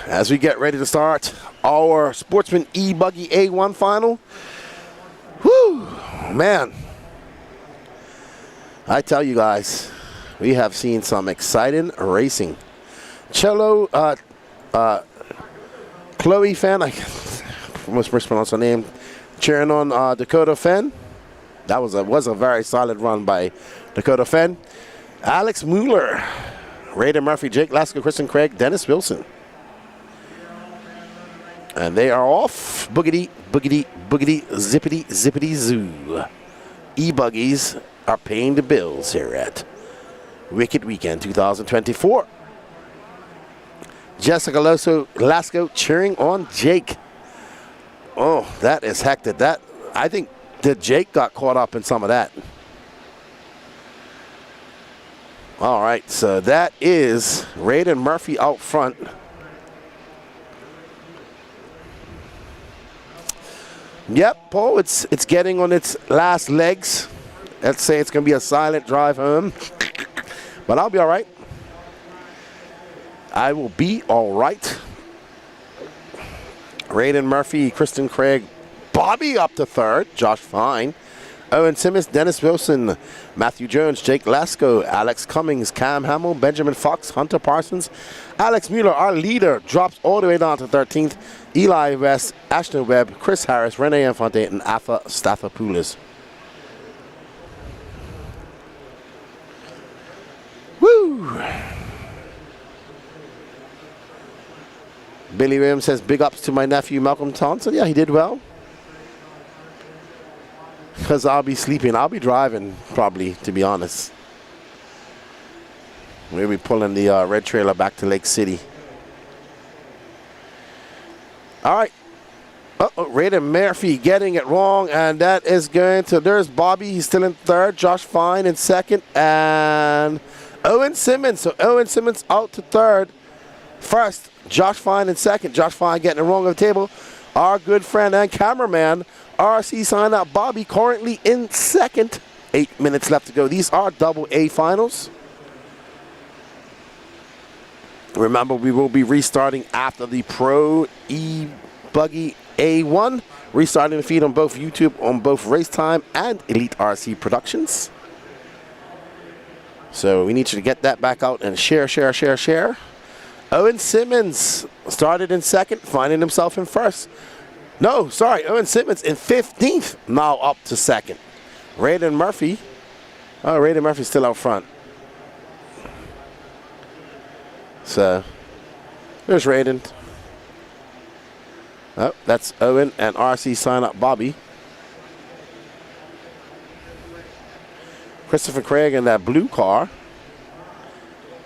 As we get ready to start our Sportsman E-buggy A1 final. Whew, man. I tell you guys, we have seen some exciting racing. Cholo, Chloe Fenn, I almost mispronounced her name, cheering on Dakota Fenn. That was a very solid run by Dakota Fenn. Alex Mueller, Raiden Murphy, Jake Lasko, Kristen Craig, Dennis Wilson. And they are off. Boogity, boogity, boogity, zippity, zippity, zoo. E-buggies are paying the bills here at Wicked Weekend 2024. Jessica Lasko cheering on Jake. Oh, that is hectic. That, I think that Jake got caught up in some of that. All right, so that is Raiden Murphy out front. Yep, Paul, it's getting on its last legs. Let's say it's going to be a silent drive home. But I'll be all right. I will be all right. Raiden Murphy, Kristen Craig, Bobby up to third. Josh Fine. Owen Simmons, Dennis Wilson, Matthew Jones, Jake Lasko, Alex Cummings, Cam Hamill, Benjamin Fox, Hunter Parsons. Alex Mueller, our leader, drops all the way down to 13th. Eli West, Ashton Webb, Chris Harris, Renee Infante, and Atha Stathopoulos. Woo! Billy Williams says, big ups to my nephew, Malcolm Thompson. Yeah, he did well. Because I'll be sleeping. I'll be driving, probably, to be honest. We'll be pulling the red trailer back to Lake City. All right. Uh-oh, Raiden Murphy getting it wrong, and that is going to, there's Bobby. He's still in third. Josh Fine in second, and Owen Simmons. So Owen Simmons out to third. First, Josh Fine in second. Josh Fine getting it wrong on the table. Our good friend and cameraman, RC Sign Up Bobby, currently in second. 8 minutes left to go. These are double A finals. Remember, we will be restarting after the Pro E-buggy A1. Restarting the feed on both YouTube, on both Racetime and Elite RC Productions. So we need you to get that back out and share, share, share, share. Owen Simmons started in second, finding himself in first. No, sorry, Owen Simmons in 15th, now up to second. Raiden Murphy. Oh, Raiden Murphy's still out front. So, there's Raiden. Oh, that's Owen and RC Sign Up Bobby. Christopher Craig in that blue car.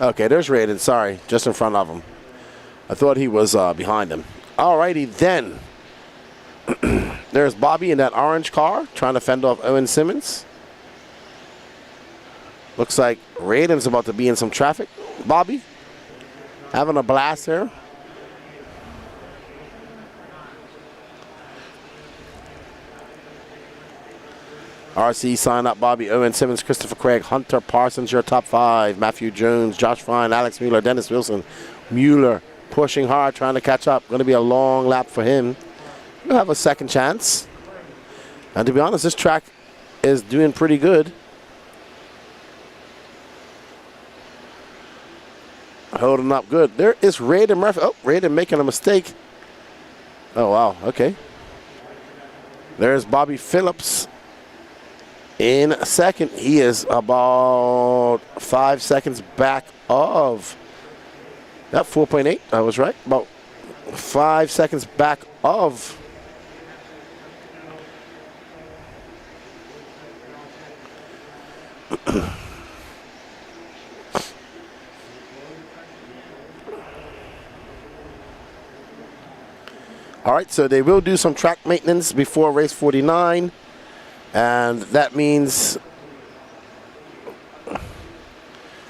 Okay, there's Raiden, sorry, just in front of him. I thought he was behind him. Alrighty then. There's Bobby in that orange car trying to fend off Owen Simmons. Looks like Raiden's about to be in some traffic. Bobby having a blast here. RC sign up Bobby, Owen Simmons, Christopher Craig, Hunter Parsons, your top 5. Matthew Jones, Josh Fine, Alex Mueller, Dennis Wilson. Mueller pushing hard, trying to catch up. Going to be a long lap for him. He'll have a second chance. And to be honest, this track is doing pretty good. Holding up good. There is Raiden Murphy. Oh, Raiden making a mistake. Oh, wow. Okay. There's Bobby Phillips in second. He is about 5 seconds back of that 4.8. I was right. About 5 seconds back of All right, so they will do some track maintenance before race 49, and that means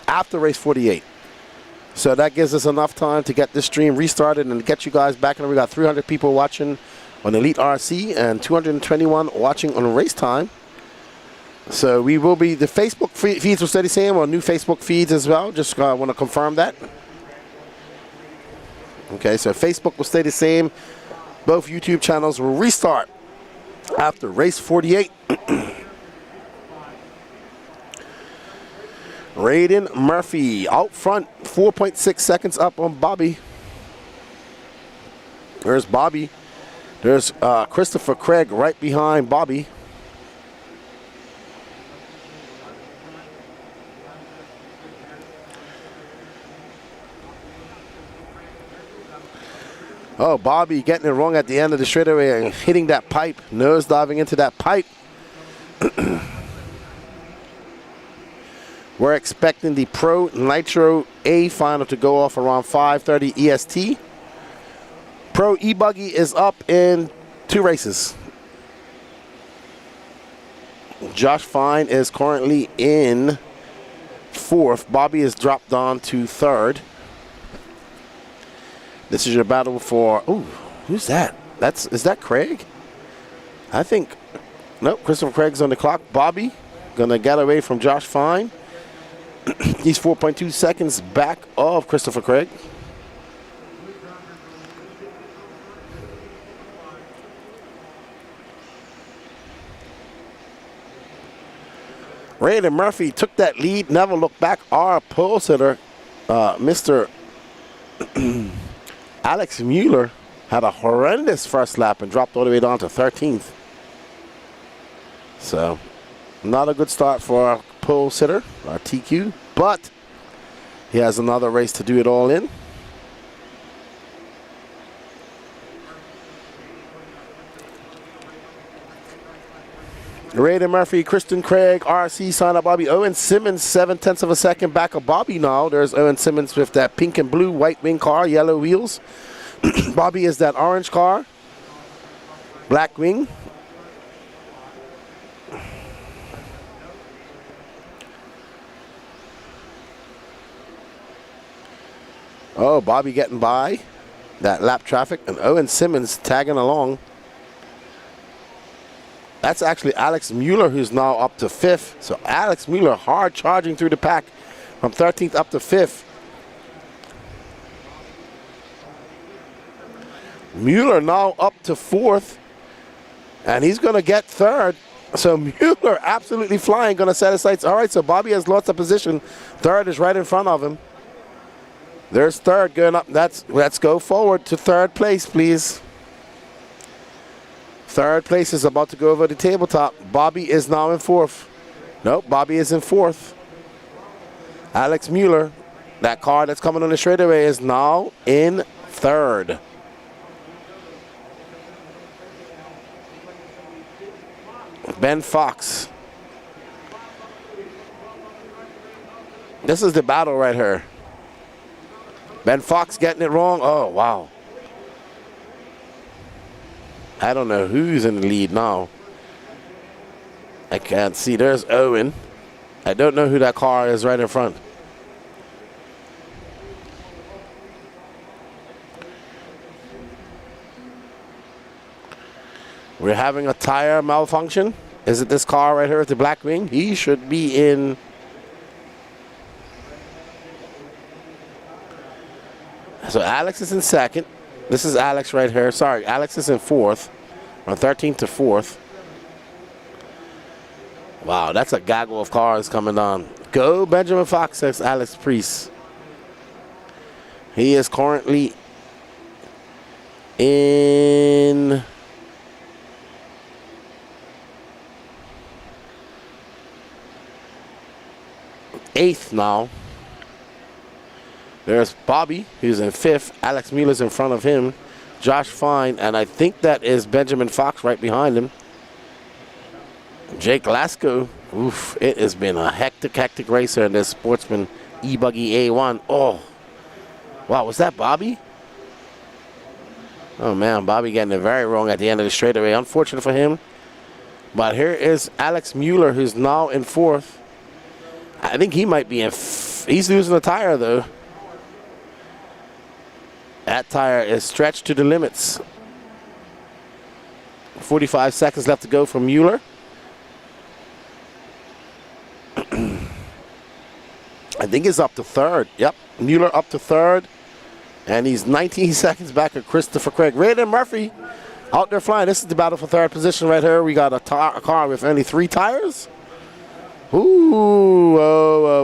after race 48. So that gives us enough time to get this stream restarted and get you guys back. And we got 300 people watching on Elite RC and 221 watching on Racetime. So we will be, the Facebook feeds will stay the same, or new Facebook feeds as well. Just want to confirm that. Okay, so Facebook will stay the same. Both YouTube channels will restart after race 48. Raiden Murphy out front, 4.6 seconds up on Bobby. There's Bobby. There's Christopher Craig right behind Bobby. Oh, Bobby getting it wrong at the end of the straightaway and hitting that pipe, nose diving into that pipe. We're expecting the Pro Nitro A final to go off around 5:30 EST. Pro e-buggy is up in 2 races. Josh Fine is currently in 4th. Bobby is dropped down to 3rd. This is your battle for, ooh, who's that? Is that Craig? I think, nope, Christopher Craig's on the clock. Bobby gonna get away from Josh Fine. He's 4.2 seconds back of Christopher Craig. Raiden Murphy took that lead, never looked back. Our pole sitter, Mr. Alex Mueller, had a horrendous first lap and dropped all the way down to 13th. So, not a good start for our pole sitter, our TQ, but he has another race to do it all in. Raiden Murphy, Kristen Craig, RC, sign up Bobby. Owen Simmons, 7/10 of a second back of Bobby now. There's Owen Simmons with that pink and blue white wing car, yellow wheels. Bobby is that orange car, black wing. Oh, Bobby getting by that lap traffic, and Owen Simmons tagging along. That's actually Alex Mueller, who's now up to 5th. So Alex Mueller hard charging through the pack from 13th up to 5th. Mueller now up to 4th, and he's going to get 3rd. So Mueller absolutely flying, going to set his sights. All right, so Bobby has lost a position. 3rd is right in front of him. There's 3rd going up. Let's go forward to 3rd place, please. 3rd place is about to go over the tabletop. Bobby is now in 4th. Nope, Bobby is in 4th. Alex Mueller, that car that's coming on the straightaway, is now in 3rd. Ben Fox. This is the battle right here. Ben Fox getting it wrong. Oh, wow. I don't know who's in the lead now. I can't see. There's Owen. I don't know who that car is right in front. We're having a tire malfunction. Is it this car right here with the black wing? He should be in. So Alex is in second. This is Alex right here. Sorry, Alex is in fourth. From 13th to 4th. Wow, that's a gaggle of cars coming on. Go Benjamin Fox, says Alex Priest. He is currently in eighth now. There's Bobby, who's in 5th. Alex Mueller's in front of him. Josh Fine, and I think that is Benjamin Fox right behind him. Jake Lasko. Oof, it has been a hectic racer in this Sportsman e-buggy A1. Oh, wow, was that Bobby? Oh, man, Bobby getting it very wrong at the end of the straightaway. Unfortunate for him. But here is Alex Mueller, who's now in 4th. I think he might be in he's losing a tire, though. That tire is stretched to the limits. 45 seconds left to go for Mueller. I think he's up to 3rd. Yep, Mueller up to 3rd. And he's 19 seconds back at Christopher Craig. Raiden Murphy out there flying. This is the battle for 3rd position right here. We got a car with only 3 tires. Ooh, whoa.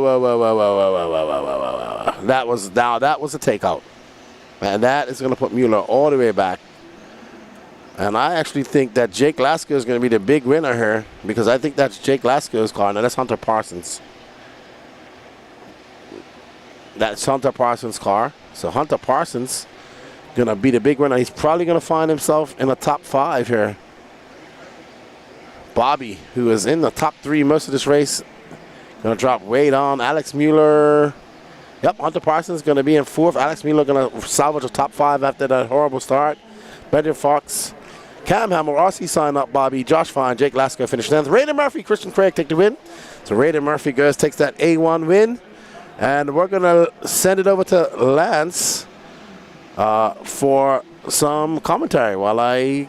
That was a takeout. And that is going to put Mueller all the way back. And I actually think that Jake Lasko is going to be the big winner here, because I think that's Jake Lasko's car. Now that's Hunter Parsons. That's Hunter Parsons' car. So Hunter Parsons going to be the big winner. He's probably going to find himself in the top 5 here. Bobby, who is in the top 3 most of this race, going to drop weight on. Alex Mueller. Yep, Hunter Parsons going to be in 4th. Alex Mueller going to salvage the top 5 after that horrible start. Benjamin Fox, Cam Hamill, RC sign up, Bobby, Josh Fine, Jake Lasko finished 10th. Raiden Murphy, Christian Craig take the win. So Raiden Murphy takes that A1 win. And we're going to send it over to Lance for some commentary while I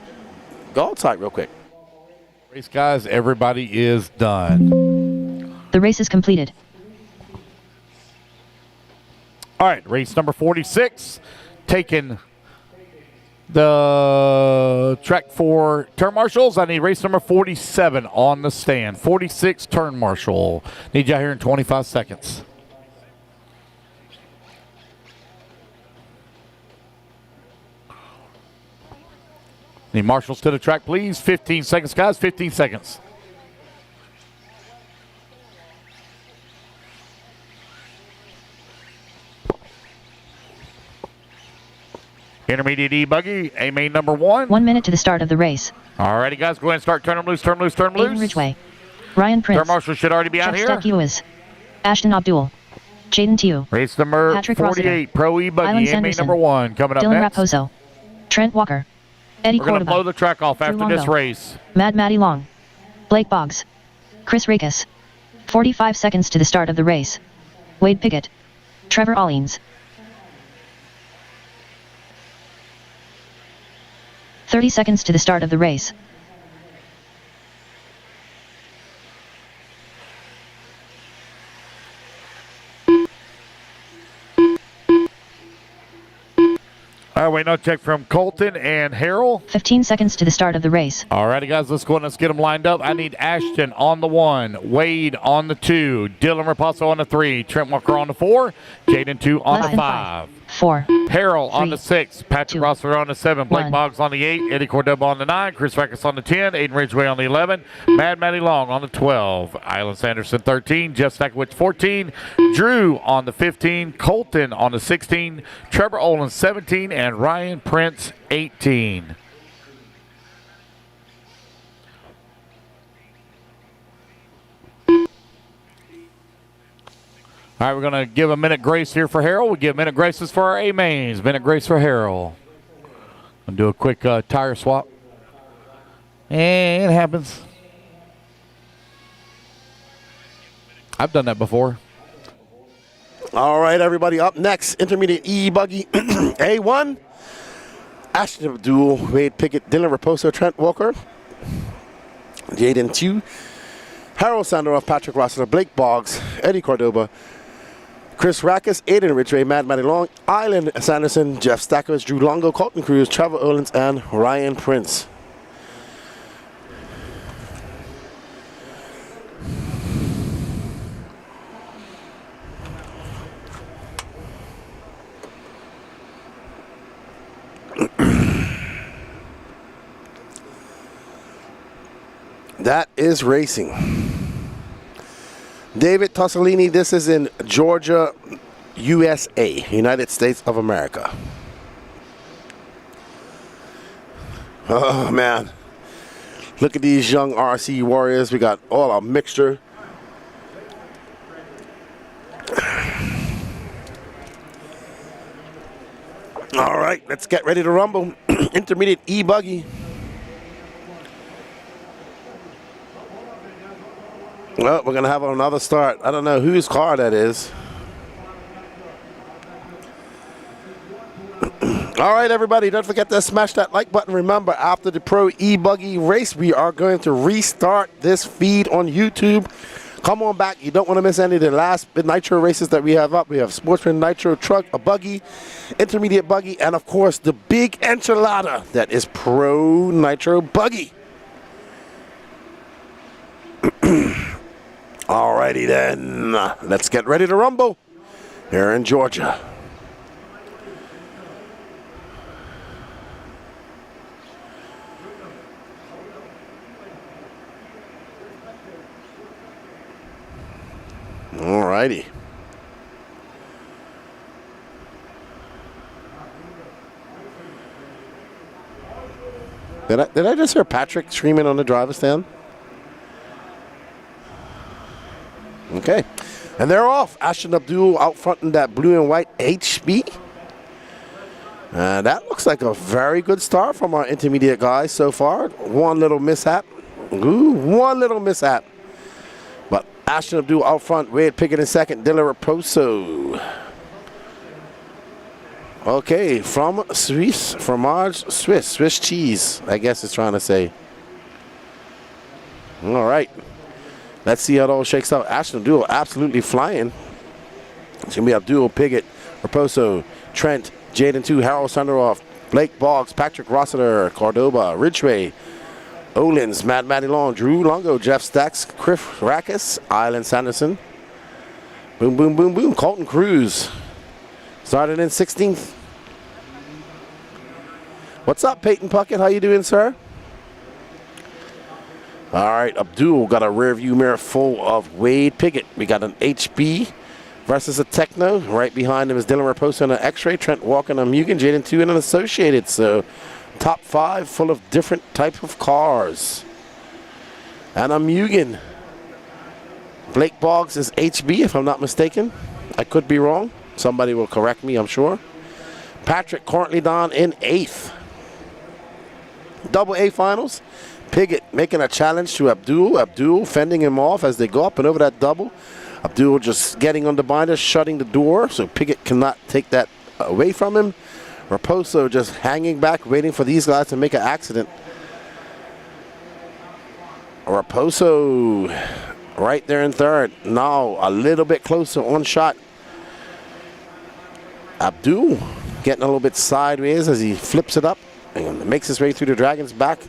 go outside real quick.
Race, guys, everybody is done.
The race is completed.
All right, race number 46, taking the track for turn marshals. I need race number 47 on the stand. 46 turn marshal. Need you out here in 25 seconds. Need marshals to the track, please. 15 seconds, guys. 15 seconds. Intermediate e-buggy, A main number 1.
1 minute to the start of the race.
All righty, guys, go ahead and start. Turn them loose, turn them loose, turn them
Aiden
loose.
Ridgway. Ryan Prince.
Turn marshal should already be out here.
Jeff Lewis. Ashton Abdul. Jaden Tiu.
Race number
Patrick
48,
Rossiter.
Pro e-buggy,
Island
A main
Sanderson.
number 1. Coming up
Dylan
next.
Raposo. Trent Walker. Eddie
We're going to
Cordova.
blow the track off
Drew
after this
Longo.
race.
Maddie Long. Blake Boggs. Chris Rakes. 45 seconds to the start of the race. Wade Pickett. Trevor Allings. 30 seconds to the start of the race.
All right, wait, no check from Colton and Harrell.
15 seconds to the start of the race.
All righty, guys, let's go and let's get them lined up. I need Ashton on the 1, Wade on the 2, Dylan Raposo on the 3, Trent Walker on the 4, Jaden 2 on the 5.
4.
Harrell on the 6, Patrick Rossiter on the 7, Blake
1.
Boggs on the 8, Eddie Cordova on the 9, Chris Rackus on the 10, Aiden Ridgway on the 11, Maddie Long on the 12, Island Sanderson 13, Jeff Stakowicz 14, Drew on the 15, Colton on the 16, Trevor Olin 17, and Ryan Prince 18. All right, we're going to give a minute grace here for Harrell. We give minute graces for our A-mains. Minute grace for Harrell. I'll do a quick tire swap.
It happens. I've done that before.
All right, everybody. Up next, intermediate e-buggy A1. Ashton Abdul, Wade Pickett, Dylan Raposo, Trent Walker, Jaden 2, Harold Sandoff, Patrick Rossiter, Blake Boggs, Eddie Cordoba, Chris Rackus, Aiden Ridgway, Matt Matty Long, Island Sanderson, Jeff Stackers, Drew Longo, Colton Cruz, Trevor Owens, and Ryan Prince. That is racing. David Tossolini, this is in Georgia, USA, United States of America. Oh, man. Look at these young RC warriors. We got all a mixture. All right, let's get ready to rumble. Intermediate e-buggy. Well, we're going to have another start. I don't know whose car that is. All right, everybody, don't forget to smash that like button. Remember, after the Pro e-buggy race, we are going to restart this feed on YouTube. Come on back. You don't want to miss any of the last nitro races that we have up. We have Sportsman, nitro, truck, a buggy, intermediate buggy, and, of course, the big enchilada that is Pro nitro buggy. Alrighty then, let's get ready to rumble here in Georgia. Alrighty. Did I just hear Patrick screaming on the driver's stand? Okay, and they're off. Ashton Abdul out front in that blue and white HB. That looks like a very good start from our intermediate guys so far. One little mishap. Ooh, one little mishap. But Ashton Abdul out front, Wade Pickett in second, Dylan Raposo. Okay, from Swiss, fromage Swiss, Swiss cheese, I guess it's trying to say. All right. Let's see how it all shakes out. Ashton Abdul absolutely flying. It's going to be Abdul, Piggott, Raposo, Trent, Jaden 2, Harold Sanderoff, Blake Boggs, Patrick Rossiter, Cordoba, Ridgway, Olins, Matt Matty Long, Drew Longo, Jeff Stacks, Chris Rackus, Island Sanderson. Boom, boom, boom, boom. Colton Cruz started in 16th. What's up, Peyton Puckett? How you doing, sir? All right, Abdul got a rear view mirror full of Wade Pickett. We got an HB versus a Techno. Right behind him is Dylan Raposo and an X-Ray. Trent Walker and a Mugen. Jaden 2 and an Associated. So top 5 full of different type of cars. And a Mugen. Blake Boggs is HB, if I'm not mistaken. I could be wrong. Somebody will correct me, I'm sure. Patrick currently down in 8th. Double A finals. Piggott making a challenge to Abdul. Abdul fending him off as they go up and over that double. Abdul just getting on the binder, shutting the door, so Piggott cannot take that away from him. Raposo just hanging back, waiting for these guys to make an accident. Raposo right there in third. Now a little bit closer on shot. Abdul getting a little bit sideways as he flips it up and makes his way through the Dragon's back.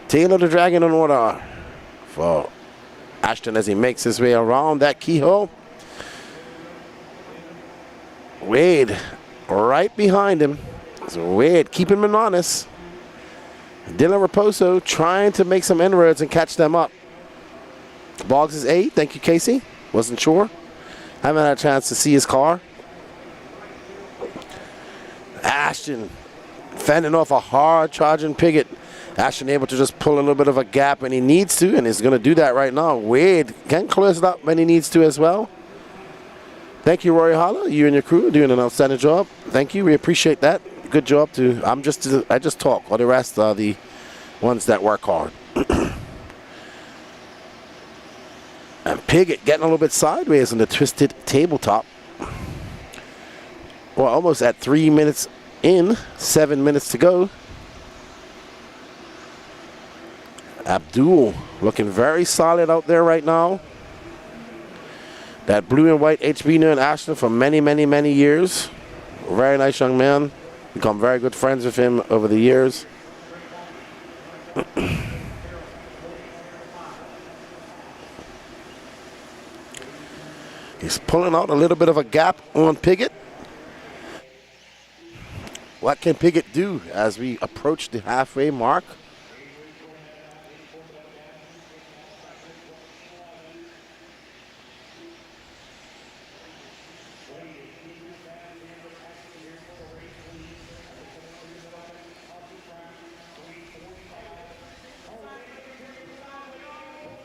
Taylor the Dragon in order for Ashton as he makes his way around that keyhole. Wade right behind him. So Wade keeping him honest. Dylan Raposo trying to make some inroads and catch them up. Boggs is 8. Thank you, Casey. Wasn't sure. Haven't had a chance to see his car. Ashton fending off a hard charging Piggott. Ashton able to just pull a little bit of a gap when he needs to, and he's going to do that right now. Wade can close it up when he needs to as well. Thank you, Rory Holler. You and your crew are doing an outstanding job. Thank you. We appreciate that. Good job too. I just talk. All the rest are the ones that work hard. And Piggott getting a little bit sideways on the twisted tabletop. Well, almost at 3 minutes in, 7 minutes to go. Abdul looking very solid out there right now. That blue and white HB knew in Ashton for many, many, many years. Very nice young man. Become very good friends with him over the years. He's pulling out a little bit of a gap on Piggott. What can Piggott do as we approach the halfway mark?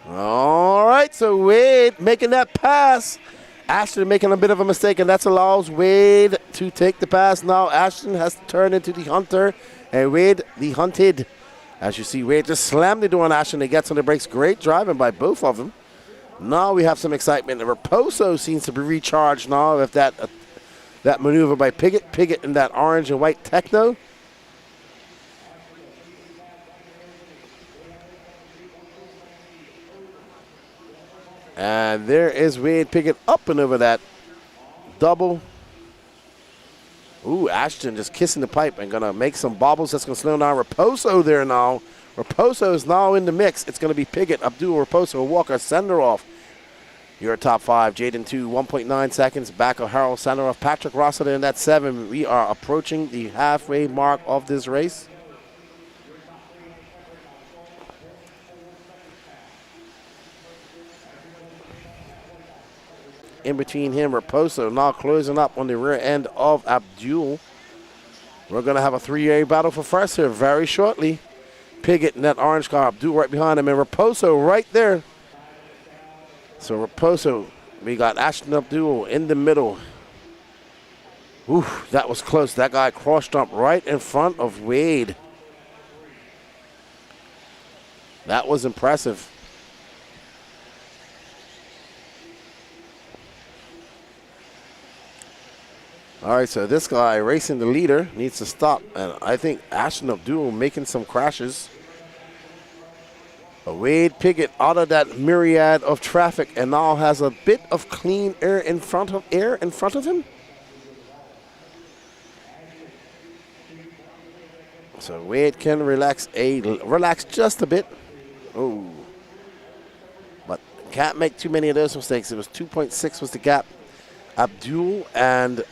All right, so Wade making that pass. Ashton making a bit of a mistake, and that allows Wade to take the pass. Now Ashton has to turn into the hunter, and Wade the hunted. As you see, Wade just slammed the door on Ashton. He gets on the brakes. Great driving by both of them. Now we have some excitement. Raposo seems to be recharged now with that maneuver by Piggott. Piggott in that orange and white Techno. And there is Wade Piggott up and over that double. Ooh, Ashton just kissing the pipe and going to make some bobbles. That's going to slow down Raposo there now. Raposo is now in the mix. It's going to be Piggott, Abdul, Raposo, Walker, Senderoff. Your top five. Jaden 2, 1.9 seconds. Back of Harold Senderoff. Patrick Rossiter in that 7. We are approaching the halfway mark of this race. In between him, Raposo now closing up on the rear end of Abdul. We're going to have a 3-way battle for first here very shortly. Piggott in that orange car, Abdul right behind him, and Raposo right there. So Raposo, we got Ashton Abdul in the middle. Ooh, that was close. That guy cross-jumped right in front of Wade. That was impressive. All right, so this guy racing the leader needs to stop. And I think Ashton Abdul making some crashes. Wade Piggott out of that myriad of traffic and now has a bit of clean air in front of him. So Wade can relax just a bit. Oh, but can't make too many of those mistakes. It was 2.6 was the gap. Abdul and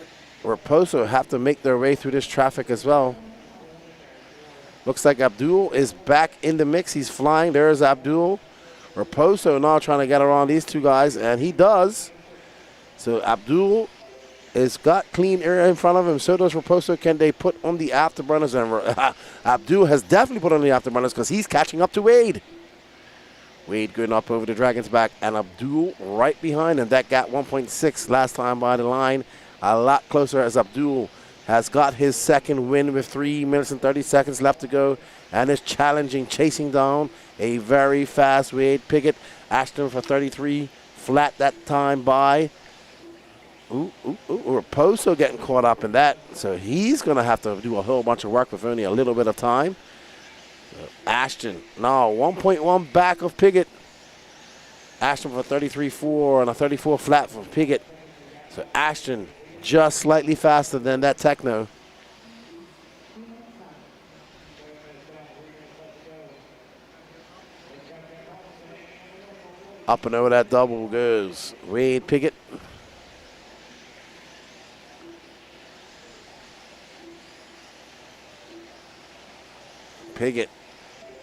Raposo have to make their way through this traffic as well. Looks like Abdul is back in the mix. He's flying. There's Abdul. Raposo now trying to get around these two guys, and he does. So Abdul has got clean air in front of him. So does Raposo. Can they put on the afterburners? And Abdul has definitely put on the afterburners because he's catching up to Wade. Wade going up over the Dragon's back, and Abdul right behind him. That got 1.6 last time by the line. A lot closer as Abdul has got his second win with 3 minutes and 30 seconds left to go and is chasing down a very fast Wade Piggott. Ashton for 33, flat that time by. Raposo getting caught up in that. So he's going to have to do a whole bunch of work with only a little bit of time. So Ashton now 1.1 back of Piggott. Ashton for 33.4 and a 34 flat for Piggott. So Ashton just slightly faster than that Techno. Up and over that double goes Wade Piggott. Piggott,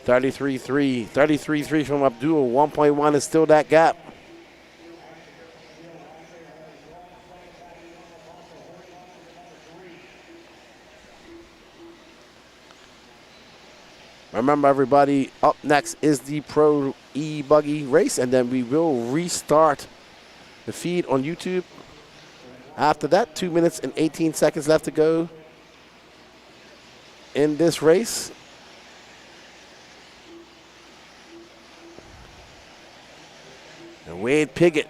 33.3. 33.3 from Abdul. 1.1 is still that gap. Remember, everybody, up next is the Pro e-buggy race, and then we will restart the feed on YouTube. After that, 2 minutes and 18 seconds left to go in this race. And Wade Piggott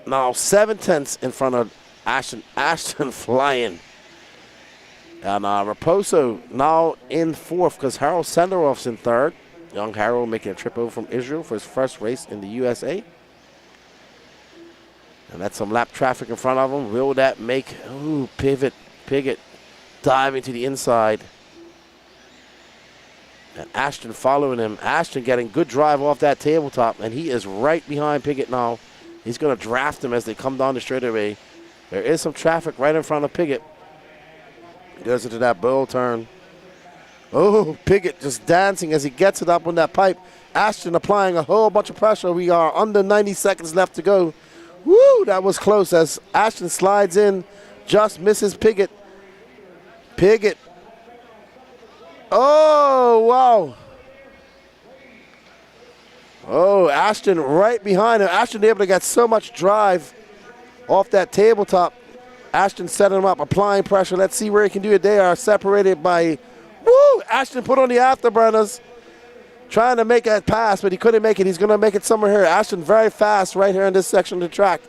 now 7/10 in front of Ashton. Ashton flying. And Raposo now in fourth because Harold Senderoff's in third. Young Harold making a trip over from Israel for his first race in the USA. And that's some lap traffic in front of him. Will that make, ooh, Piggott diving to the inside. And Ashton following him. Ashton getting good drive off that tabletop, and he is right behind Piggott now. He's going to draft him as they come down the straightaway. There is some traffic right in front of Piggott. He goes into that bowl turn. Oh, Piggott just dancing as he gets it up on that pipe. Ashton applying a whole bunch of pressure. We are under 90 seconds left to go. Woo, that was close as Ashton slides in, just misses Piggott. Piggott. Oh, wow. Oh, Ashton right behind him. Ashton able to get so much drive off that tabletop. Ashton setting him up, applying pressure. Let's see where he can do it. They are separated by, woo! Ashton put on the afterburners, trying to make that pass, but he couldn't make it. He's going to make it somewhere here. Ashton very fast right here in this section of the track.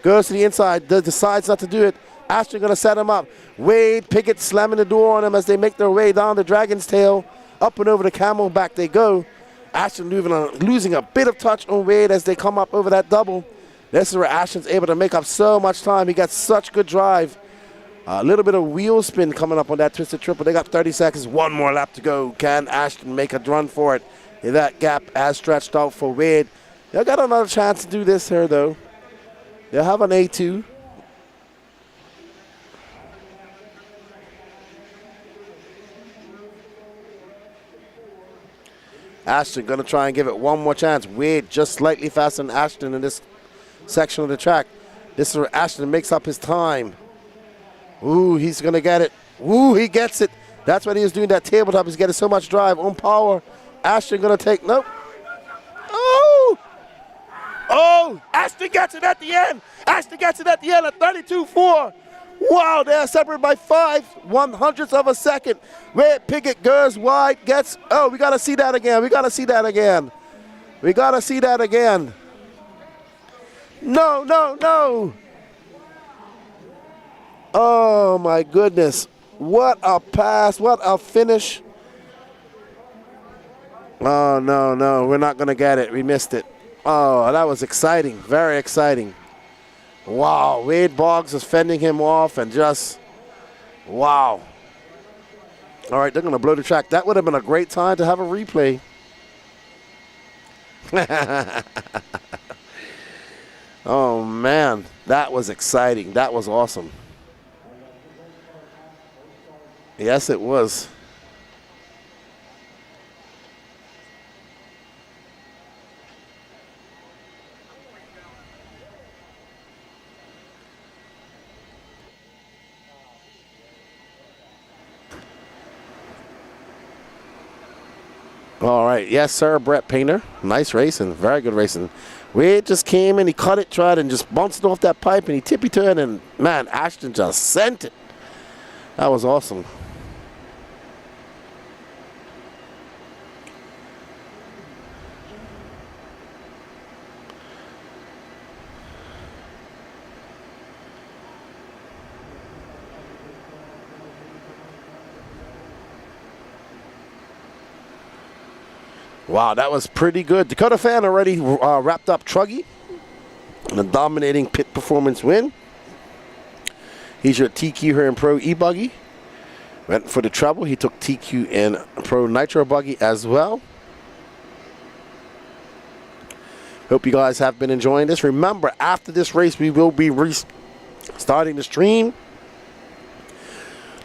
Goes to the inside, decides not to do it. Ashton going to set him up. Wade Piggott slamming the door on him as they make their way down the Dragon's Tail. Up and over the Camelback they go. Ashton losing a bit of touch on Wade as they come up over that double. This is where Ashton's able to make up so much time. He got such good drive. A little bit of wheel spin coming up on that twisted triple. They got 30 seconds, one more lap to go. Can Ashton make a run for it? That gap has stretched out for Wade. They'll got another chance to do this here, though. They'll have an A2. Ashton going to try and give it one more chance. Wade just slightly faster than Ashton in this section of the track. This is where Ashton makes up his time. Ooh, he's going to get it. Ooh, he gets it. That's what he was doing, that tabletop. He's getting so much drive on power. Ashton going to take, nope. Oh! Oh, Ashton gets it at the end. Ashton gets it at the end at 32.4. Wow, they're separated by 5/100ths of a second. Wade Piggott goes wide, gets, oh, we got to see that again. We got to see that again. We got to see that again. No, no, no. Oh, my goodness. What a pass. What a finish. Oh, no, no. We're not going to get it. We missed it. Oh, that was exciting. Very exciting. Wow. Wade Boggs is fending him off and just, wow. All right, they're going to blow the track. That would have been a great time to have a replay. Oh, man. That was exciting. That was awesome. Yes, it was. All right. Yes, sir, Brett Painter. Nice racing. Very good racing. Wade just came in, he cut it, tried, and just bounced it off that pipe, and he tippy-toed, and, man, Ashton just sent it. That was awesome. Wow, that was pretty good. Dakota Fan already wrapped up Truggy in a dominating pit performance win. He's your TQ here in Pro e-buggy. Went for the trouble. He took TQ in Pro Nitro buggy as well. Hope you guys have been enjoying this. Remember, after this race, we will be starting the stream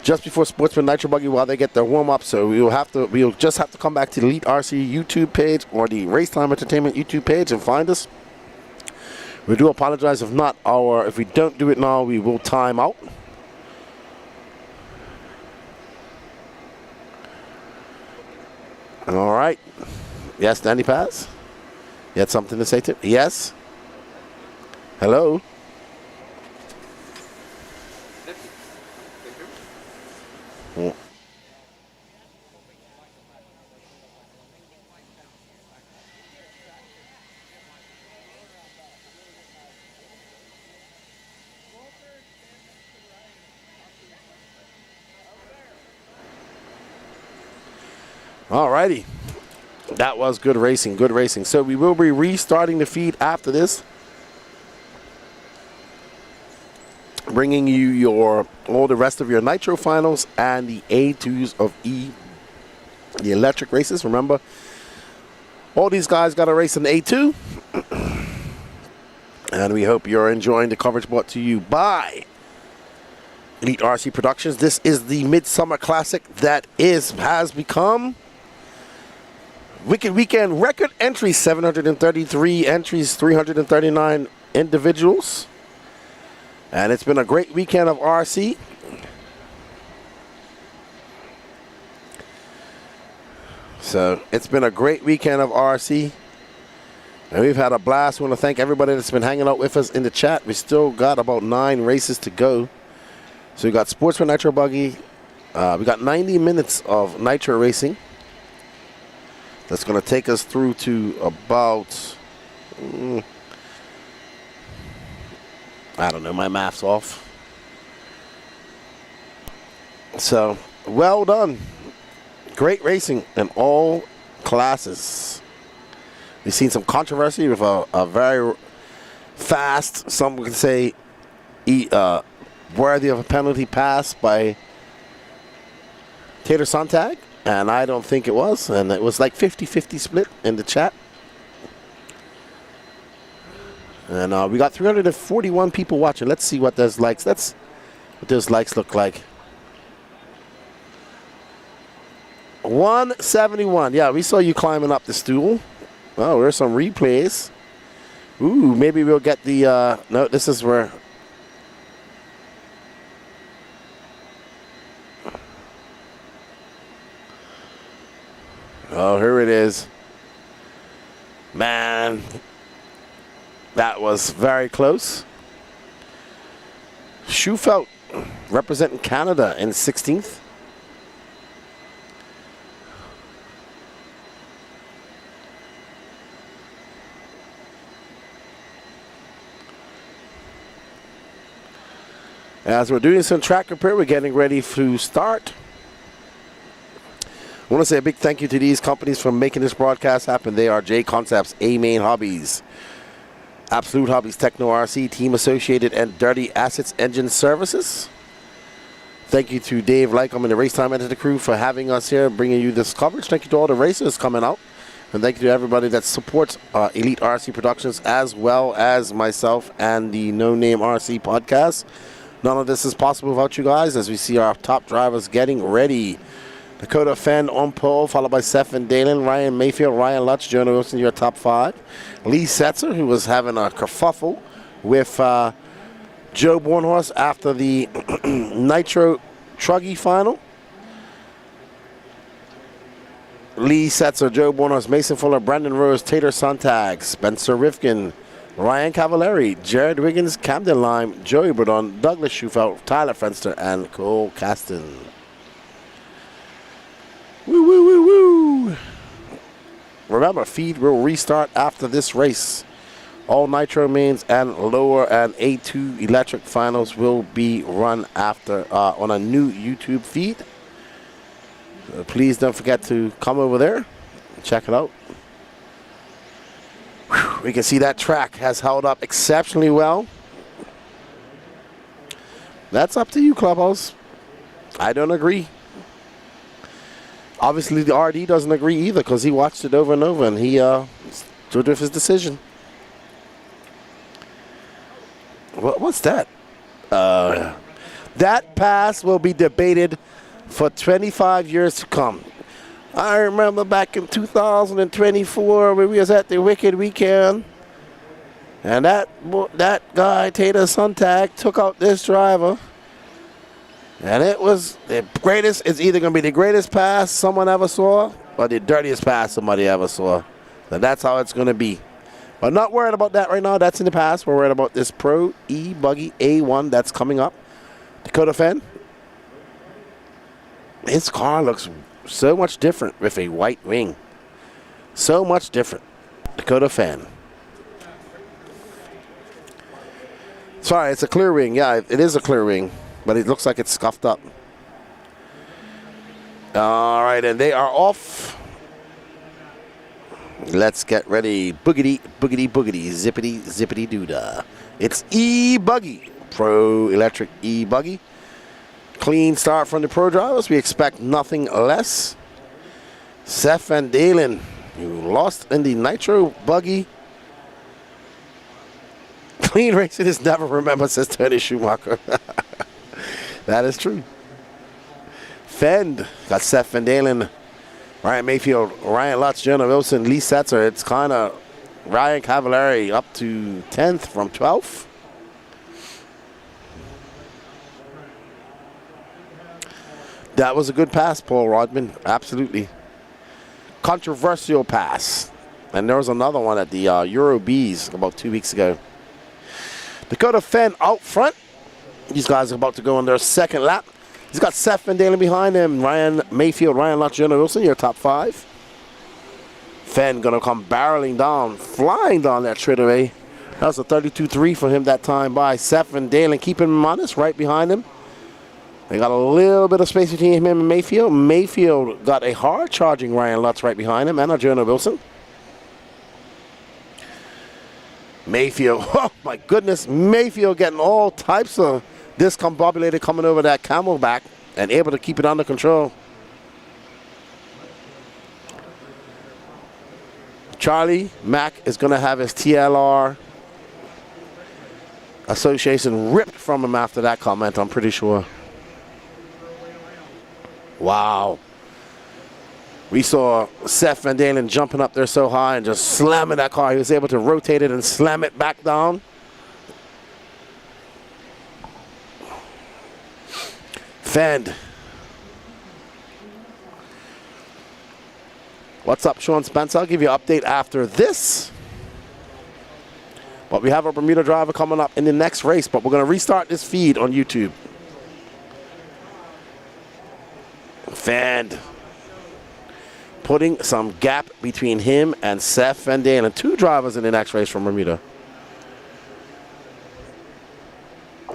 just before Sportsman Nitro Buggy while they get their warm-up. So we'll just have to come back to the Elite RC YouTube page or the Racetime Entertainment YouTube page and find us. We do apologize if we don't do it now, we will time out. All right. Yes, Danny Paz? You had something to say to? Yes? Hello? All righty. That was good racing, good racing. So we will be restarting the feed after this. Bringing you all the rest of your Nitro finals and the A2s of the electric races. Remember, all these guys got a race in the A2. And we hope you're enjoying the coverage brought to you by Elite RC Productions. This is the Midsummer Classic that has become Wicked Weekend record entries. 733 entries, 339 individuals. And it's been a great weekend of RC. So it's been a great weekend of RC. And we've had a blast. We want to thank everybody that's been hanging out with us in the chat. We still got about 9 races to go. So we got Sportsman Nitro Buggy. We got 90 minutes of Nitro racing. That's going to take us through to about... I don't know, my math's off. So, well done. Great racing in all classes. We've seen some controversy with a very fast, some would say, worthy of a penalty pass by Tater Sontag, and I don't think it was. And it was like 50-50 split in the chat. And we got 341 people watching. Let's see what those likes. What those likes look like. 171. Yeah, we saw you climbing up the stool. Oh, there's some replays. Ooh, maybe we'll get the. No, this is where. Oh, here it is. Man. That was very close. Schufelt representing Canada in 16th. As we're doing some track repair, we're getting ready to start. I want to say a big thank you to these companies for making this broadcast happen. They are J Concepts, A-Main Hobbies, Absolute Hobbies, Techno RC, Team Associated, and Dirty Assets Engine Services. Thank you to Dave Lycom and the Racetime Enter the crew for having us here, bringing you this coverage. Thank you to all the racers coming out. And thank you to everybody that supports Elite RC Productions, as well as myself and the No Name RC podcast. None of this is possible without you guys, as we see our top drivers getting ready. Dakota Fenn on pole, followed by Seth and Dalen, Ryan Mayfield, Ryan Lutz, Jonah Wilson, your top 5. Lee Setzer, who was having a kerfuffle with Joe Bornhorst after the Nitro Truggy final. Lee Setzer, Joe Bornhorst, Mason Fuller, Brandon Rose, Tater Sontag, Spencer Rifkin, Ryan Cavallari, Jared Wiggins, Camden Lime, Joey Burdon, Douglas Schufelt, Tyler Fenster, and Cole Caston. Woo, woo, woo, woo. Remember, feed will restart after this race. All Nitro mains and lower and A2 electric finals will be run after on a new YouTube feed. So please don't forget to come over there and check it out. Whew, we can see that track has held up exceptionally well. That's up to you, Clubhouse. I don't agree. Obviously, the RD doesn't agree either, because he watched it over and over, and he stood with his decision. What's that? That pass will be debated for 25 years to come. I remember back in 2024 when we was at the Wicked Weekend, and that guy, Tater Sontag, took out this driver. And it was the greatest. It's either going to be the greatest pass someone ever saw or the dirtiest pass somebody ever saw. So that's how it's going to be. But not worried about that right now. That's in the past. We're worried about this Pro e-buggy A1 that's coming up. Dakota Fenn. His car looks so much different with a white wing. So much different. Dakota Fenn. Sorry, it's a clear wing. Yeah, it is a clear wing. But it looks like it's scuffed up. All right, and they are off. Let's get ready. Boogity, boogity, boogity, zippity, zippity doodah. It's e-buggy, Pro Electric e-buggy. Clean start from the pro drivers. We expect nothing less. Seth Van Dalen, who lost in the nitro buggy. Clean racing is never remembered, says Tony Schumacher. That is true. Fend got Seth Van Dalen, Ryan Mayfield, Ryan Lutz, Jonah Wilson, Lee Setzer. It's kind of Ryan Cavallari up to 10th from 12th. That was a good pass, Paul Rodman. Absolutely. Controversial pass. And there was another one at the Euro Bs about 2 weeks ago. Dakota Fenn out front. These guys are about to go on their second lap. He's got Seth Van Dalen behind him. Ryan Mayfield, Ryan Lutz, Jonah Wilson, your top 5. Fenn going to come barreling down, flying down that straightaway. That was a 32.3 for him that time by Seth Van Dalen, keeping him honest right behind him. They got a little bit of space between him and Mayfield. Mayfield got a hard-charging Ryan Lutz right behind him, and a Jonah Wilson. Mayfield, oh my goodness, Mayfield getting all types of discombobulated coming over that camelback and able to keep it under control. Charlie Mack is going to have his TLR association ripped from him after that comment, I'm pretty sure. Wow. We saw Seth Van Dalen jumping up there so high and just slamming that car. He was able to rotate it and slam it back down. Fend. What's up, Sean Spencer? I'll give you an update after this. But we have a Bermuda driver coming up in the next race, but we're going to restart this feed on YouTube. Fend. Putting some gap between him and Seth Van Dalen. 2 drivers in the next race from Bermuda.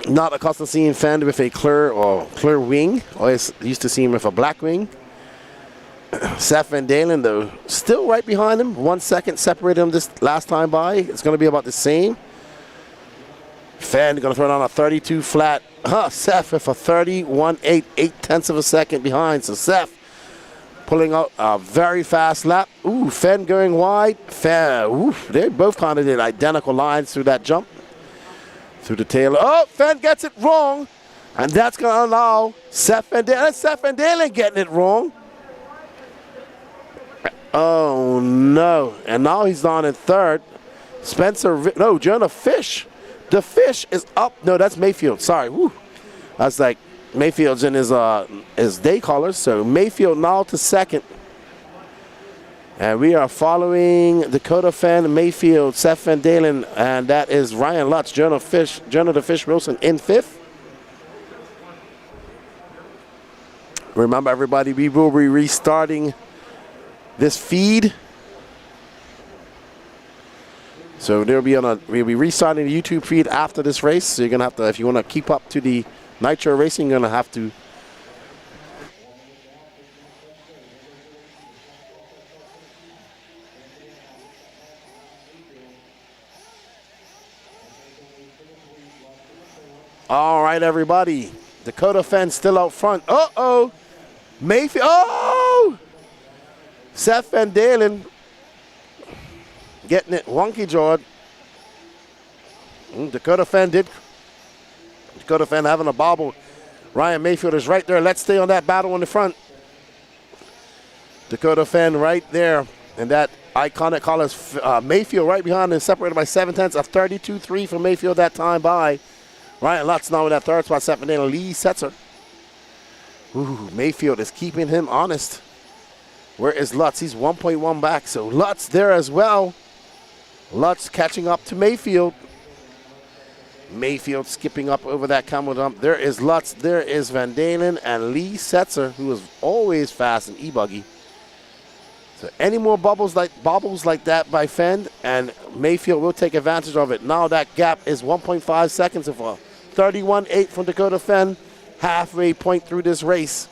Not accustomed to seeing Fend with a clear wing. Always used to see him with a black wing. Seth Van Dalen, though, still right behind him. 1 second separated him this last time by. It's going to be about the same. Fend going to throw down a 32 flat. Seth with a 31.8, 8/10 of a second behind. So Seth pulling out a very fast lap. Ooh, Fend going wide. They both kind of did identical lines through that jump. Through the tail. Oh, Fend gets it wrong. And that's going to allow Seth Van Dalen getting it wrong. Oh, no. And now he's down in 3rd. Jonah Fish. The Fish is up. No, that's Mayfield. Sorry. Woo. That's like Mayfield's in his day colors. So Mayfield now to 2nd. And we are following Dakota Fenn, Mayfield, Seth Van Dalen, and that is Ryan Lutz, Jonah the Fish Wilson in 5th. Remember, everybody, we will be restarting this feed. So we'll be restarting the YouTube feed after this race. So you're gonna have to, if you want to keep up to the nitro racing, you're gonna have to. All right, everybody. Dakota Fenn still out front. Uh-oh. Mayfield. Oh! Seth Van Dalen getting it wonky jawed. Dakota Fenn having a bobble. Ryan Mayfield is right there. Let's stay on that battle in the front. Dakota Fenn right there. And that iconic colors Mayfield right behind him, separated by 7/10. A 32.3 for Mayfield that time by Ryan Lutz now in that 3rd spot. Seth Van Dalen, Lee Setzer. Ooh, Mayfield is keeping him honest. Where is Lutz? He's 1.1 back. So Lutz there as well. Lutz catching up to Mayfield. Mayfield skipping up over that camel dump. There is Lutz. There is Van Dalen and Lee Setzer, who is always fast in e-buggy. So any more bobbles like that by Fend, and Mayfield will take advantage of it. Now that gap is 1.5 seconds of a 31.8 from Dakota Fenn. Halfway point through this race.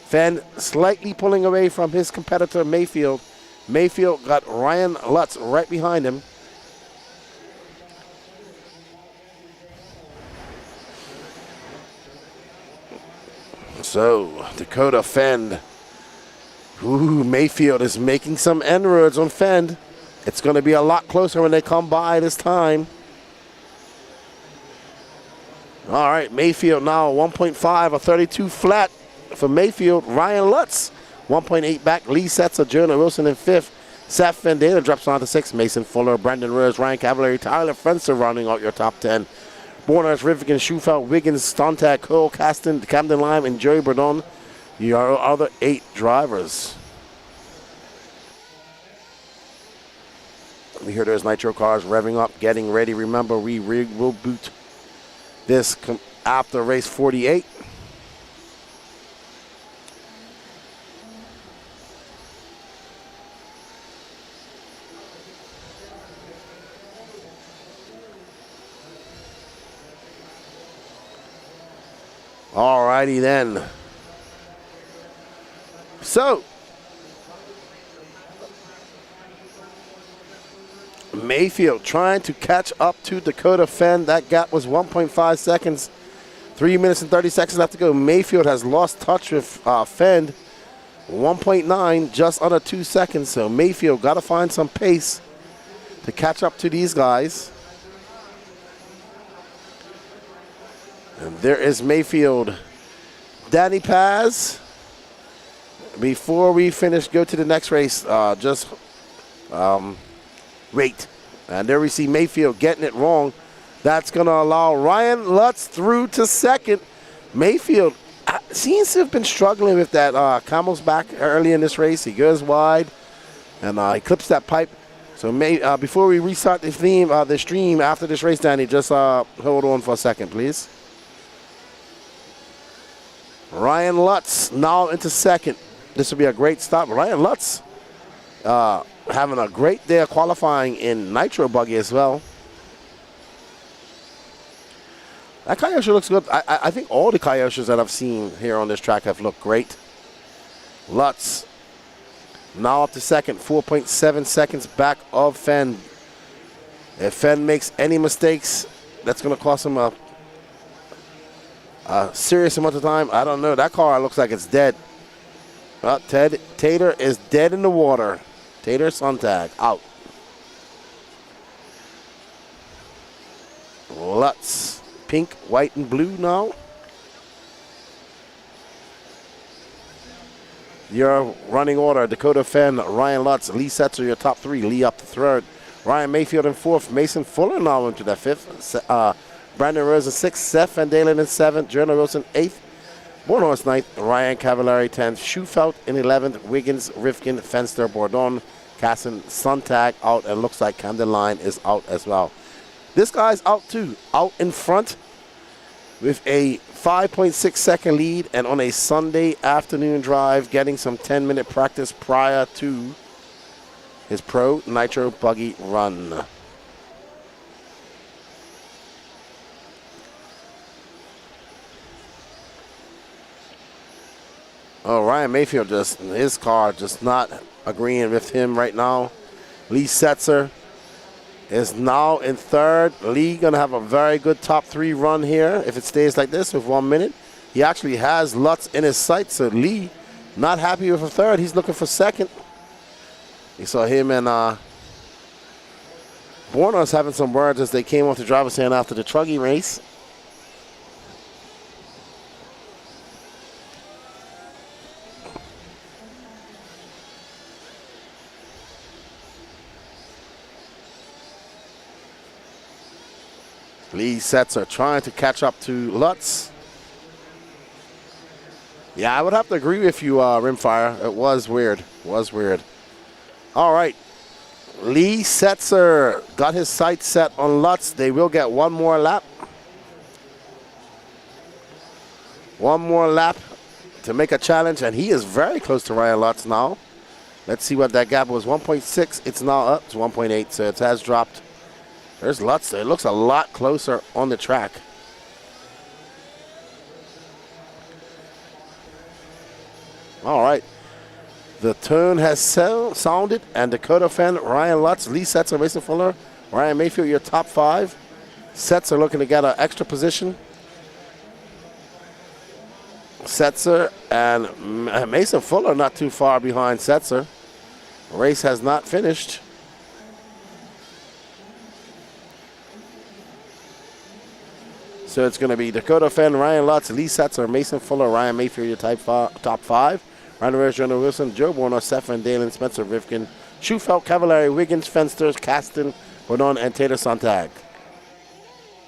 Fenn slightly pulling away from his competitor Mayfield. Mayfield got Ryan Lutz right behind him. So, Dakota Fend. Ooh, Mayfield is making some inroads on Fend. It's going to be a lot closer when they come by this time. All right, Mayfield now 1.5, a 32 flat for Mayfield. Ryan Lutz, 1.8 back. Lee Setzer, Jonah Wilson in 5th. Seth Vendana drops on to 6th. Mason Fuller, Brandon Rose, Ryan Cavallari, Tyler Fencer rounding out your top 10. Borners, Rivkin, Schufelt, Wiggins, Stontag, Cole, Caston, Camden Lime, and Joey Burdon. Your other 8 drivers. We hear those nitro cars revving up, getting ready. Remember, we will boot this after race 48. All righty then. So, Mayfield trying to catch up to Dakota Fend. That gap was 1.5 seconds. 3 minutes and 30 seconds left to go. Mayfield has lost touch with Fend. 1.9, just under 2 seconds. So Mayfield got to find some pace to catch up to these guys. And there is Mayfield. Danny Paz. Before we finish, go to the next race, just wait. And there we see Mayfield getting it wrong. That's going to allow Ryan Lutz through to second. Mayfield seems to have been struggling with that camel's back early in this race. He goes wide, and he clips that pipe. So before we restart the stream after this race, Danny, just hold on for a second, please. Ryan Lutz now into second. This will be a great stop. Ryan Lutz having a great day of qualifying in nitro buggy as well. That Kyosho looks good. I think all the Kyoshos that I've seen here on this track have looked great. Lutz now up to second, 4.7 seconds back of Fend. If Fend makes any mistakes, that's going to cost him a serious amount of time. I don't know. That car looks like it's dead. Tater is dead in the water. Tater Sontag out. Lutz, pink, white, and blue now. Your running order: Dakota Fend, Ryan Lutz, Lee Setzer, your top 3. Lee up to 3rd. Ryan Mayfield in 4th. Mason Fuller now into that 5th. Brandon Rose in 6th. Seth Van Dalen in 7th. Jonah Wilson 8th. Bornhorst 9th. Ryan Cavallari 10th. Schufelt in 11th. Wiggins, Rivkin, Fenster, Bordon, Casson, Sontag out, and looks like Camden Line is out as well. This guy's out too, out in front with a 5.6 second lead, and on a Sunday afternoon drive, getting some 10-minute practice prior to his pro nitro buggy run. Oh, Ryan Mayfield his car just not agreeing with him right now. Lee Setzer is now in 3rd. Lee gonna have a very good top 3 run here if it stays like this with 1 minute. He actually has Lutz in his sights, so Lee not happy with a 3rd. He's looking for 2nd. You saw him and Bornos having some words as they came off the driver's stand after the Truggy race. Lee Setzer trying to catch up to Lutz. Yeah, I would have to agree with you, Rimfire. It was weird. All right. Lee Setzer got his sights set on Lutz. They will get one more lap. One more lap to make a challenge, and he is very close to Ryan Lutz now. Let's see what that gap was. 1.6. It's now up to 1.8, so it has dropped. There's Lutz. It looks a lot closer on the track. All right. The tune has sounded, and Dakota Fenn, Ryan Lutz, Lee Setzer, Mason Fuller, Ryan Mayfield, your top 5. Setzer looking to get an extra position. Setzer and Mason Fuller not too far behind Setzer. Race has not finished. So it's going to be Dakota Fenn, Ryan Lutz, Lee Setzer, Mason Fuller, Ryan Mayfield, your top 5. Ryan Reyes, Jonah Wilson, Joe Warner, Stefan Dalen, Spencer Rifkin, Schufelt, Cavallari, Wiggins, Fensters, Kasten, Bonon, and Tater Sontag.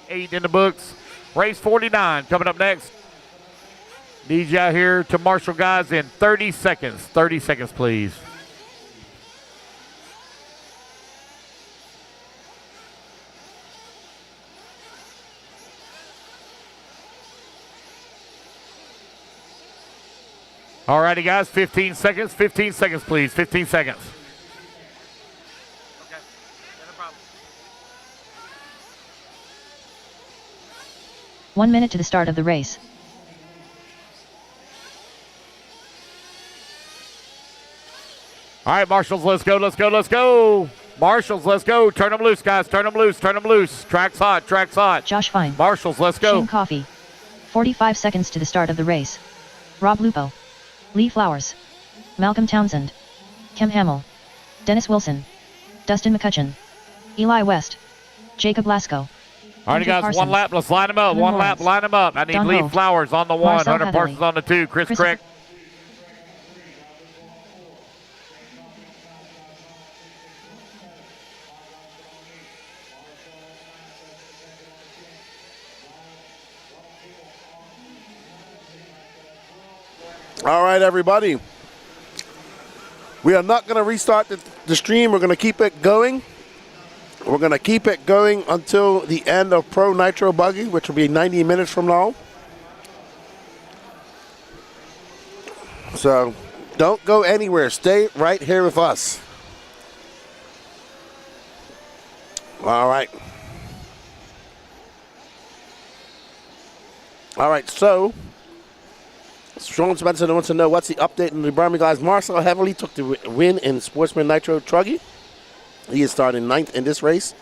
8 in the books. Race 49 coming up next. Need you out here to marshal guys in 30 seconds. 30 seconds, please. All righty, guys, 15 seconds. 15 seconds, please. 15 seconds. Okay, no problem.
1 minute to the start of the race.
All right, Marshals, let's go, let's go, let's go. Marshals, let's go. Turn them loose, guys. Turn them loose, turn them loose. Track's hot, track's hot.
Josh Fine.
Marshals, let's go.
Shane Coffey. 45 seconds to the start of the race. Rob Lupo. Lee Flowers. Malcolm Townsend. Kem Hamill. Dennis Wilson. Dustin McCutcheon. Eli West. Jacob Lasko.
All right, guys,
Parsons.
1 lap. Let's line them up.
Kevin
1
Lawrence.
lap, line them up. I need
Don
Lee
Ho.
Flowers on the 1,
Marcel
Hunter
Heatherly.
Parsons on the 2, Chris Crick.
All right, everybody. We are not going to restart the stream. We're going to keep it going. We're going to keep it going until the end of Pro Nitro Buggy, which will be 90 minutes from now. So don't go anywhere. Stay right here with us. All right. All right, so Sean Spencer wants to know what's the update on the Brahmy guys. Marcel Heavily took the win in Sportsman Nitro Truggy. He is starting 9th in this race.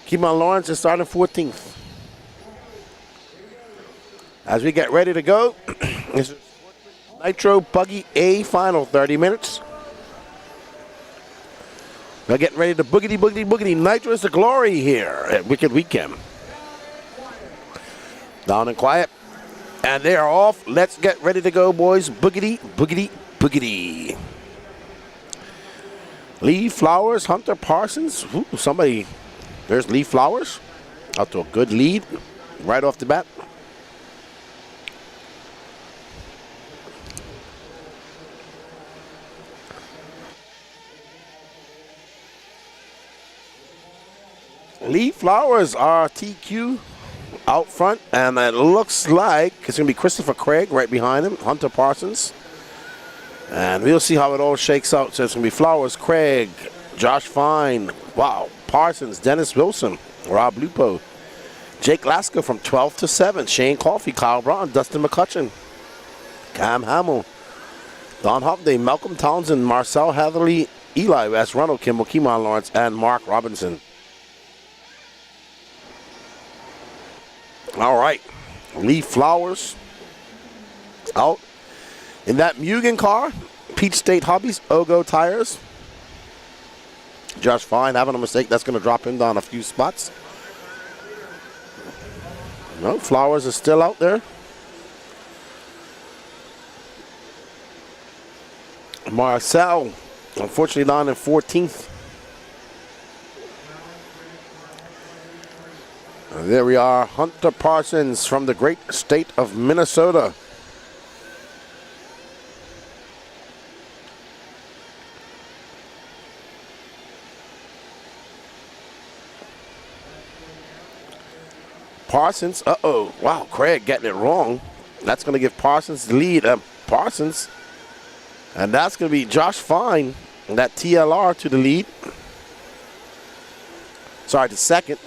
Keemon Lawrence is starting 14th. As we get ready to go, this is Nitro Buggy A final 30 minutes. We're getting ready to boogity, boogity, boogity. Nitro is the glory here at Wicked Weekend. Down and quiet. And they are off. Let's get ready to go, boys. Boogity, boogity, boogity. Lee Flowers, Hunter Parsons. Ooh, somebody. There's Lee Flowers. Out to a good lead right off the bat. Lee Flowers, RTQ. Out front, and it looks like it's going to be Christopher Craig right behind him, Hunter Parsons. And we'll see how it all shakes out. So it's going to be Flowers, Craig, Josh Fine, wow, Parsons, Dennis Wilson, Rob Lupo, Jake Lasker from 12 to 7, Shane Coffey, Kyle Brown, Dustin McCutcheon, Cam Hamill, Don Hopday, Malcolm Townsend, Marcel Heatherly, Eli West, Ronald Kimball, Keemon Lawrence, and Mark Robinson. All right, Lee Flowers out in that Mugen car. Peach State Hobbies, Ogo Tires. Josh Fine having a mistake. That's going to drop him down a few spots. No, Flowers is still out there. Marcel, unfortunately, down in 14th. There we are, Hunter Parsons from the great state of Minnesota. Parsons, uh-oh, wow, Craig getting it wrong. That's going to give Parsons the lead. Parsons, and that's going to be Josh Fine, that TLR to the lead. Sorry, the second.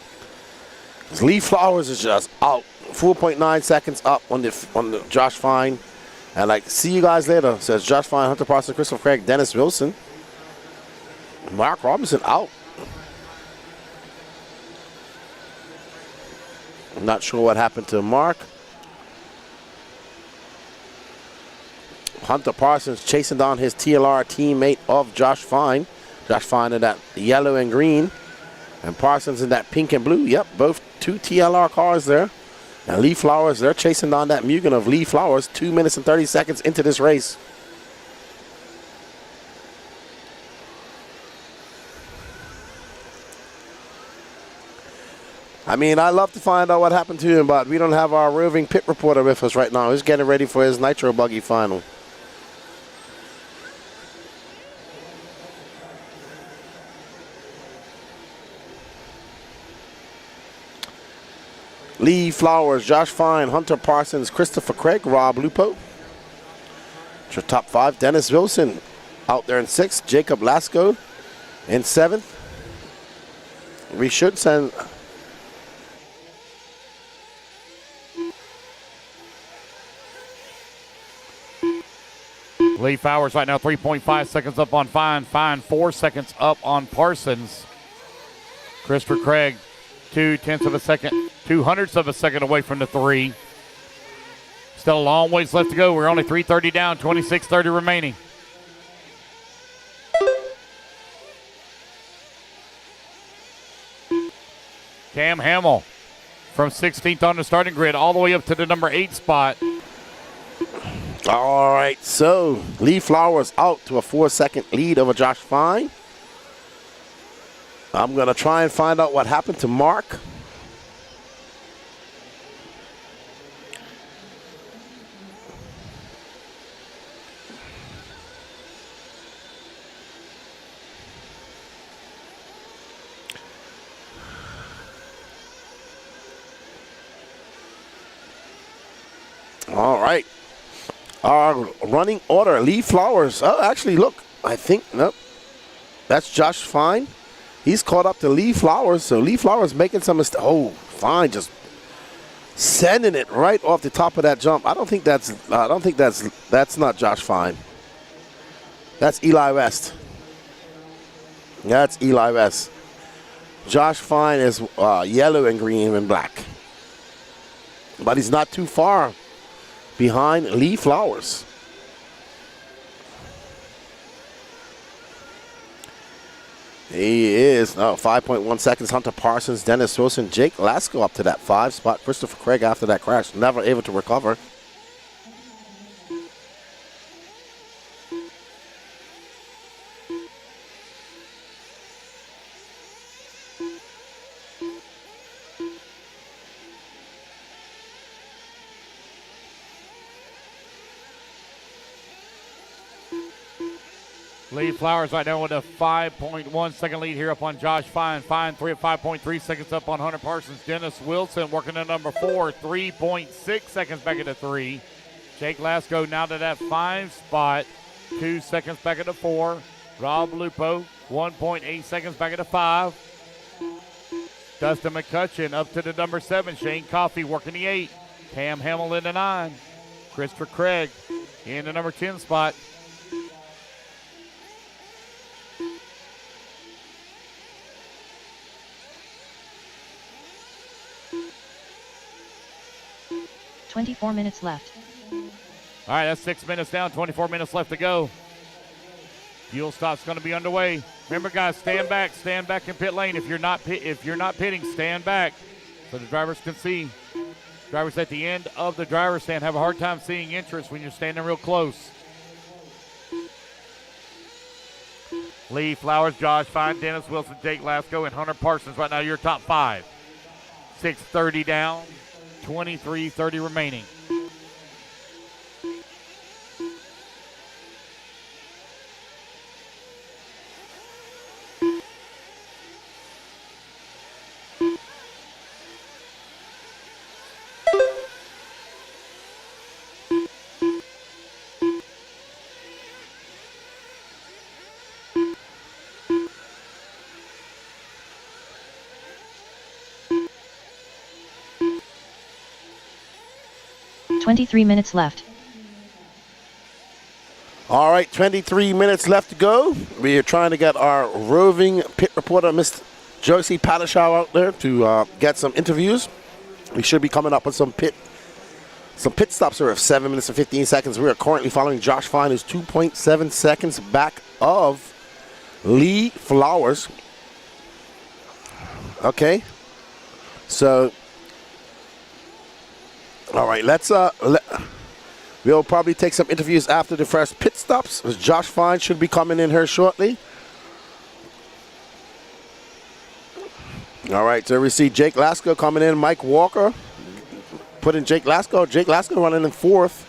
Lee Flowers is just out. 4.9 seconds up on the Josh Fine. And like, see you guys later, says Josh Fine, Hunter Parsons, Christopher Craig, Dennis Wilson. Mark Robinson out. I'm not sure what happened to Mark. Hunter Parsons chasing down his TLR teammate of Josh Fine. Josh Fine in that yellow and green. And Parsons in that pink and blue. Yep, both 2 TLR cars there. And Lee Flowers, they're chasing down that Mugen of Lee Flowers 2 minutes and 30 seconds into this race. I mean, I love to find out what happened to him, but we don't have our roving pit reporter with us right now. He's getting ready for his nitro buggy final. Lee Flowers, Josh Fine, Hunter Parsons, Christopher Craig, Rob Lupo. It's your top 5. Dennis Wilson out there in 6th. Jacob Lasco in 7th. We should send...
Lee Flowers right now 3.5 seconds up on Fine. Fine 4 seconds up on Parsons. Christopher Craig 2/10 of a second, 2/100 of a second away from the 3. Still a long ways left to go. We're only 3:30 down, 26:30 remaining. Cam Hamill from 16th on the starting grid all the way up to the number 8 spot.
All right, so Lee Flowers out to a 4-second lead over Josh Fine. I'm going to try and find out what happened to Mark. All right. Our running order, Lee Flowers. Oh, actually, look. I think, nope. That's Josh Fine. He's caught up to Lee Flowers, so Lee Flowers making some mistakes. Oh, Fine just sending it right off the top of that jump. I don't think that's not Josh Fine. That's Eli West. That's Eli West. Josh Fine is yellow and green and black. But he's not too far behind Lee Flowers. He is 5.1 seconds. Hunter Parsons, Dennis Wilson, Jake Lasco up to that 5 spot. Christopher Craig after that crash, never able to recover.
Lee Flowers right now with a 5.1 second lead here up on Josh Fine. Fine 5.3 seconds up on Hunter Parsons. Dennis Wilson working at number 4, 3.6 seconds back at the 3. Jake Lasco now to that 5 spot, 2 seconds back at the 4. Rob Lupo 1.8 seconds back at the 5. Dustin McCutcheon up to the number 7. Shane Coffey working the 8. Cam Hamill in the 9. Christopher Craig in the number 10 spot.
"24 minutes left.
All right, that's 6 minutes down, 24 minutes left to go. Fuel stop's going to be underway. Remember, guys, stand back in pit lane. If you're not pitting, stand back so the drivers can see. Drivers at the end of the driver's stand have a hard time seeing entrance when you're standing real close. Lee Flowers, Josh Fine, Dennis Wilson, Jake Lasco, and Hunter Parsons right now your top 5. 6:30 down, 23:30 remaining.
"23 minutes left.
All right, 23 minutes left to go. We are trying to get our roving pit reporter, Mr. Josie Patashow, out there to get some interviews. We should be coming up with some pit stops here of 7 minutes and 15 seconds. We are currently following Josh Fine, who's 2.7 seconds back of Lee Flowers. Okay, so all right, we'll probably take some interviews after the first pit stops. Josh Fine should be coming in here shortly. All right, so we see Jake Lasko coming in, Mike Walker put in Jake Lasko. Jake Lasko running in fourth.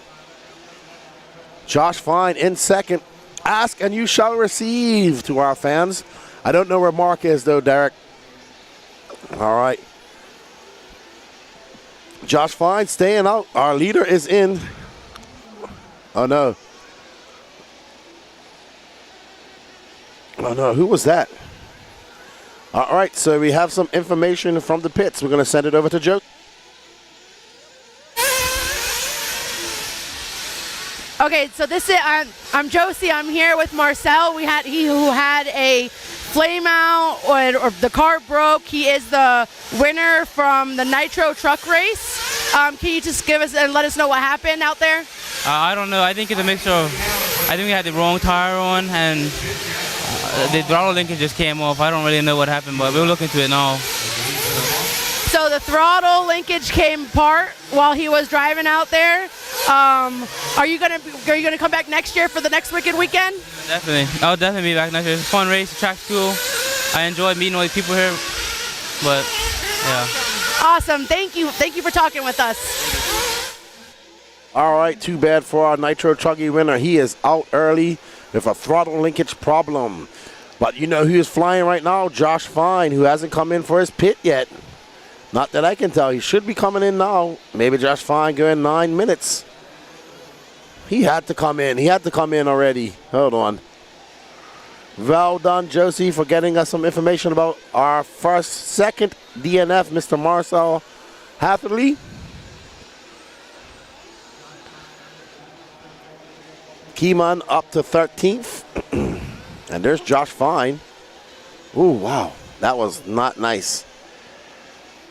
Josh Fine in second. Ask and you shall receive to our fans. I don't know where Mark is though, Derek. All right. Josh Fine staying out. Our leader is in. Oh no. Oh no, who was that? All right, so we have some information from the pits. We're going to send it over to Joe.
Okay, so this is I'm Josie. I'm here with Marcel. Who had a flame out or the car broke. He is the winner from the Nitro truck race. Can you just give us and let us know what happened out there?
I don't know. I think it's a mixture of. I think we had the wrong tire on and the throttle linkage just came off. I don't really know what happened, but we'll look into it now.
So the throttle linkage came apart while he was driving out there. Are you gonna come back next year for the next Wicked Weekend?
Definitely. I'll definitely be back next year. It's a fun race. The track's cool. I enjoyed meeting all these people here. But yeah.
Awesome. Thank you. Thank you for talking with us.
All right, too bad for our Nitro Truggy winner. He is out early with a throttle linkage problem. But you know who is flying right now? Josh Fine, who hasn't come in for his pit yet. Not that I can tell. He should be coming in now. Maybe Josh Fine going 9 minutes. He had to come in. He had to come in already. Hold on. Well done, Josie, for getting us some information about our second DNF, Mr. Marcel Hatherley. Keyman up to 13th. And there's Josh Fine. Ooh, wow. That was not nice.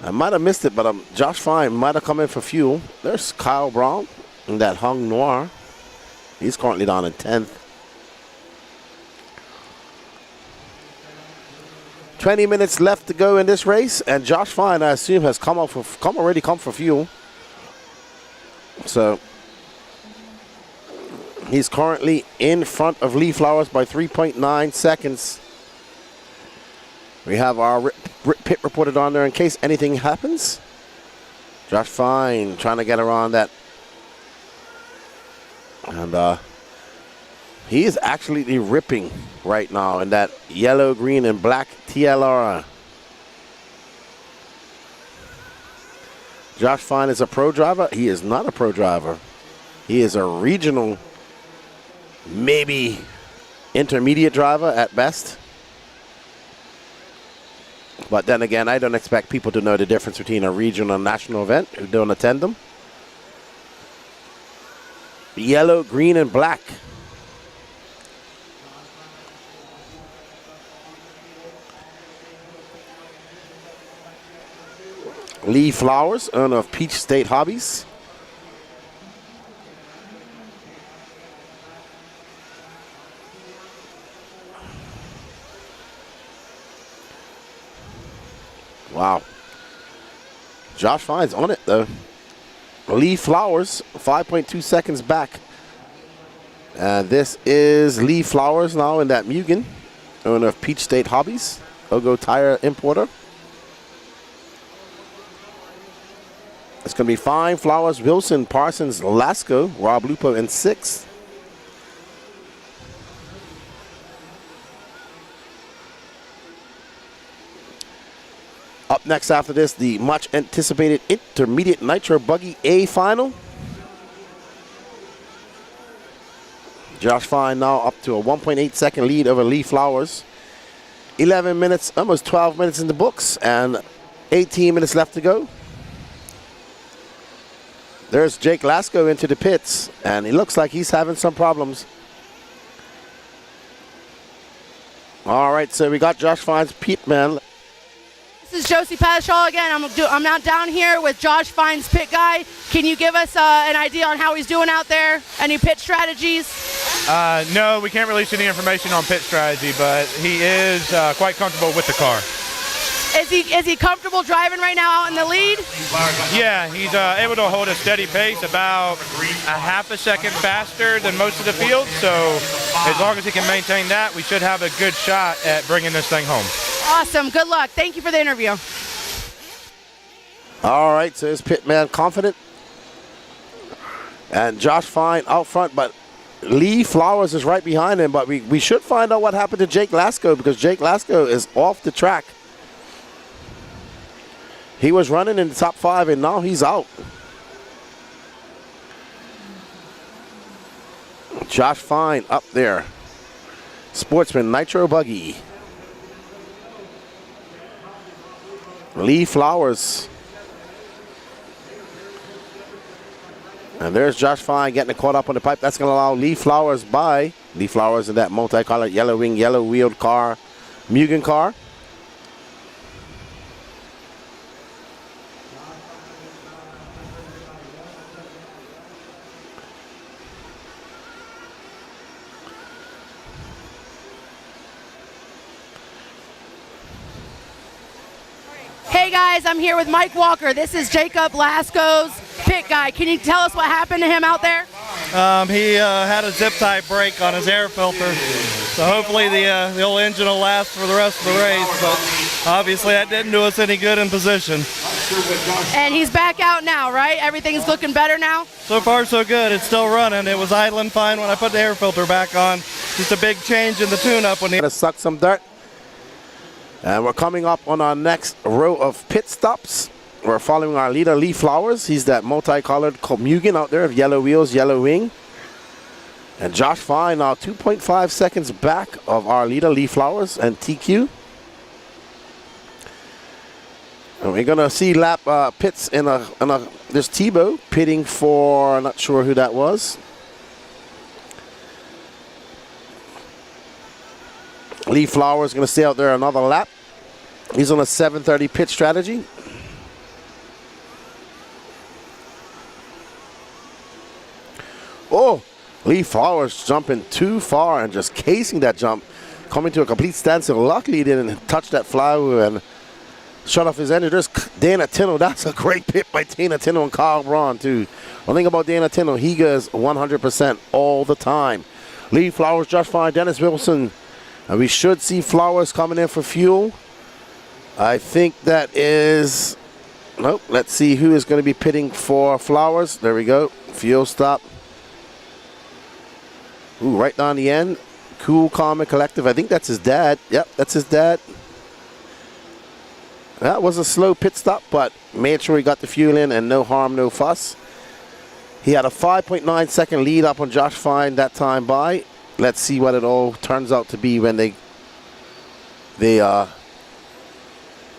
I might have missed it, but Josh Fine might have come in for fuel. There's Kyle Brown in that Hung Noir. He's currently down in 10th. 20 minutes left to go in this race, and Josh Fine, I assume, has already come for fuel. So he's currently in front of Lee Flowers by 3.9 seconds. We have our pit reported on there in case anything happens. Josh Fine trying to get around that. And he is actually ripping right now in that yellow, green, and black TLR. Josh Fine is a pro driver. He is not a pro driver. He is a regional, maybe intermediate driver at best. But then again, I don't expect people to know the difference between a regional and national event who don't attend them. Yellow, green, and black. Lee Flowers, owner of Peach State Hobbies. Wow. Josh Fine's on it, though. Lee Flowers, 5.2 seconds back. And this is Lee Flowers now in that Mugen, owner of Peach State Hobbies, Ogo Tire importer. It's going to be Fine, Flowers, Wilson, Parsons, Lasko, Rob Lupo in 6th. Up next after this, the much anticipated Intermediate Nitro Buggy A final. Josh Fine now up to a 1.8 second lead over Lee Flowers. 11 minutes, almost 12 minutes in the books, and 18 minutes left to go. There's Jake Lasko into the pits, and it looks like he's having some problems. All right, so we got Josh Fine's pit man.
This is Josie Pascal again. I'm out down here with Josh Fine's pit guy. Can you give us an idea on how he's doing out there? Any pit strategies?
No, we can't release any information on pit strategy, but he is quite comfortable with the car.
Is he comfortable driving right now out in the lead?
Yeah, he's able to hold a steady pace, about a half a second faster than most of the field. So as long as he can maintain that, we should have a good shot at bringing this thing home.
Awesome. Good luck. Thank you for the interview.
All right, so his pit man confident. And Josh Fine out front, but Lee Flowers is right behind him. But we should find out what happened to Jake Lasco, because Jake Lasco is off the track. He was running in the top 5, and now he's out. Josh Fine up there. Sportsman, Nitro Buggy. Lee Flowers. And there's Josh Fine getting caught up on the pipe. That's going to allow Lee Flowers by. Lee Flowers in that multicolored yellow wing, yellow wheeled car, Mugen car.
Hey guys, I'm here with Mike Walker. This is Jacob Lasco's pit guy. Can you tell us what happened to him out there?
He had a zip tie break on his air filter, so hopefully the old engine will last for the rest of the race, but obviously that didn't do us any good in position.
And he's back out now, right? Everything's looking better now?
So far so good. It's still running. It was idling fine when I put the air filter back on. Just a big change in the tune-up when he...
Gotta suck some dirt. And we're coming up on our next row of pit stops. We're following our leader, Lee Flowers. He's that multicolored Mugen out there of yellow wheels, yellow wing. And Josh Fine now 2.5 seconds back of our leader, Lee Flowers, and TQ. And we're gonna see lap pits in there's Tebow pitting for, I'm not sure who that was. Lee Flowers going to stay out there another lap. He's on a 7:30 pit strategy. Oh, Lee Flowers jumping too far and just casing that jump, coming to a complete standstill. Luckily, he didn't touch that flywheel and shut off his engine. There's Dana Tino. That's a great pit by Dana Tino and Kyle Braun, too. One thing about Dana Tino, he goes 100% all the time. Lee Flowers, Josh Fine, Dennis Wilson. And we should see Flowers coming in for fuel. I think that is, nope, let's see who is going to be pitting for Flowers. There we go, fuel stop. Ooh, right down the end. Cool, calm, and collective. I think that's his dad. Yep, that's his dad. That was a slow pit stop, but made sure he got the fuel in and no harm, no fuss. He had a 5.9 second lead up on Josh Fine that time by. Let's see what it all turns out to be when they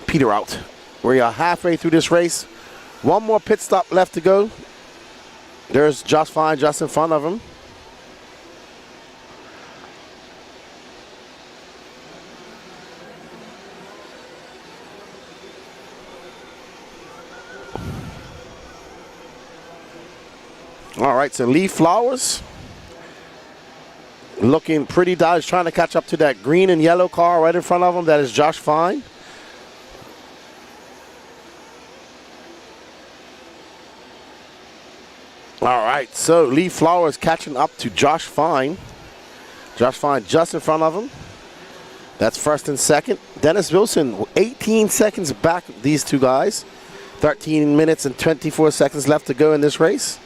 peter out. We are halfway through this race. One more pit stop left to go. There's Josh Fine just in front of him. All right, so Lee Flowers looking pretty dodged, trying to catch up to that green and yellow car right in front of him. That is Josh Fine. All right, so Lee Flowers catching up to Josh Fine. Josh Fine just in front of him. That's first and second. Dennis Wilson, 18 seconds back of these two guys. 13 minutes and 24 seconds left to go in this race.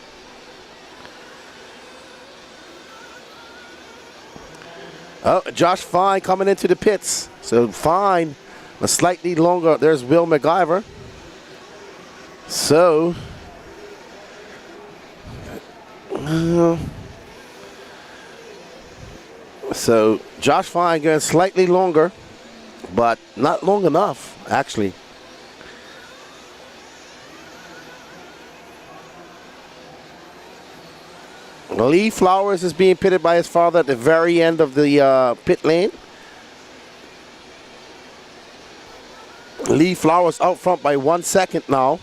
Oh, Josh Fine coming into the pits. So Fine, a slightly longer. There's Will MacGyver. So, Josh Fine going slightly longer, but not long enough, actually. Lee Flowers is being pitted by his father at the very end of the pit lane. Lee Flowers out front by 1 second now.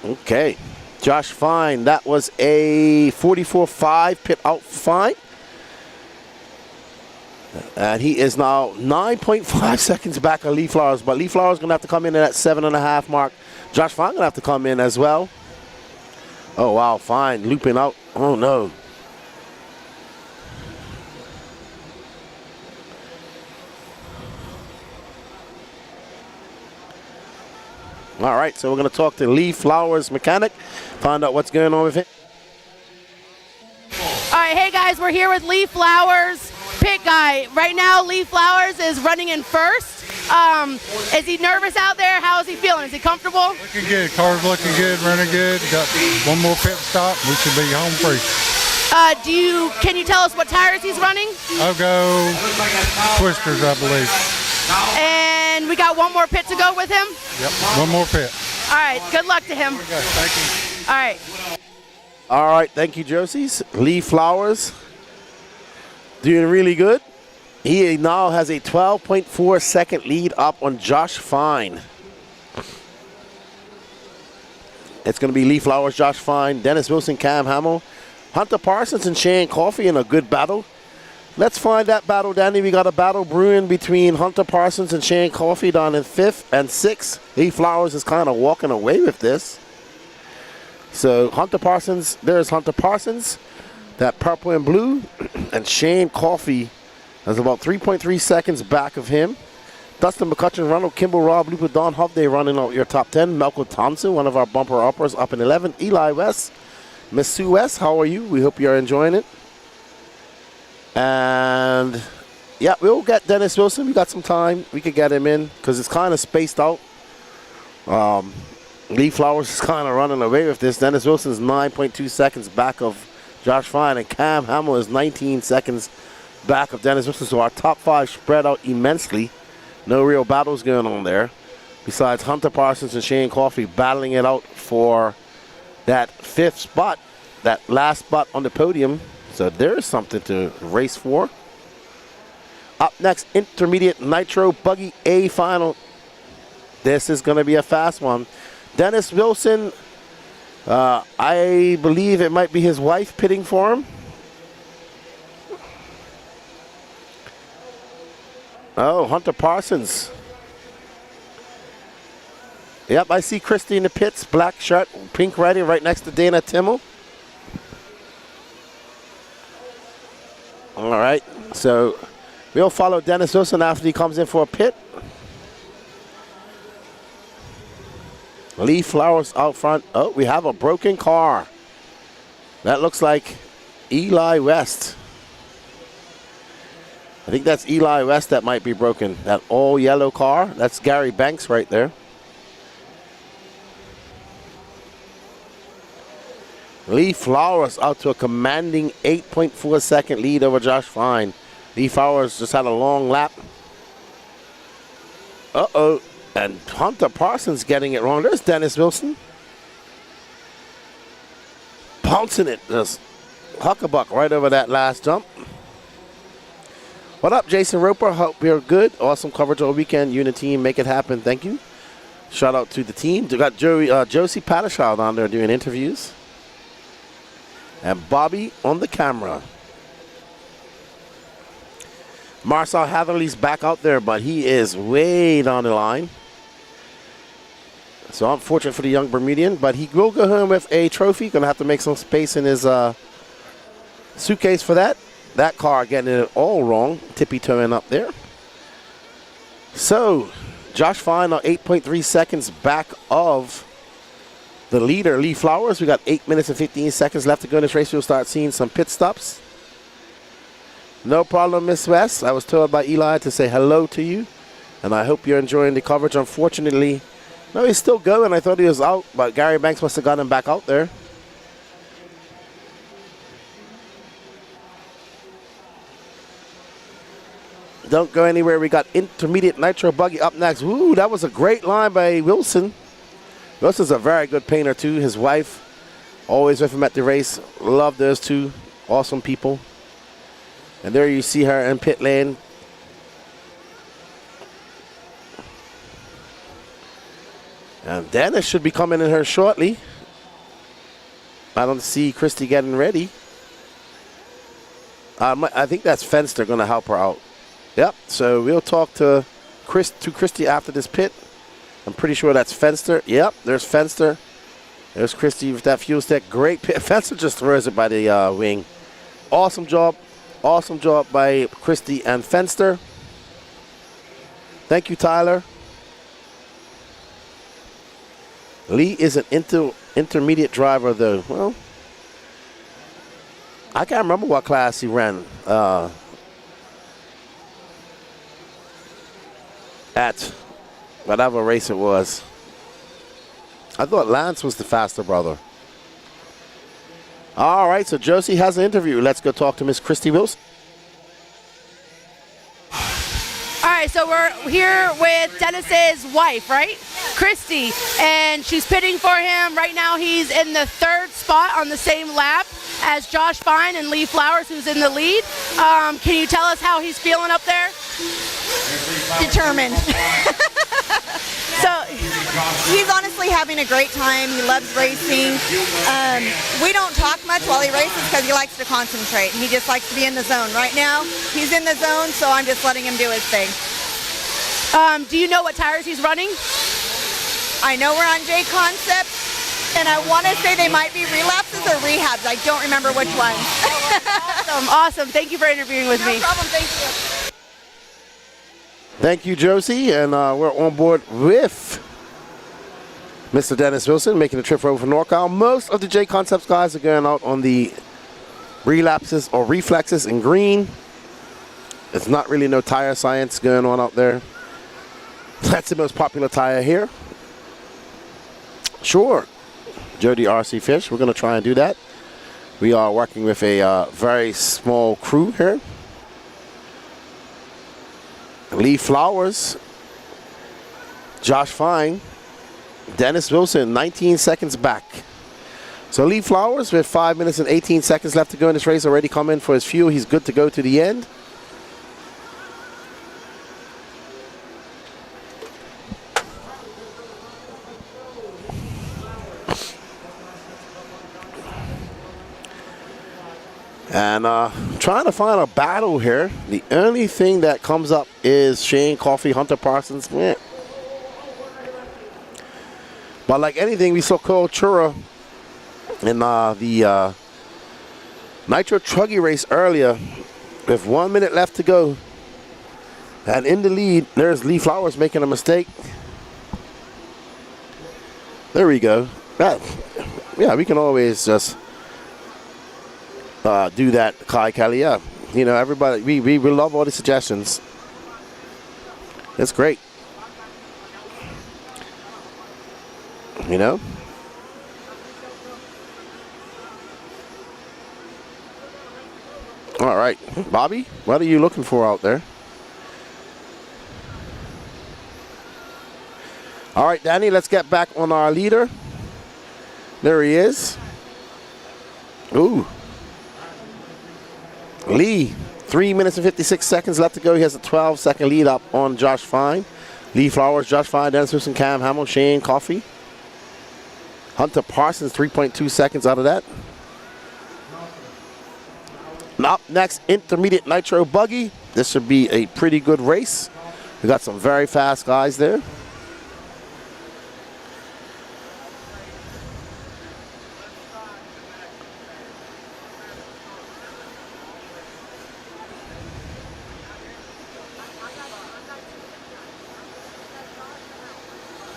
Okay, Josh Fine, that was a 44.5 pit out fine. And he is now 9.5 seconds back of Lee Flowers, but Lee Flowers going to have to come in at that 7.5 mark. Josh Fine going to have to come in as well. Oh, wow, Fine looping out. Oh, no. All right, so we're going to talk to Lee Flowers mechanic, find out what's going on with him.
All right, hey guys, we're here with Lee Flowers, pit guy. Right now, Lee Flowers is running in first. Is he nervous out there? How is he feeling? Is he comfortable?
Looking good. Car's looking good, running good. Got one more pit stop. We should be home free.
Can you tell us what tires he's running?
I'll go twisters, I believe.
And we got one more pit to go with him?
Yep, one more pit.
All right, good luck to him.
Thank you.
All right.
All right, thank you, Josies. Lee Flowers doing really good. He now has a 12.4 second lead up on Josh Fine. It's going to be Lee Flowers, Josh Fine, Dennis Wilson, Cam Hamill, Hunter Parsons, and Shane Coffey in a good battle. Let's find that battle, Danny. We got a battle brewing between Hunter Parsons and Shane Coffey down in 5th and 6th. Lee Flowers is kind of walking away with this. So Hunter Parsons, there's Hunter Parsons, that purple and blue, and Shane Coffey is about 3.3 seconds back of him. Dustin McCutcheon, Ronald Kimball, Rob Looper, Don Hovde running out your top 10. Malcolm Thompson, one of our bumper uppers, up in 11th. Eli West, Miss Sue West, how are you? We hope you're enjoying it. And yeah, we'll get Dennis Wilson. We got some time. We could get him in because it's kind of spaced out. Lee Flowers is kind of running away with this. Dennis Wilson is 9.2 seconds back of Josh Fine, and Cam Hamill is 19 seconds back of Dennis Wilson. So our top 5 spread out immensely. No real battles going on there. Besides Hunter Parsons and Shane Coffey battling it out for that 5th spot, that last spot on the podium. So there's something to race for. Up next, intermediate nitro buggy A final. This is going to be a fast one. Dennis Wilson, I believe it might be his wife pitting for him. Oh, Hunter Parsons. Yep, I see Christy in the pits, black shirt, pink writing right next to Dana Timmel. All right, so we'll follow Dennis Wilson after he comes in for a pit. Lee Flowers out front. Oh, we have a broken car. That looks like Eli West. I think that's Eli West that might be broken. That all yellow car, that's Gary Banks right there. Lee Flowers out to a commanding 8.4 second lead over Josh Fine. Lee Flowers just had a long lap. Uh-oh. And Hunter Parsons getting it wrong. There's Dennis Wilson. Pouncing it. Just huckabuck right over that last jump. What up, Jason Roper? Hope you're good. Awesome coverage all weekend. You and the team make it happen. Thank you. Shout out to the team. We got Josie Pattershaw down there doing interviews. And Bobby on the camera. Marcel Hatherley's back out there, but he is way down the line. So unfortunate for the young Bermudian, but he will go home with a trophy. Going to have to make some space in his suitcase for that. That car getting it all wrong, tippy-toeing up there. So Josh Fine now 8.3 seconds back of the leader, Lee Flowers. We got 8 minutes and 15 seconds left to go in this race. We'll start seeing some pit stops. No problem, Miss West. I was told by Eli to say hello to you, and I hope you're enjoying the coverage. Unfortunately, no, he's still going. I thought he was out, but Gary Banks must have got him back out there. Don't go anywhere. We got intermediate nitro buggy up next. Ooh, that was a great line by Wilson. Wilson's a very good painter, too. His wife, always with him at the race. Love those two awesome people. And there you see her in pit lane. And Dennis should be coming in here shortly. I don't see Christy getting ready. I think that's Fenster going to help her out. Yep, so we'll talk to Christy after this pit. I'm pretty sure that's Fenster. Yep, there's Fenster. There's Christy with that fuel stick. Great pit. Fenster just throws it by the wing. Awesome job. Awesome job by Christy and Fenster. Thank you, Tyler. Lee is an intermediate driver, though. Well, I can't remember what class he ran at whatever race it was. I thought Lance was the faster brother. All right, so Josie has an interview. Let's go talk to Miss Christy Wilson.
All right, so we're here with Dennis's wife, right? Christy, and she's pitting for him. Right now he's in the 3rd spot on the same lap as Josh Fine and Lee Flowers, who's in the lead. Can you tell us how he's feeling up there?
Determined. So he's honestly having a great time. He loves racing. We don't talk much while he races because he likes to concentrate. He just likes to be in the zone. Right now, he's in the zone, so I'm just letting him do his thing.
Do you know what tires he's running?
I know we're on J Concept, and I want to say they might be relapses or rehabs. I don't remember which one.
Awesome. Thank you for interviewing with me.
No problem. Thank you.
Thank you, Josie. And we're on board with Mr. Dennis Wilson making the trip over from NorCal. Most of the J Concepts guys are going out on the relapses or reflexes in green. It's not really no tire science going on out there. That's the most popular tire here. Sure, Jody RC Fish, we're going to try and do that. We are working with a very small crew here. Lee Flowers, Josh Fine, Dennis Wilson, 19 seconds back. So Lee Flowers with 5 minutes and 18 seconds left to go in this race, already come in for his fuel. He's good to go to the end. And trying to find a battle here. The only thing that comes up is Shane Coffey, Hunter Parsons. Yeah. But like anything, we saw Cole Chura in the Nitro Truggy race earlier with 1 minute left to go. And in the lead, there's Lee Flowers making a mistake. There we go. Yeah, we can always just do that, Kai Kelly. Yeah, you know, everybody, we love all the suggestions. It's great. You know? All right, Bobby, what are you looking for out there? All right, Danny, let's get back on our leader. There he is. Ooh. Lee, 3 minutes and 56 seconds left to go. He has a 12-second lead up on Josh Fine. Lee Flowers, Josh Fine, Dennis Wilson, Cam Hamill, Shane Coffey. Hunter Parsons, 3.2 seconds out of that. Up next, intermediate nitro buggy. This should be a pretty good race. We got some very fast guys there.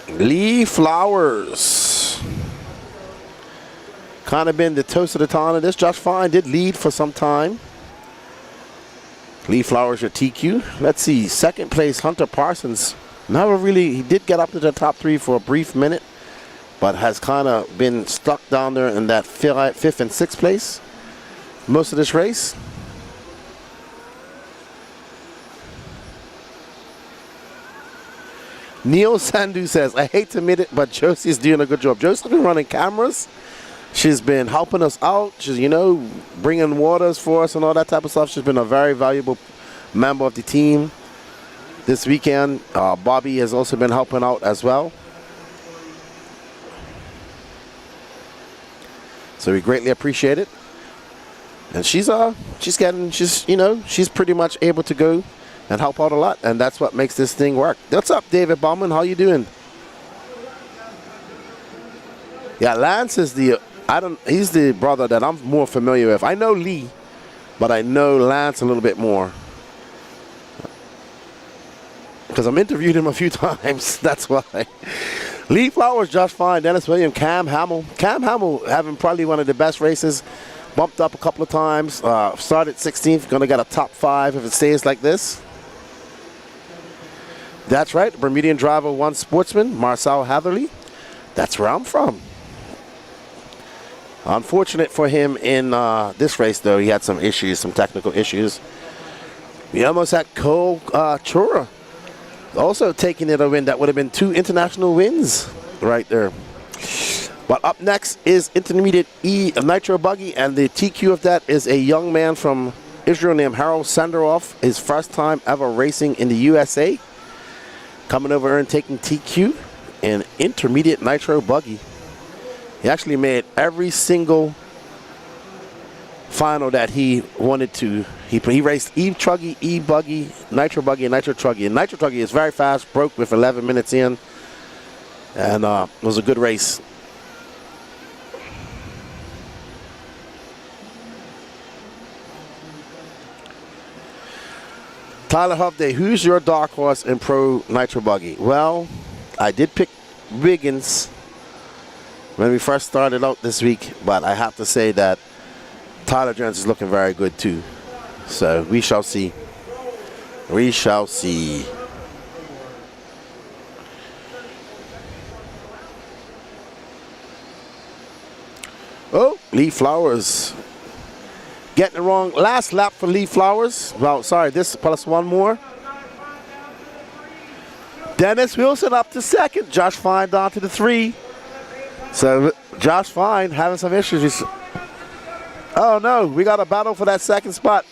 Lee Flowers. Kind of been the toast of the town of this. Josh Fine did lead for some time. Lee Flowers, your TQ. Let's see, second place, Hunter Parsons. Never really, he did get up to the top 3 for a brief minute, but has kind of been stuck down there in that 5th and 6th place most of this race. Neil Sandu says, I hate to admit it, but Josie's doing a good job. Josie's been running cameras She's been helping us out. She's, bringing waters for us and all that type of stuff. She's been a very valuable member of the team this weekend. Bobby has also been helping out as well. So we greatly appreciate it. And she's pretty much able to go and help out a lot, and that's what makes this thing work. What's up, David Bauman? How you doing? Yeah, Lance is he's the brother that I'm more familiar with. I know Lee, but I know Lance a little bit more. Because I'm interviewed him a few times, that's why. Lee Flowers, Josh Fine, Dennis Williams, Cam Hamill. Cam Hamill having probably one of the best races. Bumped up a couple of times. Started 16th, gonna get a top 5 if it stays like this. That's right, Bermudian driver 1 Sportsman, Marcel Hatherley. That's where I'm from. Unfortunate for him in this race, though. He had some issues, some technical issues. We almost had Cole Chura also taking it a win. That would have been 2 international wins right there. But up next is intermediate nitro buggy, and the TQ of that is a young man from Israel named Harold Sanderoff. His first time ever racing in the USA. Coming over and taking TQ in intermediate nitro buggy. He actually made every single final that he wanted to. He raced e-truggy, e-buggy, nitro buggy, and nitro truggy. And nitro truggy is very fast, broke with 11 minutes in, and it was a good race. Tyler Hovde, who's your dark horse in pro nitro buggy? Well, I did pick Wiggins when we first started out this week, but I have to say that Tyler Jones is looking very good too. So we shall see. We shall see. Oh, Lee Flowers. Getting it wrong. Last lap for Lee Flowers. Well, sorry, this plus one more. Dennis Wilson up to second. Josh Fine down to the 3. So Josh Fine having some issues. Oh no, we got a battle for that second spot.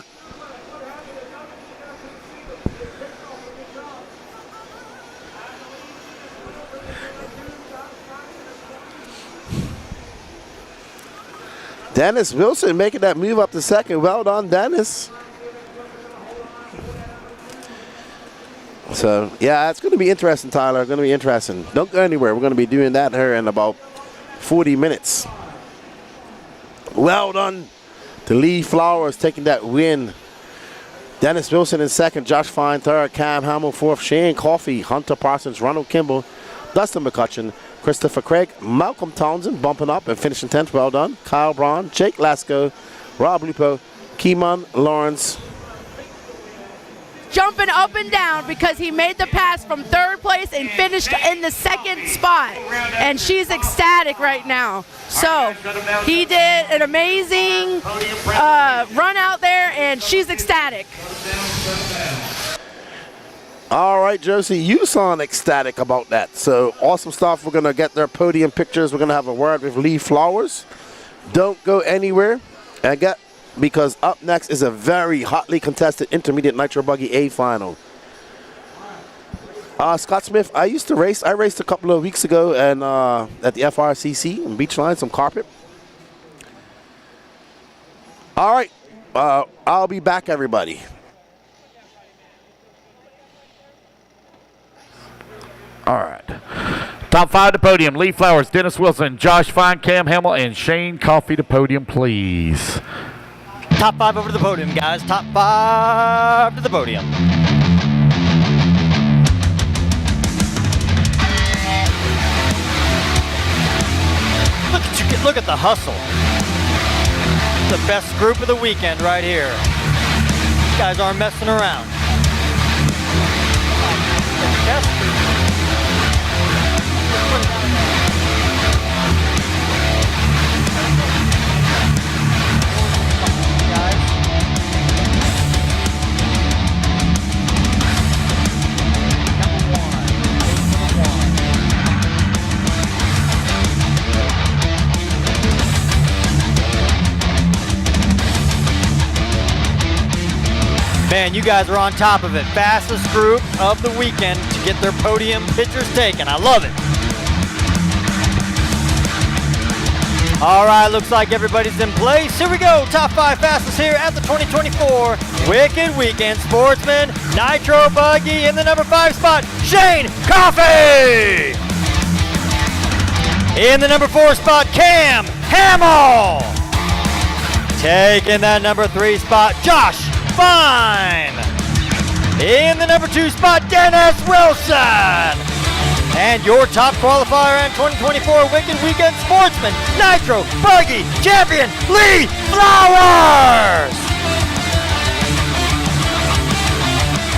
Dennis Wilson making that move up to second. Well done, Dennis. So, yeah, it's going to be interesting, Tyler. Going to be interesting. Don't go anywhere. We're going to be doing that here in about 40 minutes. Well done to Lee Flowers taking that win. Dennis Wilson in second. Josh Fine third. Cam Hamill fourth. Shane Coffey, Hunter Parsons, Ronald Kimball, Dustin McCutcheon, Christopher Craig, Malcolm Townsend bumping up and finishing 10th. Well done. Kyle Braun, Jake Lasco, Rob Lupo, Keeman Lawrence.
Jumping up and down because he made the pass from 3rd place and finished in the 2nd spot. And she's ecstatic right now. So he did an amazing run out there, and she's ecstatic.
All right, Josie, you sound ecstatic about that. So awesome stuff. We're going to get their podium pictures. We're going to have a word with Lee Flowers. Don't go anywhere. Because up next is a very hotly contested intermediate nitro buggy A final. Scott Smith, I used to race. I raced a couple of weeks ago and at the FRCC in Beachline, some carpet. All right, I'll be back, everybody.
All right. Top 5 to podium. Lee Flowers, Dennis Wilson, Josh Fine, Cam Hamill, and Shane Coffey to podium, please.
Top 5 over to the podium, guys. Top 5 to the podium. Look at the hustle. The best group of the weekend right here. You guys aren't messing around. Man, you guys are on top of it. Fastest group of the weekend to get their podium pictures taken. I love it. All right, looks like everybody's in place. Here we go. Top 5 fastest here at the 2024 Wicked Weekend Sportsman Nitro Buggy in the number 5 spot, Shane Coffey. In the number 4 spot, Cam Hamill. Taking that number 3 spot, Josh Fine. In the number 2 spot, Dennis Wilson. And your top qualifier in 2024 Wicked Weekend Sportsman Nitro Buggy Champion, Lee Flowers.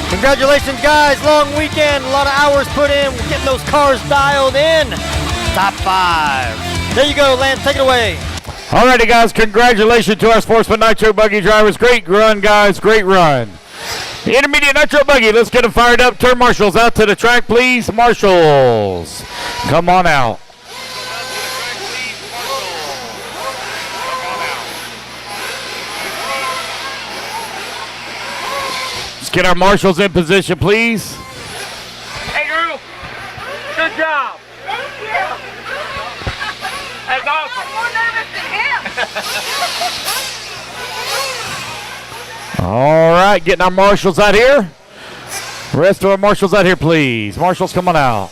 Congratulations, guys. Long weekend, a lot of hours put in, getting those cars dialed in. Top 5. There you go, Lance. Take it away.
Alrighty, guys. Congratulations to our Sportsman Nitro Buggy drivers. Great run, guys. Great run. The intermediate Nitro Buggy, let's get them fired up. Turn marshals out to the track, please. Marshals, come on out. Let's get our marshals in position, please.
Hey, Drew. Good job. Thank you. That's awesome. I'm more nervous than him.
All right, getting our marshals out here. Rest of our marshals out here, please. Marshals, come on out.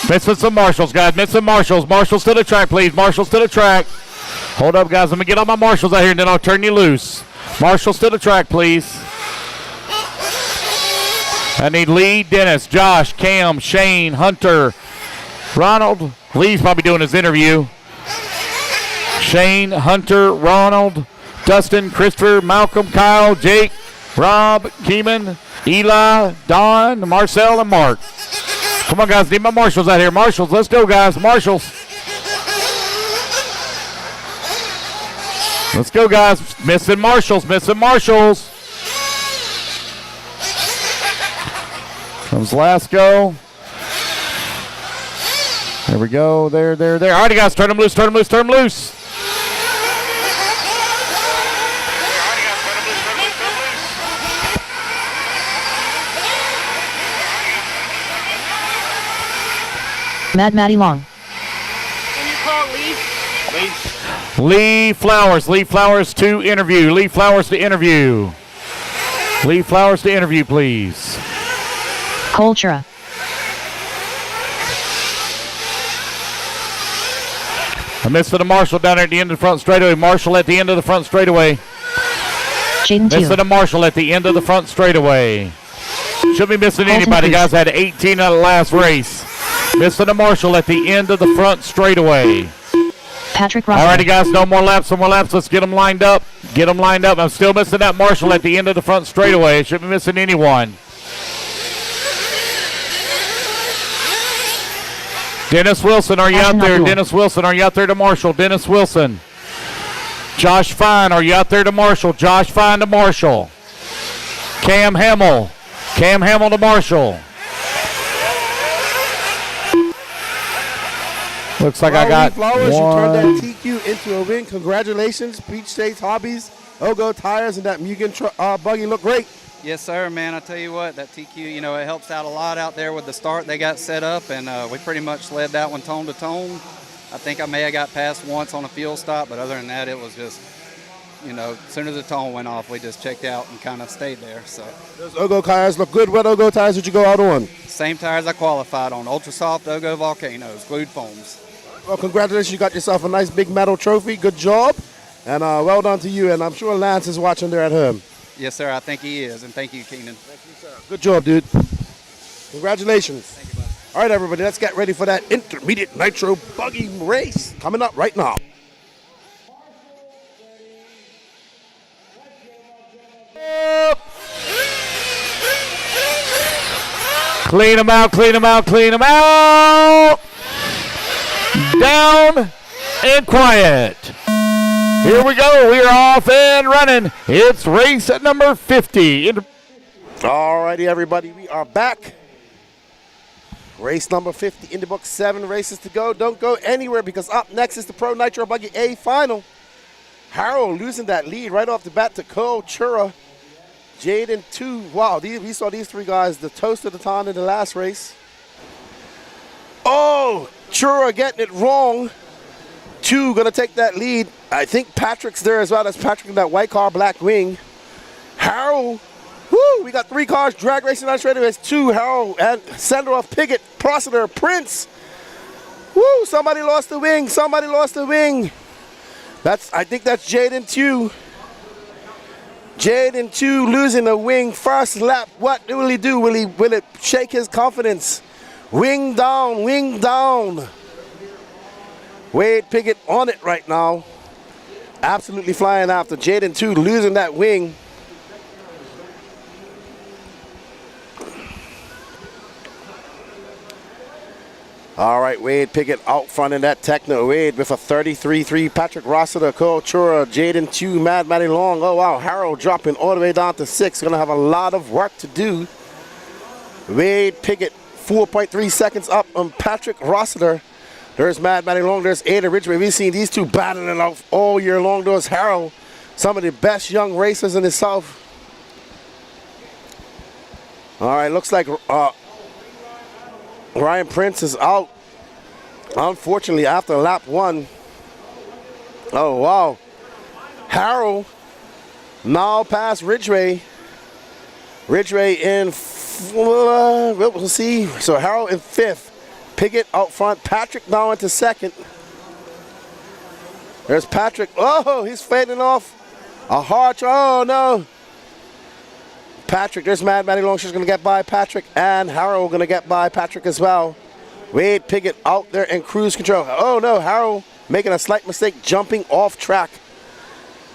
Missing some marshals, guys. Missing marshals. Marshals to the track, please. Marshals to the track. Hold up, guys. Let me get all my marshals out here, and then I'll turn you loose. Marshals to the track, please. I need Lee, Dennis, Josh, Cam, Shane, Hunter, Ronald. Lee's probably doing his interview. Shane, Hunter, Ronald, Dustin, Christopher, Malcolm, Kyle, Jake, Rob, Keeman, Eli, Don, Marcel, and Mark. Come on, guys. Need my marshals out here. Marshals, let's go, guys. Marshals. Let's go, guys. Missing marshals. Missing marshals. Comes Lasco. There we go. There. All right, guys. Turn them loose. Turn them loose. Turn them loose.
Maddie Long.
Can you call Lee?
Lee Flowers. Lee Flowers to interview. Lee Flowers to interview. Lee Flowers to interview, please.
Cultura.
I missed the Marshall down there at the end of the front straightaway. Marshall at the end of the front straightaway. Missing the Marshall at the end of the front straightaway. Shouldn't be missing anybody, guys. I had 18 out of the last race. Missing the Marshall at the end of the front straightaway.
Patrick Russell.
All righty, guys. No more laps. No more laps. Let's get them lined up. Get them lined up. I'm still missing that Marshall at the end of the front straightaway. Shouldn't be missing anyone. Dennis Wilson, are you out there? Dennis Wilson, are you out there to Marshall? Dennis Wilson. Josh Fine, are you out there to Marshall? Josh Fine to Marshall. Cam Hamill. Cam Hamill to Marshall. Looks like I got
Flowers,
one.
You turned that TQ into a win. Congratulations. Peach States Hobbies, Ogo Tires, and that Mugen buggy look great.
Yes, sir, man. I tell you what, that TQ, you know, it helps out a lot out there with the start they got set up, and we pretty much led that one tone to tone. I think I may have got past once on a fuel stop, but other than that, it was just, you know, as soon as the tone went off, we just checked out and kind of stayed there. So
those Ogo tires look good. What Ogo tires did you go out on?
Same tires I qualified on, Ultra Soft Ogo Volcanoes, glued foams.
Well, congratulations. You got yourself a nice big medal trophy. Good job. And well done to you. And I'm sure Lance is watching there at home.
Yes, sir. I think he is. And thank you, Keenan.
Thank you, sir. Good job, dude. Congratulations. Thank you, buddy. All right, everybody. Let's get ready for that intermediate nitro buggy race coming up right now.
Clean them out, clean them out, clean them out. Down and quiet. Here we go. We are off and running. It's race at number 50.
All righty, everybody. We are back. Race number 50 in the book. 7 races to go. Don't go anywhere because up next is the Pro Nitro Buggy A final. Harold losing that lead right off the bat to Cole Chura. Jaden 2. Wow, we saw these three guys the toast of the town in the last race. Oh, Chura getting it wrong. 2 going to take that lead. I think Patrick's there as well. That's Patrick in that white car, black wing. Harold. Woo, we got 3 cars drag racing on straight away. It's 2, Harold and Sandroff, Piggott, Prossiter, Prince. Woo, somebody lost the wing. Somebody lost the wing. I think that's Jaden 2. Jaden 2 losing the wing first lap. What will he do? Will it shake his confidence? Wing down, wing down. Wade Piggott on it right now. Absolutely flying after Jaden 2 losing that wing. All right, Wade Piggott out front in that Techno. Wade with a 33.3. Patrick Rossiter, Cole Chura, Jaden 2, Mad Matty Long. Oh, wow, Harold dropping all the way down to 6. Going to have a lot of work to do. Wade Piggott 4.3 seconds up on Patrick Rossiter. There's Mad Matty Long. There's Ada Ridgway. We've seen these two battling out all year long. There's Harold, some of the best young racers in the South. All right, looks like Ryan Prince is out, unfortunately, after lap 1. Oh, wow. Harold now past Ridgway. Ridgway in, we'll see. So Harold in 5th. Piggott out front. Patrick now into 2nd. There's Patrick. Oh, he's fading off. A hard, oh no. Patrick, there's Mad Matty Long. She's going to get by Patrick, and Harold going to get by Patrick as well. Wade Piggott out there in cruise control. Oh no, Harold making a slight mistake, jumping off track.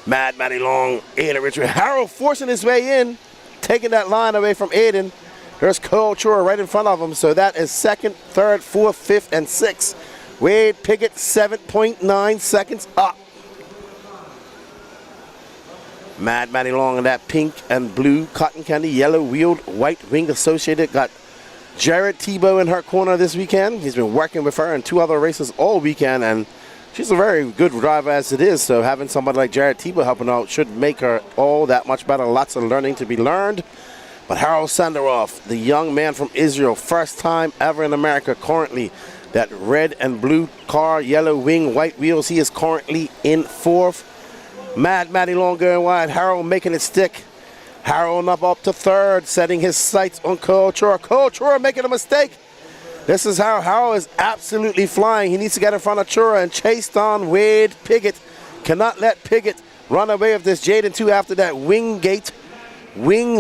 Mad Matty Long, Aiden Richard. Harold forcing his way in, taking that line away from Aiden. There's Cole Chura right in front of him. So that is 2nd, 3rd, 4th, 5th, and 6th. Wade Piggott 7.9 seconds up. Mad Matty Long in that pink and blue cotton candy, yellow wheeled, white wing associated. Got Jared Tebow in her corner this weekend. He's been working with her in 2 other races all weekend, and she's a very good driver as it is. So having somebody like Jared Tebow helping out should make her all that much better. Lots of learning to be learned. But Harold Sandaroff, the young man from Israel, first time ever in America currently. That red and blue car, yellow wing, white wheels. He is currently in 4th. Mad Matty Long going wide. Harold making it stick. Harold up to 3rd, setting his sights on Cole Chura. Cole Chura making a mistake. This is how Harold is absolutely flying. He needs to get in front of Chura and chase down Wade Piggott. Cannot let Piggott run away with this. Jaden 2 after that wing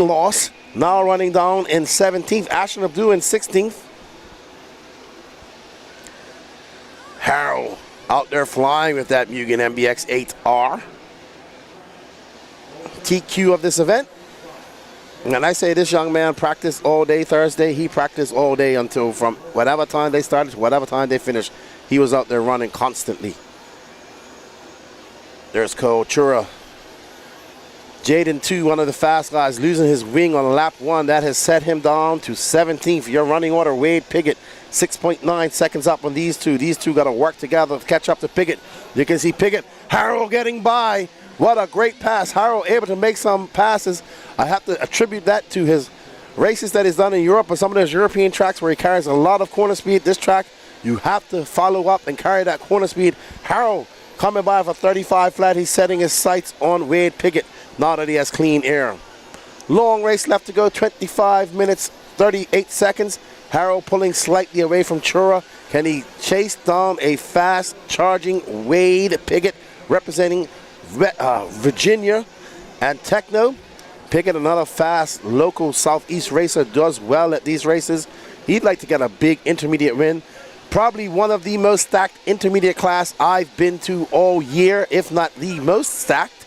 loss. Now running down in 17th. Ashton Abdul in 16th. Harold out there flying with that Mugen MBX 8R. TQ of this event. And I say this young man practiced all day Thursday. He practiced all day until from whatever time they started to whatever time they finished. He was out there running constantly. There's Cole Chura. Jaden 2, one of the fast guys, losing his wing on lap 1. That has set him down to 17th. Your running order, Wade Piggott, 6.9 seconds up on these two. These two got to work together to catch up to Piggott. You can see Piggott, Harold getting by. What a great pass. Harold able to make some passes. I have to attribute that to his races that he's done in Europe or some of those European tracks where he carries a lot of corner speed. This track, you have to follow up and carry that corner speed. Harold coming by for 35 flat. He's setting his sights on Wade Piggott now that he has clean air. Long race left to go, 25 minutes, 38 seconds. Harold pulling slightly away from Chura. Can he chase down a fast charging Wade Piggott representing Virginia and Techno? Piggott, another fast local Southeast racer, does well at these races. He'd like to get a big intermediate win. Probably one of the most stacked intermediate class I've been to all year, if not the most stacked.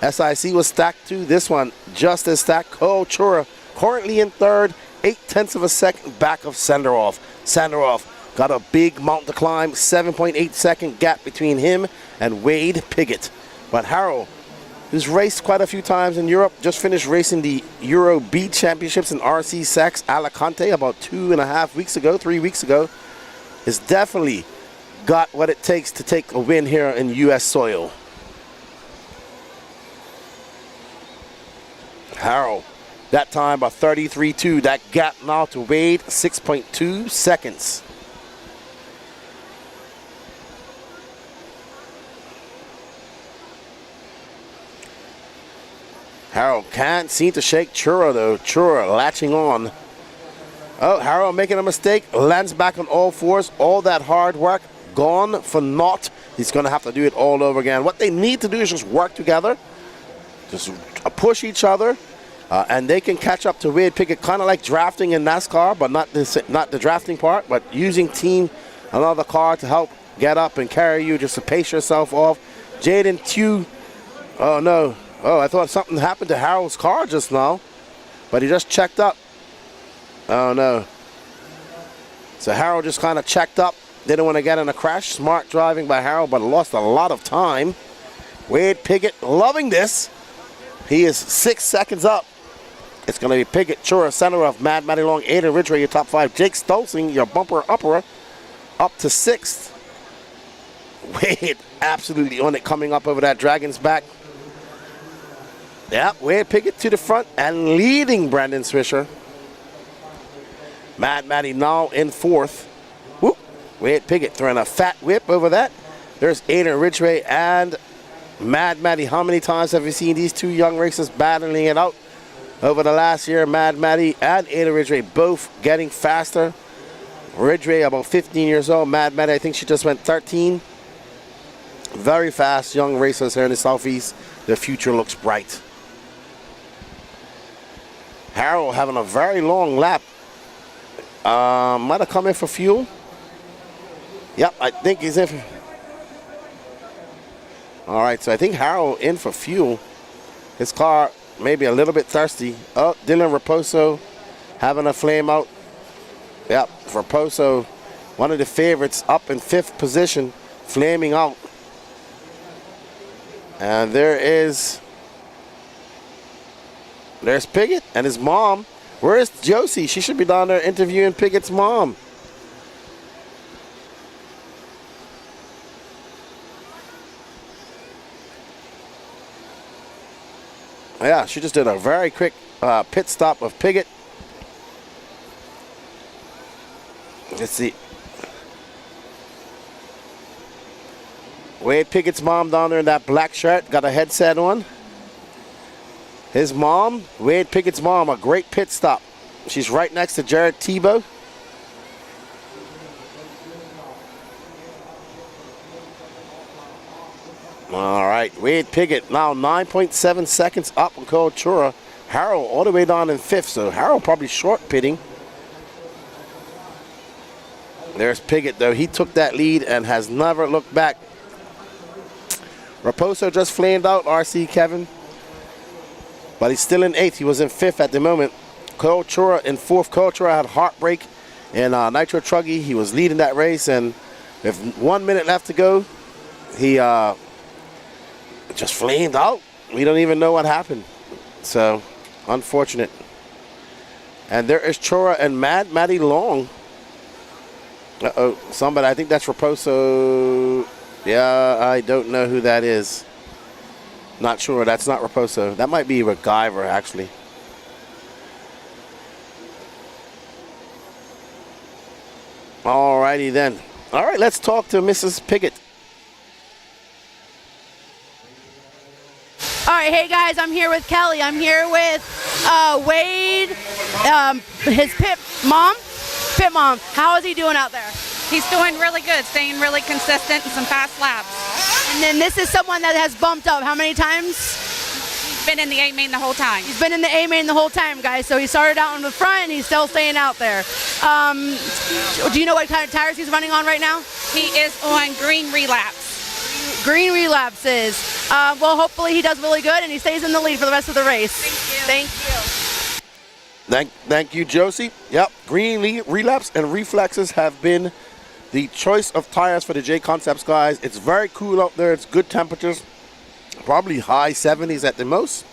SIC was stacked too. This one just as stacked. Cole Chura currently in 3rd, 0.8 of a second back of Sandaroff. Sandaroff got a big mountain to climb, 7.8 second gap between him and Wade Piggott. But Harold, who's raced quite a few times in Europe, just finished racing the Euro B Championships in RC Sax Alicante about 3 weeks ago, has definitely got what it takes to take a win here in U.S. soil. Harrell, that time by 33.2. That gap now to Wade, 6.2 seconds. Harrell can't seem to shake Chura though. Chura latching on. Oh, Harrell making a mistake. Lands back on all fours. All that hard work gone for naught. He's going to have to do it all over again. What they need to do is just work together. Just push each other. And they can catch up to Wade Pickett, kind of like drafting in NASCAR, but not the drafting part, but using team, another car to help get up and carry you just to pace yourself off. Jaden Tew. Oh, no. Oh, I thought something happened to Harrell's car just now, but he just checked up. Oh, no. So Harrell just kind of checked up. Didn't want to get in a crash. Smart driving by Harrell, but lost a lot of time. Wade Pickett loving this. He is 6 seconds up. It's going to be Pickett, Chura, center of Mad Matty Long, Aiden Ridgway, your top 5. Jake Stolzing, your bumper upper, up to 6th. Wade absolutely on it, coming up over that Dragon's back. Yeah, Wade Pickett to the front and leading Brandon Swisher. Mad Matty now in 4th. Whoop. Wade Pickett throwing a fat whip over that. There's Aiden Ridgway and Mad Matty. How many times have you seen these two young racers battling it out over the last year? Mad Matty and Aiden Ridgway both getting faster. Ridgway about 15 years old. Mad Matty, I think she just went 13. Very fast young racers here in the Southeast. The future looks bright. Harrell having a very long lap. Might have come in for fuel. Yep, I think he's in for... All right, so I think Harrell in for fuel. His car maybe a little bit thirsty. Oh, Dylan Raposo having a flame out. Yep, Raposo, one of the favorites, up in 5th position, flaming out. And there's Pickett and his mom. Where is Josie? She should be down there interviewing Pickett's mom. Yeah, she just did a very quick pit stop of Pickett. Let's see. Wade Pickett's mom down there in that black shirt, got a headset on. His mom, Wade Pickett's mom, a great pit stop. She's right next to Jared Tebow. All right, Wade Pickett now 9.7 seconds up on Cole Chura. Harrell all the way down in 5th, so Harrell probably short pitting. There's Pickett, though. He took that lead and has never looked back. Raposo just flamed out, RC Kevin. But he's still in 8th. He was in 5th at the moment. Cole Chura in 4th. Cole Chura had heartbreak in Nitro Truggy. He was leading that race, and with 1 minute left to go, he just flamed out. We don't even know what happened. So, unfortunate. And there is Chura and Mad Matty Long. Uh-oh, somebody, I think that's Raposo. Yeah, I don't know who that is. Not sure, that's not Raposo. That might be MacGyver, actually. All righty then. All right, let's talk to Mrs. Pickett.
All right, hey guys, I'm here with Kelly. I'm here with Wade, his pit mom. Pit mom, how is he doing out there?
He's doing really good, staying really consistent and some fast laps.
And then this is someone that has bumped up how many times?
He's been in the A main the whole time.
He's been in the A main the whole time, guys. So he started out in the front and he's still staying out there. Do you know what kind of tires he's running on right now?
He is on green relapse.
Green relapses. Well, hopefully he does really good and he stays in the lead for the rest of the race.
Thank you.
Thank you.
Thank you, Josie. Yep, green relapse and reflexes have been the choice of tires for the J Concepts guys. It's very cool out there. It's good temperatures, probably high 70s at the most.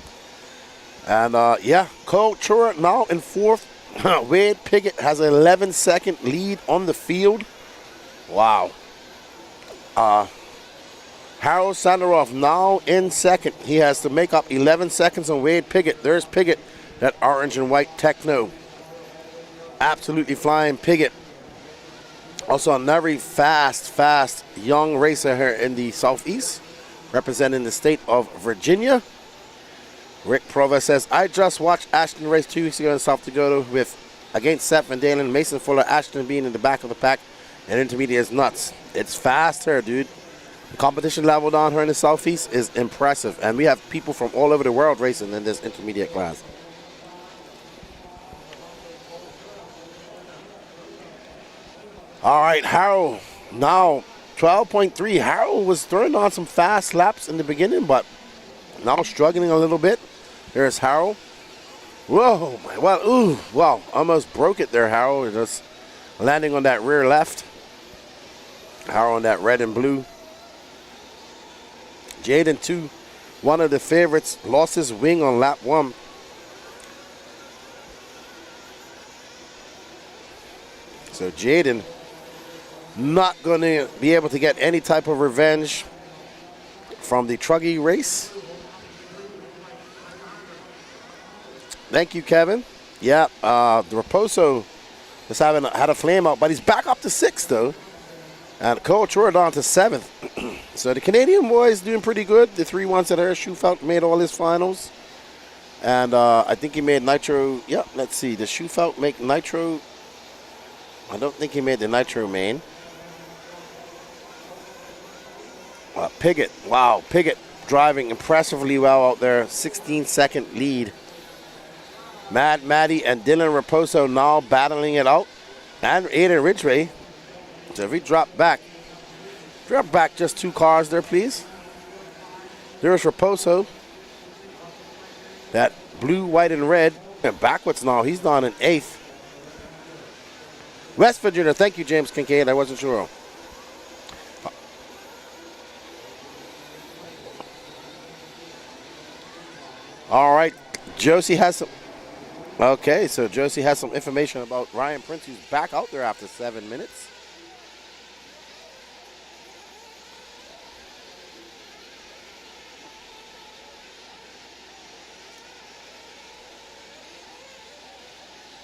And yeah, Cole Chura now in 4th. Wade Pickett has an 11-second lead on the field. Wow. Harold Sandaroff now in second. He has to make up 11 seconds on Wade Piggott. There's Piggott, that orange and white Techno. Absolutely flying Piggott. Also a very fast young racer here in the Southeast, representing the state of Virginia. Rick Provost says, I just watched Ashton race 2 weeks ago in South Dakota against Seth Van Dalen. Mason Fuller, Ashton being in the back of the pack, and intermediate is nuts. It's fast here, dude. The competition level down here in the Southeast is impressive, and we have people from all over the world racing in this intermediate class. All right, Harold, now 12.3. Harold was throwing on some fast laps in the beginning, but now struggling a little bit. There's Harold. Whoa, well, ooh, wow, almost broke it there, Harold. Just landing on that rear left. Harold on that red and blue. Jaden, too, one of the favorites, lost his wing on lap 1. So Jaden not going to be able to get any type of revenge from the Truggy race. Thank you, Kevin. Yeah, the Raposo has had a flame out, but he's back up to 6th, though. And Cole Troy down to 7th. So the Canadian boy is doing pretty good. The 3 ones that are Schufelt made all his finals. And I think he made Nitro. Yeah, let's see. Does Schufelt make Nitro? I don't think he made the Nitro main. Piggott. Wow, Piggott driving impressively well out there. 16-second lead. Mad Matty and Dylan Raposo now battling it out. And Aiden Ridgway. So if we drop back just 2 cars there, please. There's Raposo. That blue, white, and red. And backwards now. He's down in 8th. West Virginia. Thank you, James Kincaid. I wasn't sure. All right. Josie has some. Okay, so Josie has some information about Ryan Prince, who's back out there after 7 minutes.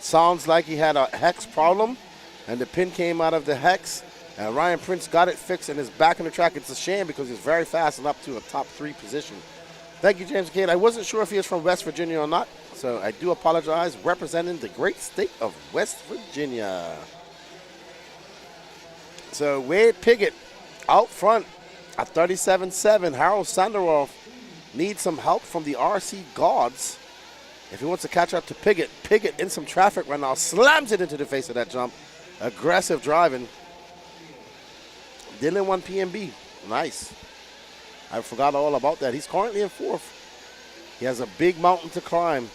Sounds like he had a hex problem, and the pin came out of the hex, and Ryan Prince got it fixed and is back on the track. It's a shame because he's very fast and up to a top 3 position. Thank you, James Cade. I wasn't sure if he was from West Virginia or not, so I do apologize, representing the great state of West Virginia. So Wade Piggott out front at 37.7. Harold Sandaroff needs some help from the RC gods if he wants to catch up to Piggott. Piggott in some traffic right now, slams it into the face of that jump. Aggressive driving. Dylan won PMB. Nice. I forgot all about that. He's currently in 4th. He has a big mountain to climb.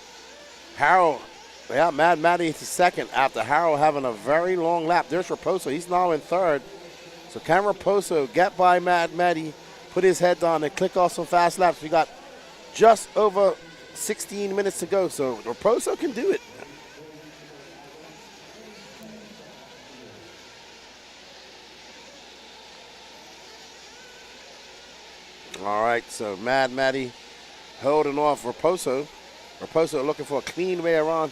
Harold, yeah, Mad Matty is 2nd after Harold having a very long lap. There's Raposo. He's now in 3rd. So can Raposo get by Mad Matty, put his head down, and click off some fast laps? We got just over 16 minutes to go, so Raposo can do it. All right, so Mad Matty holding off Raposo. Raposo looking for a clean way around.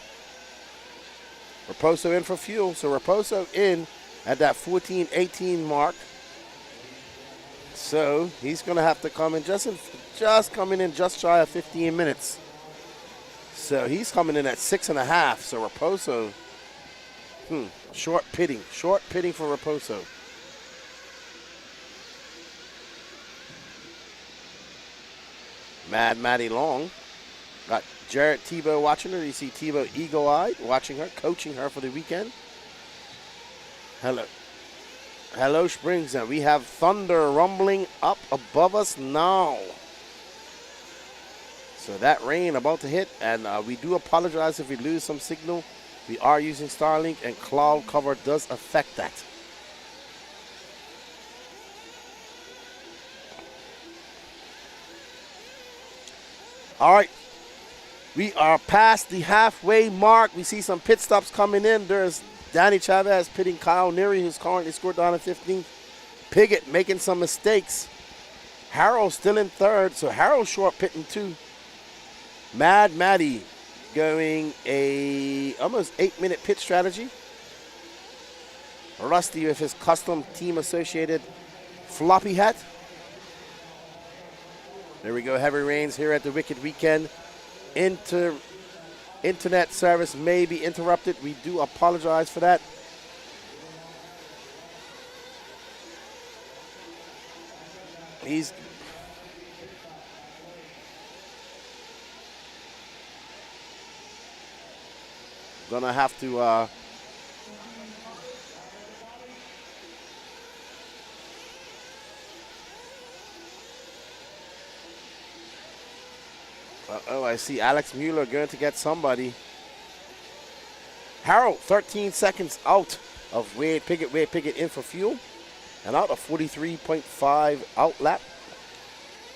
Raposo in for fuel, so Raposo in at that 14-18 mark. So he's going to have to come in just coming in just shy of 15 minutes. So he's coming in at 6.5. So Raposo, short pitting for Raposo. Mad Matty Long. Got Jarrett Tebow watching her. You see Tebow eagle-eyed watching her, coaching her for the weekend. Hello, Springs, and we have thunder rumbling up above us now. So that rain about to hit, and we do apologize if we lose some signal. We are using Starlink, and cloud cover does affect that. All right, we are past the halfway mark. We see some pit stops coming in. There's Danny Chavez pitting Kyle Neary, who's currently scored down at 15th. Piggott making some mistakes. Harold still in third, so Harold short pitting too. Mad Matty going a almost 8-minute pit strategy. Rusty with his custom team associated floppy hat. There we go, heavy rains here at the Wicked Weekend. Internet service may be interrupted. We do apologize for that. He's gonna have to oh, I see Alex Mueller going to get somebody. Harold, 13 seconds out of Wade Pickett. Wade Pickett in for fuel. And out of 43.5 out lap.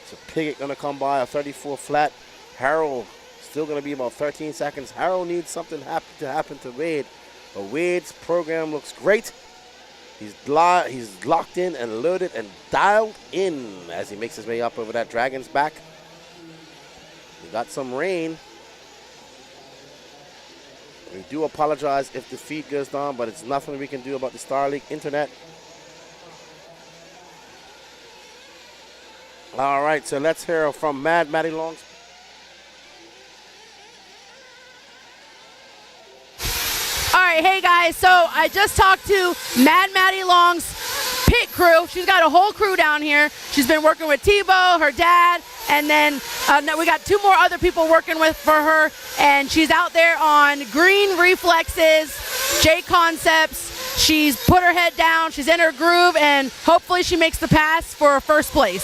So Pickett going to come by a 34 flat. Harold still going to be about 13 seconds. Harold needs something to happen to Wade. But Wade's program looks great. He's locked in and loaded and dialed in as he makes his way up over that Dragon's back. We got some rain. We do apologize if the feed goes down, but it's nothing we can do about the Starlink internet. All right, so let's hear from Mad Matty Longs.
All right, hey guys, so I just talked to Mad Matty Long's pit crew. She's got a whole crew down here. She's been working with Tebow, her dad, and then we got 2 more other people working for her, and she's out there on green reflexes, J concepts. She's put her head down, she's in her groove, and hopefully she makes the pass for first place.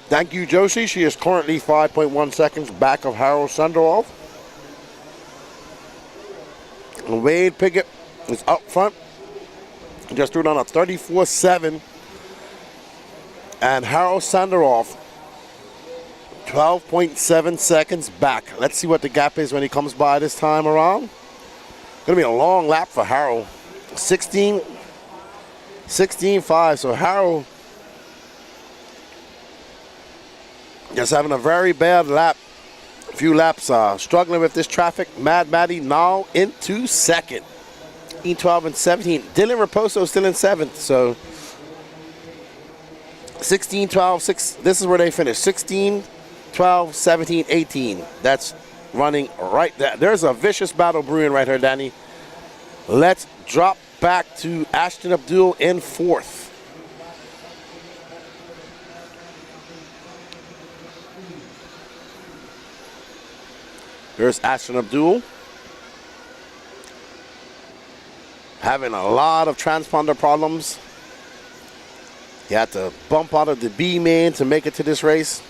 Thank you, Josie. She is currently 5.1 seconds back of Harold Sunderhoff. And Wade Pickett is up front. He just threw down a 34.7. And Harold Sunderhoff, 12.7 seconds back. Let's see what the gap is when he comes by this time around. Gonna be a long lap for Harold. 16.5. So Harold just having a very bad lap. A few laps struggling with this traffic. Mad Matty now into second. 12 and 17. Dylan Raposo still in 7th. So 16, 12, 6. This is where they finish. 16, 12, 17, 18. That's running right there. There's a vicious battle brewing right here, Danny. Let's drop back to Ashton Abdul in 4th. There's Ashton Abdul. Having a lot of transponder problems. He had to bump out of the B main to make it to this race.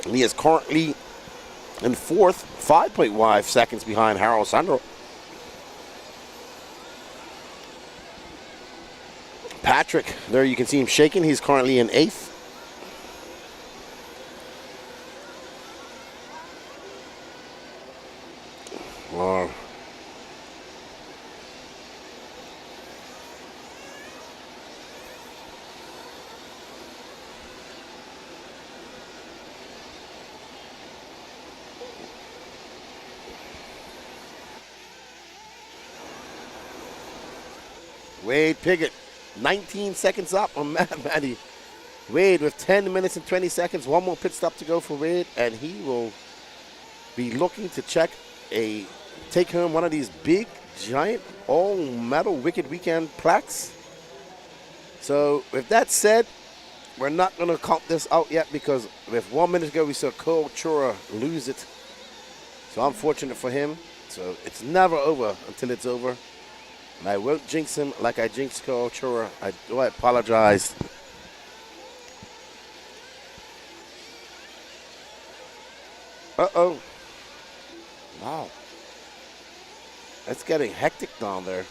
And he is currently in 4th, 5.5 seconds behind Harold Sandro. Patrick, there you can see him shaking. He's currently in 8th. Wade Pickett, 19 seconds up on Mad Matty. Wade with 10 minutes and 20 seconds. One more pit stop to go for Wade, and he will be looking to take home one of these big, giant, all-metal Wicked Weekend plaques. So with that said, we're not going to count this out yet because with 1 minute ago, we saw Cole Chura lose it. So unfortunate for him. So it's never over until it's over. And I won't jinx him like I jinxed Cole Chura. I apologize. Uh-oh. Wow. It's getting hectic down there.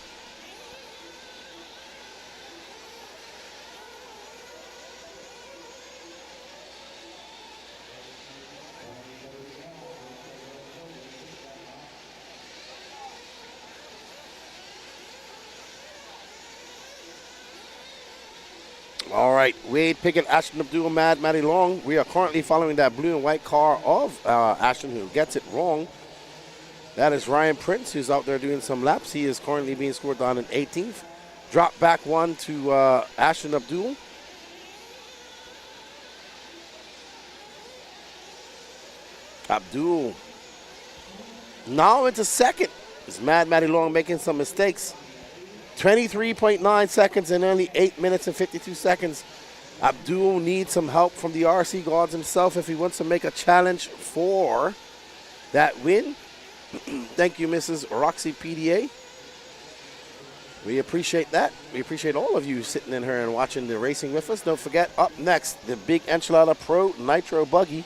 All right, Wade Pickett, Ashton Abdul, Maddie Long. We are currently following that blue and white car of Ashton, who gets it wrong. That is Ryan Prince, who's out there doing some laps. He is currently being scored down in 18th. Drop back one to Ashton Abdul. Abdul now into second. Is Maddie Long making some mistakes? 23.9 seconds and only 8 minutes and 52 seconds. Abdul needs some help from the RC gods himself if he wants to make a challenge for that win. Thank you, Mrs. Roxy PDA. We appreciate that. We appreciate all of you sitting in here and watching the racing with us. Don't forget, up next, the big Enchilada Pro Nitro Buggy.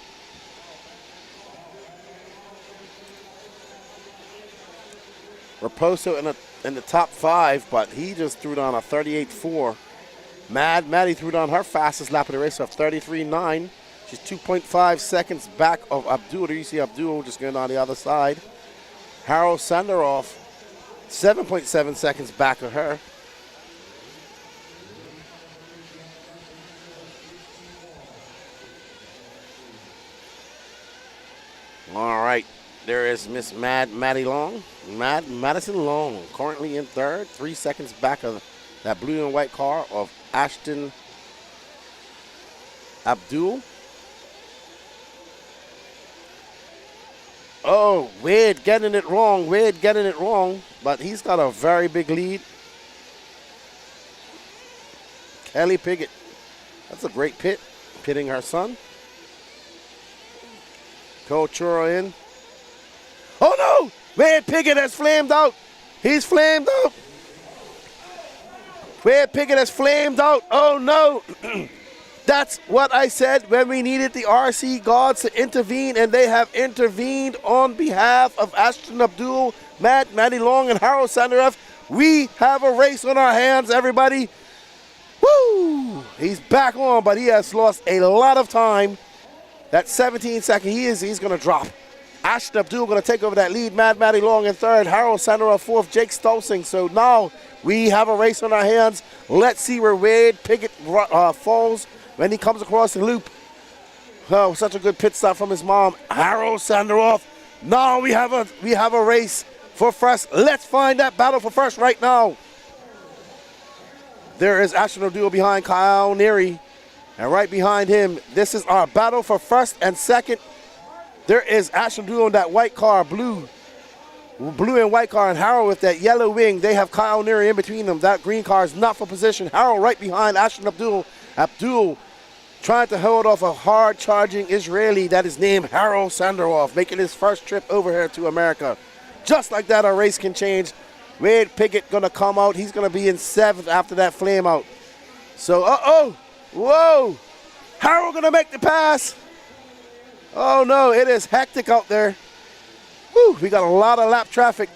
Raposo in the top 5, but he just threw down a 38.4. Maddie threw down her fastest lap of the race of 33.9. She's 2.5 seconds back of Abdul. There you see Abdul just going on the other side. Harold Sanderoff, 7.7 seconds back of her. All right, there is Miss Maddie Long. Madison Long, currently in third, 3 seconds back of that blue and white car of Ashton Abdul. Oh, Wade getting it wrong, but he's got a very big lead. Kelly Piggott, that's a great pit, pitting her son. Cole Churro in. Oh no, Wade Piggott has flamed out. He's flamed out. Wade Piggott has flamed out, oh no. That's what I said when we needed the RC gods to intervene, and they have intervened on behalf of Ashton Abdul, Maddie Long, and Harold Sanderoff. We have a race on our hands, everybody. Woo! He's back on, but he has lost a lot of time. That 17 second, he's going to drop. Ashton Abdul going to take over that lead. Maddie Long in third, Harold Sanderoff fourth, Jake Stolzing. So now we have a race on our hands. Let's see where Wade Piggott falls when he comes across the loop. Oh, such a good pit stop from his mom. Harold Sanderoff. Now we have a race for first. Let's find that battle for first right now. There is Ashton Abdul behind Kyle Neary. And right behind him, this is our battle for first and second. There is Ashton Abdul in that white car, blue and white car, and Harold with that yellow wing. They have Kyle Neary in between them. That green car is not for position. Harold right behind Ashton Abdul. Abdul trying to hold off a hard-charging Israeli that is named Harold Sanderoff, making his first trip over here to America. Just like that, our race can change. Wade Piggott going to come out. He's going to be in seventh after that flame out. So, whoa, Harold going to make the pass. Oh, no, it is hectic out there. Woo, we got a lot of lap traffic.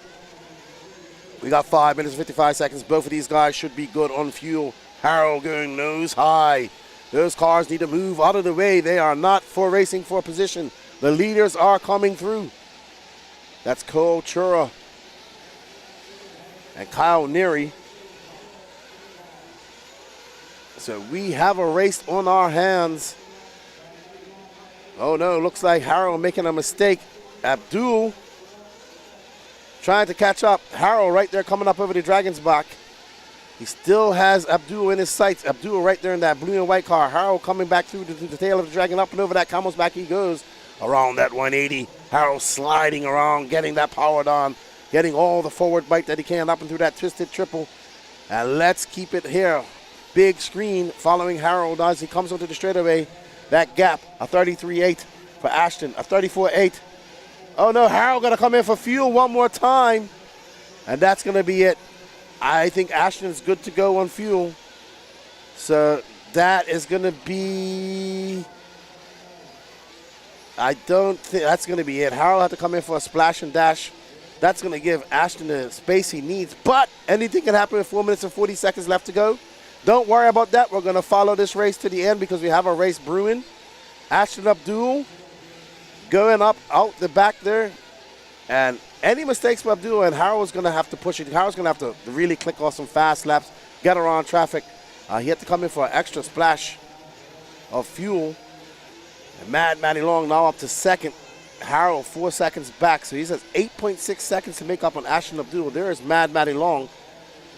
We got 5 minutes, 55 seconds. Both of these guys should be good on fuel. Harold going nose high. Those cars need to move out of the way. They are not for racing for position. The leaders are coming through. That's Cole Chura and Kyle Neary. So we have a race on our hands. Oh no, looks like Harold making a mistake. Abdul trying to catch up. Harold right there coming up over the Dragon's back. He still has Abdul in his sights. Abdul right there in that blue and white car. Harold coming back through the tail of the Dragon. Up and over that camel's back he goes. Around that 180. Harold sliding around, getting that powered on. Getting all the forward bite that he can up and through that twisted triple. And let's keep it here. Big screen following Harold as he comes onto the straightaway. That gap, a 33.8 for Ashton, a 34.8. Oh no, Harold gonna come in for fuel one more time. And that's gonna be it. I think Ashton's good to go on fuel. So that is going to be, I don't think that's going to be it. Harold had to come in for a splash and dash. That's going to give Ashton the space he needs. But anything can happen with 4 minutes and 40 seconds left to go. Don't worry about that. We're going to follow this race to the end because we have a race brewing. Ashton Abdul going up out the back there. And any mistakes from Abdul, and Harold's going to have to push it. Harold's going to have to really click off some fast laps, get around traffic. He had to come in for an extra splash of fuel. And Mad Matty Long now up to second. Harold 4 seconds back, so he has 8.6 seconds to make up on Ashton Abdul. There is Mad Matty Long.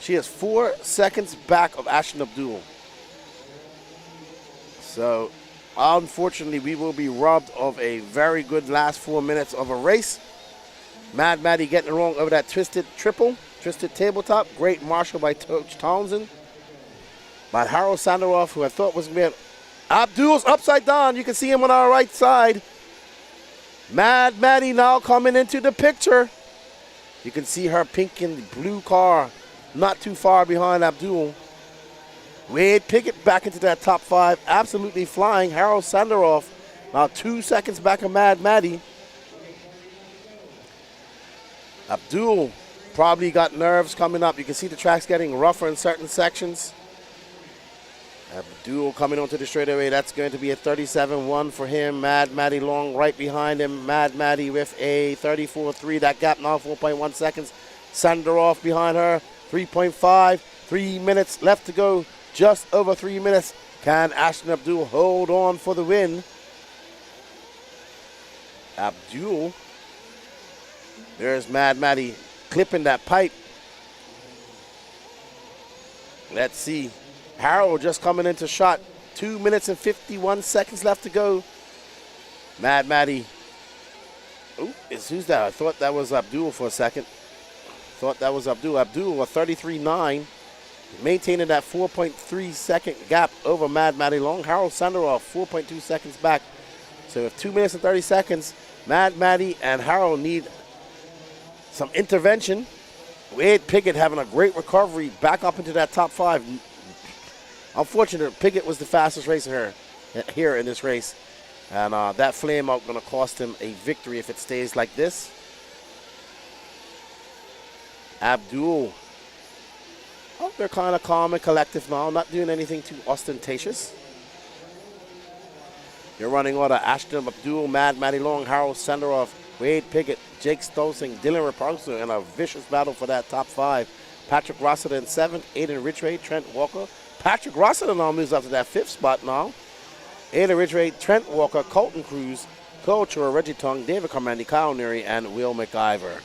She is 4 seconds back of Ashton Abdul. So, unfortunately, we will be robbed of a very good last 4 minutes of a race. Mad Matty getting it wrong over that twisted triple, twisted tabletop. Great marshal by Coach Townsend. But Harold Sandaroff, who I thought was going to be Abdul's upside down. You can see him on our right side. Mad Matty now coming into the picture. You can see her pink and blue car not too far behind Abdul. Wade Pickett back into that top 5. Absolutely flying. Harold Sandaroff now 2 seconds back of Mad Matty. Abdul probably got nerves coming up. You can see the track's getting rougher in certain sections. Abdul coming onto the straightaway. That's going to be a 37-1 for him. Mad Matty Long right behind him. Mad Matty with a 34-3. That gap now 4.1 seconds. Sandaroff behind her. 3.5. 3 minutes left to go. Just over 3 minutes. Can Ashton Abdul hold on for the win? Abdul. There's Mad Matty clipping that pipe. Let's see. Harold just coming into shot. 2 minutes and 51 seconds left to go. Mad Matty. Oh, who's that? I thought that was Abdul for a second. Thought that was Abdul. Abdul, a 33.9. Maintaining that 4.3 second gap over Mad Matty Long. Harold Sandaroff, 4.2 seconds back. So with 2 minutes and 30 seconds, Mad Matty and Harold need some intervention. Wade Pickett having a great recovery back up into that top 5. Unfortunately, Pickett was the fastest racer here in this race. And that flame out going to cost him a victory if it stays like this. Abdul. Oh, they're kind of calm and collective now, not doing anything too ostentatious. Your running order: Ashton Abdul, Mad Matty Long, Harold Sandaroff, Wade Pickett, Jake Stolzing, Dylan Raposo in a vicious battle for that top 5. Patrick Rossiter in 7th, Aiden Ridgway, Trent Walker. Patrick Rossiter now moves up to that 5th spot now. Aiden Ridgway, Trent Walker, Colton Cruz, Cole Chura, Reggie Tong, David Carmandi, Kyle Neary, and Will McIver.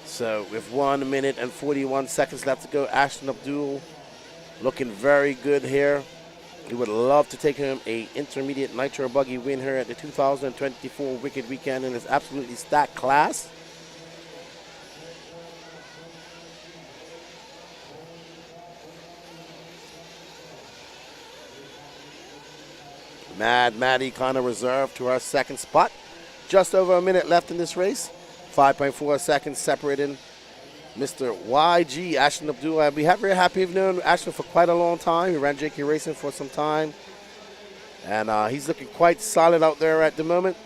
So with 1 minute and 41 seconds left to go, Ashton Abdul looking very good here. We would love to take him a intermediate nitro buggy win here at the 2024 Wicked Weekend in his absolutely stacked class. Mad Matty kind of reserved to our second spot. Just over a minute left in this race. 5.4 seconds separating Mr. YG, Ashton Abdul. I'd be very happy of knowing Ashton for quite a long time. He ran JK Racing for some time. And he's looking quite solid out there at the moment.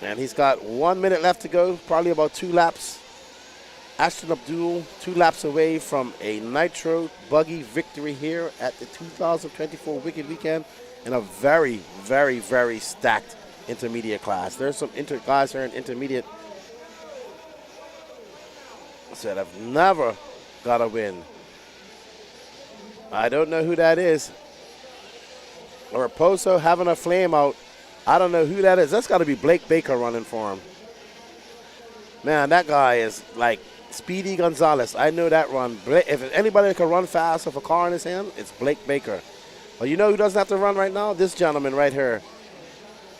And he's got 1 minute left to go, probably about 2 laps. Ashton Abdul, 2 laps away from a nitro buggy victory here at the 2024 Wicked Weekend in a very, very, very stacked intermediate class. There's some guys here in intermediate that have never got a win. I don't know who that is. Raposo having a flame out. I don't know who that is. That's got to be Blake Baker running for him. Man, that guy is like Speedy Gonzalez. I know that run. If anybody that can run fast with a car in his hand, it's Blake Baker. But you know who doesn't have to run right now? This gentleman right here.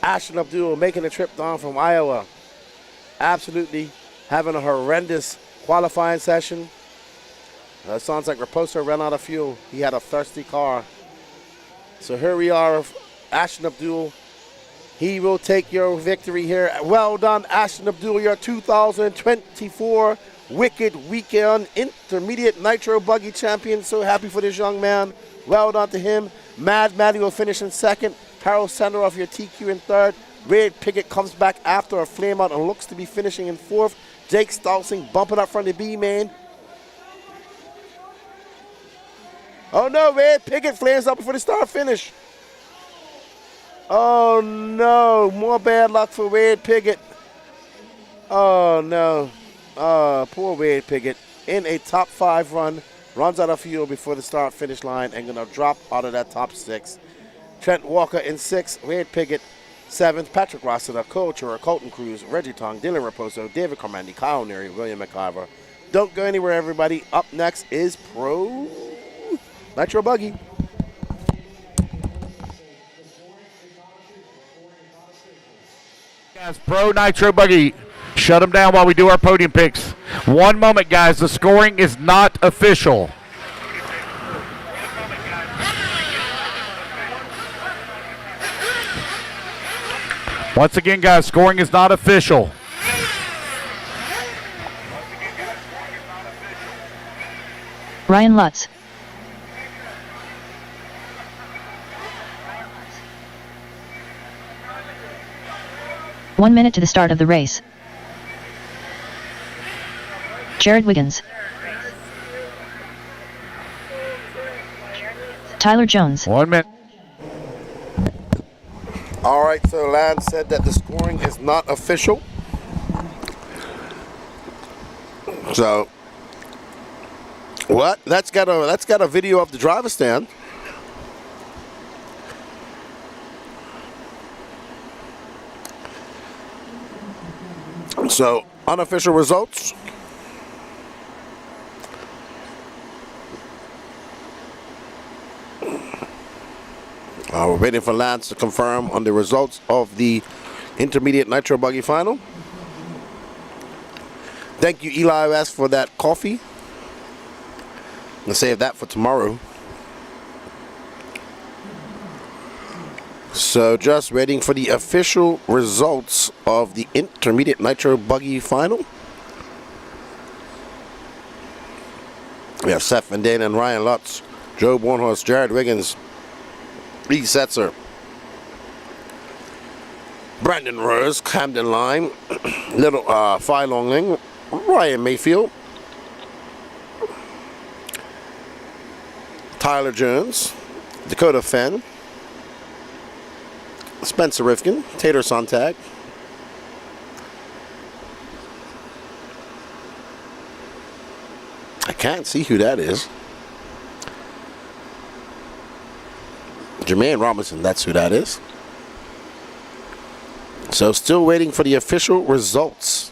Ashton Abdul making a trip down from Iowa. Absolutely having a horrendous qualifying session. Sounds like Raposo ran out of fuel. He had a thirsty car. So here we are, Ashton Abdul. He will take your victory here. Well done, Ashton Abdul, your 2024 Wicked Weekend Intermediate Nitro Buggy Champion. So happy for this young man. Well done to him. Mad Matty will finish in second. Harold Sandaroff, your TQ in third. Wade Pickett comes back after a flame out and looks to be finishing in fourth. Jake Stolzing bumping up from the B-main. Oh no, Wade Pickett flames up before the start finish. Oh no, more bad luck for Wade Pickett. Oh no, poor Wade Pickett. in a top 5 run, runs out of fuel before the start-finish line and going to drop out of that top 6. Trent Walker in 6th, Wade Piggott 7th, Patrick Rossiter, Cole Chura, Colton Cruz, Reggie Tong, Dylan Raposo, David Carmandi, Kyle Neary, William McIver. Don't go anywhere, everybody. Up next is Pro Nitro Buggy.
Guys, Pro Nitro Buggy. Shut them down while we do our podium picks. 1 moment, guys. The scoring is not official. Once again, guys, scoring is not official.
Ryan Lutz. One minute to the start of the race. Jared Wiggins. Tyler Jones.
1 minute.
All right, so Lance said that the scoring is not official. So, what? That's got a video of the driver stand. So, unofficial results. We're waiting for Lance to confirm on the results of the intermediate Nitro Buggy final. Thank you, Eli West, for that coffee. I'm gonna save that for tomorrow. So just waiting for the official results of the intermediate Nitro Buggy final. We have Seth Van Dane and Ryan Lutz, Joe Bornhorst, Jared Wiggins, Lee Setzer, Brandon Rose, Camden Lime, Little Phi Longling, Ryan Mayfield, Tyler Jones, Dakota Fenn, Spencer Rifkin, Tater Sontag, I can't see who that is. Jermaine Robinson, that's who that is. So still waiting for the official results.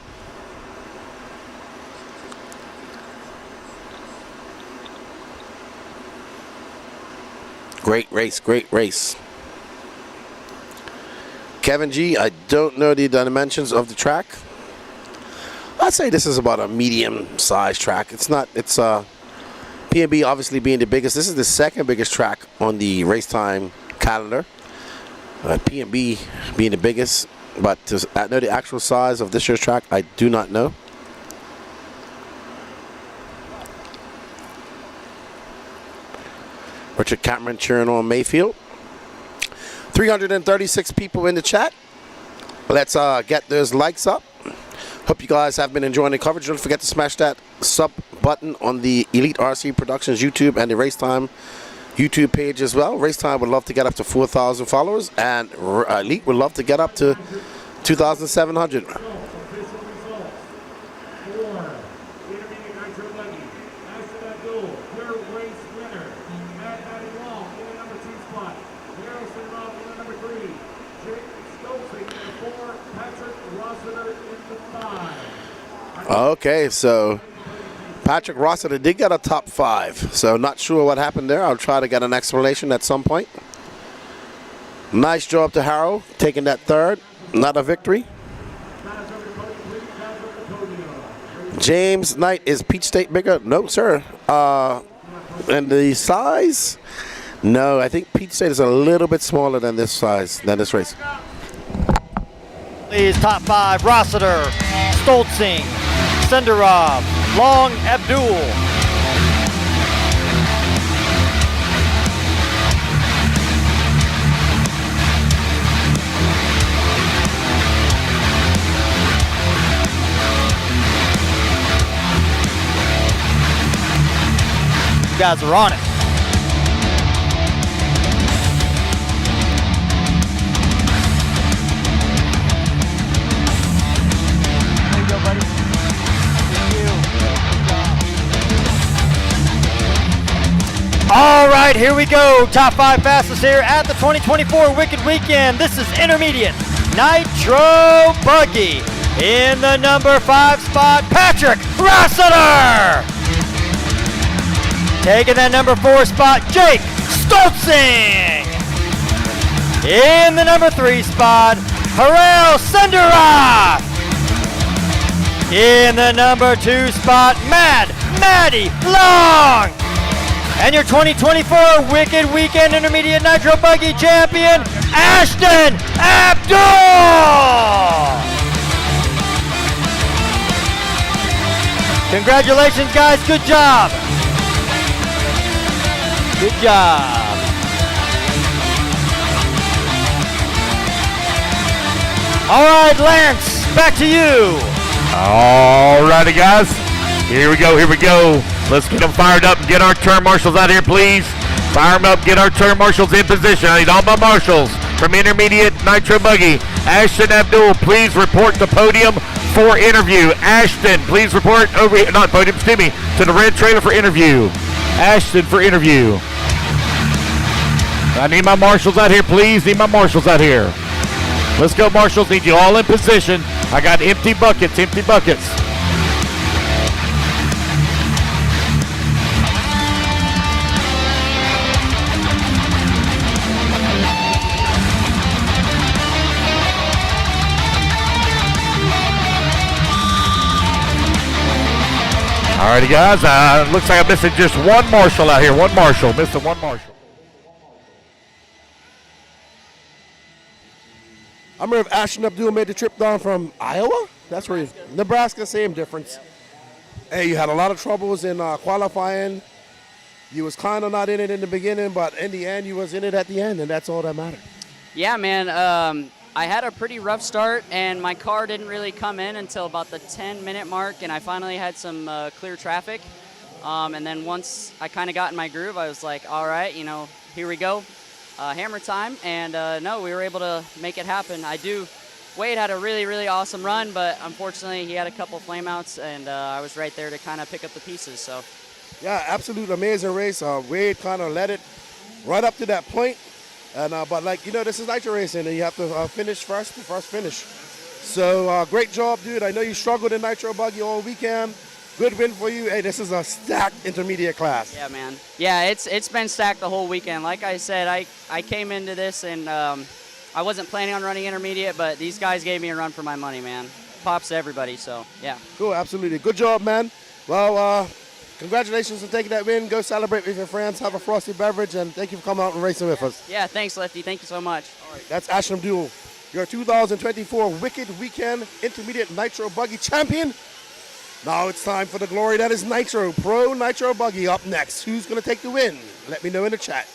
Great race, great race. Kevin G, I don't know the dimensions of the track. I'd say this is about a medium-sized track. It's not, it's P&B obviously being the biggest. This is the second biggest track on the Racetime calendar. P&B being the biggest, but to know the actual size of this year's track, I do not know. Richard Cameron cheering on Mayfield. 336 people in the chat. Let's get those likes up. Hope you guys have been enjoying the coverage. Don't forget to smash that sub button on the Elite RC Productions YouTube and the Racetime YouTube page as well. Racetime would love to get up to 4,000 followers, and Elite would love to get up to 2,700. Okay, so Patrick Rossiter did get a top 5, so not sure what happened there. I'll try to get an explanation at some point. Nice job to Harold, taking that third, not a victory. James Knight, is Peach State bigger? No, sir. And the size? No, I think Peach State is a little bit smaller than this size, than this race.
Please, top 5, Rossiter, Stoltzing, Senderov, Long, Abdul. You guys are on it. There you go, buddy. Thank you. Good job. right, here we go. Top 5 fastest here at the 2024 Wicked Weekend. This is intermediate nitro buggy. In the number 5 spot, Patrick Rossiter. Taking that number 4 spot, Jake Stoltzing. In the number 3 spot, Harel Senderoff. In the number 2 spot, Maddie Long. And your 2024 Wicked Weekend Intermediate Nitro Buggy Champion, Ashton Abdul. Congratulations, guys. Good job. Good job. All right, Lance, back to you.
All righty, guys. Here we go. Let's get them fired up and get our turn marshals out here, please. Fire them up, get our turn marshals in position. I need all my marshals from Intermediate Nitro Buggy. Ashton Abdul, please report to podium for interview. Ashton, please report over here, not podium, excuse me, to the red trailer for interview. Ashton for interview. I need my marshals out here, please. Need my marshals out here. Let's go, marshals. Need you all in position. I got empty buckets. Alrighty, guys. Looks like I'm missing just one marshal out here. Missing one marshal.
I remember if Ashton Abdul made the trip down from Iowa. That's where he's Nebraska, same difference. Hey, you had a lot of troubles in qualifying. You was kind of not in it in the beginning, but in the end, you was in it at the end, and that's all that mattered.
Yeah, man. I had a pretty rough start, and my car didn't really come in until about the 10-minute mark, and I finally had some clear traffic. And then once I kind of got in my groove, I was like, all right, here we go. Hammer time, and no, we were able to make it happen. Wade had a really, really awesome run, but unfortunately he had a couple flameouts, and I was right there to kind of pick up the pieces. So,
yeah, absolute amazing race. Wade kind of led it right up to that point, and but this is nitro racing, and you have to finish first, the first finish. So great job, dude. I know you struggled in nitro buggy all weekend. Good win for you. Hey, this is a stacked intermediate class.
Yeah, man. Yeah, it's been stacked the whole weekend. Like I said, I came into this and I wasn't planning on running intermediate, but these guys gave me a run for my money, man. Props to everybody, so yeah.
Cool, absolutely. Good job, man. Well, congratulations on taking that win. Go celebrate with your friends, have a frosty beverage, and thank you for coming out and racing with us.
Yeah, thanks, Lefty. Thank you so much.
All right, that's Ashton Abdul, your 2024 Wicked Weekend Intermediate Nitro Buggy Champion. Now it's time for the glory that is Nitro. Pro Nitro Buggy up next. Who's going to take the win? Let me know in the chat.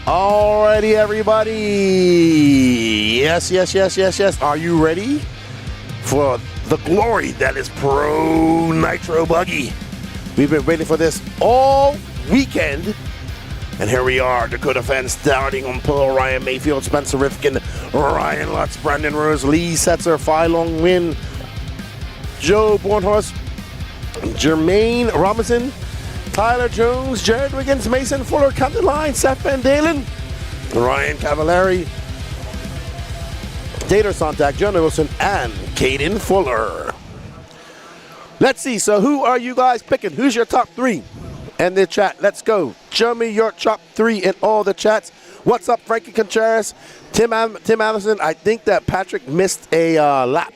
Alrighty, everybody. Yes. Are you ready for the glory that is Pro Nitro Buggy? We've been waiting for this all weekend. And here we are, Dakota fans starting on pole. Ryan Mayfield, Spencer Rifkin, Ryan Lutz, Brandon Rose, Lee Setzer, Phi Long Win, Joe Bornhorst, Jermaine Robinson, Tyler Jones, Jared Wiggins, Mason Fuller, Captain Line, Seth Van Dalen, Ryan Cavallari, Tater Sontag, John Wilson, and Caden Fuller. Let's see, so who are you guys picking? Who's your top three? In the chat, let's go. Show me your top three in all the chats. What's up, Frankie Contreras? Tim Anderson, I think that Patrick missed a lap.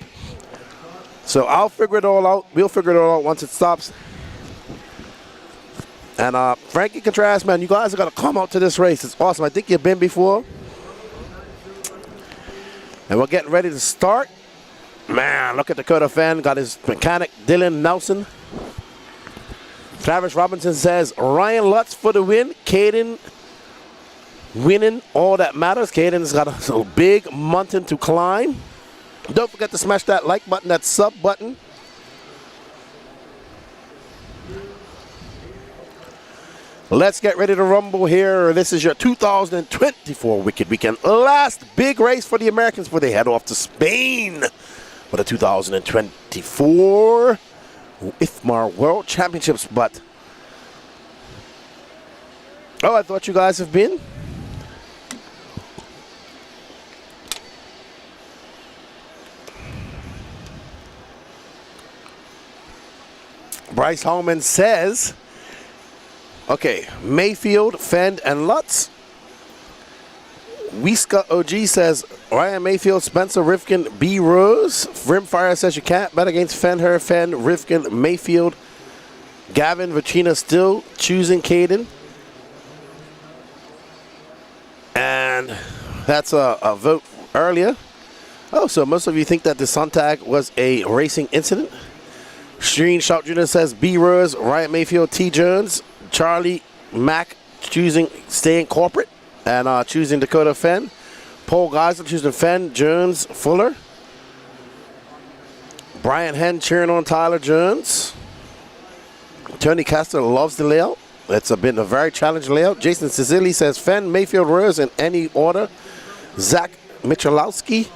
So I'll figure it all out. We'll figure it all out once it stops. And Frankie Contreras, man, you guys are going to come out to this race. It's awesome. I think you've been before. And we're getting ready to start. Man, look at Dakota fan. Got his mechanic, Dylan Nelson. Travis Robinson says, Ryan Lutz for the win. Caden winning all that matters. Caden's got a big mountain to climb. Don't forget to smash that like button, that sub button. Let's get ready to rumble here. This is your 2024 Wicked Weekend. Last big race for the Americans before they head off to Spain for the 2024 IFMAR World Championships. But I thought you guys have been. Bryce Holman says, okay, Mayfield, Fend, and Lutz. Wiska OG says, Ryan Mayfield, Spencer Rifkin, B. Rose. Rimfire says you can't bet against Fend, Rifkin, Mayfield. Gavin Vacina still choosing Caden. And that's a vote earlier. Oh, so most of you think that the Sontag was a racing incident. Shreen Shout Jr. says B. Rose, Ryan Mayfield, T. Jones. Charlie Mack choosing staying corporate and choosing Dakota Fenn. Paul Geisler choosing Fenn, Jones, Fuller. Brian Henn cheering on Tyler Jones. Tony Castor loves the layout. It's been a very challenging layout. Jason Cecily says Fenn, Mayfield, Rose in any order. Zach Michalowski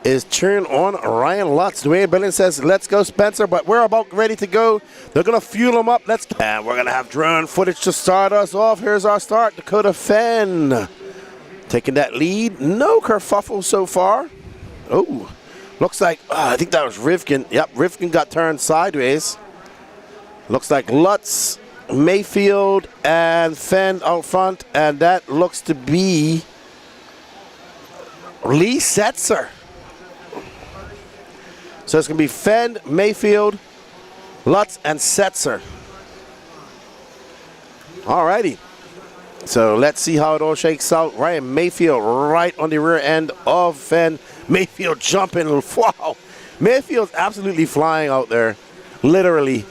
is cheering on Ryan Lutz. Dwayne Billings says, let's go, Spencer, but we're about ready to go. They're going to fuel them up. And we're going to have drone footage to start us off. Here's our start. Dakota Fenn taking that lead. No kerfuffle so far. Oh, looks like, I think that was Rifkin. Yep, Rifkin got turned sideways. Looks like Lutz, Mayfield, and Fenn out front, and that looks to be Lee Setzer. So it's going to be Fenn, Mayfield, Lutz, and Setzer. All righty. So let's see how it all shakes out. Ryan Mayfield right on the rear end of Fenn. Mayfield jumping. Wow. Mayfield's absolutely flying out there. Literally.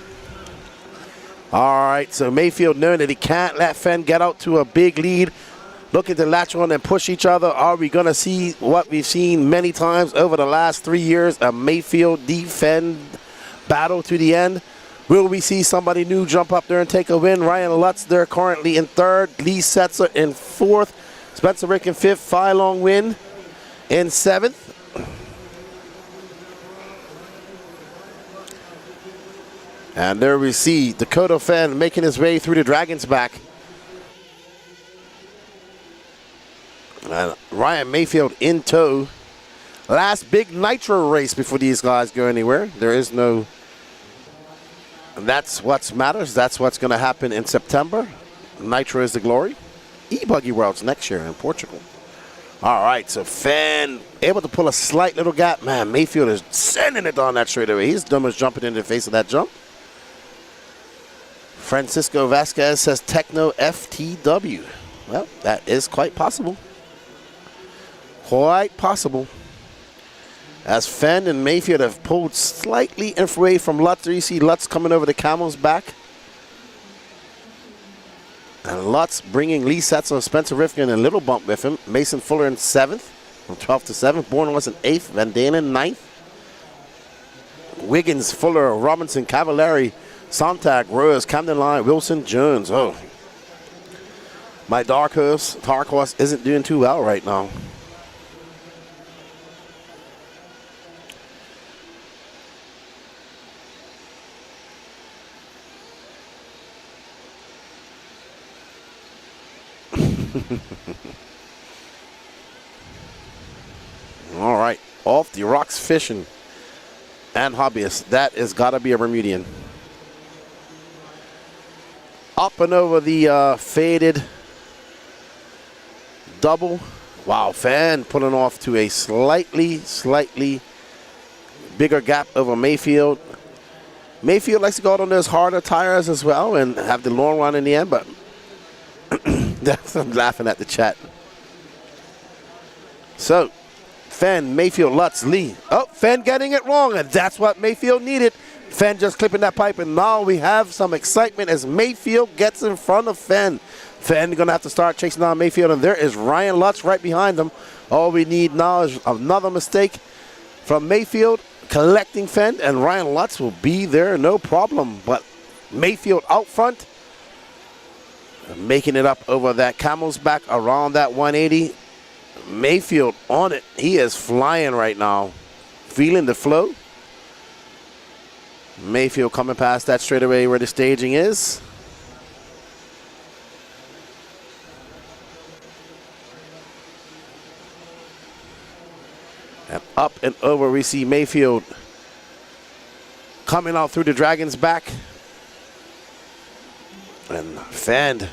All right. So Mayfield knowing that he can't let Fenn get out to a big lead. Looking to latch on and push each other. Are we going to see what we've seen many times over the last 3 years? A Mayfield defend battle to the end. Will we see somebody new jump up there and take a win? Ryan Lutz there currently in third. Lee Setzer in fourth. Spencer Rick in fifth. Phi Long Win in seventh. And there we see Dakota Fenn making his way through the Dragon's Back. And Ryan Mayfield in tow. Last big nitro race before these guys go anywhere. There is no... And that's what matters. That's what's going to happen in September. Nitro is the glory. E-buggy Worlds next year in Portugal. All right, so Fenn able to pull a slight little gap. Man, Mayfield is sending it down that straightaway. He's dumb as jumping into the face of that jump. Francisco Vasquez says Techno FTW. Well, that is quite possible. Quite possible. As Fenn and Mayfield have pulled slightly away from Lutz. There you see Lutz coming over the camel's back. And And Lutz bringing Lee Setzer, Spencer Rifkin, and Little Bump with him. Mason Fuller in 7th, from 12th to 7th. Bornhorst in 8th, Van Dalen 9th. Wiggins, Fuller, Robinson, Cavallari, Sontag, Rose, Camden Line, Wilson, Jones. Oh, my dark horse isn't doing too well right now. All right, off the rocks fishing and hobbyist. That has got to be a Bermudian. Up and over the faded double. Wow, Fan pulling off to a slightly bigger gap over Mayfield. Mayfield likes to go out on those harder tires as well and have the long run in the end, but I'm laughing at the chat. So, Fenn, Mayfield, Lutz, Lee. Oh, Fenn getting it wrong, and that's what Mayfield needed. Fenn just clipping that pipe, and now we have some excitement as Mayfield gets in front of Fenn. Fenn going to have to start chasing down Mayfield, and there is Ryan Lutz right behind him. All we need now is another mistake from Mayfield collecting Fenn, and Ryan Lutz will be there, no problem. But Mayfield out front, making it up over that Camel's back around that 180. Mayfield on it. He is flying right now. Feeling the flow. Mayfield coming past that straightaway where the staging is. And up and over we see Mayfield coming out through the Dragon's back. And Fend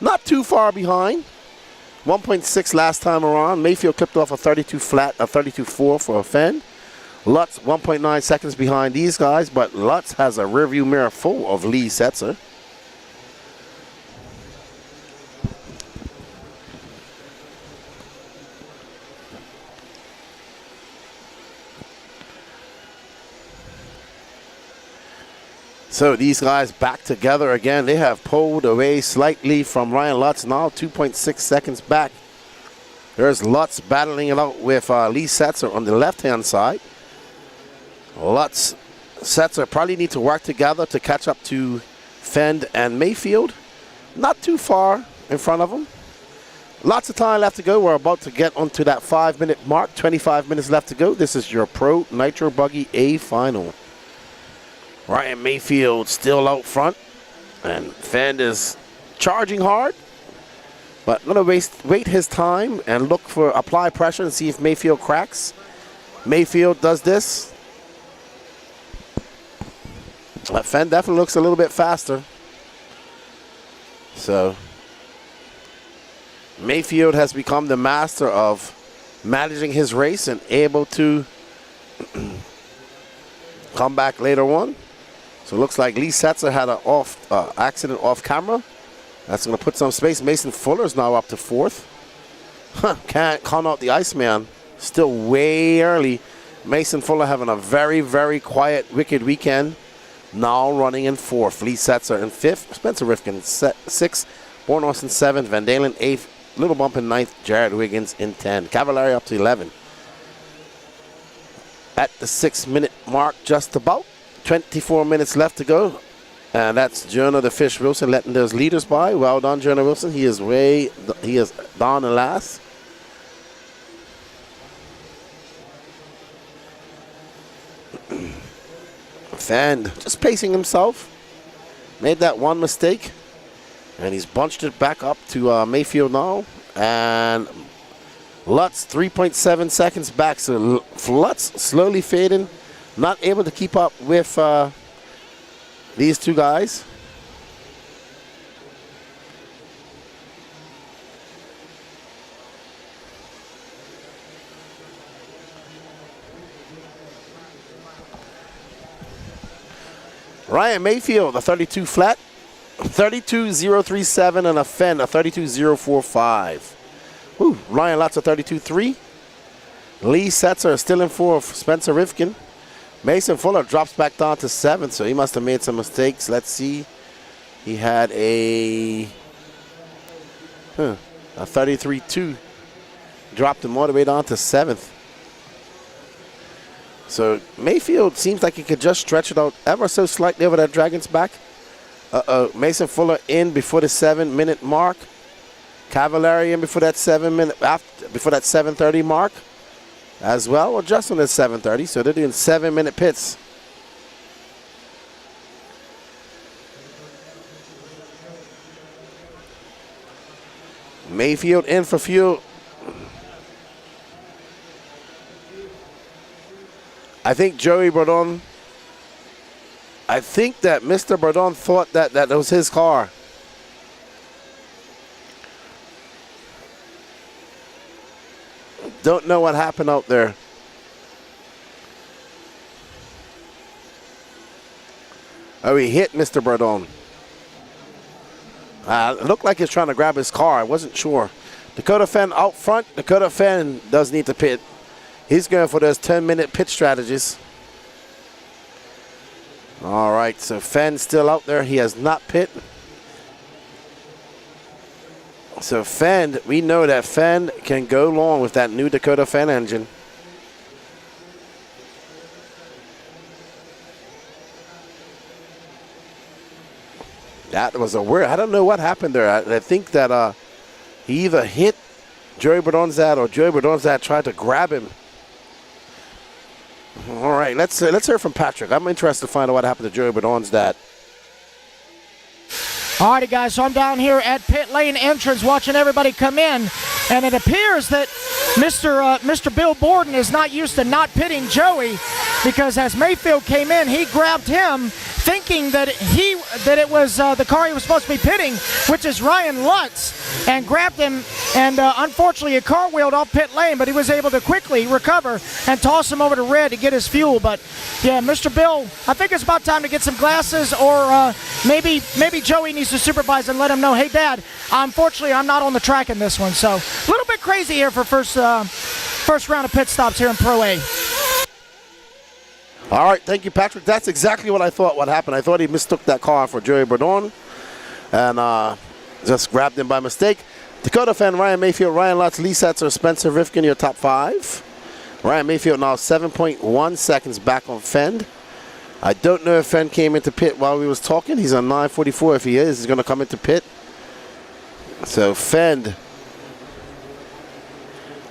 not too far behind. 1.6 last time around. Mayfield clipped off a 32 flat, a 32.4 for a Fend. Lutz 1.9 seconds behind these guys, but Lutz has a rearview mirror full of Lee Setzer. So these guys back together again. They have pulled away slightly from Ryan Lutz now, 2.6 seconds back. There's Lutz battling it out with Lee Setzer on the left-hand side. Lutz, Setzer probably need to work together to catch up to Fend and Mayfield. Not too far in front of them. Lots of time left to go. We're about to get onto that 5-minute mark. 25 minutes left to go. This is your Pro Nitro Buggy A final. Ryan Mayfield still out front, and Fend is charging hard, but gonna wait his time and look for apply pressure and see if Mayfield cracks. Mayfield does this. Fend definitely looks a little bit faster. So Mayfield has become the master of managing his race and able to come back later on. So it looks like Lee Setzer had an accident off camera. That's going to put some space. Mason Fuller's now up to 4th. Can't count out the Iceman. Still way early. Mason Fuller having a very, very quiet, wicked weekend. Now running in 4th. Lee Setzer in 5th. Spencer Rifkin 6th. Bornhorst in 7th. Van Dalen 8th. Little Bump in 9th. Jared Wiggins in 10th. Cavallari up to 11th. At the 6-minute mark just about. 24 minutes left to go. And that's Jonah the Fish Wilson letting those leaders by. Well done, Jonah Wilson. He is down and last. Fend just pacing himself. Made that one mistake. And he's bunched it back up to Mayfield now. And Lutz 3.7 seconds back. So Lutz slowly fading. Not able to keep up with these two guys. Ryan Mayfield, a 32 flat, 32.037, and a Fend, a 32.045. Woo, Ryan Lutz, a 32.3. Lee Setzer still in 4th. Spencer Rifkin. Mason Fuller drops back down to 7th, so he must have made some mistakes. Let's see. He had a A 33-2 dropped him all the way down to 7th. So Mayfield seems like he could just stretch it out ever so slightly over that Dragon's back. Mason Fuller in before the 7-minute mark. Cavallari in before that 7:30 mark as well, or just on the 7:30. So they're doing 7-minute pits. Mayfield in for fuel. I think Joey Bourdon, I think that Mr. Bourdon thought that was his car. Don't know what happened out there. Oh, he hit Mr. Bourdon. It looked like he was trying to grab his car. I wasn't sure. Dakota Fenn out front. Dakota Fenn does need to pit. He's going for those 10-minute pit strategies. All right, so Fenn's still out there. He has not pit. So Fenn, we know that Fenn can go long with that new Dakota Fenn engine. That was a weird, I don't know what happened there. I think that he either hit Joey Bourdonzat or Joey Bourdonzat tried to grab him. All right, let's hear from Patrick. I'm interested to find out what happened to Joey Bourdonzat.
All righty, guys, so I'm down here at pit lane entrance watching everybody come in, and it appears that Mr. Bill Borden is not used to not pitting Joey, because as Mayfield came in, he grabbed him thinking that it was the car he was supposed to be pitting, which is Ryan Lutz, and grabbed him, and unfortunately he car-wheeled off pit lane, but he was able to quickly recover and toss him over to red to get his fuel. But yeah, Mr. Bill, I think it's about time to get some glasses, or maybe Joey needs to supervise and let him know, hey, Dad, unfortunately I'm not on the track in this one. So a little bit crazy here for first round of pit stops here in Pro A.
All right, thank you, Patrick. That's exactly what I thought what happened. I thought he mistook that car for Joey Bourdon and just grabbed him by mistake. Dakota Fenn, Ryan Mayfield, Ryan Lutz, Lee Setzer, Spencer Rifkin, your top 5. Ryan Mayfield now 7.1 seconds back on Fenn. I don't know if Fenn came into pit while we was talking. He's on 9:44. If he is, he's going to come into pit. So Fenn,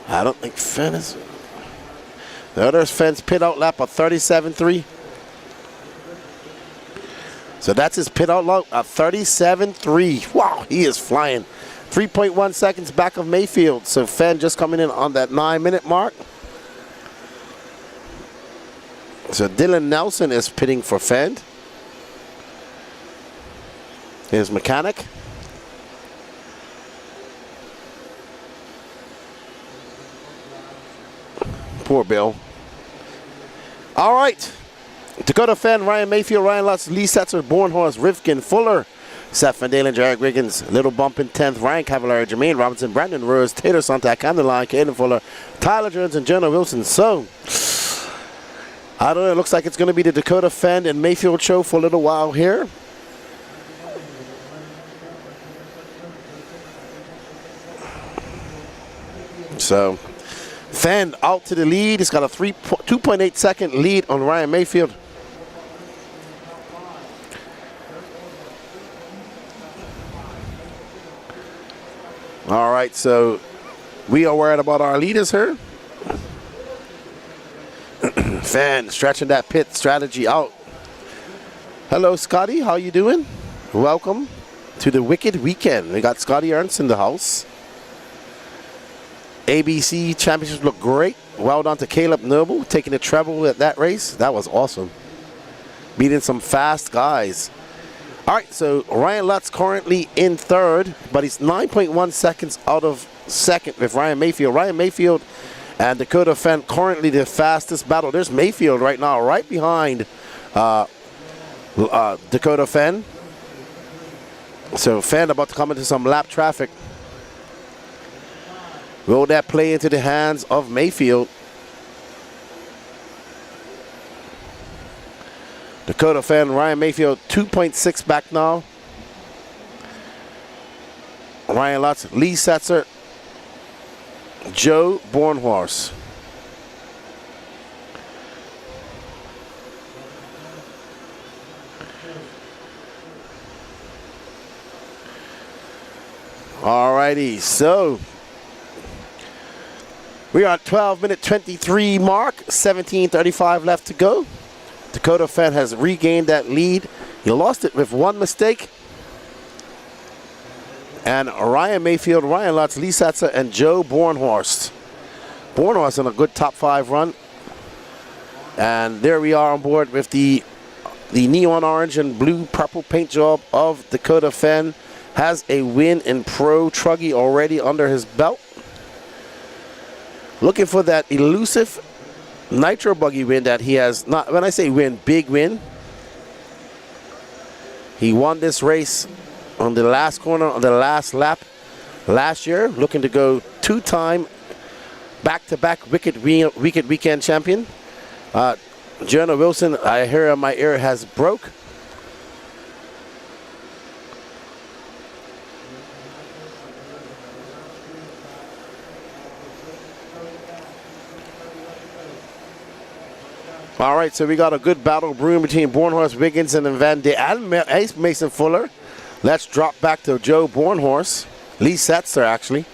I don't think Fenn is. The other Fenn's pit out lap of 37.3. So that's his pit out lap of 37.3. Wow, he is flying. 3.1 seconds back of Mayfield. So Fenn just coming in on that 9-minute mark. So Dylan Nelson is pitting for Fenn. His mechanic. Poor Bill. All right. Dakota Fenn, Ryan Mayfield, Ryan Lutz, Lee Setzer, Bornhorst, Rifkin, Fuller, Seth Van Dalen, Jared Wiggins, Little Bump in 10th, Ryan Cavallari, Jermaine Robinson, Brandon Rose, Taylor Sonntag, Camden Line, Caden Fuller, Tyler Jones, and Jonah Wilson. So, I don't know. It looks like it's going to be the Dakota Fenn and Mayfield show for a little while here. So, Fenn out to the lead. He's got a 2.8 second lead on Ryan Mayfield. All right, so we are worried about our leaders here. Fenn stretching that pit strategy out. Hello, Scotty. How you doing? Welcome to the Wicked Weekend. We got Scotty Ernst in the house. ABC Championships look great. Well done to Caleb Noble taking the treble at that race. That was awesome. Beating some fast guys. All right, so Ryan Lutz currently in third, but he's 9.1 seconds out of second with Ryan Mayfield. Ryan Mayfield and Dakota Fenn currently the fastest battle. There's Mayfield right now, right behind Dakota Fenn. So Fenn about to come into some lap traffic. Will that play into the hands of Mayfield? Dakota Fenn, Ryan Mayfield, 2.6 back now. Ryan Lutz, Lee Setzer, Joe Bornhorst. Alrighty, so we are at 12-minute 23 mark, 17:35 left to go. Dakota Fan has regained that lead. He lost it with one mistake. And Ryan Mayfield, Ryan Lutz, Lee Setzer, and Joe Bornhorst. Bornhorst in a good top 5 run. And there we are on board with the neon orange and blue purple paint job of Dakota Fan. Has a win in Pro Truggy already under his belt. Looking for that elusive nitro buggy win that he has not. When I say win, big win. He won this race on the last corner on the last lap last year. Looking to go 2-time back-to-back Wicked Weekend champion. Jonah Wilson, I hear my ear has broke. All right, so we got a good battle brewing between Bornhorst, Wiggins, and Van Dalen, Mason Fuller. Let's drop back to Joe Bornhorst. Lee Setzer, actually.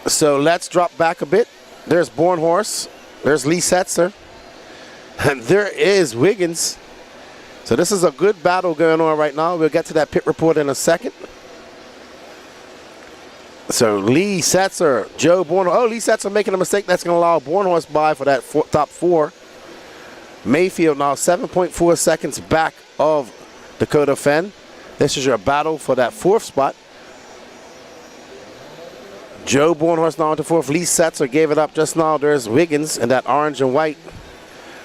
So let's drop back a bit. There's Bornhorst. There's Lee Setzer. And there is Wiggins. So this is a good battle going on right now. We'll get to that pit report in a second. So Lee Setzer, Joe Bornhorst. Oh, Lee Setzer making a mistake. That's going to allow Bornhorst by for that top 4. Mayfield now 7.4 seconds back of Dakota Fan. This is your battle for that 4th spot. Joe Bornhorst now into 4th. Lee Setzer gave it up just now. There's Wiggins in that orange and white.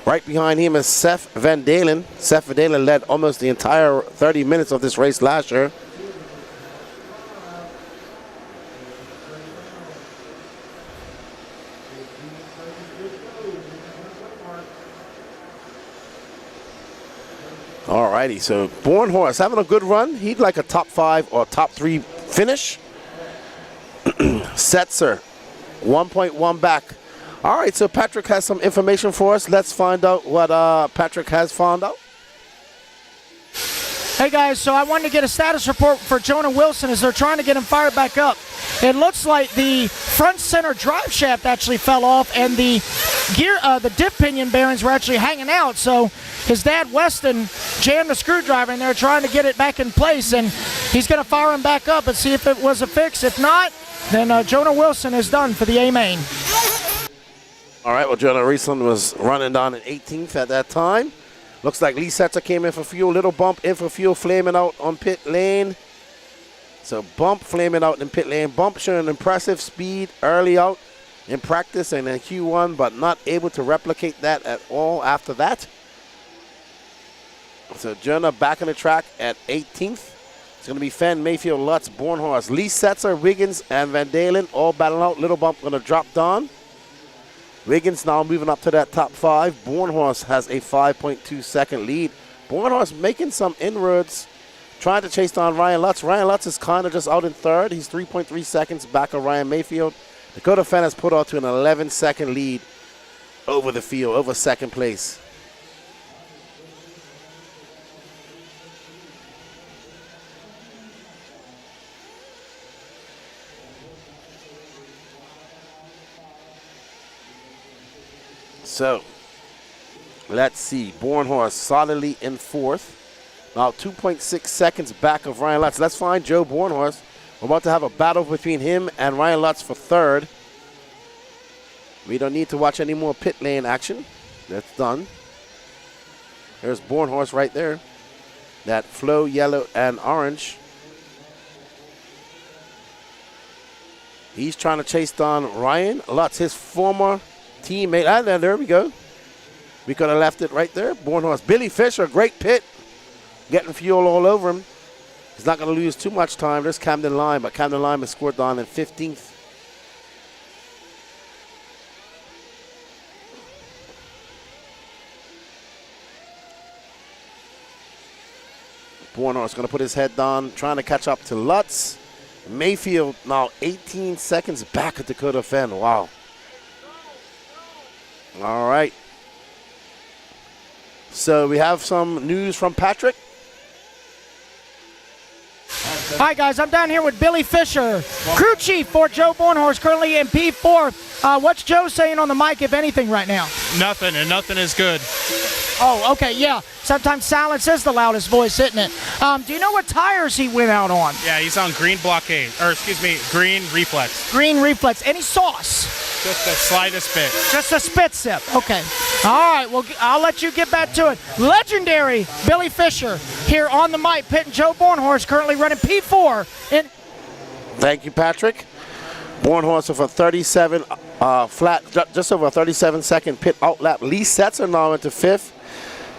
Right behind him is Seth Van Dalen. Seth Van Dalen led almost the entire 30 minutes of this race last year. Alrighty, so Bornhorst having a good run. He'd like a top 5 or top 3 finish. Setzer, 1.1 back. All right, so Patrick has some information for us. Let's find out what Patrick has found out.
Hey guys, so I wanted to get a status report for Jonah Wilson as they're trying to get him fired back up. It looks like the front center drive shaft actually fell off, and the gear, the dip pinion bearings were actually hanging out. So his dad Weston jammed the screwdriver in there trying to get it back in place, and he's going to fire him back up and see if it was a fix. If not, then Jonah Wilson is done for the A-main.
All right, well, Jonah Wilson was running down in 18th at that time. Looks like Lee Setzer came in for fuel. Little bump in for fuel, flaming out on pit lane. So bump flaming out in pit lane. Bump showing impressive speed early out in practice and in Q1, but not able to replicate that at all after that. So Jonah back on the track at 18th. It's going to be Fenn, Mayfield, Lutz, Bornhorst, Lee Setzer, Wiggins, and Van Dalen all battling out. Little bump going to drop down. Wiggins now moving up to that top 5. Bornhorst has a 5.2 second lead. Bornhorst making some inroads, trying to chase down Ryan Lutz. Ryan Lutz is kind of just out in 3rd. He's 3.3 seconds back of Ryan Mayfield. Dakota Fan has put out to an 11-second lead over the field, over 2nd place. So, let's see. Bornhorst solidly in 4th. Now 2.6 seconds back of Ryan Lutz. Let's find Joe Bornhorst. We're about to have a battle between him and Ryan Lutz for 3rd. We don't need to watch any more pit lane action. That's done. There's Bornhorst right there. That flow yellow and orange. He's trying to chase down Ryan Lutz, his former teammate. And there we go. We could have left it right there. Bornhorst. Billy Fisher, great pit. Getting fuel all over him. He's not going to lose too much time. There's Camden Lime, but Camden Lime is scored down in 15th. Bornhorst going to put his head down, trying to catch up to Lutz. Mayfield now 18 seconds back at Dakota Fenn. Wow. All right. So we have some news from Patrick.
Hi, guys. I'm down here with Billy Fisher, crew chief for Joe Bornhorst, currently in P4. What's Joe saying on the mic, if anything, right now?
Nothing, and nothing is good.
Oh, okay, yeah. Sometimes silence is the loudest voice, isn't it? Do you know what tires he went out on?
Yeah, he's on green blockade, or excuse me, green reflex.
Green reflex. Any sauce?
Just the slightest bit.
Just a spit sip. Okay. All right, well, I'll let you get back to it. Legendary Billy Fisher here on the mic, pitting Joe Bornhorst, currently running P4.
Thank you, Patrick. Bornhorst with a 37 flat, just over a 37-second pit outlap. Lee Setzer now into 5th.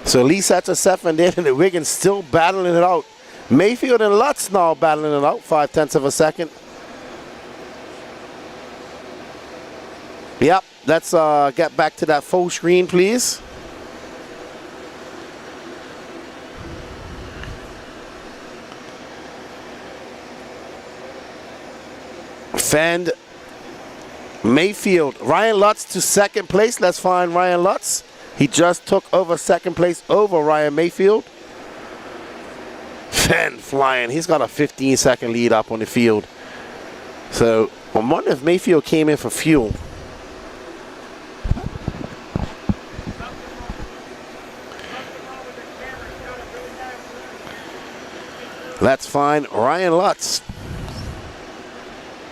So Lee Setzer, 7th, and the Wiggins still battling it out. Mayfield and Lutz now battling it out, 0.5 of a second. Yep, let's get back to that full screen, please. Fend, Mayfield, Ryan Lutz to 2nd place. Let's find Ryan Lutz. He just took over 2nd place over Ryan Mayfield. Fend flying. He's got a 15-second lead up on the field. So I'm wondering if Mayfield came in for fuel. Let's find Ryan Lutz,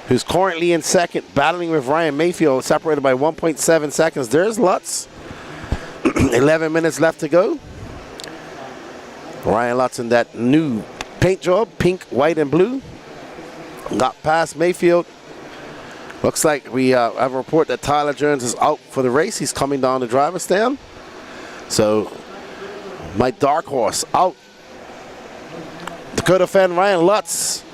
who's currently in 2nd, battling with Ryan Mayfield, separated by 1.7 seconds. There's Lutz. 11 minutes left to go. Ryan Lutz in that new paint job, pink, white, and blue. Got past Mayfield. Looks like we have a report that Tyler Jones is out for the race. He's coming down the driver's stand. So my dark horse out. Dakota Fenn, Ryan Lutz.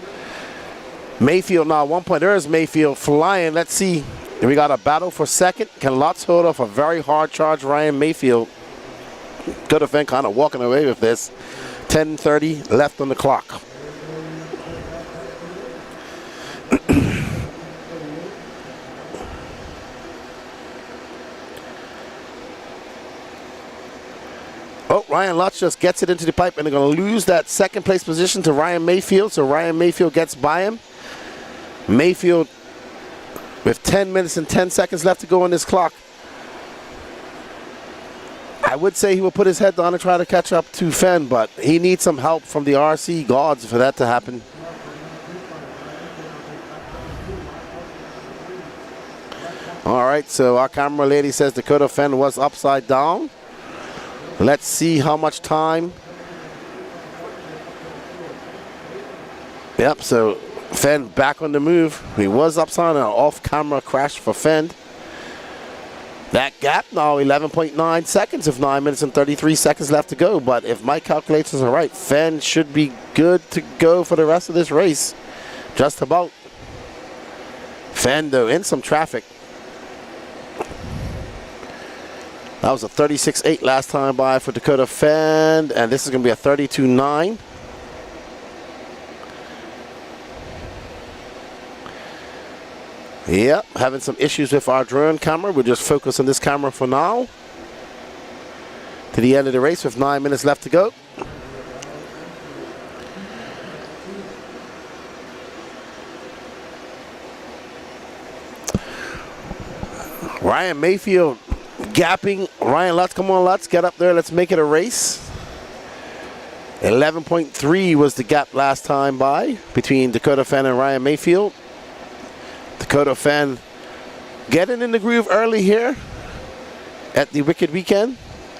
Mayfield now 1 point. There's Mayfield flying. Let's see. We got a battle for 2nd. Can Lutz hold off a very hard charge Ryan Mayfield? Dakota Fenn kind of walking away with this. 10:30 left on the clock. Oh, Ryan Lutz just gets it into the pipe, and they're going to lose that 2nd place position to Ryan Mayfield. So Ryan Mayfield gets by him. Mayfield with 10 minutes and 10 seconds left to go on this clock. I would say he will put his head down and try to catch up to Fenn, but he needs some help from the RC gods for that to happen. All right, so our camera lady says Dakota Fenn was upside down. Let's see how much time. Yep, so Fenn back on the move. He was upside down, an off-camera crash for Fenn. That gap now 11.9 seconds with 9 minutes and 33 seconds left to go. But if my calculations are right, Fenn should be good to go for the rest of this race. Just about. Fenn, though, in some traffic. That was a 36.8 last time by for Dakota Fenn, and this is going to be a 32.9. Yep, having some issues with our drone camera. We'll just focus on this camera for now. To the end of the race with 9 minutes left to go. Ryan Mayfield gapping Ryan Lutz. Come on, Lutz, get up there. Let's make it a race. 11.3 was the gap last time by between Dakota Fenn and Ryan Mayfield. Dakota Fenn getting in the groove early here at the Wicked Weekend,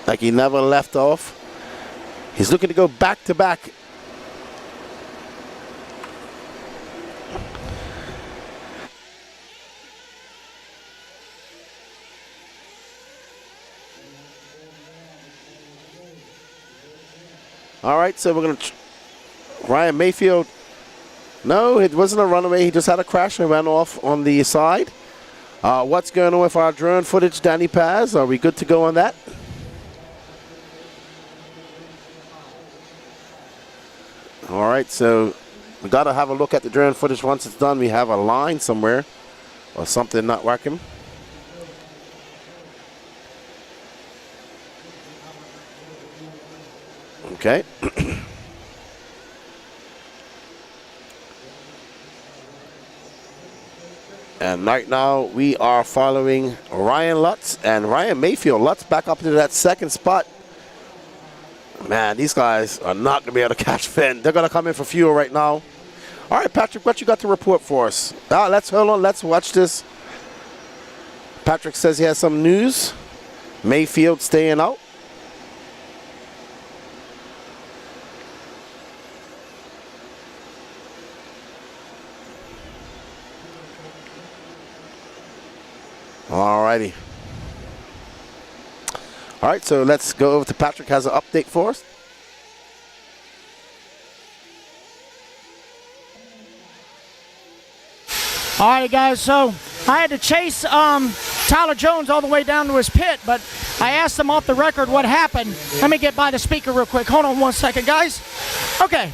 like he never left off. He's looking to go back to back. All right, so we're going to Ryan Mayfield. No, it wasn't a runaway. He just had a crash and ran off on the side. What's going on with our drone footage, Danny Paz? Are we good to go on that? All right, so We got to have a look at the drone footage once it's done. We have a line somewhere or something not working. Okay. And right now we are following Ryan Lutz and Ryan Mayfield. Lutz back up into that second spot. Man, these guys are not going to be able to catch Fenn. They're going to come in for fuel right now. All right, Patrick, what you got to report for us? Hold on, let's watch this. Patrick says he has some news. Mayfield staying out. All righty. All right, so let's go over to Patrick. Has an update for us.
All right, guys, so I had to chase Tyler Jones all the way down to his pit, but I asked him off the record what happened. Let me get by the speaker real quick. Hold on one second, guys. Okay,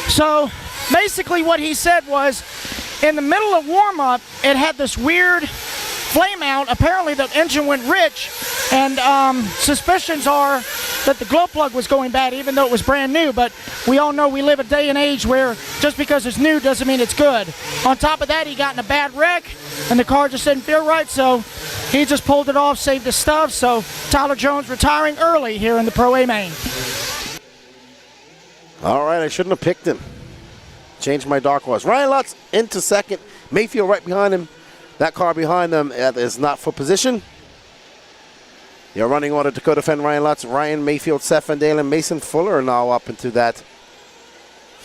so basically what he said was in the middle of warm-up, it had this weird flame out. Apparently the engine went rich, and suspicions are that the glow plug was going bad even though it was brand new, but we all know we live a day and age where just because it's new doesn't mean it's good. On top of that, he got in a bad wreck and the car just didn't feel right, so he just pulled it off, saved his stuff. So Tyler Jones retiring early here in the Pro A main.
All right, I shouldn't have picked him. Changed my dark horse. Ryan Lutz into second. Mayfield right behind him. That car behind them is not for position. Your running order: Dakota Fenn, Ryan Lutz, Ryan Mayfield, Seth Van Dalen, Mason Fuller now up into that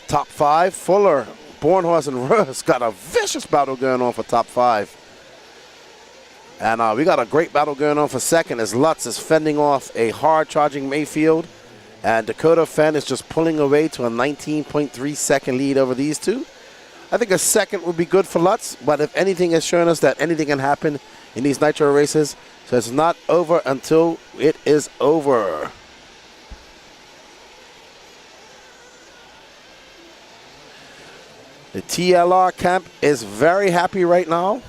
top 5. Fuller, Bornhorst, and Russ got a vicious battle going on for top 5. And we got a great battle going on for second as Lutz is fending off a hard-charging Mayfield. And Dakota Fenn is just pulling away to a 19.3 second lead over these two. I think a second would be good for Lutz, but if anything has shown us that anything can happen in these nitro races, so it's not over until it is over. The TLR camp is very happy right now.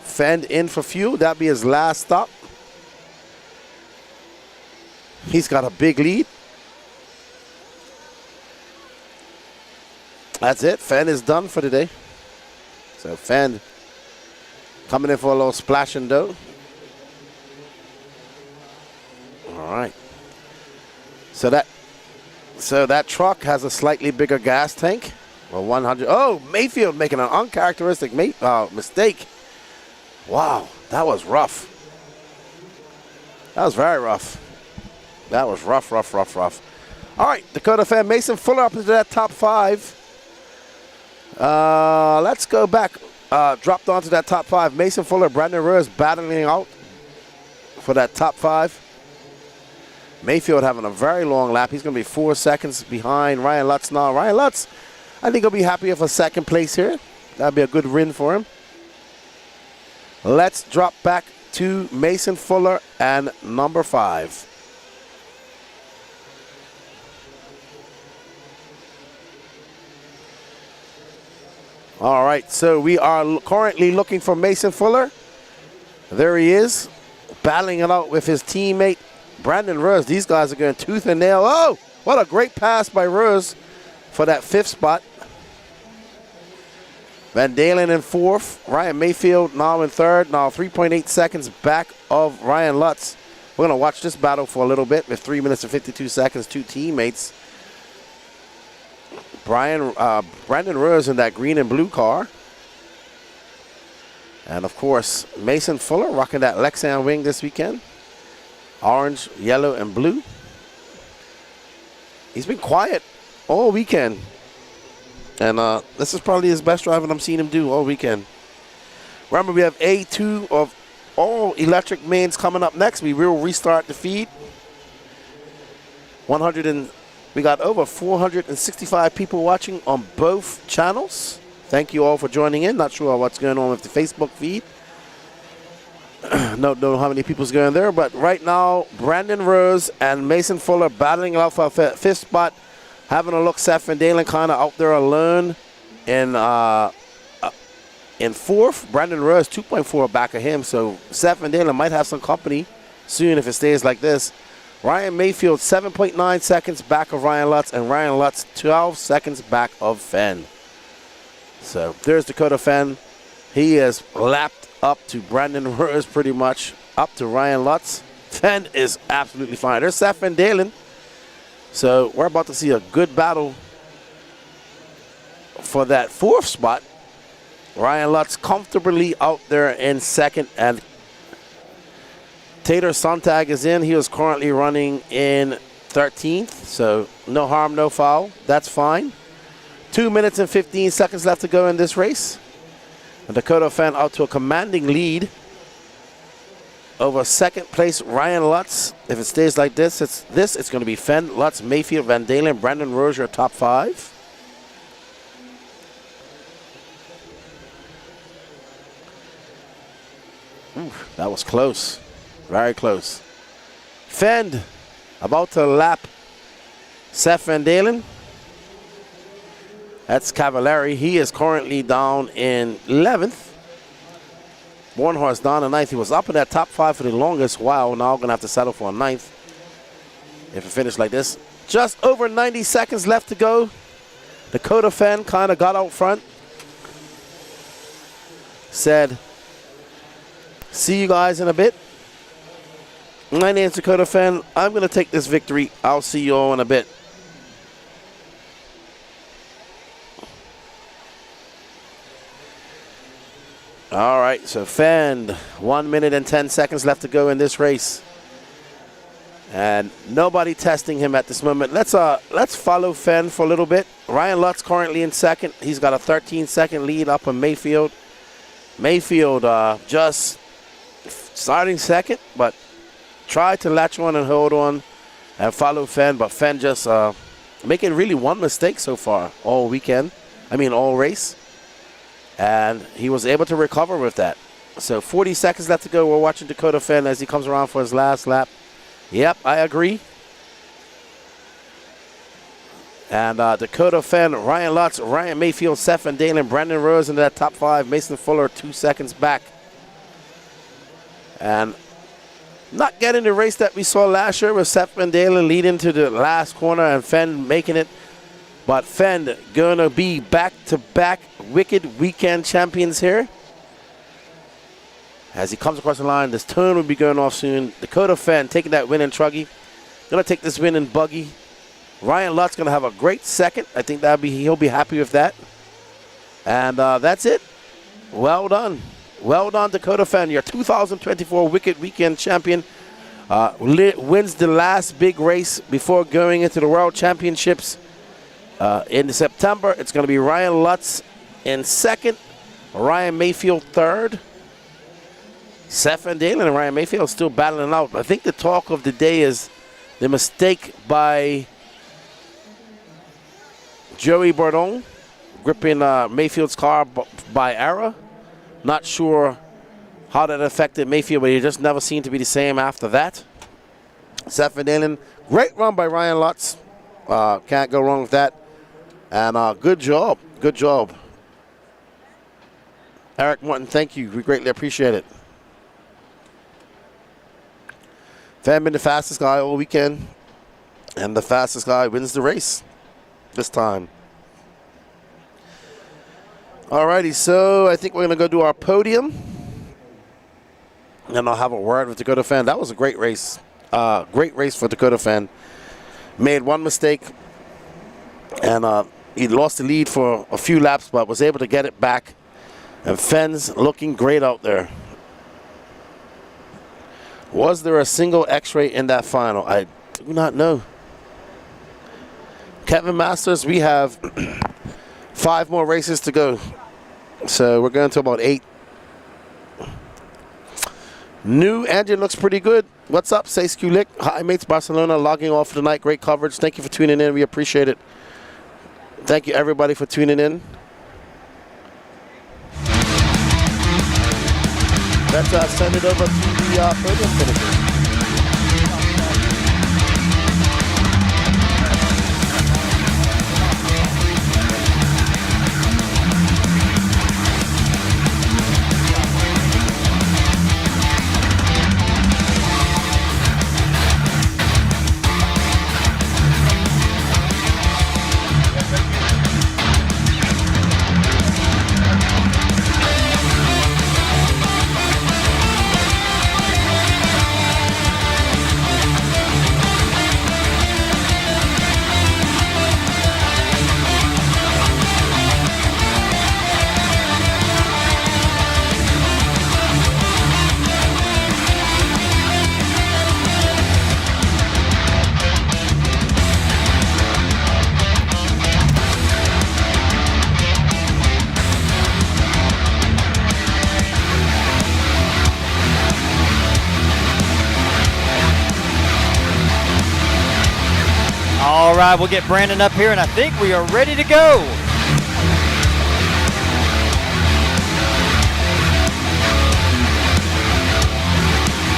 Fend in for fuel. That'll be his last stop. He's got a big lead. That's it. Fenn is done for today. So Fenn coming in for a little splash and dough. All right. So that truck has a slightly bigger gas tank. Well, 100. Oh, Mayfield making an uncharacteristic mistake. Wow, that was rough. That was very rough. That was rough. All right, Dakota Fenn, Mason Fuller up into that top 5. Let's go back. Dropped onto that top 5. Mason Fuller, Brandon Ruiz battling out for that top 5. Mayfield having a very long lap. He's going to be 4 seconds behind Ryan Lutz now. Ryan Lutz, I think he'll be happy with a second place here. That'll be a good win for him. Let's drop back to Mason Fuller and number 5. All right, so we are currently looking for Mason Fuller. There he is, battling it out with his teammate, Brandon Ruiz. These guys are going tooth and nail. Oh, what a great pass by Ruiz for that 5th spot. Van Dalen in 4th. Ryan Mayfield now in 3rd. Now 3.8 seconds back of Ryan Lutz. We're going to watch this battle for a little bit with 3 minutes and 52 seconds, 2 teammates. Brandon Ruiz in that green and blue car. And of course, Mason Fuller rocking that Lexan wing this weekend. Orange, yellow, and blue. He's been quiet all weekend. And this is probably his best driving I'm seeing him do all weekend. Remember, we have A2 of all electric mains coming up next. We will restart the feed. We got over 465 people watching on both channels. Thank you all for joining in. Not sure what's going on with the Facebook feed. Don't know how many people's going there, but right now, Brandon Ruiz and Mason Fuller battling out for a 5th spot. Having a look, Seth Van Dalen kind of out there alone in fourth. Brandon Rose 2.4 back of him, so Seth Van Dalen might have some company soon if it stays like this. Ryan Mayfield 7.9 seconds back of Ryan Lutz, and Ryan Lutz 12 seconds back of Fenn. So there's Dakota Fenn. He is lapped up to Brandon Rose pretty much, up to Ryan Lutz. Fenn is absolutely fine. There's Seth Van Dalen. So we're about to see a good battle for that fourth spot. Ryan Lutz comfortably out there in second, and Tater Sontag is in. He was currently running in 13th, so no harm, no foul. That's fine. 2 minutes and 15 seconds left to go in this race. And Dakota Fenn out to a commanding lead over second place Ryan Lutz. If it stays like this, it's going to be Fenn, Lutz, Mayfield, Van Dalen, Brandon Rozier, top 5. Ooh, that was close. Very close. Fenn about to lap Seth Van Dalen. That's Cavallari. He is currently down in 11th. Bornhorst down in 9th. He was up in that top 5 for the longest while. Now going to have to settle for a 9th if it finishes like this. Just over 90 seconds left to go. Dakota Fenn kind of got out front. Said, see you guys in a bit. My name's Dakota Fenn. I'm going to take this victory. I'll see you all in a bit. All right, so Fenn, 1 minute and 10 seconds left to go in this race. And nobody testing him at this moment. Let's follow Fenn for a little bit. Ryan Lutz currently in second. He's got a 13-second lead up on Mayfield. Mayfield just starting second, but tried to latch on and hold on and follow Fenn, but Fenn just making really one mistake so far all weekend. I mean, all race. And he was able to recover with that. So 40 seconds left to go. We're watching Dakota Fenn as he comes around for his last lap. Yep, I agree. And Dakota Fenn, Ryan Lutz, Ryan Mayfield, Seth Van Dalen, Brandon Rose into that top 5. Mason Fuller 2 seconds back. And not getting the race that we saw last year with Seth Van Dalen leading to the last corner and Fenn making it. But Fenn going to be back-to-back Wicked Weekend champions here. As he comes across the line, this turn will be going off soon. Dakota Fenn taking that win in Truggy. Going to take this win in Buggy. Ryan Lutz going to have a great second. I think he'll be happy with that. And that's it. Well done. Well done, Dakota Fenn, your 2024 Wicked Weekend champion. Wins the last big race before going into the World Championships. In September, it's going to be Ryan Lutz in second, Ryan Mayfield third. Seth Van Dalen and Ryan Mayfield still battling out. I think the talk of the day is the mistake by Joey Bourdon gripping Mayfield's car by error. Not sure how that affected Mayfield, but he just never seemed to be the same after that. Seth Van Dalen, great run by Ryan Lutz. Can't go wrong with that. And good job. Good job. Eric Morton, thank you. We greatly appreciate it. Fenn been the fastest guy all weekend. And the fastest guy wins the race this time. Alrighty, so I think we're going to go do our podium. And I'll have a word with Dakota Fenn. That was a great race. Great race for Dakota Fenn. Made one mistake. And he lost the lead for a few laps, but was able to get it back. And Fenn's looking great out there. Was there a single X-ray in that final? I do not know. Kevin Masters, we have 5 more races to go. So we're going to about 8. New engine looks pretty good. What's up, Say Skulik? Hi, mates. Barcelona logging off for the night. Great coverage. Thank you for tuning in. We appreciate it. Thank you, everybody, for tuning in. Let's send it over to the podium finishers.
All right, we'll get Brandon up here, and I think we are ready to go.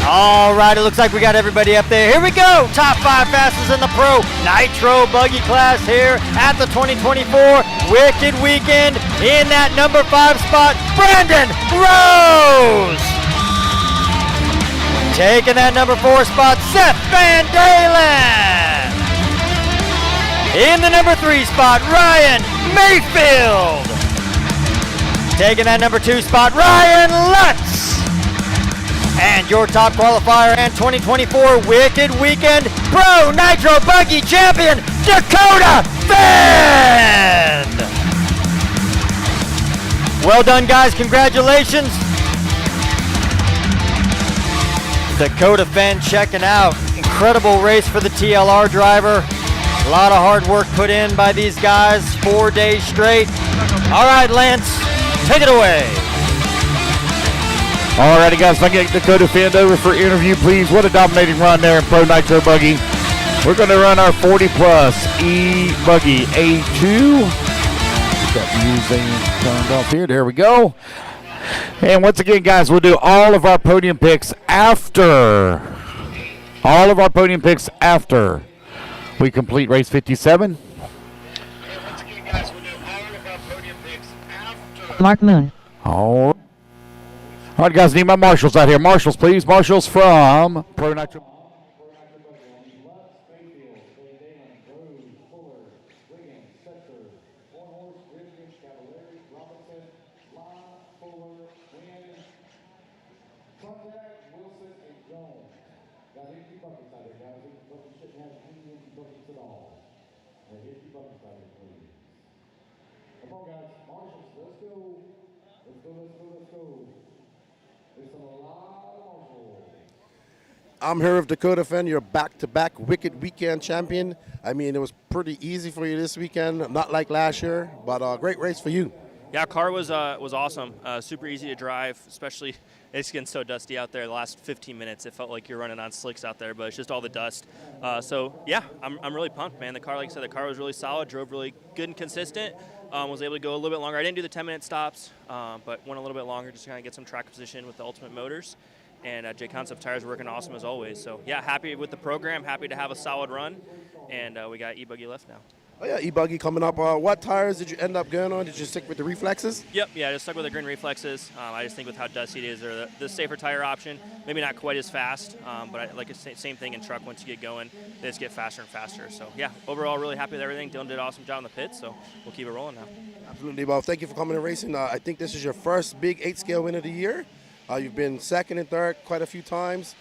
All right, it looks like we got everybody up there. Here we go. Top 5 fastest in the Pro Nitro Buggy class here at the 2024 Wicked Weekend. In that number 5 spot, Brandon Rose. Taking that number 4 spot, Seth Van Dalen. In the number 3 spot, Ryan Mayfield. Taking that number 2 spot, Ryan Lutz. And your top qualifier and 2024 Wicked Weekend Pro Nitro Buggy Champion, Dakota Fenn! Well done, guys. Congratulations. Dakota Fenn checking out. Incredible race for the TLR driver. A lot of hard work put in by these guys, 4 days straight. All right, Lance, take it away.
Alrighty, guys, if I can get Dakota Fenn over for interview, please. What a dominating run there in Pro Nitro Buggy. We're going to run our 40-plus e-buggy A2. Got music turned off here. There we go. And once again, guys, we'll do all of our podium picks after. All of our podium picks after we complete race 57.
Mark Moon.
All right, guys, need my marshals out here. Marshals, please. Marshals from Pro Nitro.
I'm here with Dakota Fenn, your back-to-back Wicked Weekend champion. I mean, it was pretty easy for you this weekend, not like last year, but a great race for you.
Yeah, car was awesome. Super easy to drive, especially it's getting so dusty out there. The last 15 minutes, it felt like you're running on slicks out there, but it's just all the dust. So yeah, I'm really pumped, man. The car, like I said, the car was really solid, drove really good and consistent. Was able to go a little bit longer. I didn't do the 10-minute stops, but went a little bit longer just to kind of get some track position with the Ultimate Motors. And J Concept tires working awesome as always. So yeah, happy with the program, happy to have a solid run, and we got e-buggy left now.
Oh yeah, e-buggy coming up. What tires did you end up going on? Did you stick with the reflexes?
Yep, yeah, I just stuck with the green reflexes. I just think with how dusty it is, they're the safer tire option. Maybe not quite as fast, but like same thing in truck. Once you get going, they just get faster and faster. So yeah, overall really happy with everything. Dylan did an awesome job in the pits, so we'll keep it rolling now.
Absolutely, well, thank you for coming and racing. I think this is your first big 8-scale win of the year. You've been second and third quite a few times.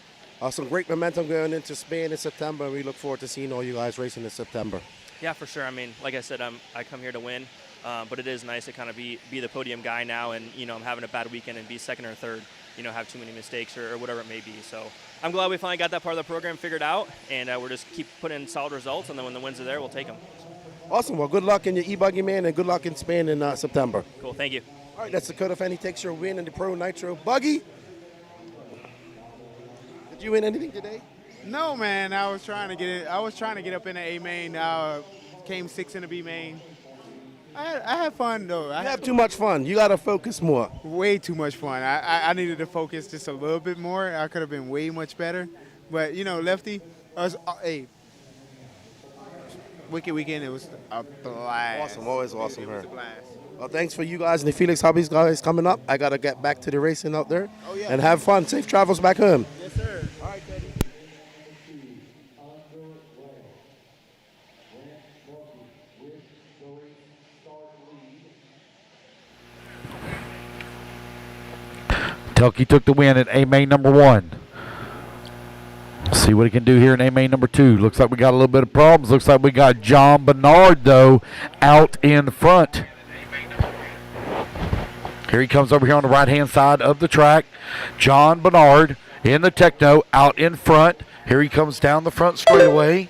Some great momentum going into Spain in September, and we look forward to seeing all you guys racing in September.
Yeah, for sure. I mean, like I said, I come here to win, but it is nice to kind of be the podium guy now, and I'm having a bad weekend and be second or third, have too many mistakes or whatever it may be. So I'm glad we finally got that part of the program figured out, and we're just keep putting in solid results, and then when the wins are there, we'll take them.
Awesome. Well, good luck in your e-buggy, man, and good luck in Spain in September.
Cool. Thank you.
All right, that's Dakota Fenn. He takes your win in the Pro Nitro Buggy. Did you win anything today?
No, man. I was trying to get it. I was trying to get up in the A main. Came 6 in the B main. I had fun though. I
have too much fun. You gotta focus more.
Way too much fun. I needed to focus just a little bit more. I could have been way much better. But Lefty, hey, Wicked Weekend. It was a blast.
Awesome. Always awesome.
It was a blast.
Well, thanks for you guys and the Felix Hobbies guys coming up. I got to get back to the racing out there and have fun. Safe travels back home.
Yes, sir. All right, Teddy.
Telke took the win at A-main number 1. See what he can do here in A-main number 2. Looks like we got a little bit of problems. Looks like we got John Bernard, though, out in front. Here he comes over here on the right-hand side of the track. John Bernard in the Techno out in front. Here he comes down the front straightaway.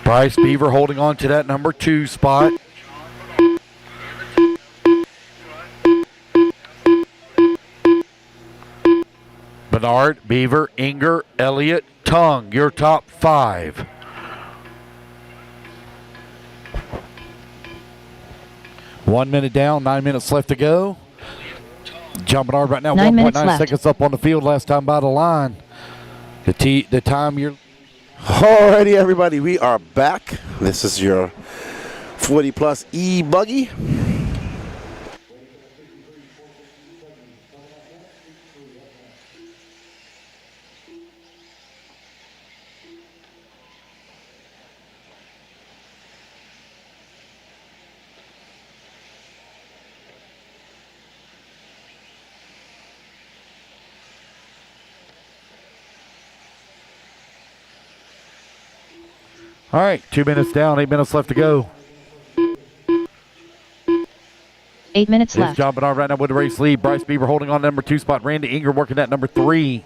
Bryce Beaver holding on to that number 2 spot. Bernard, Beaver, Inger, Elliott, Tung, your top 5. 1 minute down, 9 minutes left to go. John Bernard right now,
9 minutes
1.9
left.
seconds up on the field. Last time by the line. The time you're.
Alrighty, everybody, we are back. This is your 40 plus e-buggy.
All right, 2 minutes down, 8 minutes left to go.
8 minutes
It's
left.
John Bernard right now with the race lead. Bryce Beaver holding on number 2 spot. Randy Ingram working at number 3.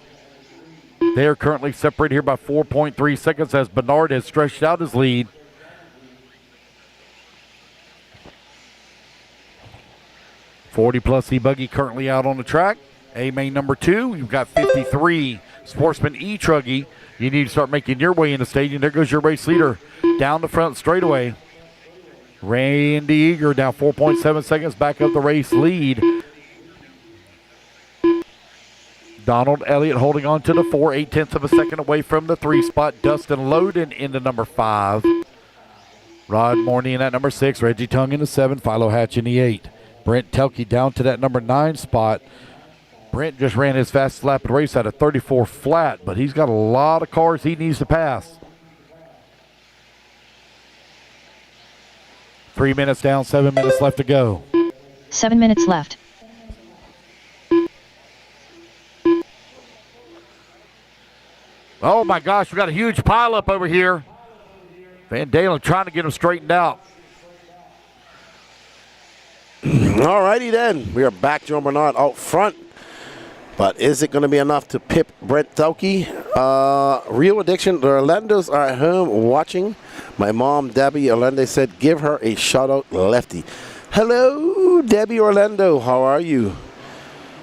They are currently separated here by 4.3 seconds as Bernard has stretched out his lead. +40 e-buggy currently out on the track. A-main number 2. You've got 53 Sportsman e-truggy. You need to start making your way in the stadium. There goes your race leader down the front straightaway. Randy Eager down 4.7 seconds back up the race lead. Donald Elliott holding on to the 4, 8/10 of a second away from the 3 spot. Dustin Loden in the number 5. Rod Morney in that number 6. Reggie Tongue in the 7. Philo Hatch in the 8. Brent Telke down to that number 9 spot. Brent just ran his fastest lap of the race at a 34 flat, but he's got a lot of cars he needs to pass. 3 minutes down, 7 minutes left to go.
7 minutes left.
Oh my gosh, we got a huge pileup over here. Van Dalen trying to get him straightened out.
Alrighty then, we are back. John Bernard out front. But is it going to be enough to pip Brent Telke? Real Addiction, the Orlandos are at home watching. My mom, Debbie Orlando, said give her a shout out, Lefty. Hello, Debbie Orlando. How are you?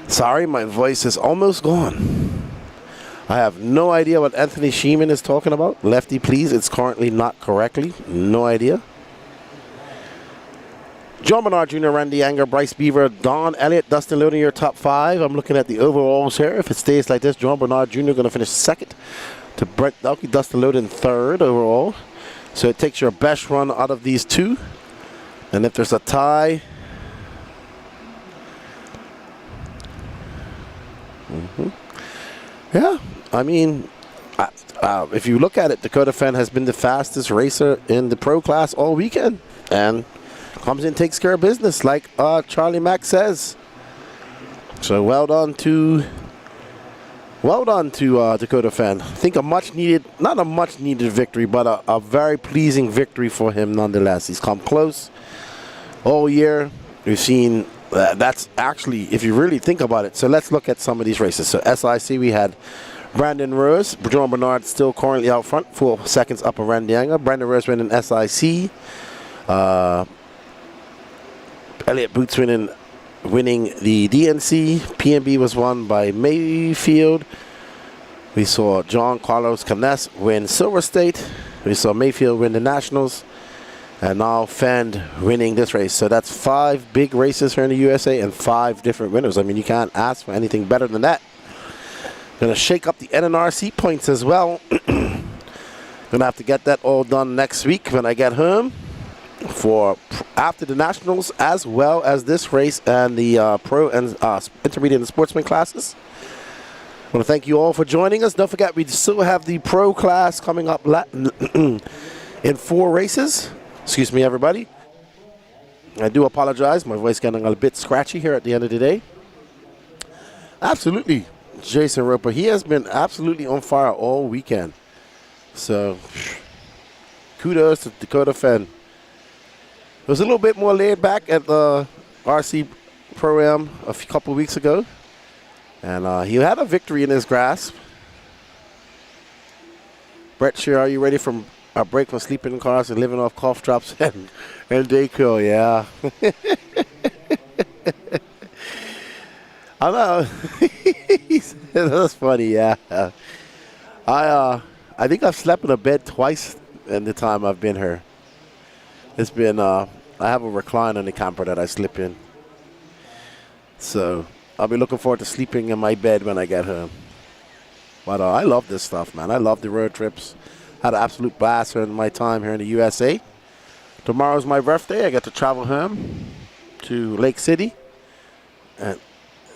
Sorry, my voice is almost gone. I have no idea what Anthony Sheeman is talking about. Lefty, please. It's currently not correctly. No idea. John Bernard Jr., Randy Anger, Bryce Beaver, Don Elliott, Dustin Loden, your top 5. I'm looking at the overalls here. If it stays like this, John Bernard Jr. going to finish 2nd to Brent Telke, Dustin Loden 3rd overall. So it takes your best run out of these 2. And if there's a tie, yeah, I mean, if you look at it, Dakota Fenn has been the fastest racer in the pro class all weekend. And comes in, takes care of business, like Charlie Mack says. So well done to Dakota Fenn. I think not a much needed victory, but a very pleasing victory for him nonetheless. He's come close all year. We've seen that's actually, if you really think about it. So let's look at some of these races. So SIC, we had Brandon Rose, John Bernard still currently out front, 4 seconds up on Randy Anger. Brandon Rose winning SIC. Elliott Boots winning the DNC. PNB was won by Mayfield. We saw John Carlos Canes win Silver State. We saw Mayfield win the Nationals. And now Fend winning this race. So that's 5 big races here in the USA and 5 different winners. I mean, you can't ask for anything better than that. Going to shake up the NNRC points as well. Going to have to get that all done next week when I get home. For after the Nationals, as well as this race and the Pro and Intermediate and Sportsman classes. I want to thank you all for joining us. Don't forget, we still have the Pro class coming up in 4 races. Excuse me, everybody. I do apologize. My voice getting a bit scratchy here at the end of the day. Absolutely, Jason Roper. He has been absolutely on fire all weekend. So, kudos to Dakota Fenn. It was a little bit more laid back at the RC Pro-Am a couple weeks ago. And he had a victory in his grasp. Brett Shear, are you ready for a break from sleeping in cars and living off cough drops and Dayquil? Yeah. I know. That's funny, yeah. I think I've slept in a bed twice in the time I've been here. It's been I have a recliner in the camper that I sleep in. So I'll be looking forward to sleeping in my bed when I get home. But I love this stuff, man. I love the road trips. Had an absolute blast during my time here in the USA. Tomorrow's my birthday. I get to travel home to Lake City. And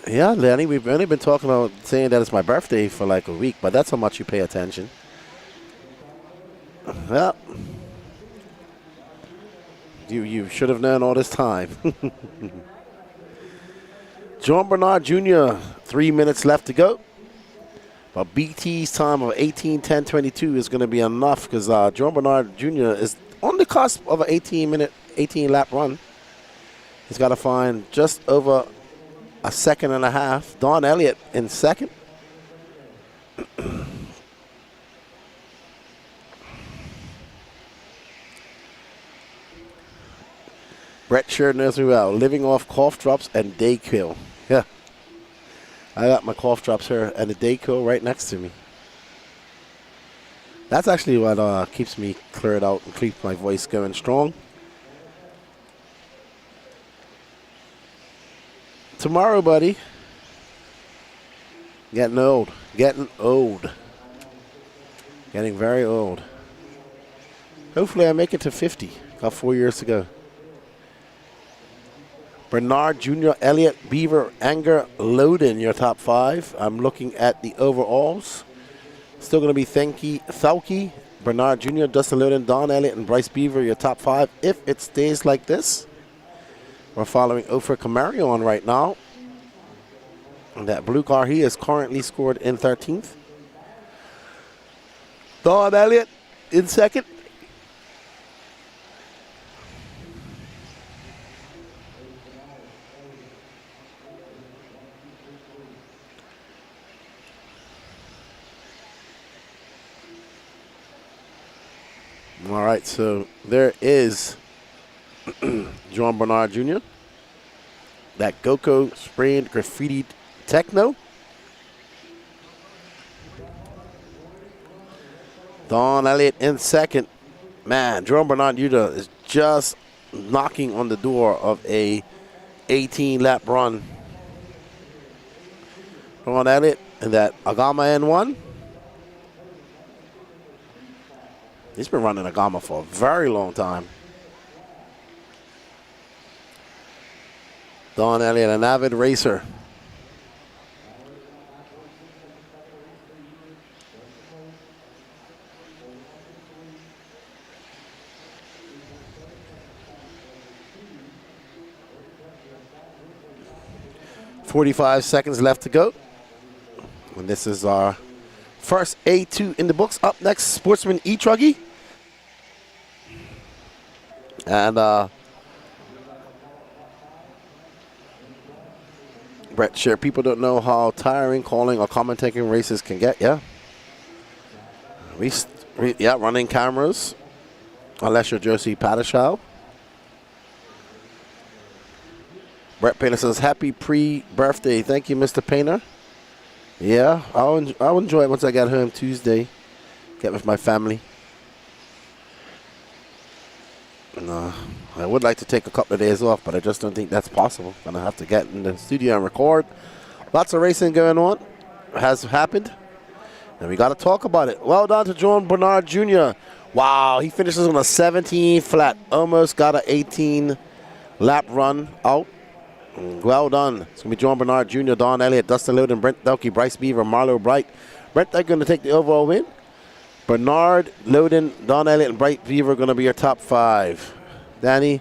yeah, Lenny, we've only been talking about saying that it's my birthday for like a week, but that's how much you pay attention. Well, you should have known all this time. John Bernard Jr., 3 minutes left to go. But BT's time of 18:10:22 is going to be enough because John Bernard Jr. is on the cusp of an 18-lap run. He's got to find just over a second and a half. Don Elliott in second. Brett sure knows me well. Living off cough drops and Dayquil. Yeah. I got my cough drops here and the Dayquil right next to me. That's actually what keeps me cleared out and keeps my voice going strong. Tomorrow, buddy. Getting old. Getting old. Getting very old. Hopefully I make it to 50. Got 4 years to go. Bernard Jr., Elliott, Beaver, Anger, Loden, your top 5. I'm looking at the overalls. Still going to be Thalke, Bernard Jr., Dustin Loden, Don Elliott, and Bryce Beaver, your top 5. If it stays like this, we're following Ofer Camaro on right now. And that blue car, he is currently scored in 13th. Don Elliott in second. All right, so there is John Bernard Jr. That GoCo sprayed graffiti techno. Don Elliott in second. Man, John Bernard Jr. is just knocking on the door of a 18-lap run. Don Elliott and that Agama N1. He's been running Agama for a very long time. Don Elliott, an avid racer. .45 seconds left to go. And this is our first A2 in the books. Up next, Sportsman e-truggy. And Brett, sure, people don't know how tiring calling or commentating races can get. Yeah. Running cameras. Unless you're Josie Padischow. Brett Painter says, happy pre-birthday. Thank you, Mr. Painter. Yeah, I'll enjoy it once I get home Tuesday. Get with my family. And, I would like to take a couple of days off, but I just don't think that's possible. Gonna have to get in the studio and record. Lots of racing going on. Has happened. And we got to talk about it. Well done to John Bernard Jr. Wow, he finishes on a 17 flat. Almost got an 18-lap run out. Well done. It's going to be John Bernard Jr., Don Elliott, Dustin Loden, Brent Thalke, Bryce Beaver, Marlo Bright. Brent Thalke going to take the overall win. Bernard, Loden, Don Elliott, and Bryce Beaver are going to be your top 5. Danny?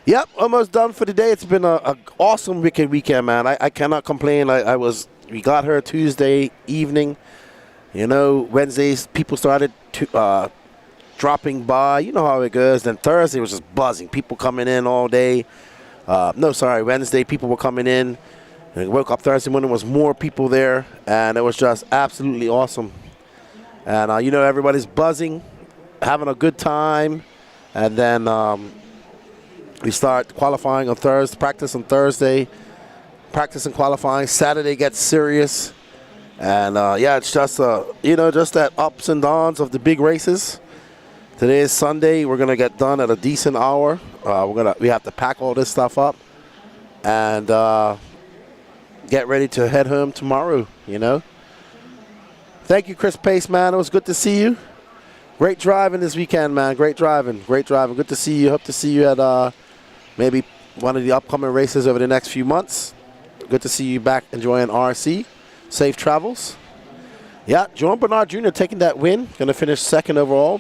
Yep, almost done for the day. It's been an awesome weekend, man. I cannot complain. We got here Tuesday evening. You know, Wednesdays people started dropping by. You know how it goes. Then Thursday was just buzzing. People coming in all day. Wednesday, people were coming in. And I woke up Thursday morning, was more people there, and it was just absolutely awesome. And, everybody's buzzing, having a good time. And then we start qualifying on Thursday, practice on Thursday, practice and qualifying. Saturday gets serious. And, it's just, just that ups and downs of the big races. Today is Sunday. We're going to get done at a decent hour. We have to pack all this stuff up and get ready to head home tomorrow, Thank you, Chris Pace, man. It was good to see you. Great driving this weekend, man. Great driving. Good to see you. Hope to see you at maybe one of the upcoming races over the next few months. Good to see you back enjoying RC. Safe travels. Yeah, Jerome Bernard Jr. taking that win. Going to finish second overall.